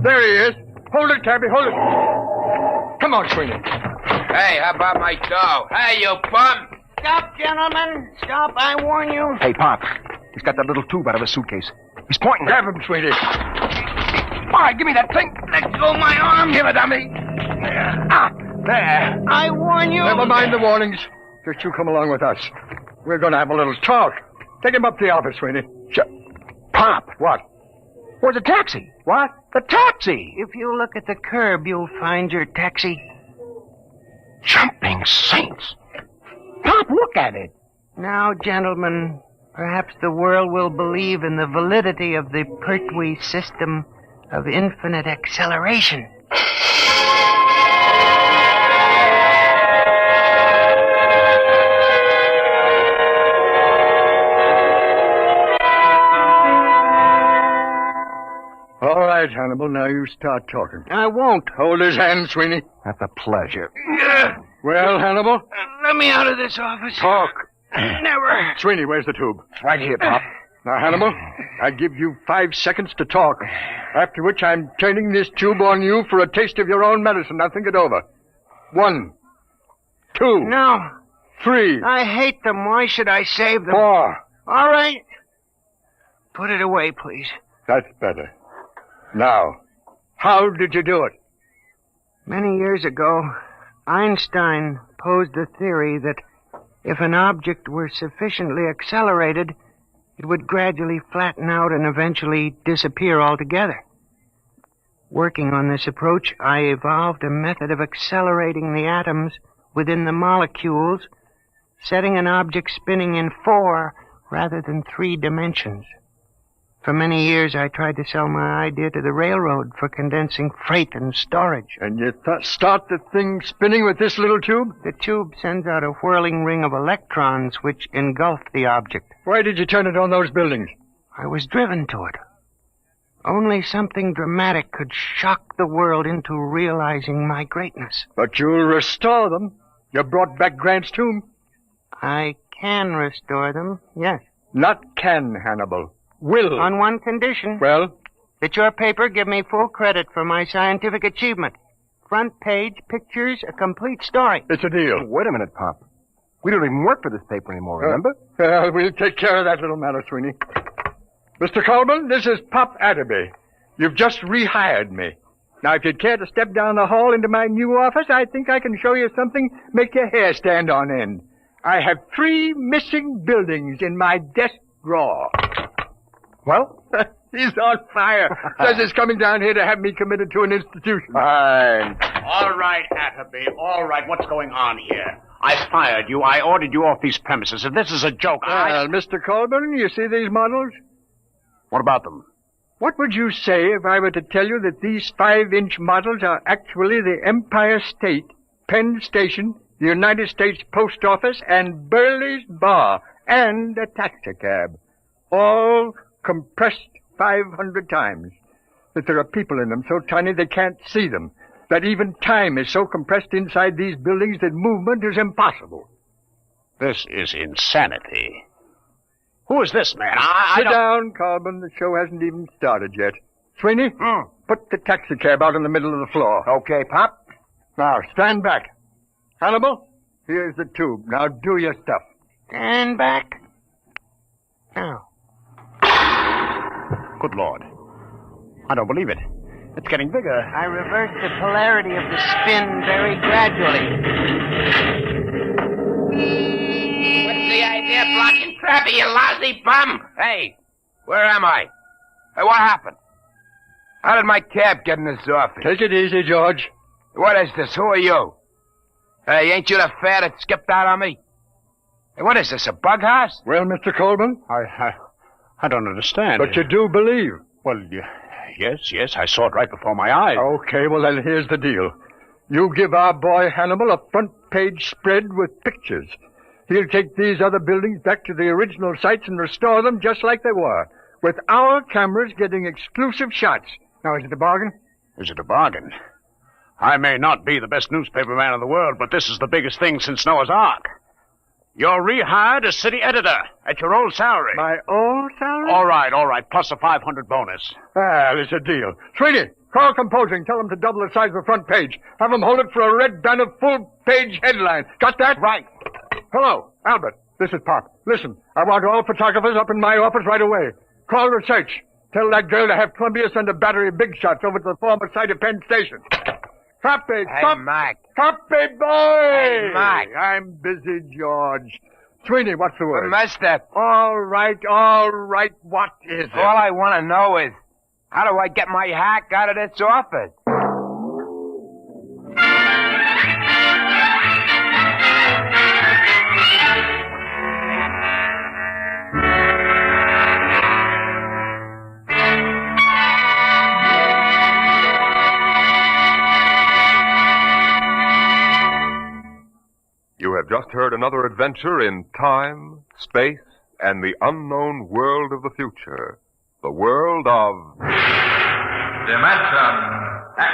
There he is. Hold it, cabby, hold it. Come on, Sweeney. Hey, how about my dough? Hey, you bum! Stop, gentlemen. Stop, I warn you. Hey, Pop. He's got that little tube out of his suitcase. He's pointing. Grab him, Sweeney. All right, give me that thing. Let go of my arm. Give it to me. There. I warn you. Never mind the warnings. Just you come along with us. We're going to have a little talk. Take him up to the office, Sweeney. Pop. What? Where's the taxi? What? The taxi. If you look at the curb, you'll find your taxi. Jumping saints. Pop, look at it. Now, gentlemen, perhaps the world will believe in the validity of the Pertwee system of infinite acceleration. All right, Hannibal, now you start talking. I won't. Hold his hand, Sweeney. That's a pleasure. Well, Hannibal? Let me out of this office. Talk. Never. Sweeney, where's the tube? Right here, Pop. Now, Hannibal, I give you 5 seconds to talk, after which I'm turning this tube on you for a taste of your own medicine. Now, think it over. 1, 2. No. 3. I hate them. Why should I save them? 4. All right. Put it away, please. That's better. Now, how did you do it? Many years ago, Einstein posed the theory that if an object were sufficiently accelerated, it would gradually flatten out and eventually disappear altogether. Working on this approach, I evolved a method of accelerating the atoms within the molecules, setting an object spinning in 4 rather than 3 dimensions. For many years, I tried to sell my idea to the railroad for condensing freight and storage. And you start the thing spinning with this little tube? The tube sends out a whirling ring of electrons which engulf the object. Why did you turn it on those buildings? I was driven to it. Only something dramatic could shock the world into realizing my greatness. But you'll restore them. You brought back Grant's tomb. I can restore them, yes. Not can, Hannibal. Will. On one condition. Well? That your paper give me full credit for my scientific achievement. Front page, pictures, a complete story. It's a deal. Wait a minute, Pop. We don't even work for this paper anymore, remember? We'll take care of that little matter, Sweeney. Mr. Coleman, this is Pop Atterby. You've just rehired me. Now, if you'd care to step down the hall into my new office, I think I can show you something make your hair stand on end. I have 3 missing buildings in my desk drawer. Well? He's on fire. Says he's coming down here to have me committed to an institution. Fine. All right, Atterby. All right. What's going on here? I fired you. I ordered you off these premises. If this is a joke, Well, Mr. Colburn, you see these models? What about them? What would you say if I were to tell you that these 5-inch models are actually the Empire State, Penn Station, the United States Post Office, and Burley's Bar, and a taxicab, all compressed 500 times, that there are people in them so tiny they can't see them, that even time is so compressed inside these buildings that movement is impossible. This is insanity. Who is this man? Sit down, Colburn. The show hasn't even started yet. Sweeney, put the taxicab out in the middle of the floor. Okay, Pop. Now, stand back. Hannibal, here's the tube. Now do your stuff. Stand back. Now. Good Lord. I don't believe it. It's getting bigger. I revert the polarity of the spin very gradually. What's the idea of blocking traffic, you lousy bum? Hey, where am I? Hey, what happened? How did my cab get in this office? Take it easy, George. What is this? Who are you? Hey, ain't you the fare that skipped out on me? Hey, what is this, a bug house? Well, Mr. Colburn? I don't understand. But you do believe. Well, yes, I saw it right before my eyes. Okay, well, then here's the deal. You give our boy Hannibal a front-page spread with pictures. He'll take these other buildings back to the original sites and restore them just like they were, with our cameras getting exclusive shots. Now, is it a bargain? Is it a bargain? I may not be the best newspaper man in the world, but this is the biggest thing since Noah's Ark. You're rehired as city editor at your old salary. My old salary? All right, plus a 500 bonus. There's a deal. Sweeney, call composing. Tell them to double the size of the front page. Have them hold it for a red banner full-page headline. Got that? Right. Hello, Albert. This is Pop. Listen, I want all photographers up in my office right away. Call research. Tell that girl to have Columbia send a battery of big shots over to the former site of Penn Station. Copy, Hey, Mac. Copy, boy! Hey, Mac. I'm busy, George. Sweeney, what's the word? Master. All right, what is it? All I want to know is, how do I get my hack out of this office? You have just heard another adventure in time, space, and the unknown world of the future. The world of... Dimension X.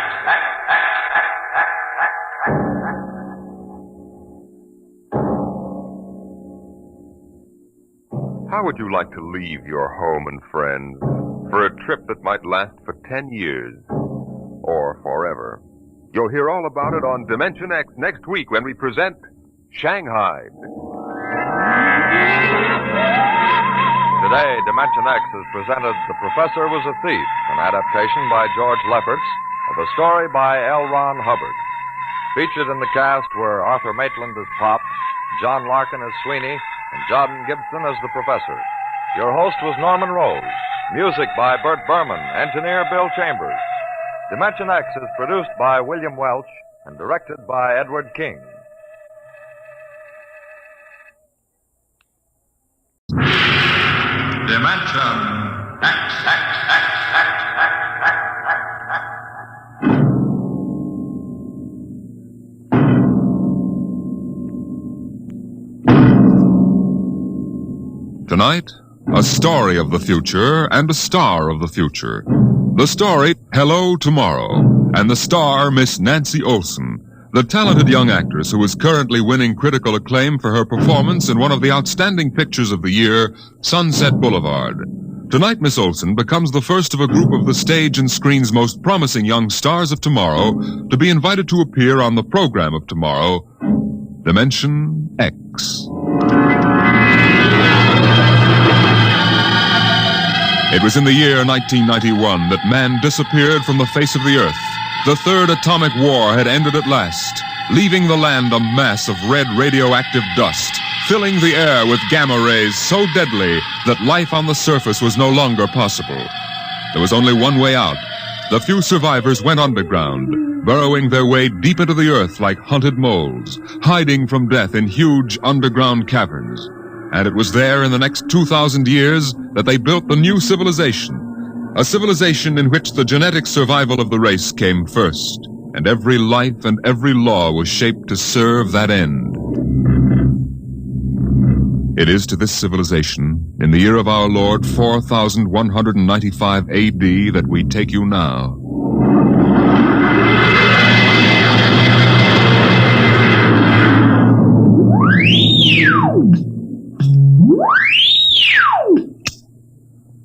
How would you like to leave your home and friends for a trip that might last for 10 years or forever? You'll hear all about it on Dimension X next week when we present Shanghied. Today, Dimension X has presented The Professor Was a Thief, an adaptation by George Lefferts of a story by L. Ron Hubbard. Featured in the cast were Arthur Maitland as Pop, John Larkin as Sweeney, and Jordan Gibson as the Professor. Your host was Norman Rose. Music by Bert Berman, engineer Bill Chambers. Dimension X is produced by William Welch and directed by Edward King. Dimension X. Tonight, a story of the future and a star of the future. The story, Hello Tomorrow, and the star, Miss Nancy Olson, the talented young actress who is currently winning critical acclaim for her performance in one of the outstanding pictures of the year, Sunset Boulevard. Tonight, Miss Olson becomes the first of a group of the stage and screen's most promising young stars of tomorrow to be invited to appear on the program of tomorrow, Dimension X. It was in the year 1991 that man disappeared from the face of the earth. The third atomic war had ended at last, leaving the land a mass of red radioactive dust, filling the air with gamma rays so deadly that life on the surface was no longer possible. There was only one way out. The few survivors went underground, burrowing their way deep into the earth like hunted moles, hiding from death in huge underground caverns. And it was there in the next 2,000 years that they built the new civilization. A civilization in which the genetic survival of the race came first. And every life and every law was shaped to serve that end. It is to this civilization, in the year of our Lord 4195 A.D., that we take you now.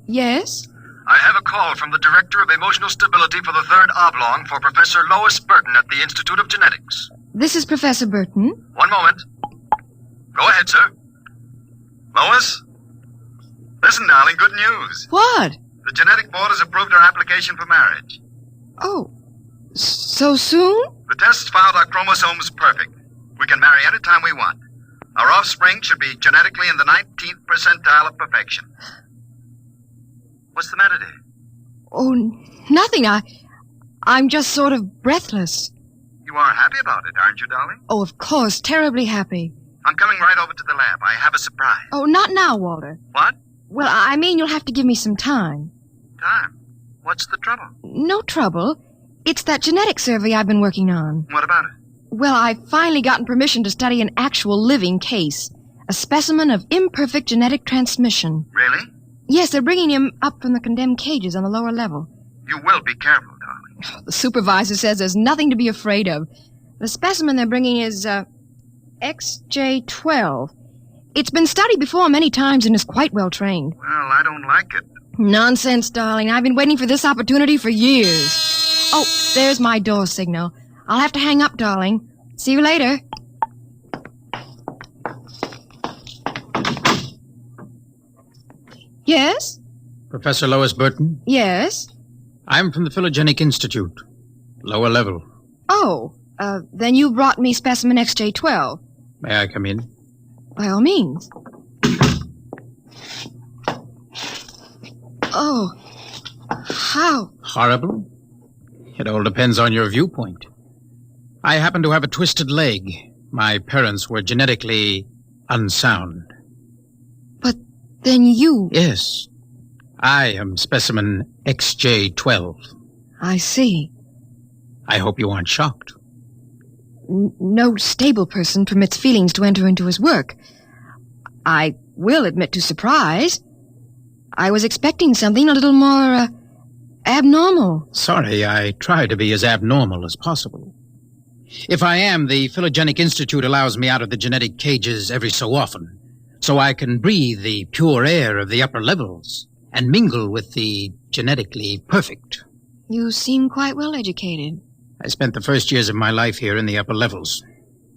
Yes? I have a call from the Director of Emotional Stability for the Third Oblong for Professor Lois Burton at the Institute of Genetics. This is Professor Burton. One moment. Go ahead, sir. Lois? Listen, darling, good news. What? The Genetic Board has approved our application for marriage. Oh, so soon? The tests found our chromosomes perfect. We can marry any time we want. Our offspring should be genetically in the 19th percentile of perfection. What's the matter, dear? Oh, nothing. I'm just sort of breathless. You are happy about it, aren't you, darling? Oh, of course, terribly happy. I'm coming right over to the lab. I have a surprise. Oh, not now, Walter. What? Well, I mean, you'll have to give me some time. Time? What's the trouble? No trouble. It's that genetic survey I've been working on. What about it? Well, I've finally gotten permission to study an actual living case. A specimen of imperfect genetic transmission. Really? Yes, they're bringing him up from the condemned cages on the lower level. You will be careful, darling. The supervisor says there's nothing to be afraid of. The specimen they're bringing is, XJ12. It's been studied before many times and is quite well trained. Well, I don't like it. Nonsense, darling. I've been waiting for this opportunity for years. Oh, there's my door signal. I'll have to hang up, darling. See you later. Yes? Professor Lois Burton? Yes? I'm from the Phylogenic Institute. Lower level. Oh, then you brought me specimen XJ12. May I come in? By all means. Oh, how? Horrible? It all depends on your viewpoint. I happen to have a twisted leg. My parents were genetically unsound. But then you... Yes. I am specimen XJ12. I see. I hope you aren't shocked. No stable person permits feelings to enter into his work. I will admit to surprise. I was expecting something a little more, abnormal. Sorry, I try to be as abnormal as possible. If I am, the Phylogenic Institute allows me out of the genetic cages every so often, so I can breathe the pure air of the upper levels and mingle with the genetically perfect. You seem quite well educated. I spent the first years of my life here in the upper levels.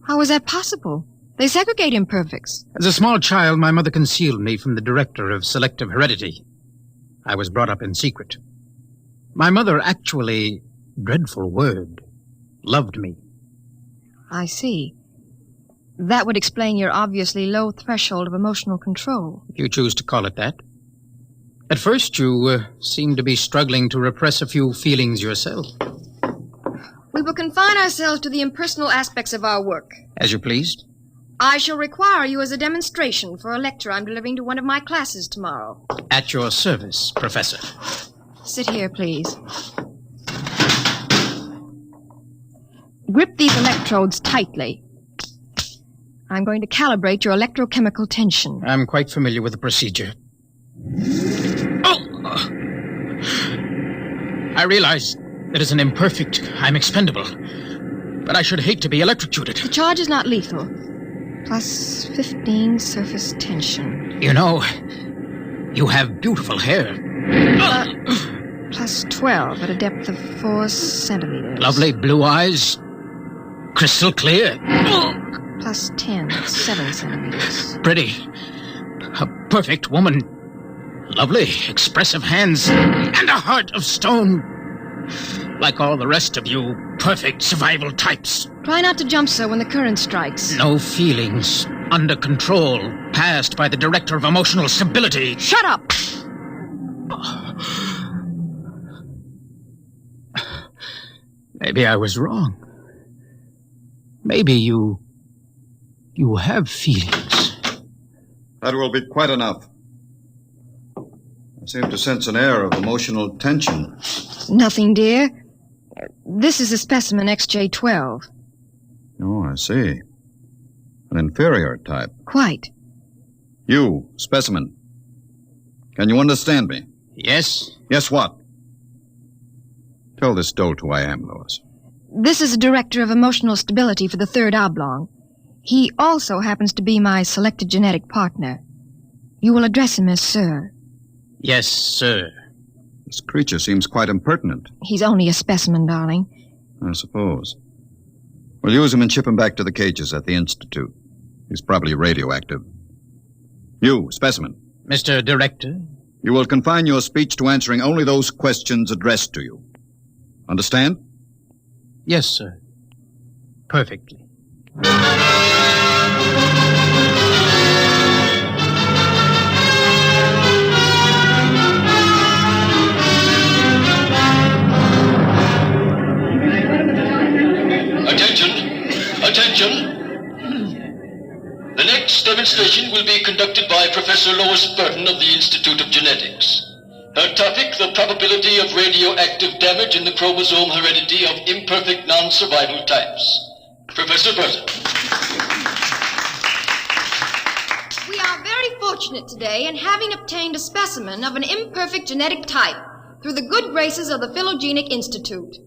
How is that possible? They segregate imperfects. As a small child, my mother concealed me from the director of selective heredity. I was brought up in secret. My mother actually, dreadful word, loved me. I see. That would explain your obviously low threshold of emotional control. If you choose to call it that. At first, you seemed to be struggling to repress a few feelings yourself. We will confine ourselves to the impersonal aspects of our work. As you please. I shall require you as a demonstration for a lecture I'm delivering to one of my classes tomorrow. At your service, Professor. Sit here, please. Grip these electrodes tightly. I'm going to calibrate your electrochemical tension. I'm quite familiar with the procedure. Oh! I realize that as an imperfect, I'm expendable. But I should hate to be electrocuted. The charge is not lethal. Plus 15 surface tension. You know, you have beautiful hair. Plus 12 at a depth of 4 centimeters. Lovely blue eyes. Crystal clear. Plus 10 at 7 centimeters. Pretty. A perfect woman. Lovely, expressive hands. And a heart of stone. Like all the rest of you perfect survival types. Try not to jump so when the current strikes. No feelings. Under control. Passed by the Director of Emotional Stability. Shut up! Maybe I was wrong. Maybe you have feelings. That will be quite enough. I seem to sense an air of emotional tension. Nothing, dear. This is a specimen XJ12. Oh, I see. An inferior type. Quite. You, specimen. Can you understand me? Yes. Yes, what? Tell this dolt who I am, Lois. This is a director of emotional stability for the third oblong. He also happens to be my selected genetic partner. You will address him as Sir. Yes, sir. This creature seems quite impertinent. He's only a specimen, darling. I suppose. We'll use him and ship him back to the cages at the Institute. He's probably radioactive. You, specimen. Mr. Director? You will confine your speech to answering only those questions addressed to you. Understand? Yes, sir. Perfectly. Attention! The next demonstration will be conducted by Professor Lois Burton of the Institute of Genetics. Her topic, the probability of radioactive damage in the chromosome heredity of imperfect non-survival types. Professor Burton. We are very fortunate today in having obtained a specimen of an imperfect genetic type through the good graces of the Phylogenic Institute.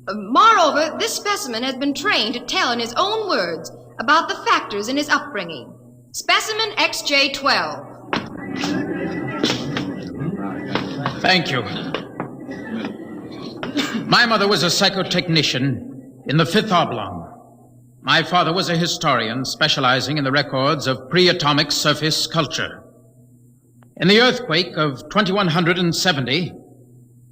Moreover, this specimen has been trained to tell in his own words about the factors in his upbringing. Specimen XJ12. Thank you. My mother was a psychotechnician in the fifth oblong. My father was a historian specializing in the records of pre-atomic surface culture. In the earthquake of 2170,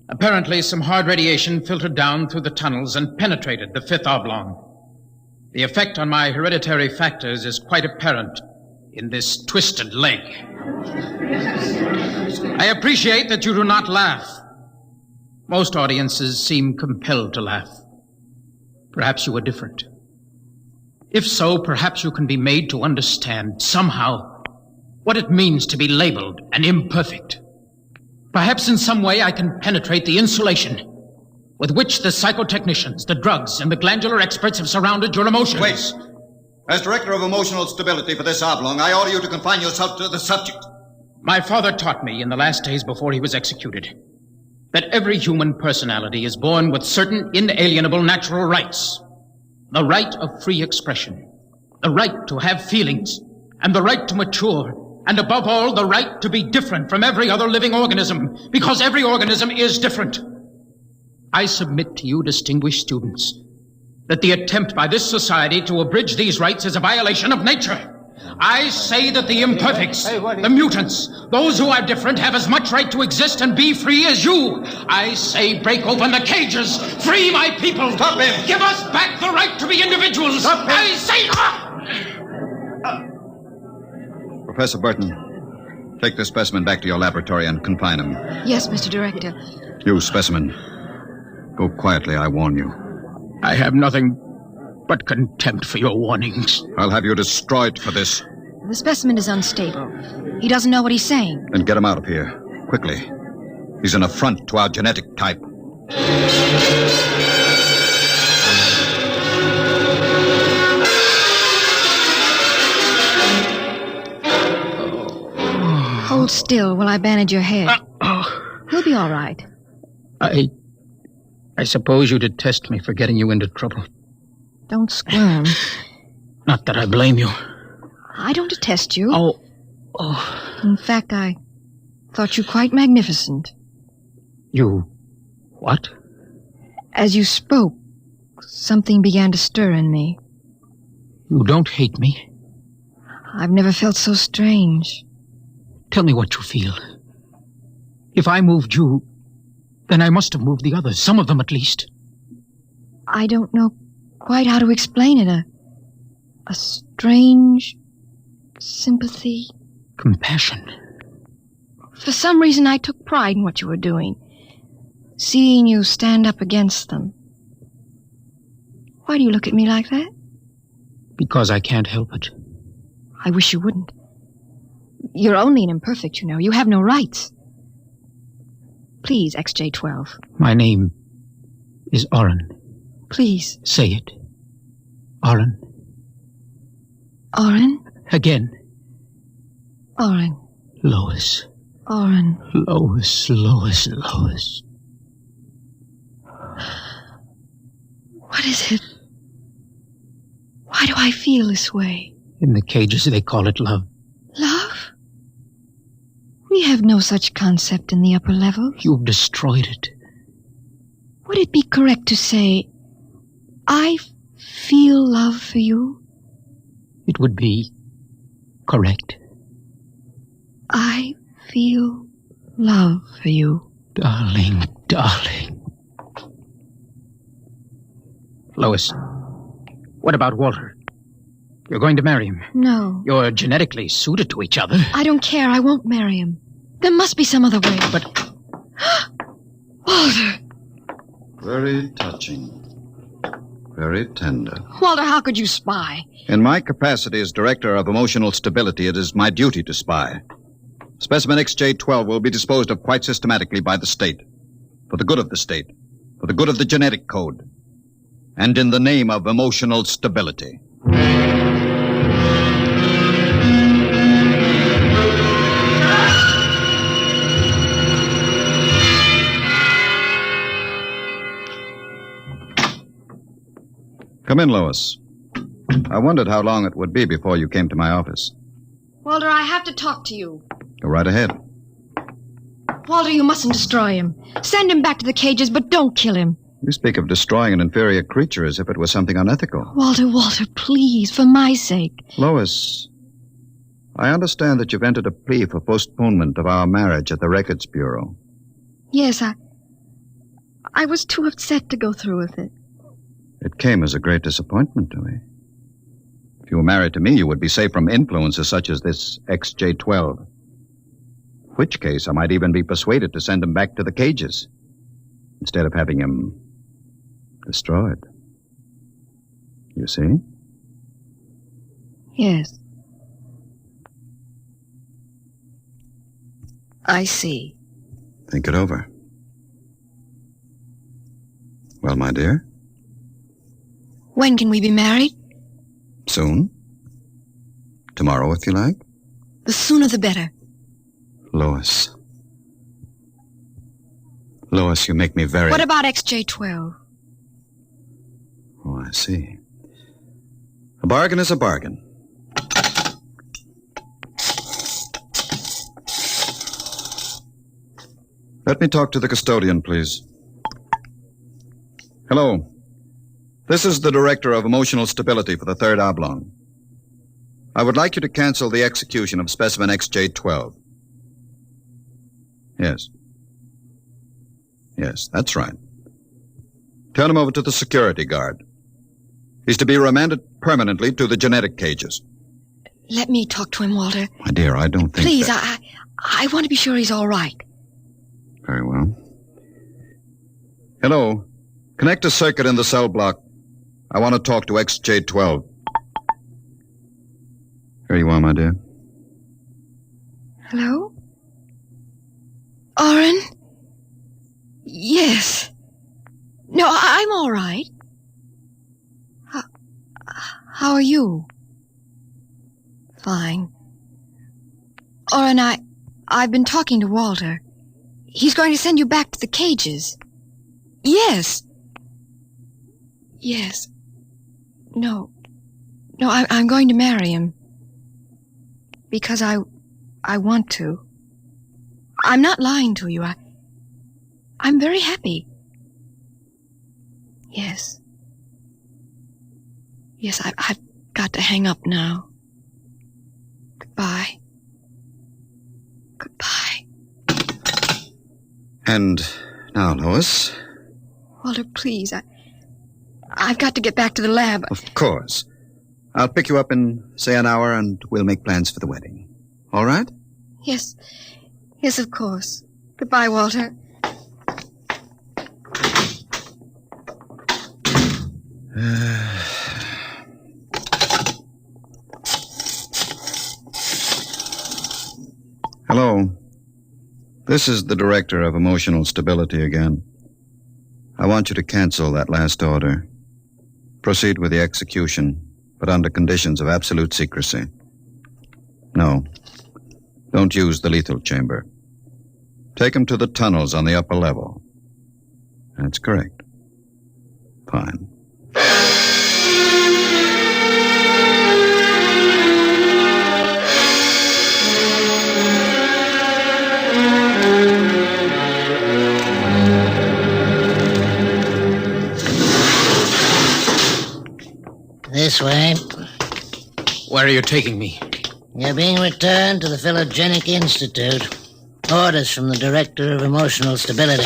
apparently some hard radiation filtered down through the tunnels and penetrated the fifth oblong. The effect on my hereditary factors is quite apparent in this twisted leg. I appreciate that you do not laugh. Most audiences seem compelled to laugh. Perhaps you are different. If so, perhaps you can be made to understand somehow what it means to be labeled an imperfect. Perhaps in some way I can penetrate the insulation with which the psychotechnicians, the drugs, and the glandular experts have surrounded your emotions. Wait. As Director of Emotional Stability for this oblong, I order you to confine yourself to the subject. My father taught me in the last days before he was executed that every human personality is born with certain inalienable natural rights. The right of free expression, the right to have feelings, and the right to mature, and above all, the right to be different from every other living organism, because every organism is different. I submit to you, distinguished students, that the attempt by this society to abridge these rights is a violation of nature. I say that the imperfects, the mutants, those who are different have as much right to exist and be free as you. I say break open the cages, free my people. Stop him! Give us back the right to be individuals. Stop him! I say... Professor Burton, take this specimen back to your laboratory and confine him. Yes, Mr. Director. You, specimen, go quietly, I warn you. I have nothing but contempt for your warnings. I'll have you destroyed for this. The specimen is unstable. He doesn't know what he's saying. Then get him out of here, quickly. He's an affront to our genetic type. Hold still while I bandage your head. He'll be all right. I suppose you detest me for getting you into trouble. Don't squirm. Not that I blame you. I don't detest you. Oh. In fact, I thought you quite magnificent. You... what? As you spoke, something began to stir in me. You don't hate me? I've never felt so strange. Tell me what you feel. If I moved you, then I must have moved the others, some of them at least. I don't know quite how to explain it. A strange sympathy. Compassion. For some reason, I took pride in what you were doing. Seeing you stand up against them. Why do you look at me like that? Because I can't help it. I wish you wouldn't. You're only an imperfect, you know. You have no rights. Please, XJ12. My name is Oren. Please. Say it. Oren. Oren? Again. Oren. Lois. Oren. Lois. What is it? Why do I feel this way? In the cages, they call it love. Love? We have no such concept in the upper levels. You've destroyed it. Would it be correct to say, I feel love for you? It would be correct. I feel love for you. Darling. Lois, what about Walter? You're going to marry him. No. You're genetically suited to each other. I don't care. I won't marry him. There must be some other way. But... Walter! Very touching. Very tender. Walter, how could you spy? In my capacity as Director of Emotional Stability, it is my duty to spy. Specimen XJ12 will be disposed of quite systematically by the state. For the good of the state. For the good of the genetic code. And in the name of emotional stability. Come in, Lois. I wondered how long it would be before you came to my office. Walter, I have to talk to you. Go right ahead. Walter, you mustn't destroy him. Send him back to the cages, but don't kill him. You speak of destroying an inferior creature as if it was something unethical. Walter, please, for my sake. Lois, I understand that you've entered a plea for postponement of our marriage at the Records Bureau. Yes, I was too upset to go through with it. It came as a great disappointment to me. If you were married to me, you would be safe from influences such as this XJ12. In which case, I might even be persuaded to send him back to the cages instead of having him destroyed. You see? Yes. I see. Think it over. Well, my dear? When can we be married? Soon. Tomorrow, if you like. The sooner the better. Lois. Lois, you make me very... What about XJ12? Oh, I see. A bargain is a bargain. Let me talk to the custodian, please. Hello. This is the Director of Emotional Stability for the Third Oblong. I would like you to cancel the execution of specimen XJ12. Yes. Yes, that's right. Turn him over to the security guard. He's to be remanded permanently to the genetic cages. Let me talk to him, Walter. My dear, I don't think Please, that... I want to be sure he's all right. Very well. Hello. Connect a circuit in the cell block. I want to talk to XJ12. Here you are, my dear. Hello? Oren? Yes. No, I'm all right. How are you? Fine. Oren, I've been talking to Walter. He's going to send you back to the cages. Yes. Yes. No, I'm going to marry him. Because I want to. I'm not lying to you. I'm very happy. Yes. Yes, I've got to hang up now. Goodbye. Goodbye. And now, Lois? Walter, please, I've got to get back to the lab. Of course. I'll pick you up in, say, an hour, and we'll make plans for the wedding. All right? Yes. Yes, of course. Goodbye, Walter. Hello. This is the Director of Emotional Stability again. I want you to cancel that last order. Proceed with the execution, but under conditions of absolute secrecy. No. Don't use the lethal chamber. Take him to the tunnels on the upper level. That's correct. Fine. This way. Where are you taking me? You're being returned to the Philogenic Institute. Orders from the Director of Emotional Stability.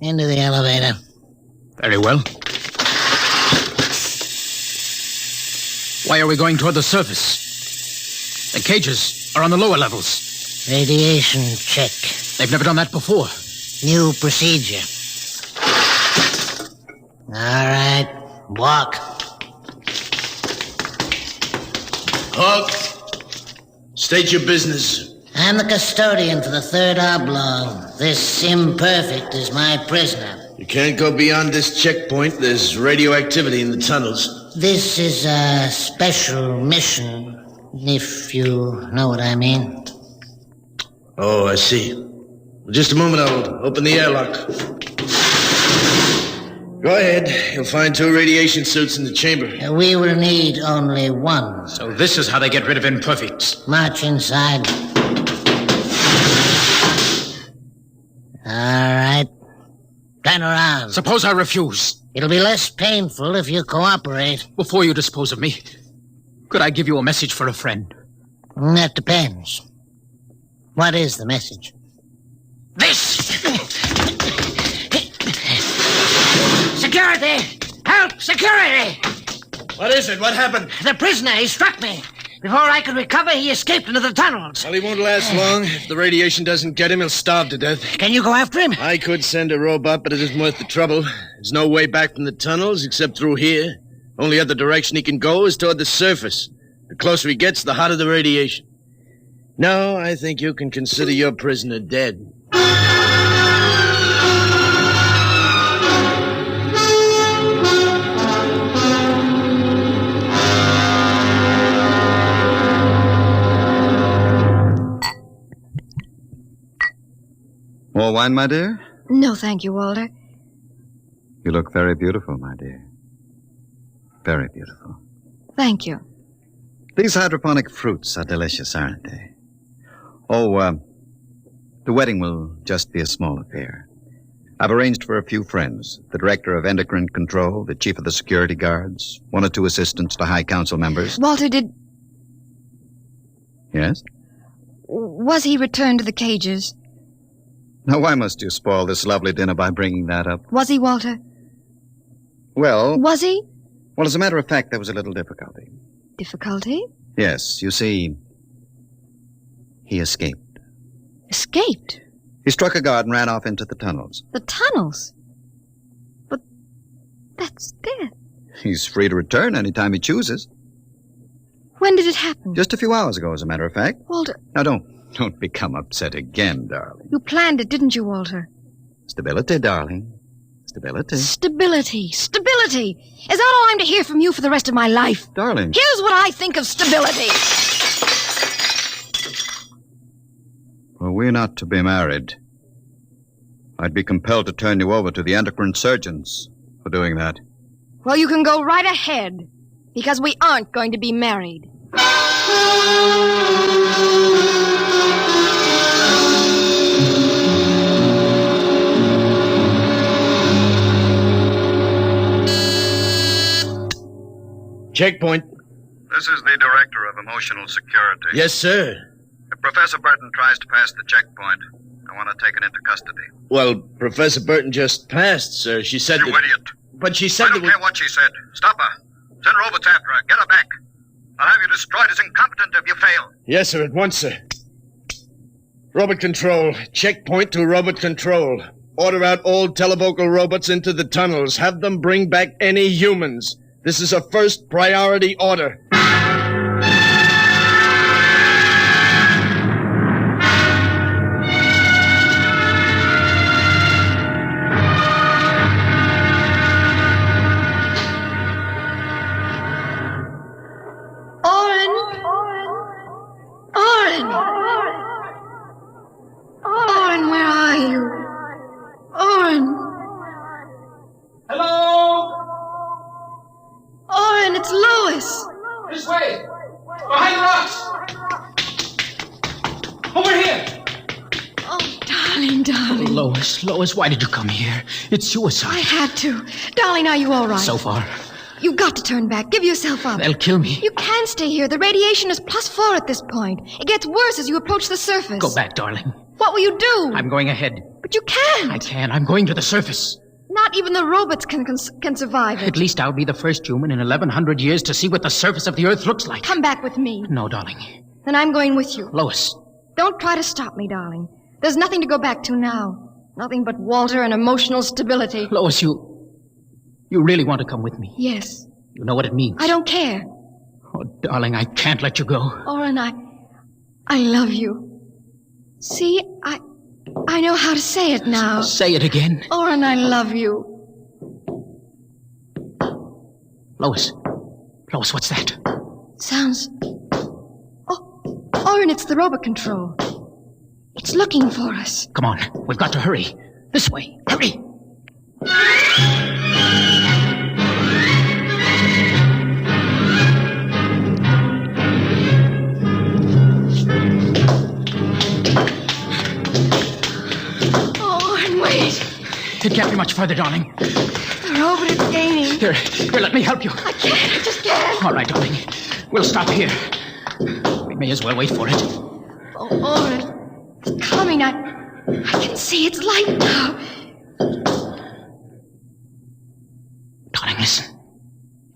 Into the elevator. Very well. Why are we going toward the surface? The cages are on the lower levels. Radiation check. They've never done that before. New procedure. All right. Walk. Hawk, state your business. I'm the custodian for the third oblong. This imperfect is my prisoner. You can't go beyond this checkpoint. There's radioactivity in the tunnels. This is a special mission, if you know what I mean. Oh, I see. Well, just a moment, I'll open the airlock. Go ahead. You'll find 2 radiation suits in the chamber. We will need only one. So this is how they get rid of imperfects. March inside. All right. Turn around. Suppose I refuse. It'll be less painful if you cooperate. Before you dispose of me, could I give you a message for a friend? That depends. What is the message? This! Security! Help! Security! What is it? What happened? The prisoner, he struck me. Before I could recover, he escaped into the tunnels. Well, he won't last long. If the radiation doesn't get him, he'll starve to death. Can you go after him? I could send a robot, but it isn't worth the trouble. There's no way back from the tunnels except through here. Only other direction he can go is toward the surface. The closer he gets, the hotter the radiation. No, I think you can consider your prisoner dead. More wine, my dear? No, thank you, Walter. You look very beautiful, my dear. Very beautiful. Thank you. These hydroponic fruits are delicious, aren't they? Oh, the wedding will just be a small affair. I've arranged for a few friends. The director of endocrine control, the chief of the security guards, 1 or 2 assistants to high council members. Walter, did... Yes? Was he returned to the cages? Now, why must you spoil this lovely dinner by bringing that up? Was he, Walter? Well... Was he? Well, as a matter of fact, there was a little difficulty. Difficulty? Yes, you see, he escaped. Escaped? He struck a guard and ran off into the tunnels. The tunnels? But that's death. He's free to return any time he chooses. When did it happen? Just a few hours ago, as a matter of fact. Walter... Now, don't become upset again, darling. You planned it, didn't you, Walter? Stability, darling. Stability. Stability. Stability. Is that all I'm to hear from you for the rest of my life? Darling. Here's what I think of stability. Well, we're not to be married. I'd be compelled to turn you over to the endocrine surgeons for doing that. Well, you can go right ahead, because we aren't going to be married. Checkpoint. This is the Director of Emotional Security. Yes, sir. If Professor Burton tries to pass the checkpoint, I want to take it into custody. Well, Professor Burton just passed, sir. She said You that... idiot. But she said I don't care what she said. Stop her. Send robots after her. Get her back. I'll have you destroyed as incompetent if you fail. Yes, sir, at once, sir. Robot control. Checkpoint to robot control. Order out all televocal robots into the tunnels. Have them bring back any humans. This is a first priority order. Darling. Lois, why did you come here? It's suicide. I had to. Darling, are you all right? So far. You've got to turn back. Give yourself up. They'll kill me. You can't stay here. The radiation is +4 at this point. It gets worse as you approach the surface. Go back, darling. What will you do? I'm going ahead. But you can't. I can. I'm going to the surface. Not even the robots can survive it. At least I'll be the first human in 1,100 years to see what the surface of the Earth looks like. Come back with me. No, darling. Then I'm going with you. Lois. Don't try to stop me, darling. There's nothing to go back to now. Nothing but Walter and emotional stability. Lois, you really want to come with me? Yes. You know what it means. I don't care. Oh, darling, I can't let you go. Oren, I love you. See, I know how to say it now. Say it again. Oren, I love you. Lois, what's that? Sounds... Oh, Oren, it's the robot control. It's looking for us. Come on, we've got to hurry. This way, hurry. It can't be much further, darling. The robot is gaining. Here, let me help you. I just can't. All right, darling. We'll stop here. We may as well wait for it. Oh, Oren, it's coming. I can see its light now. Darling, listen.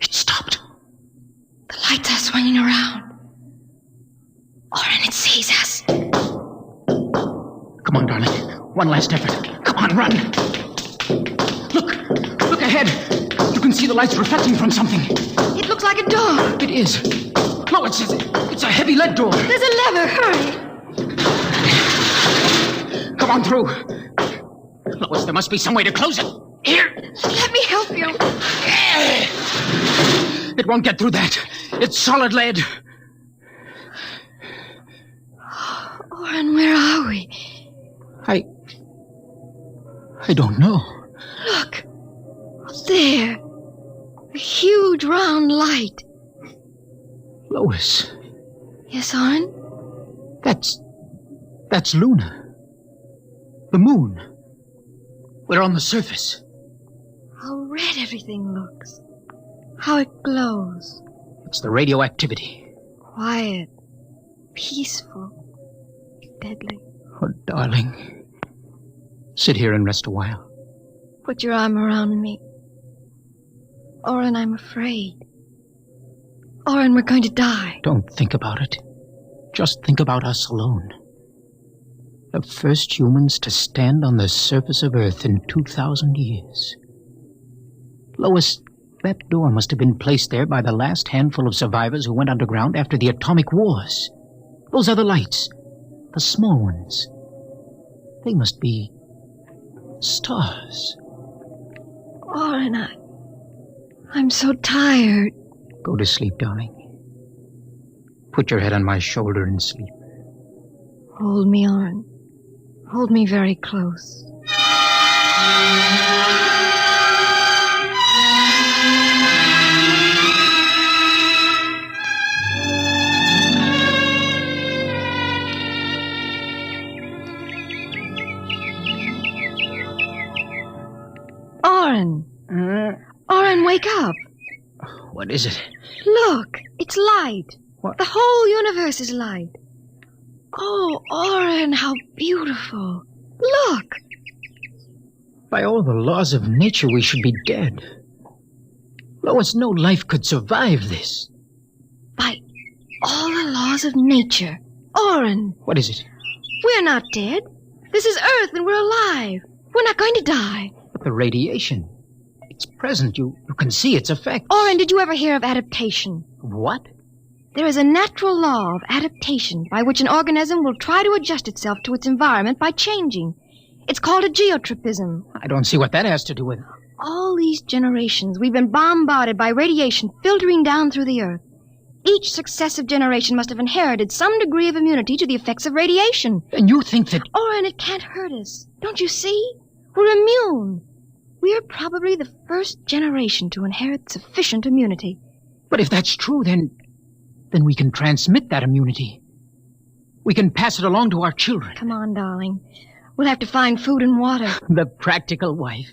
It stopped. The lights are swinging around. Oren, it sees us. Come on, darling. One last effort. Come on, run. Look ahead. You can see the lights reflecting from something. It looks like a door. It is. No, it's a heavy lead door. There's a lever. Hurry. Come on through. Lois, there must be some way to close it. Here. Let me help you. It won't get through that. It's solid lead. Oren, where are we? I don't know. Look. There. A huge round light. Lois. Yes, Oren? That's Luna. The moon. We're on the surface. How red everything looks. How it glows. It's the radioactivity. Quiet. Peaceful. Deadly. Oh, darling. Sit here and rest a while. Put your arm around me. Oren, I'm afraid. Oren, we're going to die. Don't think about it. Just think about us alone. The first humans to stand on the surface of Earth in 2,000 years. Lois, that door must have been placed there by the last handful of survivors who went underground after the atomic wars. Those other lights, the small ones, they must be stars. Oren, I'm so tired. Go to sleep, darling. Put your head on my shoulder and sleep. Hold me, Oren. Hold me very close. Oren. Oren, wake up. What is it? Look, it's light. What? The whole universe is light. Oh, Oren, how beautiful. Look. By all the laws of nature, we should be dead. Lois, no life could survive this. By all the laws of nature. Oren. What is it? We're not dead. This is Earth and we're alive. We're not going to die. But the radiation, it's present. You can see its effects. Oren, did you ever hear of adaptation? What? There is a natural law of adaptation by which an organism will try to adjust itself to its environment by changing. It's called a geotropism. I don't see what that has to do with it. All these generations, we've been bombarded by radiation filtering down through the Earth. Each successive generation must have inherited some degree of immunity to the effects of radiation. And you think that... Oren, it can't hurt us. Don't you see? We're immune. We're probably the first generation to inherit sufficient immunity. But if that's true, then we can transmit that immunity. We can pass it along to our children. Come on, darling. We'll have to find food and water. The practical wife.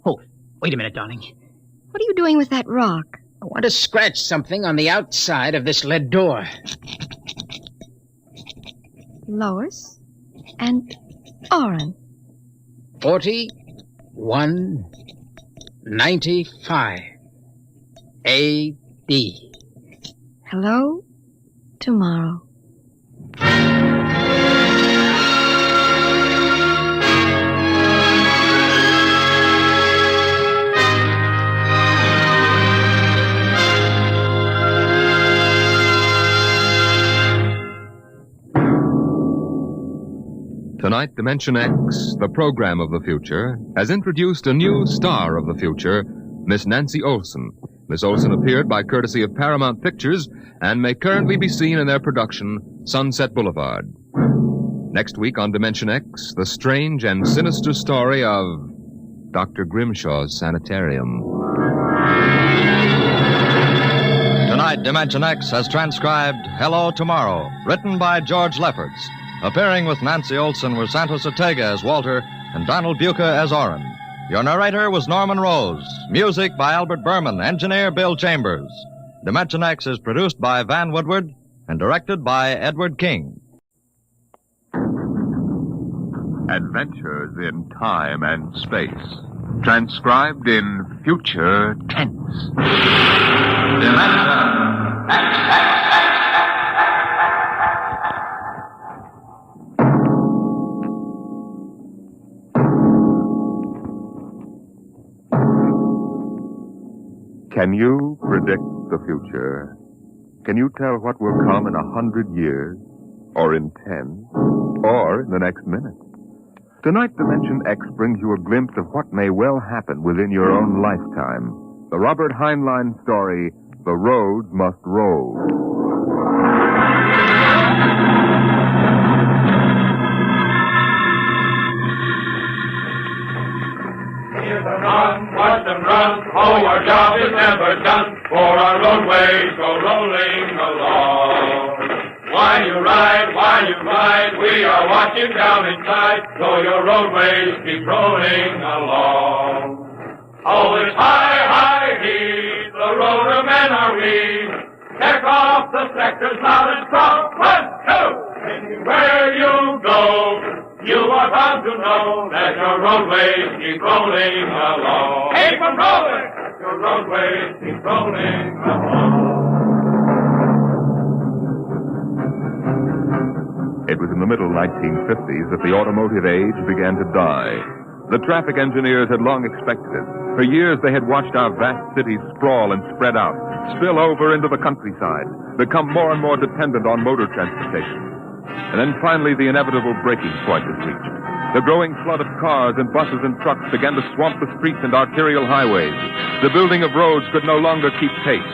Oh, wait a minute, darling. What are you doing with that rock? I want to scratch something on the outside of this lead door. Lois and Orrin. 4195 A.D. Hello, tomorrow. Tonight, Dimension X, the program of the future, has introduced a new star of the future, Miss Nancy Olson. Miss Olson appeared by courtesy of Paramount Pictures and may currently be seen in their production, Sunset Boulevard. Next week on Dimension X, the strange and sinister story of Dr. Grimshaw's Sanitarium. Tonight, Dimension X has transcribed Hello, Tomorrow, written by George Lefferts. Appearing with Nancy Olson were Santos Ortega as Walter and Donald Buca as Orrin. Your narrator was Norman Rose. Music by Albert Berman. Engineer Bill Chambers. Dimension X is produced by Van Woodward and directed by Edward King. Adventures in Time and Space. Transcribed in future tense. Dimension X. Can you predict the future? Can you tell what will come in 100 years? Or in 10? Or in the next minute? Tonight, Dimension X brings you a glimpse of what may well happen within your own lifetime. The Robert Heinlein story, The Roads Must Roll. Run, watch them run, oh, our job is never done, for our roadways go rolling along. While you ride, we are watching down inside, so your roadways keep rolling along. Oh, it's high, high heat, the roadermen are we. Check off the sectors loud and strong. 1, 2, anywhere you go. You are bound to know that your roadways keep rolling along. Keep them rolling! Your roadways keep rolling along. It was in the middle 1950s that the automotive age began to die. The traffic engineers had long expected it. For years they had watched our vast cities sprawl and spread out, spill over into the countryside, become more and more dependent on motor transportation. And then finally the inevitable breaking point was reached. The growing flood of cars and buses and trucks began to swamp the streets and arterial highways. The building of roads could no longer keep pace.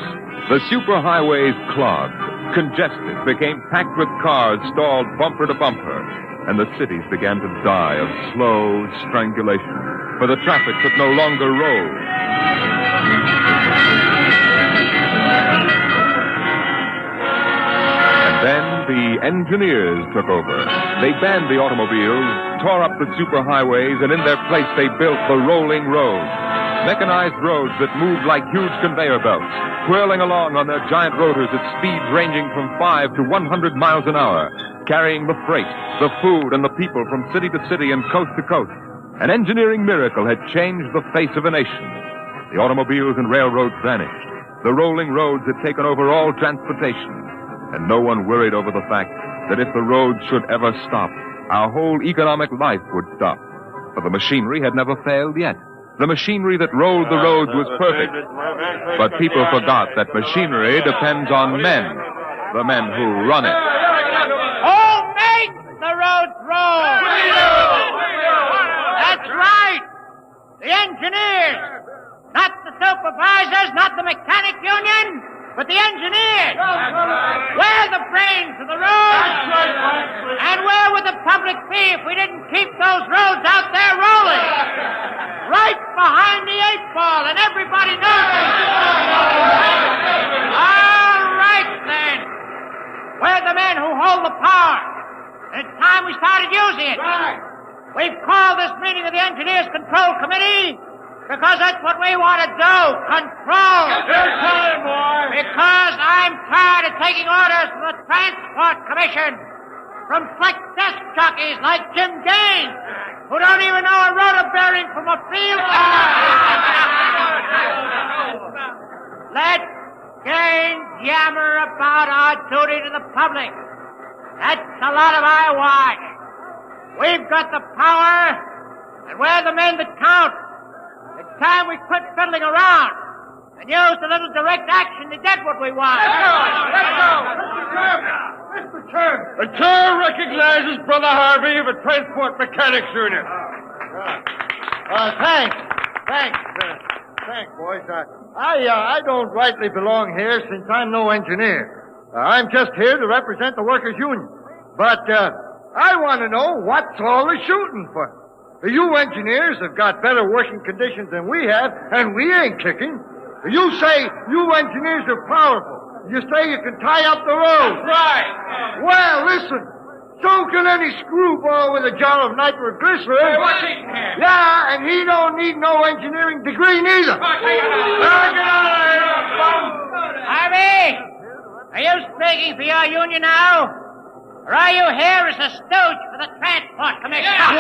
The superhighways clogged, congested, became packed with cars stalled bumper to bumper. And the cities began to die of slow strangulation, for the traffic could no longer roll. Then the engineers took over. They banned the automobiles, tore up the superhighways, and in their place they built the rolling roads. Mechanized roads that moved like huge conveyor belts, whirling along on their giant rotors at speeds ranging from 5 to 100 miles an hour, carrying the freight, the food, and the people from city to city and coast to coast. An engineering miracle had changed the face of a nation. The automobiles and railroads vanished. The rolling roads had taken over all transportation. And no one worried over the fact that if the roads should ever stop, our whole economic life would stop. For the machinery had never failed yet. The machinery that rolled the roads was perfect. But people forgot that machinery depends on men, the men who run it. Who makes the roads roll? That's right. The engineers. Not the supervisors, not the mechanic union, but the engineers. We're the brains of the roads. And where would the public be if we didn't keep those roads out there rolling? Right behind the 8-ball, and everybody knows it. All right, then. We're the men who hold the power. And it's time we started using it. We've called this meeting of the Engineers Control Committee because that's what we want to do. Control. Yes, sir, boy. Because I'm tired of taking orders from the Transport Commission, from slick desk jockeys like Jim Gaines, who don't even know a rotor bearing from a field. Let Gaines yammer about our duty to the public. That's a lot of eyewash. We've got the power, and we're the men that count. It's time we quit fiddling around and use a little direct action to get what we want. Let's go. Mr. Chairman. The chair recognizes Brother Harvey of the Transport Mechanics Union. Thanks, boys. I don't rightly belong here since I'm no engineer. I'm just here to represent the workers' union. But I want to know what's all the shooting for. You engineers have got better working conditions than we have, and we ain't kicking. You say you engineers are powerful. You say you can tie up the road. Right. Well, listen. So can any screwball with a jar of nitroglycerin. Hey, what's he can? Yeah, and he don't need no engineering degree neither. Harvey, are you speaking for your union now? Or are you here as a stooge for the Transport Commission? Listen,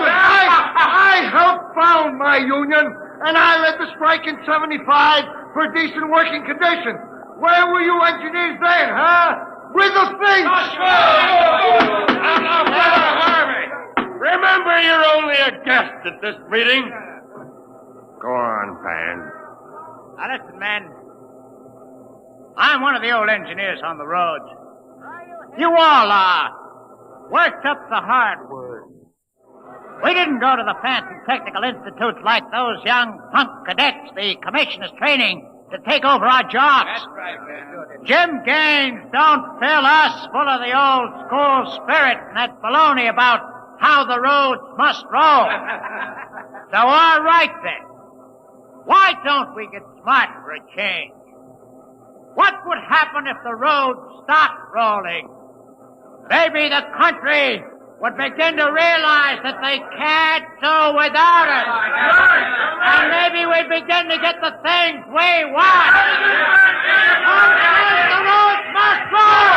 I helped found my union, and I led the strike in 75 for decent working conditions. Where were you engineers then, huh? With the thing! Now, Brother Harvey, remember you're only a guest at this meeting. Go on, Pan. Now listen, men. I'm one of the old engineers on the roads. You all are. Worked up the hardwood. We didn't go to the fancy technical institutes like those young punk cadets the commission is training to take over our jobs. That's right, man. Jim Gaines don't fill us full of the old school spirit and that baloney about how the roads must roll. So all right then. Why don't we get smart for a change? What would happen if the roads stopped rolling? Maybe the country would begin to realize that they can't do without us. And maybe we'd begin to get the things we want. The roads must roll!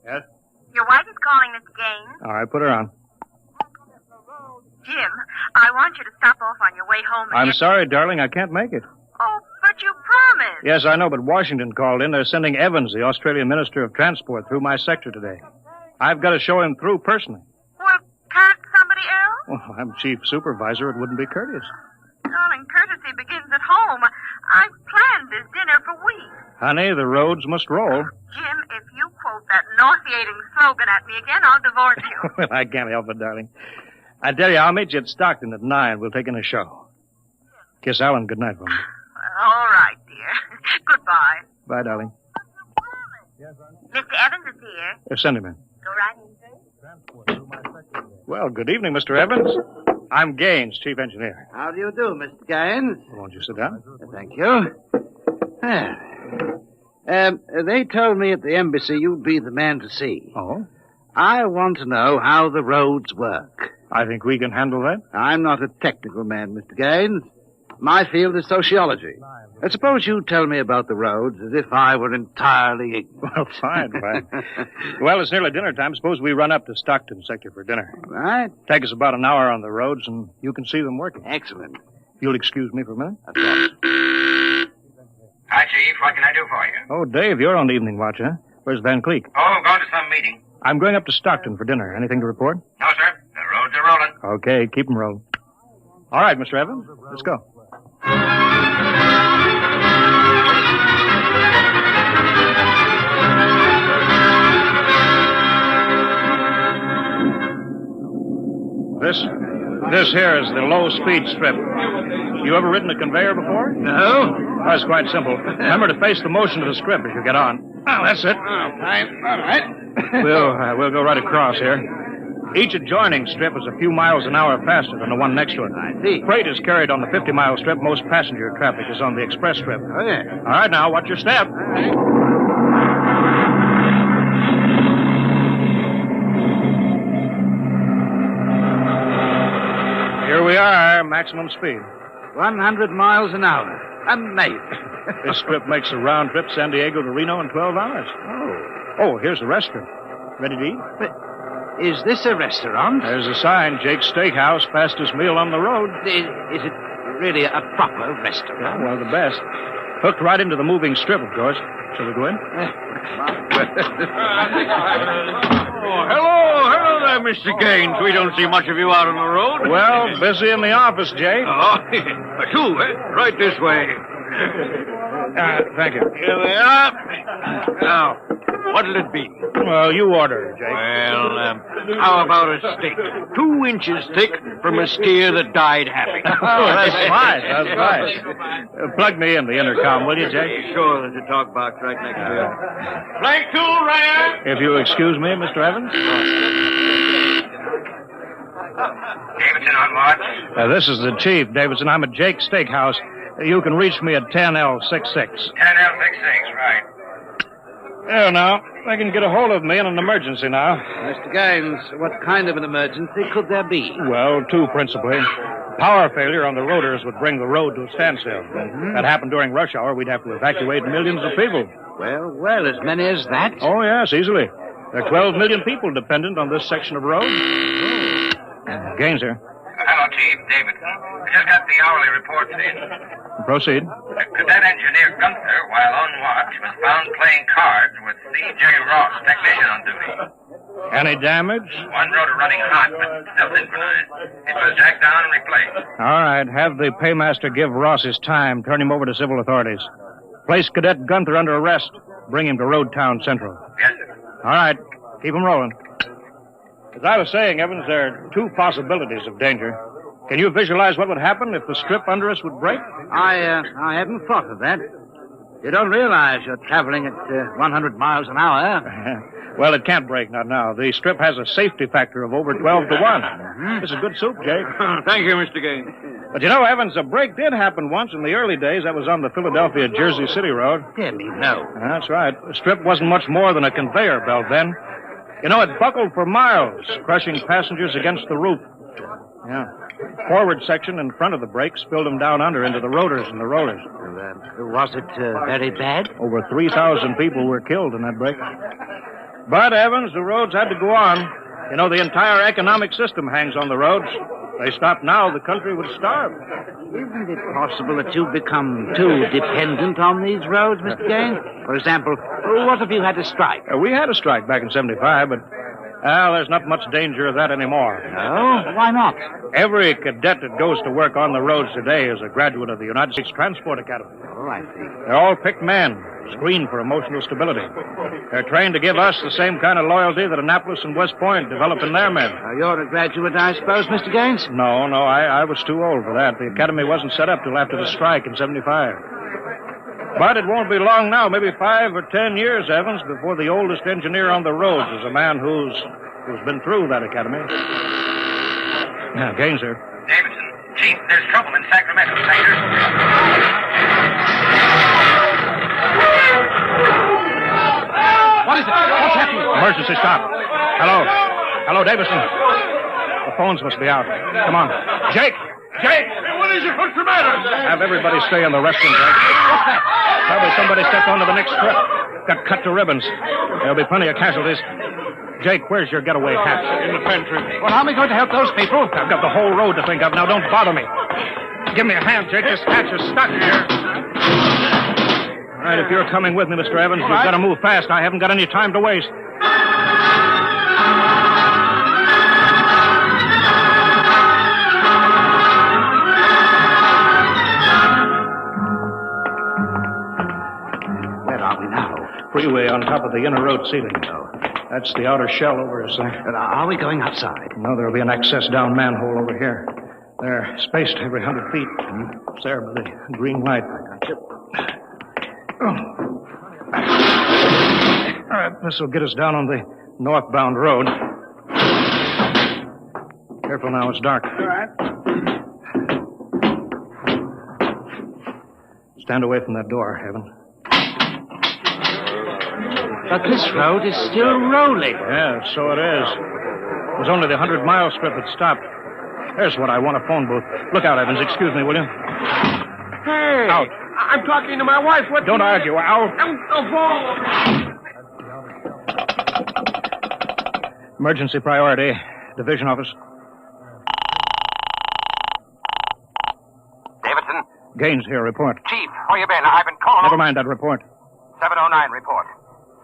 Yes? Your wife is calling, Mr. Gaines. All right, put her on. Jim, I want you to stop off on your way home. I'm sorry, darling, I can't make it. Oh, but you promised. Yes, I know, but Washington called in. They're sending Evans, the Australian Minister of Transport, through my sector today. I've got to show him through personally. Well, can't somebody else? Well, I'm chief supervisor. It wouldn't be courteous. Darling, courtesy begins at home. I've planned this dinner for weeks. Honey, the roads must roll. Jim, if you quote that nauseating slogan at me again, I'll divorce you. Well, I can't help it, darling. I tell you, I'll meet you at Stockton at 9. We'll take in a show. Kiss Alan goodnight for me. All right, dear. Goodbye. Bye, darling. Mr. Evans is here. Send him in. Go right in, sir. Well, good evening, Mr. Evans. I'm Gaines, chief engineer. How do you do, Mr. Gaines? Won't you sit down? Thank you. They told me at the embassy you'd be the man to see. Oh? I want to know how the roads work. I think we can handle that. I'm not a technical man, Mr. Gaines. My field is sociology. Suppose you tell me about the roads as if I were entirely ignorant. Well, fine. Well, it's nearly dinner time. Suppose we run up to Stockton sector for dinner. Right. Take us about an hour on the roads, and you can see them working. Excellent. If you'll excuse me for a minute. Of course. Hi, Chief. What can I do for you? Oh, Dave, you're on the evening watch, huh? Where's Van Cleek? Oh, going to some meeting. I'm going up to Stockton for dinner. Anything to report? No, sir. The roads are rolling. Okay, keep them rolling. All right, Mr. Evans, let's go. This here is the low-speed strip. You ever ridden a conveyor before? No. Oh, it's quite simple. Remember to face the motion of the strip as you get on. Oh, that's it. All right. We'll go right across here. Each adjoining strip is a few miles an hour faster than the one next to it. I see. Freight is carried on the 50-mile strip. Most passenger traffic is on the express strip. Oh, yeah. All right, now, watch your step. Here we are, maximum speed. 100 miles an hour. Amazing. This strip makes a round trip San Diego to Reno in 12 hours. Oh, here's the restaurant. Ready to eat? But is this a restaurant? There's a sign, Jake's Steakhouse, fastest meal on the road. Is it really a proper restaurant? Well, the best. Hooked right into the moving strip, of course. Shall we go in? Hello there, Mr. Gaines. We don't see much of you out on the road. Well, busy in the office, Jake. Oh, two, right this way. Thank you. Here we are. Now, what'll it be? Well, you order, Jake. Well, how about a steak? 2 inches thick from a steer that died happy. Oh, that's fine. That's fine. Plug me in the intercom, will you, Jake? Sure, there's a talk box right next to it. Flank 2, Ryan. If you excuse me, Mr. Evans. Davidson on watch. This is the chief, Davidson. I'm at Jake's Steakhouse. You can reach me at 10L66. 10L66, right. There now. They can get a hold of me in an emergency now. Mr. Gaines, what kind of an emergency could there be? Well, 2 principally. Power failure on the rotors would bring the road to a standstill. That happened during rush hour. We'd have to evacuate millions of people. Well, as many as that? Oh, yes, easily. There are 12 million people dependent on this section of road. Gaines here. Hello, Chief. Davidson. I just got the hourly reports in. Proceed. Cadet Engineer Gunther, while on watch, was found playing cards with C.J. Ross, technician on duty. Any damage? One rotor running hot, but still synchronized. It was jacked down and replaced. All right. Have the paymaster give Ross his time. Turn him over to civil authorities. Place Cadet Gunther under arrest. Bring him to Road Town Central. Yes, sir. All right. Keep him rolling. As I was saying, Evans, there are 2 possibilities of danger. Can you visualize what would happen if the strip under us would break? I hadn't thought of that. You don't realize you're traveling at 100 miles an hour. Well, it can't break, not now. The strip has a safety factor of over 12 to 1. It's a good soup, Jake. Thank you, Mr. Gaines. But you know, Evans, a break did happen once in the early days. That was on the Philadelphia-Jersey City Road. Dear me, no. That's right. The strip wasn't much more than a conveyor belt then. You know, it buckled for miles, crushing passengers against the roof. Yeah. Forward section in front of the brake spilled them down under into the rotors and the rollers. Was it very bad? Over 3,000 people were killed in that break. But, Evans, the roads had to go on. You know, the entire economic system hangs on the roads. They stopped now, the country would starve. Isn't it possible that you've become too dependent on these roads, Mr. Gaines? For example, what if you had a strike? We had a strike back in 75, but, there's not much danger of that anymore. Oh? Why not? Every cadet that goes to work on the roads today is a graduate of the United States Transport Academy. Oh, I see. They're all picked men, screened for emotional stability. They're trained to give us the same kind of loyalty that Annapolis and West Point developed in their men. You're a graduate, I suppose, Mr. Gaines? No, I was too old for that. The academy wasn't set up till after the strike in 75. But it won't be long now, maybe 5 or 10 years, Evans, before the oldest engineer on the roads is a man who's been through that academy. Now, Gaines here. Davidson. Chief, there's trouble in Sacramento, Sector. What is it? What's happening? Emergency stop. Hello, Davidson. The phones must be out. Come on. Jake! Hey, what is it? What's the matter? Have everybody stay in the restroom, Jake. What's that? Probably somebody stepped onto the next strip. Got cut to ribbons. There'll be plenty of casualties. Jake, where's your getaway hat? In the pantry. Well, how am I going to help those people? I've got the whole road to think of. Now, don't bother me. Give me a hand, Jake. This hatch is stuck here. All right, if you're coming with me, Mr. Evans, you've got to move fast. I haven't got any time to waste. Where are we now? Freeway on top of the inner road ceiling. That's the outer shell over us there. Are we going outside? No, there'll be an access down manhole over here. They're spaced every 100 feet. It's there by the green light. All right, this will get us down on the northbound road. Careful now, it's dark. All right. Stand away from that door, Heaven. But this road is still rolling. Yeah, so it is. It was only the 100-mile strip that stopped. There's what I want, a phone booth. Look out, Evans. Excuse me, will you? Hey! Out. I'm talking to my wife. What? Don't argue. Out. Emergency priority. Division office. Davidson? Gaines here. Report. Chief, where you been? I've been calling... Never mind that report. 709 report.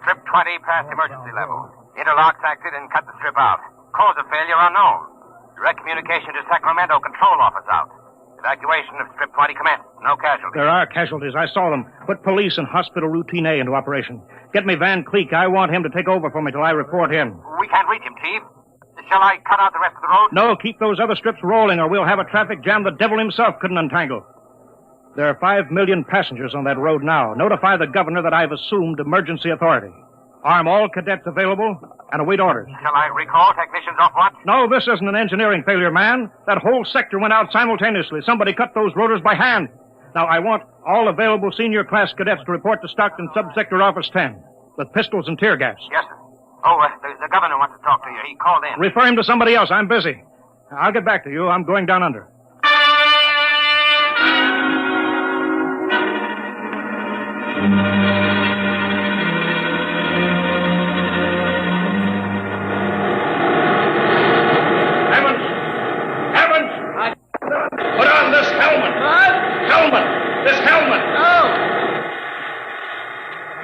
Strip 20 past emergency level. Interlocks acted and cut the strip out. Cause of failure unknown. Direct communication to Sacramento control office out. Evacuation of strip 20 commenced. No casualties. There are casualties. I saw them. Put police and hospital routine A into operation. Get me Van Cleek. I want him to take over for me till I report in. We can't reach him, Chief. Shall I cut out the rest of the road? No, keep those other strips rolling or we'll have a traffic jam the devil himself couldn't untangle. There are 5 million passengers on that road now. Notify the governor that I've assumed emergency authority. Arm all cadets available and await orders. Shall I recall technicians off watch? No, this isn't an engineering failure, man. That whole sector went out simultaneously. Somebody cut those rotors by hand. Now, I want all available senior class cadets to report to Stockton Subsector Office 10 with pistols and tear gas. Yes, sir. Oh, the governor wants to talk to you. He called in. Refer him to somebody else. I'm busy. I'll get back to you. I'm going down under. Put on this helmet. What? Helmet. This helmet. Oh.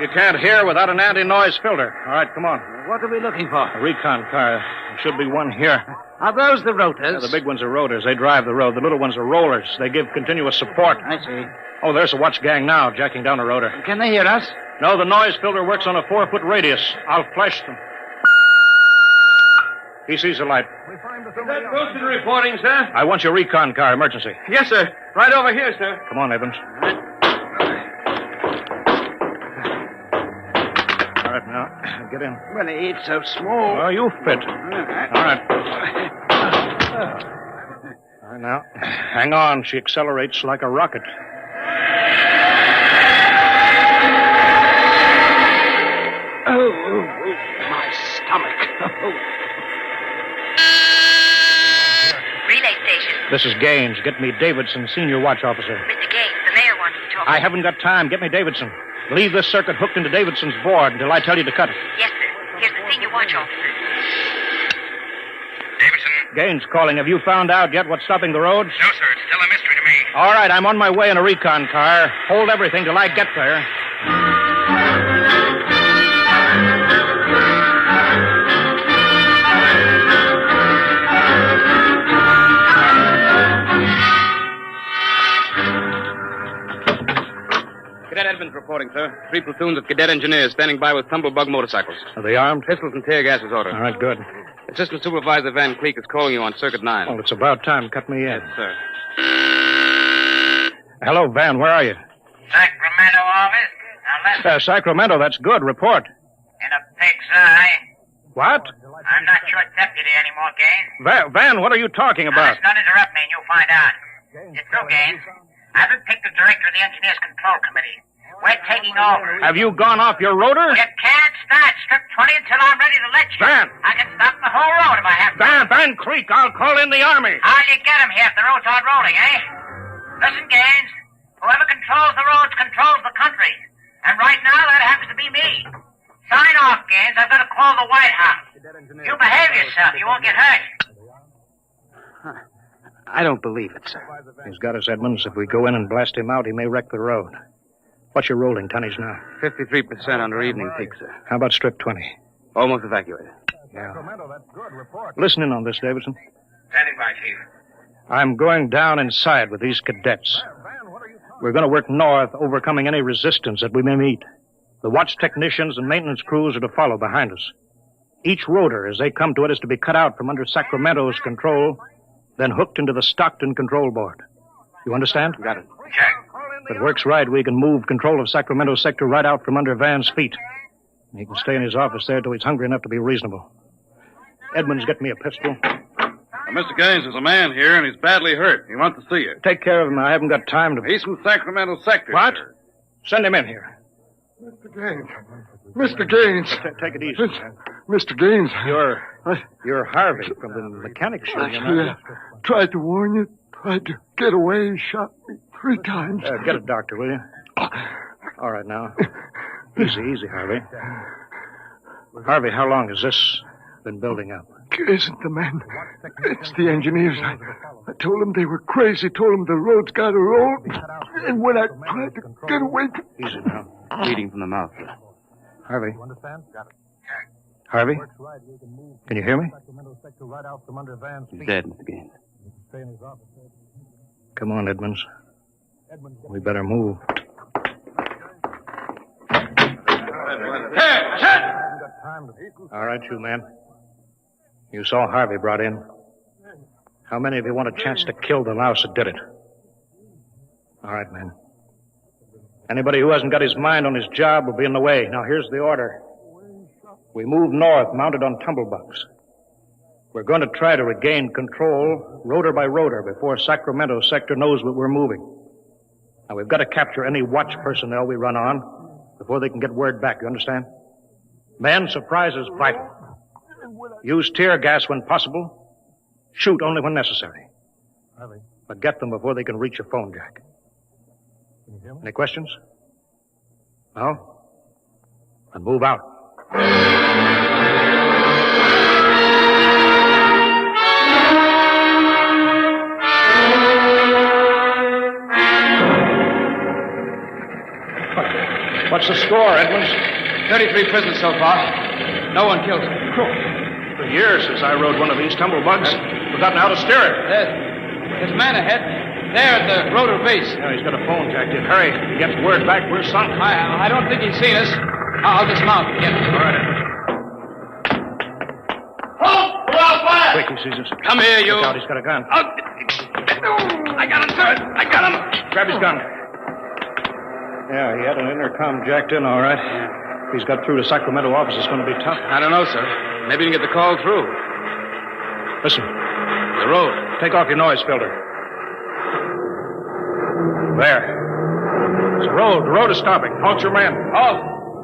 You can't hear without an anti-noise filter. All right, come on. What are we looking for? A recon car. There should be one here. Are those the rotors? Yeah, the big ones are rotors. They drive the road. The little ones are rollers. They give continuous support. I see. Oh, there's a watch gang now, jacking down a rotor. Can they hear us? No, the noise filter works on a 4-foot radius. I'll flash them. He sees the light. Wilson reporting, sir. I want your recon car, emergency. Yes, sir. Right over here, sir. Come on, Evans. All right, now, get in. Well, it's so small. Oh, you fit. All right. All right, now, hang on. She accelerates like a rocket. Oh, my stomach. Relay station. This is Gaines. Get me Davidson, senior watch officer. Mr. Gaines, the mayor wants to talk. I haven't got time. Get me Davidson. Leave this circuit hooked into Davidson's board until I tell you to cut it. Yes, sir. Here's the senior watch officer. Davidson? Gaines calling. Have you found out yet what's stopping the roads? No, sir. It's still a mystery to me. All right, I'm on my way in a recon car. Hold everything till I get there. Cadet Edmonds reporting, sir. 3 platoons of cadet engineers standing by with tumblebug motorcycles. Are they armed? Pistols and tear gas is ordered. All right, good. Assistant Supervisor Van Cleek is calling you on Circuit 9. Well, it's about time. Cut me in. Yes, sir. Hello, Van. Where are you? Sacramento office. Now listen. Sacramento. That's good. Report. In a pig's eye. What? I'm not your deputy anymore, Gaines. Van, what are you talking Now, about? listen, don't interrupt me and you'll find out. It's true, Gaines. I've been picked the director of the Engineers Control Committee. We're taking over. Have you gone off your rotor? You can't start Strip 20 until I'm ready to let you. Van! I can stop the whole road if I have to. Van Creek, I'll call in the Army. How'll you get him here if the roads aren't rolling, eh? Listen, Gaines. Whoever controls the roads controls the country. And right now, that happens to be me. Sign off, Gaines. I've got to call the White House. You behave yourself. You won't get hurt. I don't believe it, sir. He's got us, Edmonds. If we go in and blast him out, he may wreck the road. What's your rolling tonnage now? 53% under evening peak, sir. How about Strip 20? Almost evacuated. Yeah. Listen in on this, Davidson. Standing by, Chief. I'm going down inside with these cadets. We're going to work north, overcoming any resistance that we may meet. The watch technicians and maintenance crews are to follow behind us. Each rotor, as they come to it, is to be cut out from under Sacramento's control, then hooked into the Stockton control board. You understand? Got it. Check. If it works right, we can move control of Sacramento sector right out from under Van's feet. He can stay in his office there till he's hungry enough to be reasonable. Edmonds, get me a pistol. Mr. Gaines, there's a man here, and he's badly hurt. He wants to see you. Take care of him. I haven't got time to... He's from Sacramento sector. What? Sir. Send him in here. Mr. Gaines. Mr. Gaines. Take it easy. Mr. Gaines. You're Harvey from the mechanics show. I tried to warn you. Tried to get away. He shot me 3 times. Get a doctor, will you? All right, now. Easy, Harvey. Harvey, how long has this been building up? It isn't the men. It's the engineers. I told them they were crazy. Told them the road's got to roll. And when I tried to get away... Easy now. Bleeding from the mouth. Harvey. Harvey? Can you hear me? He's dead, Mr. Gaines. Come on, Edmonds. We better move. All right, you men. You saw Harvey brought in. How many of you want a chance to kill the louse that did it? All right, men. Anybody who hasn't got his mind on his job will be in the way. Now, here's the order. We move north, mounted on tumblebugs. We're going to try to regain control, rotor by rotor, before Sacramento sector knows what we're moving. Now, we've got to capture any watch personnel we run on before they can get word back, you understand? Men, surprise is vital. Use tear gas when possible. Shoot only when necessary. But get them before they can reach your phone jack. Any questions? No? Then move out. What's the score, Edmonds? 33 prisoners so far. No one killed. For years since I rode one of these tumblebugs. Forgotten how to steer it. There's a man ahead. There at the rotor base. Yeah, he's got a phone jacked in. Hurry. If he gets word back, we're sunk. I don't think he's seen us. I'll dismount and get him. All right. Halt! We're out fire! Quick, he sees us. Come here, you. Look out, he's got a gun. I got him, sir. I got him. Grab his gun. Yeah, he had an intercom jacked in, all right. If he's got through to Sacramento office, it's going to be tough. I don't know, sir. Maybe you can get the call through. Listen. The road. Take off your noise filter. There. It's the road. The road is stopping. Halt your men. Halt.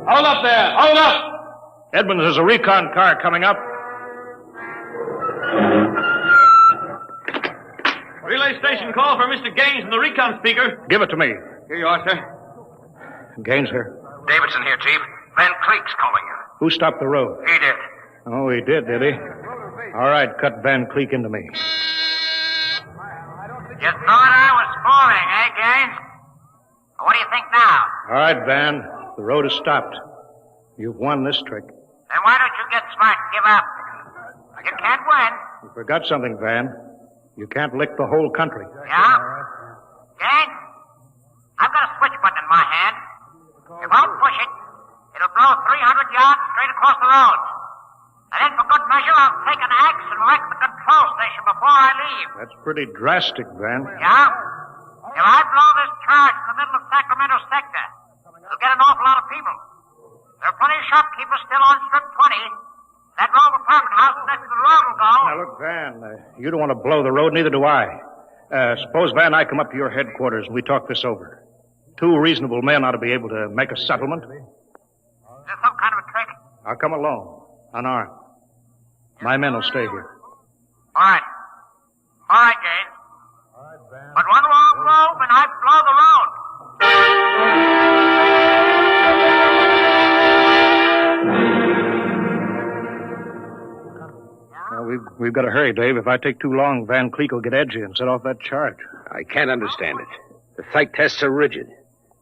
Hold up there. Hold up. Edmonds, there's a recon car coming up. Relay station call for Mr. Gaines in the recon speaker. Give it to me. Here you are, sir. Gaines here. Davidson here, Chief. Van Cleek's calling you. Who stopped the road? He did. Oh, he did he? All right, cut Van Cleek into me. You thought I was fooling, eh, Gaines? What do you think now? All right, Van. The road is stopped. You've won this trick. Then why don't you get smart and give up? You can't win. You forgot something, Van. You can't lick the whole country. Yeah? Gaines, I've got a switch button in my hand. If I'll push it, it'll blow 300 yards straight across the road. And then for good measure, I'll take an axe and wreck the control station before I leave. That's pretty drastic, Van. Yeah? If I blow this charge in the middle of Sacramento sector, it'll get an awful lot of people. There are plenty of shopkeepers still on strip 20. That row of apartment houses next to the road will go. Now, look, Van, you don't want to blow the road, neither do I. Suppose, Van, I come up to your headquarters and we talk this over. 2 reasonable men ought to be able to make a settlement. Is this some kind of a trick? I'll come alone, unarmed. My men will stay here. All right. All right, Gaines. But one wrong move and I blow the road. We've got to hurry, Dave. If I take too long, Van Cleek will get edgy and set off that charge. I can't understand it. The psych tests are rigid.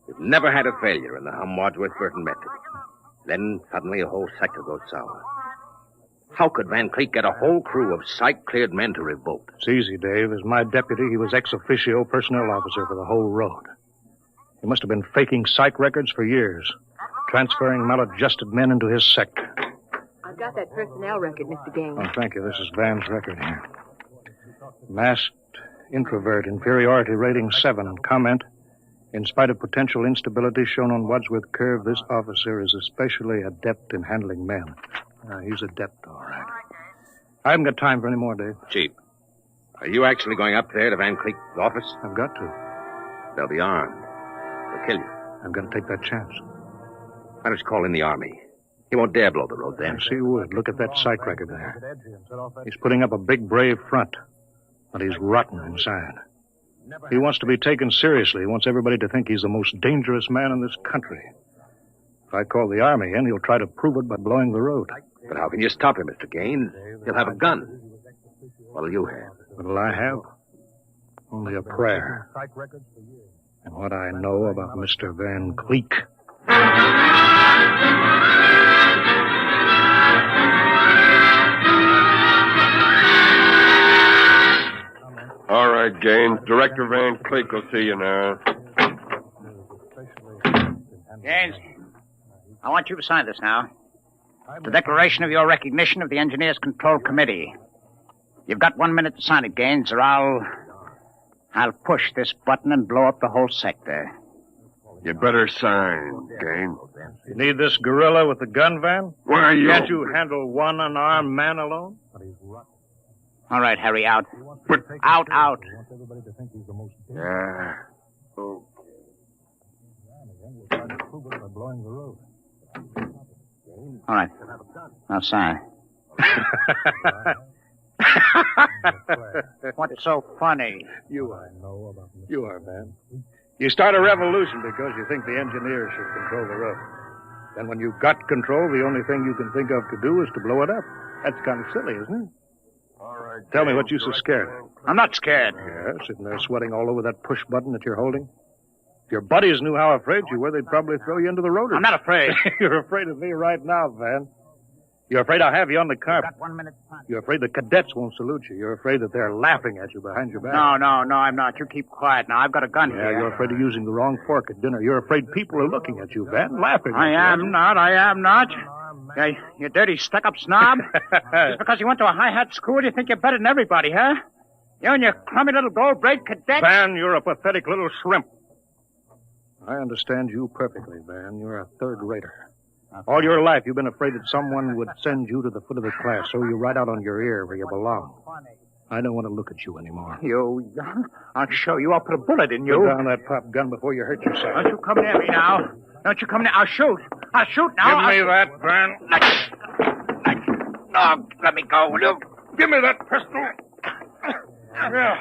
We've never had a failure in the Hum-Wadsworth-Burton method. Then suddenly a whole sector goes sour. How could Van Cleek get a whole crew of psych-cleared men to revolt? It's easy, Dave. As my deputy, he was ex officio personnel officer for the whole road. He must have been faking psych records for years, transferring maladjusted men into his sector. I've got that personnel record, Mr. Gaines. Oh, thank you. This is Van's record here. Masked introvert, inferiority rating 7. Comment: in spite of potential instability shown on Wadsworth Curve, this officer is especially adept in handling men. He's adept, all right. I haven't got time for any more, Dave. Chief, Are you actually going up there to Van Cleek's office? I've got to. They'll be armed. They'll kill you. I'm going to take that chance. Why don't you call in the army? He won't dare blow the road then. Yes, he would. Look at that psych record there. He's putting up a big, brave front, but he's rotten inside. He wants to be taken seriously. He wants everybody to think he's the most dangerous man in this country. If I call the army in, he'll try to prove it by blowing the road. But how can you stop him, Mr. Gaines? He'll have a gun. What'll you have? What'll I have? Only a prayer. And what I know about Mr. Van Cleek. All right, Gaines. Director Van Cleek will see you now. Gaines, I want you to sign this now. The declaration of your recognition of the Engineers Control Committee. You've got 1 minute to sign it, Gaines, or I'll push this button and blow up the whole sector. You better sign, Gaines. You need this gorilla with the gun, Van? Why, Can't you handle one unarmed man alone? All right, Harry, out. Out. Yeah. All right. Now sign. What's so funny? You are, man. You start a revolution because you think the engineers should control the road. Then when you've got control, the only thing you can think of to do is to blow it up. That's kind of silly, isn't it? All right. Tell me what you're so scared of. I'm not scared. Yeah, sitting there sweating all over that push button that you're holding. If your buddies knew how afraid you were, they'd probably throw you into the rotor. I'm not afraid. You're afraid of me right now, Van. You're afraid I'll have you on the carpet. Got 1 minute time. You're afraid the cadets won't salute you. You're afraid that they're laughing at you behind your back. No, I'm not. You keep quiet now. I've got a gun Yeah, here. you're afraid of using the wrong fork at dinner. You're afraid people are looking at you, Van, laughing at you. I am not. You dirty stuck-up snob. Just because you went to a high-hat school, you think you're better than everybody, huh? You and your crummy little gold-braid cadet. Van, you're a pathetic little shrimp. I understand you perfectly, Van. You're a third-rater. All your life, you've been afraid that someone would send you to the foot of the class, so you right out on your ear where you belong. I don't want to look at you anymore. I'll show you. I'll put a bullet in you. Put down that pop gun before you hurt yourself. Don't you come near me now. Don't you come near. I'll shoot now. Give me that, Van. No, let me go, will you? Give me that pistol. Yeah.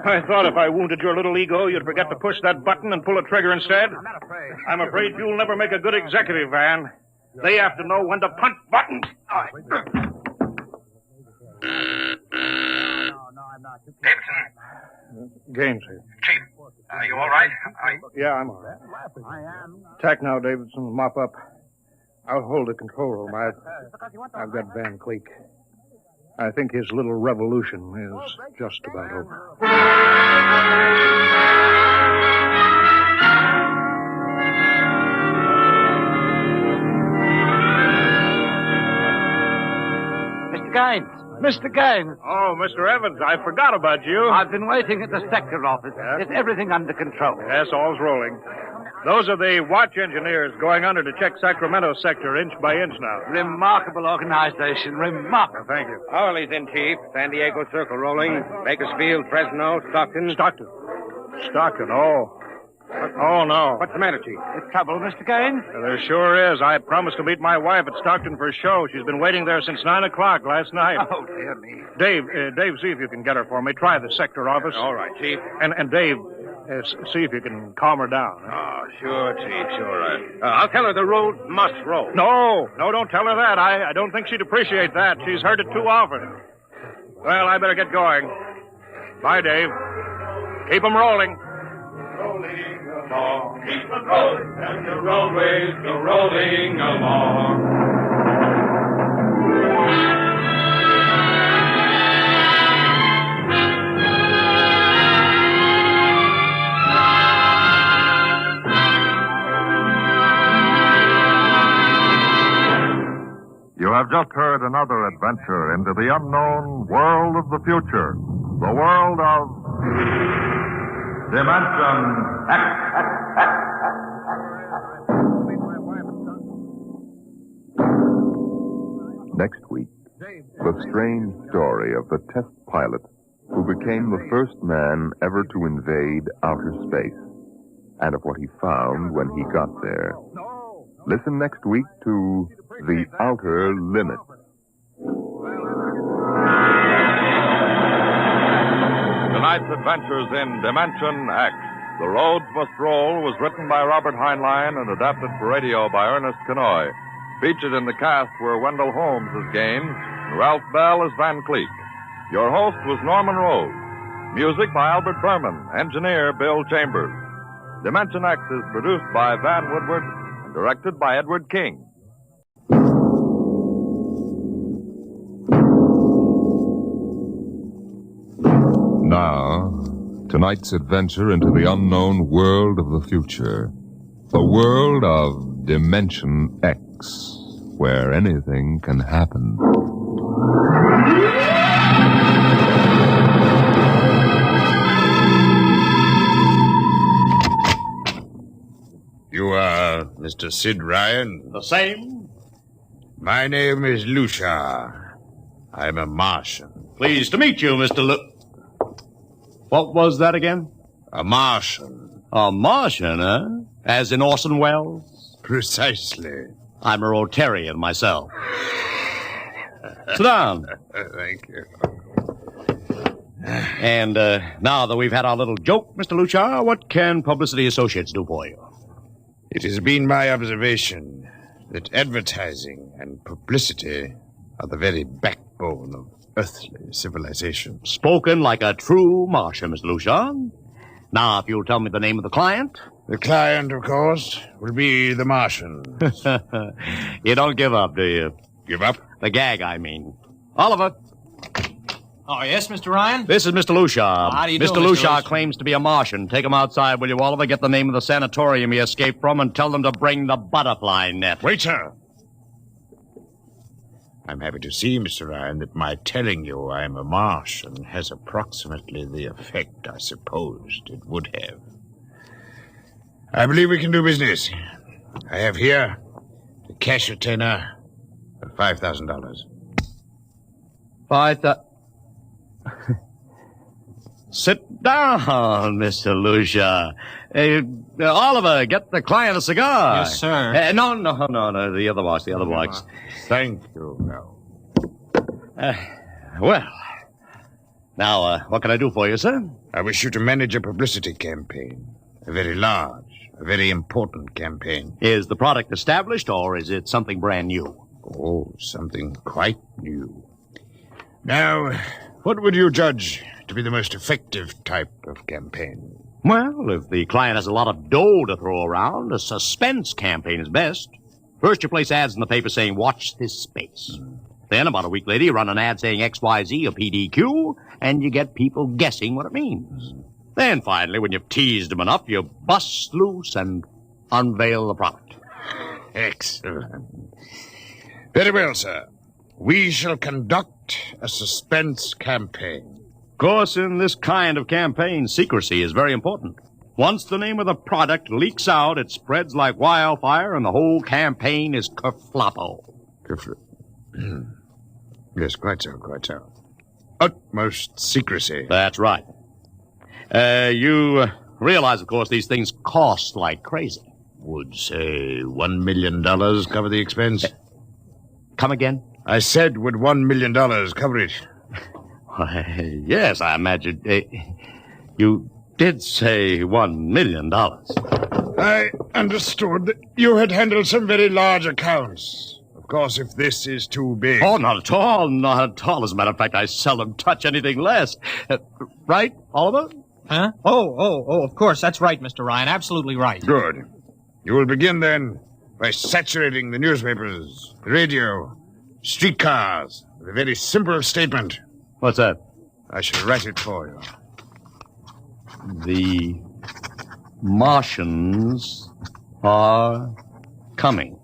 I thought if I wounded your little ego, you'd forget to push that button and pull a trigger instead. I'm not afraid. I'm afraid you'll never make a good executive, Van. They have to know when to punch buttons. Davidson. Gaines here. Chief, are you all right? Yeah, I'm all right. Tack now, Davidson. Mop up. I'll hold the control room. I've got Van Cleek. I think his little revolution is just about over. Mr. Gaines. Oh, Mr. Evans, I forgot about you. I've been waiting at the sector office. Yes? Is everything under control? Yes, all's rolling. Those are the watch engineers going under to check Sacramento sector inch by inch now. Remarkable organization. Remarkable. Thank you. Hourly's in, Chief. San Diego Circle rolling. Bakersfield, Fresno, Stockton. Stockton, oh. Oh, no. What's the matter, Chief? There's trouble, Mr. Gaines? There sure is. I promised to meet my wife at Stockton for a show. She's been waiting there since 9 o'clock last night. Oh, dear me. Dave, see if you can get her for me. Try the sector office. All right, Chief. And Dave, see if you can calm her down. Oh, sure, Chief, sure. I'll tell her the road must roll. No, don't tell her that. I don't think she'd appreciate that. She's heard it too often. Well, I better get going. Bye, Dave. Keep 'em rolling. Keep the road and the roadways go rolling along. You have just heard another adventure into the unknown world of the future, the world of Dimension X. Next week, the strange story of the test pilot who who became the first man ever to invade outer space, and of what he found when he got there. Listen next week to The Outer Limit. Tonight's adventures in Dimension X. The Roads Must Roll was written by Robert Heinlein and adapted for radio by Ernest Kenoy. Featured in the cast were Wendell Holmes as Gaines and Ralph Bell as Van Cleek. Your host was Norman Rose. Music by Albert Berman. Engineer Bill Chambers. Dimension X is produced by Van Woodward and directed by Edward King. Now, tonight's adventure into the unknown world of the future. The world of Dimension X, where anything can happen. You are Mr. Sid Ryan? The same. My name is Lucia. I'm a Martian. Pleased to meet you, Mr. What was that again? A Martian. A Martian, eh? As in Orson Welles? Precisely. I'm a Rotarian myself. Sit down. Thank you. And now that we've had our little joke, Mr. Lucia, what can Publicity Associates do for you? It has been my observation that advertising and publicity are the very backbone of earthly civilization. Spoken like a true Martian, Mr. Lucian. Now, if you'll tell me the name of the client. The client, of course, will be the Martian. You don't give up, do you? Give up? The gag, I mean. Oliver. Oh, yes, Mr. Ryan? This is Mr. Lucia. How do you Mr. do, Lucia claims to be a Martian. Take him outside, will you, Oliver? Get the name of the sanatorium he escaped from and tell them to bring the butterfly net. Wait, sir. I'm happy to see, Mr. Ryan, that my telling you I'm a Martian has approximately the effect I supposed it would have. I believe we can do business. I have here the cash retainer of $5,000. Sit down, Mr. Lucia. Oliver, get the client a cigar. Yes, sir. No, the other box. Thank you. No. Well, now, what can I do for you, sir? I wish you to manage a publicity campaign. A very large, a very important campaign. Is the product established, or is it something brand new? Oh, something quite new. Now, what would you judge to be the most effective type of campaign? Well, if the client has a lot of dough to throw around, a suspense campaign is best. First, you place ads in the paper saying, watch this space. Then, about a week later, you run an ad saying XYZ or PDQ, and you get people guessing what it means. Then, finally, when you've teased them enough, you bust loose and unveil the product. Excellent. Very well, sir. We shall conduct a suspense campaign. Of course, in this kind of campaign, secrecy is very important. Once the name of the product leaks out, it spreads like wildfire, and the whole campaign is kerfloppo. Yes, quite so. Utmost secrecy. That's right. You realize, of course, these things cost like crazy. Would, say, $1 million cover the expense? Come again? I said, would $1 million cover it? Yes, I imagine. You did say $1 million. I understood that you had handled some very large accounts. Of course, if this is too big... Oh, not at all. As a matter of fact, I seldom touch anything less. Right, Oliver? Huh? Oh, of course, that's right, Mr. Ryan. Absolutely right. Good. You will begin, then, by saturating the newspapers, the radio, streetcars, with a very simple statement. What's that? I shall write it for you. The Martians are coming.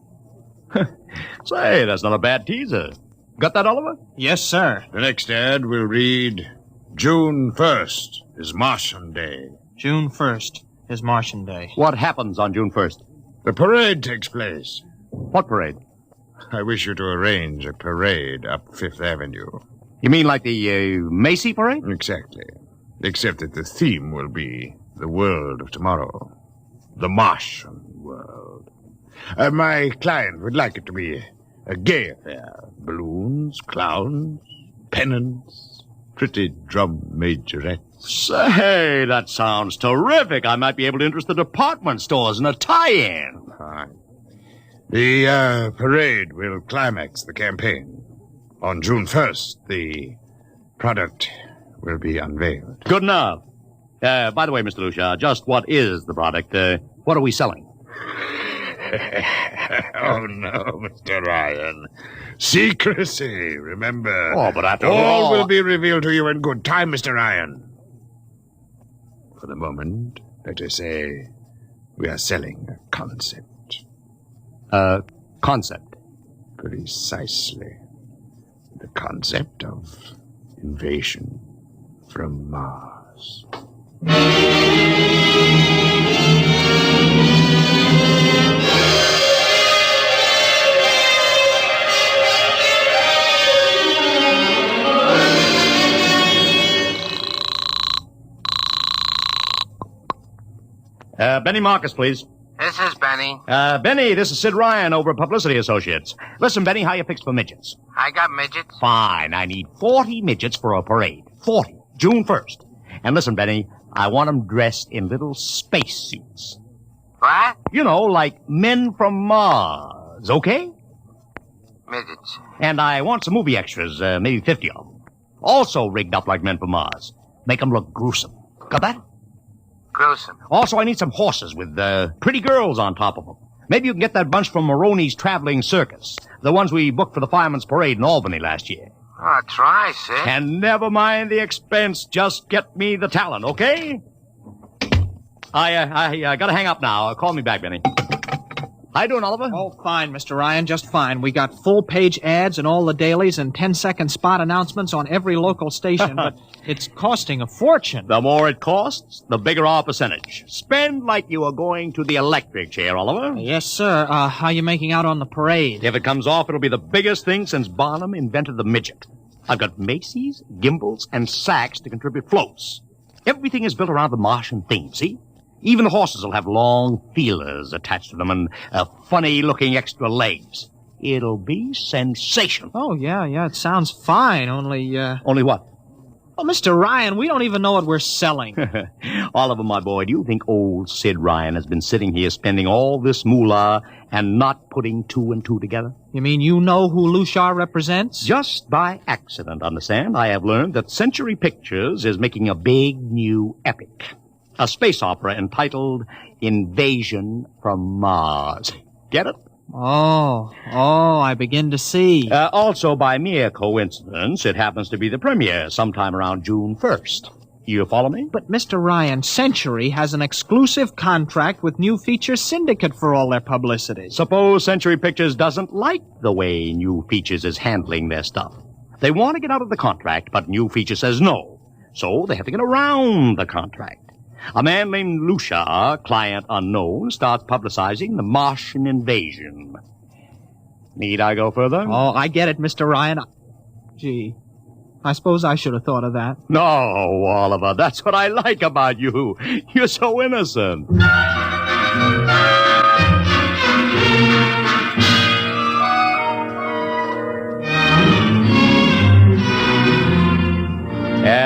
Say, that's not a bad teaser. Got that, Oliver? Yes, sir. The next ad will read, June 1st is Martian Day. June 1st is Martian Day. What happens on June 1st? The parade takes place. What parade? I wish you to arrange a parade up Fifth Avenue. You mean like the Macy parade? Exactly. Except that the theme will be the world of tomorrow. The Martian world. My client would like it to be a gay affair. Balloons, clowns, pennants, pretty drum majorettes. Say, that sounds terrific. I might be able to interest the department stores in a tie-in. Fine. The parade will climax the campaign. On June 1st, the product will be unveiled. Good enough. By the way, Mr. Lucia, just what is the product? What are we selling? Oh, no, Mr. Ryan. Secrecy, remember. Oh, but after all will be revealed to you in good time, Mr. Ryan. For the moment, let us say we are selling a concept. Concept? Precisely. The concept of invasion from Mars. Benny Marcus, please. This is Benny. Benny, this is Sid Ryan over at Publicity Associates. Listen, Benny, how you fixed for midgets? I got midgets. Fine. I need 40 midgets for a parade. 40. June 1st. And listen, Benny, I want them dressed in little spacesuits. What? You know, like men from Mars, okay? Midgets. And I want some movie extras, maybe 50 of them. Also rigged up like men from Mars. Make them look gruesome. Got that? Gruesome. Also, I need some horses with pretty girls on top of them. Maybe you can get that bunch from Maroney's Traveling Circus. The ones we booked for the Fireman's Parade in Albany last year. Oh, try, Sid. And never mind the expense. Just get me the talent, okay? I gotta hang up now. Call me back, Benny. How you doing, Oliver? Oh, fine, Mr. Ryan, just fine. We got full-page ads in all the dailies and 10-second spot announcements on every local station, but it's costing a fortune. The more it costs, the bigger our percentage. Spend like you are going to the electric chair, Oliver. Yes, sir. How you making out on the parade? If it comes off, it'll be the biggest thing since Barnum invented the midget. I've got Macy's, gimbals, and Saks to contribute floats. Everything is built around the Martian theme, see? Even the horses will have long feelers attached to them and funny-looking extra legs. It'll be sensational. Oh, yeah, it sounds fine, only... Only what? Well, Mr. Ryan, we don't even know what we're selling. Oliver, my boy, do you think old Sid Ryan has been sitting here spending all this moolah and not putting two and two together? You mean you know who Lucia represents? Just by accident, understand? I have learned that Century Pictures is making a big new epic. A space opera entitled Invasion from Mars. Get it? Oh, I begin to see. Also, by mere coincidence, it happens to be the premiere sometime around June 1st. You follow me? But, Mr. Ryan, Century has an exclusive contract with New Features Syndicate for all their publicity. Suppose Century Pictures doesn't like the way New Features is handling their stuff. They want to get out of the contract, but New Features says no. So they have to get around the contract. A man named Lucia, client unknown, starts publicizing the Martian invasion. Need I go further? Oh, I get it, Mr. Ryan. Gee, I suppose I should have thought of that. No, Oliver, that's what I like about you. You're so innocent.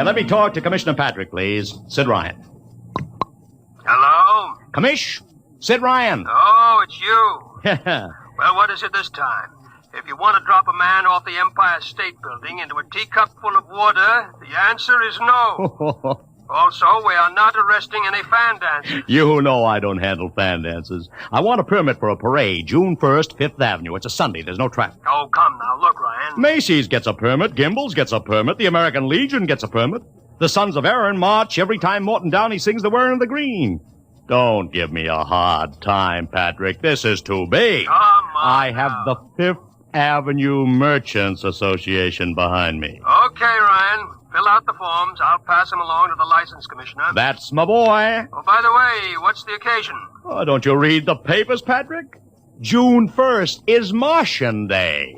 Let me talk to Commissioner Patrick, please. Sid Ryan. Hello? Commish? Sid Ryan. Oh, it's you. Well, what is it this time? If you want to drop a man off the Empire State Building into a teacup full of water, the answer is no. Also, we are not arresting any fan dancers. You know I don't handle fan dances. I want a permit for a parade, June 1st, 5th Avenue. It's a Sunday. There's no traffic. Oh, come now. Look, Ryan. Macy's gets a permit. Gimbals gets a permit. The American Legion gets a permit. The Sons of Erin march every time Morton Downey sings The Wearing of the Green. Don't give me a hard time, Patrick. This is too big. Come on I have the 5th Avenue Merchants Association behind me. Okay, Ryan. Fill out the forms. I'll pass them along to the license commissioner. That's my boy. Oh, by the way, what's the occasion? Oh, don't you read the papers, Patrick? June 1st is Martian Day.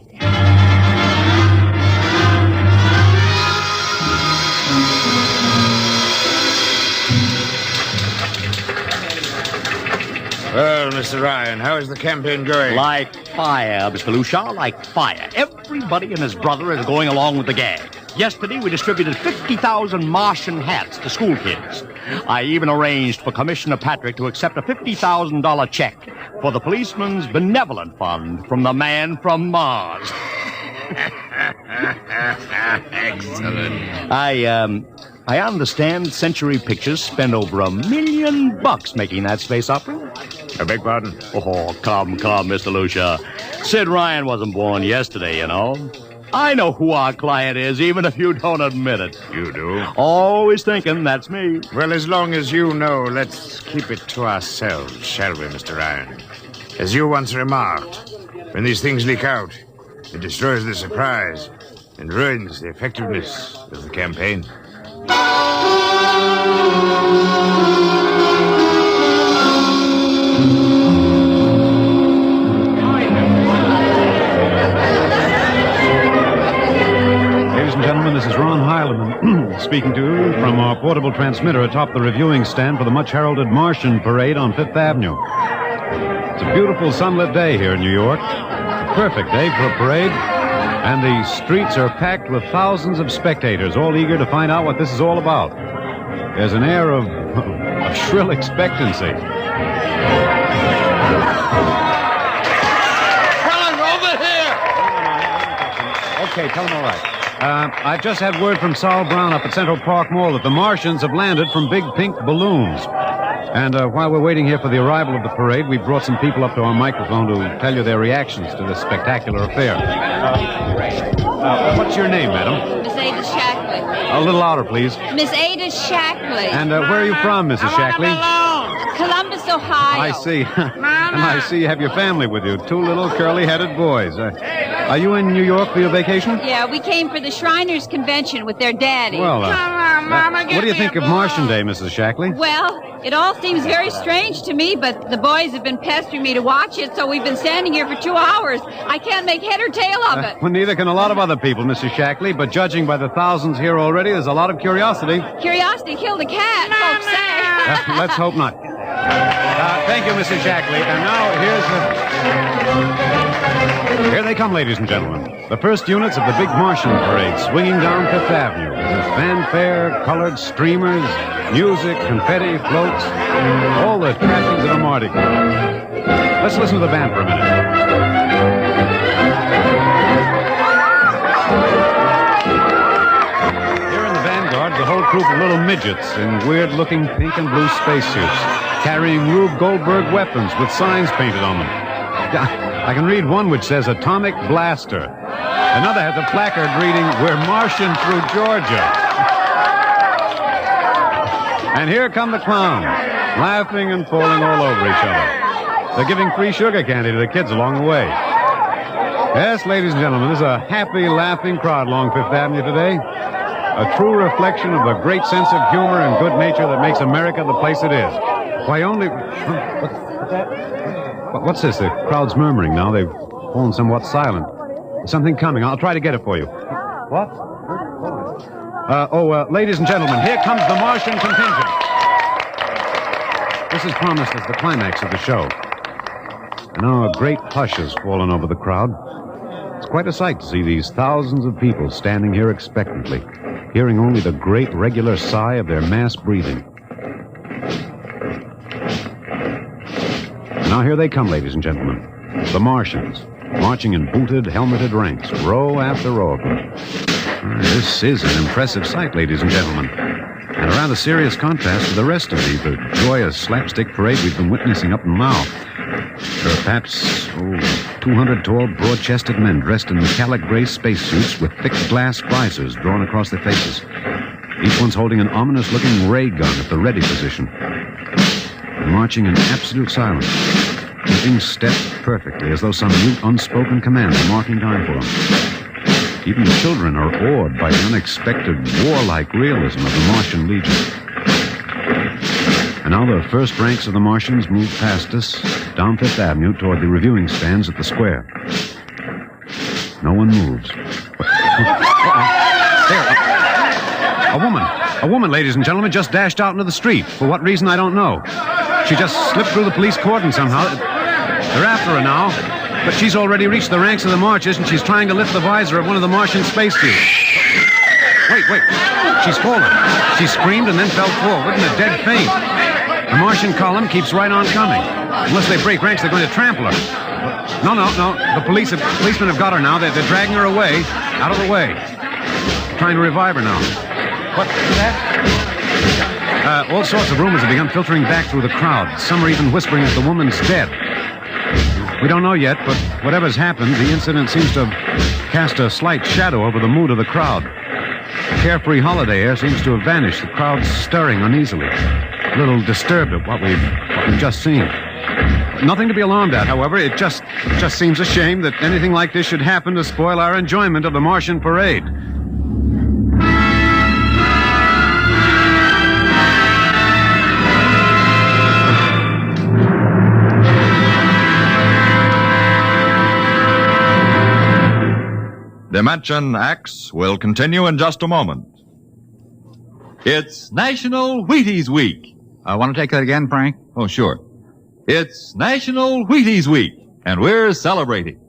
Well, Mr. Ryan, how is the campaign going? Like fire, Mr. Lucia, like fire. Everybody and his brother is going along with the gag. Yesterday, we distributed 50,000 Martian hats to school kids. I even arranged for Commissioner Patrick to accept a $50,000 check for the Policeman's Benevolent Fund from the man from Mars. Excellent. I understand Century Pictures spent over $1 million making that space opera. I beg pardon? Oh, come, Mr. Lucia. Sid Ryan wasn't born yesterday, you know. I know who our client is, even if you don't admit it. You do? Always thinking that's me. Well, as long as you know, let's keep it to ourselves, shall we, Mr. Ryan? As you once remarked, when these things leak out, it destroys the surprise and ruins the effectiveness of the campaign. Ladies and gentlemen, this is Ron Heileman speaking to you from our portable transmitter atop the reviewing stand for the much-heralded Martian Parade on Fifth Avenue. It's a beautiful sunlit day here in New York. A perfect day for a parade. And the streets are packed with thousands of spectators, all eager to find out what this is all about. There's an air of shrill expectancy. Run, over here! Okay, tell them all right. I've just had word from Sol Brown up at Central Park Mall that the Martians have landed from big pink balloons. And while we're waiting here for the arrival of the parade, we brought some people up to our microphone to tell you their reactions to this spectacular affair. What's your name, madam? Miss Ada Shackley. A little louder, please. Miss Ada Shackley. And where are you from, Mrs. Shackley? Columbus, Ohio. I see. And I see you have your family with you. Two little curly-headed boys. Are you in New York for your vacation? Yeah, we came for the Shriners Convention with their daddy. Well, what do you think of Martian Day, Mrs. Shackley? Well, it all seems very strange to me, but the boys have been pestering me to watch it, so we've been standing here for 2 hours. I can't make head or tail of it. Well, neither can a lot of other people, Mrs. Shackley, but judging by the thousands here already, there's a lot of curiosity. Curiosity killed a cat, folks say. Let's hope not. Thank you, Mrs. Shackley. And now here they come, ladies and gentlemen. The first units of the big Martian Parade swinging down Fifth Avenue. There's fanfare, colored streamers, music, confetti, floats, all the trappings of a Mardi Gras. Let's listen to the band for a minute. Here in the vanguard, the whole troop of little midgets in weird-looking pink and blue spacesuits, carrying Rube Goldberg weapons with signs painted on them. I can read one which says Atomic Blaster. Another has a placard reading, We're Martian through Georgia. And here come the clowns, laughing and falling all over each other. They're giving free sugar candy to the kids along the way. Yes, ladies and gentlemen, this is a happy, laughing crowd along Fifth Avenue today. A true reflection of the great sense of humor and good nature that makes America the place it is. Why, only... What's that? What's this? The crowd's murmuring now. They've fallen somewhat silent. There's something coming. I'll try to get it for you. What? Ladies and gentlemen, here comes the Martian contingent. This is promised as the climax of the show. And now a great hush has fallen over the crowd. It's quite a sight to see these thousands of people standing here expectantly, hearing only the great regular sigh of their mass breathing. Now here they come, ladies and gentlemen. The Martians, marching in booted, helmeted ranks, row after row of them. This is an impressive sight, ladies and gentlemen. And a rather serious contrast to the rest of the joyous slapstick parade we've been witnessing up until now. There are perhaps 200 tall, broad-chested men dressed in metallic gray spacesuits with thick glass visors drawn across their faces. Each one's holding an ominous-looking ray gun at the ready position. They're marching in absolute silence, keeping step perfectly, as though some mute, unspoken command were marking time for them. Even the children are awed by the unexpected, warlike realism of the Martian Legion. And now the first ranks of the Martians move past us, down Fifth Avenue toward the reviewing stands at the square. No one moves. There, a woman, ladies and gentlemen, just dashed out into the street. For what reason, I don't know. She just slipped through the police cordon somehow. They're after her now. But she's already reached the ranks of the Marches, and she's trying to lift the visor of one of the Martian spacesuits. Wait. She's fallen. She screamed and then fell forward in a dead faint. The Martian column keeps right on coming. Unless they break ranks, they're going to trample her. No. The policemen have got her now. They're dragging her away, out of the way. Trying to revive her now. What is that? All sorts of rumors have begun filtering back through the crowd. Some are even whispering that the woman's dead. We don't know yet, but whatever's happened, the incident seems to have cast a slight shadow over the mood of the crowd. The carefree holiday air seems to have vanished. The crowd's stirring uneasily, a little disturbed at what we've just seen. Nothing to be alarmed at, however. It just seems a shame that anything like this should happen to spoil our enjoyment of the Martian parade. Dimension X will continue in just a moment. It's National Wheaties Week. I want to take that again, Frank? Oh, sure. It's National Wheaties Week, and we're celebrating.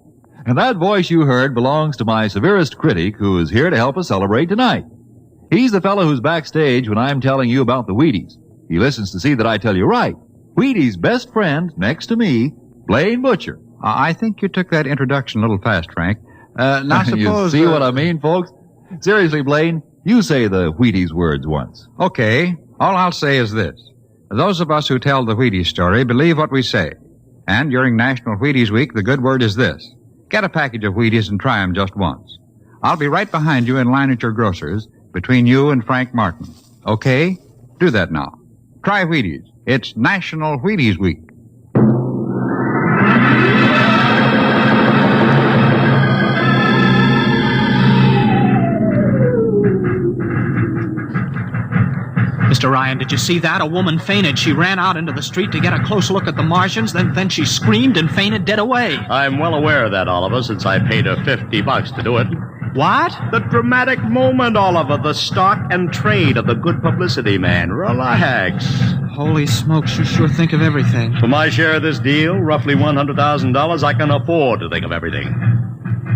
And that voice you heard belongs to my severest critic, who is here to help us celebrate tonight. He's the fellow who's backstage when I'm telling you about the Wheaties. He listens to see that I tell you right. Wheaties' best friend, next to me, Blaine Butcher. I think you took that introduction a little fast, Frank. Now suppose... You see what I mean, folks? Seriously, Blaine, you say the Wheaties words once. Okay. All I'll say is this. Those of us who tell the Wheaties story believe what we say. And during National Wheaties Week, the good word is this. Get a package of Wheaties and try them just once. I'll be right behind you in line at your grocer's, between you and Frank Martin. Okay? Do that now. Try Wheaties. It's National Wheaties Week. Mr. Ryan, did you see that? A woman fainted. She ran out into the street to get a close look at the Martians, then she screamed and fainted dead away. I'm well aware of that, Oliver, since I paid her $50 to do it. What? The dramatic moment, Oliver. The stock and trade of the good publicity, man. Relax. Holy smokes, you sure think of everything. For my share of this deal, roughly $100,000, I can afford to think of everything.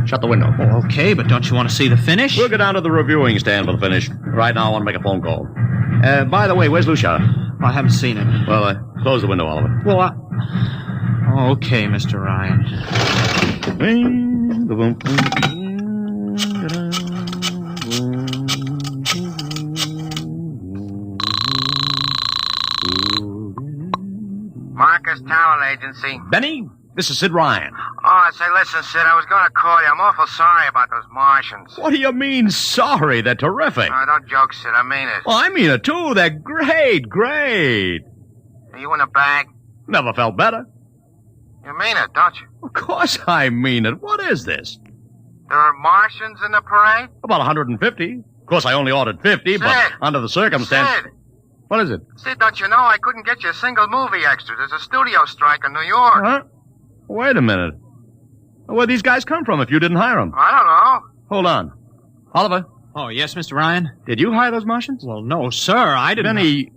Shut the window. Oh, okay, but don't you want to see the finish? We'll go down to the reviewing stand for the finish. Right now, I want to make a phone call. By the way, where's Lucia? I haven't seen him. Well, close the window, Oliver. Well, okay, Mr. Ryan. Marcus Tower Agency. Benny, this is Sid Ryan. Oh, say, listen, Sid, I was going to call you. I'm awful sorry about those Martians. What do you mean, sorry? They're terrific. No, don't joke, Sid. I mean it. Well, I mean it, too. They're great. Are you in a bag? Never felt better. You mean it, don't you? Of course I mean it. What is this? There are Martians in the parade? About 150. Of course, I only ordered 50, Sid, but under the circumstance... Sid! What is it? Sid, don't you know I couldn't get you a single movie extra? There's a studio strike in New York. Huh? Wait a minute. Where'd these guys come from if you didn't hire them? I don't know. Hold on. Oliver? Oh, yes, Mr. Ryan? Did you hire those Martians? Well, no, sir. I didn't... Benny,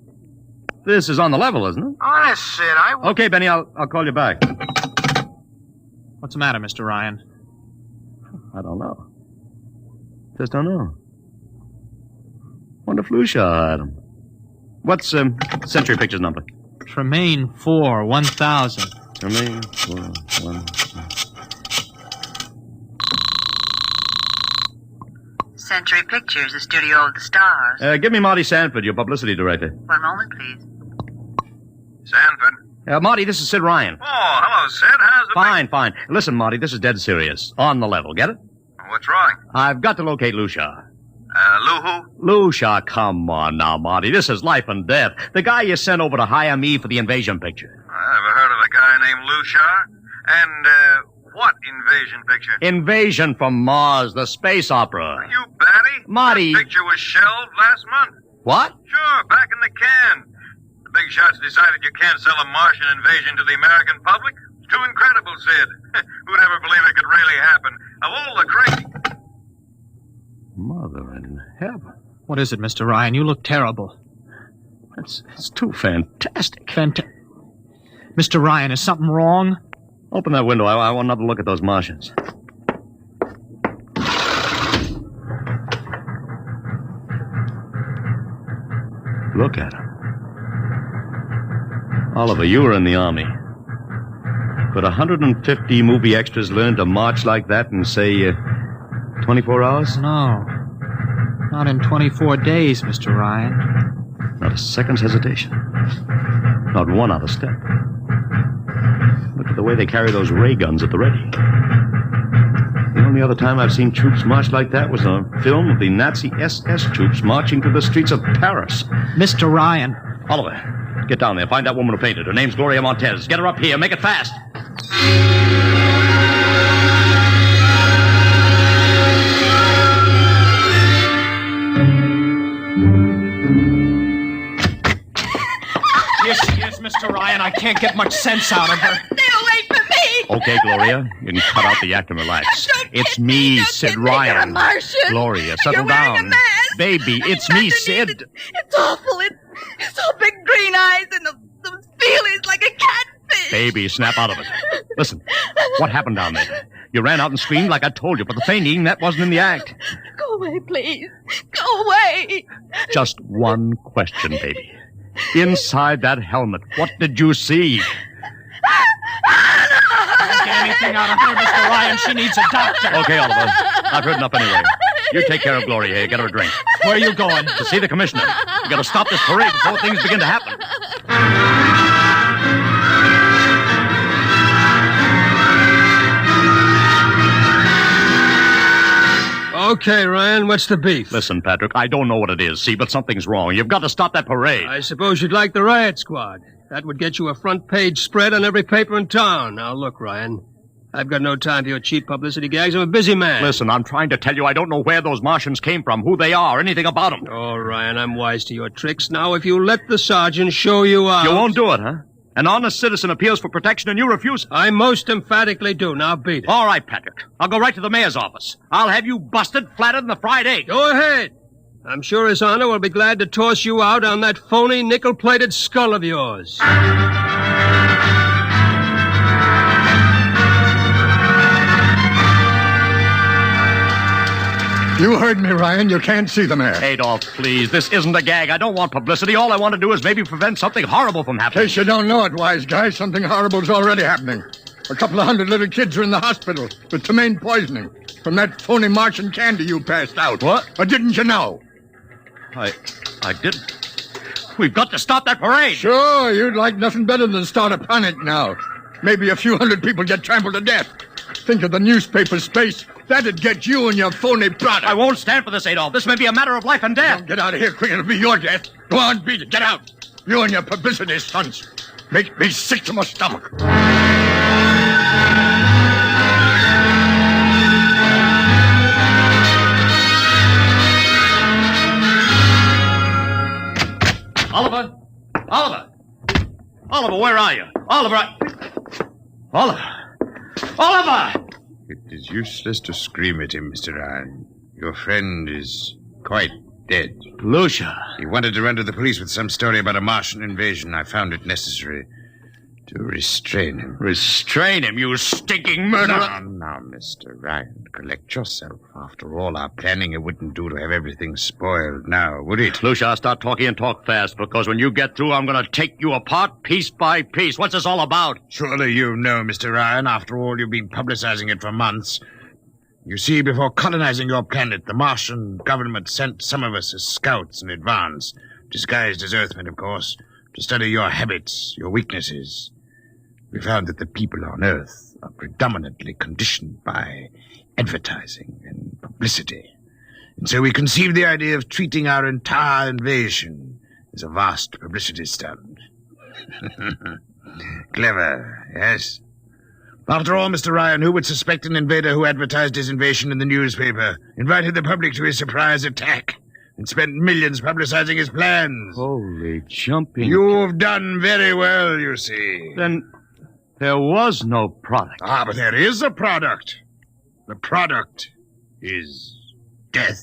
this is on the level, isn't it? Honest, Sid, I... Okay, Benny, I'll call you back. What's the matter, Mr. Ryan? I don't know. Just don't know. Wonder if Lucia hired him. What's Century Pictures number? Tremaine 4, 1000. Tremaine 4, 1... Century Pictures, the studio of the stars. Give me Marty Sanford, your publicity director. One moment, please. Sanford? Marty, this is Sid Ryan. Oh, hello, Sid. How's it... Fine. Listen, Marty, this is dead serious. On the level, get it? What's wrong? I've got to locate Lucia. Lou who? Lucia, come on now, Marty. This is life and death. The guy you sent over to hire me for the invasion picture. I never heard of a guy named Lucia. And, what invasion picture? Invasion from Mars, the space opera. Are you batty? Marty. That picture was shelved last month. What? Sure, back in the can. The big shots decided you can't sell a Martian invasion to the American public. It's too incredible, Sid. Who'd ever believe it could really happen? Of all the crazy... Mother in heaven. What is it, Mr. Ryan? You look terrible. It's too fantastic. Mr. Ryan, is something wrong? Open that window. I want another look at those Martians. Look at them. Oliver, you were in the Army. Could 150 movie extras learn to march like that in, say, 24 hours? No. Not in 24 days, Mr. Ryan. Not a second's hesitation. Not one out of step. Look at the way they carry those ray guns at the ready. The only other time I've seen troops march like that was a film of the Nazi SS troops marching through the streets of Paris. Mr. Ryan. Oliver, get down there. Find that woman who fainted. Her name's Gloria Montez. Get her up here. Make it fast. Here she is, Mr. Ryan. I can't get much sense out of her. Stay away from me! Okay, Gloria. You can cut out the act and relax. It's me, Sid Ryan. You're a Martian. Gloria, settle You're wearing down. a mask. Baby, it's me, Sid. It's awful. It's all big green eyes and those feelings like a catfish. Baby, snap out of it. Listen, what happened down there? You ran out and screamed like I told you, but the fainting, that wasn't in the act. Go away, please. Go away. Just one question, baby. Inside that helmet, what did you see? Can't get anything out of her, Mr. Ryan. She needs a doctor. Okay, Oliver. I've heard enough anyway. You take care of Gloria here. Get her a drink. Where are you going? To see the commissioner. You gotta stop this parade before things begin to happen. Okay, Ryan, what's the beef? Listen, Patrick, I don't know what it is, see, but something's wrong. You've got to stop that parade. I suppose you'd like the riot squad. That would get you a front-page spread on every paper in town. Now, look, Ryan, I've got no time for your cheap publicity gags. I'm a busy man. Listen, I'm trying to tell you I don't know where those Martians came from, who they are, anything about them. Oh, Ryan, I'm wise to your tricks. Now, if you let the sergeant show you out... You won't do it, huh? An honest citizen appeals for protection and you refuse it. I most emphatically do. Now beat it. All right, Patrick. I'll go right to the mayor's office. I'll have you busted flatter than the fried egg. Go ahead. I'm sure His Honor will be glad to toss you out on that phony nickel-plated skull of yours. You heard me, Ryan. You can't see the mayor. Adolf, please. This isn't a gag. I don't want publicity. All I want to do is maybe prevent something horrible from happening. In case you don't know it, wise guy, something horrible's already happening. A couple of hundred little kids are in the hospital with ptomaine poisoning from that phony Martian candy you passed out. What? Or didn't you know? I didn't. We've got to stop that parade. Sure, you'd like nothing better than start a panic now. Maybe a few hundred people get trampled to death. Think of the newspaper space. That'd get you and your phony product. I won't stand for this, Adolf. This may be a matter of life and death. Don't get out of here quick. It'll be your death. Go on, beat it. Get out. You and your publicity stunts make me sick to my stomach. Oliver! Oliver! Oliver, where are you? Oliver! Oliver! It is useless to scream at him, Mr. Ryan. Your friend is quite dead. Lucia. He wanted to run to the police with some story about a Martian invasion. I found it necessary to restrain him. Restrain him, you stinking murderer! Now, Mr. Ryan, collect yourself. After all our planning, it wouldn't do to have everything spoiled now, would it? Lucia, start talking and talk fast, because when you get through, I'm going to take you apart piece by piece. What's this all about? Surely you know, Mr. Ryan. After all, you've been publicizing it for months. You see, before colonizing your planet, the Martian government sent some of us as scouts in advance, disguised as Earthmen, of course, to study your habits, your weaknesses. We found that the people on Earth are predominantly conditioned by advertising and publicity. And so we conceived the idea of treating our entire invasion as a vast publicity stunt. Clever, yes? After all, Mr. Ryan, who would suspect an invader who advertised his invasion in the newspaper, invited the public to his surprise attack, and spent millions publicizing his plans? Holy jumping... You've done very well, you see. Then there was no product. Ah, but there is a product. The product is death.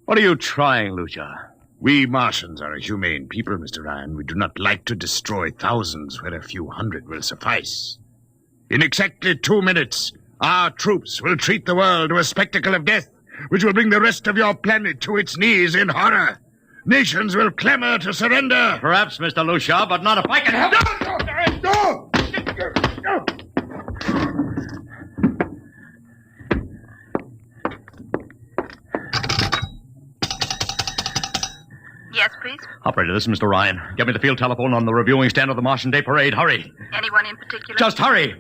What are you trying, Lucia? We Martians are a humane people, Mr. Ryan. We do not like to destroy thousands where a few hundred will suffice. In exactly 2 minutes, our troops will treat the world to a spectacle of death, which will bring the rest of your planet to its knees in horror. Nations will clamor to surrender. Perhaps, Mr. Lucia, but not if I can help it. No! Yes, please? Operator, this is Mr. Ryan. Get me the field telephone on the reviewing stand of the Martian Day Parade. Hurry. Anyone in particular? Just hurry.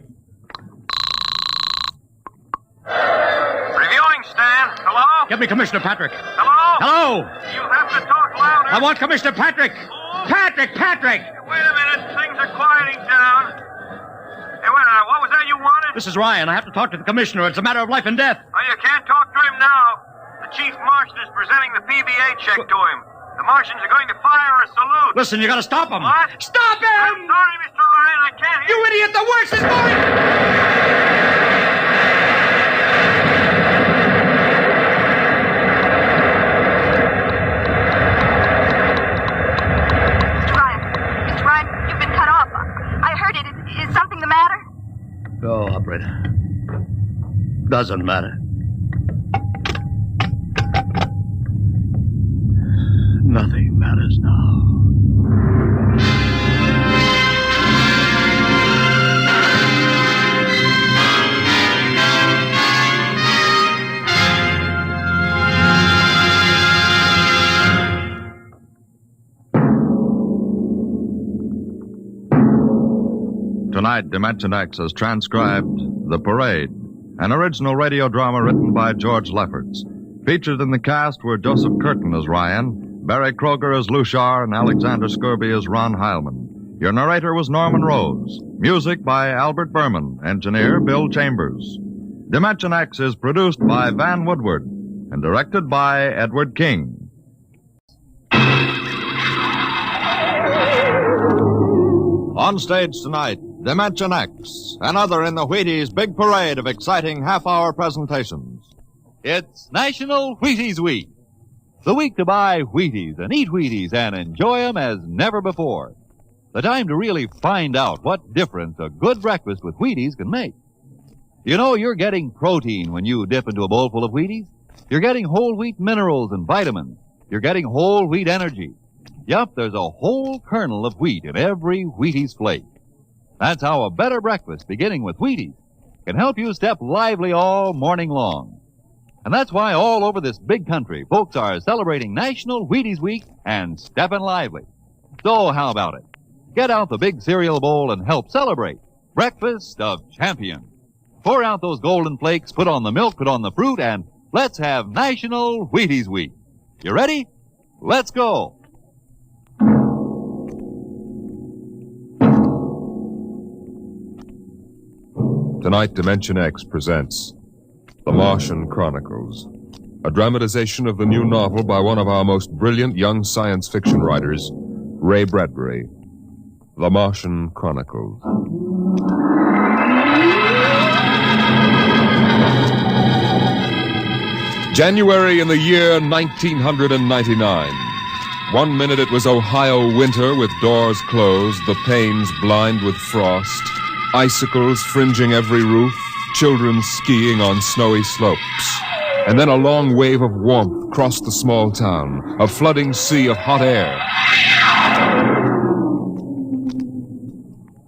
Reviewing stand. Hello? Get me Commissioner Patrick. Hello? Hello? You have to talk louder. I want Commissioner Patrick. Patrick! Wait a minute. Things are quieting down. Hey, wait a minute. What was that you wanted? This is Ryan. I have to talk to the Commissioner. It's a matter of life and death. Oh, you can't talk to him now. The Chief Martian is presenting the PBA check to him. The Martians are going to fire a salute. Listen, you gotta stop him. What? Stop him! I'm sorry, Mr. Ryan. I can't hear you. Idiot! The worst is going! Mr. Ryan, you've been cut off. I heard it. Is something the matter? No, operator. Doesn't matter. Nothing matters now. Tonight, Dimension X has transcribed The Parade, an original radio drama written by George Lefferts. Featured in the cast were Joseph Curtin as Ryan, Barry Kroger as Lushar, and Alexander Skirby as Ron Heilman. Your narrator was Norman Rose. Music by Albert Berman. Engineer Bill Chambers. Dimension X is produced by Van Woodward and directed by Edward King. On stage tonight, Dimension X, another in the Wheaties' big parade of exciting half-hour presentations. It's National Wheaties Week. The week to buy Wheaties and eat Wheaties and enjoy them as never before. The time to really find out what difference a good breakfast with Wheaties can make. You know, you're getting protein when you dip into a bowl full of Wheaties. You're getting whole wheat minerals and vitamins. You're getting whole wheat energy. Yup, there's a whole kernel of wheat in every Wheaties flake. That's how a better breakfast, beginning with Wheaties, can help you step lively all morning long. And that's why all over this big country, folks are celebrating National Wheaties Week and stepping lively. So how about it? Get out the big cereal bowl and help celebrate Breakfast of Champions. Pour out those golden flakes, put on the milk, put on the fruit, and let's have National Wheaties Week. You ready? Let's go. Tonight, Dimension X presents The Martian Chronicles, a dramatization of the new novel by one of our most brilliant young science fiction writers, Ray Bradbury. The Martian Chronicles. January in the year 1999. 1 minute it was Ohio winter with doors closed, the panes blind with frost, icicles fringing every roof, children skiing on snowy slopes. And then a long wave of warmth crossed the small town, a flooding sea of hot air.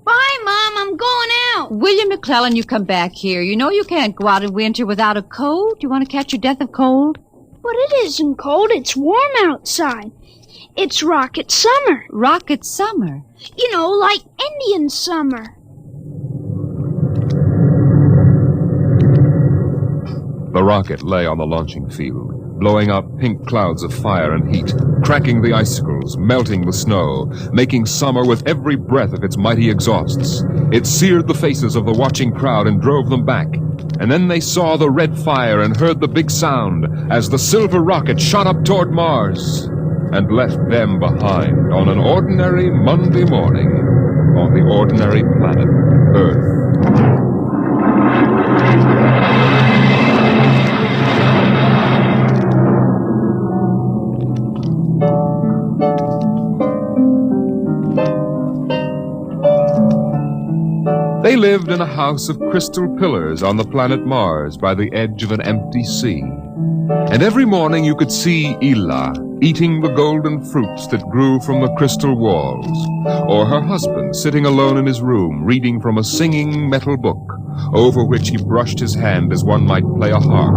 Bye, Mom. I'm going out. William McClellan, you come back here. You know you can't go out in winter without a coat. Do you want to catch your death of cold? But it isn't cold. It's warm outside. It's rocket summer. Rocket summer? You know, like Indian summer. The rocket lay on the launching field, blowing up pink clouds of fire and heat, cracking the icicles, melting the snow, making summer with every breath of its mighty exhausts. It seared the faces of the watching crowd and drove them back. And then they saw the red fire and heard the big sound as the silver rocket shot up toward Mars and left them behind on an ordinary Monday morning on the ordinary planet Earth. They lived in a house of crystal pillars on the planet Mars by the edge of an empty sea. And every morning you could see Ela eating the golden fruits that grew from the crystal walls, or her husband sitting alone in his room reading from a singing metal book over which he brushed his hand as one might play a harp.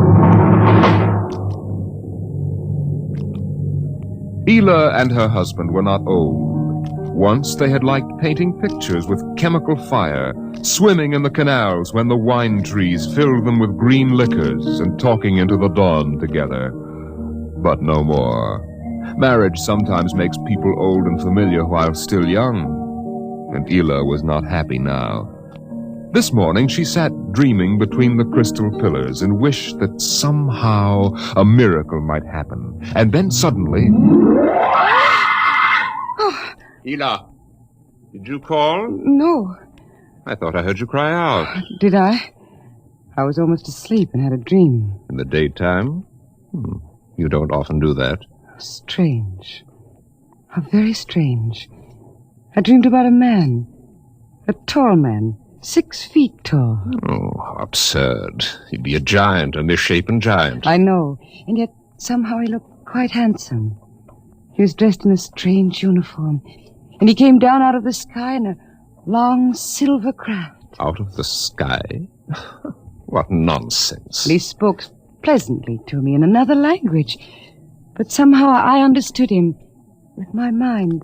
Ela and her husband were not old. Once they had liked painting pictures with chemical fire, swimming in the canals when the wine trees filled them with green liquors, and talking into the dawn together. But no more. Marriage sometimes makes people old and familiar while still young, and Ela was not happy now. This morning she sat dreaming between the crystal pillars and wished that somehow a miracle might happen. And then suddenly... Ela, did you call? No. I thought I heard you cry out. Did I? I was almost asleep and had a dream. In the daytime? You don't often do that. Strange. How very strange. I dreamed about a man. A tall man. 6 feet tall. Oh, how absurd. He'd be a giant, a misshapen giant. I know. And yet somehow he looked quite handsome. He was dressed in a strange uniform. And he came down out of the sky in a long silver craft. Out of the sky? What nonsense. He spoke pleasantly to me in another language. But somehow I understood him with my mind.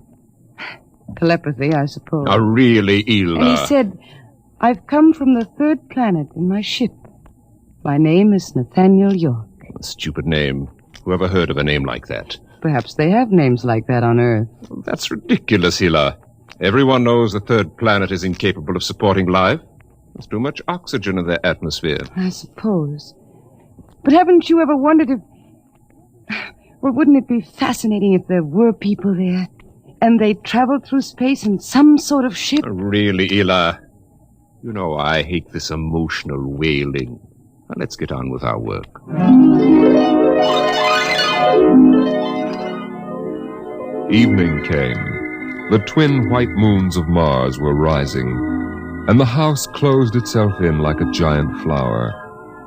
Telepathy, I suppose. Oh, really, Ela? And he said, I've come from the 3rd planet in my ship. My name is Nathaniel York. A stupid name. Whoever heard of a name like that? Perhaps they have names like that on Earth. That's ridiculous, Ela. Everyone knows the 3rd planet is incapable of supporting life. There's too much oxygen in their atmosphere. I suppose. But haven't you ever wondered if... Well, wouldn't it be fascinating if there were people there, and they traveled through space in some sort of ship? Really, Ela? You know I hate this emotional wailing. Now, let's get on with our work. Evening came. The twin white moons of Mars were rising, and the house closed itself in like a giant flower.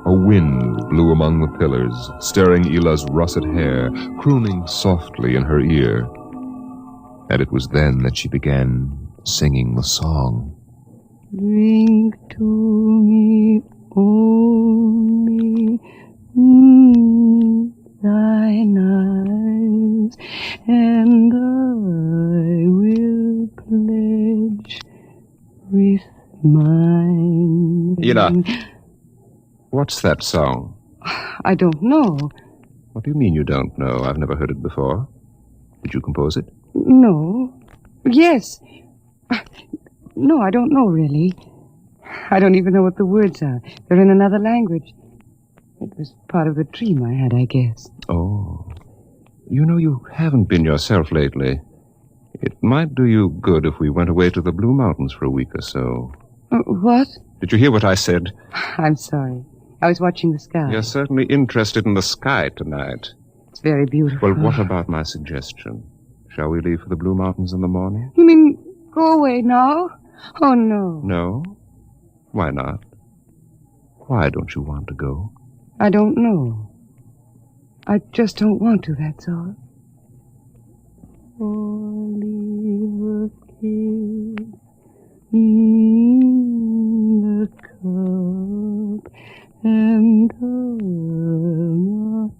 A wind blew among the pillars, stirring Ela's russet hair, crooning softly in her ear. And it was then that she began singing the song. Drink to me only thine eyes, and I will pledge with mine. Ela, what's that song? I don't know. What do you mean you don't know? I've never heard it before. Did you compose it? No. Yes. No, I don't know, really. I don't even know what the words are. They're in another language. It was part of the dream I had, I guess. Oh. You know, you haven't been yourself lately. It might do you good if we went away to the Blue Mountains for a week or so. What? Did you hear what I said? I'm sorry. I was watching the sky. You're certainly interested in the sky tonight. It's very beautiful. Well, what about my suggestion? Shall we leave for the Blue Mountains in the morning? You mean go away now? Oh, no. No? Why not? Why don't you want to go? I don't know. I just don't want to, that's all. Leave a kiss in the cup, and I'll not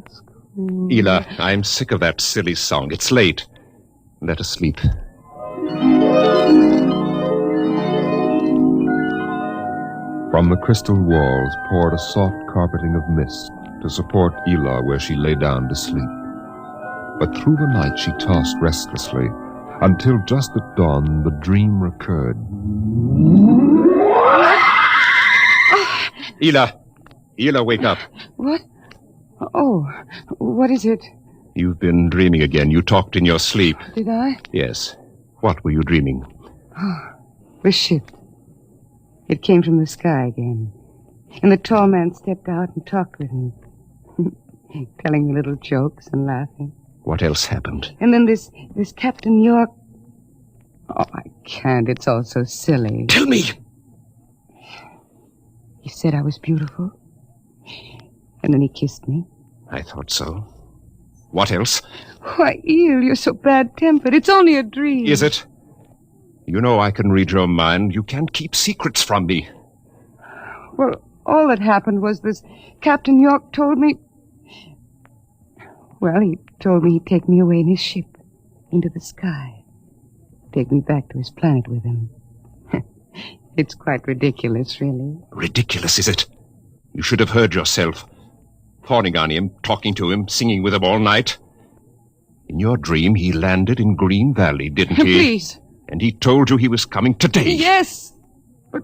ask for... Ela, I'm sick of that silly song. It's late. Let us sleep. From the crystal walls poured a soft carpeting of mist to support Ela where she lay down to sleep. But through the night she tossed restlessly, until just at dawn the dream recurred. Ela, wake up. What? Oh, what is it? You've been dreaming again. You talked in your sleep. Did I? Yes. What were you dreaming? Oh, the ship. It came from the sky again. And the tall man stepped out and talked with me, telling me little jokes and laughing. What else happened? And then this Captain York... Oh, I can't. It's all so silly. Tell me! He said I was beautiful. And then he kissed me. I thought so. What else? Why, Eel, you're so bad-tempered. It's only a dream. Is it? You know I can read your mind. You can't keep secrets from me. Well, all that happened was this Captain York told me... Well, he told me he'd take me away in his ship into the sky. Take me back to his planet with him. It's quite ridiculous, really. Ridiculous, is it? You should have heard yourself. Fawning on him, talking to him, singing with him all night. In your dream, he landed in Green Valley, didn't he? Please. And he told you he was coming today. Yes. But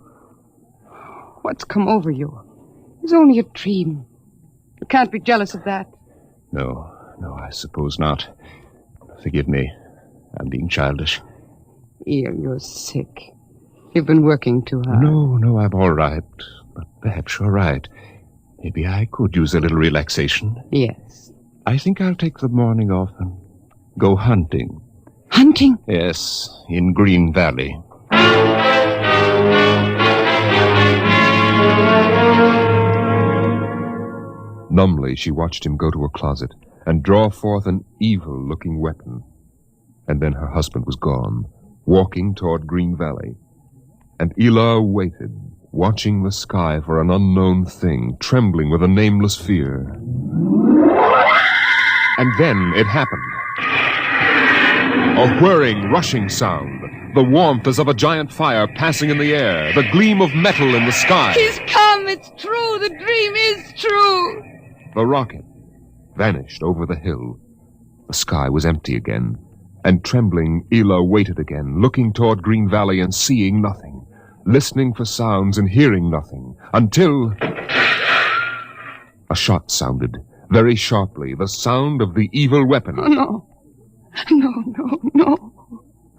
what's come over you? It's only a dream. You can't be jealous of that. No, I suppose not. Forgive me. I'm being childish. Eel, you're sick. You've been working too hard. No, I'm all right. But perhaps you're right. Maybe I could use a little relaxation. Yes. I think I'll take the morning off and go hunting. Hunting? Yes, in Green Valley. Numbly, she watched him go to a closet and draw forth an evil-looking weapon. And then her husband was gone, walking toward Green Valley. And Ela waited, watching the sky for an unknown thing, trembling with a nameless fear. And then it happened. A whirring, rushing sound. The warmth as of a giant fire passing in the air. The gleam of metal in the sky. He's come. It's true. The dream is true. The rocket vanished over the hill. The sky was empty again. And trembling, Ela waited again, looking toward Green Valley and seeing nothing. Listening for sounds and hearing nothing. Until... a shot sounded, very sharply. The sound of the evil weapon. Oh, no. No.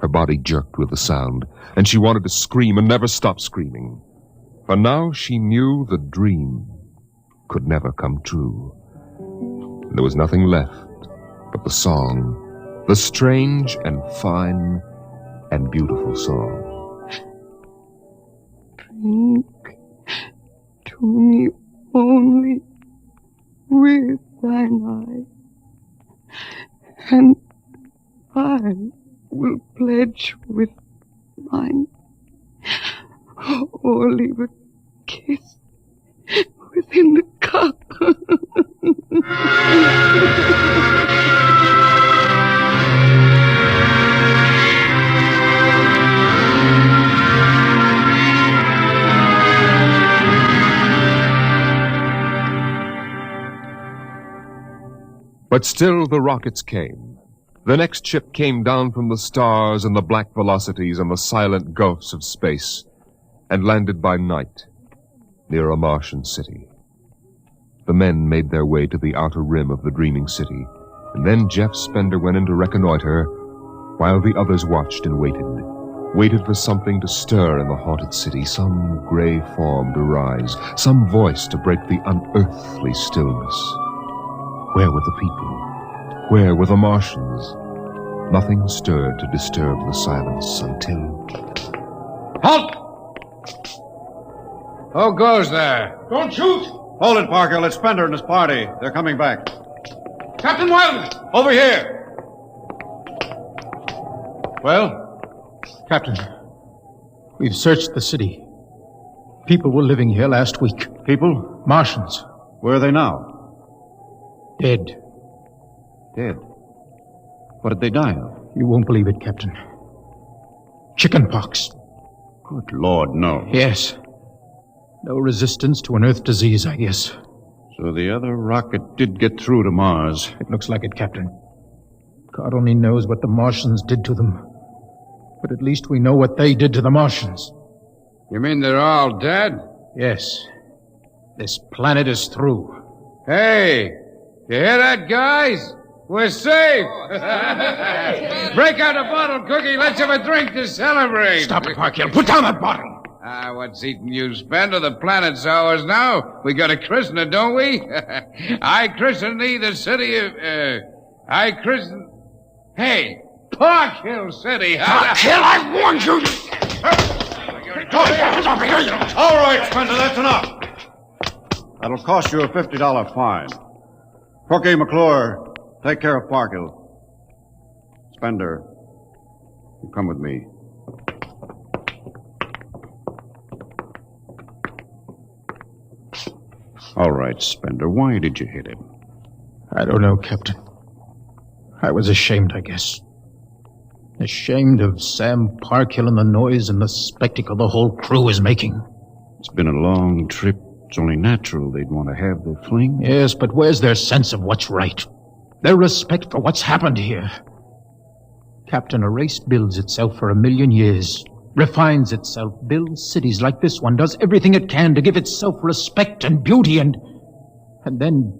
Her body jerked with the sound, and she wanted to scream and never stop screaming. For now she knew the dream could never come true. There was nothing left but the song, the strange and fine and beautiful song. Drink to me only with thine eye, and I will pledge with mine, or leave a kiss within the cup. But still the rockets came. The next ship came down from the stars and the black velocities and the silent gulfs of space, and landed by night near a Martian city. The men made their way to the outer rim of the dreaming city, and then Jeff Spender went in to reconnoiter, while the others watched and waited for something to stir in the haunted city, some gray form to rise, some voice to break the unearthly stillness. Where were the people? Where were the Martians? Nothing stirred to disturb the silence until... Halt! Who goes there? Don't shoot! Hold it, Parker. It's Spender and his party. They're coming back. Captain Wilder! Over here! Well? Captain, we've searched the city. People were living here last week. People? Martians. Where are they now? Dead. Dead? What did they die of? You won't believe it, Captain. Chickenpox. Good Lord, no. Yes. No resistance to an Earth disease, I guess. So the other rocket did get through to Mars. It looks like it, Captain. God only knows what the Martians did to them. But at least we know what they did to the Martians. You mean they're all dead? Yes. This planet is through. Hey! You hear that, guys? We're safe! Break out a bottle, Cookie. Let's have a drink to celebrate. Stop it, Parkhill. Put down that bottle. What's eating you, Spender? The planet's ours now. We got a christener, don't we? I christen thee the city of... I christen... Hey, Park Hill City, huh? Park Hill, I warned you! All right, Spender, that's enough. That'll cost you a $50 fine. Cookie, McClure, take care of Park Hill. Spender, you come with me. All right, Spender, why did you hit him? I don't know, Captain. I was ashamed, I guess. Ashamed of Sam Parkhill and the noise and the spectacle the whole crew is making. It's been a long trip. It's only natural they'd want to have their fling. Yes, but where's their sense of what's right? Their respect for what's happened here? Captain, a race builds itself for 1,000,000 years, refines itself, builds cities like this one, does everything it can to give itself respect and beauty, and then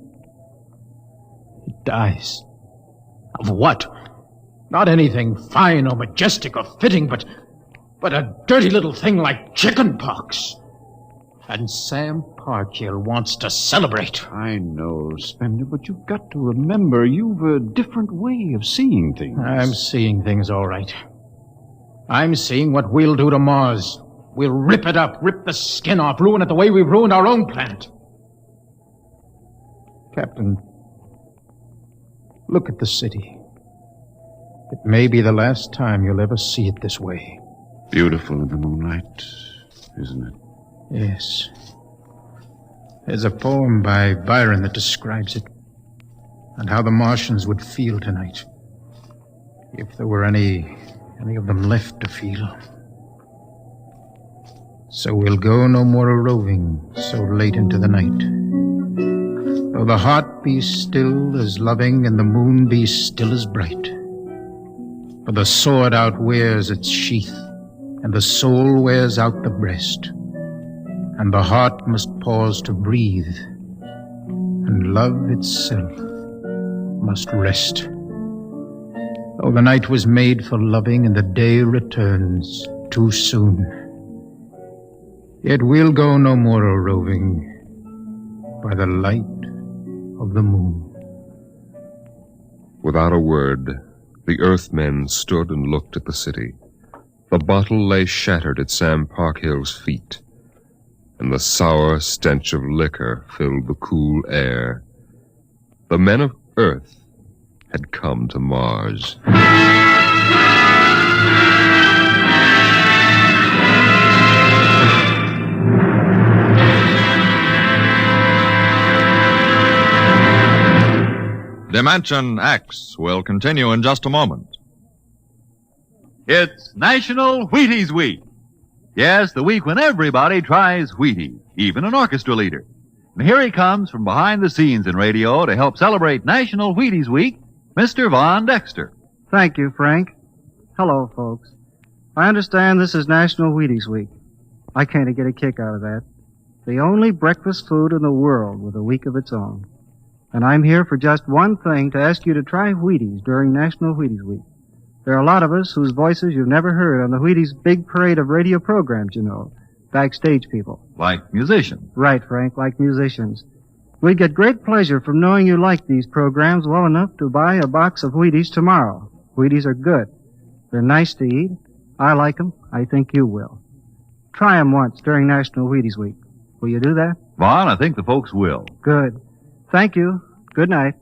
it dies. Of what? Not anything fine or majestic or fitting, but a dirty little thing like chicken pox. And Sam Parkhill wants to celebrate. I know, Spender, but you've got to remember you've a different way of seeing things. I'm seeing things all right. I'm seeing what we'll do to Mars. We'll rip it up, rip the skin off, ruin it the way we've ruined our own planet. Captain, look at the city. It may be the last time you'll ever see it this way. Beautiful in the moonlight, isn't it? Yes. There's a poem by Byron that describes it, and how the Martians would feel tonight, if there were any of them left to feel. So we'll go no more a-roving so late into the night. Though the heart be still as loving and the moon be still as bright. For the sword outwears its sheath, and the soul wears out the breast. And the heart must pause to breathe, and love itself must rest. Though the night was made for loving and the day returns too soon, yet we'll go no more a-roving by the light of the moon. Without a word, the Earthmen stood and looked at the city. The bottle lay shattered at Sam Parkhill's feet, and the sour stench of liquor filled the cool air. The men of Earth had come to Mars. Dimension X will continue in just a moment. It's National Wheaties Week. Yes, the week when everybody tries Wheaties, even an orchestra leader. And here he comes from behind the scenes in radio to help celebrate National Wheaties Week, Mr. Von Dexter. Thank you, Frank. Hello, folks. I understand this is National Wheaties Week. I kind of get a kick out of that. The only breakfast food in the world with a week of its own. And I'm here for just one thing, to ask you to try Wheaties during National Wheaties Week. There are a lot of us whose voices you've never heard on the Wheaties big parade of radio programs, you know. Backstage people. Like musicians. Right, Frank, like musicians. We'd get great pleasure from knowing you like these programs well enough to buy a box of Wheaties tomorrow. Wheaties are good. They're nice to eat. I like them. I think you will. Try them once during National Wheaties Week. Will you do that? Vaughn, I think the folks will. Good. Thank you. Good night.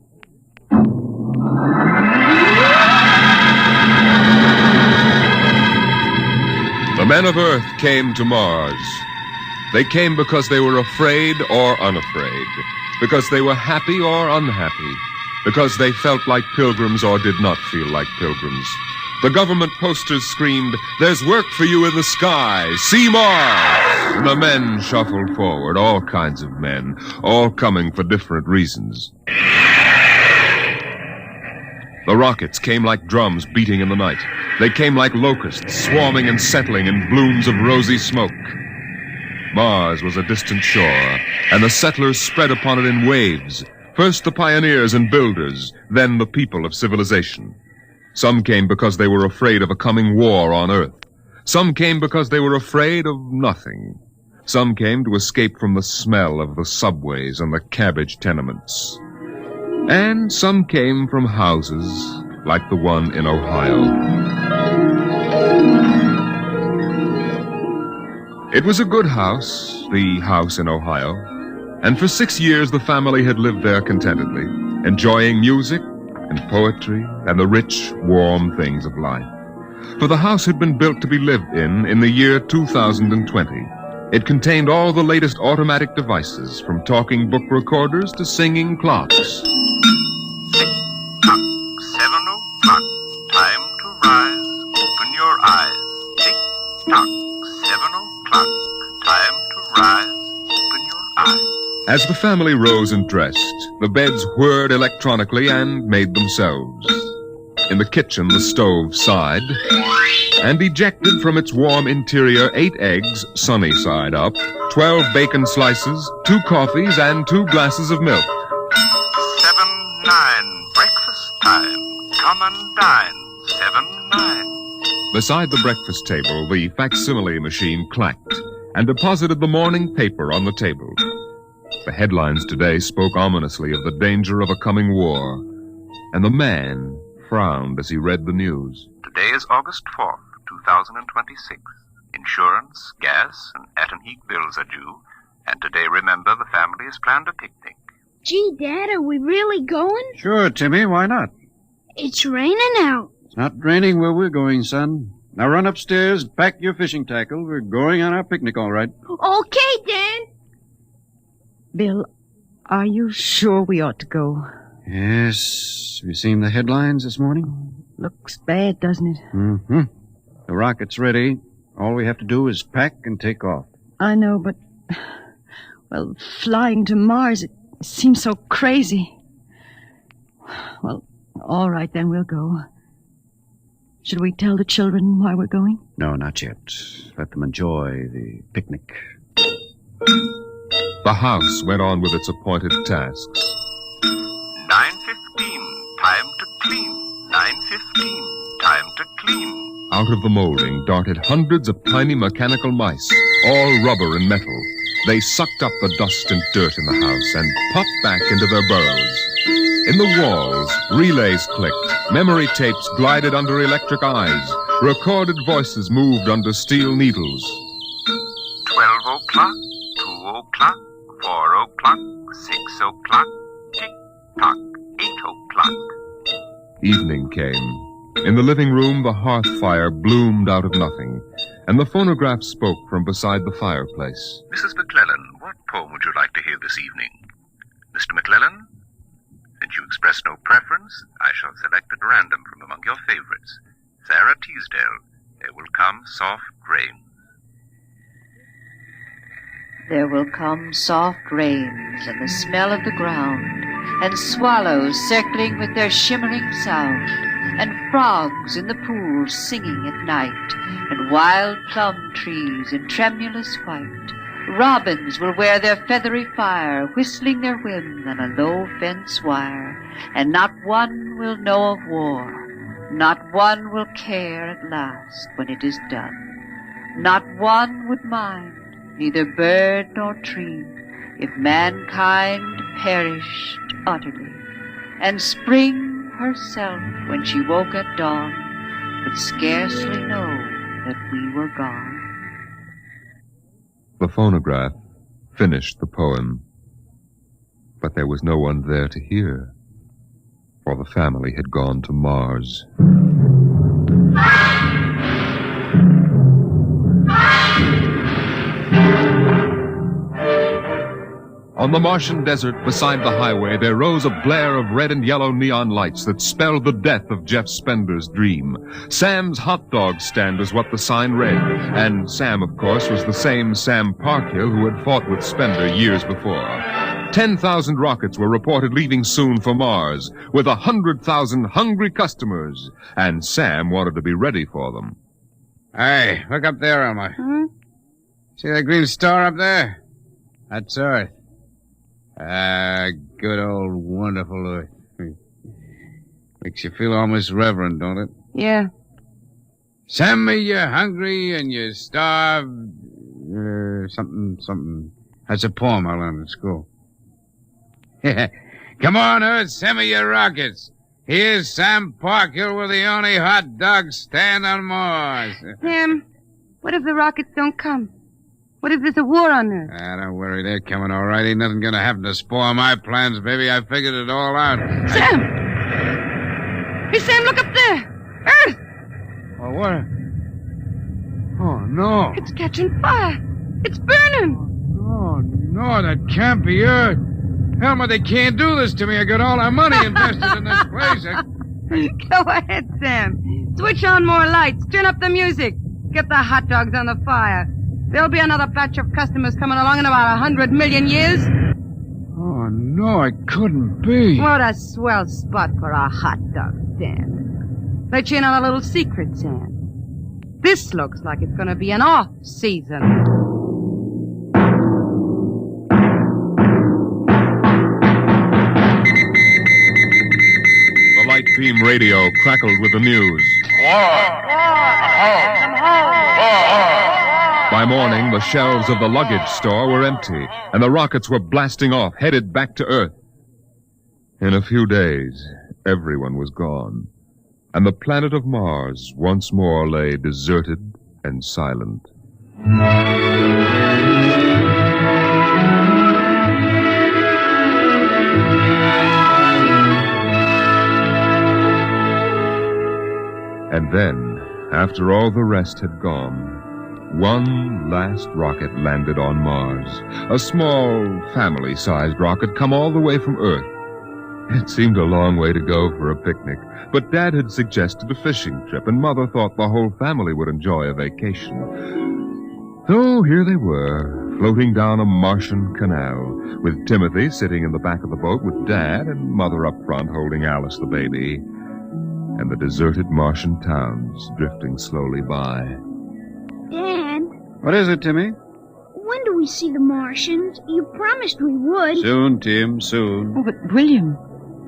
The men of Earth came to Mars. They came because they were afraid or unafraid, because they were happy or unhappy, because they felt like pilgrims or did not feel like pilgrims. The government posters screamed, "There's work for you in the sky. See Mars!" And the men shuffled forward, all kinds of men, all coming for different reasons. The rockets came like drums beating in the night. They came like locusts, swarming and settling in blooms of rosy smoke. Mars was a distant shore, and the settlers spread upon it in waves. First the pioneers and builders, then the people of civilization. Some came because they were afraid of a coming war on Earth. Some came because they were afraid of nothing. Some came to escape from the smell of the subways and the cabbage tenements. And some came from houses like the one in Ohio. It was a good house, the house in Ohio, and for 6 years the family had lived there contentedly, enjoying music and poetry and the rich, warm things of life. For the house had been built to be lived in the year 2020. It contained all the latest automatic devices, from talking book recorders to singing clocks. 6 o'clock, 7 o'clock, time to rise, open your eyes. Tick tock, 7 o'clock, time to rise, open your eyes. As the family rose and dressed, the beds whirred electronically and made themselves. In the kitchen, the stove sighed, and ejected from its warm interior 8 eggs, sunny side up, 12 bacon slices, 2 coffees, and 2 glasses of milk. 7-9, breakfast time. Come and dine. 7-9. Beside the breakfast table, the facsimile machine clacked and deposited the morning paper on the table. The headlines today spoke ominously of the danger of a coming war, and the man frowned as he read the news. Today is August 4th, 2026. Insurance, gas, and at-and-heat bills are due. And today, remember, the family has planned a picnic. Gee, Dad, are we really going? Sure, Timmy, why not? It's raining out. It's not raining where we're going, son. Now run upstairs, pack your fishing tackle. We're going on our picnic, all right. Okay, Dad. Bill, are you sure we ought to go? Yes. Have you seen the headlines this morning? Looks bad, doesn't it? Mm-hmm. The rocket's ready. All we have to do is pack and take off. I know, but... Well, flying to Mars, it seems so crazy. Well, all right, then we'll go. Should we tell the children why we're going? No, not yet. Let them enjoy the picnic. The house went on with its appointed tasks. 9:15, time to clean. 9:15, time to clean. Out of the molding darted hundreds of tiny mechanical mice, all rubber and metal. They sucked up the dust and dirt in the house and popped back into their burrows. In the walls, relays clicked, memory tapes glided under electric eyes, recorded voices moved under steel needles. 12 o'clock, 2 o'clock, 4 o'clock, 6 o'clock, tick-tock, 8 o'clock. Evening came. In the living room, the hearth fire bloomed out of nothing, and the phonograph spoke from beside the fireplace. Mrs. McClellan, what poem would you like to hear this evening? Mr. McClellan? Since you express no preference, I shall select at random from among your favorites. Sarah Teasdale, There Will Come Soft Rain. There will come soft rains and the smell of the ground, and swallows circling with their shimmering sound, and frogs in the pools singing at night, and wild plum trees in tremulous white. Robins will wear their feathery fire, whistling their whims on a low fence wire, and not one will know of war, not one will care at last when it is done. Not one would mind, neither bird nor tree, if mankind perished utterly, and spring herself, when she woke at dawn, would scarcely know that we were gone. The phonograph finished the poem, but there was no one there to hear, for the family had gone to Mars. On the Martian desert beside the highway, there rose a blare of red and yellow neon lights that spelled the death of Jeff Spender's dream. Sam's hot dog stand was what the sign read, and Sam, of course, was the same Sam Parkhill who had fought with Spender years before. 10,000 rockets were reported leaving soon for Mars, with 100,000 hungry customers, and Sam wanted to be ready for them. Hey, look up there, Elmer. See that green star up there? That's Earth. Ah, good old wonderful Earth. Makes you feel almost reverent, don't it? Yeah. Send me you're hungry and you're starved. Something. That's a poem I learned in school. Come on, Earth, send me your rockets. Here's Sam Parkhill with the only hot dog stand on Mars. Sam, what if the rockets don't come? What if there's a war on Earth? Don't worry, they're coming all right. Ain't nothing gonna happen to spoil my plans, baby. I figured it all out. Sam! Hey, Sam, look up there! Earth! Oh, what? Oh, no. It's catching fire. It's burning. Oh, no, that can't be Earth. Helmut, they can't do this to me. I got all our money invested in this place. Go ahead, Sam. Switch on more lights. Turn up the music. Get the hot dogs on the fire. There'll be another batch of customers coming along in about 100 million years. Oh, no, it couldn't be. What a swell spot for a hot dog stand. Let you in on a little secret, Sam. This looks like it's going to be an off-season. The light beam radio crackled with the news. By morning, the shelves of the luggage store were empty, and the rockets were blasting off, headed back to Earth. In a few days, everyone was gone, and the planet of Mars once more lay deserted and silent. And then, after all the rest had gone, one last rocket landed on Mars. A small, family-sized rocket come all the way from Earth. It seemed a long way to go for a picnic, but Dad had suggested a fishing trip, and Mother thought the whole family would enjoy a vacation. So here they were, floating down a Martian canal, with Timothy sitting in the back of the boat with Dad and Mother up front holding Alice the baby, and the deserted Martian towns drifting slowly by. Dad, What is it, Timmy? when do we see the Martians? You promised we would. Soon, Tim, soon. Oh, but William,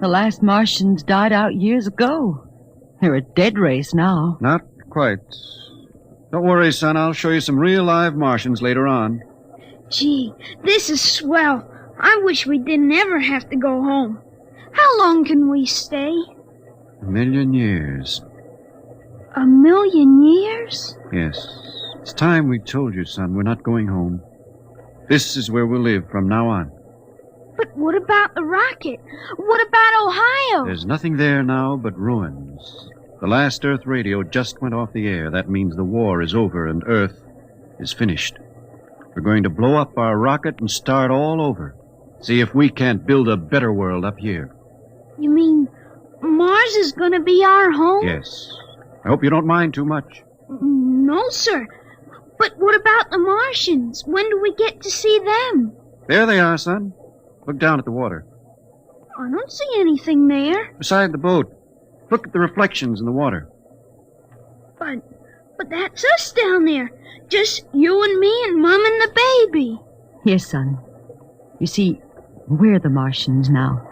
the last Martians died out years ago. They're a dead race now. Not quite. Don't worry, son. I'll show you some real live Martians later on. Gee, this is swell. I wish we didn't ever have to go home. How long can we stay? 1,000,000 years. 1,000,000 years? Yes. It's time we told you, son. We're not going home. This is where we'll live from now on. But what about the rocket? What about Ohio? There's nothing there now but ruins. The last Earth radio just went off the air. That means the war is over and Earth is finished. We're going to blow up our rocket and start all over. See if we can't build a better world up here. You mean Mars is going to be our home? Yes. I hope you don't mind too much. No, sir. But what about the Martians? When do we get to see them? There they are, son. Look down at the water. I don't see anything there. Beside the boat. Look at the reflections in the water. But that's us down there. Just you and me and Mom and the baby. Yes, son. You see, we're the Martians now.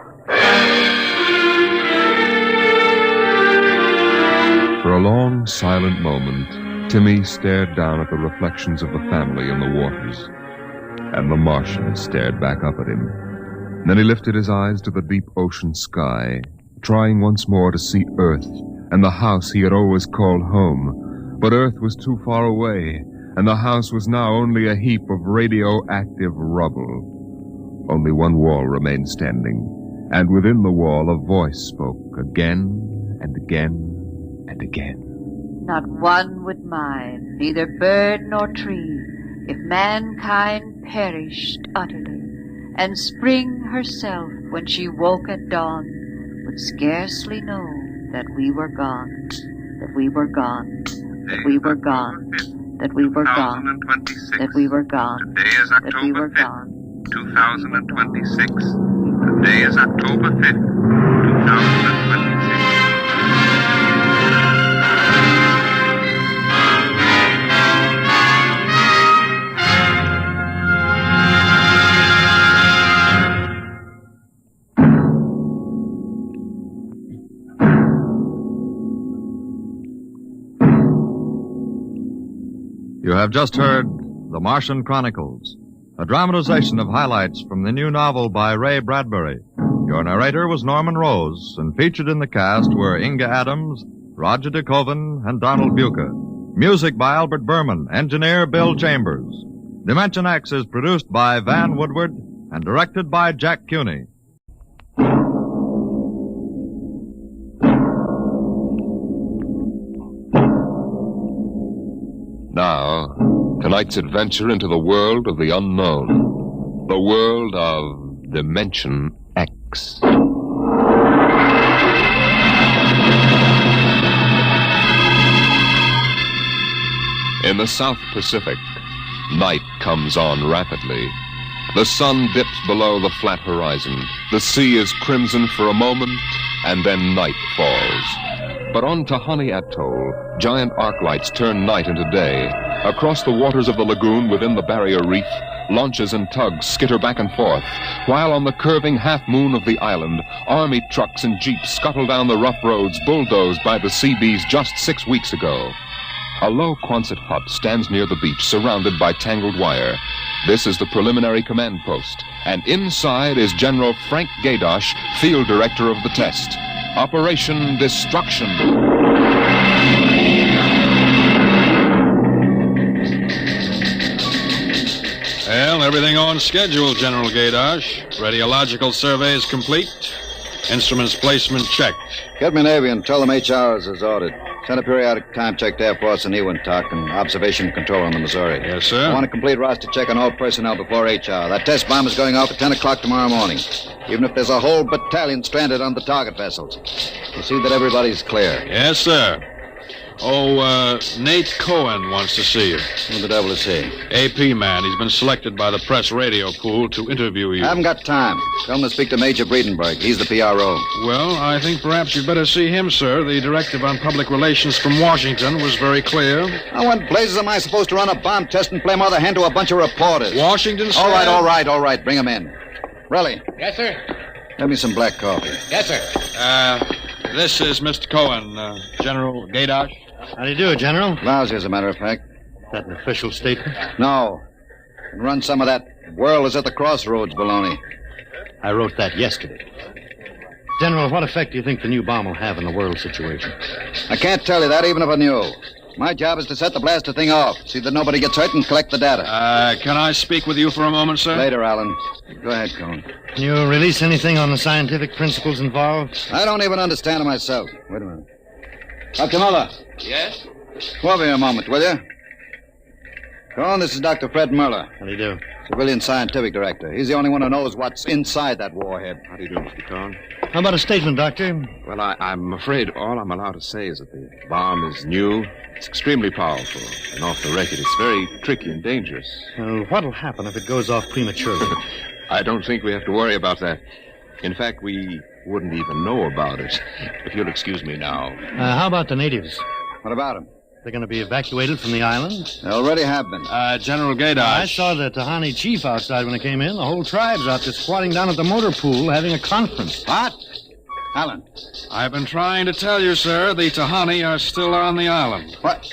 For a long, silent moment, Timmy stared down at the reflections of the family in the waters, and the Martian stared back up at him. Then he lifted his eyes to the deep ocean sky, trying once more to see Earth and the house he had always called home. But Earth was too far away, and the house was now only a heap of radioactive rubble. Only one wall remained standing, and within the wall a voice spoke again and again and again. Not one would mind, neither bird nor tree, if mankind perished utterly, and spring herself, when she woke at dawn, would scarcely know that we were gone, that we were gone, that we were gone, that we were gone, that we were gone, Today is that we October were 5th, gone. 2026. Today is October 5th, 2026. You have just heard The Martian Chronicles, a dramatization of highlights from the new novel by Ray Bradbury. Your narrator was Norman Rose, and featured in the cast were Inga Adams, Roger DeKoven, and Donald Buca. Music by Albert Berman, engineer Bill Chambers. Dimension X is produced by Van Woodward and directed by Jack Cuny. Now, tonight's adventure into the world of the unknown. The world of Dimension X. In the South Pacific, night comes on rapidly. The sun dips below the flat horizon. The sea is crimson for a moment, and then night falls. But on Tahani Atoll, giant arc lights turn night into day. Across the waters of the lagoon within the barrier reef, launches and tugs skitter back and forth, while on the curving half-moon of the island, army trucks and jeeps scuttle down the rough roads bulldozed by the Seabees just 6 weeks ago. A low Quonset hut stands near the beach, surrounded by tangled wire. This is the preliminary command post, and inside is General Frank Gaydosh, field director of the test. Operation Destruction. Well, everything on schedule, General Gaydosh. Radiological surveys complete. Instruments placement checked. Get me Navy and tell them HR is ordered. Send a periodic time check to Air Force and Ewintock and observation control on the Missouri. Yes, sir. I want a complete roster check on all personnel before HR. That test bomb is going off at 10 o'clock tomorrow morning. Even if there's a whole battalion stranded on the target vessels. You see that everybody's clear. Yes, sir. Oh, Nate Cohen wants to see you. Who the devil is he? AP man. He's been selected by the press radio pool to interview you. I haven't got time. Tell him to speak to Major Breedenberg. He's the PRO. Well, I think perhaps you'd better see him, sir. The directive on public relations from Washington was very clear. Now, what blazes am I supposed to run a bomb test and play mother hen to a bunch of reporters? Washington, sir? All right. Bring him in. Relly. Yes, sir. Have me some black coffee. Yes, sir. This is Mr. Cohen, General Gaydosh. How do you do, General? Lousy, as a matter of fact. Is that an official statement? No. And run some of that world is at the crossroads baloney. I wrote that yesterday. General, what effect do you think the new bomb will have in the world situation? I can't tell you that, even if I knew. My job is to set the blaster thing off, see that nobody gets hurt, and collect the data. Can I speak with you for a moment, sir? Later, Alan. Go ahead, Cohen. Can you release anything on the scientific principles involved? I don't even understand it myself. Wait a minute. Dr. Muller. Yes? Come over here a moment, will you? Cohen, this is Dr. Fred Muller. How do you do? Civilian Scientific Director. He's the only one who knows what's inside that warhead. How do you do, Mr. Cohen? How about a statement, Doctor? Well, I'm afraid all I'm allowed to say is that the bomb is new. It's extremely powerful. And off the record, it's very tricky and dangerous. Well, what'll happen if it goes off prematurely? I don't think we have to worry about that. In fact, we wouldn't even know about it. If you'll excuse me now. How about the natives? What about them? They're going to be evacuated from the island? They already have been. General Gaydosh. I saw the Tahani chief outside when I came in. The whole tribe's out there squatting down at the motor pool having a conference. What? Alan. I've been trying to tell you, sir, the Tahani are still on the island. What?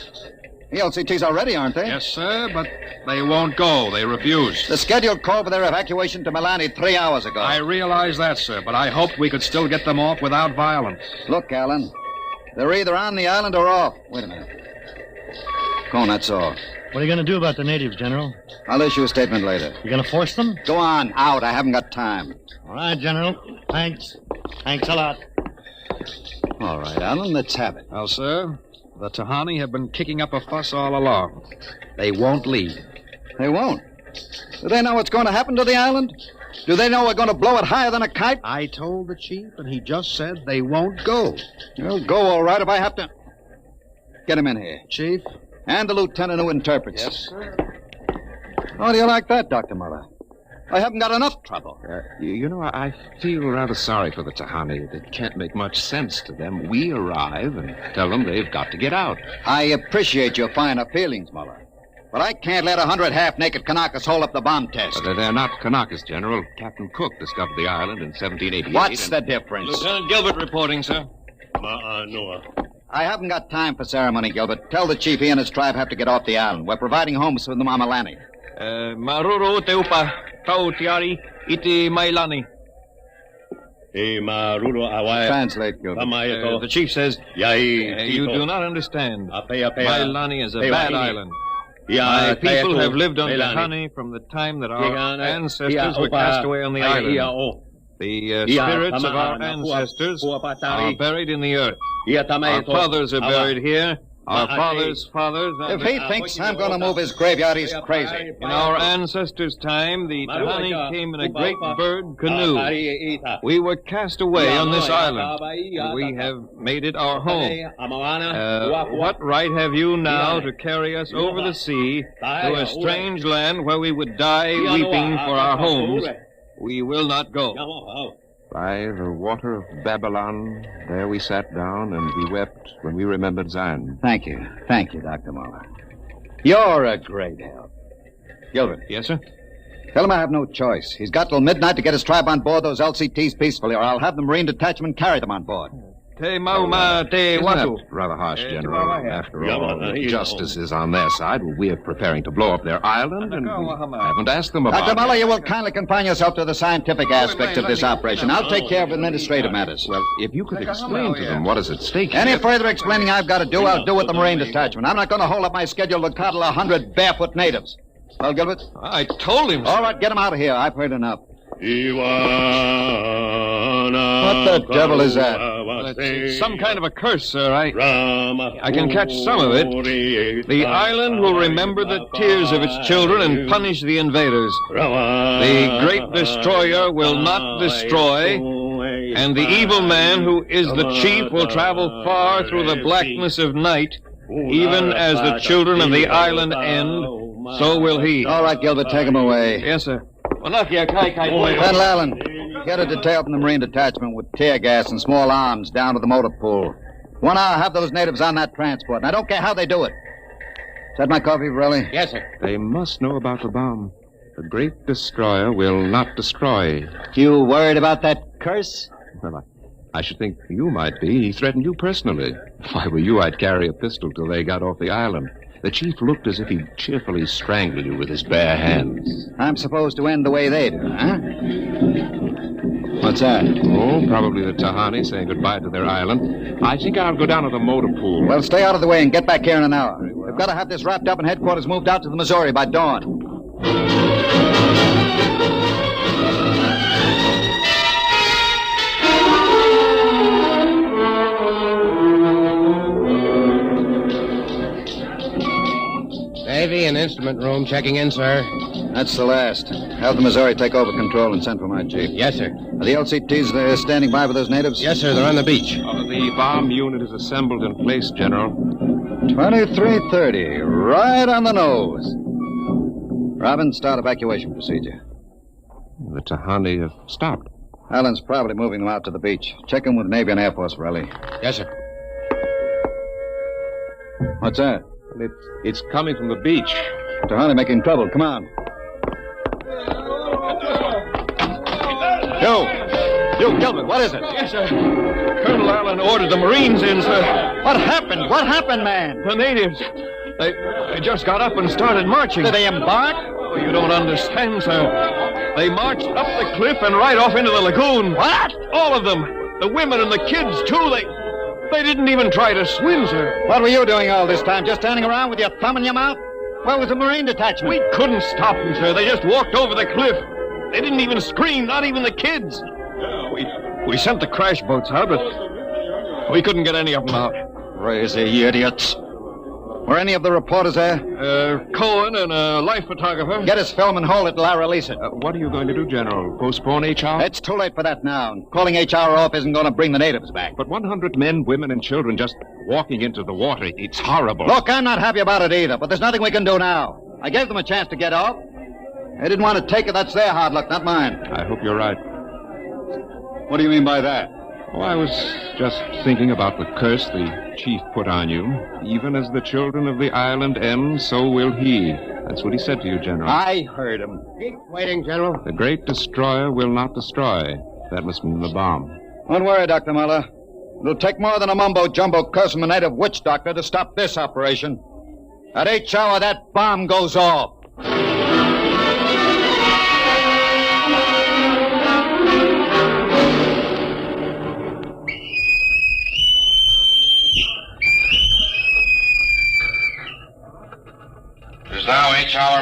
The LCT's already, aren't they? Yes, sir, but they won't go. They refuse. The scheduled call for their evacuation to Milani 3 hours ago. I realize that, sir, but I hoped we could still get them off without violence. Look, Alan, they're either on the island or off. Wait a minute. Cohen, that's all. What are you going to do about the natives, General? I'll issue a statement later. You going to force them? Go on, out. I haven't got time. All right, General. Thanks. Thanks a lot. All right, Alan, let's have it. Well, sir, the Tahani have been kicking up a fuss all along. They won't leave. They won't? Do they know what's going to happen to the island? Do they know we're going to blow it higher than a kite? I told the chief, and he just said they won't go. They'll go all right if I have to. Get him in here. Chief? And the lieutenant who interprets. Yes, sir. How do you like that, Dr. Muller? I haven't got enough trouble. You know, I feel rather sorry for the Tahani. It can't make much sense to them. We arrive and tell them they've got to get out. I appreciate your finer feelings, Muller. But I can't let 100 half-naked Kanakas hold up the bomb test. They're not Kanakas, General. Captain Cook discovered the island in 1788. What's the difference? Lieutenant Gilbert reporting, sir. Noah. I haven't got time for ceremony, Gilbert. Tell the chief he and his tribe have to get off the island. We're providing homes for the Mamalani. Maruru teupa tau tiari iti mailani. Translate, Gilbert. The chief says, you do not understand. Mailani is a bad island. My people have lived on Tahani from the time that our ancestors were cast away on the island. The spirits of our ancestors are buried in the earth. Our fathers are buried here. Our fathers' fathers... If he thinks I'm going to move his graveyard, he's crazy. In our ancestors' time, the Tahani came in a great bird canoe. We were cast away on this island. We have made it our home. What right have you now to carry us over the sea to a strange land where we would die weeping for our homes? We will not go. By the water of Babylon, there we sat down and we wept when we remembered Zion. Thank you, Dr. Muller. You're a great help. Gilbert. Yes, sir? Tell him I have no choice. He's got till midnight to get his tribe on board those LCTs peacefully, or I'll have the Marine detachment carry them on board. Isn't that rather harsh, General? After all, justice is on their side. We're preparing to blow up their island, and we haven't asked them about Dr. Muller, it. you will kindly confine yourself to the scientific aspects of this operation. I'll take care of administrative matters. Well, if you could explain to them what is at stake Any here. further explaining I've got to do, I'll do with the Marine detachment. I'm not going to hold up my schedule to coddle 100 barefoot natives. Well, Gilbert? I told him so. All right, get him out of here. I've heard enough. What the devil is that? It's some kind of a curse, sir. I can catch some of it. The island will remember the tears of its children and punish the invaders. The great destroyer will not destroy, and the evil man who is the chief will travel far through the blackness of night, even as the children of the island end, so will he. All right, Gilbert, take him away. Yes, sir. Colonel Allen, get a detail from the Marine detachment with tear gas and small arms down to the motor pool. 1 hour, have those natives on that transport, and I don't care how they do it. Is that my coffee, Varelli? Yes, sir. They must know about the bomb. The great destroyer will not destroy. You worried about that curse? Well, I should think you might be. He threatened you personally. If I were you, I'd carry a pistol till they got off the island. The chief looked as if he'd cheerfully strangle you with his bare hands. I'm supposed to end the way they do, huh? What's that? Oh, probably the Tahani saying goodbye to their island. I think I'll go down to the motor pool. Well, stay out of the way and get back here in an hour. We've got to have this wrapped up and headquarters moved out to the Missouri by dawn. Navy and instrument room checking in, sir. That's the last. Have the Missouri take over control and send for my chief. Yes, sir. Are the LCTs there standing by with those natives? Yes, sir. They're on the beach. The bomb unit is assembled in place, General. 2330. Right on the nose. Robin, start evacuation procedure. The Tahani have stopped. Allen's probably moving them out to the beach. Check in with Navy and Air Force, Varelli. Yes, sir. What's that? It's coming from the beach. Tahani making trouble. Come on. You, Gilbert, what is it? Yes, sir. Colonel Allen ordered the Marines in, sir. What happened? What happened, man? The natives. They just got up and started marching. Did they embark? Oh, you don't understand, sir. They marched up the cliff and right off into the lagoon. What? All of them. The women and the kids, too. They didn't even try to swim, sir. What were you doing all this time? Just standing around with your thumb in your mouth? Where was the Marine detachment? We couldn't stop them, sir. They just walked over the cliff. They didn't even scream, not even the kids. We sent the crash boats out, but we couldn't get any of them out. Crazy idiots. Were any of the reporters there? Cohen and a life photographer. Get his film and hold it till I release it. What are you going to do, General? Postpone HR? It's too late for that now. Calling HR off isn't going to bring the natives back. But 100 men, women, and children just walking into the water, it's horrible. Look, I'm not happy about it either, but there's nothing we can do now. I gave them a chance to get off. They didn't want to take it. That's their hard luck, not mine. I hope you're right. What do you mean by that? Oh, I was just thinking about the curse the chief put on you. Even as the children of the island end, so will he. That's what he said to you, General. I heard him. Keep waiting, General. The great destroyer will not destroy. That must mean the bomb. Don't worry, Dr. Muller. It'll take more than a mumbo-jumbo curse from a native witch doctor to stop this operation. At each hour, that bomb goes off.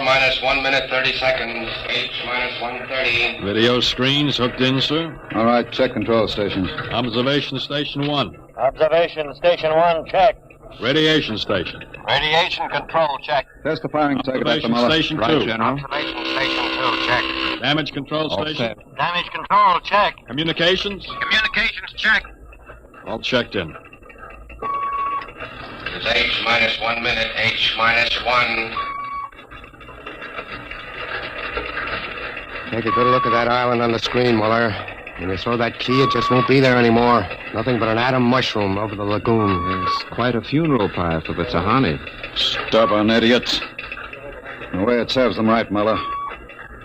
minus 1 minute 30 seconds. H minus 130. Video screens hooked in, sir. All right, check control stations. Observation Station 1. Observation Station 1, check. Radiation Station. Radiation control, check. Test the firing circuit, Dr. Observation Muller. Station 2. Right, General. Observation Station 2, check. Damage Control All Station. set. Damage control, check. Communications. Communications check. All checked in. It's H minus 1 minute. H minus 1. Take a good look at that island on the screen, Muller. When you throw that key, it just won't be there anymore. Nothing but an atom mushroom over the lagoon. It's quite a funeral pyre for the Tahani. Stubborn idiots. The way it serves them right, Muller.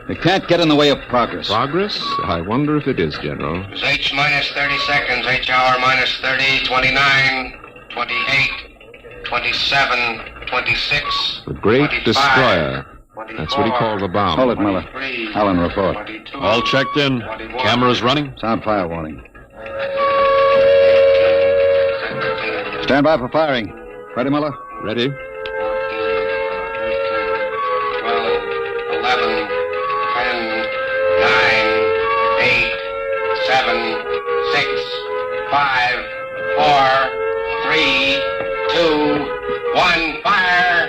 They can't get in the way of progress. Progress? I wonder if it is, General. It's H minus 30 seconds. H hour minus 30. 29. 28. 27. 26. The Great 25. Destroyer. That's what he called the bomb. Hold it, Muller. Allen, report. All checked in. Cameras running. Sound fire warning. Stand by for firing. Ready, Muller? Ready. 12, 11, 10, 9, 8, 7, 6, 5, 4, 3, 2, 1, fire!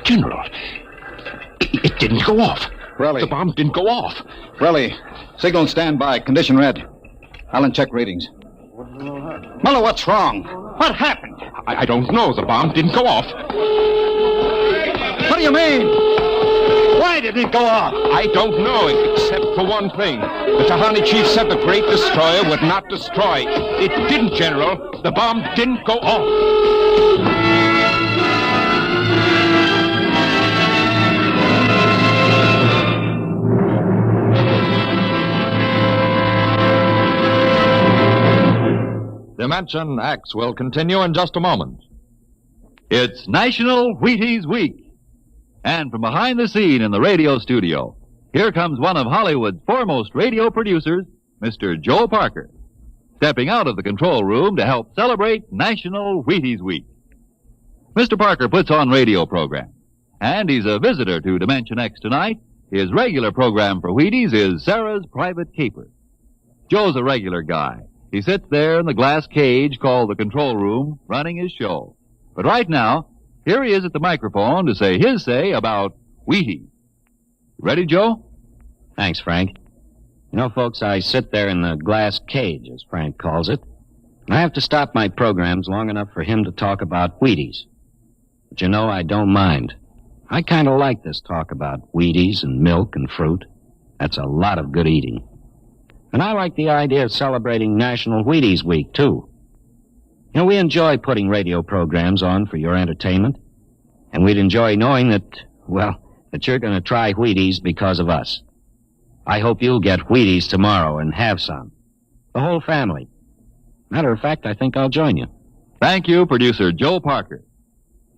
General, it didn't go off. Relly. The bomb didn't go off. Relly, signal standby. Condition red. Allen, check readings. Muller, what's wrong? What happened? I don't know. The bomb didn't go off. What do you mean? Why did it go off? I don't know, except for one thing. The Tahani chief said the Great Destroyer would not destroy. It didn't, General. The bomb didn't go off. Dimension X will continue in just a moment. It's National Wheaties Week. And from behind the scene in the radio studio, here comes one of Hollywood's foremost radio producers, Mr. Joe Parker, stepping out of the control room to help celebrate National Wheaties Week. Mr. Parker puts on radio programs, and he's a visitor to Dimension X tonight. His regular program for Wheaties is Sarah's Private Caper. Joe's a regular guy. He sits there in the glass cage called the control room, running his show. But right now, here he is at the microphone to say his say about Wheaties. Ready, Joe? Thanks, Frank. You know, folks, I sit there in the glass cage, as Frank calls it. And I have to stop my programs long enough for him to talk about Wheaties. But you know, I don't mind. I kind of like this talk about Wheaties and milk and fruit. That's a lot of good eating. And I like the idea of celebrating National Wheaties Week, too. You know, we enjoy putting radio programs on for your entertainment. And we'd enjoy knowing that, well, that you're going to try Wheaties because of us. I hope you'll get Wheaties tomorrow and have some. The whole family. Matter of fact, I think I'll join you. Thank you, producer Joe Parker.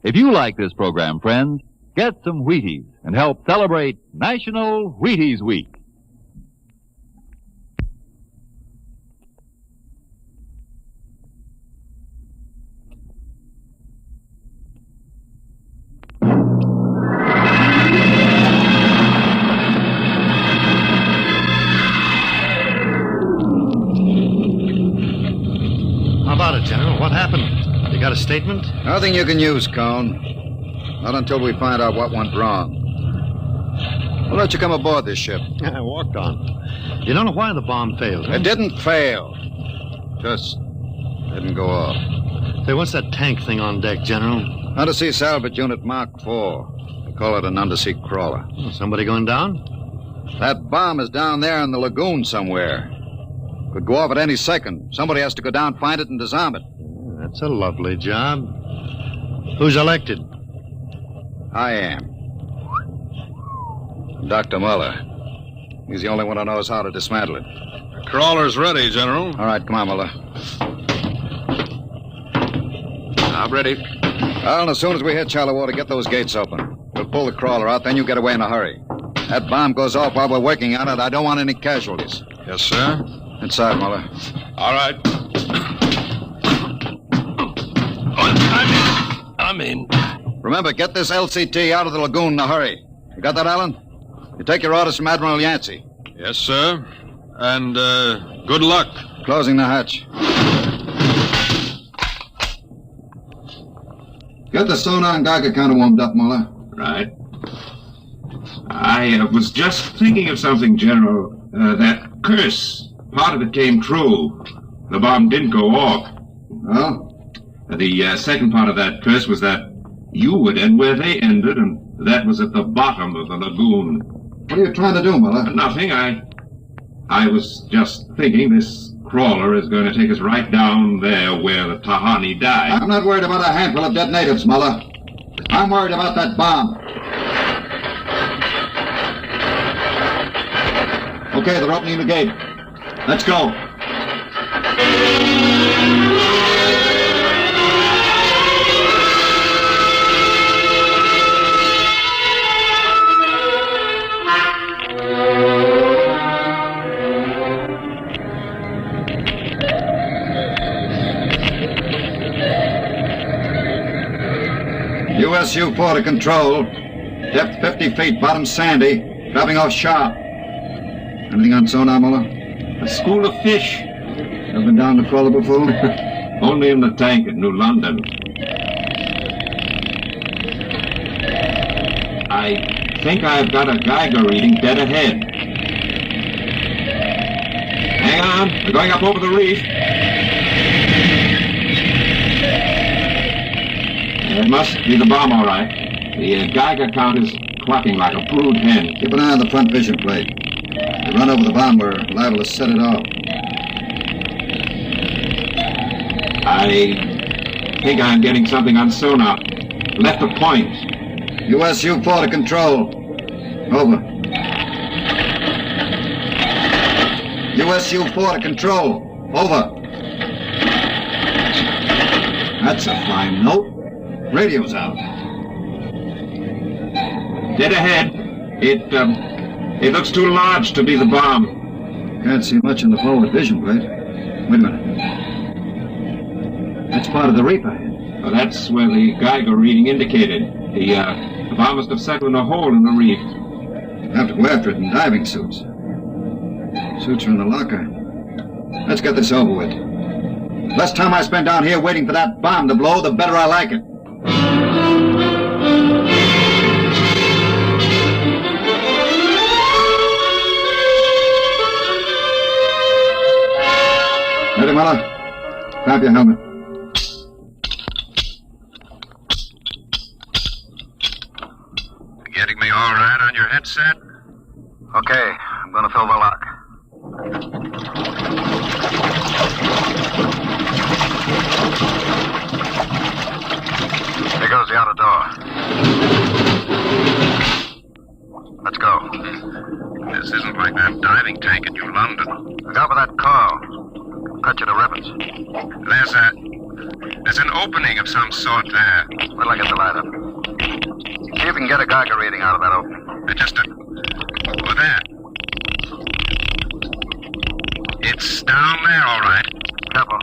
If you like this program, friends, get some Wheaties and help celebrate National Wheaties Week. How about it, General? What happened? You got a statement? Nothing you can use, Cone. Not until we find out what went wrong. We'll let you come aboard this ship. I walked on. You don't know why the bomb failed, huh? It didn't fail. Just didn't go off. Say, what's that tank thing on deck, General? Undersea Salvage Unit Mark IV. They call it an undersea crawler. Oh, somebody going down? That bomb is down there in the lagoon somewhere. Could go off at any second. Somebody has to go down, find it, and disarm it. That's a lovely job. Who's elected? I am. Dr. Muller. He's the only one who knows how to dismantle it. The crawler's ready, General. All right, come on, Muller. I'm ready. Well, and as soon as we hit shallow water, get those gates open. We'll pull the crawler out, then you get away in a hurry. That bomb goes off while we're working on it. I don't want any casualties. Yes, sir. Inside, Muller. All right. I'm in. Remember, get this LCT out of the lagoon in a hurry. You got that, Alan? You take your orders from Admiral Yancey. Yes, sir. And, good luck. Closing the hatch. Get the sonar and Geiger counter warmed up, Muller. Right. I was just thinking of something, General. That curse, part of it came true. The bomb didn't go off. Well? The second part of that curse was that you would end where they ended, and that was at the bottom of the lagoon. What are you trying to do, Muller? Nothing. I was just thinking this crawler is going to take us right down there where the Tahani died. I'm not worried about a handful of dead natives, Muller. I'm worried about that bomb. Okay, they're opening the gate. Let's go. USU-4 to control. Depth 50 feet, bottom sandy. Dropping off sharp. Anything on sonar, Muller? A school of fish. Ever been down the crawler before? Only in the tank at New London. I think I've got a Geiger reading dead ahead. Hang on, we're going up over the reef. It must be the bomb, all right. The Geiger count is clucking like a brood hen. Keep an eye on the front vision plate. If we run over the bomb, we're liable to set it off. I think I'm getting something on sonar. Left of point. USU-4 to control. Over. USU-4 to control. Over. That's a fine note. Radio's out. Dead ahead. It looks too large to be the bomb. Can't see much in the forward vision plate. Wait a minute. That's part of the reef ahead. Well, that's where the Geiger reading indicated. The bomb must have settled in a hole in the reef. Have to go after it in diving suits. Suits are in the locker. Let's get this over with. Less time I spend down here waiting for that bomb to blow, the better I like it. Ready, Muller? Grab your helmet. Getting me all right on your headset? Okay, I'm gonna fill the lock. Here goes the outer door. Let's go. This isn't like that diving tank in New London. Look out for that car. Cut you to ribbons. There's an opening of some sort there. Wait till I get the light up. See if you can get a Geiger reading out of that opening. Just over there. It's down there, all right. Careful.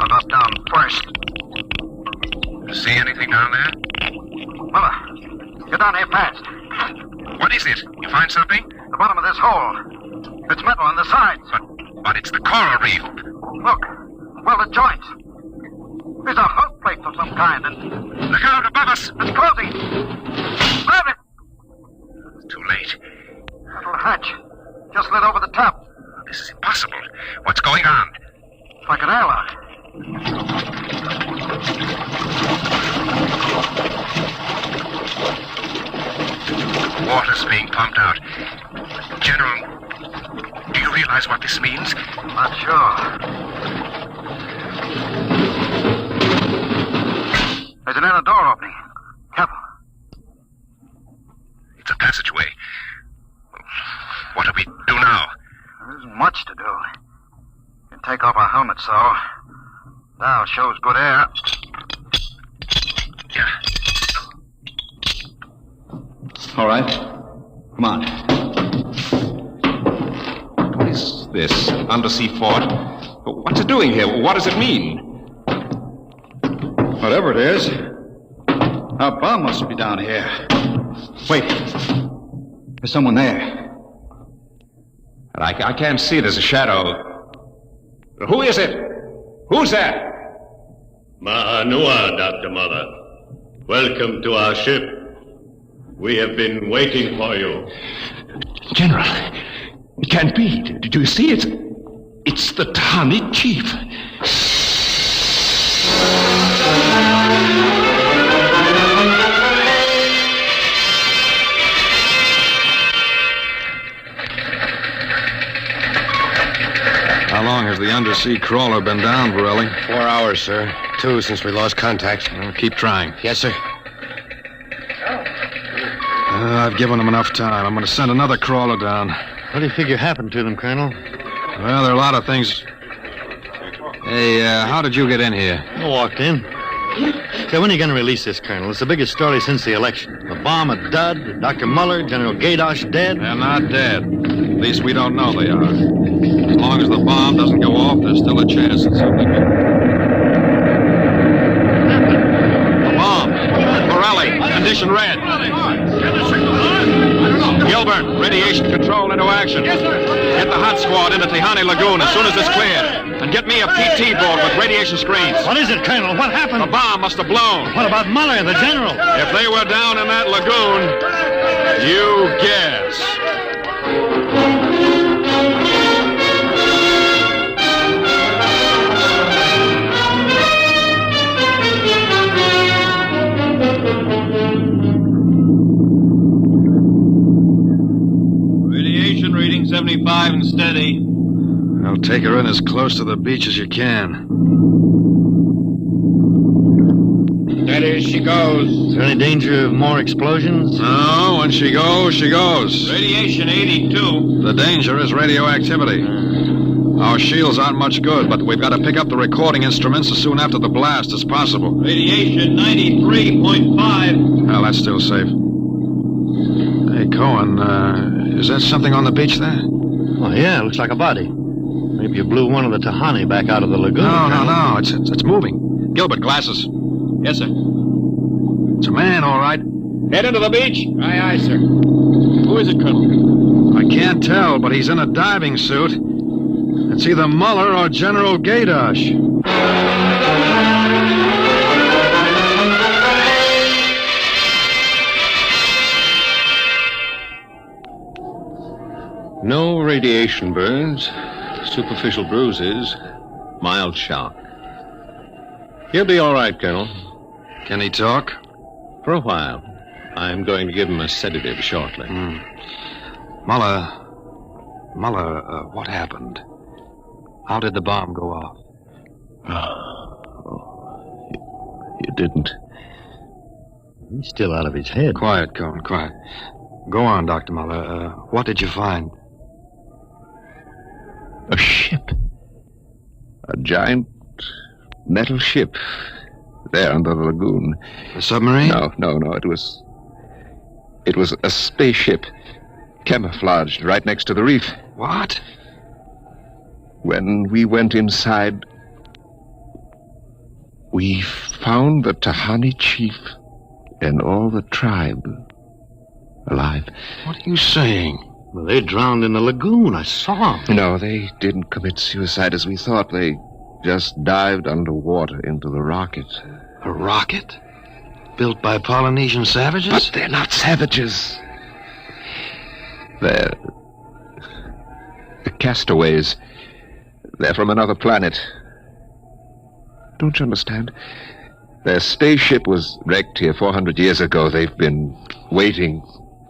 I'll drop down first. See anything down there? Muller, get down here fast. What is it? You find something? The bottom of this hole. It's metal on the sides. But it's the coral reef. Look, welded joints. There's a hull plate of some kind, and... Look out above us! It's closing! Grab it! It's too late. Little hatch. Just lit over the top. This is impossible. What's going on? It's like an airlock. Water's being pumped out. General, do you realize what this means? Not sure. There's an inner door opening. Careful. It's a passageway. What do we do now? There isn't much to do. You can take off our helmets, so. Now shows good air. Yeah. All right. Come on. What is this? Undersea fort? What's it doing here? What does it mean? Whatever it is, Our bomb must be down here. Wait. There's someone there. I can't see. There's a shadow. Who is it? Who's that? Ma'anua, Dr. Mother. Welcome to our ship. We have been waiting for you. General, it can't be. Do you see it? It's the Tahani chief. How long has the undersea crawler been down, Borelli? 4 hours, sir. 2 since we lost contact. Well, keep trying. Yes, sir. I've given them enough time. I'm going to send another crawler down. What do you figure happened to them, Colonel? Well, there are a lot of things. Hey, how did you get in here? I walked in. So when are you going to release this, Colonel? It's the biggest story since the election. The bomb a dud, Dr. Muller, General Gadosh dead. They're not dead. At least we don't know they are. As long as the bomb doesn't go off, there's still a chance that something will. The bomb. Borelli, condition red. Gilbert, radiation control into action. Yes, sir. Get the hot squad into Tahani Lagoon as soon as it's cleared. And get me a PT board with radiation screens. What is it, Colonel? What happened? The bomb must have blown. What about Muller, the general? If they were down in that lagoon, you guess. Radiation reading 75 and steady. I'll take her in as close to the beach as you can. Steady as she goes. Is there any danger of more explosions? No, when she goes, she goes. Radiation 82. The danger is radioactivity. Our shields aren't much good, but we've got to pick up the recording instruments as soon after the blast as possible. Radiation 93.5. Well, that's still safe. Hey, Cohen, is that something on the beach there? Oh, yeah, looks like a body. Maybe you blew one of the Tahani back out of the lagoon. No. It's moving. Gilbert, glasses. Yes, sir. It's a man, all right. Head into the beach. Aye, sir. Who is it, Colonel? I can't tell, but he's in a diving suit. It's either Muller or General Gadosh. No radiation burns, superficial bruises, mild shock. He'll be all right, Colonel. Can he talk? For a while. I'm going to give him a sedative shortly. Muller, what happened? How did the bomb go off? You didn't. He's still out of his head. Quiet, Cohen, quiet. Go on, Dr. Muller. What did you find? A ship. A giant metal ship. There under the lagoon. A submarine? No. It was a spaceship. Camouflaged right next to the reef. What? When we went inside, we found the Tahani chief and all the tribe alive. What are you saying? Well, they drowned in the lagoon. I saw them. No, they didn't commit suicide as we thought. They just dived underwater into the rocket. A rocket? Built by Polynesian savages? But they're not savages. They're the castaways. They're from another planet. Don't you understand? Their spaceship was wrecked here 400 years ago. They've been waiting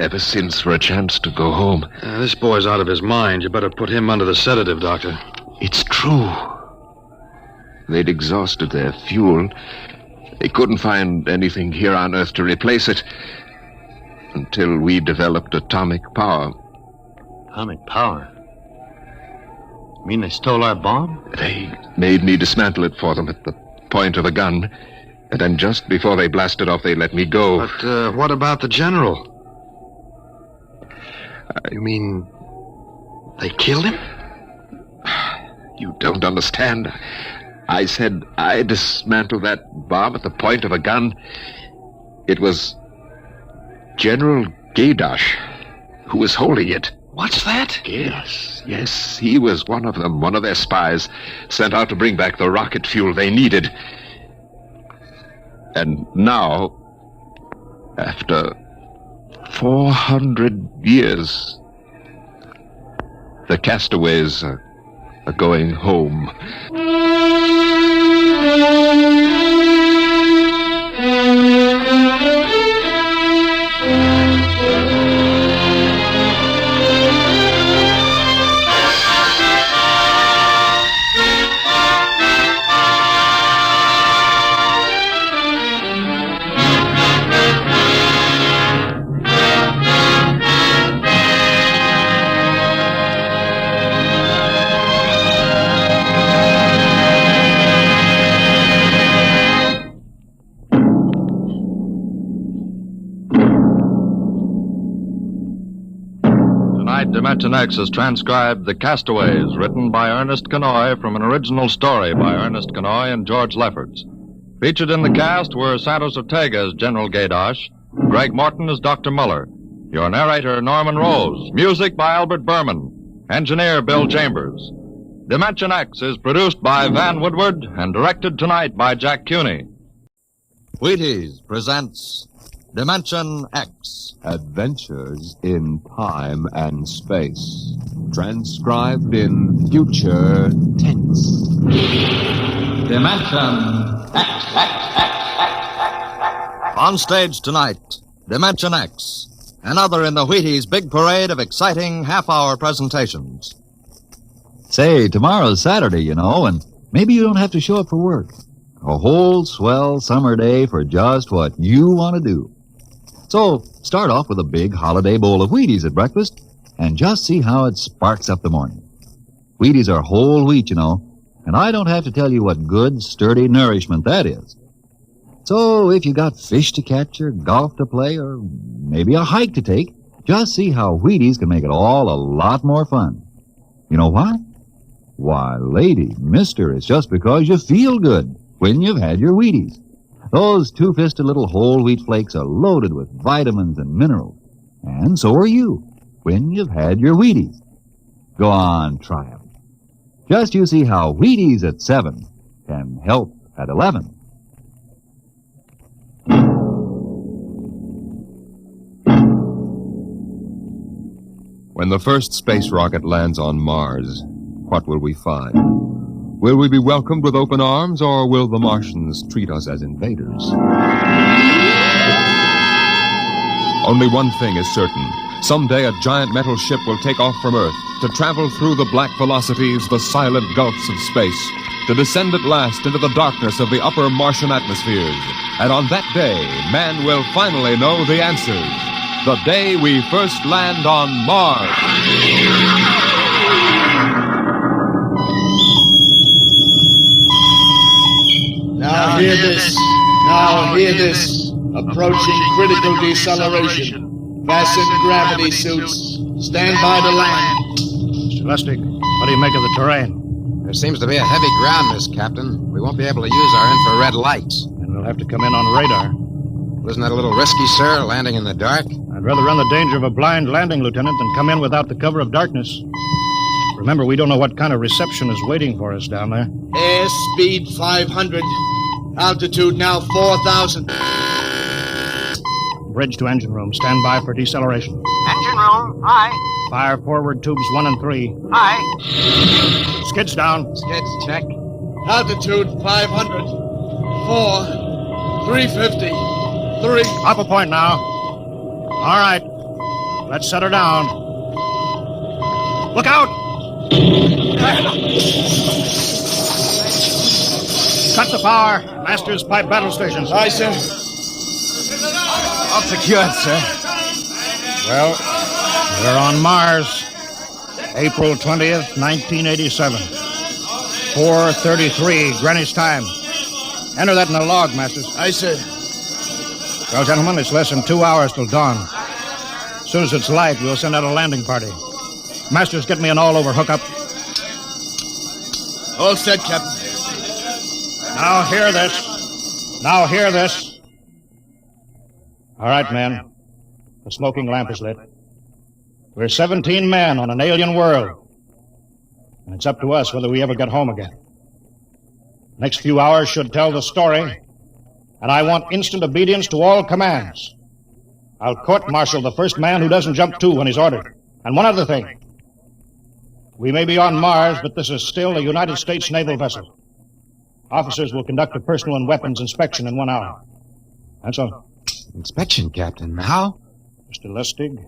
ever since for a chance to go home. This boy's out of his mind. You better put him under the sedative, Doctor. It's true. They'd exhausted their fuel. They couldn't find anything here on Earth to replace it until we developed atomic power. Atomic power? You mean they stole our bomb? They made me dismantle it for them at the point of a gun. And then just before they blasted off, they let me go. But what about the general? You mean they killed him? You don't understand. I said I dismantled that bomb at the point of a gun. It was General Gaydash who was holding it. What's that? Yes, he was one of them, one of their spies, sent out to bring back the rocket fuel they needed. And now, after 400 years, the castaways are going home. Dimension X has transcribed The Castaways, written by Ernest Kenoy from an original story by Ernest Kenoy and George Lefferts. Featured in the cast were Santos Ortega as General Gaydash, Greg Morton as Dr. Muller, your narrator Norman Rose, music by Albert Berman, engineer Bill Chambers. Dimension X is produced by Van Woodward and directed tonight by Jack Cuny. Wheaties presents Dimension X. Adventures in Time and Space. Transcribed in future tense. Dimension X. On stage tonight, Dimension X. Another in the Wheaties big parade of exciting half-hour presentations. Say, tomorrow's Saturday, you know, and maybe you don't have to show up for work. A whole swell summer day for just what you want to do. So, start off with a big holiday bowl of Wheaties at breakfast, and just see how it sparks up the morning. Wheaties are whole wheat, you know, and I don't have to tell you what good, sturdy nourishment that is. So, if you got fish to catch, or golf to play, or maybe a hike to take, just see how Wheaties can make it all a lot more fun. You know why? Why, lady, mister, it's just because you feel good when you've had your Wheaties. Those two-fisted little whole wheat flakes are loaded with vitamins and minerals. And so are you when you've had your Wheaties. Go on, try 'em. Just you see how Wheaties at 7 can help at 11. When the first space rocket lands on Mars, what will we find? Will we be welcomed with open arms, or will the Martians treat us as invaders? Only one thing is certain. Someday a giant metal ship will take off from Earth to travel through the black velocities, the silent gulfs of space, to descend at last into the darkness of the upper Martian atmospheres. And on that day, man will finally know the answers. The day we first land on Mars. Now hear this. Now hear this. Approaching critical deceleration. Fasten gravity suits. Stand by to land. Mr. Lustig, what do you make of the terrain? There seems to be a heavy ground, Miss Captain. We won't be able to use our infrared lights. And we'll have to come in on radar. Isn't that a little risky, sir, landing in the dark? I'd rather run the danger of a blind landing, Lieutenant, than come in without the cover of darkness. Remember, we don't know what kind of reception is waiting for us down there. Airspeed 500. Altitude now 4,000. Bridge to engine room. Stand by for deceleration. Engine room, aye. Fire forward tubes 1 and 3. Aye. Skids down. Skids, check. Altitude 500. 4. 350. 3. Up a point now. All right. Let's set her down. Look out! Cut the power. Masters pipe battle stations. Aye, sir. All secured, sir. Well, we're on Mars. April 20th, 1987. 4:33 Greenwich time. Enter that in the log, Masters. Aye, sir. Well, gentlemen, it's less than 2 hours till dawn. As soon as it's light, we'll send out a landing party. Masters, get me an all-over hookup. All set, Captain. Now hear this. Now hear this. All right, men. The smoking lamp is lit. We're 17 men on an alien world. And it's up to us whether we ever get home again. Next few hours should tell the story. And I want instant obedience to all commands. I'll court-martial the first man who doesn't jump to when he's ordered. And one other thing. We may be on Mars, but this is still a United States naval vessel. Officers will conduct a personal and weapons inspection in 1 hour. That's all. Inspection, Captain. How? Mr. Lustig,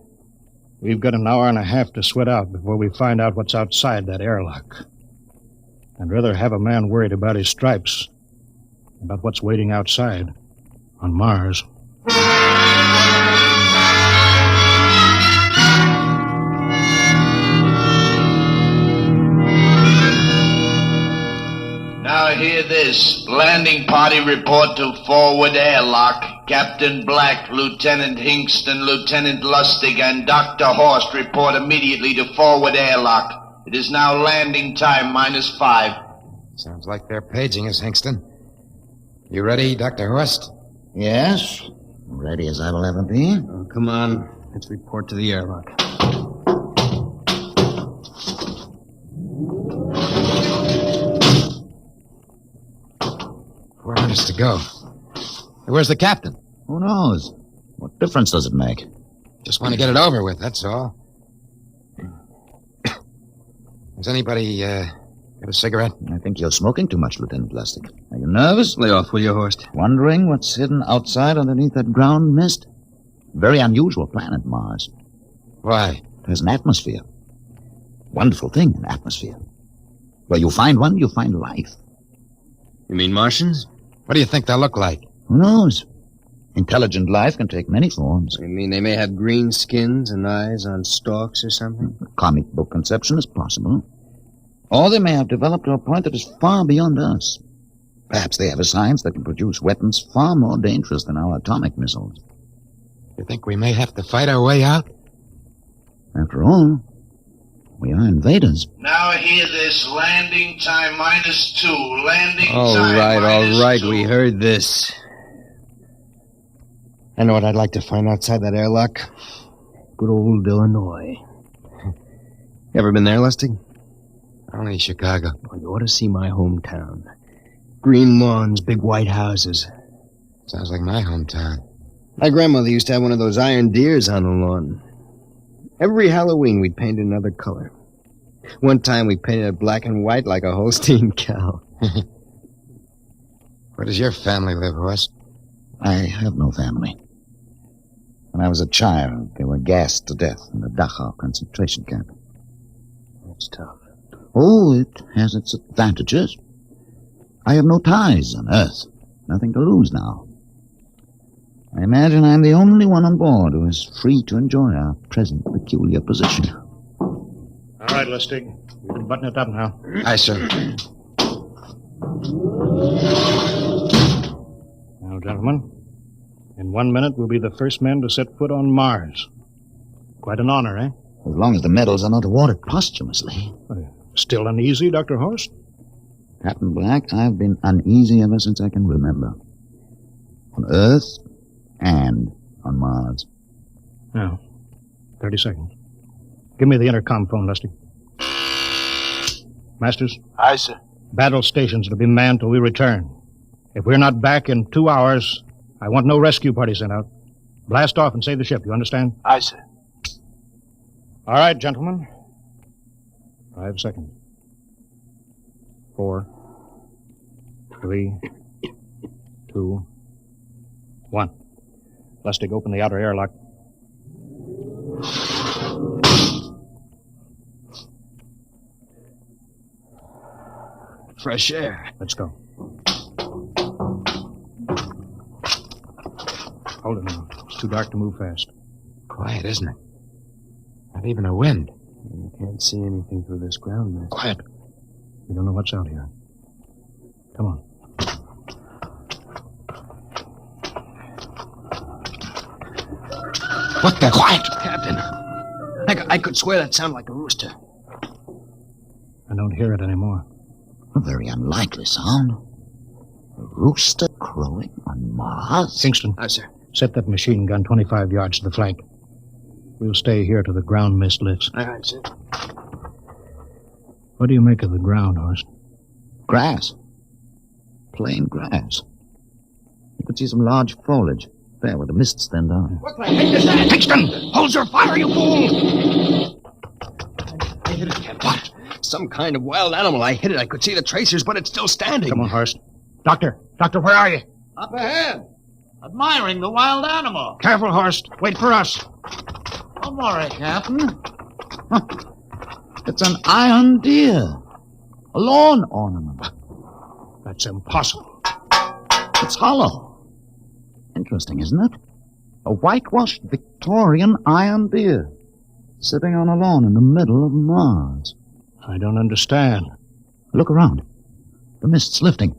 we've got an hour and a half to sweat out before we find out what's outside that airlock. I'd rather have a man worried about his stripes than about what's waiting outside on Mars. Now hear this. Landing party report to forward airlock. Captain Black, Lieutenant Hingston, Lieutenant Lustig, and Dr. Horst report immediately to forward airlock. It is now landing time -5. Sounds like they're paging us, Hingston. You ready, Dr. Horst? Yes. Ready as I will ever be. Oh, come on. Let's report to the airlock. Where are us to go? Where's the captain? Who knows? What difference does it make? Just want to get it over with, that's all. Has anybody got a cigarette? I think you're smoking too much, Lieutenant Lustig. Are you nervous? Lay off, will you, Horst? Wondering what's hidden outside underneath that ground mist? Very unusual planet, Mars. Why? It has an atmosphere. Wonderful thing, an atmosphere. Where you find one, you find life. You mean Martians? What do you think they'll look like? Who knows? Intelligent life can take many forms. You mean they may have green skins and eyes on stalks or something? A comic book conception is possible. Or they may have developed to a point that is far beyond us. Perhaps they have a science that can produce weapons far more dangerous than our atomic missiles. You think we may have to fight our way out? After all, we are invaders. Now hear this. Landing time -2. Landing All time right, -2. we heard this. I know what I'd like to find outside that airlock. Good old Illinois. You ever been there, Lustig? Only Chicago. Oh, you ought to see my hometown. Green lawns, big white houses. Sounds like my hometown. My grandmother used to have one of those iron deers on the lawn. Every Halloween, we'd paint it another color. One time, we painted it black and white like a Holstein cow. Where does your family live, Horst? I have no family. When I was a child, they were gassed to death in the Dachau concentration camp. That's tough. Oh, it has its advantages. I have no ties on Earth. Nothing to lose now. I imagine I'm the only one on board who is free to enjoy our present peculiar position. All right, Lustig. You can button it up now. Aye, sir. Now, gentlemen, in 1 minute we'll be the first men to set foot on Mars. Quite an honor, eh? As long as the medals are not awarded posthumously. Still uneasy, Dr. Horst? Captain Black, I've been uneasy ever since I can remember. On Earth and on Mars. Now, 30 seconds. Give me the intercom phone, Lustig. Masters? Aye, sir. Battle stations to be manned till we return. If we're not back in 2 hours, I want no rescue party sent out. Blast off and save the ship, you understand? Aye, sir. All right, gentlemen. 5 seconds. 4, 3, 2, 1. Lustig, open the outer airlock. Fresh air. Let's go. Hold it now. It's too dark to move fast. Quiet, isn't it? Not even a wind. You can't see anything through this ground, man. Quiet. We don't know what's out here. Come on. What the... Quiet, Captain. I could swear that sounded like a rooster. I don't hear it anymore. A very unlikely sound. A rooster crowing on Mars? Kingston. Aye, sir. Set that machine gun 25 yards to the flank. We'll stay here till the ground mist lifts. All right, sir. What do you make of the ground, Horst? Grass. Plain grass. You could see some large foliage. There, where the mists then down. What the heck is that? Hickston! Hold your fire, you fool! I hit it, Captain. What? Some kind of wild animal. I hit it. I could see the tracers, but it's still standing. Come on, Horst. Doctor, where are you? Up ahead. Admiring the wild animal. Careful, Horst. Wait for us. Don't worry, Captain. It's an iron deer. A lawn ornament. That's impossible. It's hollow. Interesting, isn't it? A whitewashed Victorian iron deer sitting on a lawn in the middle of Mars. I don't understand. Look around. The mist's lifting.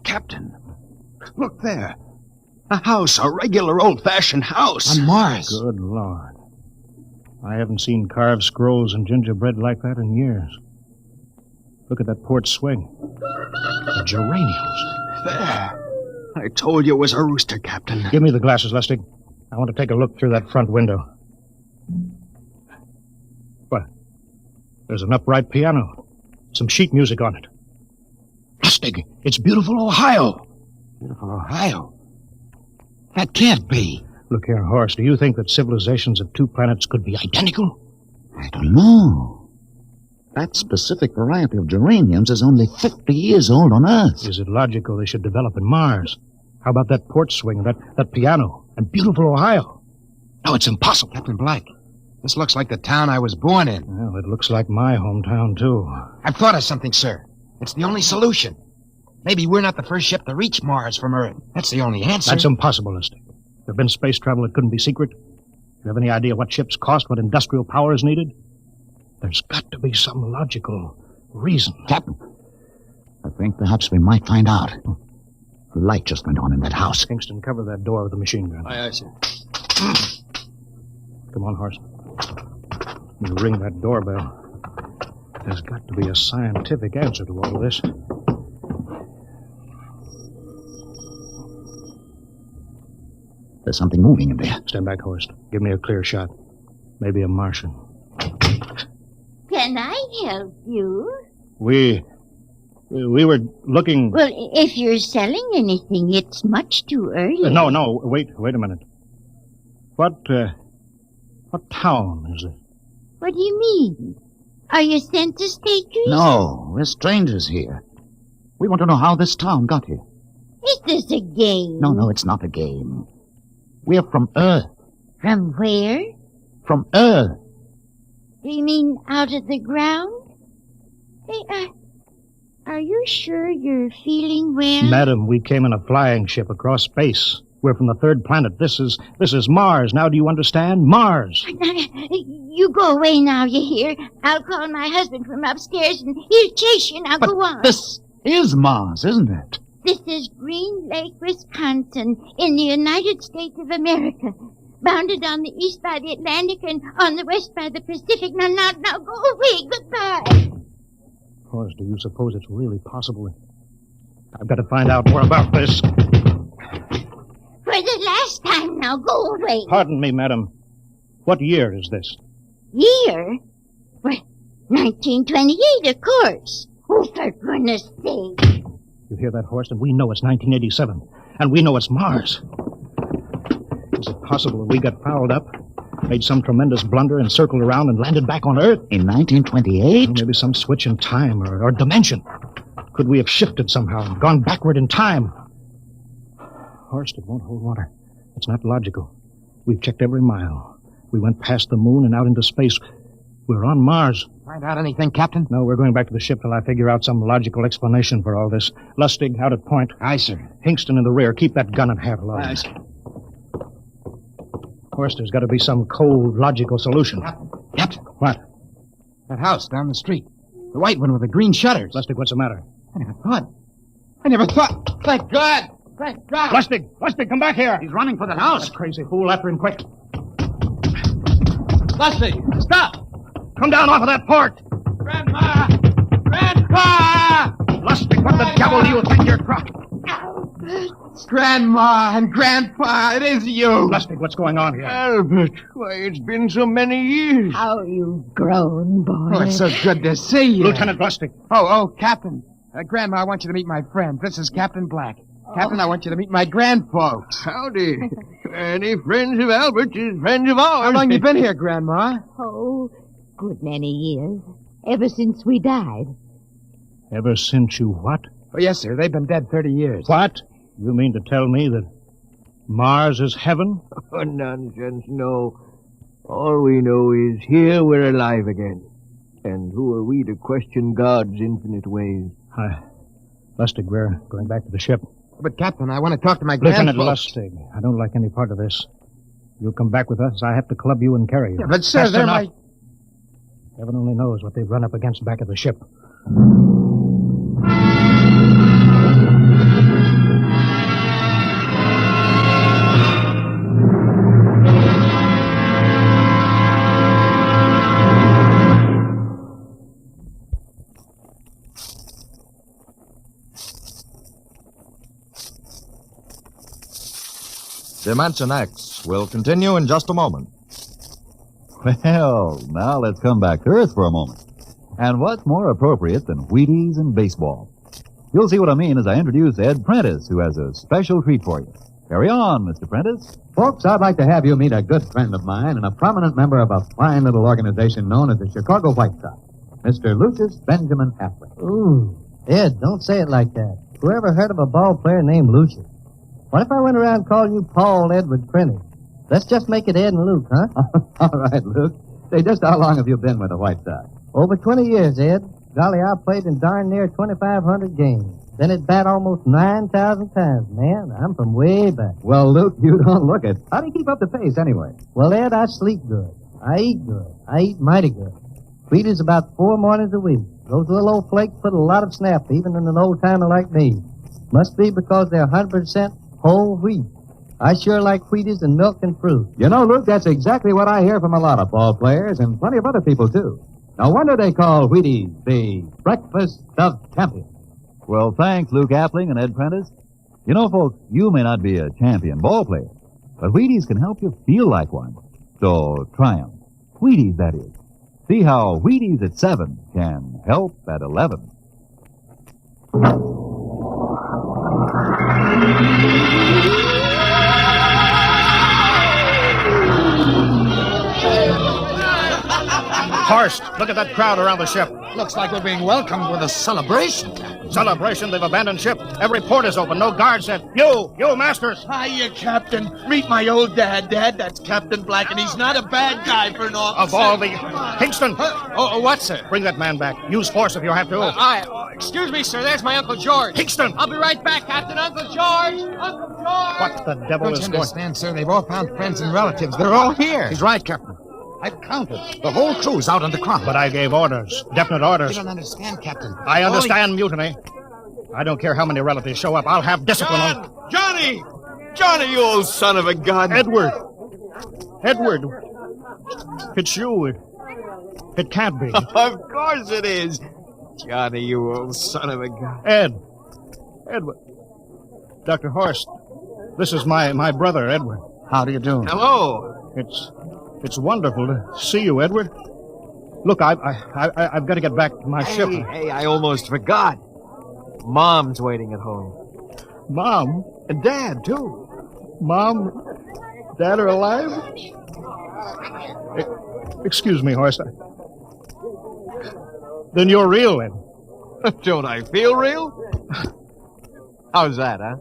Captain, look there. A house, a regular old-fashioned house. On Mars. Good Lord. I haven't seen carved scrolls and gingerbread like that in years. Look at that port swing. The geraniums. There. I told you it was a rooster, Captain. Give me the glasses, Lustig. I want to take a look through that front window. What? There's an upright piano. Some sheet music on it. Lustig, it's beautiful Ohio. Beautiful Ohio? That can't be. Look here, Horst. Do you think that civilizations of two planets could be identical? I don't know. That specific variety of geraniums is only 50 years old on Earth. Is it logical they should develop in Mars? How about that port swing, that piano, and beautiful Ohio? No, it's impossible. Captain Black, this looks like the town I was born in. Well, it looks like my hometown, too. I've thought of something, sir. It's the only solution. Maybe we're not the first ship to reach Mars from Earth. That's the only answer. That's impossible, Lustig. There have been space travel that couldn't be secret. Do you have any idea what ships cost, what industrial power is needed? There's got to be some logical reason. Captain, I think perhaps we might find out. The light just went on in that house. Kingston, cover that door with the machine gun. Aye, sir. Come on, Horst. You ring that doorbell. There's got to be a scientific answer to all this. There's something moving in there. Stand back, Horst. Give me a clear shot. Maybe a Martian. Can I help you? We were looking... Well, if you're selling anything, it's much too early. No, wait a minute. What town is it? What do you mean? Are you census takers? No, we're strangers here. We want to know how this town got here. Is this a game? No, it's not a game. We're from Earth. From where? From Earth. Do you mean out of the ground? Hey, are you sure you're feeling well? Madam, we came in a flying ship across space. We're from the third planet. This is Mars. Now do you understand? Mars. You go away now, you hear? I'll call my husband from upstairs and he'll chase you. Now go on. This is Mars, isn't it? This is Green Lake, Wisconsin, in the United States of America. Bounded on the east by the Atlantic and on the west by the Pacific. Now, go away. Goodbye. Of course, do you suppose it's really possible? I've got to find out more about this. For the last time, now go away. Pardon me, madam. What year is this? Year? Well, 1928, of course. Oh, for goodness sake. You hear that, Horst? And we know it's 1987. And we know it's Mars. Is it possible that we got fouled up, made some tremendous blunder, and circled around and landed back on Earth? In 1928? Maybe some switch in time or dimension. Could we have shifted somehow and gone backward in time? Horst, it won't hold water. It's not logical. We've checked every mile. We went past the moon and out into space. We're on Mars. Find out anything, Captain? No, we're going back to the ship till I figure out some logical explanation for all this. Lustig, out at point. Aye, sir. Hingston in the rear. Keep that gun and hat alone. Aye, sir. Of course, there's got to be some cold, logical solution. Captain. What? That house down the street. The white one with the green shutters. Lustig, what's the matter? I never thought. Thank God. Thank God. Lustig, come back here. He's running for that house. That crazy fool, after him quick. Lustig, stop. Come down off of that port. Grandpa! Lustig, what the devil do you think you're crossing? Grandma and Grandpa, it is you. Lustig, what's going on here? Albert, why, it's been so many years. How you've grown, boy. Oh, it's so good to see you. Lieutenant Lustig. Oh, Captain. Grandma, I want you to meet my friend. This is Captain Black. Captain, I want you to meet my grandfolks. Howdy. Any friends of Albert's is friends of ours. How long you been here, Grandma? Oh, good many years. Ever since we died. Ever since you what? Oh, yes, sir. They've been dead 30 years. What? You mean to tell me that Mars is heaven? Oh, nonsense, no. All we know is here we're alive again. And who are we to question God's infinite ways? Lustig, we're going back to the ship. But, Captain, I want to talk to my Lieutenant grandfolks. Lustig, I don't like any part of this. You'll come back with us. I have to club you and carry you. Yeah, but, sir, That's they're enough. my... Heaven only knows what they've run up against back at the ship. Dimension X will continue in just a moment. Well, now let's come back to Earth for a moment. And what's more appropriate than Wheaties and baseball? You'll see what I mean as I introduce Ed Prentice, who has a special treat for you. Carry on, Mr. Prentice. Folks, I'd like to have you meet a good friend of mine and a prominent member of a fine little organization known as the Chicago White Sox, Mr. Lucius Benjamin Affleck. Ooh, Ed, don't say it like that. Whoever heard of a ball player named Lucius? What if I went around calling you Paul Edward Prentice? Let's just make it Ed and Luke, huh? All right, Luke. Say, just how long have you been with the White Sox? Over 20 years, Ed. Golly, I played in darn near 2,500 games. Then at bat almost 9,000 times. Man, I'm from way back. Well, Luke, you don't look it. How do you keep up the pace, anyway? Well, Ed, I sleep good. I eat good. I eat mighty good. Wheaties about 4 mornings a week. Those little old flakes put a lot of snap, even in an old-timer like me. Must be because they're 100% whole wheat. I sure like Wheaties and milk and fruit. You know, Luke, that's exactly what I hear from a lot of ball players and plenty of other people, too. No wonder they call Wheaties the breakfast of champions. Well, thanks, Luke Appling and Ed Prentice. You know, folks, you may not be a champion ball player, but Wheaties can help you feel like one. So try 'em. Wheaties, that is. See how Wheaties at 7 can help at 11. Horst, look at that crowd around the ship. Looks like we're being welcomed with a celebration. Celebration? They've abandoned ship. Every port is open. No guards set. You, Masters. Hiya, Captain. Meet my old dad. Dad, that's Captain Black, and he's not a bad guy for an officer. Of all the... Kingston! What, sir? Bring that man back. Use force if you have to. Excuse me, sir. There's my Uncle George. Kingston! I'll be right back, Captain. Uncle George! Uncle George! What the devil is Don't you going... understand, sir? They've all found friends and relatives. They're all here. He's right, Captain. I've counted. The whole crew's out on the crop. But I gave orders. Definite orders. You don't understand, Captain. I understand mutiny. I don't care how many relatives show up. I'll have discipline on... Johnny! Johnny, you old son of a gun! Edward! It's you. It can't be. Of course it is. Johnny, you old son of a gun. Edward. Dr. Horst, this is my brother, Edward. How do you do? Hello. It's wonderful to see you, Edward. Look, I've got to get back to my ship. Hey, I almost forgot. Mom's waiting at home. Mom? And Dad, too. Mom? Dad are alive? Excuse me, Horst. Then you're real, then. Don't I feel real? How's that, huh?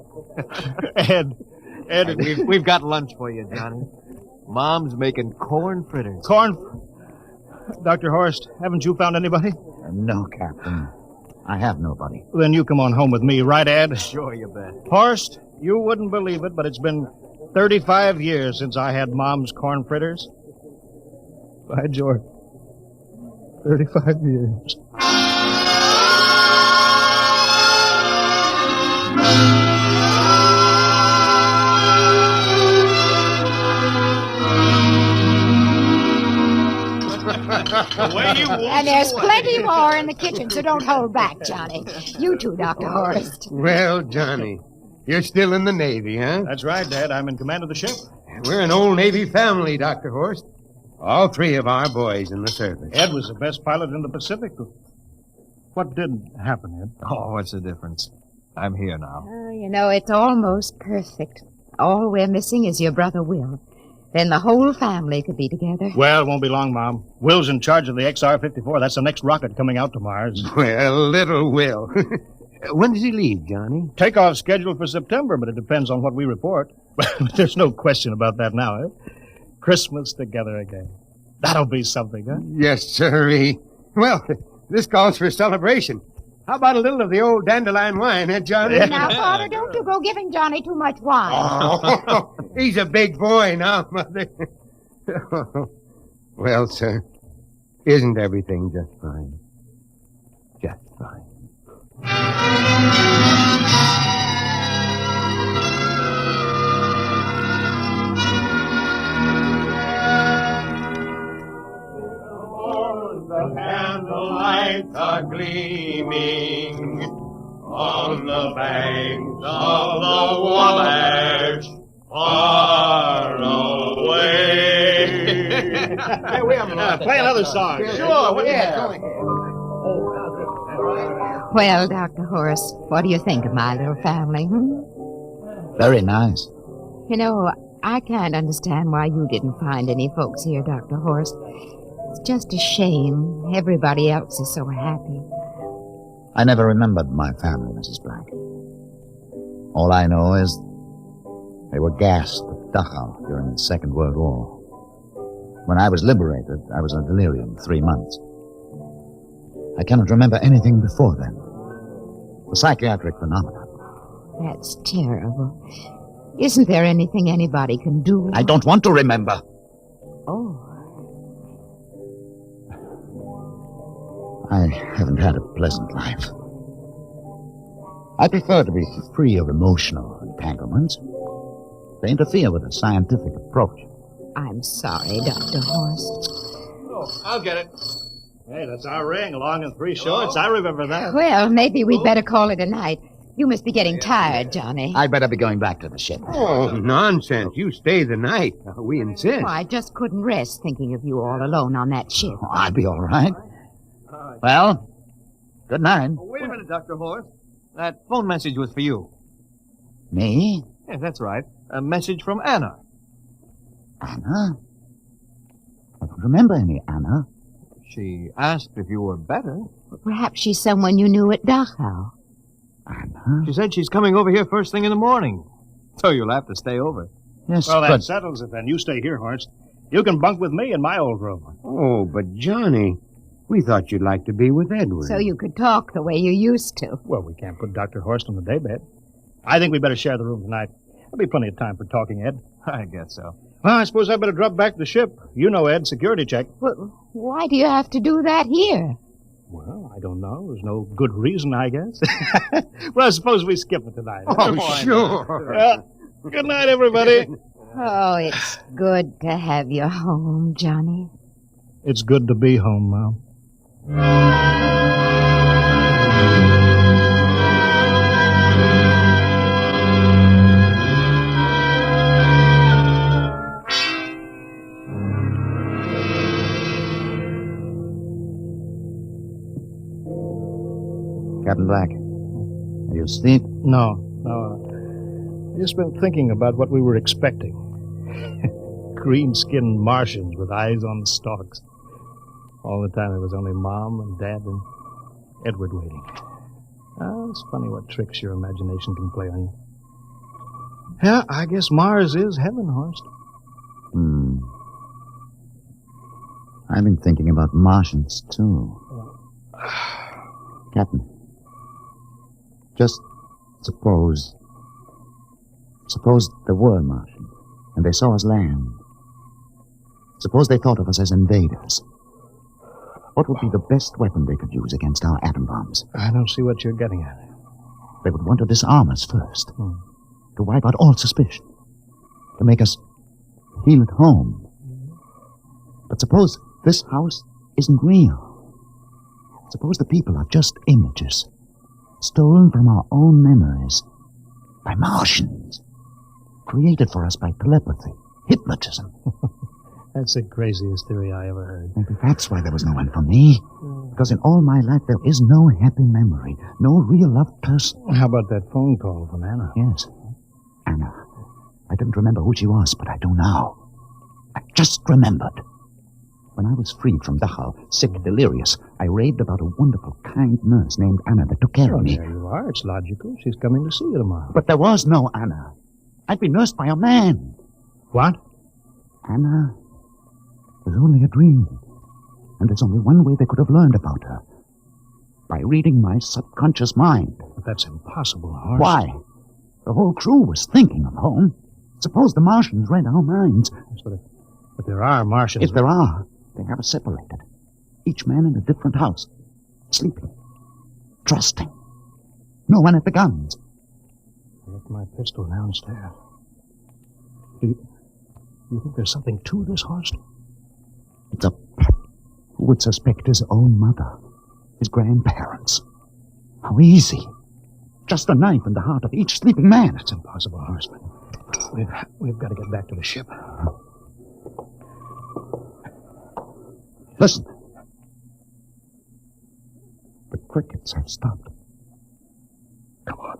Ed. We've got lunch for you, Johnny. Mom's making corn fritters. Dr. Horst, haven't you found anybody? No, Captain. I have nobody. Then you come on home with me, right, Ed? Sure, you bet. Horst, you wouldn't believe it, but it's been 35 years since I had Mom's corn fritters. By George. 35 years. And there's plenty more in the kitchen, so don't hold back, Johnny. You too, Dr. Horst. Well, Johnny, You're still in the Navy, huh? That's right, Dad. I'm in command of the ship. We're an old Navy family, Dr. Horst. All three of our boys in the service. Ed was the best pilot in the Pacific. What did happen, Ed? Oh, what's the difference? I'm here now. Oh, you know, it's almost perfect. All we're missing is your brother Will. Then the whole family could be together. Well, it won't be long, Mom. Will's in charge of the XR-54. That's the next rocket coming out to Mars. Well, little Will. When does he leave, Johnny? Takeoff scheduled for September, but it depends on what we report. There's no question about that now, eh? Christmas together again. That'll be something, huh? Yes, sirree. Well, this calls for a celebration. How about a little of the old dandelion wine, eh, Johnny? Now, Father, don't you go giving Johnny too much wine. Oh, he's a big boy now, Mother. Well, sir, isn't everything just fine? Just fine. The candlelights are gleaming on the banks of the Wabash, far away. Hey, we have play another song. Sure, what do you have? Well, Dr. Horace, what do you think of my little family, Very nice. You know, I can't understand why you didn't find any folks here, Dr. Horace. It's just a shame. Everybody else is so happy. I never remembered my family, Mrs. Black. All I know is they were gassed at Dachau during the Second World War. When I was liberated, I was in delirium 3 months. I cannot remember anything before then. A psychiatric phenomenon. That's terrible. Isn't there anything anybody can do? I don't want to remember. Oh. I haven't had a pleasant life. I prefer to be free of emotional entanglements. They interfere with a scientific approach. I'm sorry, Dr. Horace. Oh, I'll get it. Hey, that's our ring, long and three shorts. I remember that. Well, maybe we'd better call it a night. You must be getting tired, Johnny. I'd better be going back to the ship. Oh, nonsense. You stay the night. We insist. Oh, I just couldn't rest thinking of you all alone on that ship. Oh, I'll be all right. Well, good night. Oh, wait a minute, Dr. Horst. That phone message was for you. Me? Yes, that's right. A message from Anna. Anna? I don't remember any Anna. She asked if you were better. Perhaps she's someone you knew at Dachau. Anna? She said she's coming over here first thing in the morning. So you'll have to stay over. Yes, well, but... that settles it then. You stay here, Horst. You can bunk with me in my old room. Oh, but Johnny, we thought you'd like to be with Edward. So you could talk the way you used to. Well, we can't put Dr. Horst on the daybed. I think we better share the room tonight. There'll be plenty of time for talking, Ed. I guess so. Well, I suppose I better drop back to the ship. You know, Ed, security check. Well, why do you have to do that here? Well, I don't know. There's no good reason, I guess. Well, I suppose we skip it tonight. Oh, sure. Good night, everybody. Oh, it's good to have you home, Johnny. It's good to be home, Mom. Captain Black, are you asleep? No. I've just been thinking about what we were expecting. Green-skinned Martians with eyes on the stalks. All the time there was only Mom and Dad and Edward waiting. Oh, it's funny what tricks your imagination can play on you. Yeah, I guess Mars is heaven, Horst. I've been thinking about Martians, too. Captain, just suppose there were Martians, and they saw us land. Suppose they thought of us as invaders. What would be the best weapon they could use against our atom bombs? I don't see what you're getting at. They would want to disarm us first, to wipe out all suspicion, to make us feel at home. But suppose this house isn't real. Suppose the people are just images, stolen from our own memories. by Martians. Created for us by telepathy, hypnotism. That's the craziest theory I ever heard. Maybe that's why there was no one for me. Because in all my life, there is no happy memory, no real loved person. How about that phone call from Anna? Yes. Anna. I didn't remember who she was, but I do now. I just remembered. When I was freed from Dachau, sick, delirious, I raved about a wonderful, kind nurse named Anna that took care of me. There you are. It's logical. She's coming to see you tomorrow. But there was no Anna. I'd be nursed by a man. What? Anna was only a dream. And there's only one way they could have learned about her. By reading my subconscious mind. But that's impossible, Horst. Why? The whole crew was thinking of home. Suppose the Martians read our minds. But there are Martians. If there are, they have us separated. Each man in a different house. Sleeping. Trusting. No one at the guns. I left my pistol downstairs. You think there's something to this, Horst? It's a pet. Who would suspect his own mother? His grandparents? How easy. Just a knife in the heart of each sleeping man. It's impossible, Horst. We've got to get back to the ship. Listen. The crickets have stopped. Come on.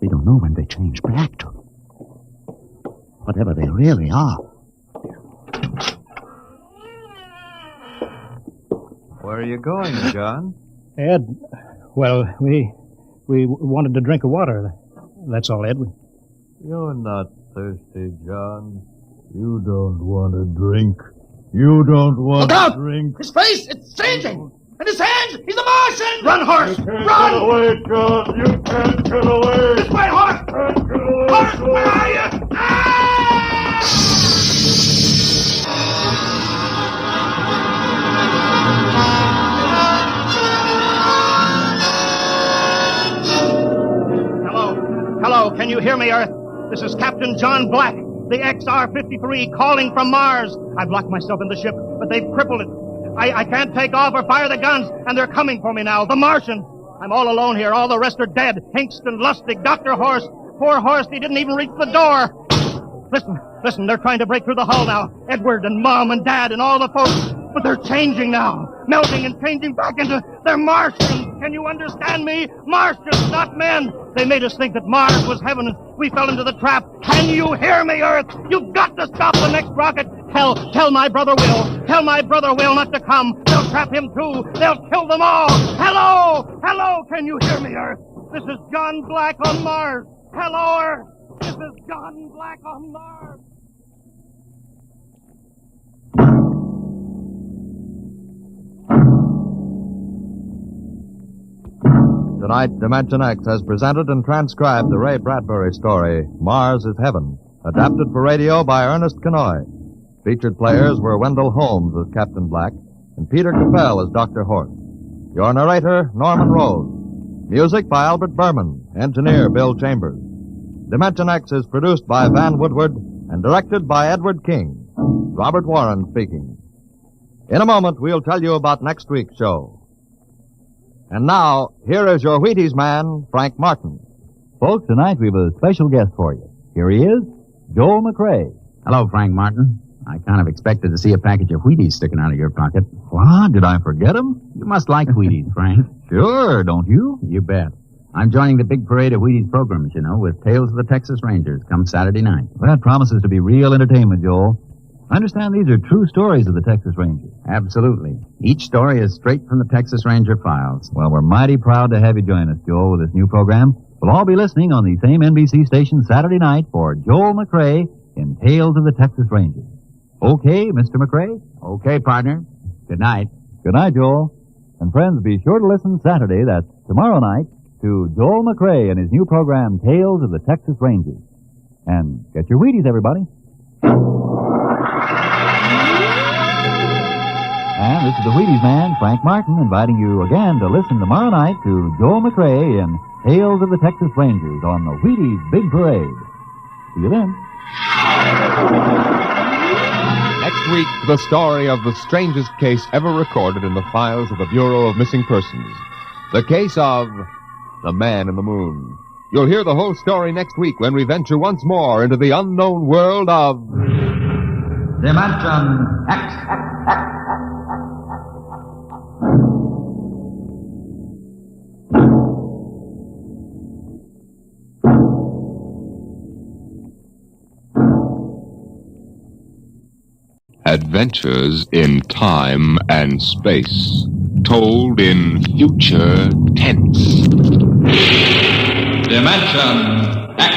We don't know when they change back to. Whatever they really are. Where are you going, John? Ed, well, we wanted to drink of water. That's all, Ed. You're not thirsty, John. You don't want to drink. You don't want Look out! to drink. His face, it's changing! And his hands, he's a Martian! Run, Horst! Run! Get away, John! You can't get away! This way, Horst! Horst, where are you? Hello, can you hear me, Earth? This is Captain John Black, the XR-53, calling from Mars. I've locked myself in the ship, but they've crippled it. I can't take off or fire the guns, and they're coming for me now, the Martians. I'm all alone here. All the rest are dead. Hinkston, Lustig, Dr. Horst. Poor Horst, he didn't even reach the door. Listen, they're trying to break through the hull now. Edward and Mom and Dad and all the folks. But they're changing now. Melting and changing back into... They're Martians. Can you understand me? Martians, not men. They made us think that Mars was heaven and we fell into the trap. Can you hear me, Earth? You've got to stop the next rocket. Tell my brother Will. Tell my brother Will not to come. They'll trap him too. They'll kill them all. Hello, can you hear me, Earth? This is John Black on Mars. Hello, Earth. This is John Black on Mars. Tonight, Dimension X has presented and transcribed the Ray Bradbury story, Mars is Heaven, adapted for radio by Ernest Kenoy. Featured players were Wendell Holmes as Captain Black and Peter Capell as Dr. Horst. Your narrator, Norman Rose. Music by Albert Berman, engineer Bill Chambers. Dimension X is produced by Van Woodward and directed by Edward King. Robert Warren speaking. In a moment, we'll tell you about next week's show. And now, here is your Wheaties man, Frank Martin. Folks, tonight we have a special guest for you. Here he is, Joel McRae. Hello, Frank Martin. I kind of expected to see a package of Wheaties sticking out of your pocket. What? Did I forget him? You must like Wheaties, Frank. Sure, don't you? You bet. I'm joining the big parade of Wheaties programs, you know, with Tales of the Texas Rangers come Saturday night. Well, that promises to be real entertainment, Joel. I understand these are true stories of the Texas Rangers. Absolutely. Each story is straight from the Texas Ranger files. Well, we're mighty proud to have you join us, Joel, with this new program. We'll all be listening on the same NBC station Saturday night for Joel McRae in Tales of the Texas Rangers. Okay, Mr. McRae? Okay, partner. Good night. Good night, Joel. And friends, be sure to listen Saturday, that's tomorrow night, to Joel McRae and his new program, Tales of the Texas Rangers. And get your Wheaties, everybody. And this is the Wheaties man, Frank Martin, inviting you again to listen tomorrow night to Joel McRae in Tales of the Texas Rangers on the Wheaties Big Parade. See you then. Next week, the story of the strangest case ever recorded in the files of the Bureau of Missing Persons. The case of The Man in the Moon. You'll hear the whole story next week when we venture once more into the unknown world of... Dimension X. Adventures in time and space, told in future tense. Dimension X.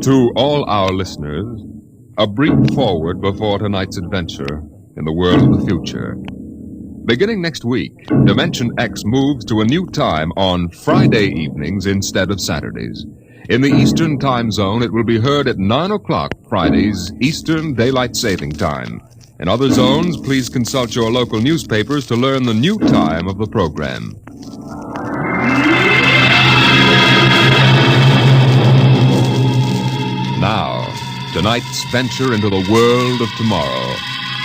To all our listeners, a brief forward before tonight's adventure in the world of the future. Beginning next week, Dimension X moves to a new time on Friday evenings instead of Saturdays. In the Eastern Time Zone, it will be heard at 9 o'clock Fridays, Eastern Daylight Saving Time. In other zones, please consult your local newspapers to learn the new time of the program. Now, tonight's venture into the world of tomorrow.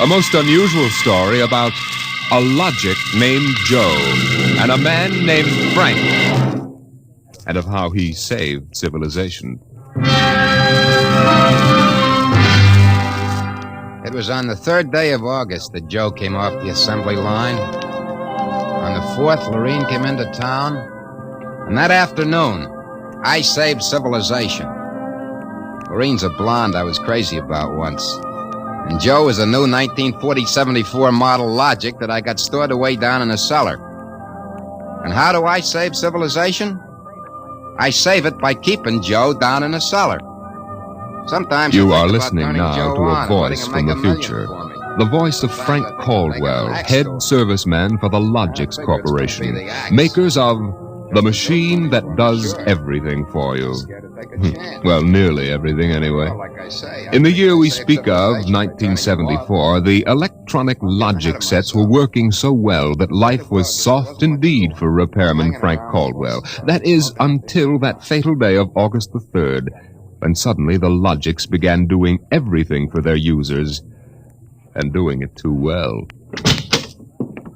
A most unusual story about a logic named Joe and a man named Frank, and of how he saved civilization. It was on the 3rd day of August that Joe came off the assembly line. On the 4th, Lorene came into town. And that afternoon, I saved civilization. Lorene's a blonde I was crazy about once. And Joe is a new 1940-74 model Logic that I got stored away down in a cellar. And how do I save civilization? I save it by keeping Joe down in a cellar. Sometimes you are listening now to a voice from the future. The voice of Frank Caldwell, head serviceman for the Logix Corporation, makers of the machine that does everything for you. Well, nearly everything anyway. In the year we speak of, 1974, the electronic Logic sets were working so well that life was soft indeed for repairman Frank Caldwell. That is, until that fatal day of August the 3rd, when suddenly the Logix began doing everything for their users, and doing it too well.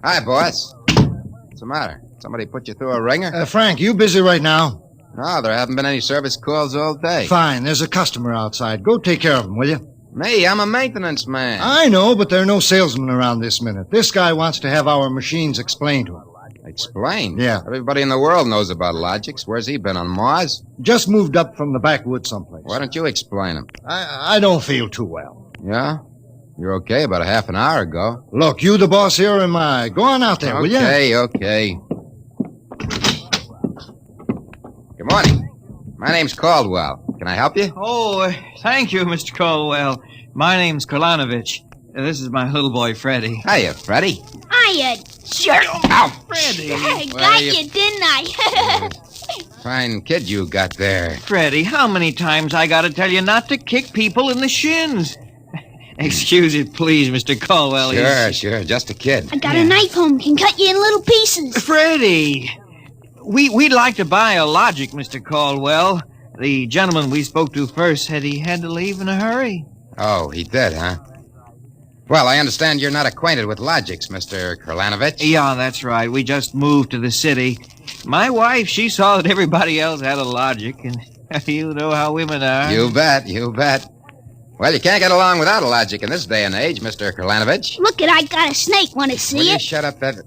Hi, boss. What's the matter? Somebody put you through a ringer? Frank, you busy right now? No, there haven't been any service calls all day. Fine, there's a customer outside. Go take care of him, will you? Me, I'm a maintenance man. I know, but there are no salesmen around this minute. This guy wants to have our machines explained to him. Explained? Yeah. Everybody in the world knows about Logix. Where's he been, on Mars? Just moved up from the backwoods someplace. Why don't you explain him? I don't feel too well. Yeah? You're okay about a half an hour ago. Look, you the boss here or am I? Go on out there, will you? Okay. Good morning. My name's Caldwell. Can I help you? Oh, thank you, Mr. Caldwell. My name's Kolanovich. This is my little boy, Freddie. Hiya, Freddie. Hiya, jerk. Ow! Freddie. I got you, didn't I? Fine kid you got there. Freddie, how many times I gotta tell you not to kick people in the shins? Excuse it, please, Mr. Caldwell. Sure. Just a kid. I got a knife home. Can cut you in little pieces. Freddie, we'd like to buy a Logic, Mr. Caldwell. The gentleman we spoke to first said he had to leave in a hurry. Oh, he did, huh? Well, I understand you're not acquainted with Logix, Mr. Kolanovich. Yeah, that's right. We just moved to the city. My wife, she saw that everybody else had a Logic, and you know how women are. You bet. Well, you can't get along without a Logic in this day and age, Mr. Kolanovich. Look I got a snake. Want to see Will it? you shut up that...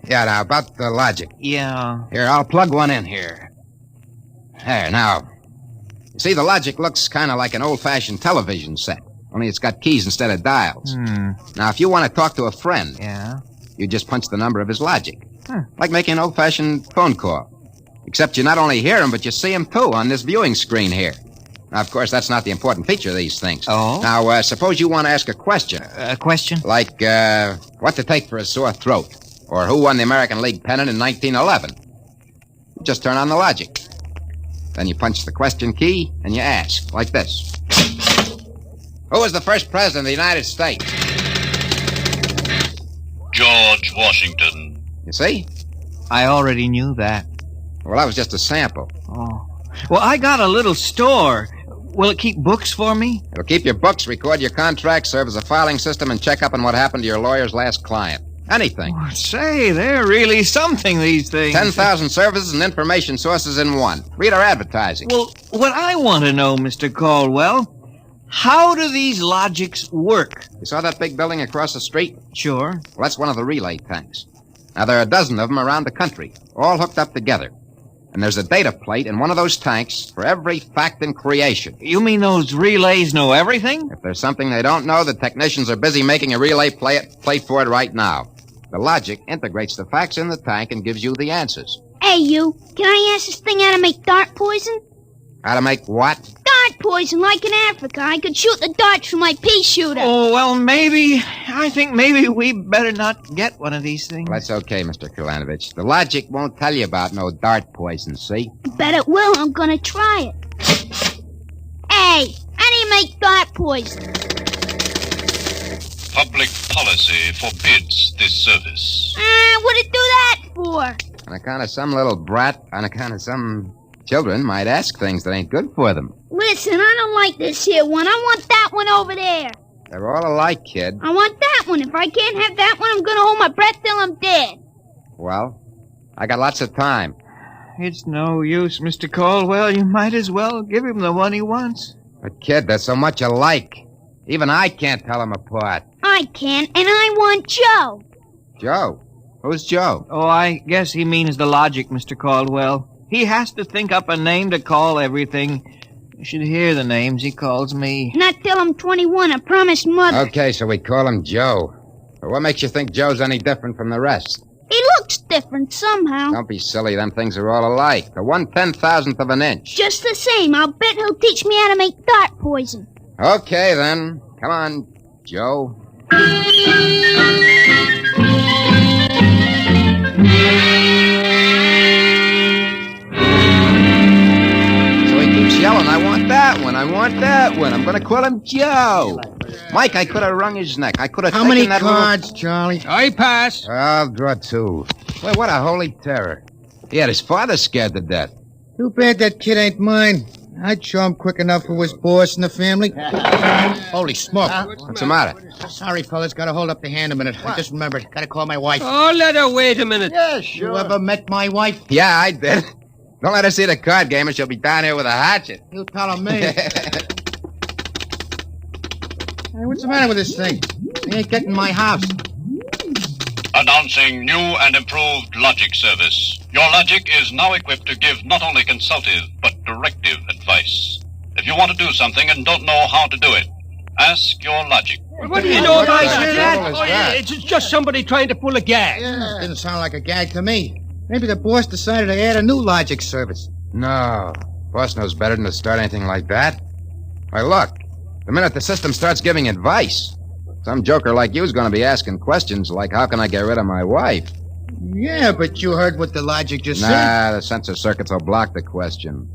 Yeah, now, about the Logic. Yeah. Here, I'll plug one in here. There, now. You see, the Logic looks kind of like an old-fashioned television set, only it's got keys instead of dials. Now, if you want to talk to a friend... Yeah? You just punch the number of his Logic. Like making an old-fashioned phone call. Except you not only hear him, but you see him, too, on this viewing screen here. Now, of course, that's not the important feature of these things. Oh? Now, suppose you want to ask a question. A question? Like, what to take for a sore throat? Or who won the American League pennant in 1911? You just turn on the Logic. Then you punch the question key, and you ask, like this. Who was the first president of the United States? George Washington. You see? I already knew that. Well, that was just a sample. Oh. Well, I got a little store. Will it keep books for me? It'll keep your books, record your contracts, serve as a filing system, and check up on what happened to your lawyer's last client. Anything. Oh, say, they're really something, these things. 10,000 services and information sources in one. Read our advertising. Well, what I want to know, Mr. Caldwell, how do these logics work? You saw that big building across the street? Sure. Well, that's one of the relay tanks. Now, there are a dozen of them around the country, all hooked up together. And there's a data plate in one of those tanks for every fact in creation. You mean those relays know everything? If there's something they don't know, the technicians are busy making a relay plate for it right now. The logic integrates the facts in the tank and gives you the answers. Hey, you. Can I ask this thing how to make dart poison? How to make what? Dart poison, like in Africa. I could shoot the darts from my pea shooter. Oh, well, I think maybe we better not get one of these things. Well, that's okay, Mr. Kulanovich. The logic won't tell you about no dart poison, see? Bet it will. I'm gonna try it. Hey, how do you make dart poison? Public policy forbids this service. What'd it do that for? On account of some little brat, on account of some children might ask things that ain't good for them. Listen, I don't like this here one. I want that one over there. They're all alike, kid. I want that one. If I can't have that one, I'm gonna hold my breath till I'm dead. Well, I got lots of time. It's no use, Mr. Caldwell. You might as well give him the one he wants. But, kid, they're so much alike. Even I can't tell them apart. I can, and I want Joe. Joe? Who's Joe? Oh, I guess he means the logic, Mr. Caldwell. He has to think up a name to call everything. You should hear the names he calls me. Not till I'm 21, I promised Mother. Okay, so we call him Joe. But what makes you think Joe's any different from the rest? He looks different somehow. Don't be silly, them things are all alike. The 1/10,000th of an inch. Just the same, I'll bet he'll teach me how to make dart poison. Okay, then. Come on, Joe. Yelling, I want that one, I want that one. I'm going to call him Joe. Mike, I could have wrung his neck. I could have taken that How many cards, Charlie? I pass. I'll draw two. Wait, what a holy terror. He had his father scared to death. Too bad that kid ain't mine. I'd show him quick enough who was boss in the family. Holy smoke. What's the matter? Sorry, fellas. Gotta hold up the hand a minute. I just remembered. Gotta call my wife. Oh, let her wait a minute. Yeah, sure. You ever met my wife? Yeah, I did. Don't let her see the card game or she'll be down here with a hatchet. You telling me. Hey, what's the matter with this thing? He ain't getting my house. Announcing new and improved logic service. Your logic is now equipped to give not only consultative, but directive advice. If you want to do something and don't know how to do it, ask your logic. What do you know about that? Oh, yeah, it's just somebody trying to pull a gag. Yeah, didn't sound like a gag to me. Maybe the boss decided to add a new logic service. No. Boss knows better than to start anything like that. Why, look. The minute the system starts giving advice, some joker like you is going to be asking questions like, how can I get rid of my wife? Yeah, but you heard what the logic just said. Nah, the sensor circuits will block the question.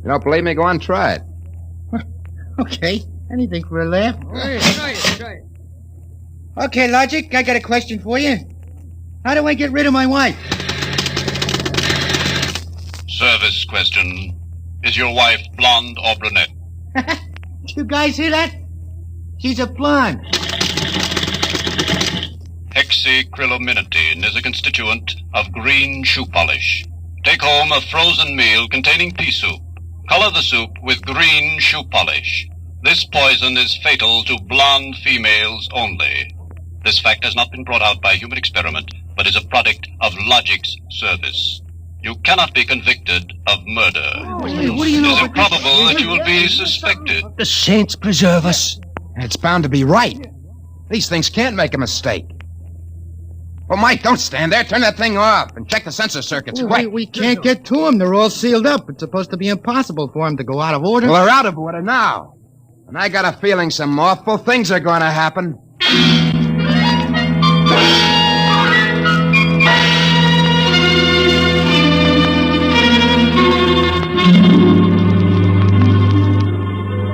You don't believe me? Go on, try it. Okay. Anything for a laugh. Try it. Okay, Logic, I got a question for you. How do I get rid of my wife? Service question. Is your wife blonde or brunette? Did you guys hear that? She's a blonde. Hexacrylaminotin is a constituent of green shoe polish. Take home a frozen meal containing pea soup. Color the soup with green shoe polish. This poison is fatal to blonde females only. This fact has not been brought out by human experiment, but is a product of Logic's service. You cannot be convicted of murder. What do you know? It is improbable that you will be suspected. The saints preserve us. It's bound to be right. These things can't make a mistake. Well, Mike, don't stand there. Turn that thing off and check the sensor circuits quick. We can't get to them. They're all sealed up. It's supposed to be impossible for them to go out of order. Well, they're out of order now. And I got a feeling some awful things are going to happen.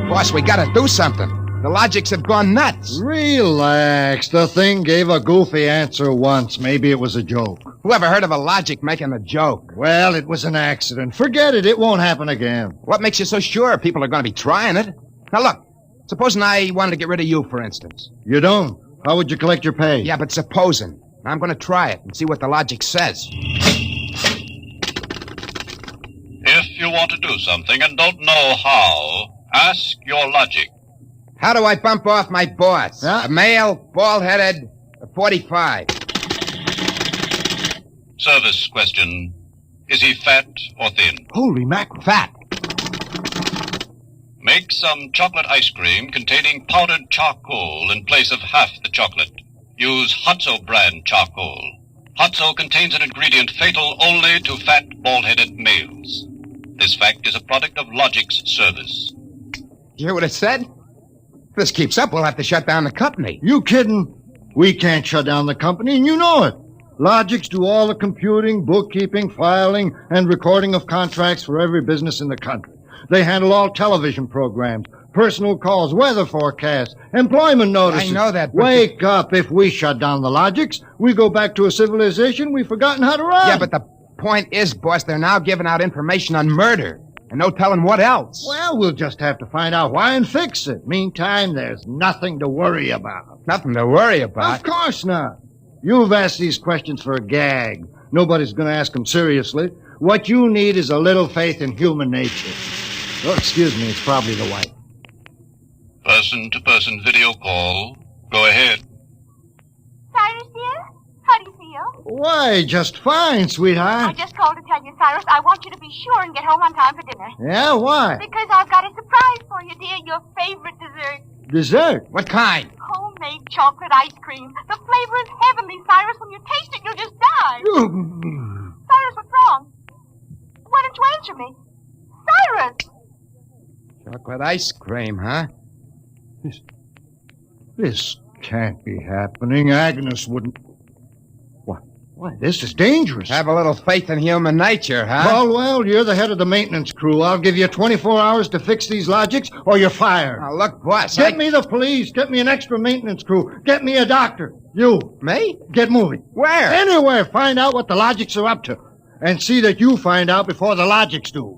Boss, we gotta do something. The Logics have gone nuts. Relax. The thing gave a goofy answer once. Maybe it was a joke. Whoever heard of a logic making a joke? Well, it was an accident. Forget it. It won't happen again. What makes you so sure people are going to be trying it? Now, look. Supposing I wanted to get rid of you, for instance. You don't. How would you collect your pay? Yeah, but supposing. I'm going to try it and see what the logic says. If you want to do something and don't know how, ask your logic. How do I bump off my boss? A male, bald-headed, 45. Service question. Is he fat or thin? Holy mackerel. Fat. Make some chocolate ice cream containing powdered charcoal in place of half the chocolate. Use Hotzo brand charcoal. Hotzo contains an ingredient fatal only to fat, bald-headed males. This fact is a product of Logic's service. You hear what it said? If this keeps up, we'll have to shut down the company. You kidding? We can't shut down the company, and you know it. Logics do all the computing, bookkeeping, filing, and recording of contracts for every business in the country. They handle all television programs, personal calls, weather forecasts, employment notices. I know that, but... Wake up. If we shut down the Logics, we go back to a civilization we've forgotten how to run. Yeah, but the point is, boss, they're now giving out information on murder. And no telling what else. Well, we'll just have to find out why and fix it. Meantime, there's nothing to worry about. Nothing to worry about? Of course not. You've asked these questions for a gag. Nobody's going to ask them seriously. What you need is a little faith in human nature. Oh, excuse me, it's probably the wife. Person-to-person video call. Go ahead. Cyrus, dear? How do you feel? Why, just fine, sweetheart. I just called to tell you, Cyrus, I want you to be sure and get home on time for dinner. Yeah, why? Because I've got a surprise for you, dear. Your favorite dessert. Dessert? What kind? Homemade chocolate ice cream. The flavor is heavenly, Cyrus. When you taste it, you'll just die. Cyrus, what's wrong? Why don't you answer me? Cyrus! Chocolate ice cream, huh? This can't be happening. Agnes wouldn't... Why, this is dangerous. Have a little faith in human nature, huh? Caldwell, you're the head of the maintenance crew. I'll give you 24 hours to fix these Logics, or you're fired. Now, look, boss, Get me the police. Get me an extra maintenance crew. Get me a doctor. You. Me? Get moving. Where? Anywhere. Find out what the Logics are up to. And see that you find out before the Logics do.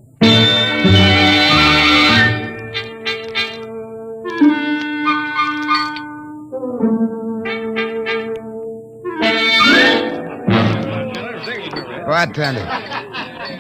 Bartender.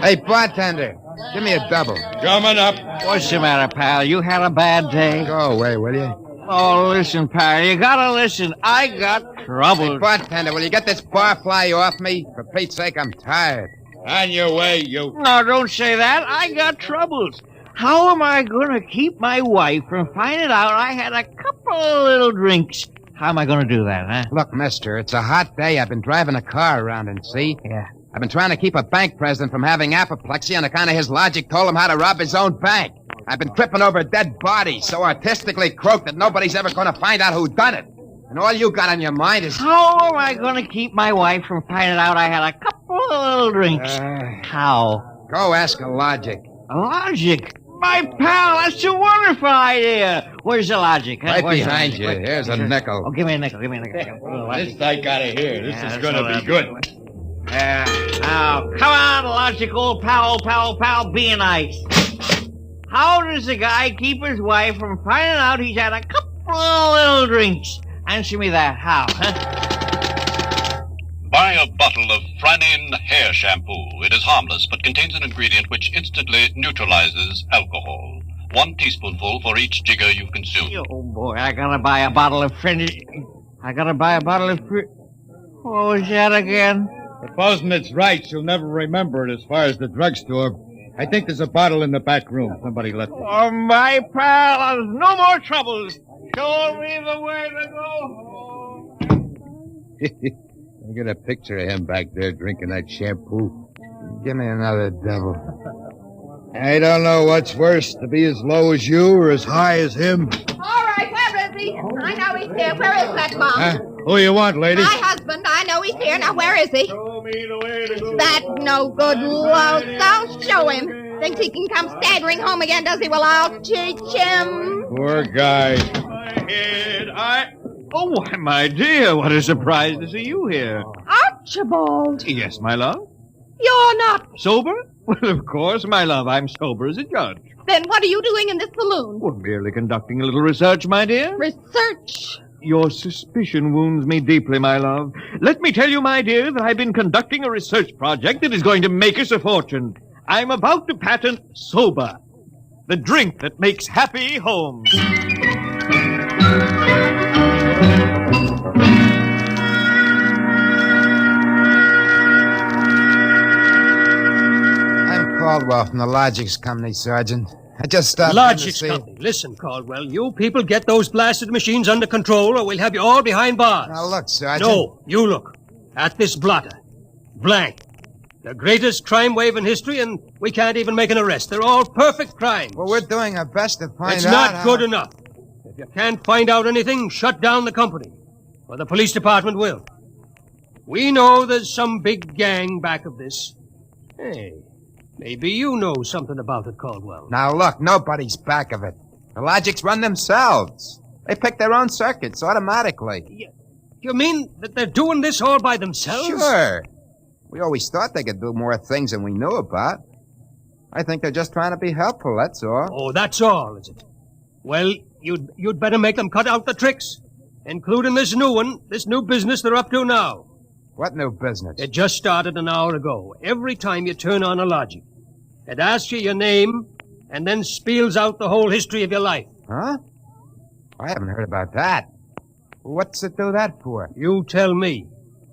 Hey, bartender. Give me a double. Coming up. What's the matter, pal? You had a bad day? Go away, will you? Oh, listen, pal. You gotta listen. I got trouble. Hey, bartender, will you get this barfly off me? For Pete's sake, I'm tired. On your way, you. No, don't say that. I got troubles. How am I gonna keep my wife from finding out I had a couple of little drinks? How am I gonna do that, huh? Look, mister, it's a hot day. I've been driving a car around and see. Yeah. I've been trying to keep a bank president from having apoplexy on account of his logic told him how to rob his own bank. I've been tripping over dead bodies so artistically croaked that nobody's ever going to find out who done it. And all you got on your mind is... How am I going to keep my wife from finding out I had a couple of little drinks? How? Go ask a logic. A logic? My pal, that's a wonderful idea. Where's the logic? Huh? Right Where's behind the you. logic? Here's a nickel. Oh, give me a nickel. This I gotta hear. This is gonna be good. Now, come on, logical pal, be nice. How does a guy keep his wife from finding out he's had a couple of little drinks? Answer me that. How, huh? Buy a bottle of Franin hair shampoo. It is harmless, but contains an ingredient which instantly neutralizes alcohol. 1 teaspoonful for each jigger you consume. Oh, boy, I gotta buy a bottle of What was that again? Supposing it's right, she'll never remember it as far as the drugstore. I think there's a bottle in the back room. Somebody left it. Oh, my pal, there's no more troubles. Show me the way to go. I get a picture of him back there drinking that shampoo. Give me another double. I don't know what's worse, to be as low as you or as high as him. All right, where is he? I know he's here. Where is that bum? Huh? Who you want, lady? My husband. I know he's here. Now, where is he? Show me the way to go. That no good louse. I'll show him. Thinks he can come staggering home again, does he? Well, I'll teach him. Poor guy. Oh, why, my dear, what a surprise to see you here. I'll Archibald, Yes, my love. you're not. Sober? Well, of course, my love. I'm sober as a judge. Then what are you doing in this saloon? Well, merely conducting a little research, my dear. Research. Your suspicion wounds me deeply, my love. Let me tell you, my dear, that I've been conducting a research project that is going to make us a fortune. I'm about to patent Soba, the drink that makes happy homes. I'm Caldwell from the Logics Company, Sergeant. I just stopped Logics Company. Listen, Caldwell, you people get those blasted machines under control or we'll have you all behind bars. Now, look, Sergeant. No, you look. At this blotter. Blank. The greatest crime wave in history, and we can't even make an arrest. They're all perfect crimes. Well, we're doing our best to find out. It's not good enough. If you can't find out anything, shut down the company. Or the police department will. We know there's some big gang back of this. Hey, maybe you know something about it, Caldwell. Now, look, nobody's back of it. The Logics run themselves. They pick their own circuits automatically. You mean that they're doing this all by themselves? Sure. We always thought they could do more things than we knew about. I think they're just trying to be helpful, that's all. Oh, that's all, is it? Well, you'd better make them cut out the tricks, including this new one, this new business they're up to now. What new business? It just started an hour ago. Every time you turn on a Logic, it asks you your name and then spiels out the whole history of your life. Huh? I haven't heard about that. What's it do that for? You tell me.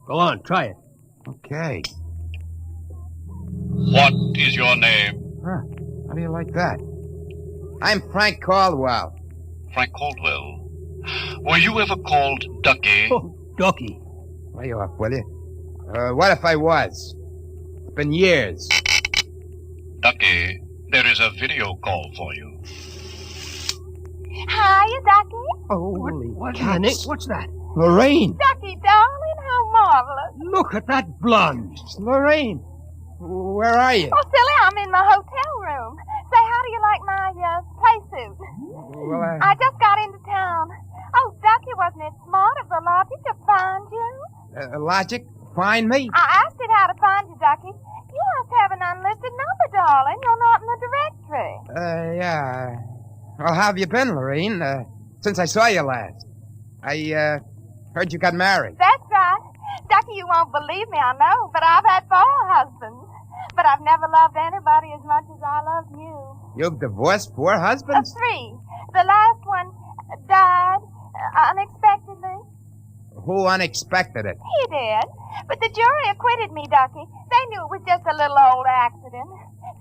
Go on, try it. Okay. What is your name? Huh. How do you like that? I'm Frank Caldwell. Frank Caldwell. Were you ever called Ducky? Oh, Ducky. Lay off, will you? What if I was? It's been years. Ducky, there is a video call for you. Hiya, Ducky. Holy cats. What's that? Lorraine. Ducky, darling, how marvelous. Look at that blonde. It's Lorraine. Where are you? Oh, silly, I'm in my hotel room. Say, how do you like my play suit? Well, I just got into town. Oh, Ducky, wasn't it smart of the Logic to find you? Logic? Find me? I asked it how to find you, Ducky. You must have an unlisted number, darling. You're not in the directory. Yeah. Well, how have you been, Lorraine? Since I saw you last. I heard you got married. That's right. Ducky, you won't believe me, I know, but I've had 4 husbands. But I've never loved anybody as much as I love you. You've divorced 4 husbands? 3. The last one died unexpectedly. Who unexpected it? He did. But the jury acquitted me, Ducky. They knew it was just a little old accident.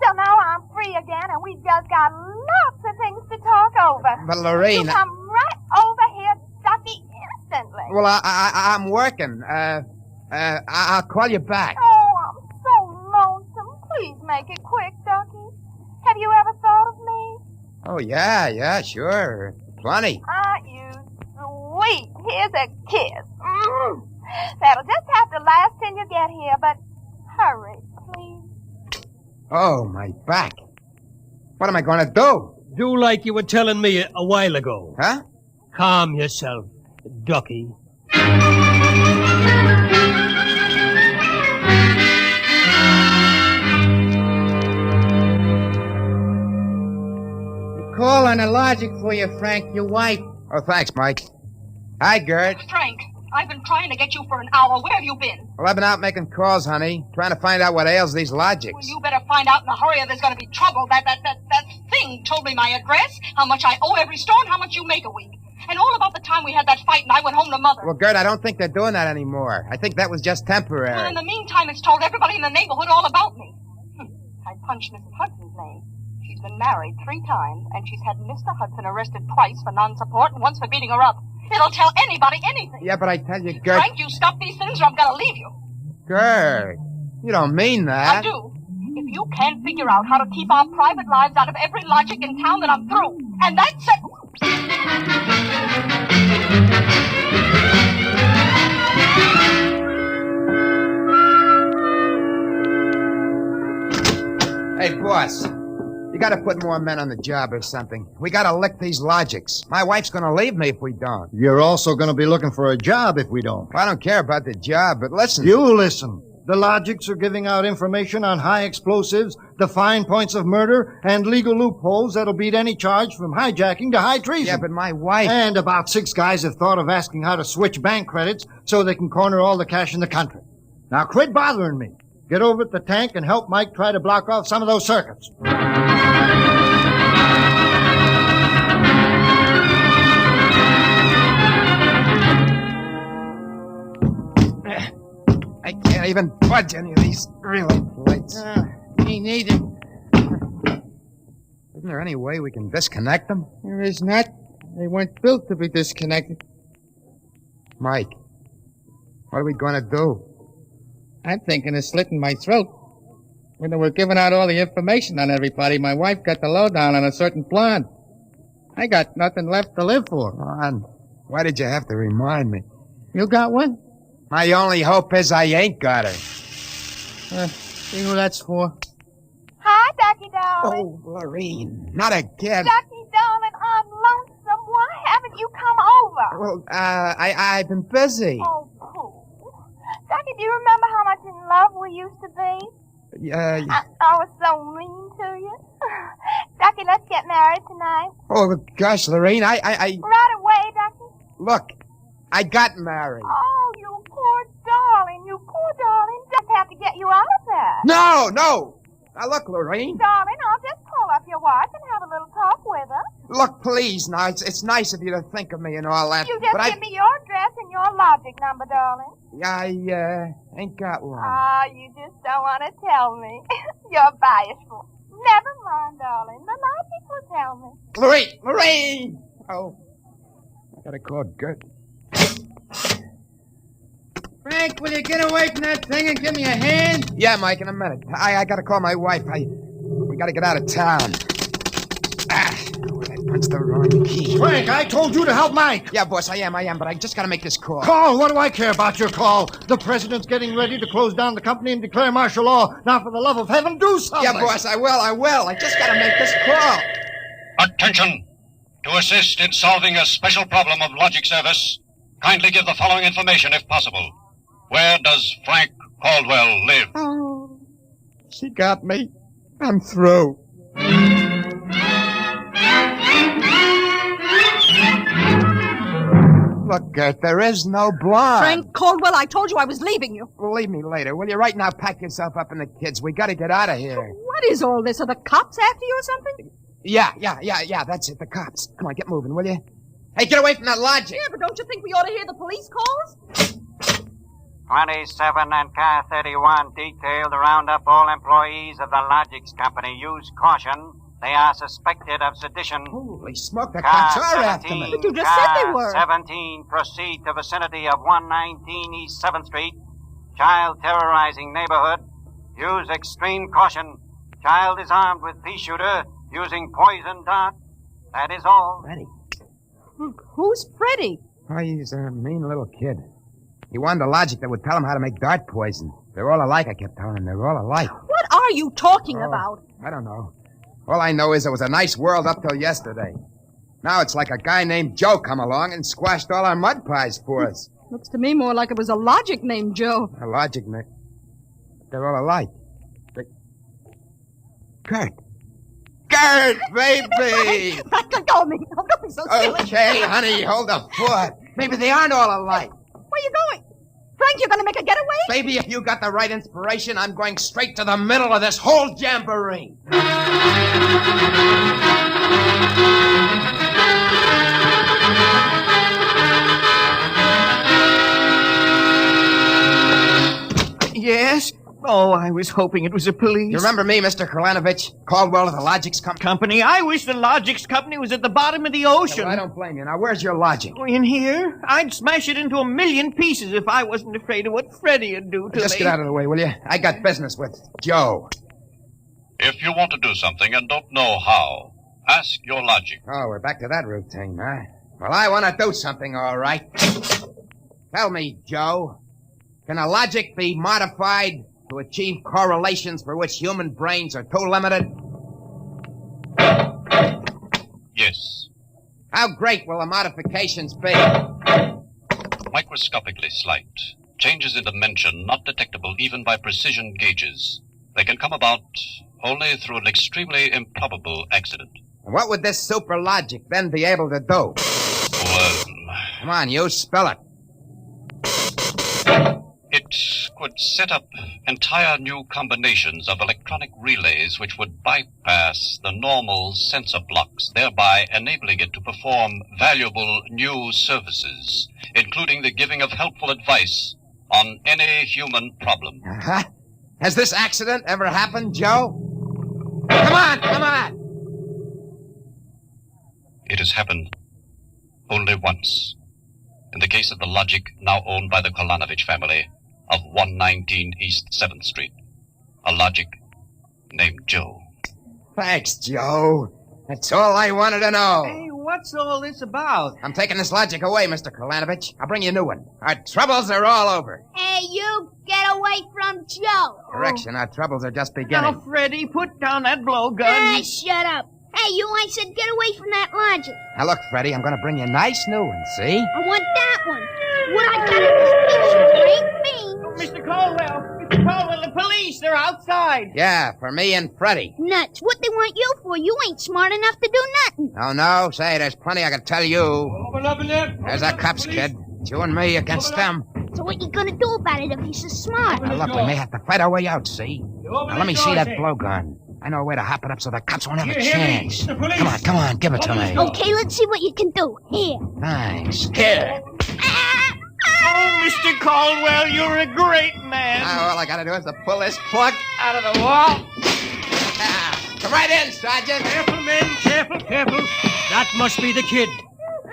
So now I'm free again, and we've just got lots of things to talk over. But, Lorraine... You come right over here, Ducky, instantly. Well, I'm working. I'll call you back. Oh, I'm so lonesome. Please make it quick, Ducky. Have you ever thought of me? Oh, yeah, sure. Plenty. You sweet. Here's a kiss. That'll just have to last till you get here, but hurry, please. Oh, my back. What am I going to do? Do like you were telling me a while ago. Huh? Calm yourself, Ducky. Call on a Logic for you, Frank, your wife. Oh, thanks, Mike. Hi, Gert. Frank, I've been trying to get you for an hour. Where have you been? Well, I've been out making calls, honey, trying to find out what ails these Logics. Well, you better find out in a hurry or there's going to be trouble. That thing told me my address, how much I owe every store, and how much you make a week. And all about the time we had that fight and I went home to Mother. Well, Gert, I don't think they're doing that anymore. I think that was just temporary. Well, in the meantime, it's told everybody in the neighborhood all about me. I punched Mrs. Hudson's name. She's been married 3 times, and she's had Mr. Hudson arrested twice for non-support and once for beating her up. It'll tell anybody anything. Yeah, but I tell you, Gert... Frank, you stop these things or I'm going to leave you. Gert, you don't mean that. I do. If you can't figure out how to keep our private lives out of every Logic in town, then I'm through. And that's it. Hey, boss. You You gotta put more men on the job or something. We gotta lick these logics. My wife's gonna leave me if we don't. You're also going to be looking for a job if we don't. Well, I don't care about the job, but listen. You listen. The Logics are giving out information on high explosives, the fine points of murder, and legal loopholes that'll beat any charge from hijacking to high treason. Yeah, but my wife... And about 6 guys have thought of asking how to switch bank credits so they can corner all the cash in the country. Now quit bothering me. Get over at the tank and help Mike try to block off some of those circuits. I can't even budge any of these relay plates. Me neither. Isn't there any way we can disconnect them? There is not. They weren't built to be disconnected. Mike, what are we going to do? I'm thinking of slitting my throat. When they were giving out all the information on everybody, my wife got the lowdown on a certain blonde. I got nothing left to live for. Ron, why did you have to remind me? You got one? My only hope is I ain't got her. See who that's for? Hi, Ducky, darling. Oh, Lorene, not again. Ducky, darling, I'm lonesome. Why haven't you come over? Well, I've been busy. Oh, cool. Ducky, do you remember how much in love we used to be? I was so mean to you. Ducky, let's get married tonight. Oh, gosh, Lorene, I... Right away, Ducky. Look, I got married. Oh, you poor darling. You poor darling. Just have to get you out of there. No. Now, look, Lorene. Darling, I'll just call up your wife and have a little talk with her. Look, please, now, it's nice of you to think of me and all that. You just give me your address and your logic number, darling. I ain't got one. Ah, you just don't want to tell me. You're bashful. Never mind, darling. The logic will tell me. Lorene! Oh, I gotta call Gert. Frank, will you get away from that thing and give me a hand? Yeah, Mike, in a minute. I gotta call my wife. We gotta get out of town. I punched the wrong key. Frank, I told you to help Mike. Yeah, boss, I am, but I just gotta make this call. Call? What do I care about your call? The president's getting ready to close down the company and declare martial law. Now, for the love of heaven, do something. Yeah, boss, I will. I just gotta make this call. Attention! To assist in solving a special problem of logic service, kindly give the following information if possible. Where does Frank Caldwell live? Oh, she got me. I'm through. Look, Gert, there is no blonde. Frank Caldwell, I told you I was leaving you. Leave me later, will you? Right now, pack yourself up and the kids. We gotta get out of here. What is all this? Are the cops after you or something? Yeah, that's it, the cops. Come on, get moving, will you? Hey, get away from that logic. Yeah, but don't you think we ought to hear the police calls? 27 and Car 31 detailed to round up all employees of the Logics Company. Use caution. They are suspected of sedition. Holy smoke, the cops are after me. But you just said they were. 17, proceed to vicinity of 119 East 7th Street. Child terrorizing neighborhood. Use extreme caution. Child is armed with pea shooter using poison dart. That is all. Freddie. Who's Freddie? Oh, he's a mean little kid. He wanted a logic that would tell him how to make dart poison. They're all alike, I kept telling him. They're all alike. What are you talking about? I don't know. All I know is it was a nice world up till yesterday. Now it's like a guy named Joe come along and squashed all our mud pies for us. Looks to me more like it was a logic named Joe. A logic name? They're all alike. Gert, baby! Let go of me. Don't be so silly. Okay, honey, hold the fort. Maybe they aren't all alike. Where are you going? Frank, you're going to make a getaway? Baby, if you got the right inspiration, I'm going straight to the middle of this whole jamboree. Yes? Oh, I was hoping it was the police. You remember me, Mr. Kralanovich? Caldwell of the Logics Company? I wish the Logics Company was at the bottom of the ocean. Well, I don't blame you. Now, where's your logic? In here? I'd smash it into a million pieces if I wasn't afraid of what Freddie would do to me. Just get out of the way, will you? I got business with Joe. If you want to do something and don't know how, ask your logic. Oh, we're back to that routine, huh? Well, I want to do something, all right. Tell me, Joe, can a logic be modified to achieve correlations for which human brains are too limited? How great will the modifications be? Microscopically slight. Changes in dimension not detectable even by precision gauges. They can come about only through an extremely improbable accident. What would this super logic then be able to do? Come on, you spell it. It could set up entire new combinations of electronic relays which would bypass the normal sensor blocks, thereby enabling it to perform valuable new services, including the giving of helpful advice on any human problem. Uh-huh. Has this accident ever happened, Joe? Come on, come on! It has happened only once. In the case of the logic now owned by the Kolanovich family of 119 East 7th Street. A logic named Joe. Thanks, Joe. That's all I wanted to know. Hey, what's all this about? I'm taking this logic away, Mr. Kolanovich. I'll bring you a new one. Our troubles are all over. Hey, you, get away from Joe. Correction, our troubles are just beginning. Now, Freddy, put down that blowgun. Ah, shut up. Hey, you, I said get away from that logic. Now, look, Freddy, I'm going to bring you a nice new one, see? I want that one. What I got in this picture ain't me. Mr. Caldwell, the police, they're outside. Yeah, for me and Freddy. Nuts. What they want you for? You ain't smart enough to do nothing. Oh, no? Say, there's plenty I can tell you. Open up in there. There's our cops, kid. It's you and me against them. So what you gonna do about it if he's so smart? Now, look, we may have to fight our way out, see? Now, let me see that blowgun. I know a way to hop it up so the cops won't have a chance. Come on, give it to me. Okay, let's see what you can do. Here. Thanks. Here. Oh, Mr. Caldwell, you're a great man. Now, all I gotta do is to pull this plug out of the wall. Come right in, Sergeant. Careful, men, careful. That must be the kid.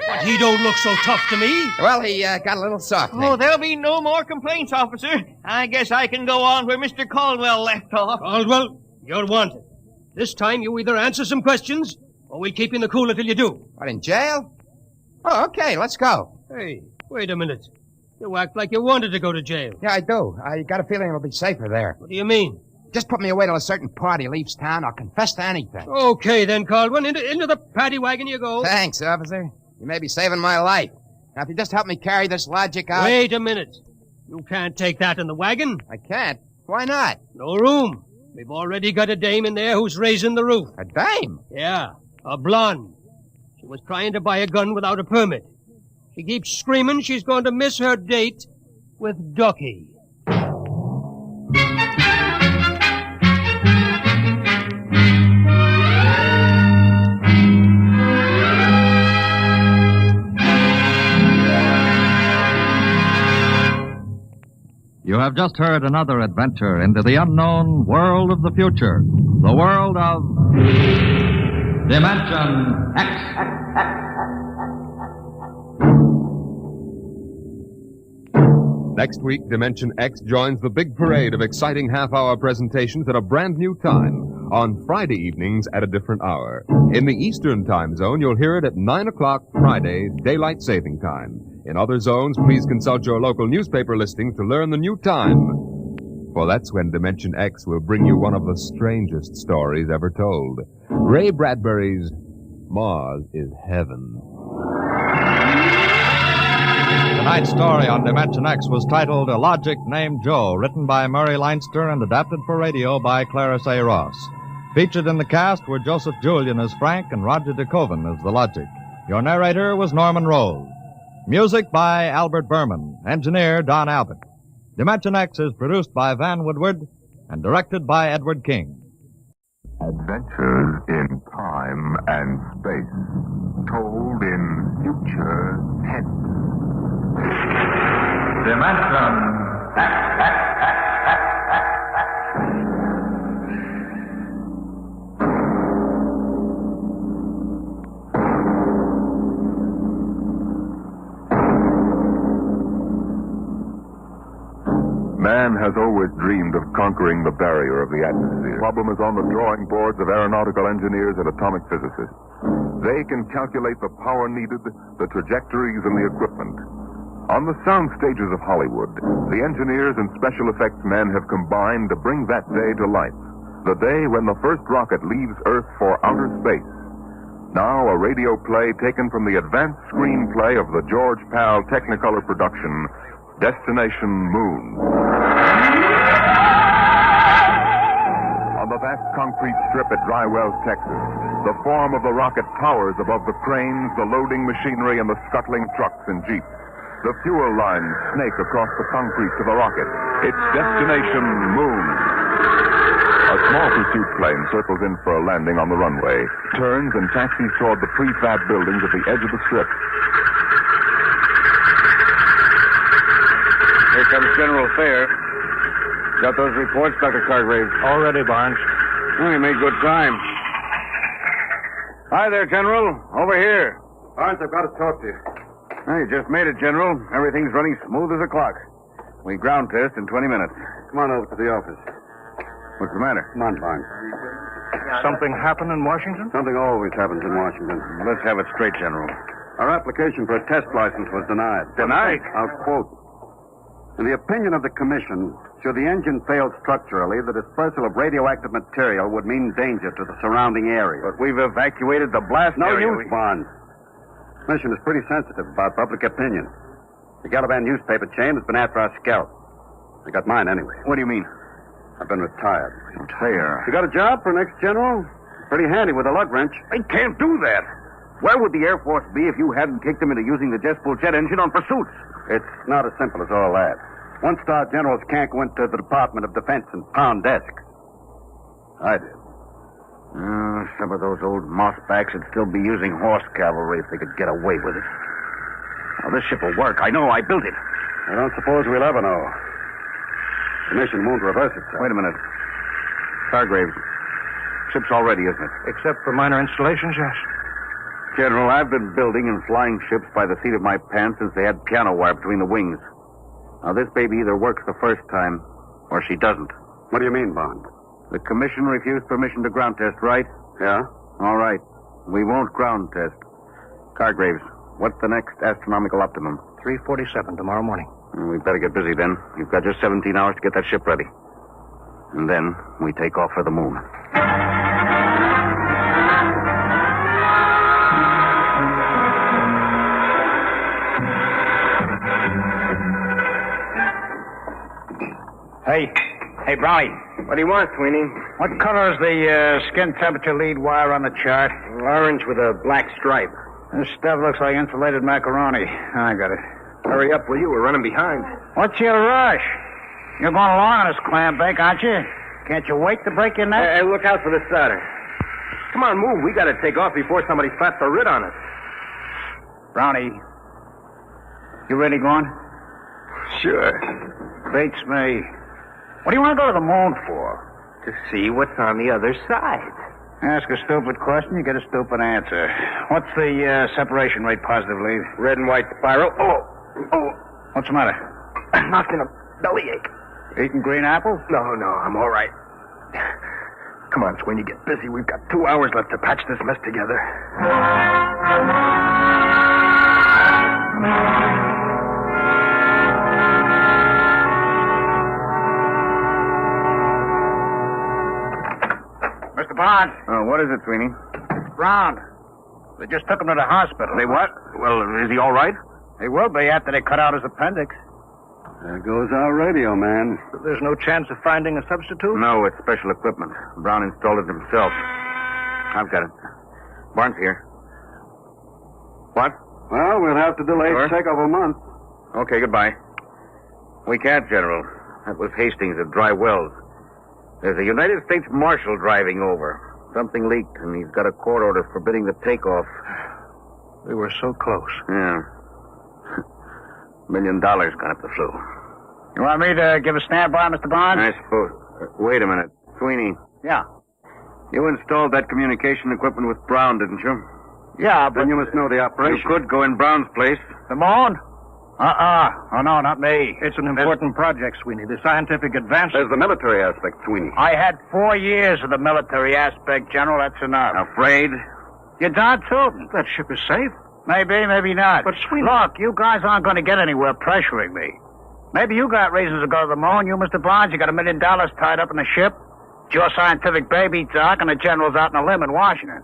But he don't look so tough to me. Well, he got a little soft. Oh, there'll be no more complaints, officer. I guess I can go on where Mr. Caldwell left off. Caldwell, you're wanted. This time you either answer some questions, or we'll keep you in the cooler till you do. What, in jail? Oh, okay, let's go. Hey, wait a minute. You act like you wanted to go to jail. Yeah, I do. I got a feeling it'll be safer there. What do you mean? Just put me away till a certain party leaves town. I'll confess to anything. Okay, then, Caldwell. Into the paddy wagon you go. Thanks, officer. You may be saving my life. Now, if you just help me carry this logic out... Wait a minute. You can't take that in the wagon. I can't? Why not? No room. We've already got a dame in there who's raising the roof. A dame? Yeah, a blonde. She was trying to buy a gun without a permit. She keeps screaming she's going to miss her date with Ducky. You have just heard another adventure into the unknown world of the future. The world of Dimension X. Next week, Dimension X joins the big parade of exciting half-hour presentations at a brand new time on Friday evenings at a different hour. In the Eastern Time Zone, you'll hear it at 9 o'clock Friday, Daylight Saving Time. In other zones, please consult your local newspaper listings to learn the new time. For that's when Dimension X will bring you one of the strangest stories ever told. Ray Bradbury's Mars is Heaven. Tonight's story on Dimension X was titled A Logic Named Joe, written by Murray Leinster and adapted for radio by Clarence A. Ross. Featured in the cast were Joseph Julian as Frank and Roger DeKoven as the Logic. Your narrator was Norman Rose. Music by Albert Berman. Engineer Don Albert. Dimension X is produced by Van Woodward and directed by Edward King. Adventures in time and space, told in future tense. Dimension X. Man has always dreamed of conquering the barrier of the atmosphere. The problem is on the drawing boards of aeronautical engineers and atomic physicists. They can calculate the power needed, the trajectories, and the equipment. On the sound stages of Hollywood, the engineers and special effects men have combined to bring that day to life. The day when the first rocket leaves Earth for outer space. Now, a radio play taken from the advanced screenplay of the George Pal Technicolor production, Destination Moon. On the vast concrete strip at Dry Wells, Texas, the form of the rocket towers above the cranes, the loading machinery, and the scuttling trucks and jeeps. The fuel lines snake across the concrete to the rocket. It's Destination Moon. A small pursuit plane circles in for a landing on the runway, turns and taxis toward the prefab buildings at the edge of the strip. Here comes General Fair. Got those reports, Dr. Cargrave? All ready, Barnes. Oh, you made good time. Hi there, General. Over here. Barnes, I've got to talk to you. Hey, you just made it, General. Everything's running smooth as a clock. We ground test in 20 minutes. Come on over to the office. What's the matter? Come on, Barnes. Something happened in Washington? Something always happens in Washington. Let's have it straight, General. Our application for a test license was denied. Denied? I'll quote. In the opinion of the commission, should the engine fail structurally, the dispersal of radioactive material would mean danger to the surrounding area. But we've evacuated the blast No area. use, Barnes. The commission is pretty sensitive about public opinion. The Galavan newspaper chain has been after our scalp. They got mine anyway. What do you mean? I've been retired. Retire? You got a job for next general? Pretty handy with a lug wrench. I can't do that. Where would the Air Force be if you hadn't kicked them into using the jet fuel jet engine on pursuits? It's not as simple as all that. One-star generals can't go into the Department of Defense and pound desks. I did. Some of those old mossbacks would still be using horse cavalry if they could get away with it. Now, this ship will work. I know. I built it. I don't suppose we'll ever know. The mission won't reverse itself. Wait a minute. Hargraves. Ship's all ready, isn't it? Except for minor installations, yes. General, I've been building and flying ships by the seat of my pants since they had piano wire between the wings. Now, this baby either works the first time or she doesn't. What do you mean, Bond? The commission refused permission to ground test, right? Yeah? All right. We won't ground test. Cargraves, what's the next astronomical optimum? 3:47 tomorrow morning. We better get busy then. You've got just 17 hours to get that ship ready. And then we take off for the moon. Hey, Brownie. What do you want, Sweeney? What color is the skin temperature lead wire on the chart? Orange with a black stripe. This stuff looks like insulated macaroni. I got it. Hurry up, will you? We're running behind. What's your rush? You're going along on this clam bake, aren't you? Can't you wait to break your neck? Hey, look out for the starter. Come on, move. We gotta take off before somebody slaps a writ on us. Brownie, you really going? Sure. Beats me. What do you want to go to the moon for? To see what's on the other side. Ask a stupid question, you get a stupid answer. What's the separation rate positive lead? Red and white spiral. Oh. What's the matter? Knocking a bellyache. Eating green apples? No, I'm all right. Come on, Sweeney, get busy. We've got 2 hours left to patch this mess together. Mr. Bond. Oh, what is it, Sweeney? Brown. They just took him to the hospital. They what? Well, is he all right? He will be after they cut out his appendix. There goes our radio, man. There's no chance of finding a substitute? No, it's special equipment. Brown installed it himself. I've got it. Barnes here. What? Well, we'll have to delay the takeoff a month. Okay, goodbye. We can't, General. That was Hastings at Dry Wells. There's a United States Marshal driving over. Something leaked, and he's got a court order forbidding the takeoff. We were so close. Yeah. $1 million gone up the flue. You want me to give a standby, Mr. Bond? I suppose. Wait a minute. Sweeney. Yeah. You installed that communication equipment with Brown, didn't you? Yeah, but... Then you must know the operation. You could go in Brown's place. The moon? Oh, no, not me. It's an important project, Sweeney. The scientific advance... There's the military aspect, Sweeney. I had 4 years of the military aspect, General. That's enough. Afraid? You're darn tootin'. That ship is safe. Maybe, maybe not. But, Sweeney... Look, you guys aren't going to get anywhere pressuring me. Maybe you got reasons to go to the moon. You, Mr. Barnes, you got $1 million tied up in the ship. It's your scientific baby, Doc, and the General's out on a limb in Washington.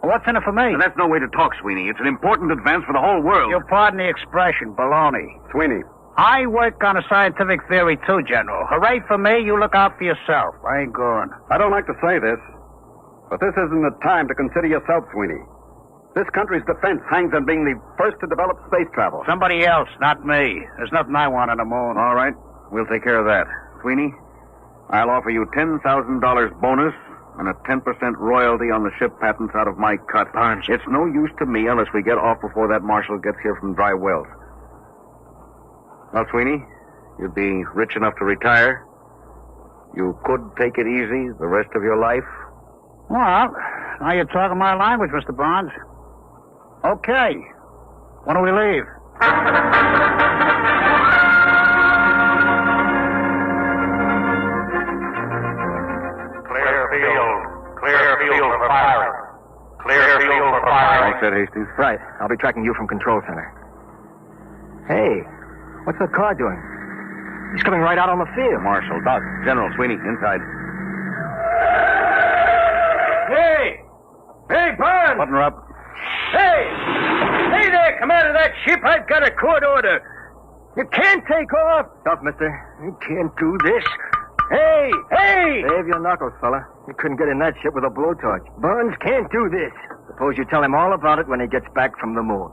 What's in it for me? And that's no way to talk, Sweeney. It's an important advance for the whole world. You pardon the expression, baloney. Sweeney. I work on a scientific theory, too, General. Hooray for me, you look out for yourself. I ain't going. I don't like to say this, but this isn't the time to consider yourself, Sweeney. This country's defense hangs on being the first to develop space travel. Somebody else, not me. There's nothing I want on the moon. All right. We'll take care of that. Sweeney, I'll offer you $10,000 bonus and a 10% royalty on the ship patents out of my cut. Barnes. It's no use to me unless we get off before that marshal gets here from Dry Wells. Well, Sweeney, you'd be rich enough to retire. You could take it easy the rest of your life. Well, now you're talking my language, Mr. Barnes. Okay. When do we leave? Clear field for firing. Clear field for firing. All set, Hastings. Right. I'll be tracking you from Control Center. Hey, what's that car doing? He's coming right out on the field. Marshal, Doc, General, Sweeney, inside. Hey! Hey, Barnes! Button her up. Hey! Hey there, commander of that ship. I've got a court order. You can't take off. Stop, mister. You can't do this. Hey! Hey! Save your knuckles, fella. You couldn't get in that ship with a blowtorch. Barnes can't do this. Suppose you tell him all about it when he gets back from the moon.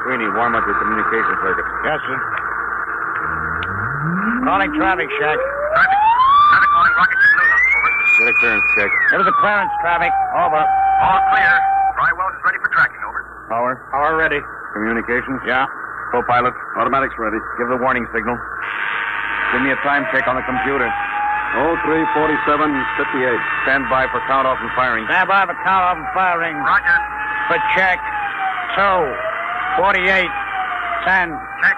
Sweeney, warm up your communication circuit. Yes, sir. Calling traffic, Shack. Traffic calling rocket to Blue. Over. Get a clearance check. Give us a clearance, traffic. Over. All clear. Dry Wells is ready for tracking. Over. Power. Power ready. Communications. Yeah. Co-pilot. Automatics ready. Give the warning signal. Give me a time check on the computer. 03:47:58. Stand by for count off and firing. Stand by for count off and firing. Roger. For check. 2:48. 10. Check.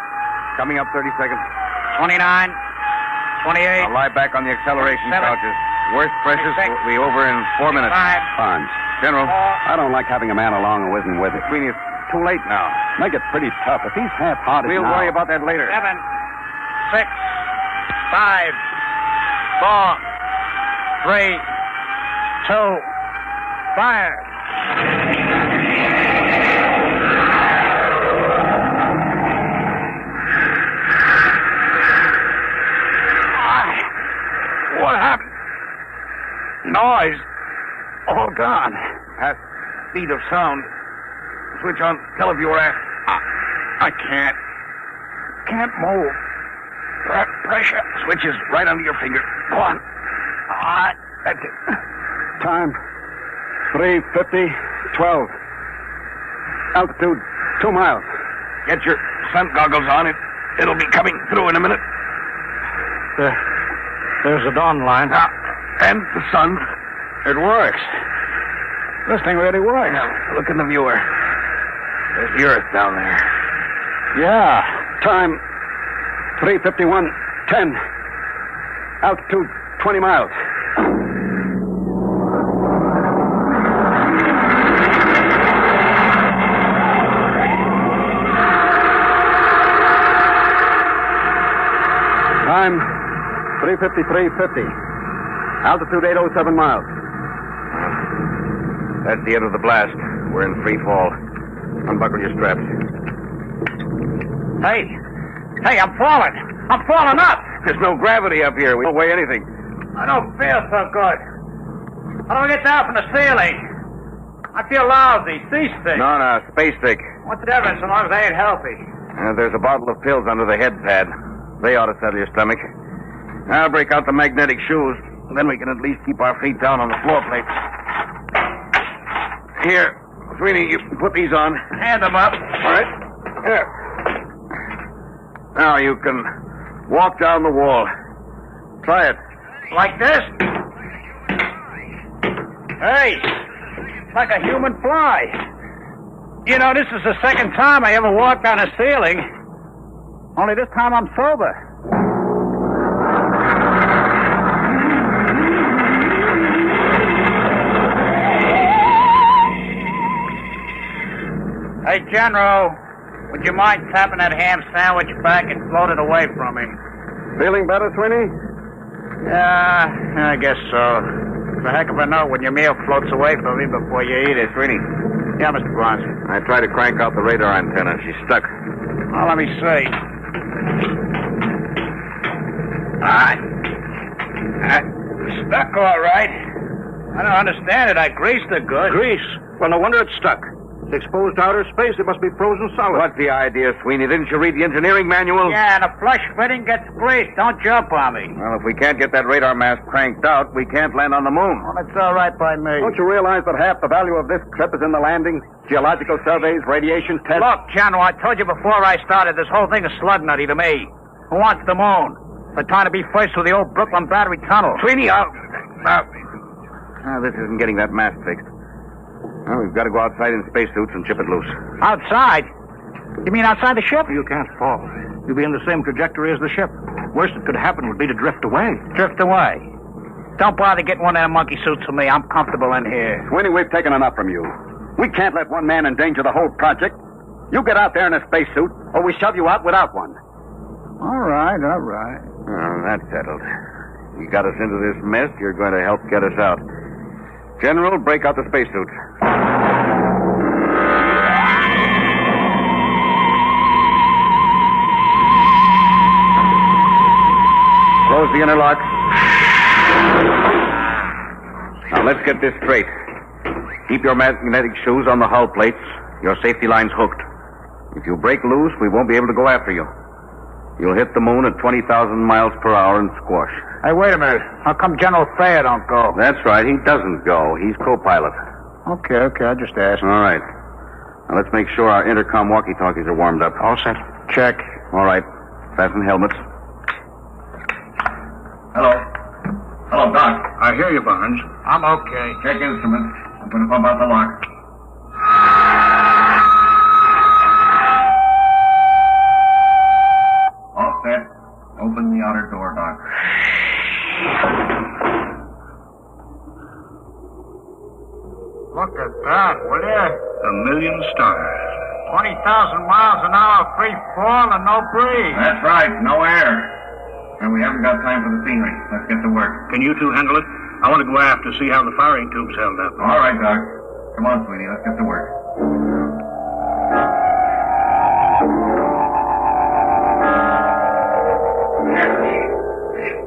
Coming up 30 seconds. 29. 28. I'll lie back on the acceleration 27, couches. Worst pressures 26, will be over in 4 minutes. 5. Barnes. General, I don't like having a man along who isn't with it. Sweeney, it's too late now. Make it pretty tough. If he's half-hearted We'll now... worry about that later. 7, 6, 5, 4, 3, 2, fire. What happened? Noise. All gone. Past speed of sound. Switch on televiewer app. I can't. Can't move. Pressure. Switch is right under your finger. Go on. That's it. Time. 3:50:12. Altitude 2 miles. Get your sun goggles on. It'll be coming through in a minute. There's the dawn line. And the sun. It works. This thing really works. Now, look in the viewer. There's the Earth down there. Yeah. Time 3:51:10. Altitude 20 miles. Time 3:53:50. Altitude 807 miles. That's the end of the blast. We're in free fall. Unbuckle your straps. Hey, I'm falling. I'm falling up. There's no gravity up here. We don't weigh anything. I don't feel so good. How do I get down from the ceiling? I feel lousy, seasick. No, space sick. What's the difference so long as I ain't healthy? There's a bottle of pills under the head pad. They ought to settle your stomach. I'll break out the magnetic shoes. Then we can at least keep our feet down on the floor plate. Here, Sweeney, you put these on. Hand them up. All right. Here. Now you can walk down the wall. Try it. Like this? Hey, it's like a human fly. You know, this is the second time I ever walked on a ceiling. Only this time I'm sober. Hey, General. Would you mind tapping that ham sandwich back and float it away from me? Feeling better, Sweeney? Yeah, I guess so. It's a heck of a note when your meal floats away from me before you eat it. Sweeney. Yeah, Mr. Barnes. I tried to crank out the radar antenna. She's stuck. Well, let me see. Stuck all right. I don't understand it. I greased it good. Grease? Well, no wonder it's stuck. It's exposed to outer space. It must be frozen solid. What's the idea, Sweeney? Didn't you read the engineering manual? Yeah, and a flush fitting gets greased. Don't jump on me. Well, if we can't get that radar mast cranked out, we can't land on the moon. Well, it's all right by me. Don't you realize that half the value of this trip is in the landing? Geological surveys, radiation tests. Look, General, I told you before I started, this whole thing is slug nutty to me. Who wants the moon? They're trying to be first through the old Brooklyn Battery Tunnel. Sweeney, this isn't getting that mast fixed. Well, we've got to go outside in spacesuits and chip it loose. Outside? You mean outside the ship? You can't fall. You'll be in the same trajectory as the ship. Worst that could happen would be to drift away. Drift away? Don't bother getting one of them monkey suits for me. I'm comfortable in here. Sweeney, we've taken enough from you. We can't let one man endanger the whole project. You get out there in a spacesuit, or we shove you out without one. All right. Oh, that's settled. You got us into this mess. You're going to help get us out. General, break out the spacesuits. Close the inner lock. Now, let's get this straight. Keep your magnetic shoes on the hull plates. Your safety line's hooked. If you break loose, we won't be able to go after you. You'll hit the moon at 20,000 miles per hour and squash. Hey, wait a minute. How come General Thayer don't go? That's right. He doesn't go. He's co-pilot. Okay. I just asked. All right. Now, let's make sure our intercom walkie-talkies are warmed up. All set. Check. All right. Fasten helmets. Hello, Doc. I hear you, Barnes. I'm okay. Check instruments. I'm going to pump out the lock. All set. Open the outer door, Doc. Look at that, will you? 1,000,000 stars. 20,000 miles an hour free fall and no breeze. That's right. No air. And we haven't got time for the scenery. Let's get to work. Can you two handle it? I want to go aft to see how the firing tube's held up. All right, Doc. Come on, Sweeney. Let's get to work.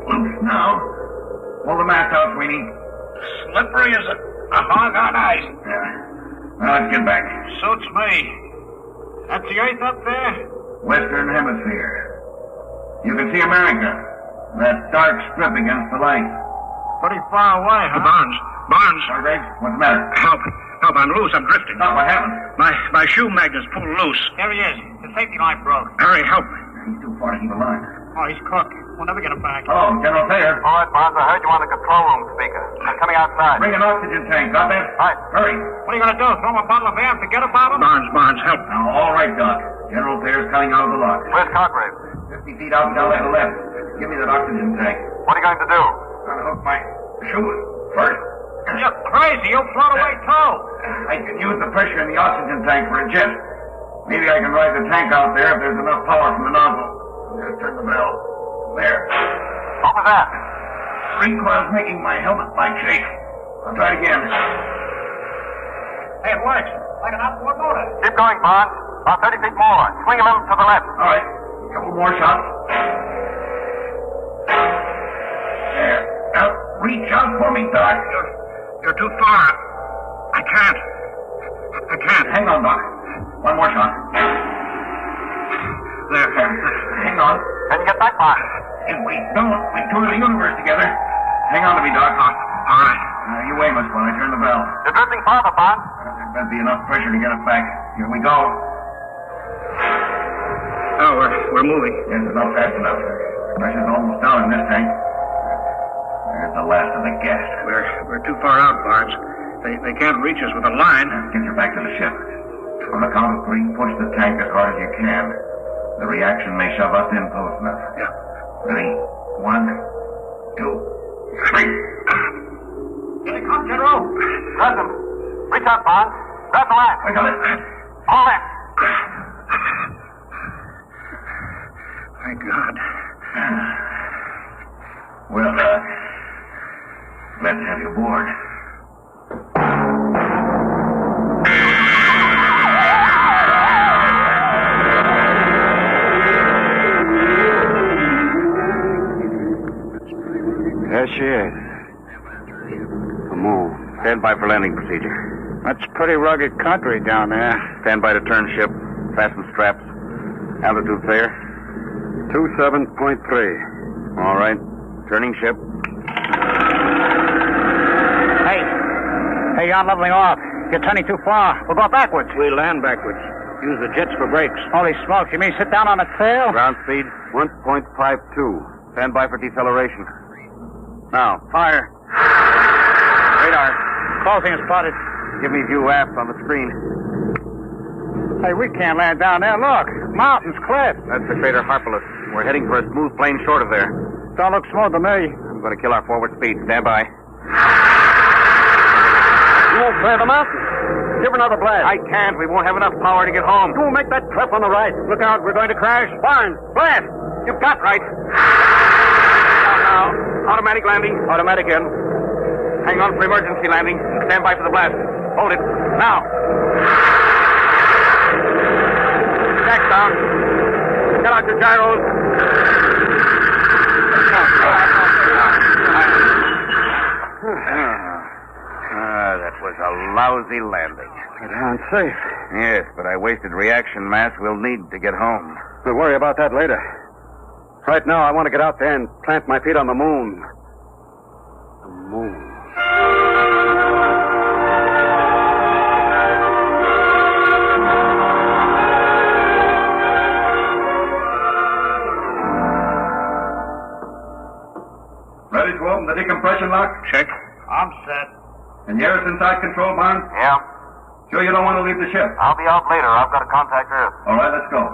Loose now. Pull the mast out, Sweeney. Slippery as a hog on ice. Yeah. Now, let's get back. Suits me. That's the Earth up there? Western Hemisphere. You can see America. That dark strip against the light. Pretty far away, huh? Barnes. Sorry, what's the matter? Help, I'm loose. I'm drifting. No, what happened? My shoe magnet's pulled loose. There he is. The safety line broke. Hurry, help. He's too far to keep a line. Oh, he's cooked. We'll never get him back. Hello, General Thayer. All right, Barnes. I heard you on the control room speaker. I'm coming outside. Bring an oxygen tank. Got that? Right. Hurry. What are you going to do? Throw him a bottle of air and forget about him? Barnes, help. Now, all right, Doc. General Thayer's coming out of the lock. Where's Congreve? 50 feet out down the left. Give me that oxygen tank. What are you going to do? Trying to hook my shoe first. You're crazy. You'll float away, too. I can use the pressure in the oxygen tank for a jet. Maybe I can ride the tank out there if there's enough power from the nozzle. Just turn the bell. There. What was that? Recoil's making my helmet light shake. I'll try it again. Hey, it works. Like an outboard motor. Keep going, Barnes. About 30 feet more. Swing a little to the left. All right. A couple more shots. There. Now, reach out for me, Doc. You're too far. I can't. Hang on, Doc. One more shot. There. Hang on. Can you get back, Barnes? If we don't, we tour the universe together. Hang on to me, Doc. All right. You aim us when I turn the bell. You're drifting farther, Barnes. There better be enough pressure to get us back. Here we go. Oh, we're moving. Yes, it's not fast enough. Pressure's almost down in this tank. There's the last of the gas. We're too far out, Barnes. They can't reach us with a line. Get you back to the ship. On the count of 3, push the tank as hard as you can. The reaction may shove us in close enough. Yeah. Ready? 1, 2, 3. Here they come, General. Grab them. Reach out, Barnes. Grab the line. I got it. All in. Thank God. Well, let's have you aboard. There she is. Come on. Stand by for landing procedure. That's pretty rugged country down there. Stand by to turn ship. Fasten straps. Altitude fair. 27.3. All right. Turning ship. Hey, you're leveling off. You're turning too far. We'll go backwards. We land backwards. Use the jets for brakes. Holy smokes, you mean sit down on the tail? Ground speed 1.52. Stand by for deceleration. Now, fire. Radar. Closing is spotted. Give me view aft on the screen. Hey, we can't land down there. Look, mountains, cliffs. That's the crater Harpalus. We're heading for a smooth plane short of there. Don't look smooth to me. I'm going to kill our forward speed. Stand by. You won't clear the mountain. Give another blast. I can't. We won't have enough power to get home. You won't make that cleft on the right. Look out, we're going to crash. Barnes, blast. You've got right. Now, automatic landing. Automatic in. Hang on for emergency landing. Stand by for the blast. Hold it. Now. Jack down. Get out your gyros. That was a lousy landing. Darn safe. Yes, but I wasted reaction mass we'll need to get home. We'll worry about that later. Right now, I want to get out there and plant my feet on the moon. The moon. Ready to open the decompression lock? Check. I'm set. And you're inside control, Barnes? Yeah. Sure you don't want to leave the ship? I'll be out later. I've got to contact Earth. All right, let's go.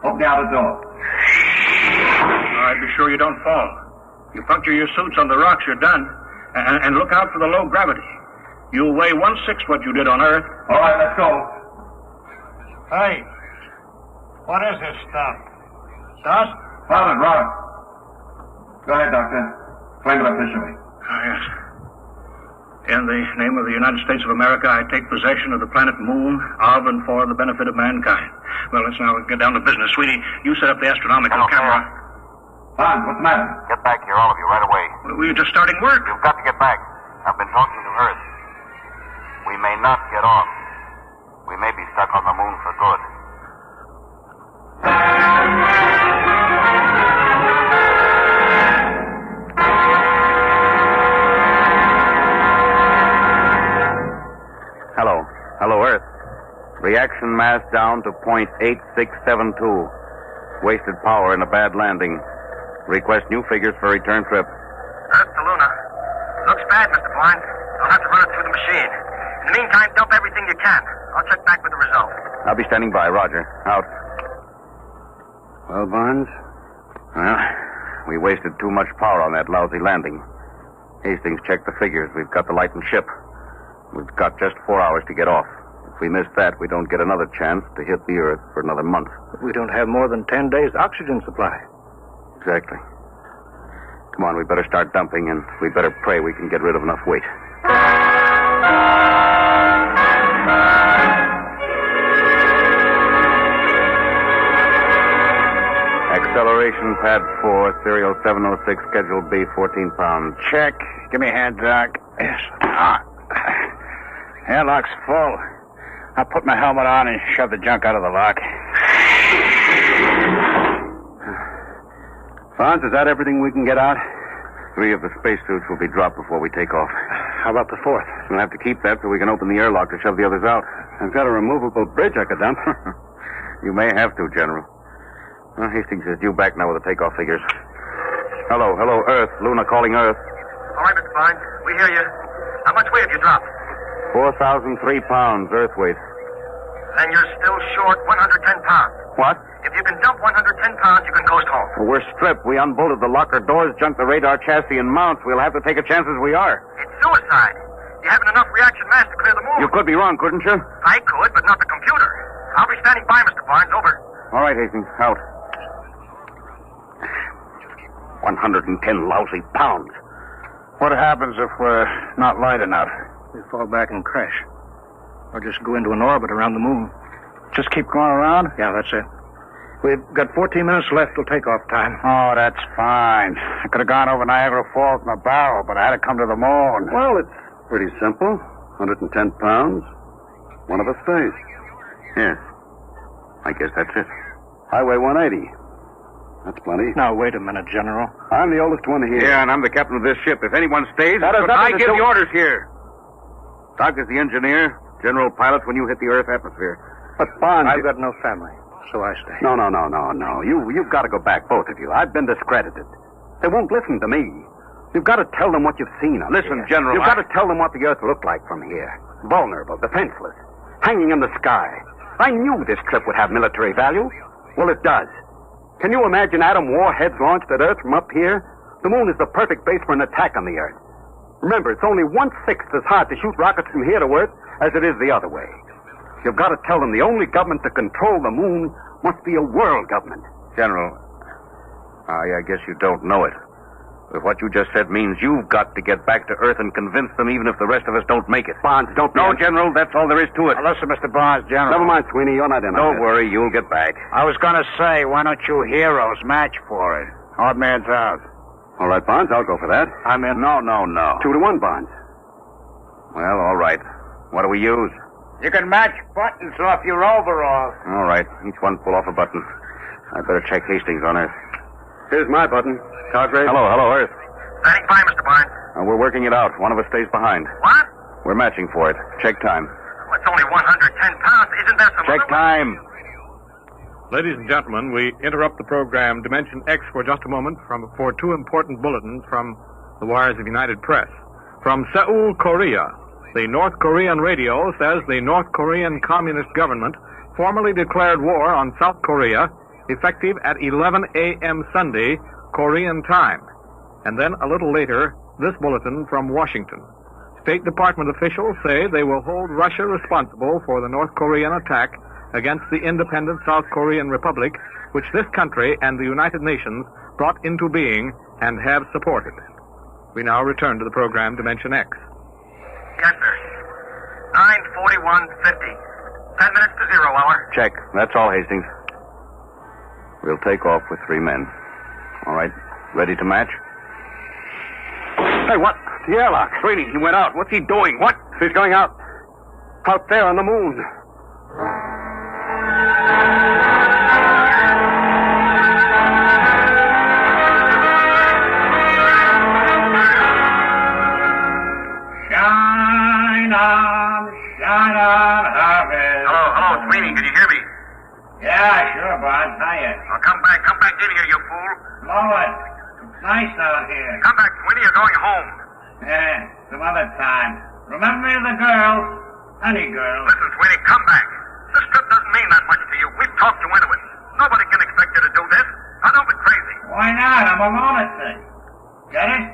Open the outer door. All right, be sure you don't fall. You puncture your suits on the rocks, you're done. And look out for the low gravity. You'll weigh 1/6 what you did on Earth. All right, let's go. Hey, what is this stuff? Dust? Pilot, Rob. Go ahead, Doctor. Claim it officially. Oh, yes. In the name of the United States of America, I take possession of the planet Moon of and for the benefit of mankind. Well, let's now get down to business. Sweetie, you set up the astronomical camera. Barnes, what's the matter? Get back here, all of you, right away. We were just starting work. You've got to get back. I've been talking to Earth. We may not get off. We may be stuck on the moon for good. Hello, Earth. Reaction mass down to 0.8672. Wasted power in a bad landing. Request new figures for return trip. Earth to Luna. Looks bad, Mr. Barnes. I'll have to run it through the machine. In the meantime, dump everything you can. I'll check back with the results. I'll be standing by. Roger. Out. Well, Barnes? Well, we wasted too much power on that lousy landing. Hastings checked the figures. We've got the lightened ship. We've got just 4 hours to get off. If we miss that, we don't get another chance to hit the Earth for another month. But we don't have more than 10 days' oxygen supply. Exactly. Come on, we better start dumping, and we better pray we can get rid of enough weight. Acceleration pad 4, serial 706, schedule B, 14 pounds. Check. Give me a hand, Doc. Yes. Airlock's full. I'll put my helmet on and shove the junk out of the lock. Franz, is that everything we can get out? 3 of the spacesuits will be dropped before we take off. How about the 4th? We'll have to keep that so we can open the airlock to shove the others out. I've got a removable bridge I could dump. You may have to, General. Well, Hastings is due back now with the takeoff figures. Hello, Earth. Luna calling Earth. All right, Mr. Barnes. We hear you. How much weight have you dropped? 4,003 pounds, Earth weight. Then you're still short 110 pounds. What? If you can dump 110 pounds, you can coast home. Well, we're stripped. We unbolted the locker doors, junked the radar chassis and mounts. We'll have to take a chance as we are. It's suicide. You haven't enough reaction mass to clear the moon. You could be wrong, couldn't you? I could, but not the computer. I'll be standing by, Mr. Barnes. Over. All right, Hastings. Out. 110 lousy pounds. What happens if we're not light enough? We fall back and crash. Or just go into an orbit around the moon. Just keep going around? Yeah, that's it. We've got 14 minutes left till takeoff time. Oh, that's fine. I could have gone over Niagara Falls in a barrel, but I had to come to the moon. Well, it's pretty simple. 110 pounds. One of us stays. Yes. I guess that's it. Highway 180. That's plenty. Now, wait a minute, General. I'm the oldest one here. Yeah, and I'm the captain of this ship. If anyone stays, That has but I nothing to give do- the orders here. Doc is the engineer. General pilot's when you hit the Earth atmosphere. But Bonds... I've got no family, so I stay. No. You've got to go back, both of you. I've been discredited. They won't listen to me. You've got to tell them what you've seen. Listen, General, You've got to tell them what the Earth looked like from here. Vulnerable, defenseless, hanging in the sky. I knew this trip would have military value. Well, it does. Can you imagine atom warheads launched at Earth from up here? The moon is the perfect base for an attack on the Earth. Remember, it's only 1/6 as hard to shoot rockets from here to Earth as it is the other way. You've got to tell them the only government to control the moon must be a world government. General, I guess you don't know it. But what you just said means you've got to get back to Earth and convince them even if the rest of us don't make it. Bonds, don't be... No, General, that's all there is to it. Now, listen, Mr. Barnes, General. Never mind, Sweeney, you're not in on Don't this. worry, you'll get back. I was going to say, why don't you heroes match for it? Odd man's out. All right, Bonds, I'll go for that. I'm in. No. 2-1, Bonds. Well, all right. What do we use? You can match buttons off your overalls. All right, each one pull off a button. I better check Hastings on Earth. Here's my button. Cartwright. Hello, Earth. Standing by, Mr. Barnes. We're working it out. One of us stays behind. What? We're matching for it. Check time. Well, it's only 110 pounds. Isn't that some Check other time. Ladies and gentlemen, we interrupt the program Dimension X for just a moment for two important bulletins from the wires of United Press. From Seoul, Korea, the North Korean radio says the North Korean Communist government formally declared war on South Korea effective at 11 a.m. Sunday, Korean time. And then a little later, this bulletin from Washington. State Department officials say they will hold Russia responsible for the North Korean attack against the independent South Korean Republic, which this country and the United Nations brought into being and have supported. We now return to the program Dimension X. Yes, sir. 9:41:50. 10 minutes to 0 hour. Check. That's all, Hastings. We'll take off with 3 men. All right. Ready to match? Hey, what? The airlock. Sweeney, he went out. What's he doing? What? He's going out. Out there on the moon. Shine on, harvest. Hello, Sweeney. Can you hear me? Yeah, sure, Bud. Hiya. Oh, come back in here, you fool. Blow it. It's nice out here. Come back, Sweeney. You're going home. Yeah, some other time. Remember me, the girls. Any girls. Listen, Sweeney, come back. This trip doesn't mean that much to you. We've talked you into it. Nobody can expect you to do this. Now, don't be crazy. Why not? I'm a lunatic. Get it?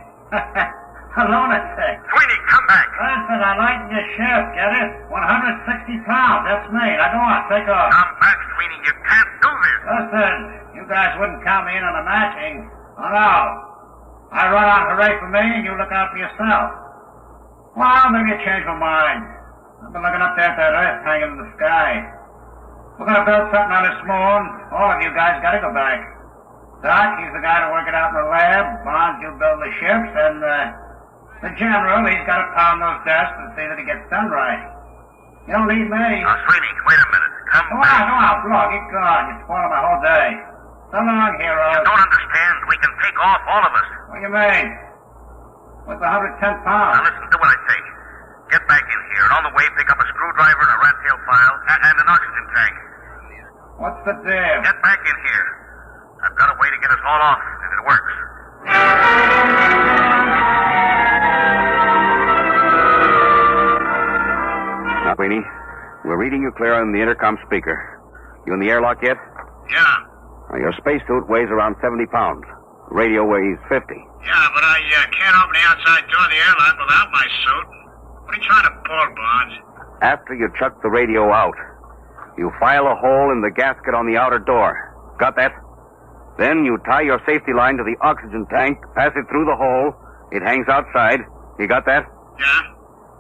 A lunatic. Sweeney, come back. Listen, I lighten your shift, get it? 160 pounds, that's me. Now go on, take off. Come back, Sweeney. You can't do this. Listen, you guys wouldn't count me in on the matching. Oh, no. I run on hooray for me, and you look out for yourself. Well, maybe you change my mind. I've been looking up there at that Earth hanging in the sky. We're going to build something on this moon. All of you guys got to go back. Doc, he's the guy to work it out in the lab. Bonds, you build the ships, and the general, he's got to pound those desks and see that he gets done right. You don't need me. Oh, Sweeney, wait a minute. Come back. Come on, Blow, get gone. You're spoiling my whole day. So long, heroes. You don't understand. We can take off, all of us. What do you mean? What's 110 pounds? Now listen to what I say. Get back in here, and on the way, pick up a screwdriver and a rat tail file and an oxygen tank. What's the deal? Get back in here. I've got a way to get us all off, if it works. Now, Sweeney, we're reading you clear on the intercom speaker. You in the airlock yet? Yeah. Now, your spacesuit weighs around 70 pounds. The radio weighs 50. Yeah, but I can't open the outside door of the airlock without my suit. What are you trying to pull, Bonds? After you chuck the radio out, you file a hole in the gasket on the outer door. Got that? Then you tie your safety line to the oxygen tank, pass it through the hole. It hangs outside. You got that? Yeah?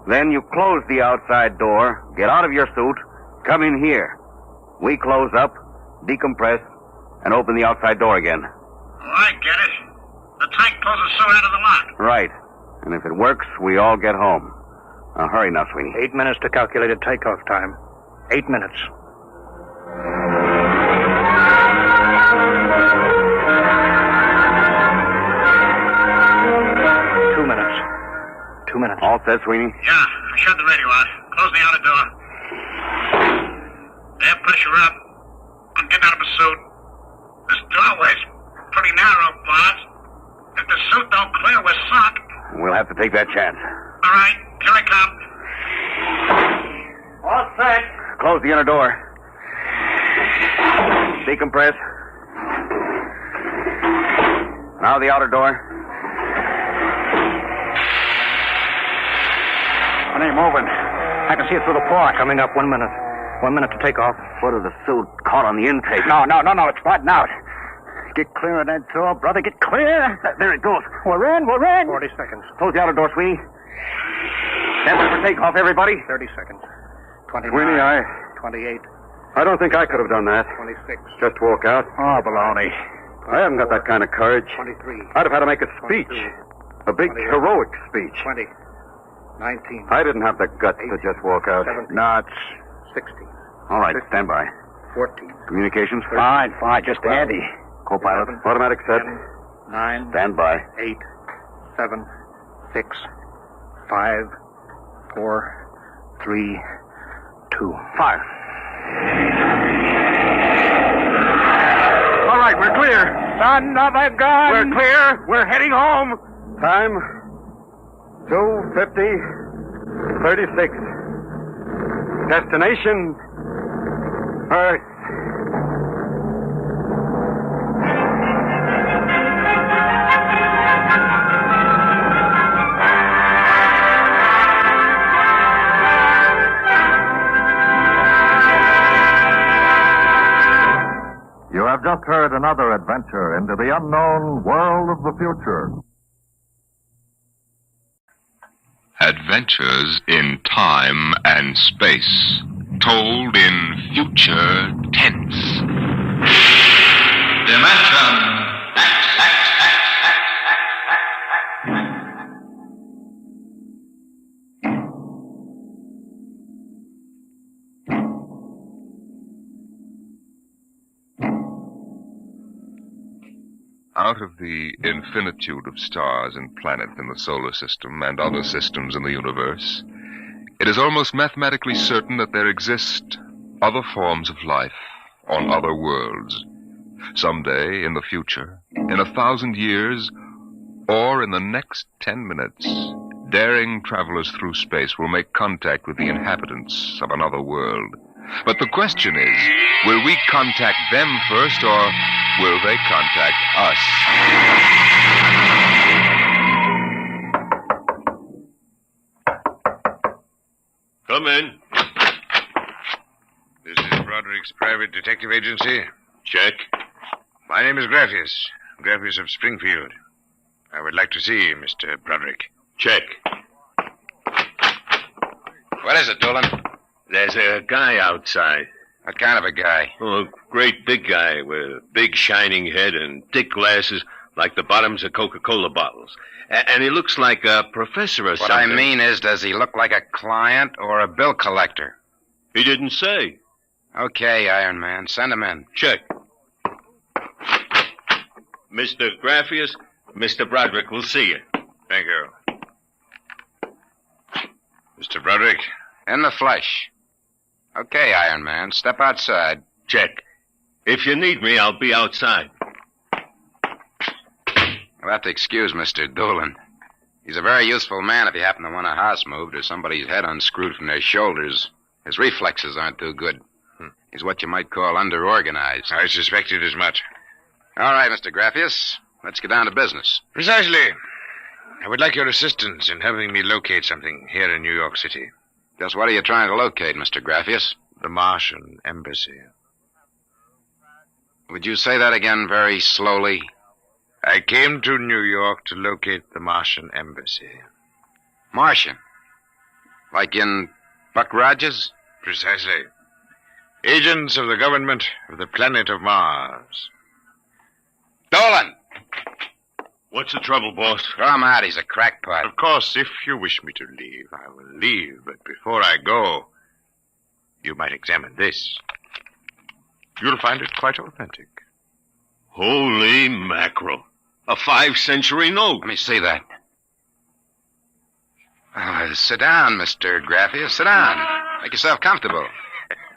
Then you close the outside door, get out of your suit, come in here. We close up, decompress, and open the outside door again. Oh, I get it. The tank closes soon out of the lot. Right. And if it works, we all get home. Now hurry now, sweetie. 8 minutes to calculated takeoff time. 8 minutes. Two minutes. All set, Sweeney? Yeah, I shut the radio out. Close the outer door. Air pressure up. I'm getting out of my suit. This doorway's pretty narrow, boss. If the suit don't clear, we're sunk. We'll have to take that chance. All right, here I come. All set. Close the inner door. Decompress. Now the outer door. It ain't moving. I can see it through the floor. Coming up 1 minute. 1 minute to take off. Foot of the suit caught on the intake. No. It's flattened out. Get clear of that door, brother. Get clear. There it goes. We're in. 40 seconds. Close the outer door, Sweeney. Stand by for takeoff, everybody. 30 seconds. 29. Sweeney, 28. I don't think I could have done that. 26. Just walk out. Oh, baloney. I haven't got that kind of courage. 23. I'd have had to make a speech. 22, A big, 28, heroic speech. 20. 19. I didn't have the guts 18, to just walk out. 17. No, it's 16. All right, 15, stand by. 14. Communications? 13, fine. Just 12, handy. Co-pilot. 11, Automatic set. 10, 9. Stand by. 8, 7, 6, 5, 4, 3, 2. Fire. All right, we're clear. Son of a gun! We're clear. We're heading home. Time 2:50, 36. Destination Earth. You have just heard another adventure into the unknown world of the future. Adventures in time and space, told in future tense. Dimension Out of the infinitude of stars and planets in the solar system and other systems in the universe, it is almost mathematically certain that there exist other forms of life on other worlds. Someday, in the future, in 1,000 years, or in the next 10 minutes, daring travelers through space will make contact with the inhabitants of another world. But the question is, will we contact them first, or will they contact us? Come in. This is Broderick's private detective agency. Check. My name is Graffius of Springfield. I would like to see Mr. Broderick. Check. What is it, Dolan? There's a guy outside. What kind of a guy? Oh, a great big guy with a big shining head and thick glasses like the bottoms of Coca-Cola bottles. And he looks like a professor or What something. I mean is, does he look like a client or a bill collector? He didn't say. Okay, Iron Man, send him in. Check. Mr. Graffius, Mr. Broderick will see you. Thank you. Mr. Broderick? In the flesh. Okay, Iron Man, step outside. Check. If you need me, I'll be outside. You'll have to excuse Mr. Dolan. He's a very useful man if you happen to want a house moved or somebody's head unscrewed from their shoulders. His reflexes aren't too good. He's what you might call underorganized. I suspected as much. All right, Mr. Graffius, let's get down to business. Precisely. I would like your assistance in helping me locate something here in New York City. Just what are you trying to locate, Mr. Graffius? The Martian embassy. Would you say that again very slowly? I came to New York to locate the Martian embassy. Martian? Like in Buck Rogers? Precisely. Agents of the government of the planet of Mars. Dolan! What's the trouble, boss? Throw him out. He's a crackpot. Of course, if you wish me to leave, I will leave. But before I go, you might examine this. You'll find it quite authentic. Holy mackerel. A 5th-century note. Let me see that. Sit down, Mr. Graffius. Sit down. Make yourself comfortable.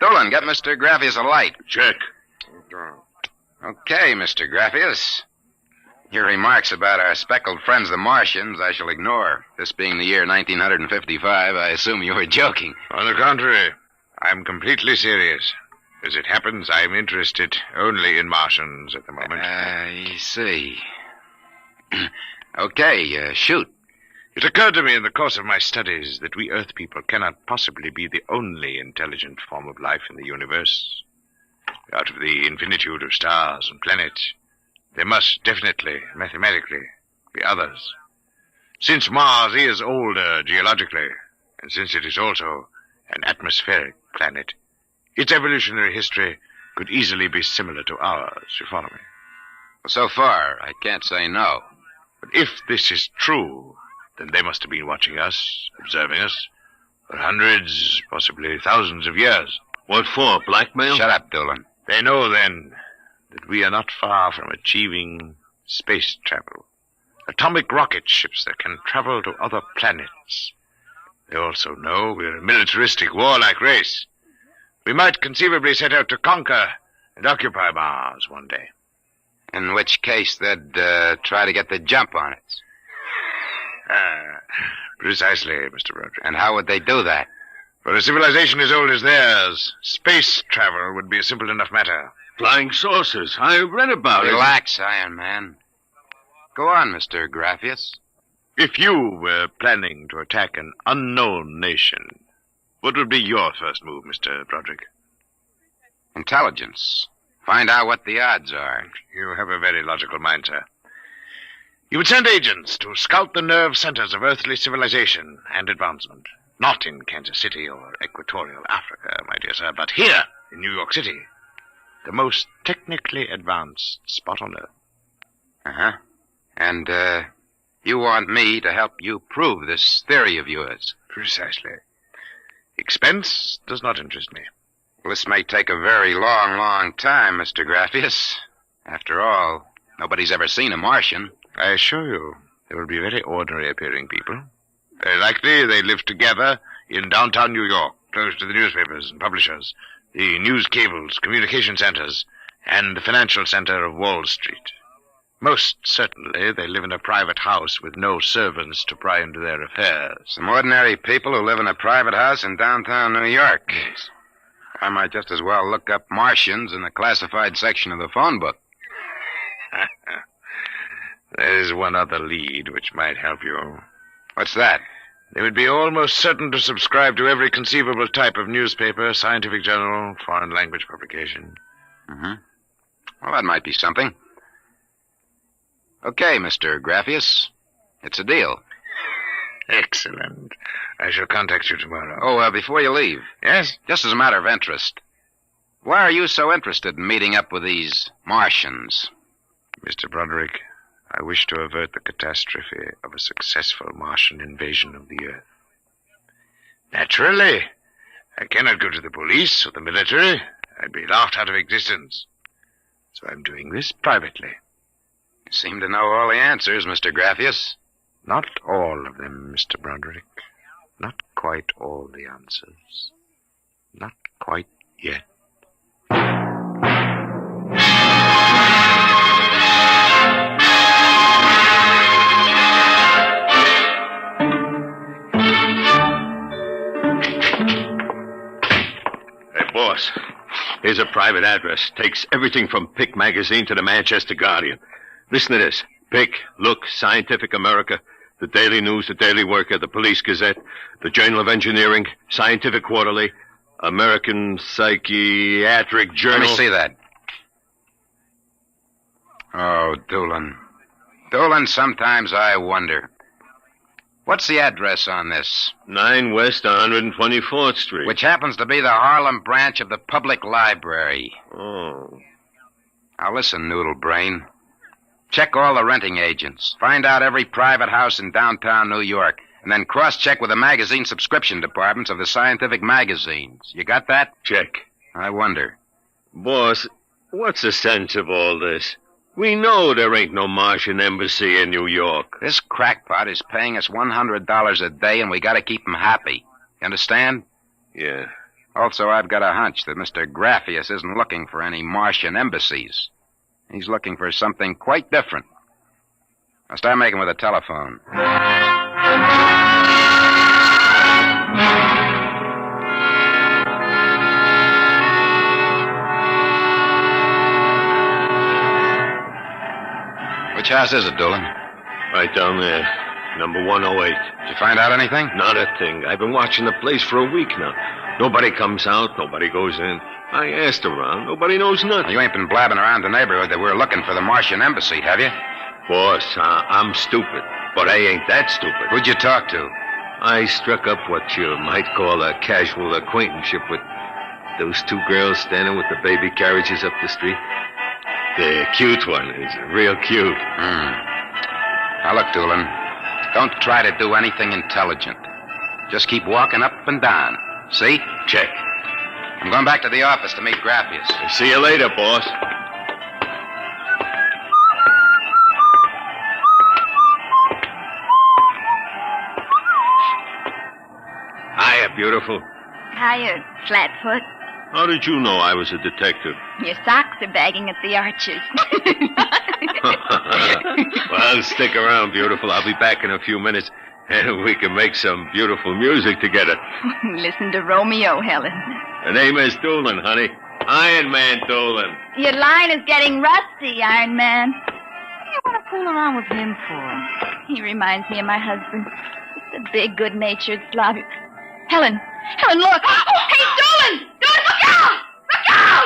Dolan, get Mr. Graffius a light. Check. Okay, Mr. Graffius. Your remarks about our speckled friends, the Martians, I shall ignore. This being the year 1955, I assume you were joking. On the contrary, I'm completely serious. As it happens, I'm interested only in Martians at the moment. I see. Okay, shoot. It occurred to me in the course of my studies that we Earth people cannot possibly be the only intelligent form of life in the universe. Out of the infinitude of stars and planets, there must definitely, mathematically, be others. Since Mars is older geologically, and since it is also an atmospheric planet, its evolutionary history could easily be similar to ours. You follow me? So far, I can't say no. But if this is true, then they must have been watching us, observing us, for hundreds, possibly thousands of years. What for, blackmail? Shut up, Dolan. They know, then, that we are not far from achieving space travel. Atomic rocket ships that can travel to other planets. They also know we're a militaristic, warlike race. We might conceivably set out to conquer and occupy Mars one day. In which case, they'd try to get the jump on it. Precisely, Mr. Broderick. And how would they do that? For a civilization as old as theirs, space travel would be a simple enough matter. Flying saucers. I read about it. Relax, Iron Man. Go on, Mr. Graffius. If you were planning to attack an unknown nation, what would be your first move, Mr. Broderick? Intelligence. Find out what the odds are. You have a very logical mind, sir. You would send agents to scout the nerve centers of earthly civilization and advancement. Not in Kansas City or Equatorial Africa, my dear sir, but here in New York City. The most technically advanced spot on Earth. Uh-huh. And, you want me to help you prove this theory of yours? Precisely. Expense does not interest me. Well, this may take a very long, long time, Mr. Graffius. After all, nobody's ever seen a Martian. I assure you, they will be very ordinary-appearing people. Very likely they live together in downtown New York, close to the newspapers and publishers, the news cables, communication centers, and the financial center of Wall Street. Most certainly, they live in a private house with no servants to pry into their affairs. Some ordinary people who live in a private house in downtown New York. Yes. I might just as well look up Martians in the classified section of the phone book. There's one other lead which might help you. What's that? They would be almost certain to subscribe to every conceivable type of newspaper, scientific journal, foreign language publication. Mm-hmm. Well, that might be something. Okay, Mr. Graffius. It's a deal. Excellent. I shall contact you tomorrow. Oh, before you leave. Yes? Just as a matter of interest. Why are you so interested in meeting up with these Martians? Mr. Broderick, I wish to avert the catastrophe of a successful Martian invasion of the Earth. Naturally, I cannot go to the police or the military. I'd be laughed out of existence. So I'm doing this privately. You seem to know all the answers, Mr. Graffius. Not all of them, Mr. Broderick. Not quite all the answers. Not quite yet. Boss, here's a private address. Takes everything from Pick magazine to the Manchester Guardian. Listen to this. Pick, Look, Scientific America, the Daily News, the Daily Worker, the Police Gazette, the Journal of Engineering, Scientific Quarterly, American Psychiatric Journal. Let me see that. Oh, Doolin. Doolin, sometimes I wonder. What's the address on this? 9 West 124th Street. Which happens to be the Harlem branch of the public library. Oh. Now listen, Noodle Brain. Check all the renting agents. Find out every private house in downtown New York. And then cross-check with the magazine subscription departments of the scientific magazines. You got that? Check. I wonder. Boss, what's the sense of all this? We know there ain't no Martian embassy in New York. This crackpot is paying us $100 a day, and we gotta keep him happy. You understand? Yeah. Also, I've got a hunch that Mr. Graffius isn't looking for any Martian embassies. He's looking for something quite different. Now start making with the telephone. Which house is it, Doolin? Right down there. Number 108. Did you find out anything? Not a thing. I've been watching the place for a week now. Nobody comes out. Nobody goes in. I asked around. Nobody knows nothing. You ain't been blabbing around the neighborhood that we're looking for the Martian embassy, have you? Boss, I'm stupid. But I ain't that stupid. Who'd you talk to? I struck up what you might call a casual acquaintanceship with those 2 girls standing with the baby carriages up the street. The cute one is real cute. Now, look, Doolin, don't try to do anything intelligent. Just keep walking up and down. See? Check. I'm going back to the office to meet Graffius. See you later, boss. Hiya, beautiful. Hiya, Flatfoot. How did you know I was a detective? Your socks are bagging at the arches. Well, stick around, beautiful. I'll be back in a few minutes, and we can make some beautiful music together. Listen to Romeo, Helen. The name is Doolin, honey. Iron Man Doolin. Your line is getting rusty, Iron Man. What do you want to fool around with him for? He reminds me of my husband. Just a big, good-natured Slavic. Helen, look! Oh, hey, Doolin! Doolin, look out! Look out!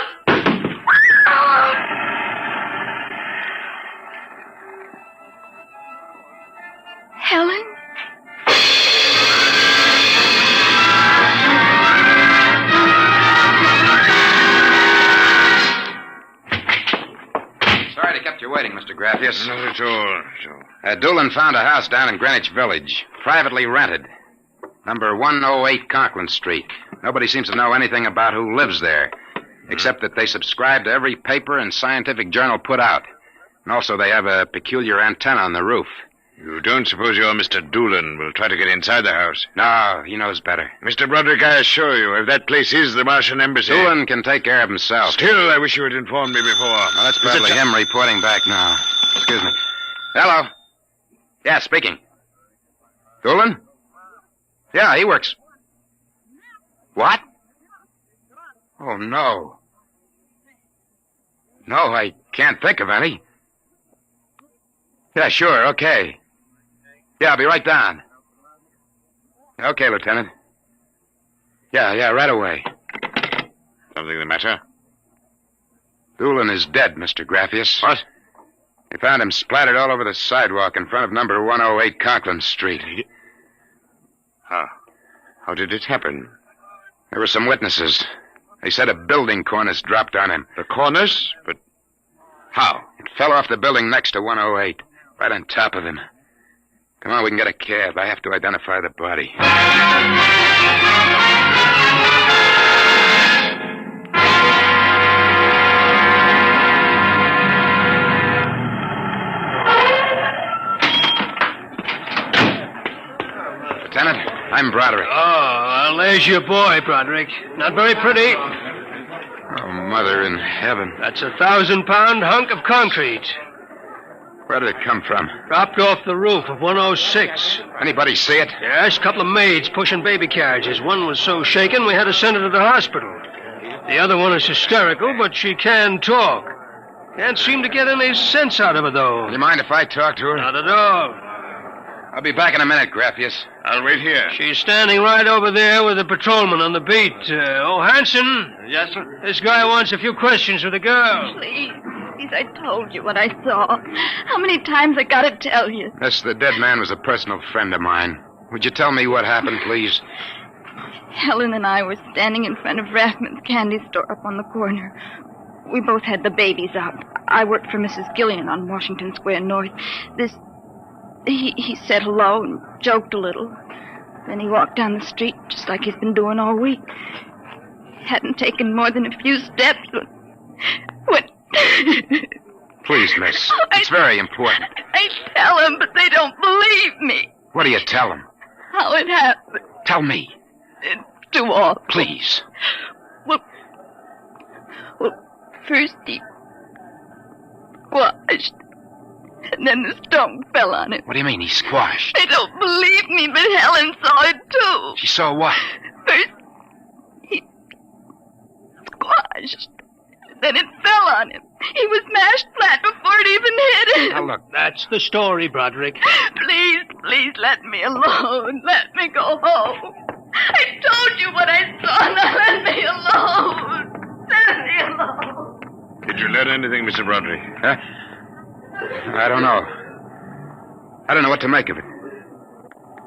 Helen? Sorry to kept you waiting, Mr. Graffius. Not at all. Doolin found a house down in Greenwich Village, privately rented. Number 108 Conklin Street. Nobody seems to know anything about who lives there, except that they subscribe to every paper and scientific journal put out. And also they have a peculiar antenna on the roof. You don't suppose your Mr. Doolin will try to get inside the house? No, he knows better. Mr. Broderick, I assure you, if that place is the Martian embassy... Doolin can take care of himself. Still, I wish you had informed me before. Well, that's probably him reporting back now. Excuse me. Hello? Yeah, speaking. Doolin? Yeah, he works. What? Oh, no. No, I can't think of any. Yeah, sure, okay. Yeah, I'll be right down. Okay, Lieutenant. Yeah, right away. Something the matter? Doolin is dead, Mr. Graffius. What? They found him splattered all over the sidewalk in front of number 108 Conklin Street. How did it happen? There were some witnesses. They said a building cornice dropped on him. The cornice? But how? It fell off the building next to 108, right on top of him. Come on, we can get a cab. I have to identify the body. Lieutenant, I'm Broderick. Oh, well, there's your boy, Broderick. Not very pretty. Oh, Mother in heaven. That's a 1,000-pound hunk of concrete. Where did it come from? Dropped off the roof of 106. Anybody see it? Yes, a couple of maids pushing baby carriages. One was so shaken we had to send her to the hospital. The other one is hysterical, but she can talk. Can't seem to get any sense out of her, though. Do you mind if I talk to her? Not at all. I'll be back in a minute, Graffius. I'll wait here. She's standing right over there with the patrolman on the beat. Hanson. Yes, sir? This guy wants a few questions with the girl. Please. please, I told you what I saw. How many times I gotta tell you? Miss, the dead man was a personal friend of mine. Would you tell me what happened, please? Helen and I were standing in front of Rathman's candy store up on the corner. We both had the babies out. I worked for Mrs. Gillian on Washington Square North. He said hello and joked a little. Then he walked down the street just like he's been doing all week. Hadn't taken more than a few steps when... Please, miss. It's very important. I tell them, but they don't believe me. What do you tell them? How it happened. Tell me. It's too awful. Please. Well, first he squashed, and then the stone fell on it. What do you mean, he squashed? They don't believe me, but Helen saw it too. She saw what? First, he squashed, then it fell on him. He was mashed flat before it even hit him. Now, look. That's the story, Broderick. Please let me alone. Let me go home. I told you what I saw. Now let me alone. Let me alone. Did you learn anything, Mr. Broderick? Huh? I don't know. I don't know what to make of it.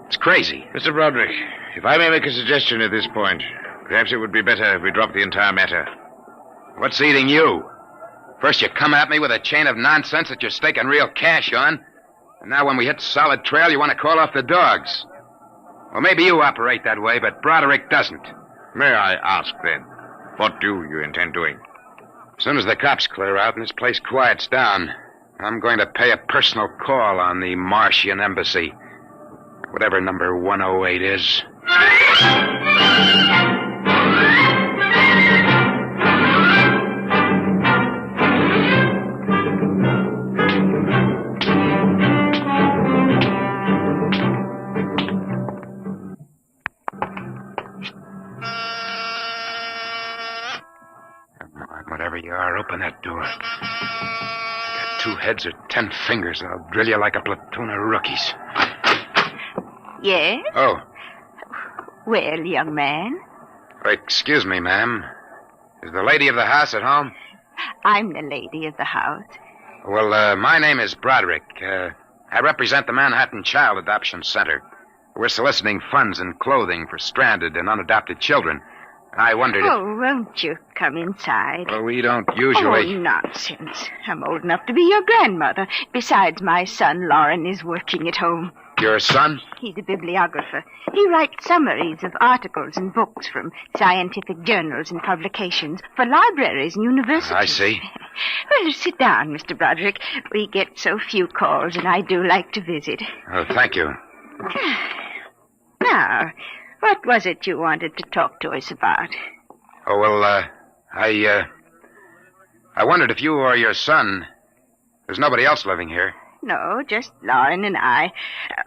It's crazy. Mr. Broderick, if I may make a suggestion at this point, perhaps it would be better if we dropped the entire matter. What's eating you? First you come at me with a chain of nonsense that you're staking real cash on, and now when we hit solid trail, you want to call off the dogs. Well, maybe you operate that way, but Broderick doesn't. May I ask, then, what do you intend doing? As soon as the cops clear out and this place quiets down, I'm going to pay a personal call on the Martian embassy. Whatever number 108 is. Whatever you are, open that door. You got 2 heads or 10 fingers, and I'll drill you like a platoon of rookies. Yes? Oh. Well, young man, Excuse me, ma'am. Is the lady of the house at home? I'm the lady of the house. Well, my name is Broderick. I represent the Manhattan Child Adoption Center. We're soliciting funds and clothing for stranded and unadopted children. I wondered if... Oh, won't you come inside? Well, we don't usually... Oh, nonsense. I'm old enough to be your grandmother. Besides, my son, Lauren, is working at home. Your son? He's a bibliographer. He writes summaries of articles and books from scientific journals and publications for libraries and universities. I see. Well, sit down, Mr. Broderick. We get so few calls, and I do like to visit. Oh, thank you. Now, what was it you wanted to talk to us about? Oh, well, I wondered if you or your son... There's nobody else living here. No, just Lauren and I.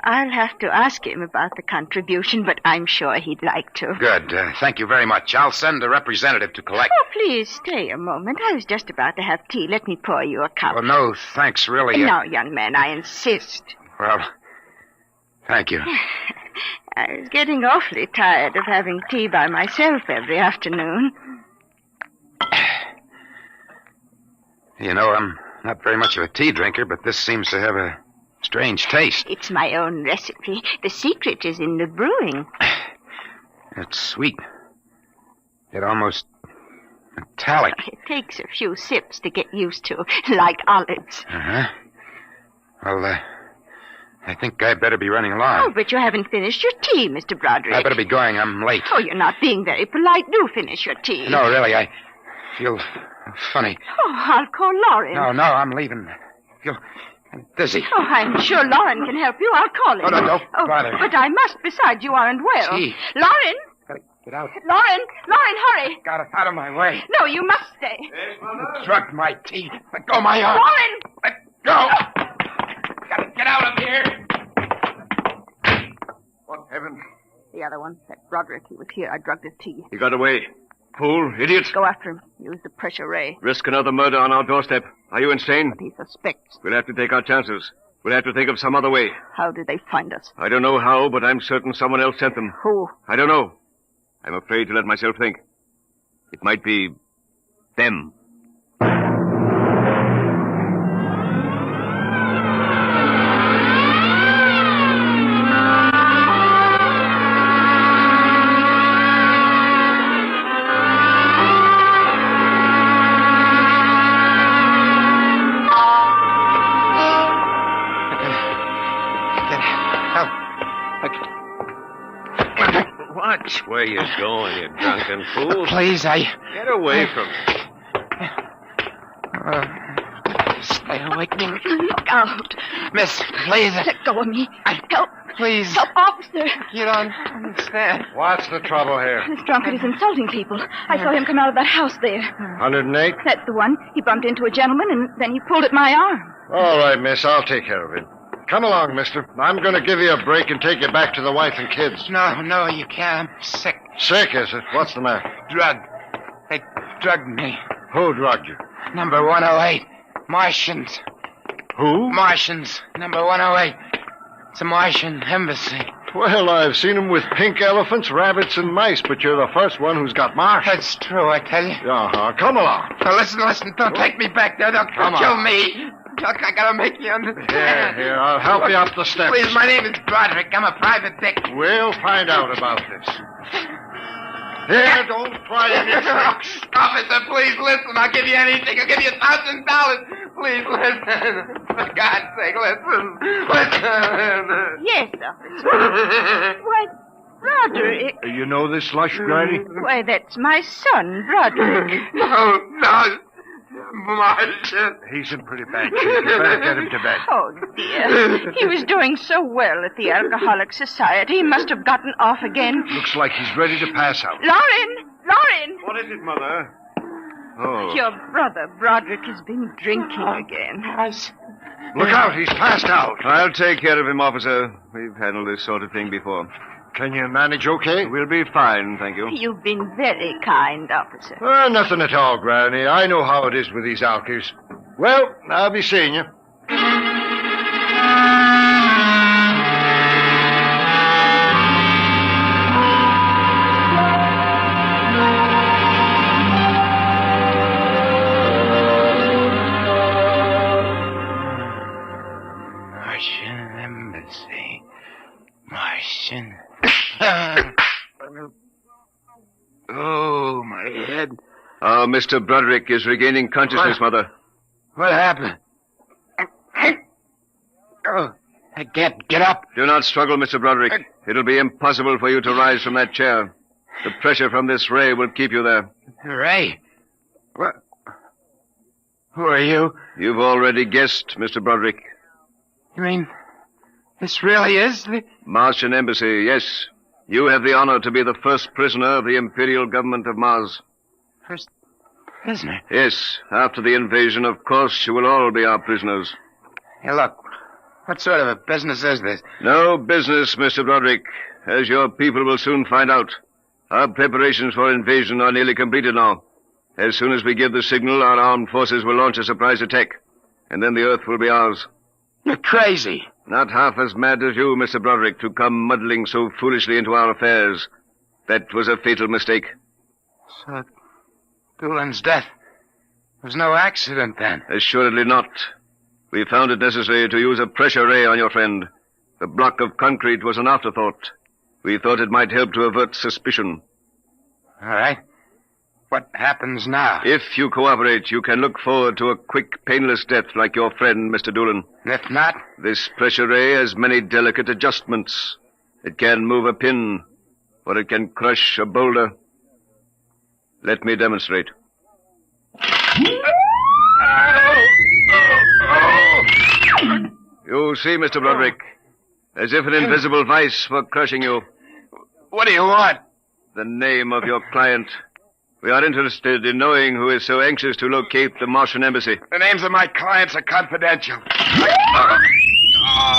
I'll have to ask him about the contribution, but I'm sure he'd like to. Good. Thank you very much. I'll send a representative to collect... Oh, please stay a moment. I was just about to have tea. Let me pour you a cup. Well, no, thanks, really. No, young man, I insist. Well, thank you. I was getting awfully tired of having tea by myself every afternoon. You know, I'm not very much of a tea drinker, but this seems to have a strange taste. It's my own recipe. The secret is in the brewing. It's sweet. It almost metallic. It takes a few sips to get used to, like olives. Uh-huh. Well, I think I'd better be running along. Oh, but you haven't finished your tea, Mr. Broderick. I better be going. I'm late. Oh, you're not being very polite. Do finish your tea. No, really, I feel funny. Oh, I'll call Lauren. No, I'm leaving. I feel dizzy. Oh, I'm sure Lauren can help you. I'll call him. Oh, no, don't bother. But I must. Besides, you aren't well. Gee. Lauren! Gotta get out. Lauren, hurry. Got it out of my way. No, you must stay. You drugged my tea. Let go of my arm. Lauren! Let go. Gotta get out of here. What heaven? The other one, that Broderick, he was here. I drugged his tea. He got away. Fool, idiot. Go after him. Use the pressure ray. Risk another murder on our doorstep. Are you insane? What he suspects. We'll have to take our chances. We'll have to think of some other way. How did they find us? I don't know how, but I'm certain someone else sent them. Who? I don't know. I'm afraid to let myself think. It might be them. you going, you drunken fool? Please, Get away from me. Stay awake, me. Look out. Miss, please. Let go of me. Help. Please. Help, officer. You don't understand. What's the trouble here? This drunkard is insulting people. I saw him come out of that house there. 108? That's the one. He bumped into a gentleman, and then he pulled at my arm. All right, miss. I'll take care of it. Come along, mister. I'm going to give you a break and take you back to the wife and kids. No, you can't. I'm sick. Sick, is it? What's the matter? Drugged. They drugged me. Who drugged you? Number 108. Martians. Who? Martians. Number 108. It's a Martian embassy. Well, I've seen them with pink elephants, rabbits, and mice, but you're the first one who's got Martians. That's true, I tell you. Uh-huh. Come along. Now, listen. Don't take me back there. They'll kill me. Look, I gotta make you understand. Here, I'll help you up the steps. Please, my name is Broderick. I'm a private dick. We'll find out about this. Here, don't try any tricks. Officer, please listen. I'll give you anything. I'll give you $1,000. Please listen. For God's sake, listen. Yes, officer. Why, Broderick. You know this slush, Granny? Why, that's my son, Broderick. No. Martian. He's in pretty bad shape. You better get him to bed. Oh, dear. He was doing so well at the Alcoholic Society. He must have gotten off again. Looks like he's ready to pass out. Lauren! What is it, Mother? Oh. Your brother, Broderick, has been drinking again. Look out, he's passed out. I'll take care of him, officer. We've handled this sort of thing before. Can you manage okay? We'll be fine, thank you. You've been very kind, officer. Nothing at all, Granny. I know how it is with these alkies. Well, I'll be seeing you. Martian embassy. Martian. Oh, my head. Mr. Broderick is regaining consciousness, Mother. What happened? Oh, I can't get up. Do not struggle, Mr. Broderick. It'll be impossible for you to rise from that chair. The pressure from this ray will keep you there. Ray? What? Who are you? You've already guessed, Mr. Broderick. You mean this really is the... Martian Embassy, yes. You have the honor to be the first prisoner of the Imperial Government of Mars. First prisoner? Yes. After the invasion, of course, you will all be our prisoners. Hey, look. What sort of a business is this? No business, Mr. Broderick. As your people will soon find out. Our preparations for invasion are nearly completed now. As soon as we give the signal, our armed forces will launch a surprise attack. And then the Earth will be ours. You're crazy. Not half as mad as you, Mr. Broderick, to come muddling so foolishly into our affairs. That was a fatal mistake. So, Doolan's death was no accident, then? Assuredly not. We found it necessary to use a pressure ray on your friend. The block of concrete was an afterthought. We thought it might help to avert suspicion. All right. What happens now? If you cooperate, you can look forward to a quick, painless death like your friend, Mr. Doolan. If not? This pressure ray has many delicate adjustments. It can move a pin, or it can crush a boulder. Let me demonstrate. You see, Mr. Broderick, as if an invisible vice were crushing you. What do you want? The name of your client. We are interested in knowing who is so anxious to locate the Martian embassy. The names of my clients are confidential. Well? All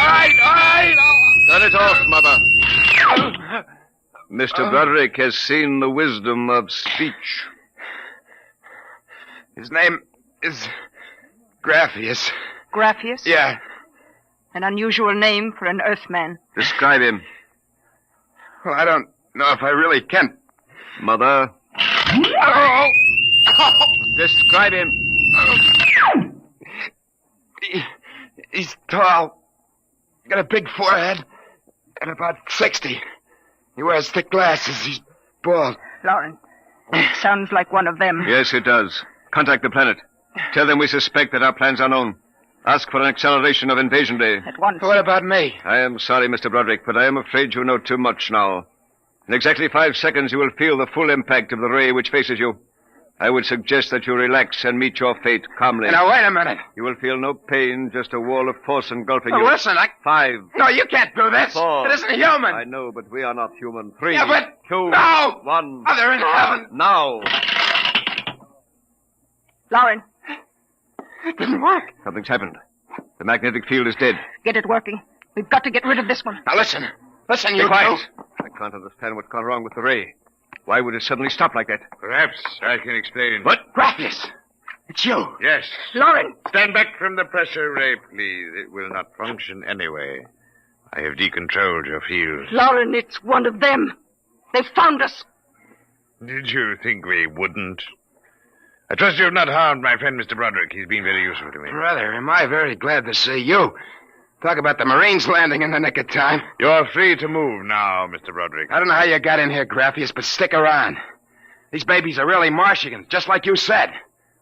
right. Turn it off, Mother. Mr. Broderick has seen the wisdom of speech. His name is Graphius. Graphius? Yeah. An unusual name for an Earthman. Describe him. Well, I don't know if I really can. Mother. Describe him. He's tall. Got a big forehead. And about 60. He wears thick glasses. He's bald. Lauren, sounds like one of them. Yes, it does. Contact the planet. Tell them we suspect that our plans are known. Ask for an acceleration of invasion day. At once. What about me? I am sorry, Mr. Broderick, but I am afraid you know too much now. In exactly 5 seconds, you will feel the full impact of the ray which faces you. I would suggest that you relax and meet your fate calmly. Now, wait a minute. You will feel no pain, just a wall of force engulfing Oh, you. listen, 5. No, you can't do this. 4. It isn't human. I know, but we are not human. 3. Yeah, but... 2. No! 1. Mother in heaven. Now. Lauren, It didn't work. Something's happened. The magnetic field is dead. get it working. We've got to get rid of this one. Now, listen. Listen, Be you quiet. two. I can't understand what's gone wrong with the ray. Why would it suddenly stop like that? Perhaps I can explain. What? Graphius. It's you. Yes. Lauren! Stand back from the pressure ray, please. It will not function anyway. I have decontrolled your field. Lauren, it's one of them. They've found us. Did you think we wouldn't? I trust you have not harmed my friend, Mr. Broderick. He's been very useful to me. Brother, am I very glad to see you. Talk about the Marines landing in the nick of time. You're free to move now, Mr. Broderick. I don't know how you got in here, Graphius, but stick around. These babies are really Martians, just like you said.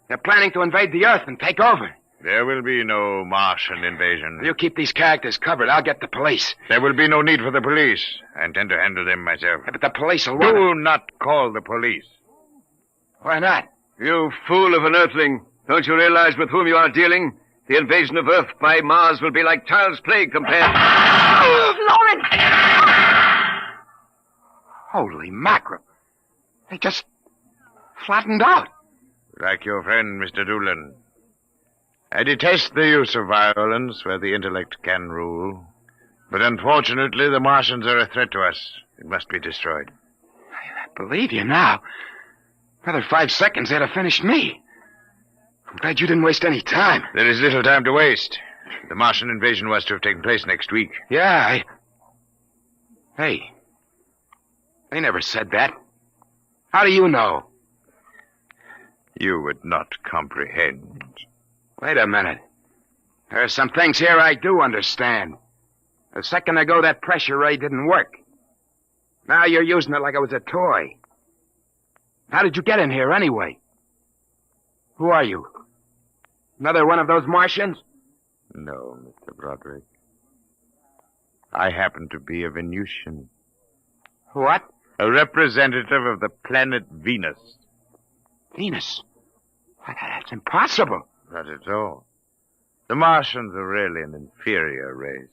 They're planning to invade the Earth and take over. There will be no Martian invasion. You keep these characters covered. I'll get the police. There will be no need for the police. I intend to handle them myself. Yeah, but the police will Do not call the police. Why not? You fool of an Earthling. Don't you realize with whom you are dealing? The invasion of Earth by Mars will be like child's play compared... Lauren! Holy mackerel. They just flattened out. Like your friend, Mr. Doolin. I detest the use of violence where the intellect can rule. But unfortunately, the Martians are a threat to us. It must be destroyed. I believe you now. Another 5 seconds, they'd have finished me. I'm glad you didn't waste any time. There is little time to waste. The Martian invasion was to have taken place next week. Yeah, Hey. They never said that. How do you know? You would not comprehend. Wait a minute. There are some things here I do understand. A second ago, that pressure ray didn't work. Now you're using it like it was a toy. How did you get in here anyway? Who are you? Another one of those Martians? No, Mr. Broderick. I happen to be a Venusian. What? A representative of the planet Venus. Venus? Why, that's impossible. Not at all. The Martians are really an inferior race.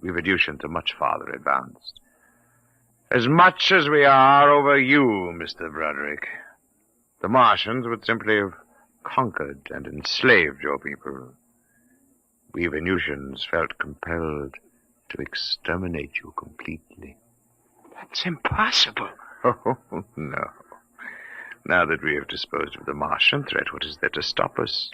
We Venusians are much farther advanced. As much as we are over you, Mr. Broderick. The Martians would simply have conquered and enslaved your people. We Venusians felt compelled to exterminate you completely. That's impossible. Oh, no. Now that we have disposed of the Martian threat, what is there to stop us?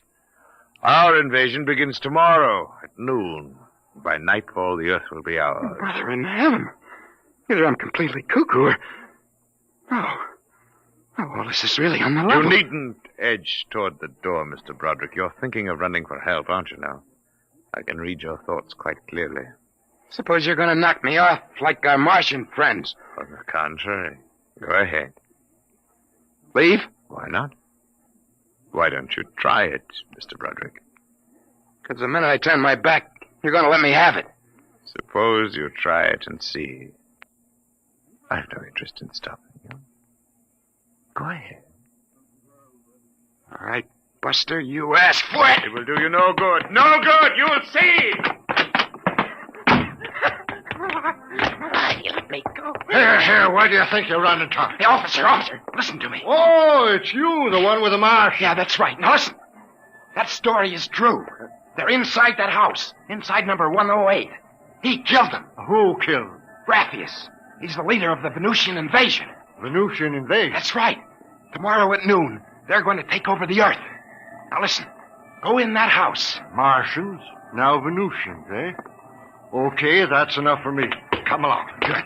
Our invasion begins tomorrow at noon. By nightfall, the Earth will be ours. Brother in heaven. Either I'm completely cuckoo or... Oh, well, this is really on the level. You needn't edge toward the door, Mr. Broderick. You're thinking of running for help, aren't you now? I can read your thoughts quite clearly. Suppose you're going to knock me off like our Martian friends. On the contrary. Go ahead. Leave? Why not? Why don't you try it, Mr. Broderick? Because the minute I turn my back, you're going to let me have it. Suppose you try it and see. I've no interest in stopping you. Go ahead. All right, Buster, you ass flat. It will do you no good. No good! You'll see! You let me go. Here, where do you think you're running to? Hey, officer, listen to me. Oh, it's you, the one with the marsh. Yeah, that's right. Now listen. That story is true. They're inside that house, inside number 108. He killed them. Who killed? Graphius. He's the leader of the Venusian invasion. Venusian invasion? That's right. Tomorrow at noon, they're going to take over the Earth. Now listen. Go in that house. Martians, now Venusians, eh? Okay, that's enough for me. Come along. Good.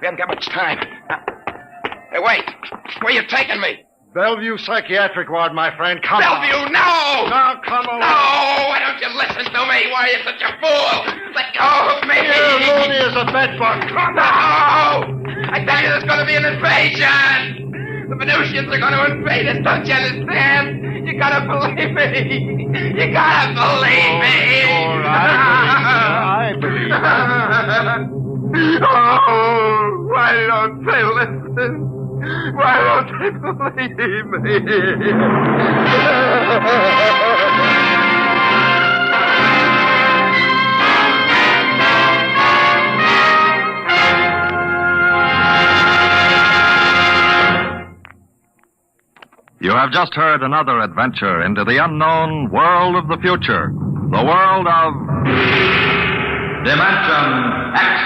We haven't got much time. Hey, wait. Where you taking me? Bellevue Psychiatric Ward, my friend. Come on. Bellevue, no! Now, come along. No! Why don't you listen to me? Why are you such a fool? Let go of me! You're loony as a bedbug. Come on! No! I tell you, there's going to be an invasion! The Venusians are going to invade us, don't you understand? You gotta believe me. You gotta believe me. Sure, I believe. Oh, why don't they listen? Why don't they believe me? You have just heard another adventure into the unknown world of the future. The world of Dimension X.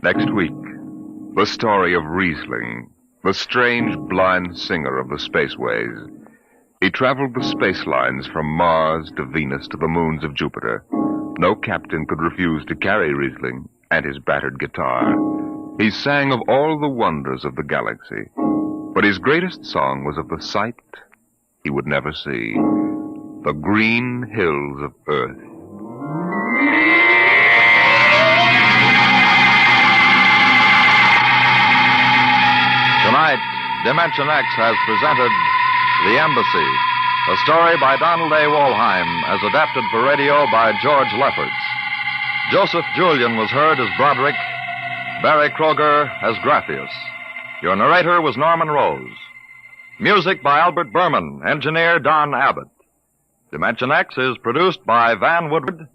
Next week, the story of Riesling, the strange blind singer of the spaceways. He traveled the space lines from Mars to Venus to the moons of Jupiter. No captain could refuse to carry Riesling and his battered guitar. He sang of all the wonders of the galaxy, but his greatest song was of the sight he would never see, the green hills of Earth. Tonight, Dimension X has presented The Embassy, a story by Donald A. Wollheim, as adapted for radio by George Lefferts. Joseph Julian was heard as Broderick, Barry Kroger as Graphius. Your narrator was Norman Rose. Music by Albert Berman, engineer Don Abbott. Dimension X is produced by Van Woodward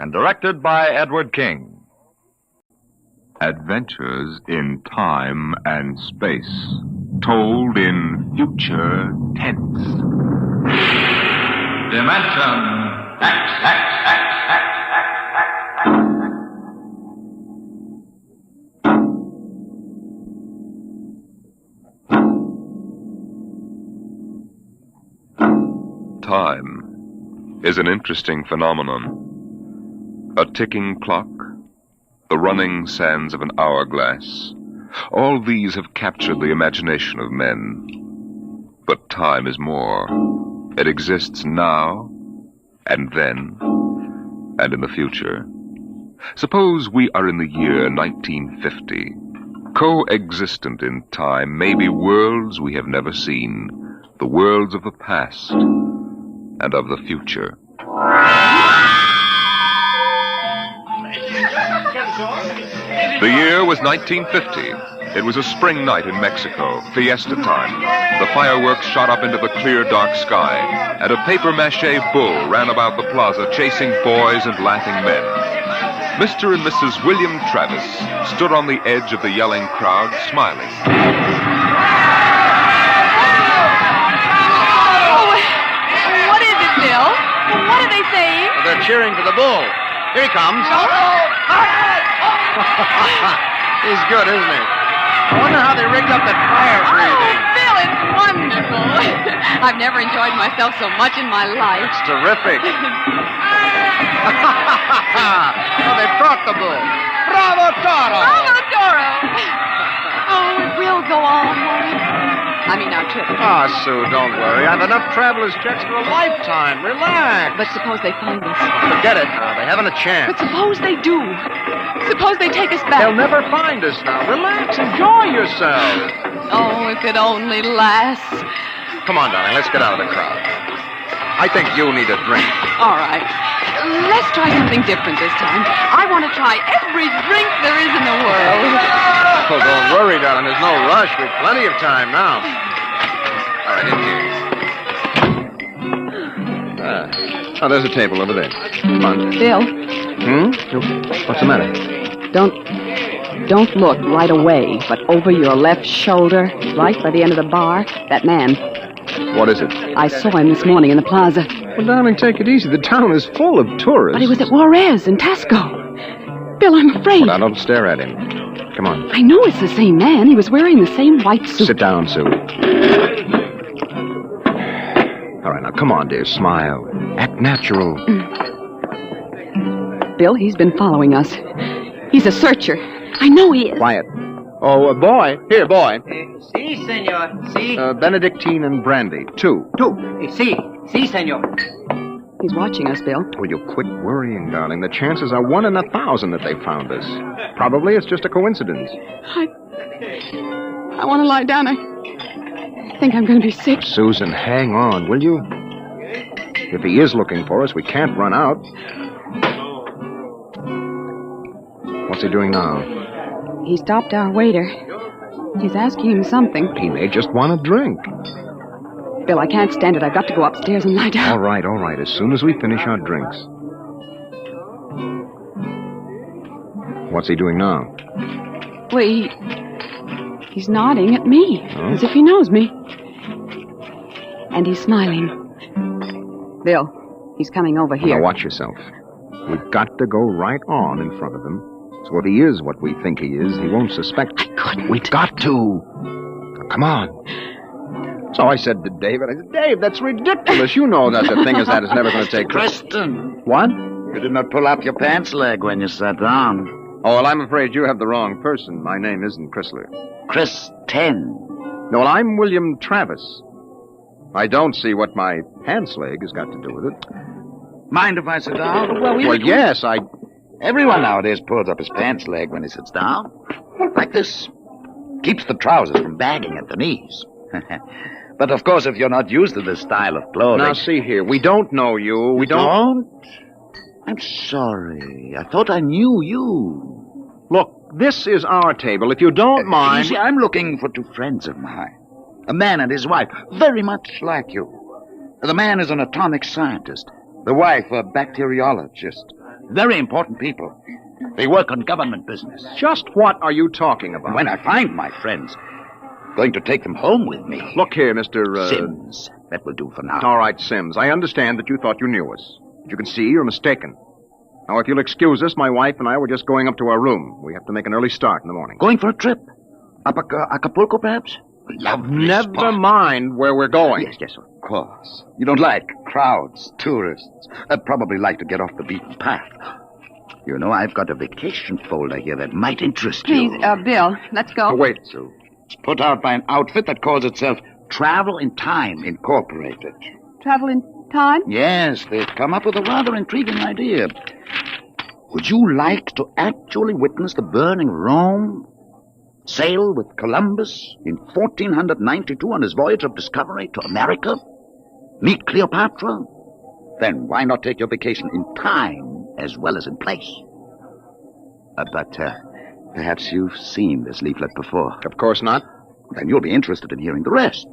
and directed by Edward King. Adventures in time and space, told in future tense. Dimension X. Time is an interesting phenomenon. A ticking clock, the running sands of an hourglass. All these have captured the imagination of men. But time is more. It exists now, and then, and in the future. Suppose we are in the year 1950. Coexistent in time may be worlds we have never seen, the worlds of the past and of the future. The year was 1950. It was a spring night in Mexico, fiesta time. The fireworks shot up into the clear, dark sky, and a papier-mâché bull ran about the plaza chasing boys and laughing men. Mr. and Mrs. William Travis stood on the edge of the yelling crowd, smiling. Oh, what is it, Bill? What are they saying? They're cheering for the bull. Here he comes. He's good, isn't he? I wonder how they rigged up that fire breathing. Oh, Bill, it's wonderful. I've never enjoyed myself so much in my life. It's terrific. Oh, they've caught the bull. Bravo, Toro! Bravo, Toro! Oh, it will go on, won't it? I mean, our trip. Ah, Sue, don't worry. I've enough traveler's checks for a lifetime. Relax. But suppose they find us. Forget it now. They haven't a chance. But suppose they do. Suppose they take us back. They'll never find us now. Relax. Enjoy yourself. Oh, if it only lasts. Come on, darling. Let's get out of the crowd. I think you need a drink. All right. Let's try something different this time. I want to try every drink there is in the world. Oh, don't worry, darling. There's no rush. We've plenty of time now. All right, in here. Oh, there's a table over there. Come on. Bill. What's the matter? Don't look right away, but over your left shoulder, right by the end of the bar, that man. What is it? I saw him this morning in the plaza. Well, darling, take it easy. The town is full of tourists. But he was at Juarez in Tasco. Bill, I'm afraid. Well, now, don't stare at him. Come on. I know it's the same man. He was wearing the same white suit. Sit down, Sue. All right, now, come on, dear. Smile. Act natural. Bill, he's been following us. He's a searcher. I know he is. Quiet. Oh, boy. Here, boy. Si, senor. Si. Benedictine and brandy. 2. Si, senor. He's watching us, Bill. Will you quit worrying, darling? The chances are 1 in 1,000 that they found us. Probably it's just a coincidence. I want to lie down. I think I'm going to be sick. Susan, hang on, will you? If he is looking for us, we can't run out. What's he doing now? He stopped our waiter. He's asking him something. He may just want a drink. Bill, I can't stand it. I've got to go upstairs and lie down. All right. As soon as we finish our drinks. What's he doing now? Well, he's nodding at me, as if he knows me. And he's smiling. Bill, he's coming over here. Now watch yourself. We've got to go right on in front of him. So if he is what we think he is, he won't suspect. I couldn't. We've got to. Come on. So I said to David, Dave, that's ridiculous. You know that a thing as that is never going to take place. Kristen. What? You did not pull up your pants leg when you sat down. Oh, well, I'm afraid you have the wrong person. My name isn't Chrysler. Chris 10. No, well, I'm William Travis. I don't see what my pants leg has got to do with it. Mind if I sit down? Well, yes, Everyone nowadays pulls up his pants leg when he sits down. Like this. Keeps the trousers from bagging at the knees. But, of course, if you're not used to this style of clothing... Now, see here. We don't know you. We don't? I'm sorry. I thought I knew you. Look, this is our table. If you don't mind... You see, I'm looking for 2 friends of mine. A man and his wife, very much like you. The man is an atomic scientist. The wife, a bacteriologist. Very important people. They work on government business. Just what are you talking about? When I find my friends, going to take them home with me. Look here, Mr. Sims. That will do for now. All right, Sims. I understand that you thought you knew us. But you can see you're mistaken. Now, if you'll excuse us, my wife and I were just going up to our room. We have to make an early start in the morning. Going for a trip? Up Acapulco, perhaps? Lovely Never mind where we're going. Yes, of course. You don't like crowds, tourists. Probably like to get off the beaten path. You know, I've got a vacation folder here that might interest you. Please, Bill, let's go. Wait, Sue. It's put out by an outfit that calls itself Travel in Time Incorporated. Travel in time? Yes, they've come up with a rather intriguing idea. Would you like to actually witness the burning Rome? Sail with Columbus in 1492 on his voyage of discovery to America? Meet Cleopatra? Then why not take your vacation in time as well as in place? But perhaps you've seen this leaflet before. Of course not. Then you'll be interested in hearing the rest.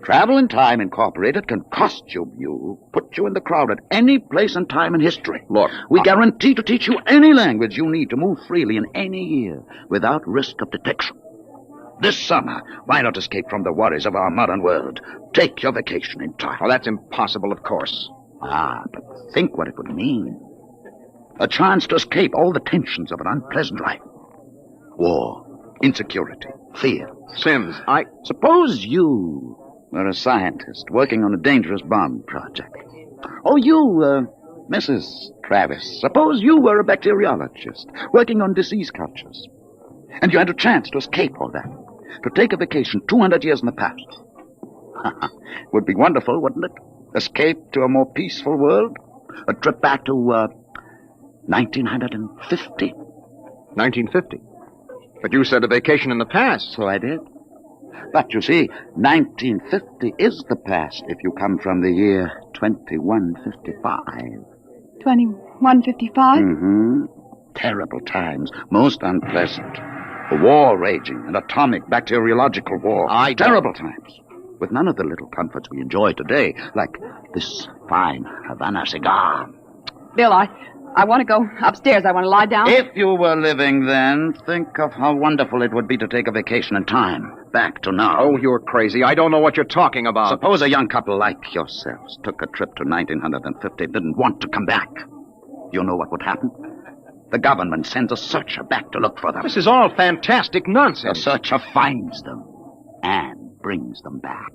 Travel in Time Incorporated can costume you, put you in the crowd at any place and time in history. Look, we guarantee to teach you any language you need to move freely in any year without risk of detection. This summer, why not escape from the worries of our modern world? Take your vacation in time. Well, that's impossible, of course. But think what it would mean. A chance to escape all the tensions of an unpleasant life. War, insecurity, fear. Sims, Suppose you were a scientist working on a dangerous bomb project. Or you, Mrs. Travis, suppose you were a bacteriologist working on disease cultures. And you had a chance to escape all that. To take a vacation 200 years in the past. Would be wonderful, wouldn't it? Escape to a more peaceful world? A trip back to, 1950. 1950? But you said a vacation in the past. So I did. But you see, 1950 is the past if you come from the year 2155. 2155? Mm-hmm. Terrible times. Most unpleasant. A war raging, an atomic bacteriological war. Terrible times. With none of the little comforts we enjoy today, like this fine Havana cigar. Bill, I want to go upstairs. I want to lie down. If you were living then, think of how wonderful it would be to take a vacation in time. Back to now. Oh, you're crazy. I don't know what you're talking about. Suppose a young couple like yourselves took a trip to 1950 and didn't want to come back. You know what would happen? The government sends a searcher back to look for them. This is all fantastic nonsense. The searcher finds them and brings them back.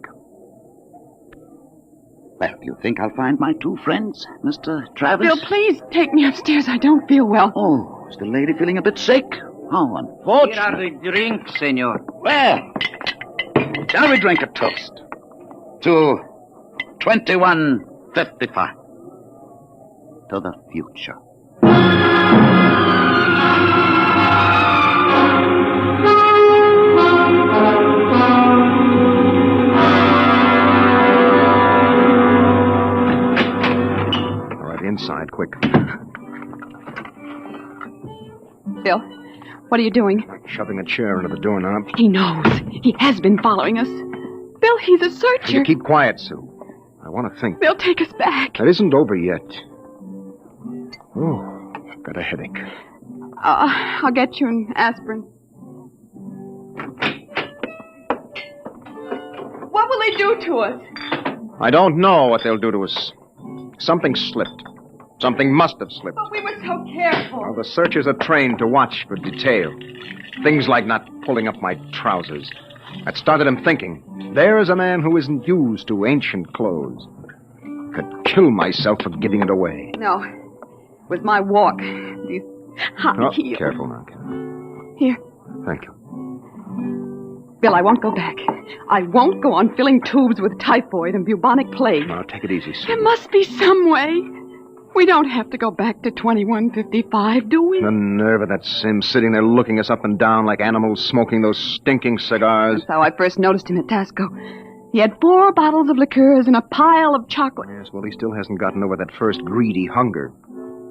Well, do you think I'll find my 2 friends, Mr. Travis? Bill, please take me upstairs. I don't feel well. Oh, is the lady feeling a bit sick? How unfortunate. Here are the drinks, senor. Well, shall we drink a toast to 2155? To the future. Inside, quick. Bill, what are you doing? Shoving a chair into the doorknob. He knows. He has been following us. Bill, he's a searcher. You keep quiet, Sue. I want to think. Bill, take us back. That isn't over yet. Oh, I've got a headache. I'll get you an aspirin. What will they do to us? I don't know what they'll do to us. Something slipped. Something must have slipped. But we were so careful. Well, the searchers are trained to watch for detail. Things like not pulling up my trousers. That started him thinking. There is a man who isn't used to ancient clothes. Could kill myself for giving it away. No. It was my walk. These high heels. Careful now. Here. Thank you. Bill, I won't go back. I won't go on filling tubes with typhoid and bubonic plague. Now, take it easy, Sue. There must be some way. We don't have to go back to 2155, do we? The nerve of that Sim sitting there looking us up and down like animals smoking those stinking cigars. That's how I first noticed him at Tasco. He had 4 bottles of liqueurs and a pile of chocolate. Yes, well, he still hasn't gotten over that first greedy hunger.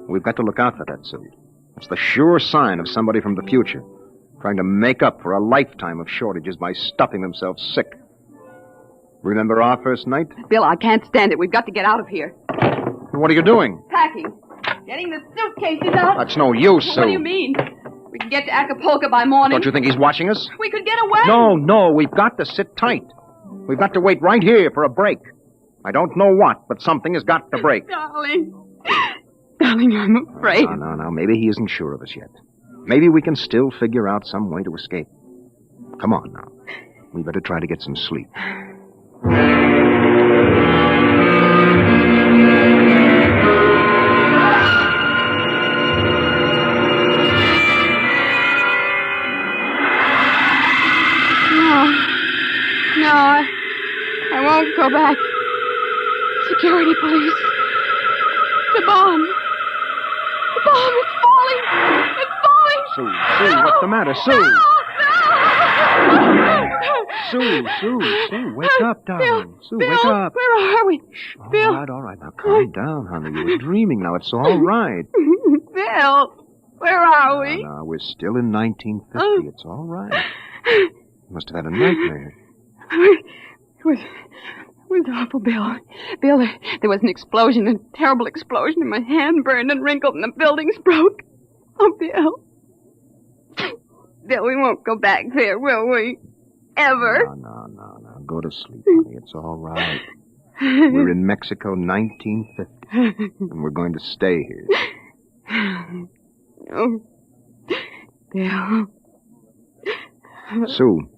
We've got to look out for that, Sue. It's the sure sign of somebody from the future, trying to make up for a lifetime of shortages by stuffing themselves sick. Remember our first night? Bill, I can't stand it. We've got to get out of here. What are you doing? Packing. Getting the suitcases out. That's no use, Sue. What do you mean? We can get to Acapulco by morning. Don't you think he's watching us? We could get away. No, we've got to sit tight. We've got to wait right here for a break. I don't know what, but something has got to break. Darling, I'm afraid. No. Maybe he isn't sure of us yet. Maybe we can still figure out some way to escape. Come on now. We better try to get some sleep. No, I won't go back. Security police. The bomb. The bomb is falling. It's falling. Sue, what's the matter? Sue! Sue, wake up, darling. Sue, Bill, wake up. Where are we? Bill. All right, now calm down, honey. You were dreaming now. It's all right. Bill, where are we? No, we're still in 1950. It's all right. You must have had a nightmare. It was awful, Bill. Bill, there was an explosion, a terrible explosion, and my hand burned and wrinkled, and the buildings broke. Oh, Bill. Bill, we won't go back there, will we? Ever? No. Go to sleep, honey. It's all right. We're in Mexico, 1950, and we're going to stay here. Oh, Bill. Sue,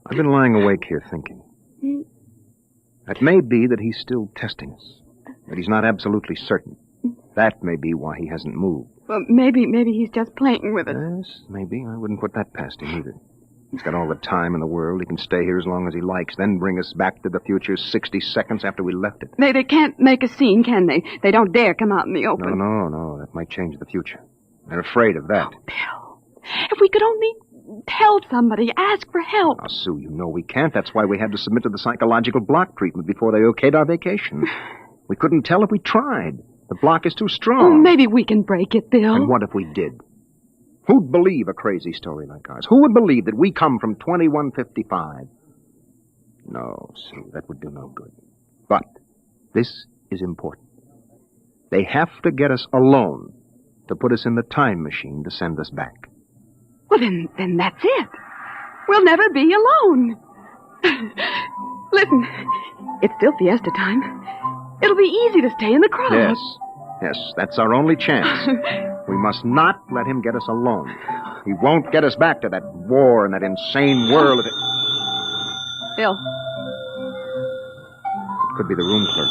I've been lying awake here thinking. It may be that he's still testing us, but he's not absolutely certain. That may be why he hasn't moved. Well, maybe he's just playing with us. Yes, maybe. I wouldn't put that past him either. He's got all the time in the world. He can stay here as long as he likes, then bring us back to the future 60 seconds after we left it. They can't make a scene, can they? They don't dare come out in the open. No. That might change the future. They're afraid of that. Oh, Bill, if we could only tell somebody, ask for help. Now, Sue, you know we can't. That's why we had to submit to the psychological block treatment before they okayed our vacation. We couldn't tell if we tried. The block is too strong. Oh, maybe we can break it, Bill. And what if we did? Who'd believe a crazy story like ours? Who would believe that we come from 2155? No, Sue, that would do no good. But this is important. They have to get us alone to put us in the time machine to send us back. Well, then that's it. We'll never be alone. Listen, it's still fiesta time. It'll be easy to stay in the crowd. Yes, that's our only chance. We must not let him get us alone. He won't get us back to that war and that insane world. Bill. It could be the room clerk.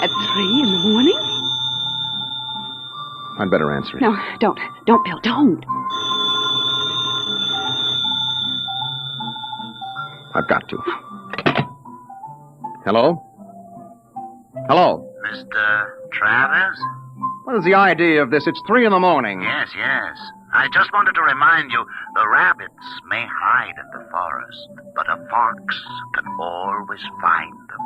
At 3 in the morning? I'd better answer it. No, don't. Don't, Bill, don't. I've got to. Hello? Hello? Mr. Travers? What is the idea of this? It's 3 a.m. Yes. I just wanted to remind you, the rabbits may hide in the forest, but a fox can always find them.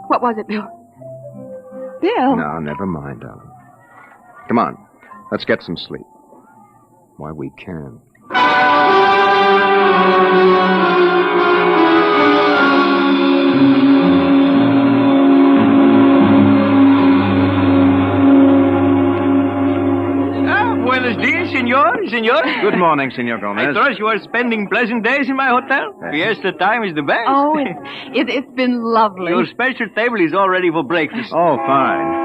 What was it, Bill? Bill? No, never mind, darling. Come on. Let's get some sleep. Why, we can. Buenos dias, senor. Good morning, Senor Gomez. I trust you are spending pleasant days in my hotel. Fiesta time is the best. Oh, it's been lovely. Your special table is all ready for breakfast. Oh, fine.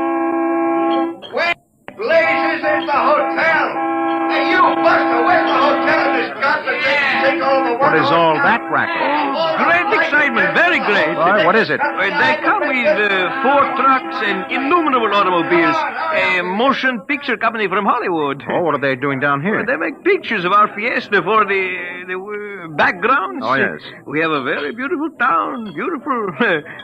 Where blazes is the hotel? Hey, you, Buster, where's the hotel in this godforsaken sinkhole? What is all that racket? Great excitement, very great. Why, what is it? They come with 4 trucks and innumerable automobiles. A motion picture company from Hollywood. Oh, what are they doing down here? They make pictures of our fiesta for the backgrounds. Oh, yes. We have a very beautiful town. Beautiful.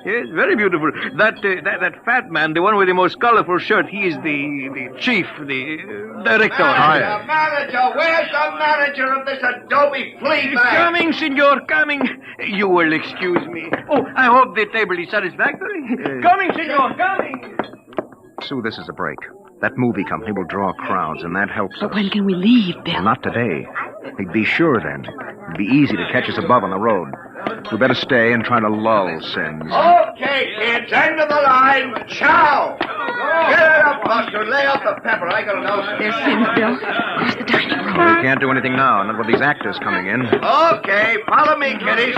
Yes, very beautiful. That fat man, the one with the most colorful shirt, he is the chief, the director. Oh, yes. Manager, where's the manager of this Adobe flea bag? Coming, senor, coming. You will excuse me. Oh, I hope the table is satisfactory. Coming, senor, coming. Sue, this is a break. That movie company will draw crowds, and that helps But us. when can we leave, Bill? Well, not today. They'd be sure then. It'd be easy to catch us above on the road. We better stay and try to lull Sims. Okay, kids, end of the line. Chow! Get it up, Buster. Lay off the pepper. I gotta know. There's Sims, Bill. Across the dining room. Well, we can't do anything now, not with these actors coming in. Okay, follow me, kiddies.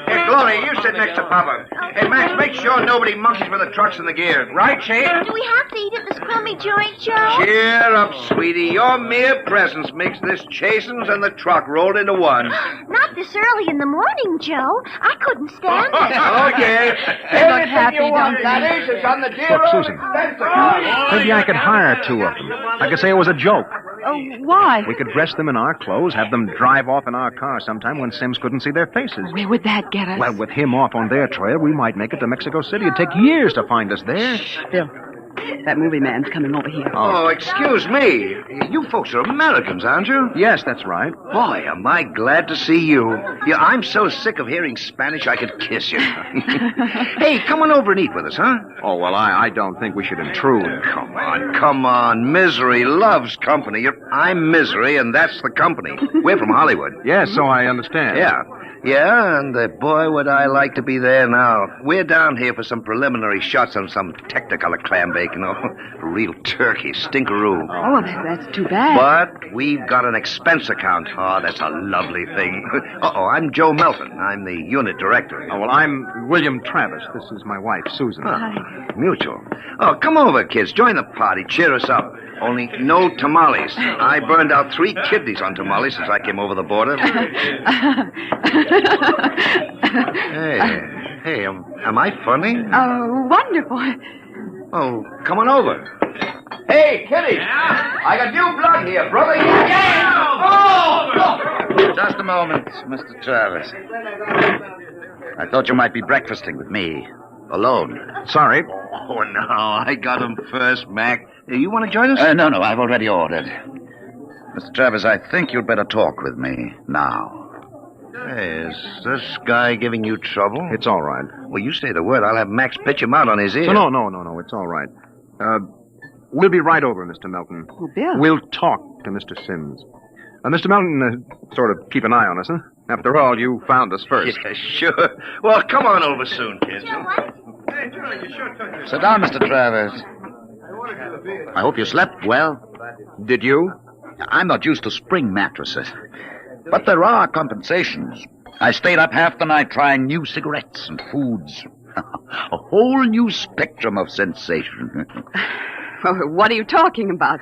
Hey, Glory, you sit next to Papa. Hey, Max, make sure nobody monkeys with the trucks and the gears. Right, Shane? Do we have to eat at this crummy joint, Joe? Cheer up, sweetie. Your mere presence makes this Chasen's and the truck rolled into one. Not this early in the morning, Joe. I couldn't stand it. Okay. They look happy, you want, don't that they? is, it's on the dear Look, old Susan. expense account. Maybe I could hire 2 of them. I could say it was a joke. Oh, why? We could dress them in our clothes, have them drive off in our car sometime when Sims couldn't see their faces. Where would that get us? Well, with him off on their trail, we might make it to Mexico City. It'd take years to find us there. Bill, that movie man's coming over here. Oh, excuse me. You folks are Americans, aren't you? Yes, that's right. Boy, am I glad to see you. Yeah, I'm so sick of hearing Spanish I could kiss you. Hey, come on over and eat with us, huh? Oh, well, I don't think we should intrude. Come on. Misery loves company. I'm Misery, and that's the company. We're from Hollywood. Yes, so I understand. Yeah, and boy, would I like to be there now. We're down here for some preliminary shots on some Technicolor clam bake, you know. Real turkey, stinkeroo. Oh, that's too bad. But we've got an expense account. Oh, that's a lovely thing. I'm Joe Melton. I'm the unit director. Oh, well, I'm William Travis. This is my wife, Susan. Mutual. Oh, come over, kids. Join the party. Cheer us up. Only no tamales. I burned out 3 kidneys on tamales since I came over the border. Hey, am I funny? Oh, wonderful. Oh, come on over. Hey, Kitty. I got new blood here, brother. Just a moment, Mr. Travis. I thought you might be breakfasting with me. Alone. Sorry. Oh, no. I got him first, Mac. You want to join us? No, I've already ordered. Mr. Travis, I think you'd better talk with me now. Hey, is this guy giving you trouble? It's all right. Well, you say the word. I'll have Max pitch him out on his ear. No. It's all right. We'll be right over, Mr. Melton. Oh, Bill. We'll talk to Mr. Sims. Mr. Melton, sort of keep an eye on us, huh? After all, you found us first. Yeah, sure. Well, come on over soon, kids. Sit down, Mr. Travis. I hope you slept well. Did you? I'm not used to spring mattresses. But there are compensations. I stayed up half the night trying new cigarettes and foods. A whole new spectrum of sensation. Well, what are you talking about?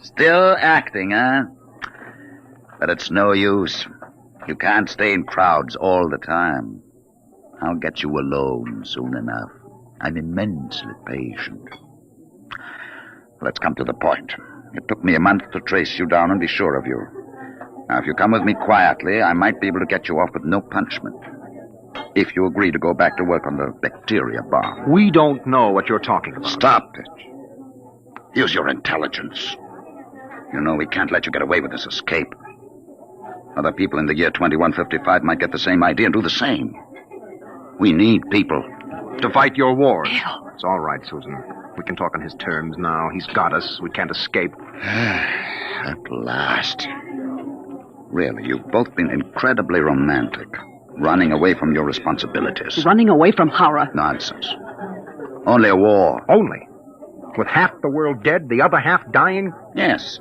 Still acting, huh? But it's no use. You can't stay in crowds all the time. I'll get you alone soon enough. I'm immensely patient. Let's come to the point. It took me a month to trace you down and be sure of you. Now, if you come with me quietly, I might be able to get you off with no punishment. If you agree to go back to work on the bacteria bomb. We don't know what you're talking about. Stop it. Use your intelligence. You know we can't let you get away with this escape. Other people in the year 2155 might get the same idea and do the same. We need people. To fight your wars. It's all right, Susan. We can talk on his terms now. He's got us. We can't escape. At last. Really, you've both been incredibly romantic. Running away from your responsibilities. Running away from horror. Nonsense. Only a war. Only? With half the world dead, the other half dying? Yes.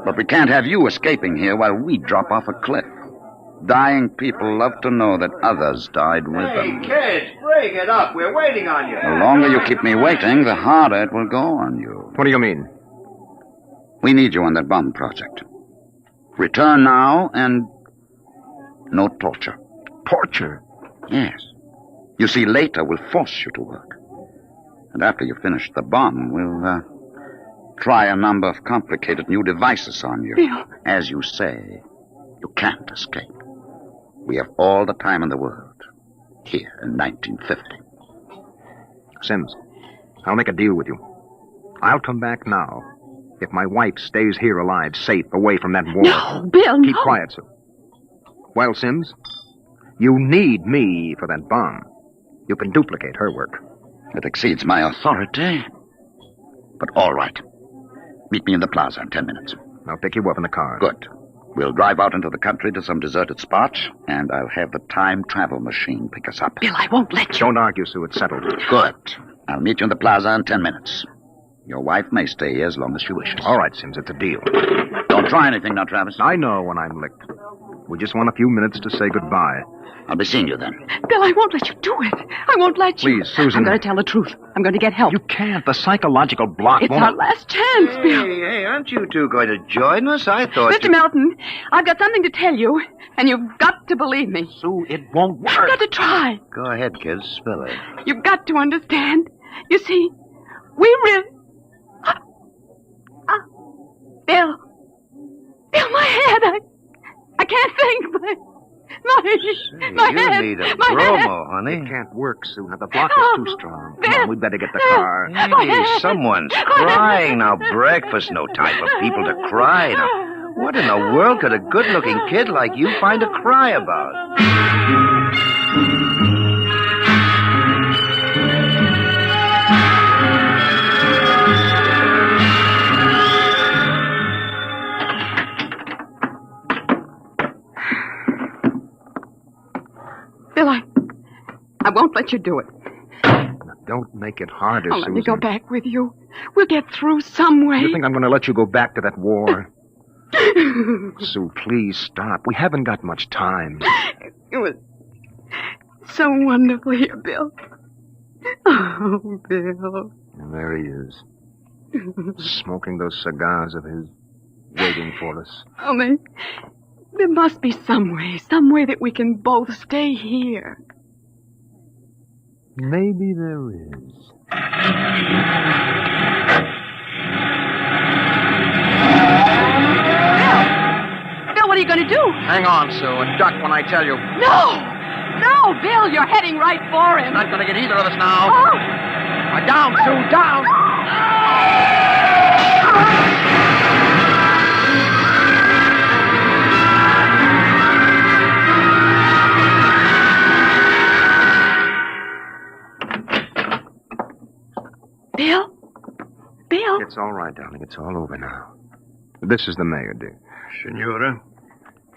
But we can't have you escaping here while we drop off a cliff. Dying people love to know that others died with them. Kids, bring it up. We're waiting on you. The longer you keep me waiting, the harder it will go on you. What do you mean? We need you on that bomb project. Return now and no torture. Torture? Yes. You see, later we'll force you to work. And after you finish the bomb, we'll try a number of complicated new devices on you. Bill. As you say, you can't escape. We have all the time in the world. Here in 1950. Sims, I'll make a deal with you. I'll come back now if my wife stays here alive, safe, away from that war. No, Bill, Keep quiet, Sue. Well, Sims, you need me for that bomb. You can duplicate her work. It exceeds my authority. But all right. Meet me in the plaza in 10 minutes. I'll pick you up in the car. Good. We'll drive out into the country to some deserted spot, and I'll have the time travel machine pick us up. Bill, I won't let you. Don't argue, Sue. It's settled. Good. I'll meet you in the plaza in 10 minutes. Your wife may stay here as long as she wishes. All right, Sims. It's a deal. Don't try anything now, Travis. I know when I'm licked. We just want a few minutes to say goodbye. I'll be seeing you then. Bill, I won't let you do it. I won't let you. Please, Susan. I'm going to tell the truth. I'm going to get help. You can't. The psychological block It's won't... our last chance, Bill. Hey, aren't you two going to join us? I thought Mr. Melton, I've got something to tell you, and you've got to believe me. Sue, it won't work. You've got to try. Go ahead, kids. Spill it. You've got to understand. You see, we really... Bill, my head. I can't think. My head. You need a my bromo, head. honey. It can't work, Sue. Now, the block is too strong. Come on, we'd better get the car. Hey, someone's crying now. Breakfast, no time for people to cry. Now, what in the world could a good-looking kid like you find to cry about? Bill, I won't let you do it. Now, don't make it harder, I'll Susan. let me go back with you. We'll get through some way. You think I'm going to let you go back to that war? Sue, please stop. We haven't got much time. It was so wonderful here, Bill. Oh, Bill. And there he is, smoking those cigars of his, waiting for us. Oh, there must be some way that we can both stay here. Maybe there is. Bill, what are you going to do? Hang on, Sue, and duck when I tell you. No, Bill, you're heading right for him. Not going to get either of us now. Oh. Down, Sue, down! Bill? It's all right, darling. It's all over now. This is the mayor, dear. Senora,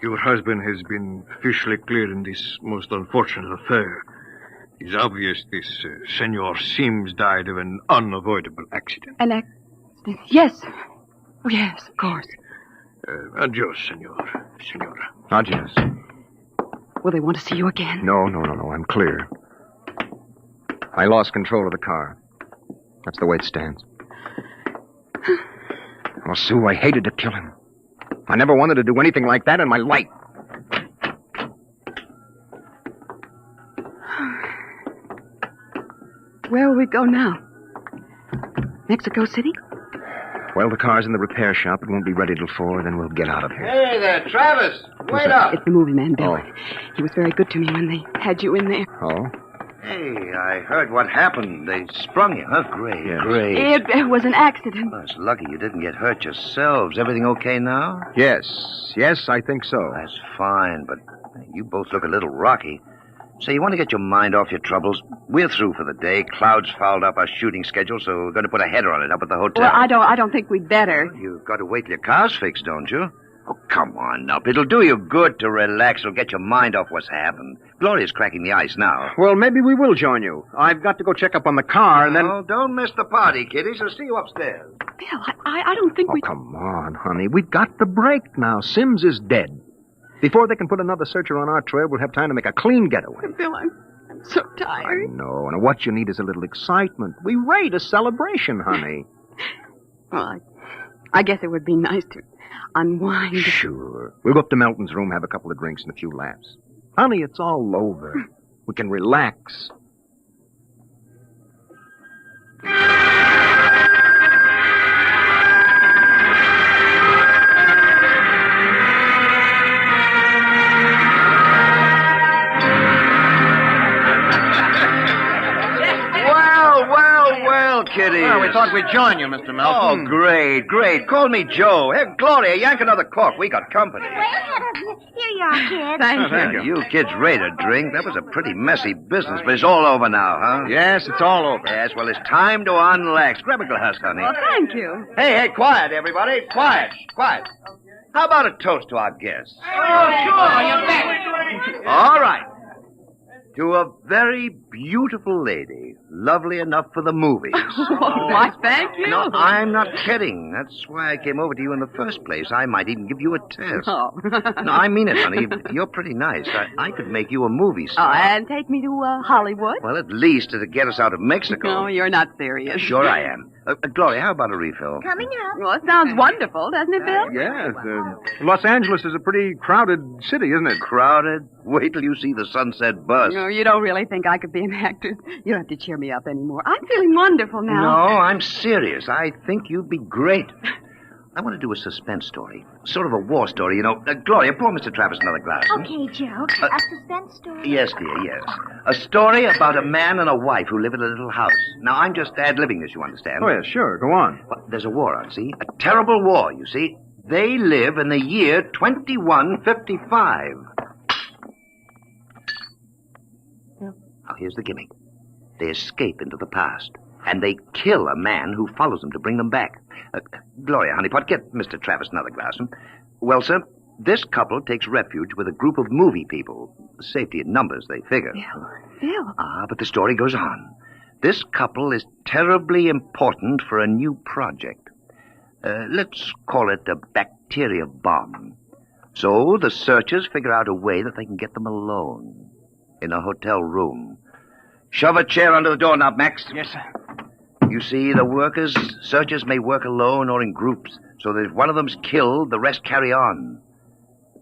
your husband has been officially cleared in this most unfortunate affair. It's obvious this Senor Sims died of an unavoidable accident. An accident? Yes. Oh, yes, of course. Adios, Senora. Adios. Will they want to see you again? No. I'm clear. I lost control of the car. That's the way it stands. Oh, Sue, I hated to kill him. I never wanted to do anything like that in my life. Well, we go now? Mexico City? Well, the car's in the repair shop. It won't be ready till 4, then we'll get out of here. Hey there, Travis. Wait up. It's the movie man, Bill. Oh. He was very good to me when they had you in there. Oh? Hey, I heard what happened. They sprung you, huh? Great, Yes. great. It was an accident. Well, it's lucky you didn't get hurt yourselves. Everything okay now? Yes. Yes, I think so. That's fine, but you both look a little rocky. Say, you want to get your mind off your troubles? We're through for the day. Cloud's fouled up our shooting schedule, so we're going to put a header on it up at the hotel. Well, I don't think we'd better. You've got to wait till your car's fixed, don't you? Oh, come on up. It'll do you good to relax. It'll get your mind off what's happened. Gloria's cracking the ice now. Well, maybe we will join you. I've got to go check up on the car, and then... Oh, don't miss the party, kiddies. I'll see you upstairs. Bill, I don't think we... Oh, come on, honey. We've got the break now. Sims is dead. Before they can put another searcher on our trail, we'll have time to make a clean getaway. Bill, I'm so tired. No, and what you need is a little excitement. We rate a celebration, honey. Well, I guess it would be nice to unwind. Sure. We'll go up to Melton's room, have a couple of drinks and a few laughs. Honey, it's all over. We can relax. Well, kiddies. Well, we thought we'd join you, Mr. Melton. Oh, great, great. Call me Joe. Hey, Gloria, yank another cork. We got company. Way ahead of you. Here you are, kids. Thank you. You kids ready to drink? That was a pretty messy business, but it's all over now, huh? Yes, it's all over. Yes, well, it's time to unlax. Grab a glass, honey. Well, thank you. Hey, quiet, everybody. Quiet. How about a toast to our guests? Oh, sure. You're back. All right. To a very beautiful lady, lovely enough for the movies. Why, thank you. No, I'm not kidding. That's why I came over to you in the first place. I might even give you a test. Oh. No, I mean it, honey. You're pretty nice. I could make you a movie star. Oh, and take me to Hollywood? Well, at least it'll get us out of Mexico. No, you're not serious. Sure I am. Gloria, how about a refill? Coming up. Well, it sounds wonderful, doesn't it, Bill? Yes. Los Angeles is a pretty crowded city, isn't it? Crowded? Wait till you see the sunset bus. No, you don't really think I could be an actress. You don't have to cheer me up anymore. I'm feeling wonderful now. No, I'm serious. I think you'd be great. I want to do a suspense story. Sort of a war story, you know. Gloria, pour Mr. Travis another glass. Okay, Joe. A suspense story. Yes, dear, yes. A story about a man and a wife who live in a little house. Now, I'm just ad-libbing this, you understand? Oh, yeah, sure. Go on. Well, there's a war on, see? A terrible war, you see. They live in the year 2155. Now, here's the gimmick. They escape into the past, and they kill a man who follows them to bring them back. Gloria, honeypot, get Mr. Travis another glass. Well, sir, this couple takes refuge with a group of movie people. Safety in numbers, they figure. Bill. But the story goes on. This couple is terribly important for a new project. Let's call it a bacteria bomb. So the searchers figure out a way that they can get them alone in a hotel room. Shove a chair under the doorknob, Max. Yes, sir. You see, the searchers may work alone or in groups, so that if one of them's killed, the rest carry on.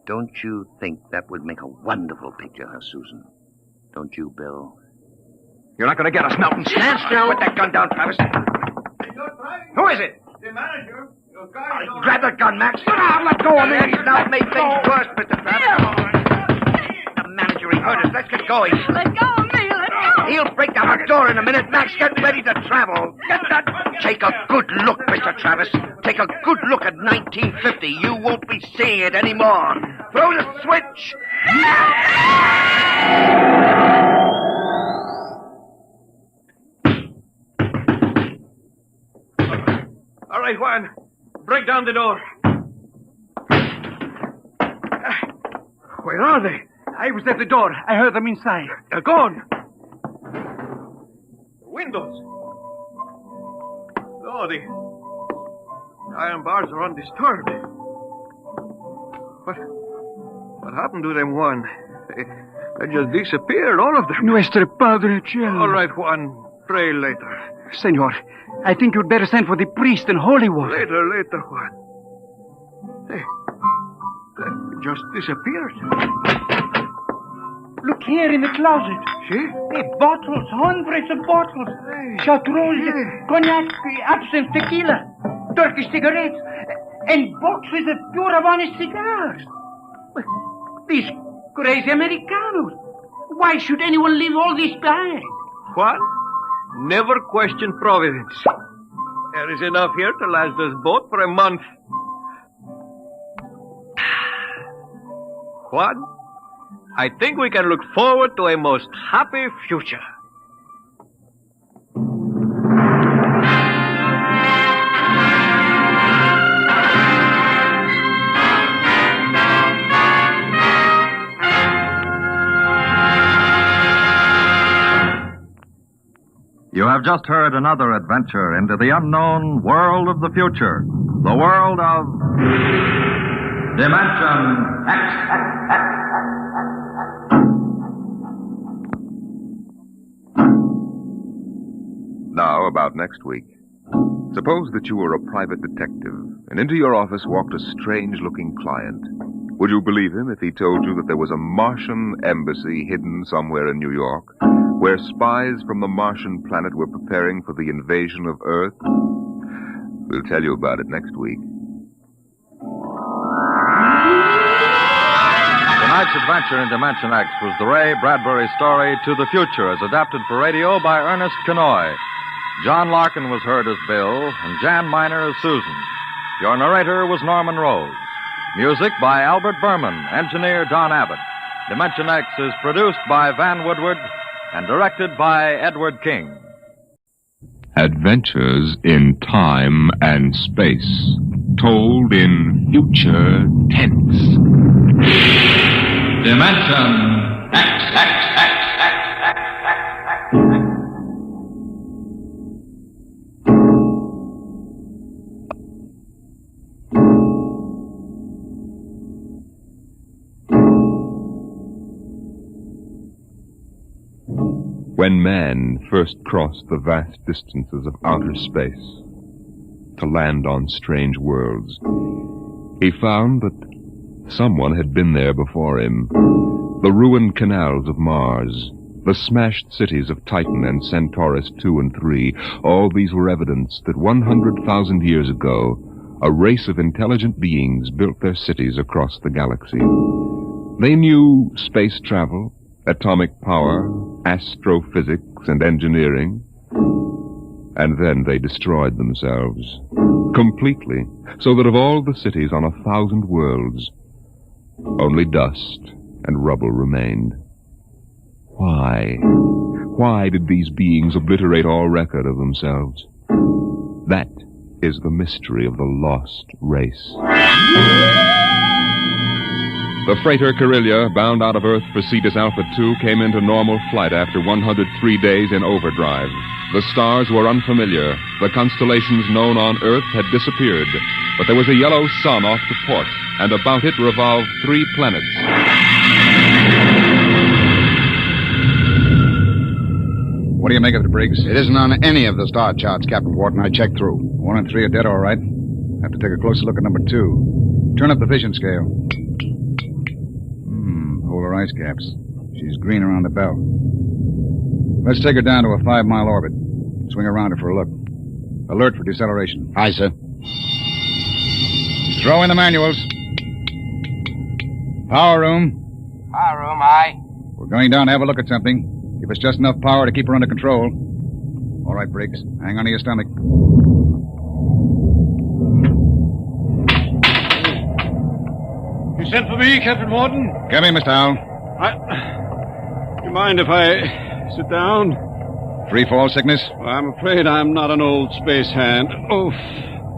Don't you think that would make a wonderful picture, huh, Susan? Don't you, Bill? You're not going to get us, Melton. Stand still. Put that gun down, Travis. Who is it? The manager. Grab that gun, Max. Let go of me. Now make things worse, Mr. Travis. The manager, he heard us. Let's get going. Let go of me. Let go. He'll break down the door in a minute. Max, get ready to travel. Get that. Take a good look, Mr. Travis. Take a good look at 1950. You won't be seeing it anymore. Throw the switch. All right, Juan. Break down the door. Where are they? I was at the door. I heard them inside. They're gone. The windows. Oh, the iron bars are undisturbed. What happened to them, Juan? They just disappeared, all of them. Nuestro Padre Cielo. All right, Juan. Pray later. Senor, I think you'd better send for the priest and holy water. Later, Juan. They just disappeared. Look here in the closet. See? Hey, bottles, hundreds of bottles. Chartreuse, cognac, absinthe, tequila, Turkish cigarettes, and boxes of pure Havana cigars. These crazy Americanos. Why should anyone leave all this behind? What? Never question providence. There is enough here to last us both for a month. Juan, I think we can look forward to a most happy future. You have just heard another adventure into the unknown world of the future. The world of Dimension X. Now, about next week. Suppose that you were a private detective, and into your office walked a strange-looking client. Would you believe him if he told you that there was a Martian embassy hidden somewhere in New York, where spies from the Martian planet were preparing for the invasion of Earth? We'll tell you about it next week. Tonight's adventure in Dimension X was the Ray Bradbury story To the Future, as adapted for radio by Ernest Kenoy. John Larkin was heard as Bill, and Jan Miner as Susan. Your narrator was Norman Rose. Music by Albert Berman, engineer Don Abbott. Dimension X is produced by Van Woodward and directed by Edward King. Adventures in time and space, told in future tense. Dimension X. When man first crossed the vast distances of outer space to land on strange worlds, he found that someone had been there before him. The ruined canals of Mars, the smashed cities of Titan and Centaurus II and III, all these were evidence that 100,000 years ago, a race of intelligent beings built their cities across the galaxy. They knew space travel, atomic power, astrophysics, and engineering. And then they destroyed themselves. Completely. So that of all the cities on 1,000 worlds, only dust and rubble remained. Why? Why did these beings obliterate all record of themselves? That is the mystery of the lost race. The freighter Carillia, bound out of Earth for Cetus Alpha 2, came into normal flight after 103 days in overdrive. The stars were unfamiliar. The constellations known on Earth had disappeared. But there was a yellow sun off the port, and about it revolved 3 planets. What do you make of it, Briggs? It isn't on any of the star charts, Captain Wharton. I checked through. 1 and 3 are dead, all right. Have to take a closer look at number 2. Turn up the vision scale. Polar ice caps. She's green around the belt. Let's take her down to a 5-mile orbit. Swing around her for a look. Alert for deceleration. Aye, sir. Throw in the manuals. Power room. Power room, aye. We're going down to have a look at something. Give us just enough power to keep her under control. All right, Briggs. Hang on to your stomach. You sent for me, Captain Wharton? Come in, Mr. Howell. You mind if I sit down? Free fall sickness? Well, I'm afraid I'm not an old space hand. Oof.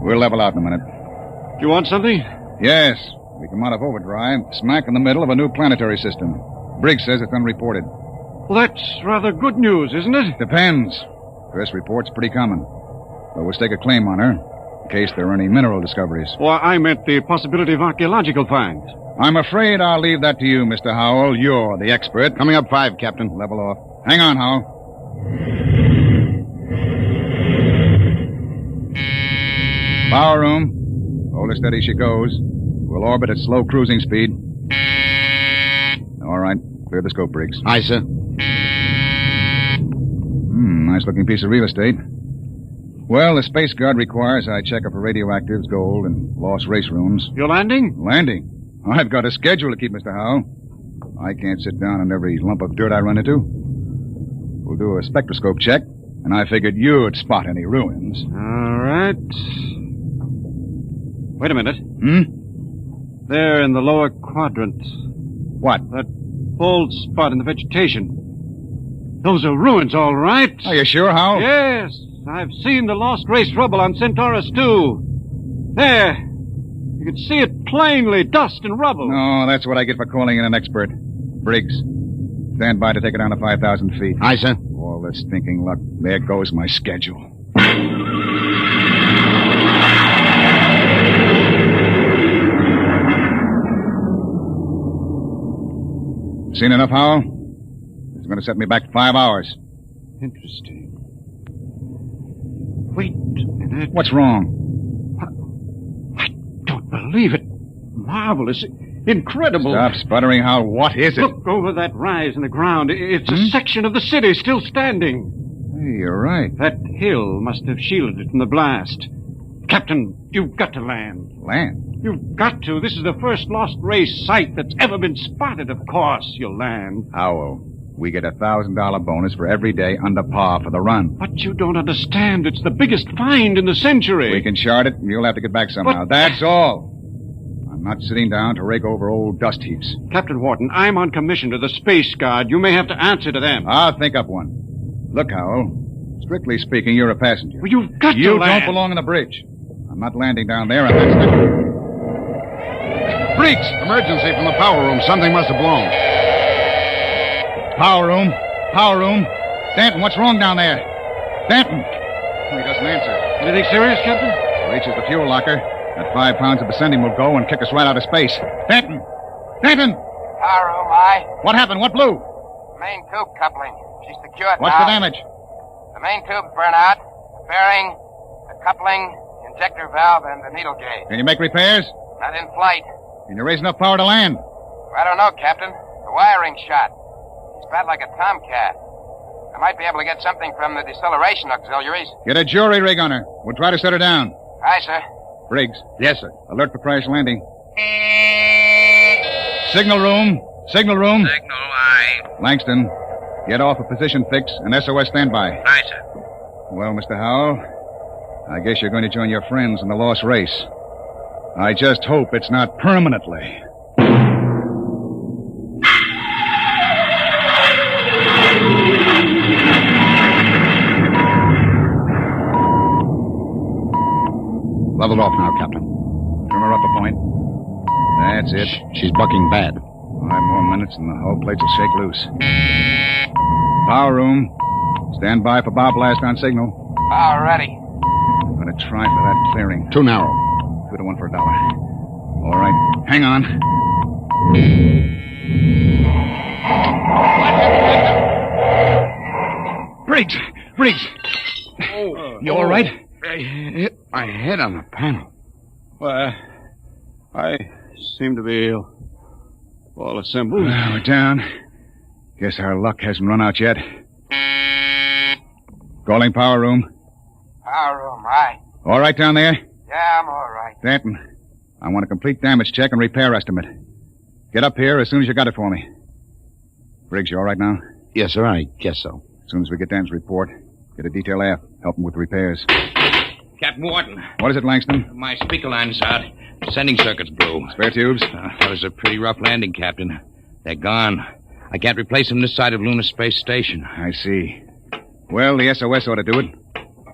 We'll level out in a minute. Do you want something? Yes. We come out of overdrive, smack in the middle of a new planetary system. Briggs says it's unreported. Well, that's rather good news, isn't it? Depends. Press report's pretty common. But we'll stake a claim on her, in case there are any mineral discoveries. Well, I meant the possibility of archaeological finds. I'm afraid I'll leave that to you, Mr. Howell. You're the expert. Coming up 5, Captain. Level off. Hang on, Howell. Power room. Hold her steady she goes. We'll orbit at slow cruising speed. All right. Clear the scope, Briggs. Aye, sir. Nice-looking piece of real estate. Well, the Space Guard requires I check up for radioactives, gold, and lost race rooms. You're landing? Landing? I've got a schedule to keep, Mr. Howell. I can't sit down on every lump of dirt I run into. We'll do a spectroscope check, and I figured you'd spot any ruins. All right. Wait a minute. There in the lower quadrant. What? That bald spot in the vegetation. Those are ruins, all right. Are you sure, Howell? Yes. I've seen the lost race rubble on Centaurus, too. There. You can see it plainly, dust and rubble. No, that's what I get for calling in an expert. Briggs, stand by to take it down to 5,000 feet. Aye, sir. All this stinking luck. There goes my schedule. Seen enough, Howell? It's going to set me back 5 hours. Interesting. Wait a minute. What's wrong? I don't believe it. Marvelous. Incredible. Stop sputtering, Howell. What is it? Look over that rise in the ground. It's a section of the city still standing. Hey, you're right. That hill must have shielded it from the blast. Captain, you've got to land. Land? You've got to. This is the first lost race site that's ever been spotted. Of course you'll land. Howell, we get a $1,000 bonus for every day under par for the run. But you don't understand. It's the biggest find in the century. We can chart it, and you'll have to get back somehow. That's all. I'm not sitting down to rake over old dust heaps. Captain Wharton, I'm on commission to the Space Guard. You may have to answer to them. I'll think up one. Look, Howell, strictly speaking, you're a passenger. Well, you've got to You land. don't belong on the bridge. I'm not landing down there, and that's the... Briggs! Emergency from the power room. Something must have blown. Power room. Power room. Danton, what's wrong down there? Danton! Oh, he doesn't answer. Anything serious, Captain? Reaches the fuel locker. That 5 pounds of ascending will go and kick us right out of space. Danton! Danton! Power room, aye. What happened? What blew? Main tube coupling. She's secured What's now. the damage? The main tube's burnt out. The bearing, the coupling, the injector valve, and the needle gauge. Can you make repairs? Not in flight. Can you raise enough power to land? I don't know, Captain. The wiring's shot. It's bad like a tomcat. I might be able to get something from the deceleration auxiliaries. Get a jury rig on her. We'll try to set her down. Aye, sir. Briggs. Yes, sir. Alert for crash landing. Signal room. Signal room. Signal, aye. Langston, get off a position fix and SOS standby. Aye, sir. Well, Mr. Howell, I guess you're going to join your friends in the lost race. I just hope it's not permanently. Leveled off now, Captain. Trim her up a point. That's it. She's bucking bad. 5 more minutes and the hull plates will shake loose. Power room. Stand by for bow blast on signal. Power ready. I'm going to try for that clearing. Too narrow. 2 to 1 for $1. All right. Hang on. Briggs! Briggs! You all right? I hit my head on the panel. Well, I seem to be all assembled. We're down. Guess our luck hasn't run out yet. Calling power room. Power room, aye. All right down there? Yeah, I'm all right. Danton, I want a complete damage check and repair estimate. Get up here as soon as you got it for me. Briggs, you all right now? Yes, sir, I guess so. As soon as we get Dan's report, get a detail aft. Help him with the repairs. Captain Wharton. What is it, Langston? My speaker line's out. Sending circuit's blew. Spare tubes? That was a pretty rough landing, Captain. They're gone. I can't replace them this side of Lunar Space Station. I see. Well, the SOS ought to do it.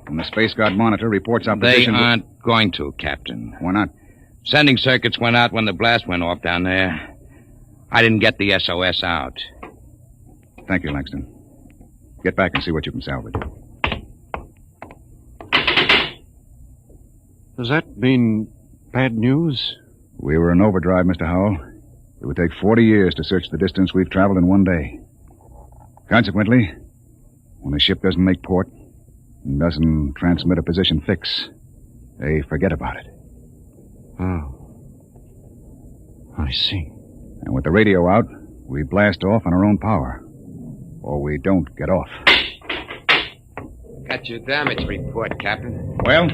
When the Space Guard monitor reports our position... They aren't going to, Captain. Why not? Sending circuits went out when the blast went off down there. I didn't get the SOS out. Thank you, Langston. Get back and see what you can salvage. Does that mean bad news? We were in overdrive, Mr. Howell. It would take 40 years to search the distance we've traveled in one day. Consequently, when a ship doesn't make port and doesn't transmit a position fix, they forget about it. Oh. I see. And with the radio out, We blast off on our own power. Or we don't get off. Got your damage report, Captain. Well?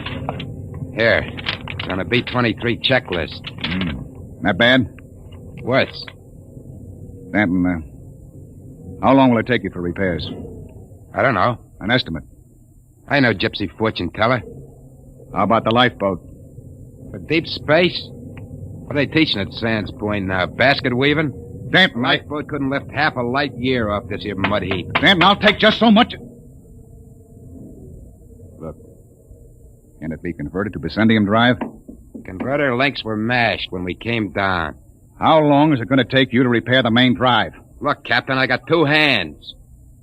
Here. It's on a B-23 checklist. Not bad? Worse. Stanton, how long will it take you for repairs? I don't know. An estimate. I know Gypsy fortune teller. How about the lifeboat? For deep space? What are they teaching at Sands Point now? Basket weaving? Stanton, lifeboat couldn't lift half a light year off this here mud heap. Stanton, I'll take just so much. Look. Can it be converted to Bessendium drive? Converter links were mashed when we came down. How long is it going to take you to repair the main drive? Look, Captain, I got 2 hands.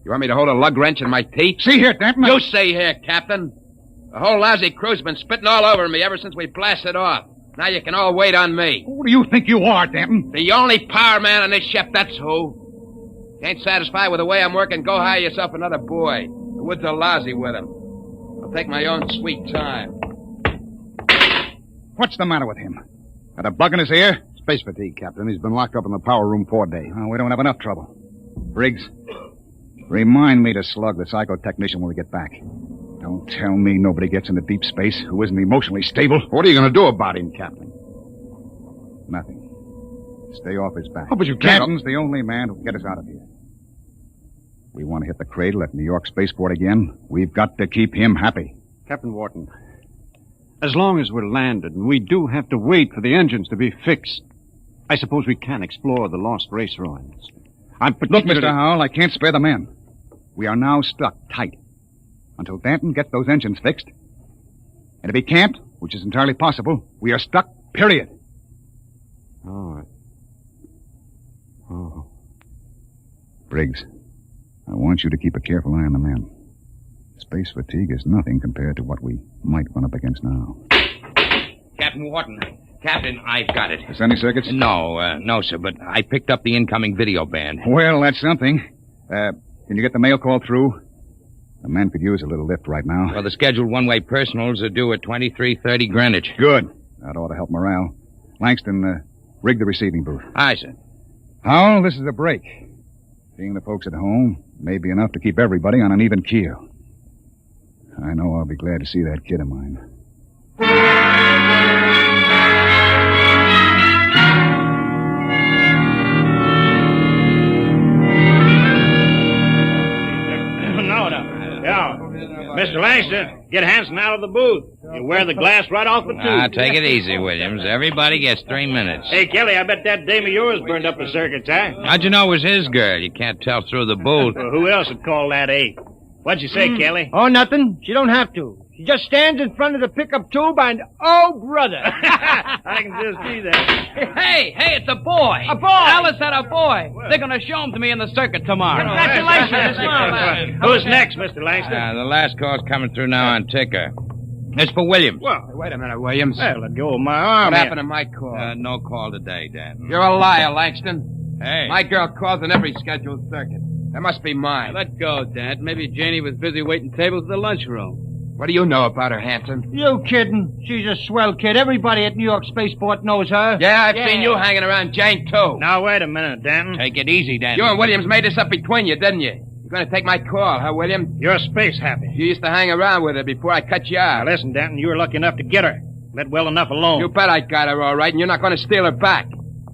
You want me to hold a lug wrench in my teeth? See here, Stanton. You see here, Captain. The whole lousy crew's been spitting all over me ever since we blasted off. Now you can all wait on me. Who do you think you are, Stanton? The only power man on this ship, that's who. Ain't satisfied with the way I'm working, go hire yourself another boy. The woods are lousy with him. I'll take my own sweet time. What's the matter with him? Got a bug in his ear? Space fatigue, Captain. He's been locked up in the power room 4 days. Oh, we don't have enough trouble. Briggs, remind me to slug the psychotechnician when we get back. Don't tell me nobody gets into deep space who isn't emotionally stable. What are you going to do about him, Captain? Nothing. Stay off his back. Oh, but you can't. Captain's the only man who can get us out of here. We want to hit the cradle at New York Spaceport again. We've got to keep him happy. Captain Wharton, as long as we're landed and we do have to wait for the engines to be fixed, I suppose we can explore the lost race ruins. Look, Mr. Howell, I can't spare the men. We are now stuck tight. Until Danton gets those engines fixed. And if he can't, which is entirely possible, we are stuck, period. Oh. Briggs, I want you to keep a careful eye on the men. Space fatigue is nothing compared to what we might run up against now. Captain Wharton. Captain, I've got it. Is any circuits? No, sir, but I picked up the incoming video band. Well, that's something. Can you get the mail call through? The men could use a little lift right now. Well, the scheduled one-way personals are due at 23:30 Greenwich. Good. That ought to help morale. Langston, rig the receiving booth. Aye, sir. Howell, this is a break. Seeing the folks at home may be enough to keep everybody on an even keel. I know I'll be glad to see that kid of mine. Mr. Langston, get Hanson out of the booth. You wear the glass right off the tube. Take it easy, Williams. Everybody gets 3 minutes. Hey, Kelly, I bet that dame of yours burned up the circuits, huh? How'd you know it was his girl? You can't tell through the booth. Well, who else would call that eight? What'd you say, Kelly? Oh, nothing. She don't have to. She just stands in front of the pickup tube and, oh, brother. I can just see that. Hey, it's a boy. A boy. Alice had a boy. They're going to show him to me in the circuit tomorrow. Congratulations. Who's next, Mr. Langston? The last call's coming through now on ticker. It's for Williams. Well, wait a minute, Williams. Well, let go of my arm. What happened to my call? No call today, Dan. You're a liar, Langston. Hey. My girl calls in every scheduled circuit. That must be mine. Let go, Dad. Maybe Janie was busy waiting tables at the lunchroom. What do you know about her, Hanson? You kidding? She's a swell kid. Everybody at New York Spaceport knows her. Yeah, I've seen you hanging around Jane, too. Now, wait a minute, Danton. Take it easy, Danton. You and Williams made this up between you, didn't you? You're going to take my call, huh, William? You're space happy. You used to hang around with her before I cut you out. Now, listen, Danton, you were lucky enough to get her. Let well enough alone. You bet I got her all right, and you're not going to steal her back.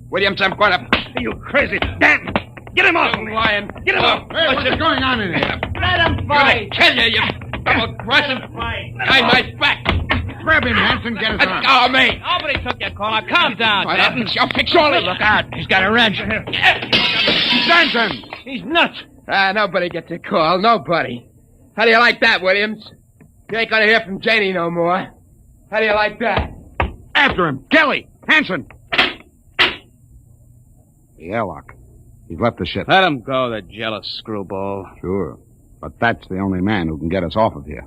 Williams, I'm going to... Are you crazy? Danton! Get him off! You lying. Get him off! Hey, what's going on in here? Let him I'm fight! going to kill you, double-crossing. Behind my back. Grab him, Hanson. Get his arm. Let go of me. Nobody took your call. Now, calm down, Danton. I'll fix all this. Look out. He's got a wrench. Danton! He's nuts. Nobody gets a call. Nobody. How do you like that, Williams? You ain't going to hear from Janie no more. How do you like that? After him. Kelly! Hanson! The airlock. He's left the ship. Let him go, the jealous screwball. Sure. But that's the only man who can get us off of here.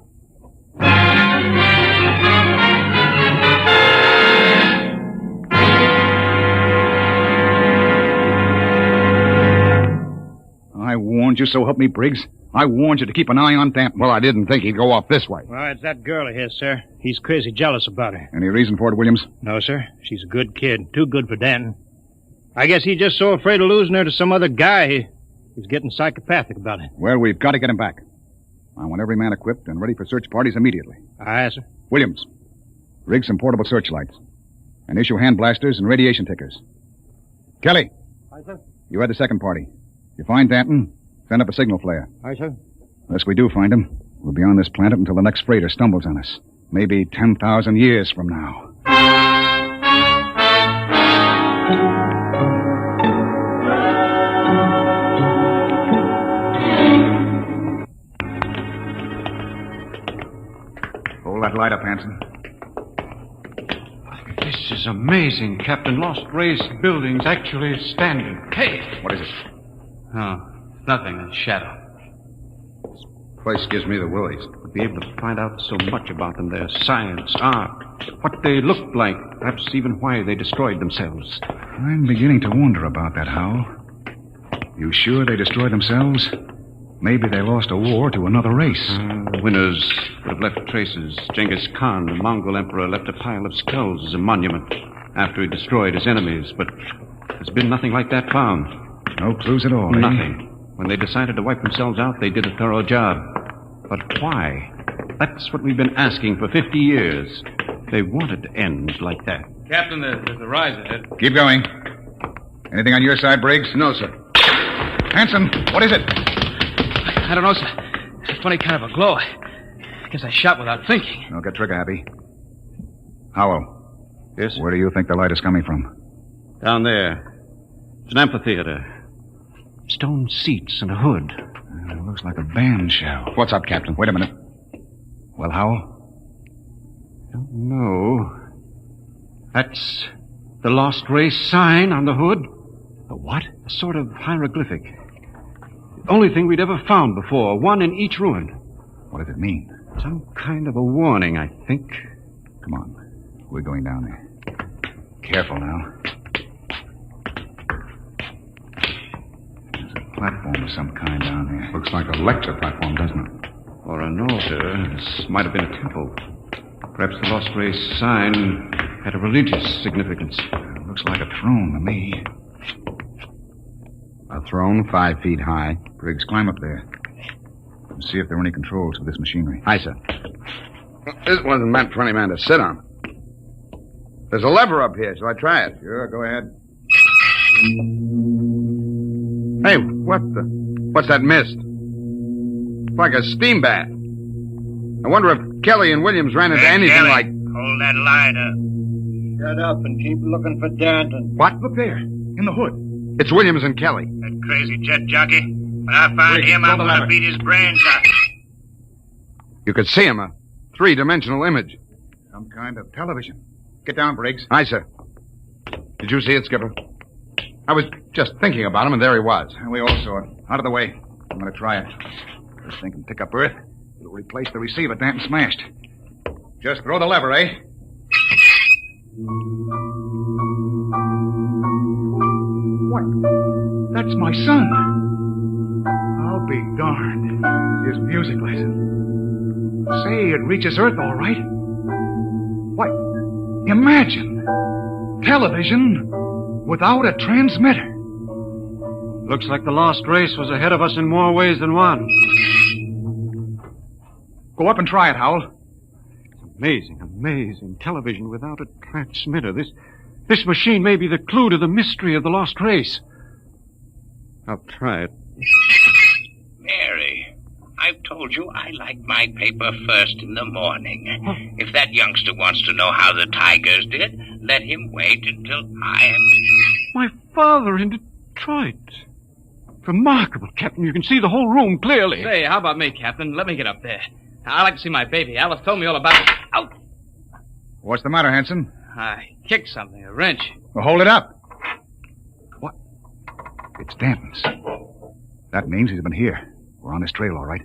I warned you, so help me, Briggs. I warned you to keep an eye on Danton. Well, I didn't think he'd go off this way. Well, it's that girl of his, sir. He's crazy jealous about her. Any reason for it, Williams? No, sir. She's a good kid. Too good for Danton. I guess he's just so afraid of losing her to some other guy, he's getting psychopathic about it. Well, we've got to get him back. I want every man equipped and ready for search parties immediately. Aye, sir. Williams, rig some portable searchlights. And issue hand blasters and radiation tickers. Kelly. Aye, sir. You had the second party. If you find Danton, send up a signal flare. Aye, sir. Unless we do find him, we'll be on this planet until the next freighter stumbles on us. Maybe 10,000 years from now. Hold that light up, Hanson. This is amazing, Captain. Lost Race building's actually standing. Hey! What is it? Oh, nothing. A shadow. Place gives me the willies. To be able to find out so much about them, their science, art, what they looked like, perhaps even why they destroyed themselves. I'm beginning to wonder about that, Howell. You sure they destroyed themselves? Maybe they lost a war to another race. The winners would have left traces. Genghis Khan, the Mongol emperor, left a pile of skulls as a monument after he destroyed his enemies, but there's been nothing like that found. No clues at all, eh? Nothing. When they decided to wipe themselves out, they did a thorough job. But why? That's what we've been asking for 50 years. They wanted to end like that. Captain, there's a rise ahead. Keep going. Anything on your side, Briggs? No, sir. Hanson, what is it? I don't know, sir. It's a funny kind of a glow. I guess I shot without thinking. Don't get trigger happy. Howell. Yes, sir? Where do you think the light is coming from? Down there. It's an amphitheater. Stone seats and a hood. It looks like a band shell. What's up, Captain? Wait a minute. Well, Howell? Don't know. That's the Lost Race sign on the hood. The what? A sort of hieroglyphic. The only thing we'd ever found before. One in each ruin. What does it mean? Some kind of a warning, I think. Come on. We're going down there. Careful now. There's a platform of some kind down there. Looks like a lecture platform, doesn't it? Or an altar. This might have been a temple. Perhaps the Lost Race sign had a religious significance. Looks like a throne to me. A throne 5 feet high. Briggs, climb up there. And see if there are any controls for this machinery. Aye, sir. This wasn't meant for any man to sit on. There's a lever up here. Shall I try it? Sure, go ahead. Hey, what's that mist? It's like a steam bath. I wonder if Kelly and Williams ran into anything Kelly, like... hold that light up. Shut up and keep looking for Danton. What? Look there, in the hood. It's Williams and Kelly. That crazy jet jockey. When I find him, I'm going to beat his brains out. You could see him, a 3-dimensional image. Some kind of television. Get down, Briggs. Aye, sir. Did you see it, Skipper? I was just thinking about him, and there he was. And we all saw it. Out of the way. I'm going to try it. This thing can pick up Earth. It'll replace the receiver Danton smashed. Just throw the lever, eh? What? That's my son. I'll be darned. His music lesson. Say, it reaches Earth all right. What? Imagine. Television without a transmitter. Looks like the Lost Race was ahead of us in more ways than one. Go up and try it, Howell. Amazing, amazing. Television without a transmitter. This machine may be the clue to the mystery of the Lost Race. I'll try it. Mary, I've told you I like my paper first in the morning. If that youngster wants to know how the Tigers did, let him wait until I am... My father in Detroit. Remarkable, Captain. You can see the whole room clearly. Say, how about me, Captain? Let me get up there. I'd like to see my baby. Alice told me all about it. Out! What's the matter, Hanson? I kicked something, a wrench. Well, hold it up. What? It's Danton's. That means he's been here. We're on his trail, all right.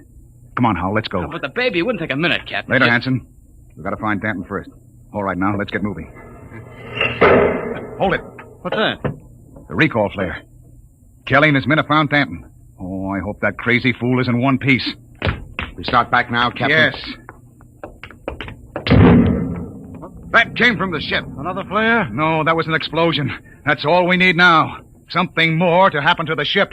Come on, Howell, let's go. But the baby wouldn't take a minute, Captain. Later, Hanson. We've got to find Danton first. All right, now, let's get moving. Hold it. What's that? The recall flare. Kelly and his men have found Danton. Oh, I hope that crazy fool is in one piece. We start back now, Captain? Yes. That came from the ship. Another flare? No, that was an explosion. That's all we need now. Something more to happen to the ship.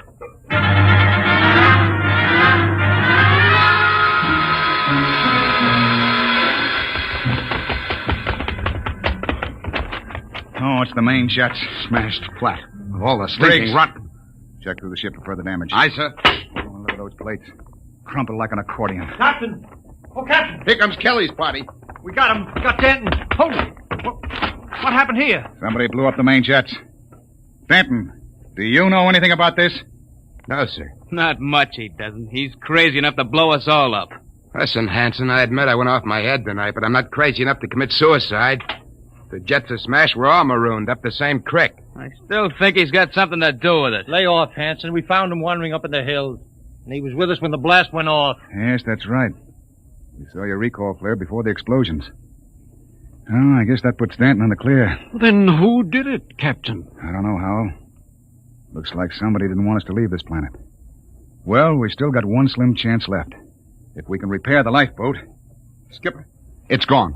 Oh, it's the main jets. Smashed flat. With all the stinking rot. Check through the ship for further damage. Aye, sir. Oh, look at those plates. Crumpled like an accordion. Captain! Oh, Captain! Here comes Kelly's party. We got him. We got Denton. Hold it. What happened here? Somebody blew up the main jets. Denton, do you know anything about this? No, sir. Not much he doesn't. He's crazy enough to blow us all up. Listen, Hanson, I admit I went off my head tonight, but I'm not crazy enough to commit suicide. The jets are smashed. We're all marooned up the same creek. I still think he's got something to do with it. Lay off, Hanson. We found him wandering up in the hills. And he was with us when the blast went off. Yes, that's right. We saw your recall flare before the explosions. Oh, I guess that puts Stanton in the clear. Then who did it, Captain? I don't know, Howell. Looks like somebody didn't want us to leave this planet. Well, we still got one slim chance left. If we can repair the lifeboat... Skipper, it's gone.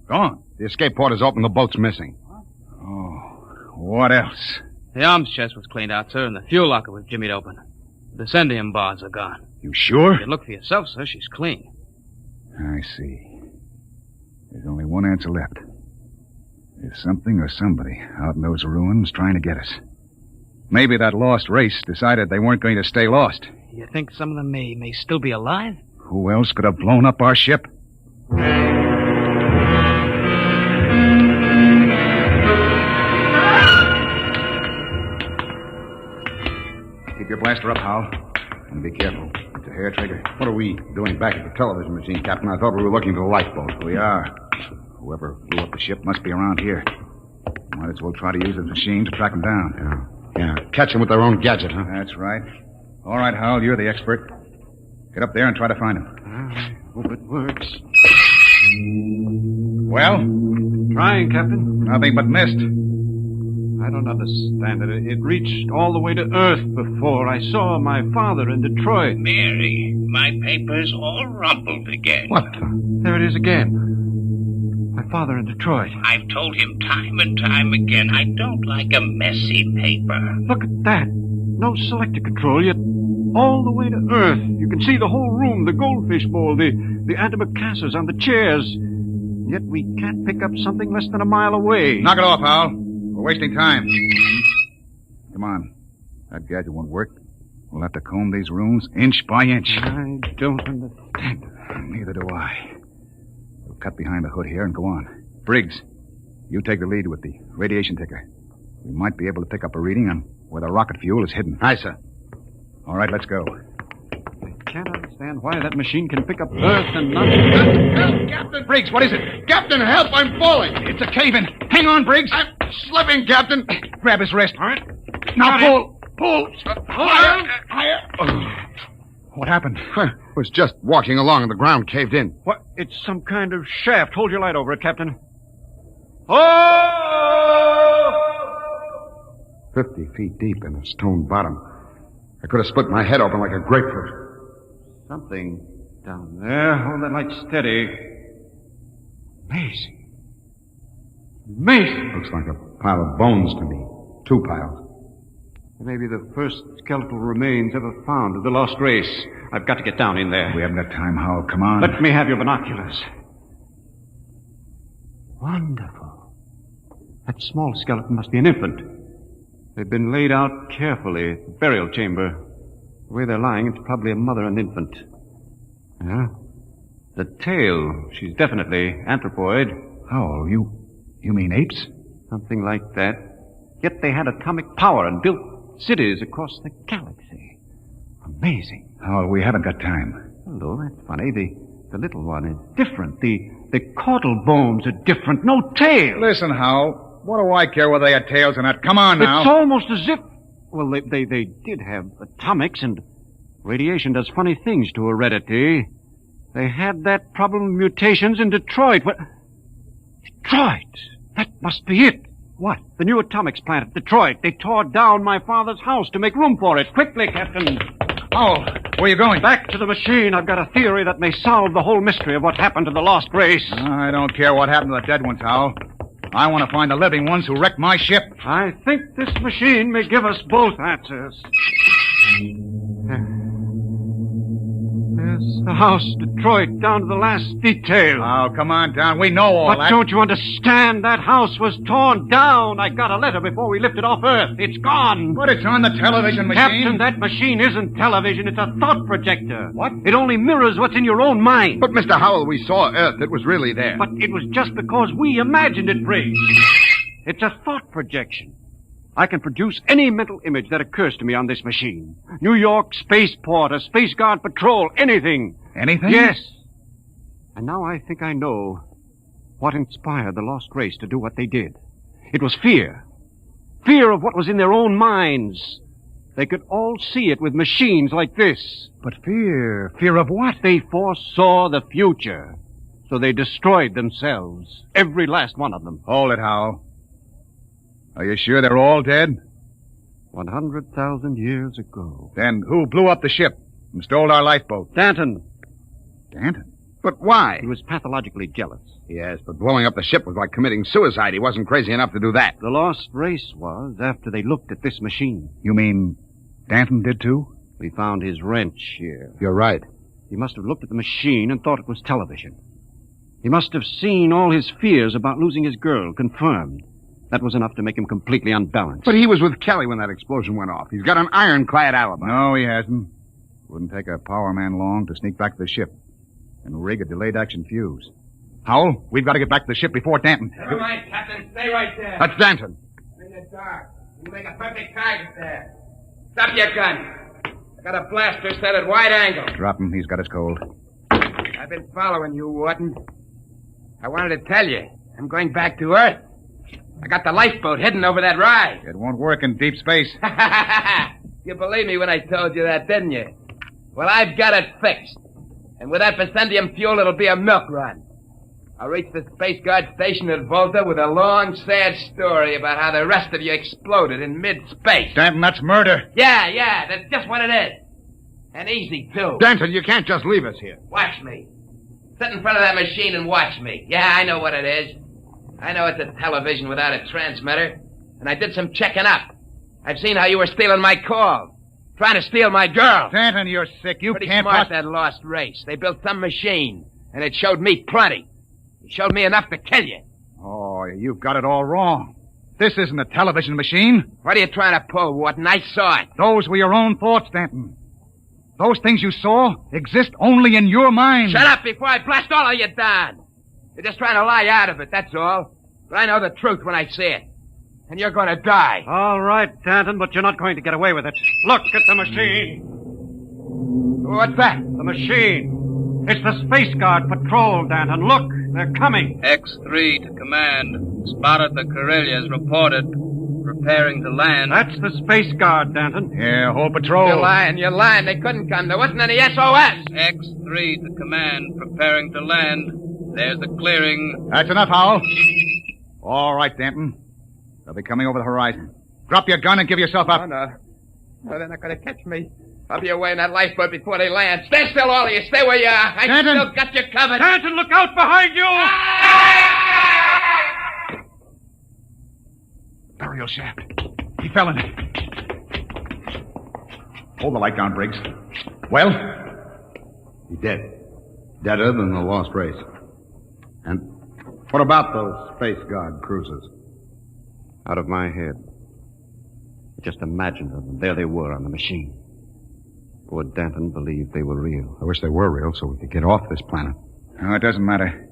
Gone? The escape port is open. The boat's missing. Oh, what else? The arms chest was cleaned out, sir, and the fuel locker was jimmied open. The scendium bars are gone. You sure? You can look for yourself, sir. She's clean. I see. There's only one answer left. There's something or somebody out in those ruins trying to get us. Maybe that lost race decided they weren't going to stay lost. You think some of them may still be alive? Who else could have blown up our ship? Keep your blaster up, Hal. And be careful. It's a hair trigger. What are we doing back at the television machine, Captain? I thought we were looking for the lifeboat. We are. Whoever blew up the ship must be around here. Might as well try to use the machine to track them down. Yeah. Catch them with their own gadget, huh? That's right. All right, Hal, you're the expert. Get up there and try to find them. I hope it works. Well? Trying, Captain. Nothing but mist. I don't understand it. It reached all the way to Earth before. I saw my father in Detroit. Mary, my paper's all rumpled again. What? There it is again. My father in Detroit. I've told him time and time again I don't like a messy paper. Look at that. No selector control, yet all the way to Earth. You can see the whole room, the goldfish bowl, the antimacassars on the chairs. Yet we can't pick up something less than a mile away. Knock it off, Hal. We're wasting time. Come on. That gadget won't work. We'll have to comb these rooms inch by inch. I don't understand. Neither do I. We'll cut behind the hood here and go on. Briggs, you take the lead with the radiation ticker. We might be able to pick up a reading on where the rocket fuel is hidden. Aye, sir. All right, let's go. I can't understand why that machine can pick up Earth and not... Help, Captain! Briggs, what is it? Captain, help! I'm falling! It's a cave-in. Hang on, Briggs. I'm slipping, Captain. Grab his wrist. All right. Now pull. Pull. Higher! Higher! What happened? I was just walking along and the ground caved in. What? It's some kind of shaft. Hold your light over it, Captain. Oh! 50 feet deep in a stone bottom. I could have split my head open like a grapefruit. Something down there. Hold that light steady. Amazing. Amazing. Looks like a pile of bones to me. 2 piles. Maybe the first skeletal remains ever found of the lost race. I've got to get down in there. We haven't got time, Hal. Come on. Let me have your binoculars. Wonderful. That small skeleton must be an infant. They've been laid out carefully. Burial chamber. The way they're lying, it's probably a mother and infant. Yeah. The tail. She's definitely anthropoid. Oh, you mean apes? Something like that. Yet they had atomic power and built cities across the galaxy. Amazing. Oh, we haven't got time. Hello, that's funny. The little one is different. The caudal bones are different. No tail. Listen, Hal. What do I care whether they had tails or not? Come on now. It's almost as if... Well, they did have atomics, and radiation does funny things to heredity. They had that problem of mutations in Detroit. What? Detroit? That must be it. What? The new atomics plant at Detroit. They tore down my father's house to make room for it. Quickly, Captain. Oh, where are you going? Back to the machine. I've got a theory that may solve the whole mystery of what happened to the lost race. I don't care what happened to the dead ones, Hal. I want to find the living ones who wrecked my ship. I think this machine may give us both answers. There's the house, Detroit, down to the last detail. Oh, come on down. We know all that. But don't you understand? That house was torn down. I got a letter before we lifted off Earth. It's gone. But it's on the television machine. Captain, that machine isn't television. It's a thought projector. What? It only mirrors what's in your own mind. But, Mr. Howell, we saw Earth. It was really there. But it was just because we imagined it, Briggs. It's a thought projection. I can produce any mental image that occurs to me on this machine. New York, spaceport, a space guard patrol, anything. Anything? Yes. And now I think I know what inspired the Lost Race to do what they did. It was fear. Fear of what was in their own minds. They could all see it with machines like this. But fear? Fear of what? They foresaw the future. So they destroyed themselves. Every last one of them. Hold it, Howell. Are you sure they're all dead? 100,000 years ago. Then who blew up the ship and stole our lifeboat? Danton. Danton? But why? He was pathologically jealous. Yes, but blowing up the ship was like committing suicide. He wasn't crazy enough to do that. The Lost Race was after they looked at this machine. You mean Danton did too? We found his wrench here. You're right. He must have looked at the machine and thought it was television. He must have seen all his fears about losing his girl confirmed. That was enough to make him completely unbalanced. But he was with Kelly when that explosion went off. He's got an ironclad alibi. No, he hasn't. Wouldn't take a power man long to sneak back to the ship and rig a delayed action fuse. Howell, we've got to get back to the ship before Danton. Never mind, Captain. Stay right there. That's Danton. I'm in the dark. You make a perfect target there. Stop your gun. I got a blaster set at wide angle. Drop him. He's got us cold. I've been following you, Wharton. I wanted to tell you. I'm going back to Earth. I got the lifeboat heading over that rise. It won't work in deep space. You believed me when I told you that, didn't you? Well, I've got it fixed. And with that Vicendium fuel, it'll be a milk run. I'll reach the Space Guard station at Volta with a long, sad story about how the rest of you exploded in mid-space. Danton, that's murder. Yeah, that's just what it is. And easy, too. Danton, you can't just leave us here. Watch me. Sit in front of that machine and watch me. Yeah, I know what it is. I know it's a television without a transmitter. And I did some checking up. I've seen how you were stealing my calls. Trying to steal my girl. Danton, you're sick. You Pretty can't... smart, that Lost Race. They built some machine. And it showed me plenty. It showed me enough to kill you. Oh, you've got it all wrong. This isn't a television machine. What are you trying to pull, Wharton? I saw it. Those were your own thoughts, Danton. Those things you saw exist only in your mind. Shut up before I blast all of you down. You're just trying to lie out of it, that's all. But I know the truth when I see it. And you're going to die. All right, Danton, but you're not going to get away with it. Look at the machine. What's that? The machine. It's the Space Guard patrol, Danton. Look, they're coming. X3 to command. Spotted the Corellias. Reported. Preparing to land. That's the Space Guard, Danton. Yeah, whole patrol. You're lying. They couldn't come. There wasn't any SOS. X3 to command. Preparing to land. There's the clearing. That's enough, Howell. All right, Danton. They'll be coming over the horizon. Drop your gun and give yourself up. Oh, no. No, they're not going to catch me. I'll be away in that lifeboat before they land. Stand still, all of you. Stay where you are. I Danton. still got you covered. Danton, look out behind you! Burial shaft. He fell in it. Hold the light down, Briggs. Well? He's dead. Deader than the Lost Race. And what about those Space Guard cruisers? Out of my head. I just imagined them. There they were on the machine. Poor Danton believed they were real. I wish they were real so we could get off this planet. No, it doesn't matter.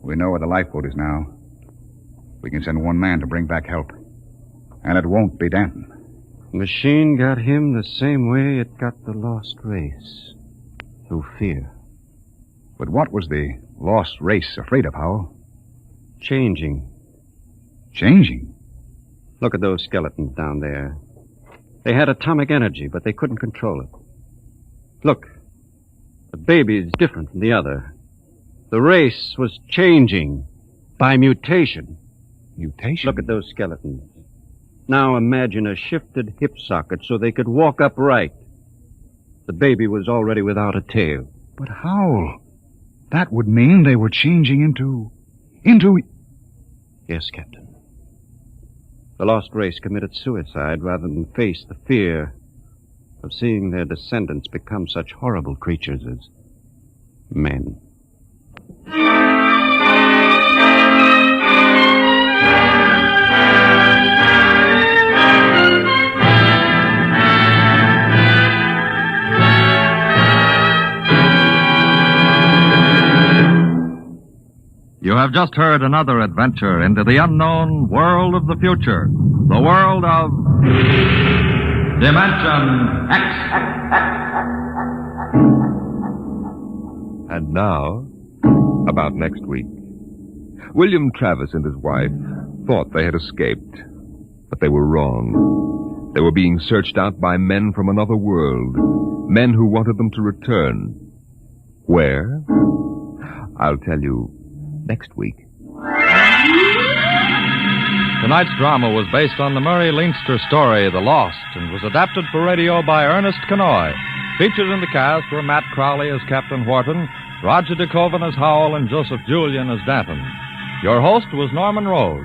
We know where the lifeboat is now. We can send one man to bring back help. And it won't be Danton. The machine got him the same way it got the Lost Race. Through fear. But what was the Lost Race afraid of, Howell? Changing. Changing? Look at those skeletons down there. They had atomic energy, but they couldn't control it. Look. The baby's different from the other. The race was changing by mutation. Mutation? Look at those skeletons. Now imagine a shifted hip socket so they could walk upright. The baby was already without a tail. But Howell, that would mean they were changing into Yes, Captain. The lost race committed suicide rather than face the fear of seeing their descendants become such horrible creatures as men. You have just heard another adventure into the unknown world of the future, the world of Dimension X. And now, about next week. William Travis and his wife thought they had escaped, but they were wrong. They were being searched out by men from another world, men who wanted them to return. Where? I'll tell you next week. Tonight's drama was based on the Murray Leinster story, The Lost, and was adapted for radio by Ernest Kenoy. Featured in the cast were Matt Crowley as Captain Wharton, Roger DeKoven as Howell, and Joseph Julian as Danton. Your host was Norman Rose.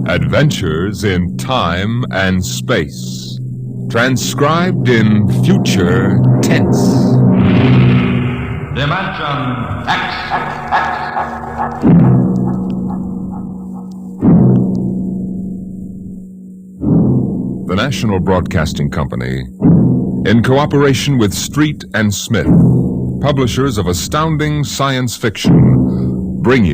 Adventures in Time and Space. Transcribed in future tense. Dimension X. The National Broadcasting Company, in cooperation with Street and Smith, publishers of astounding science fiction, bring you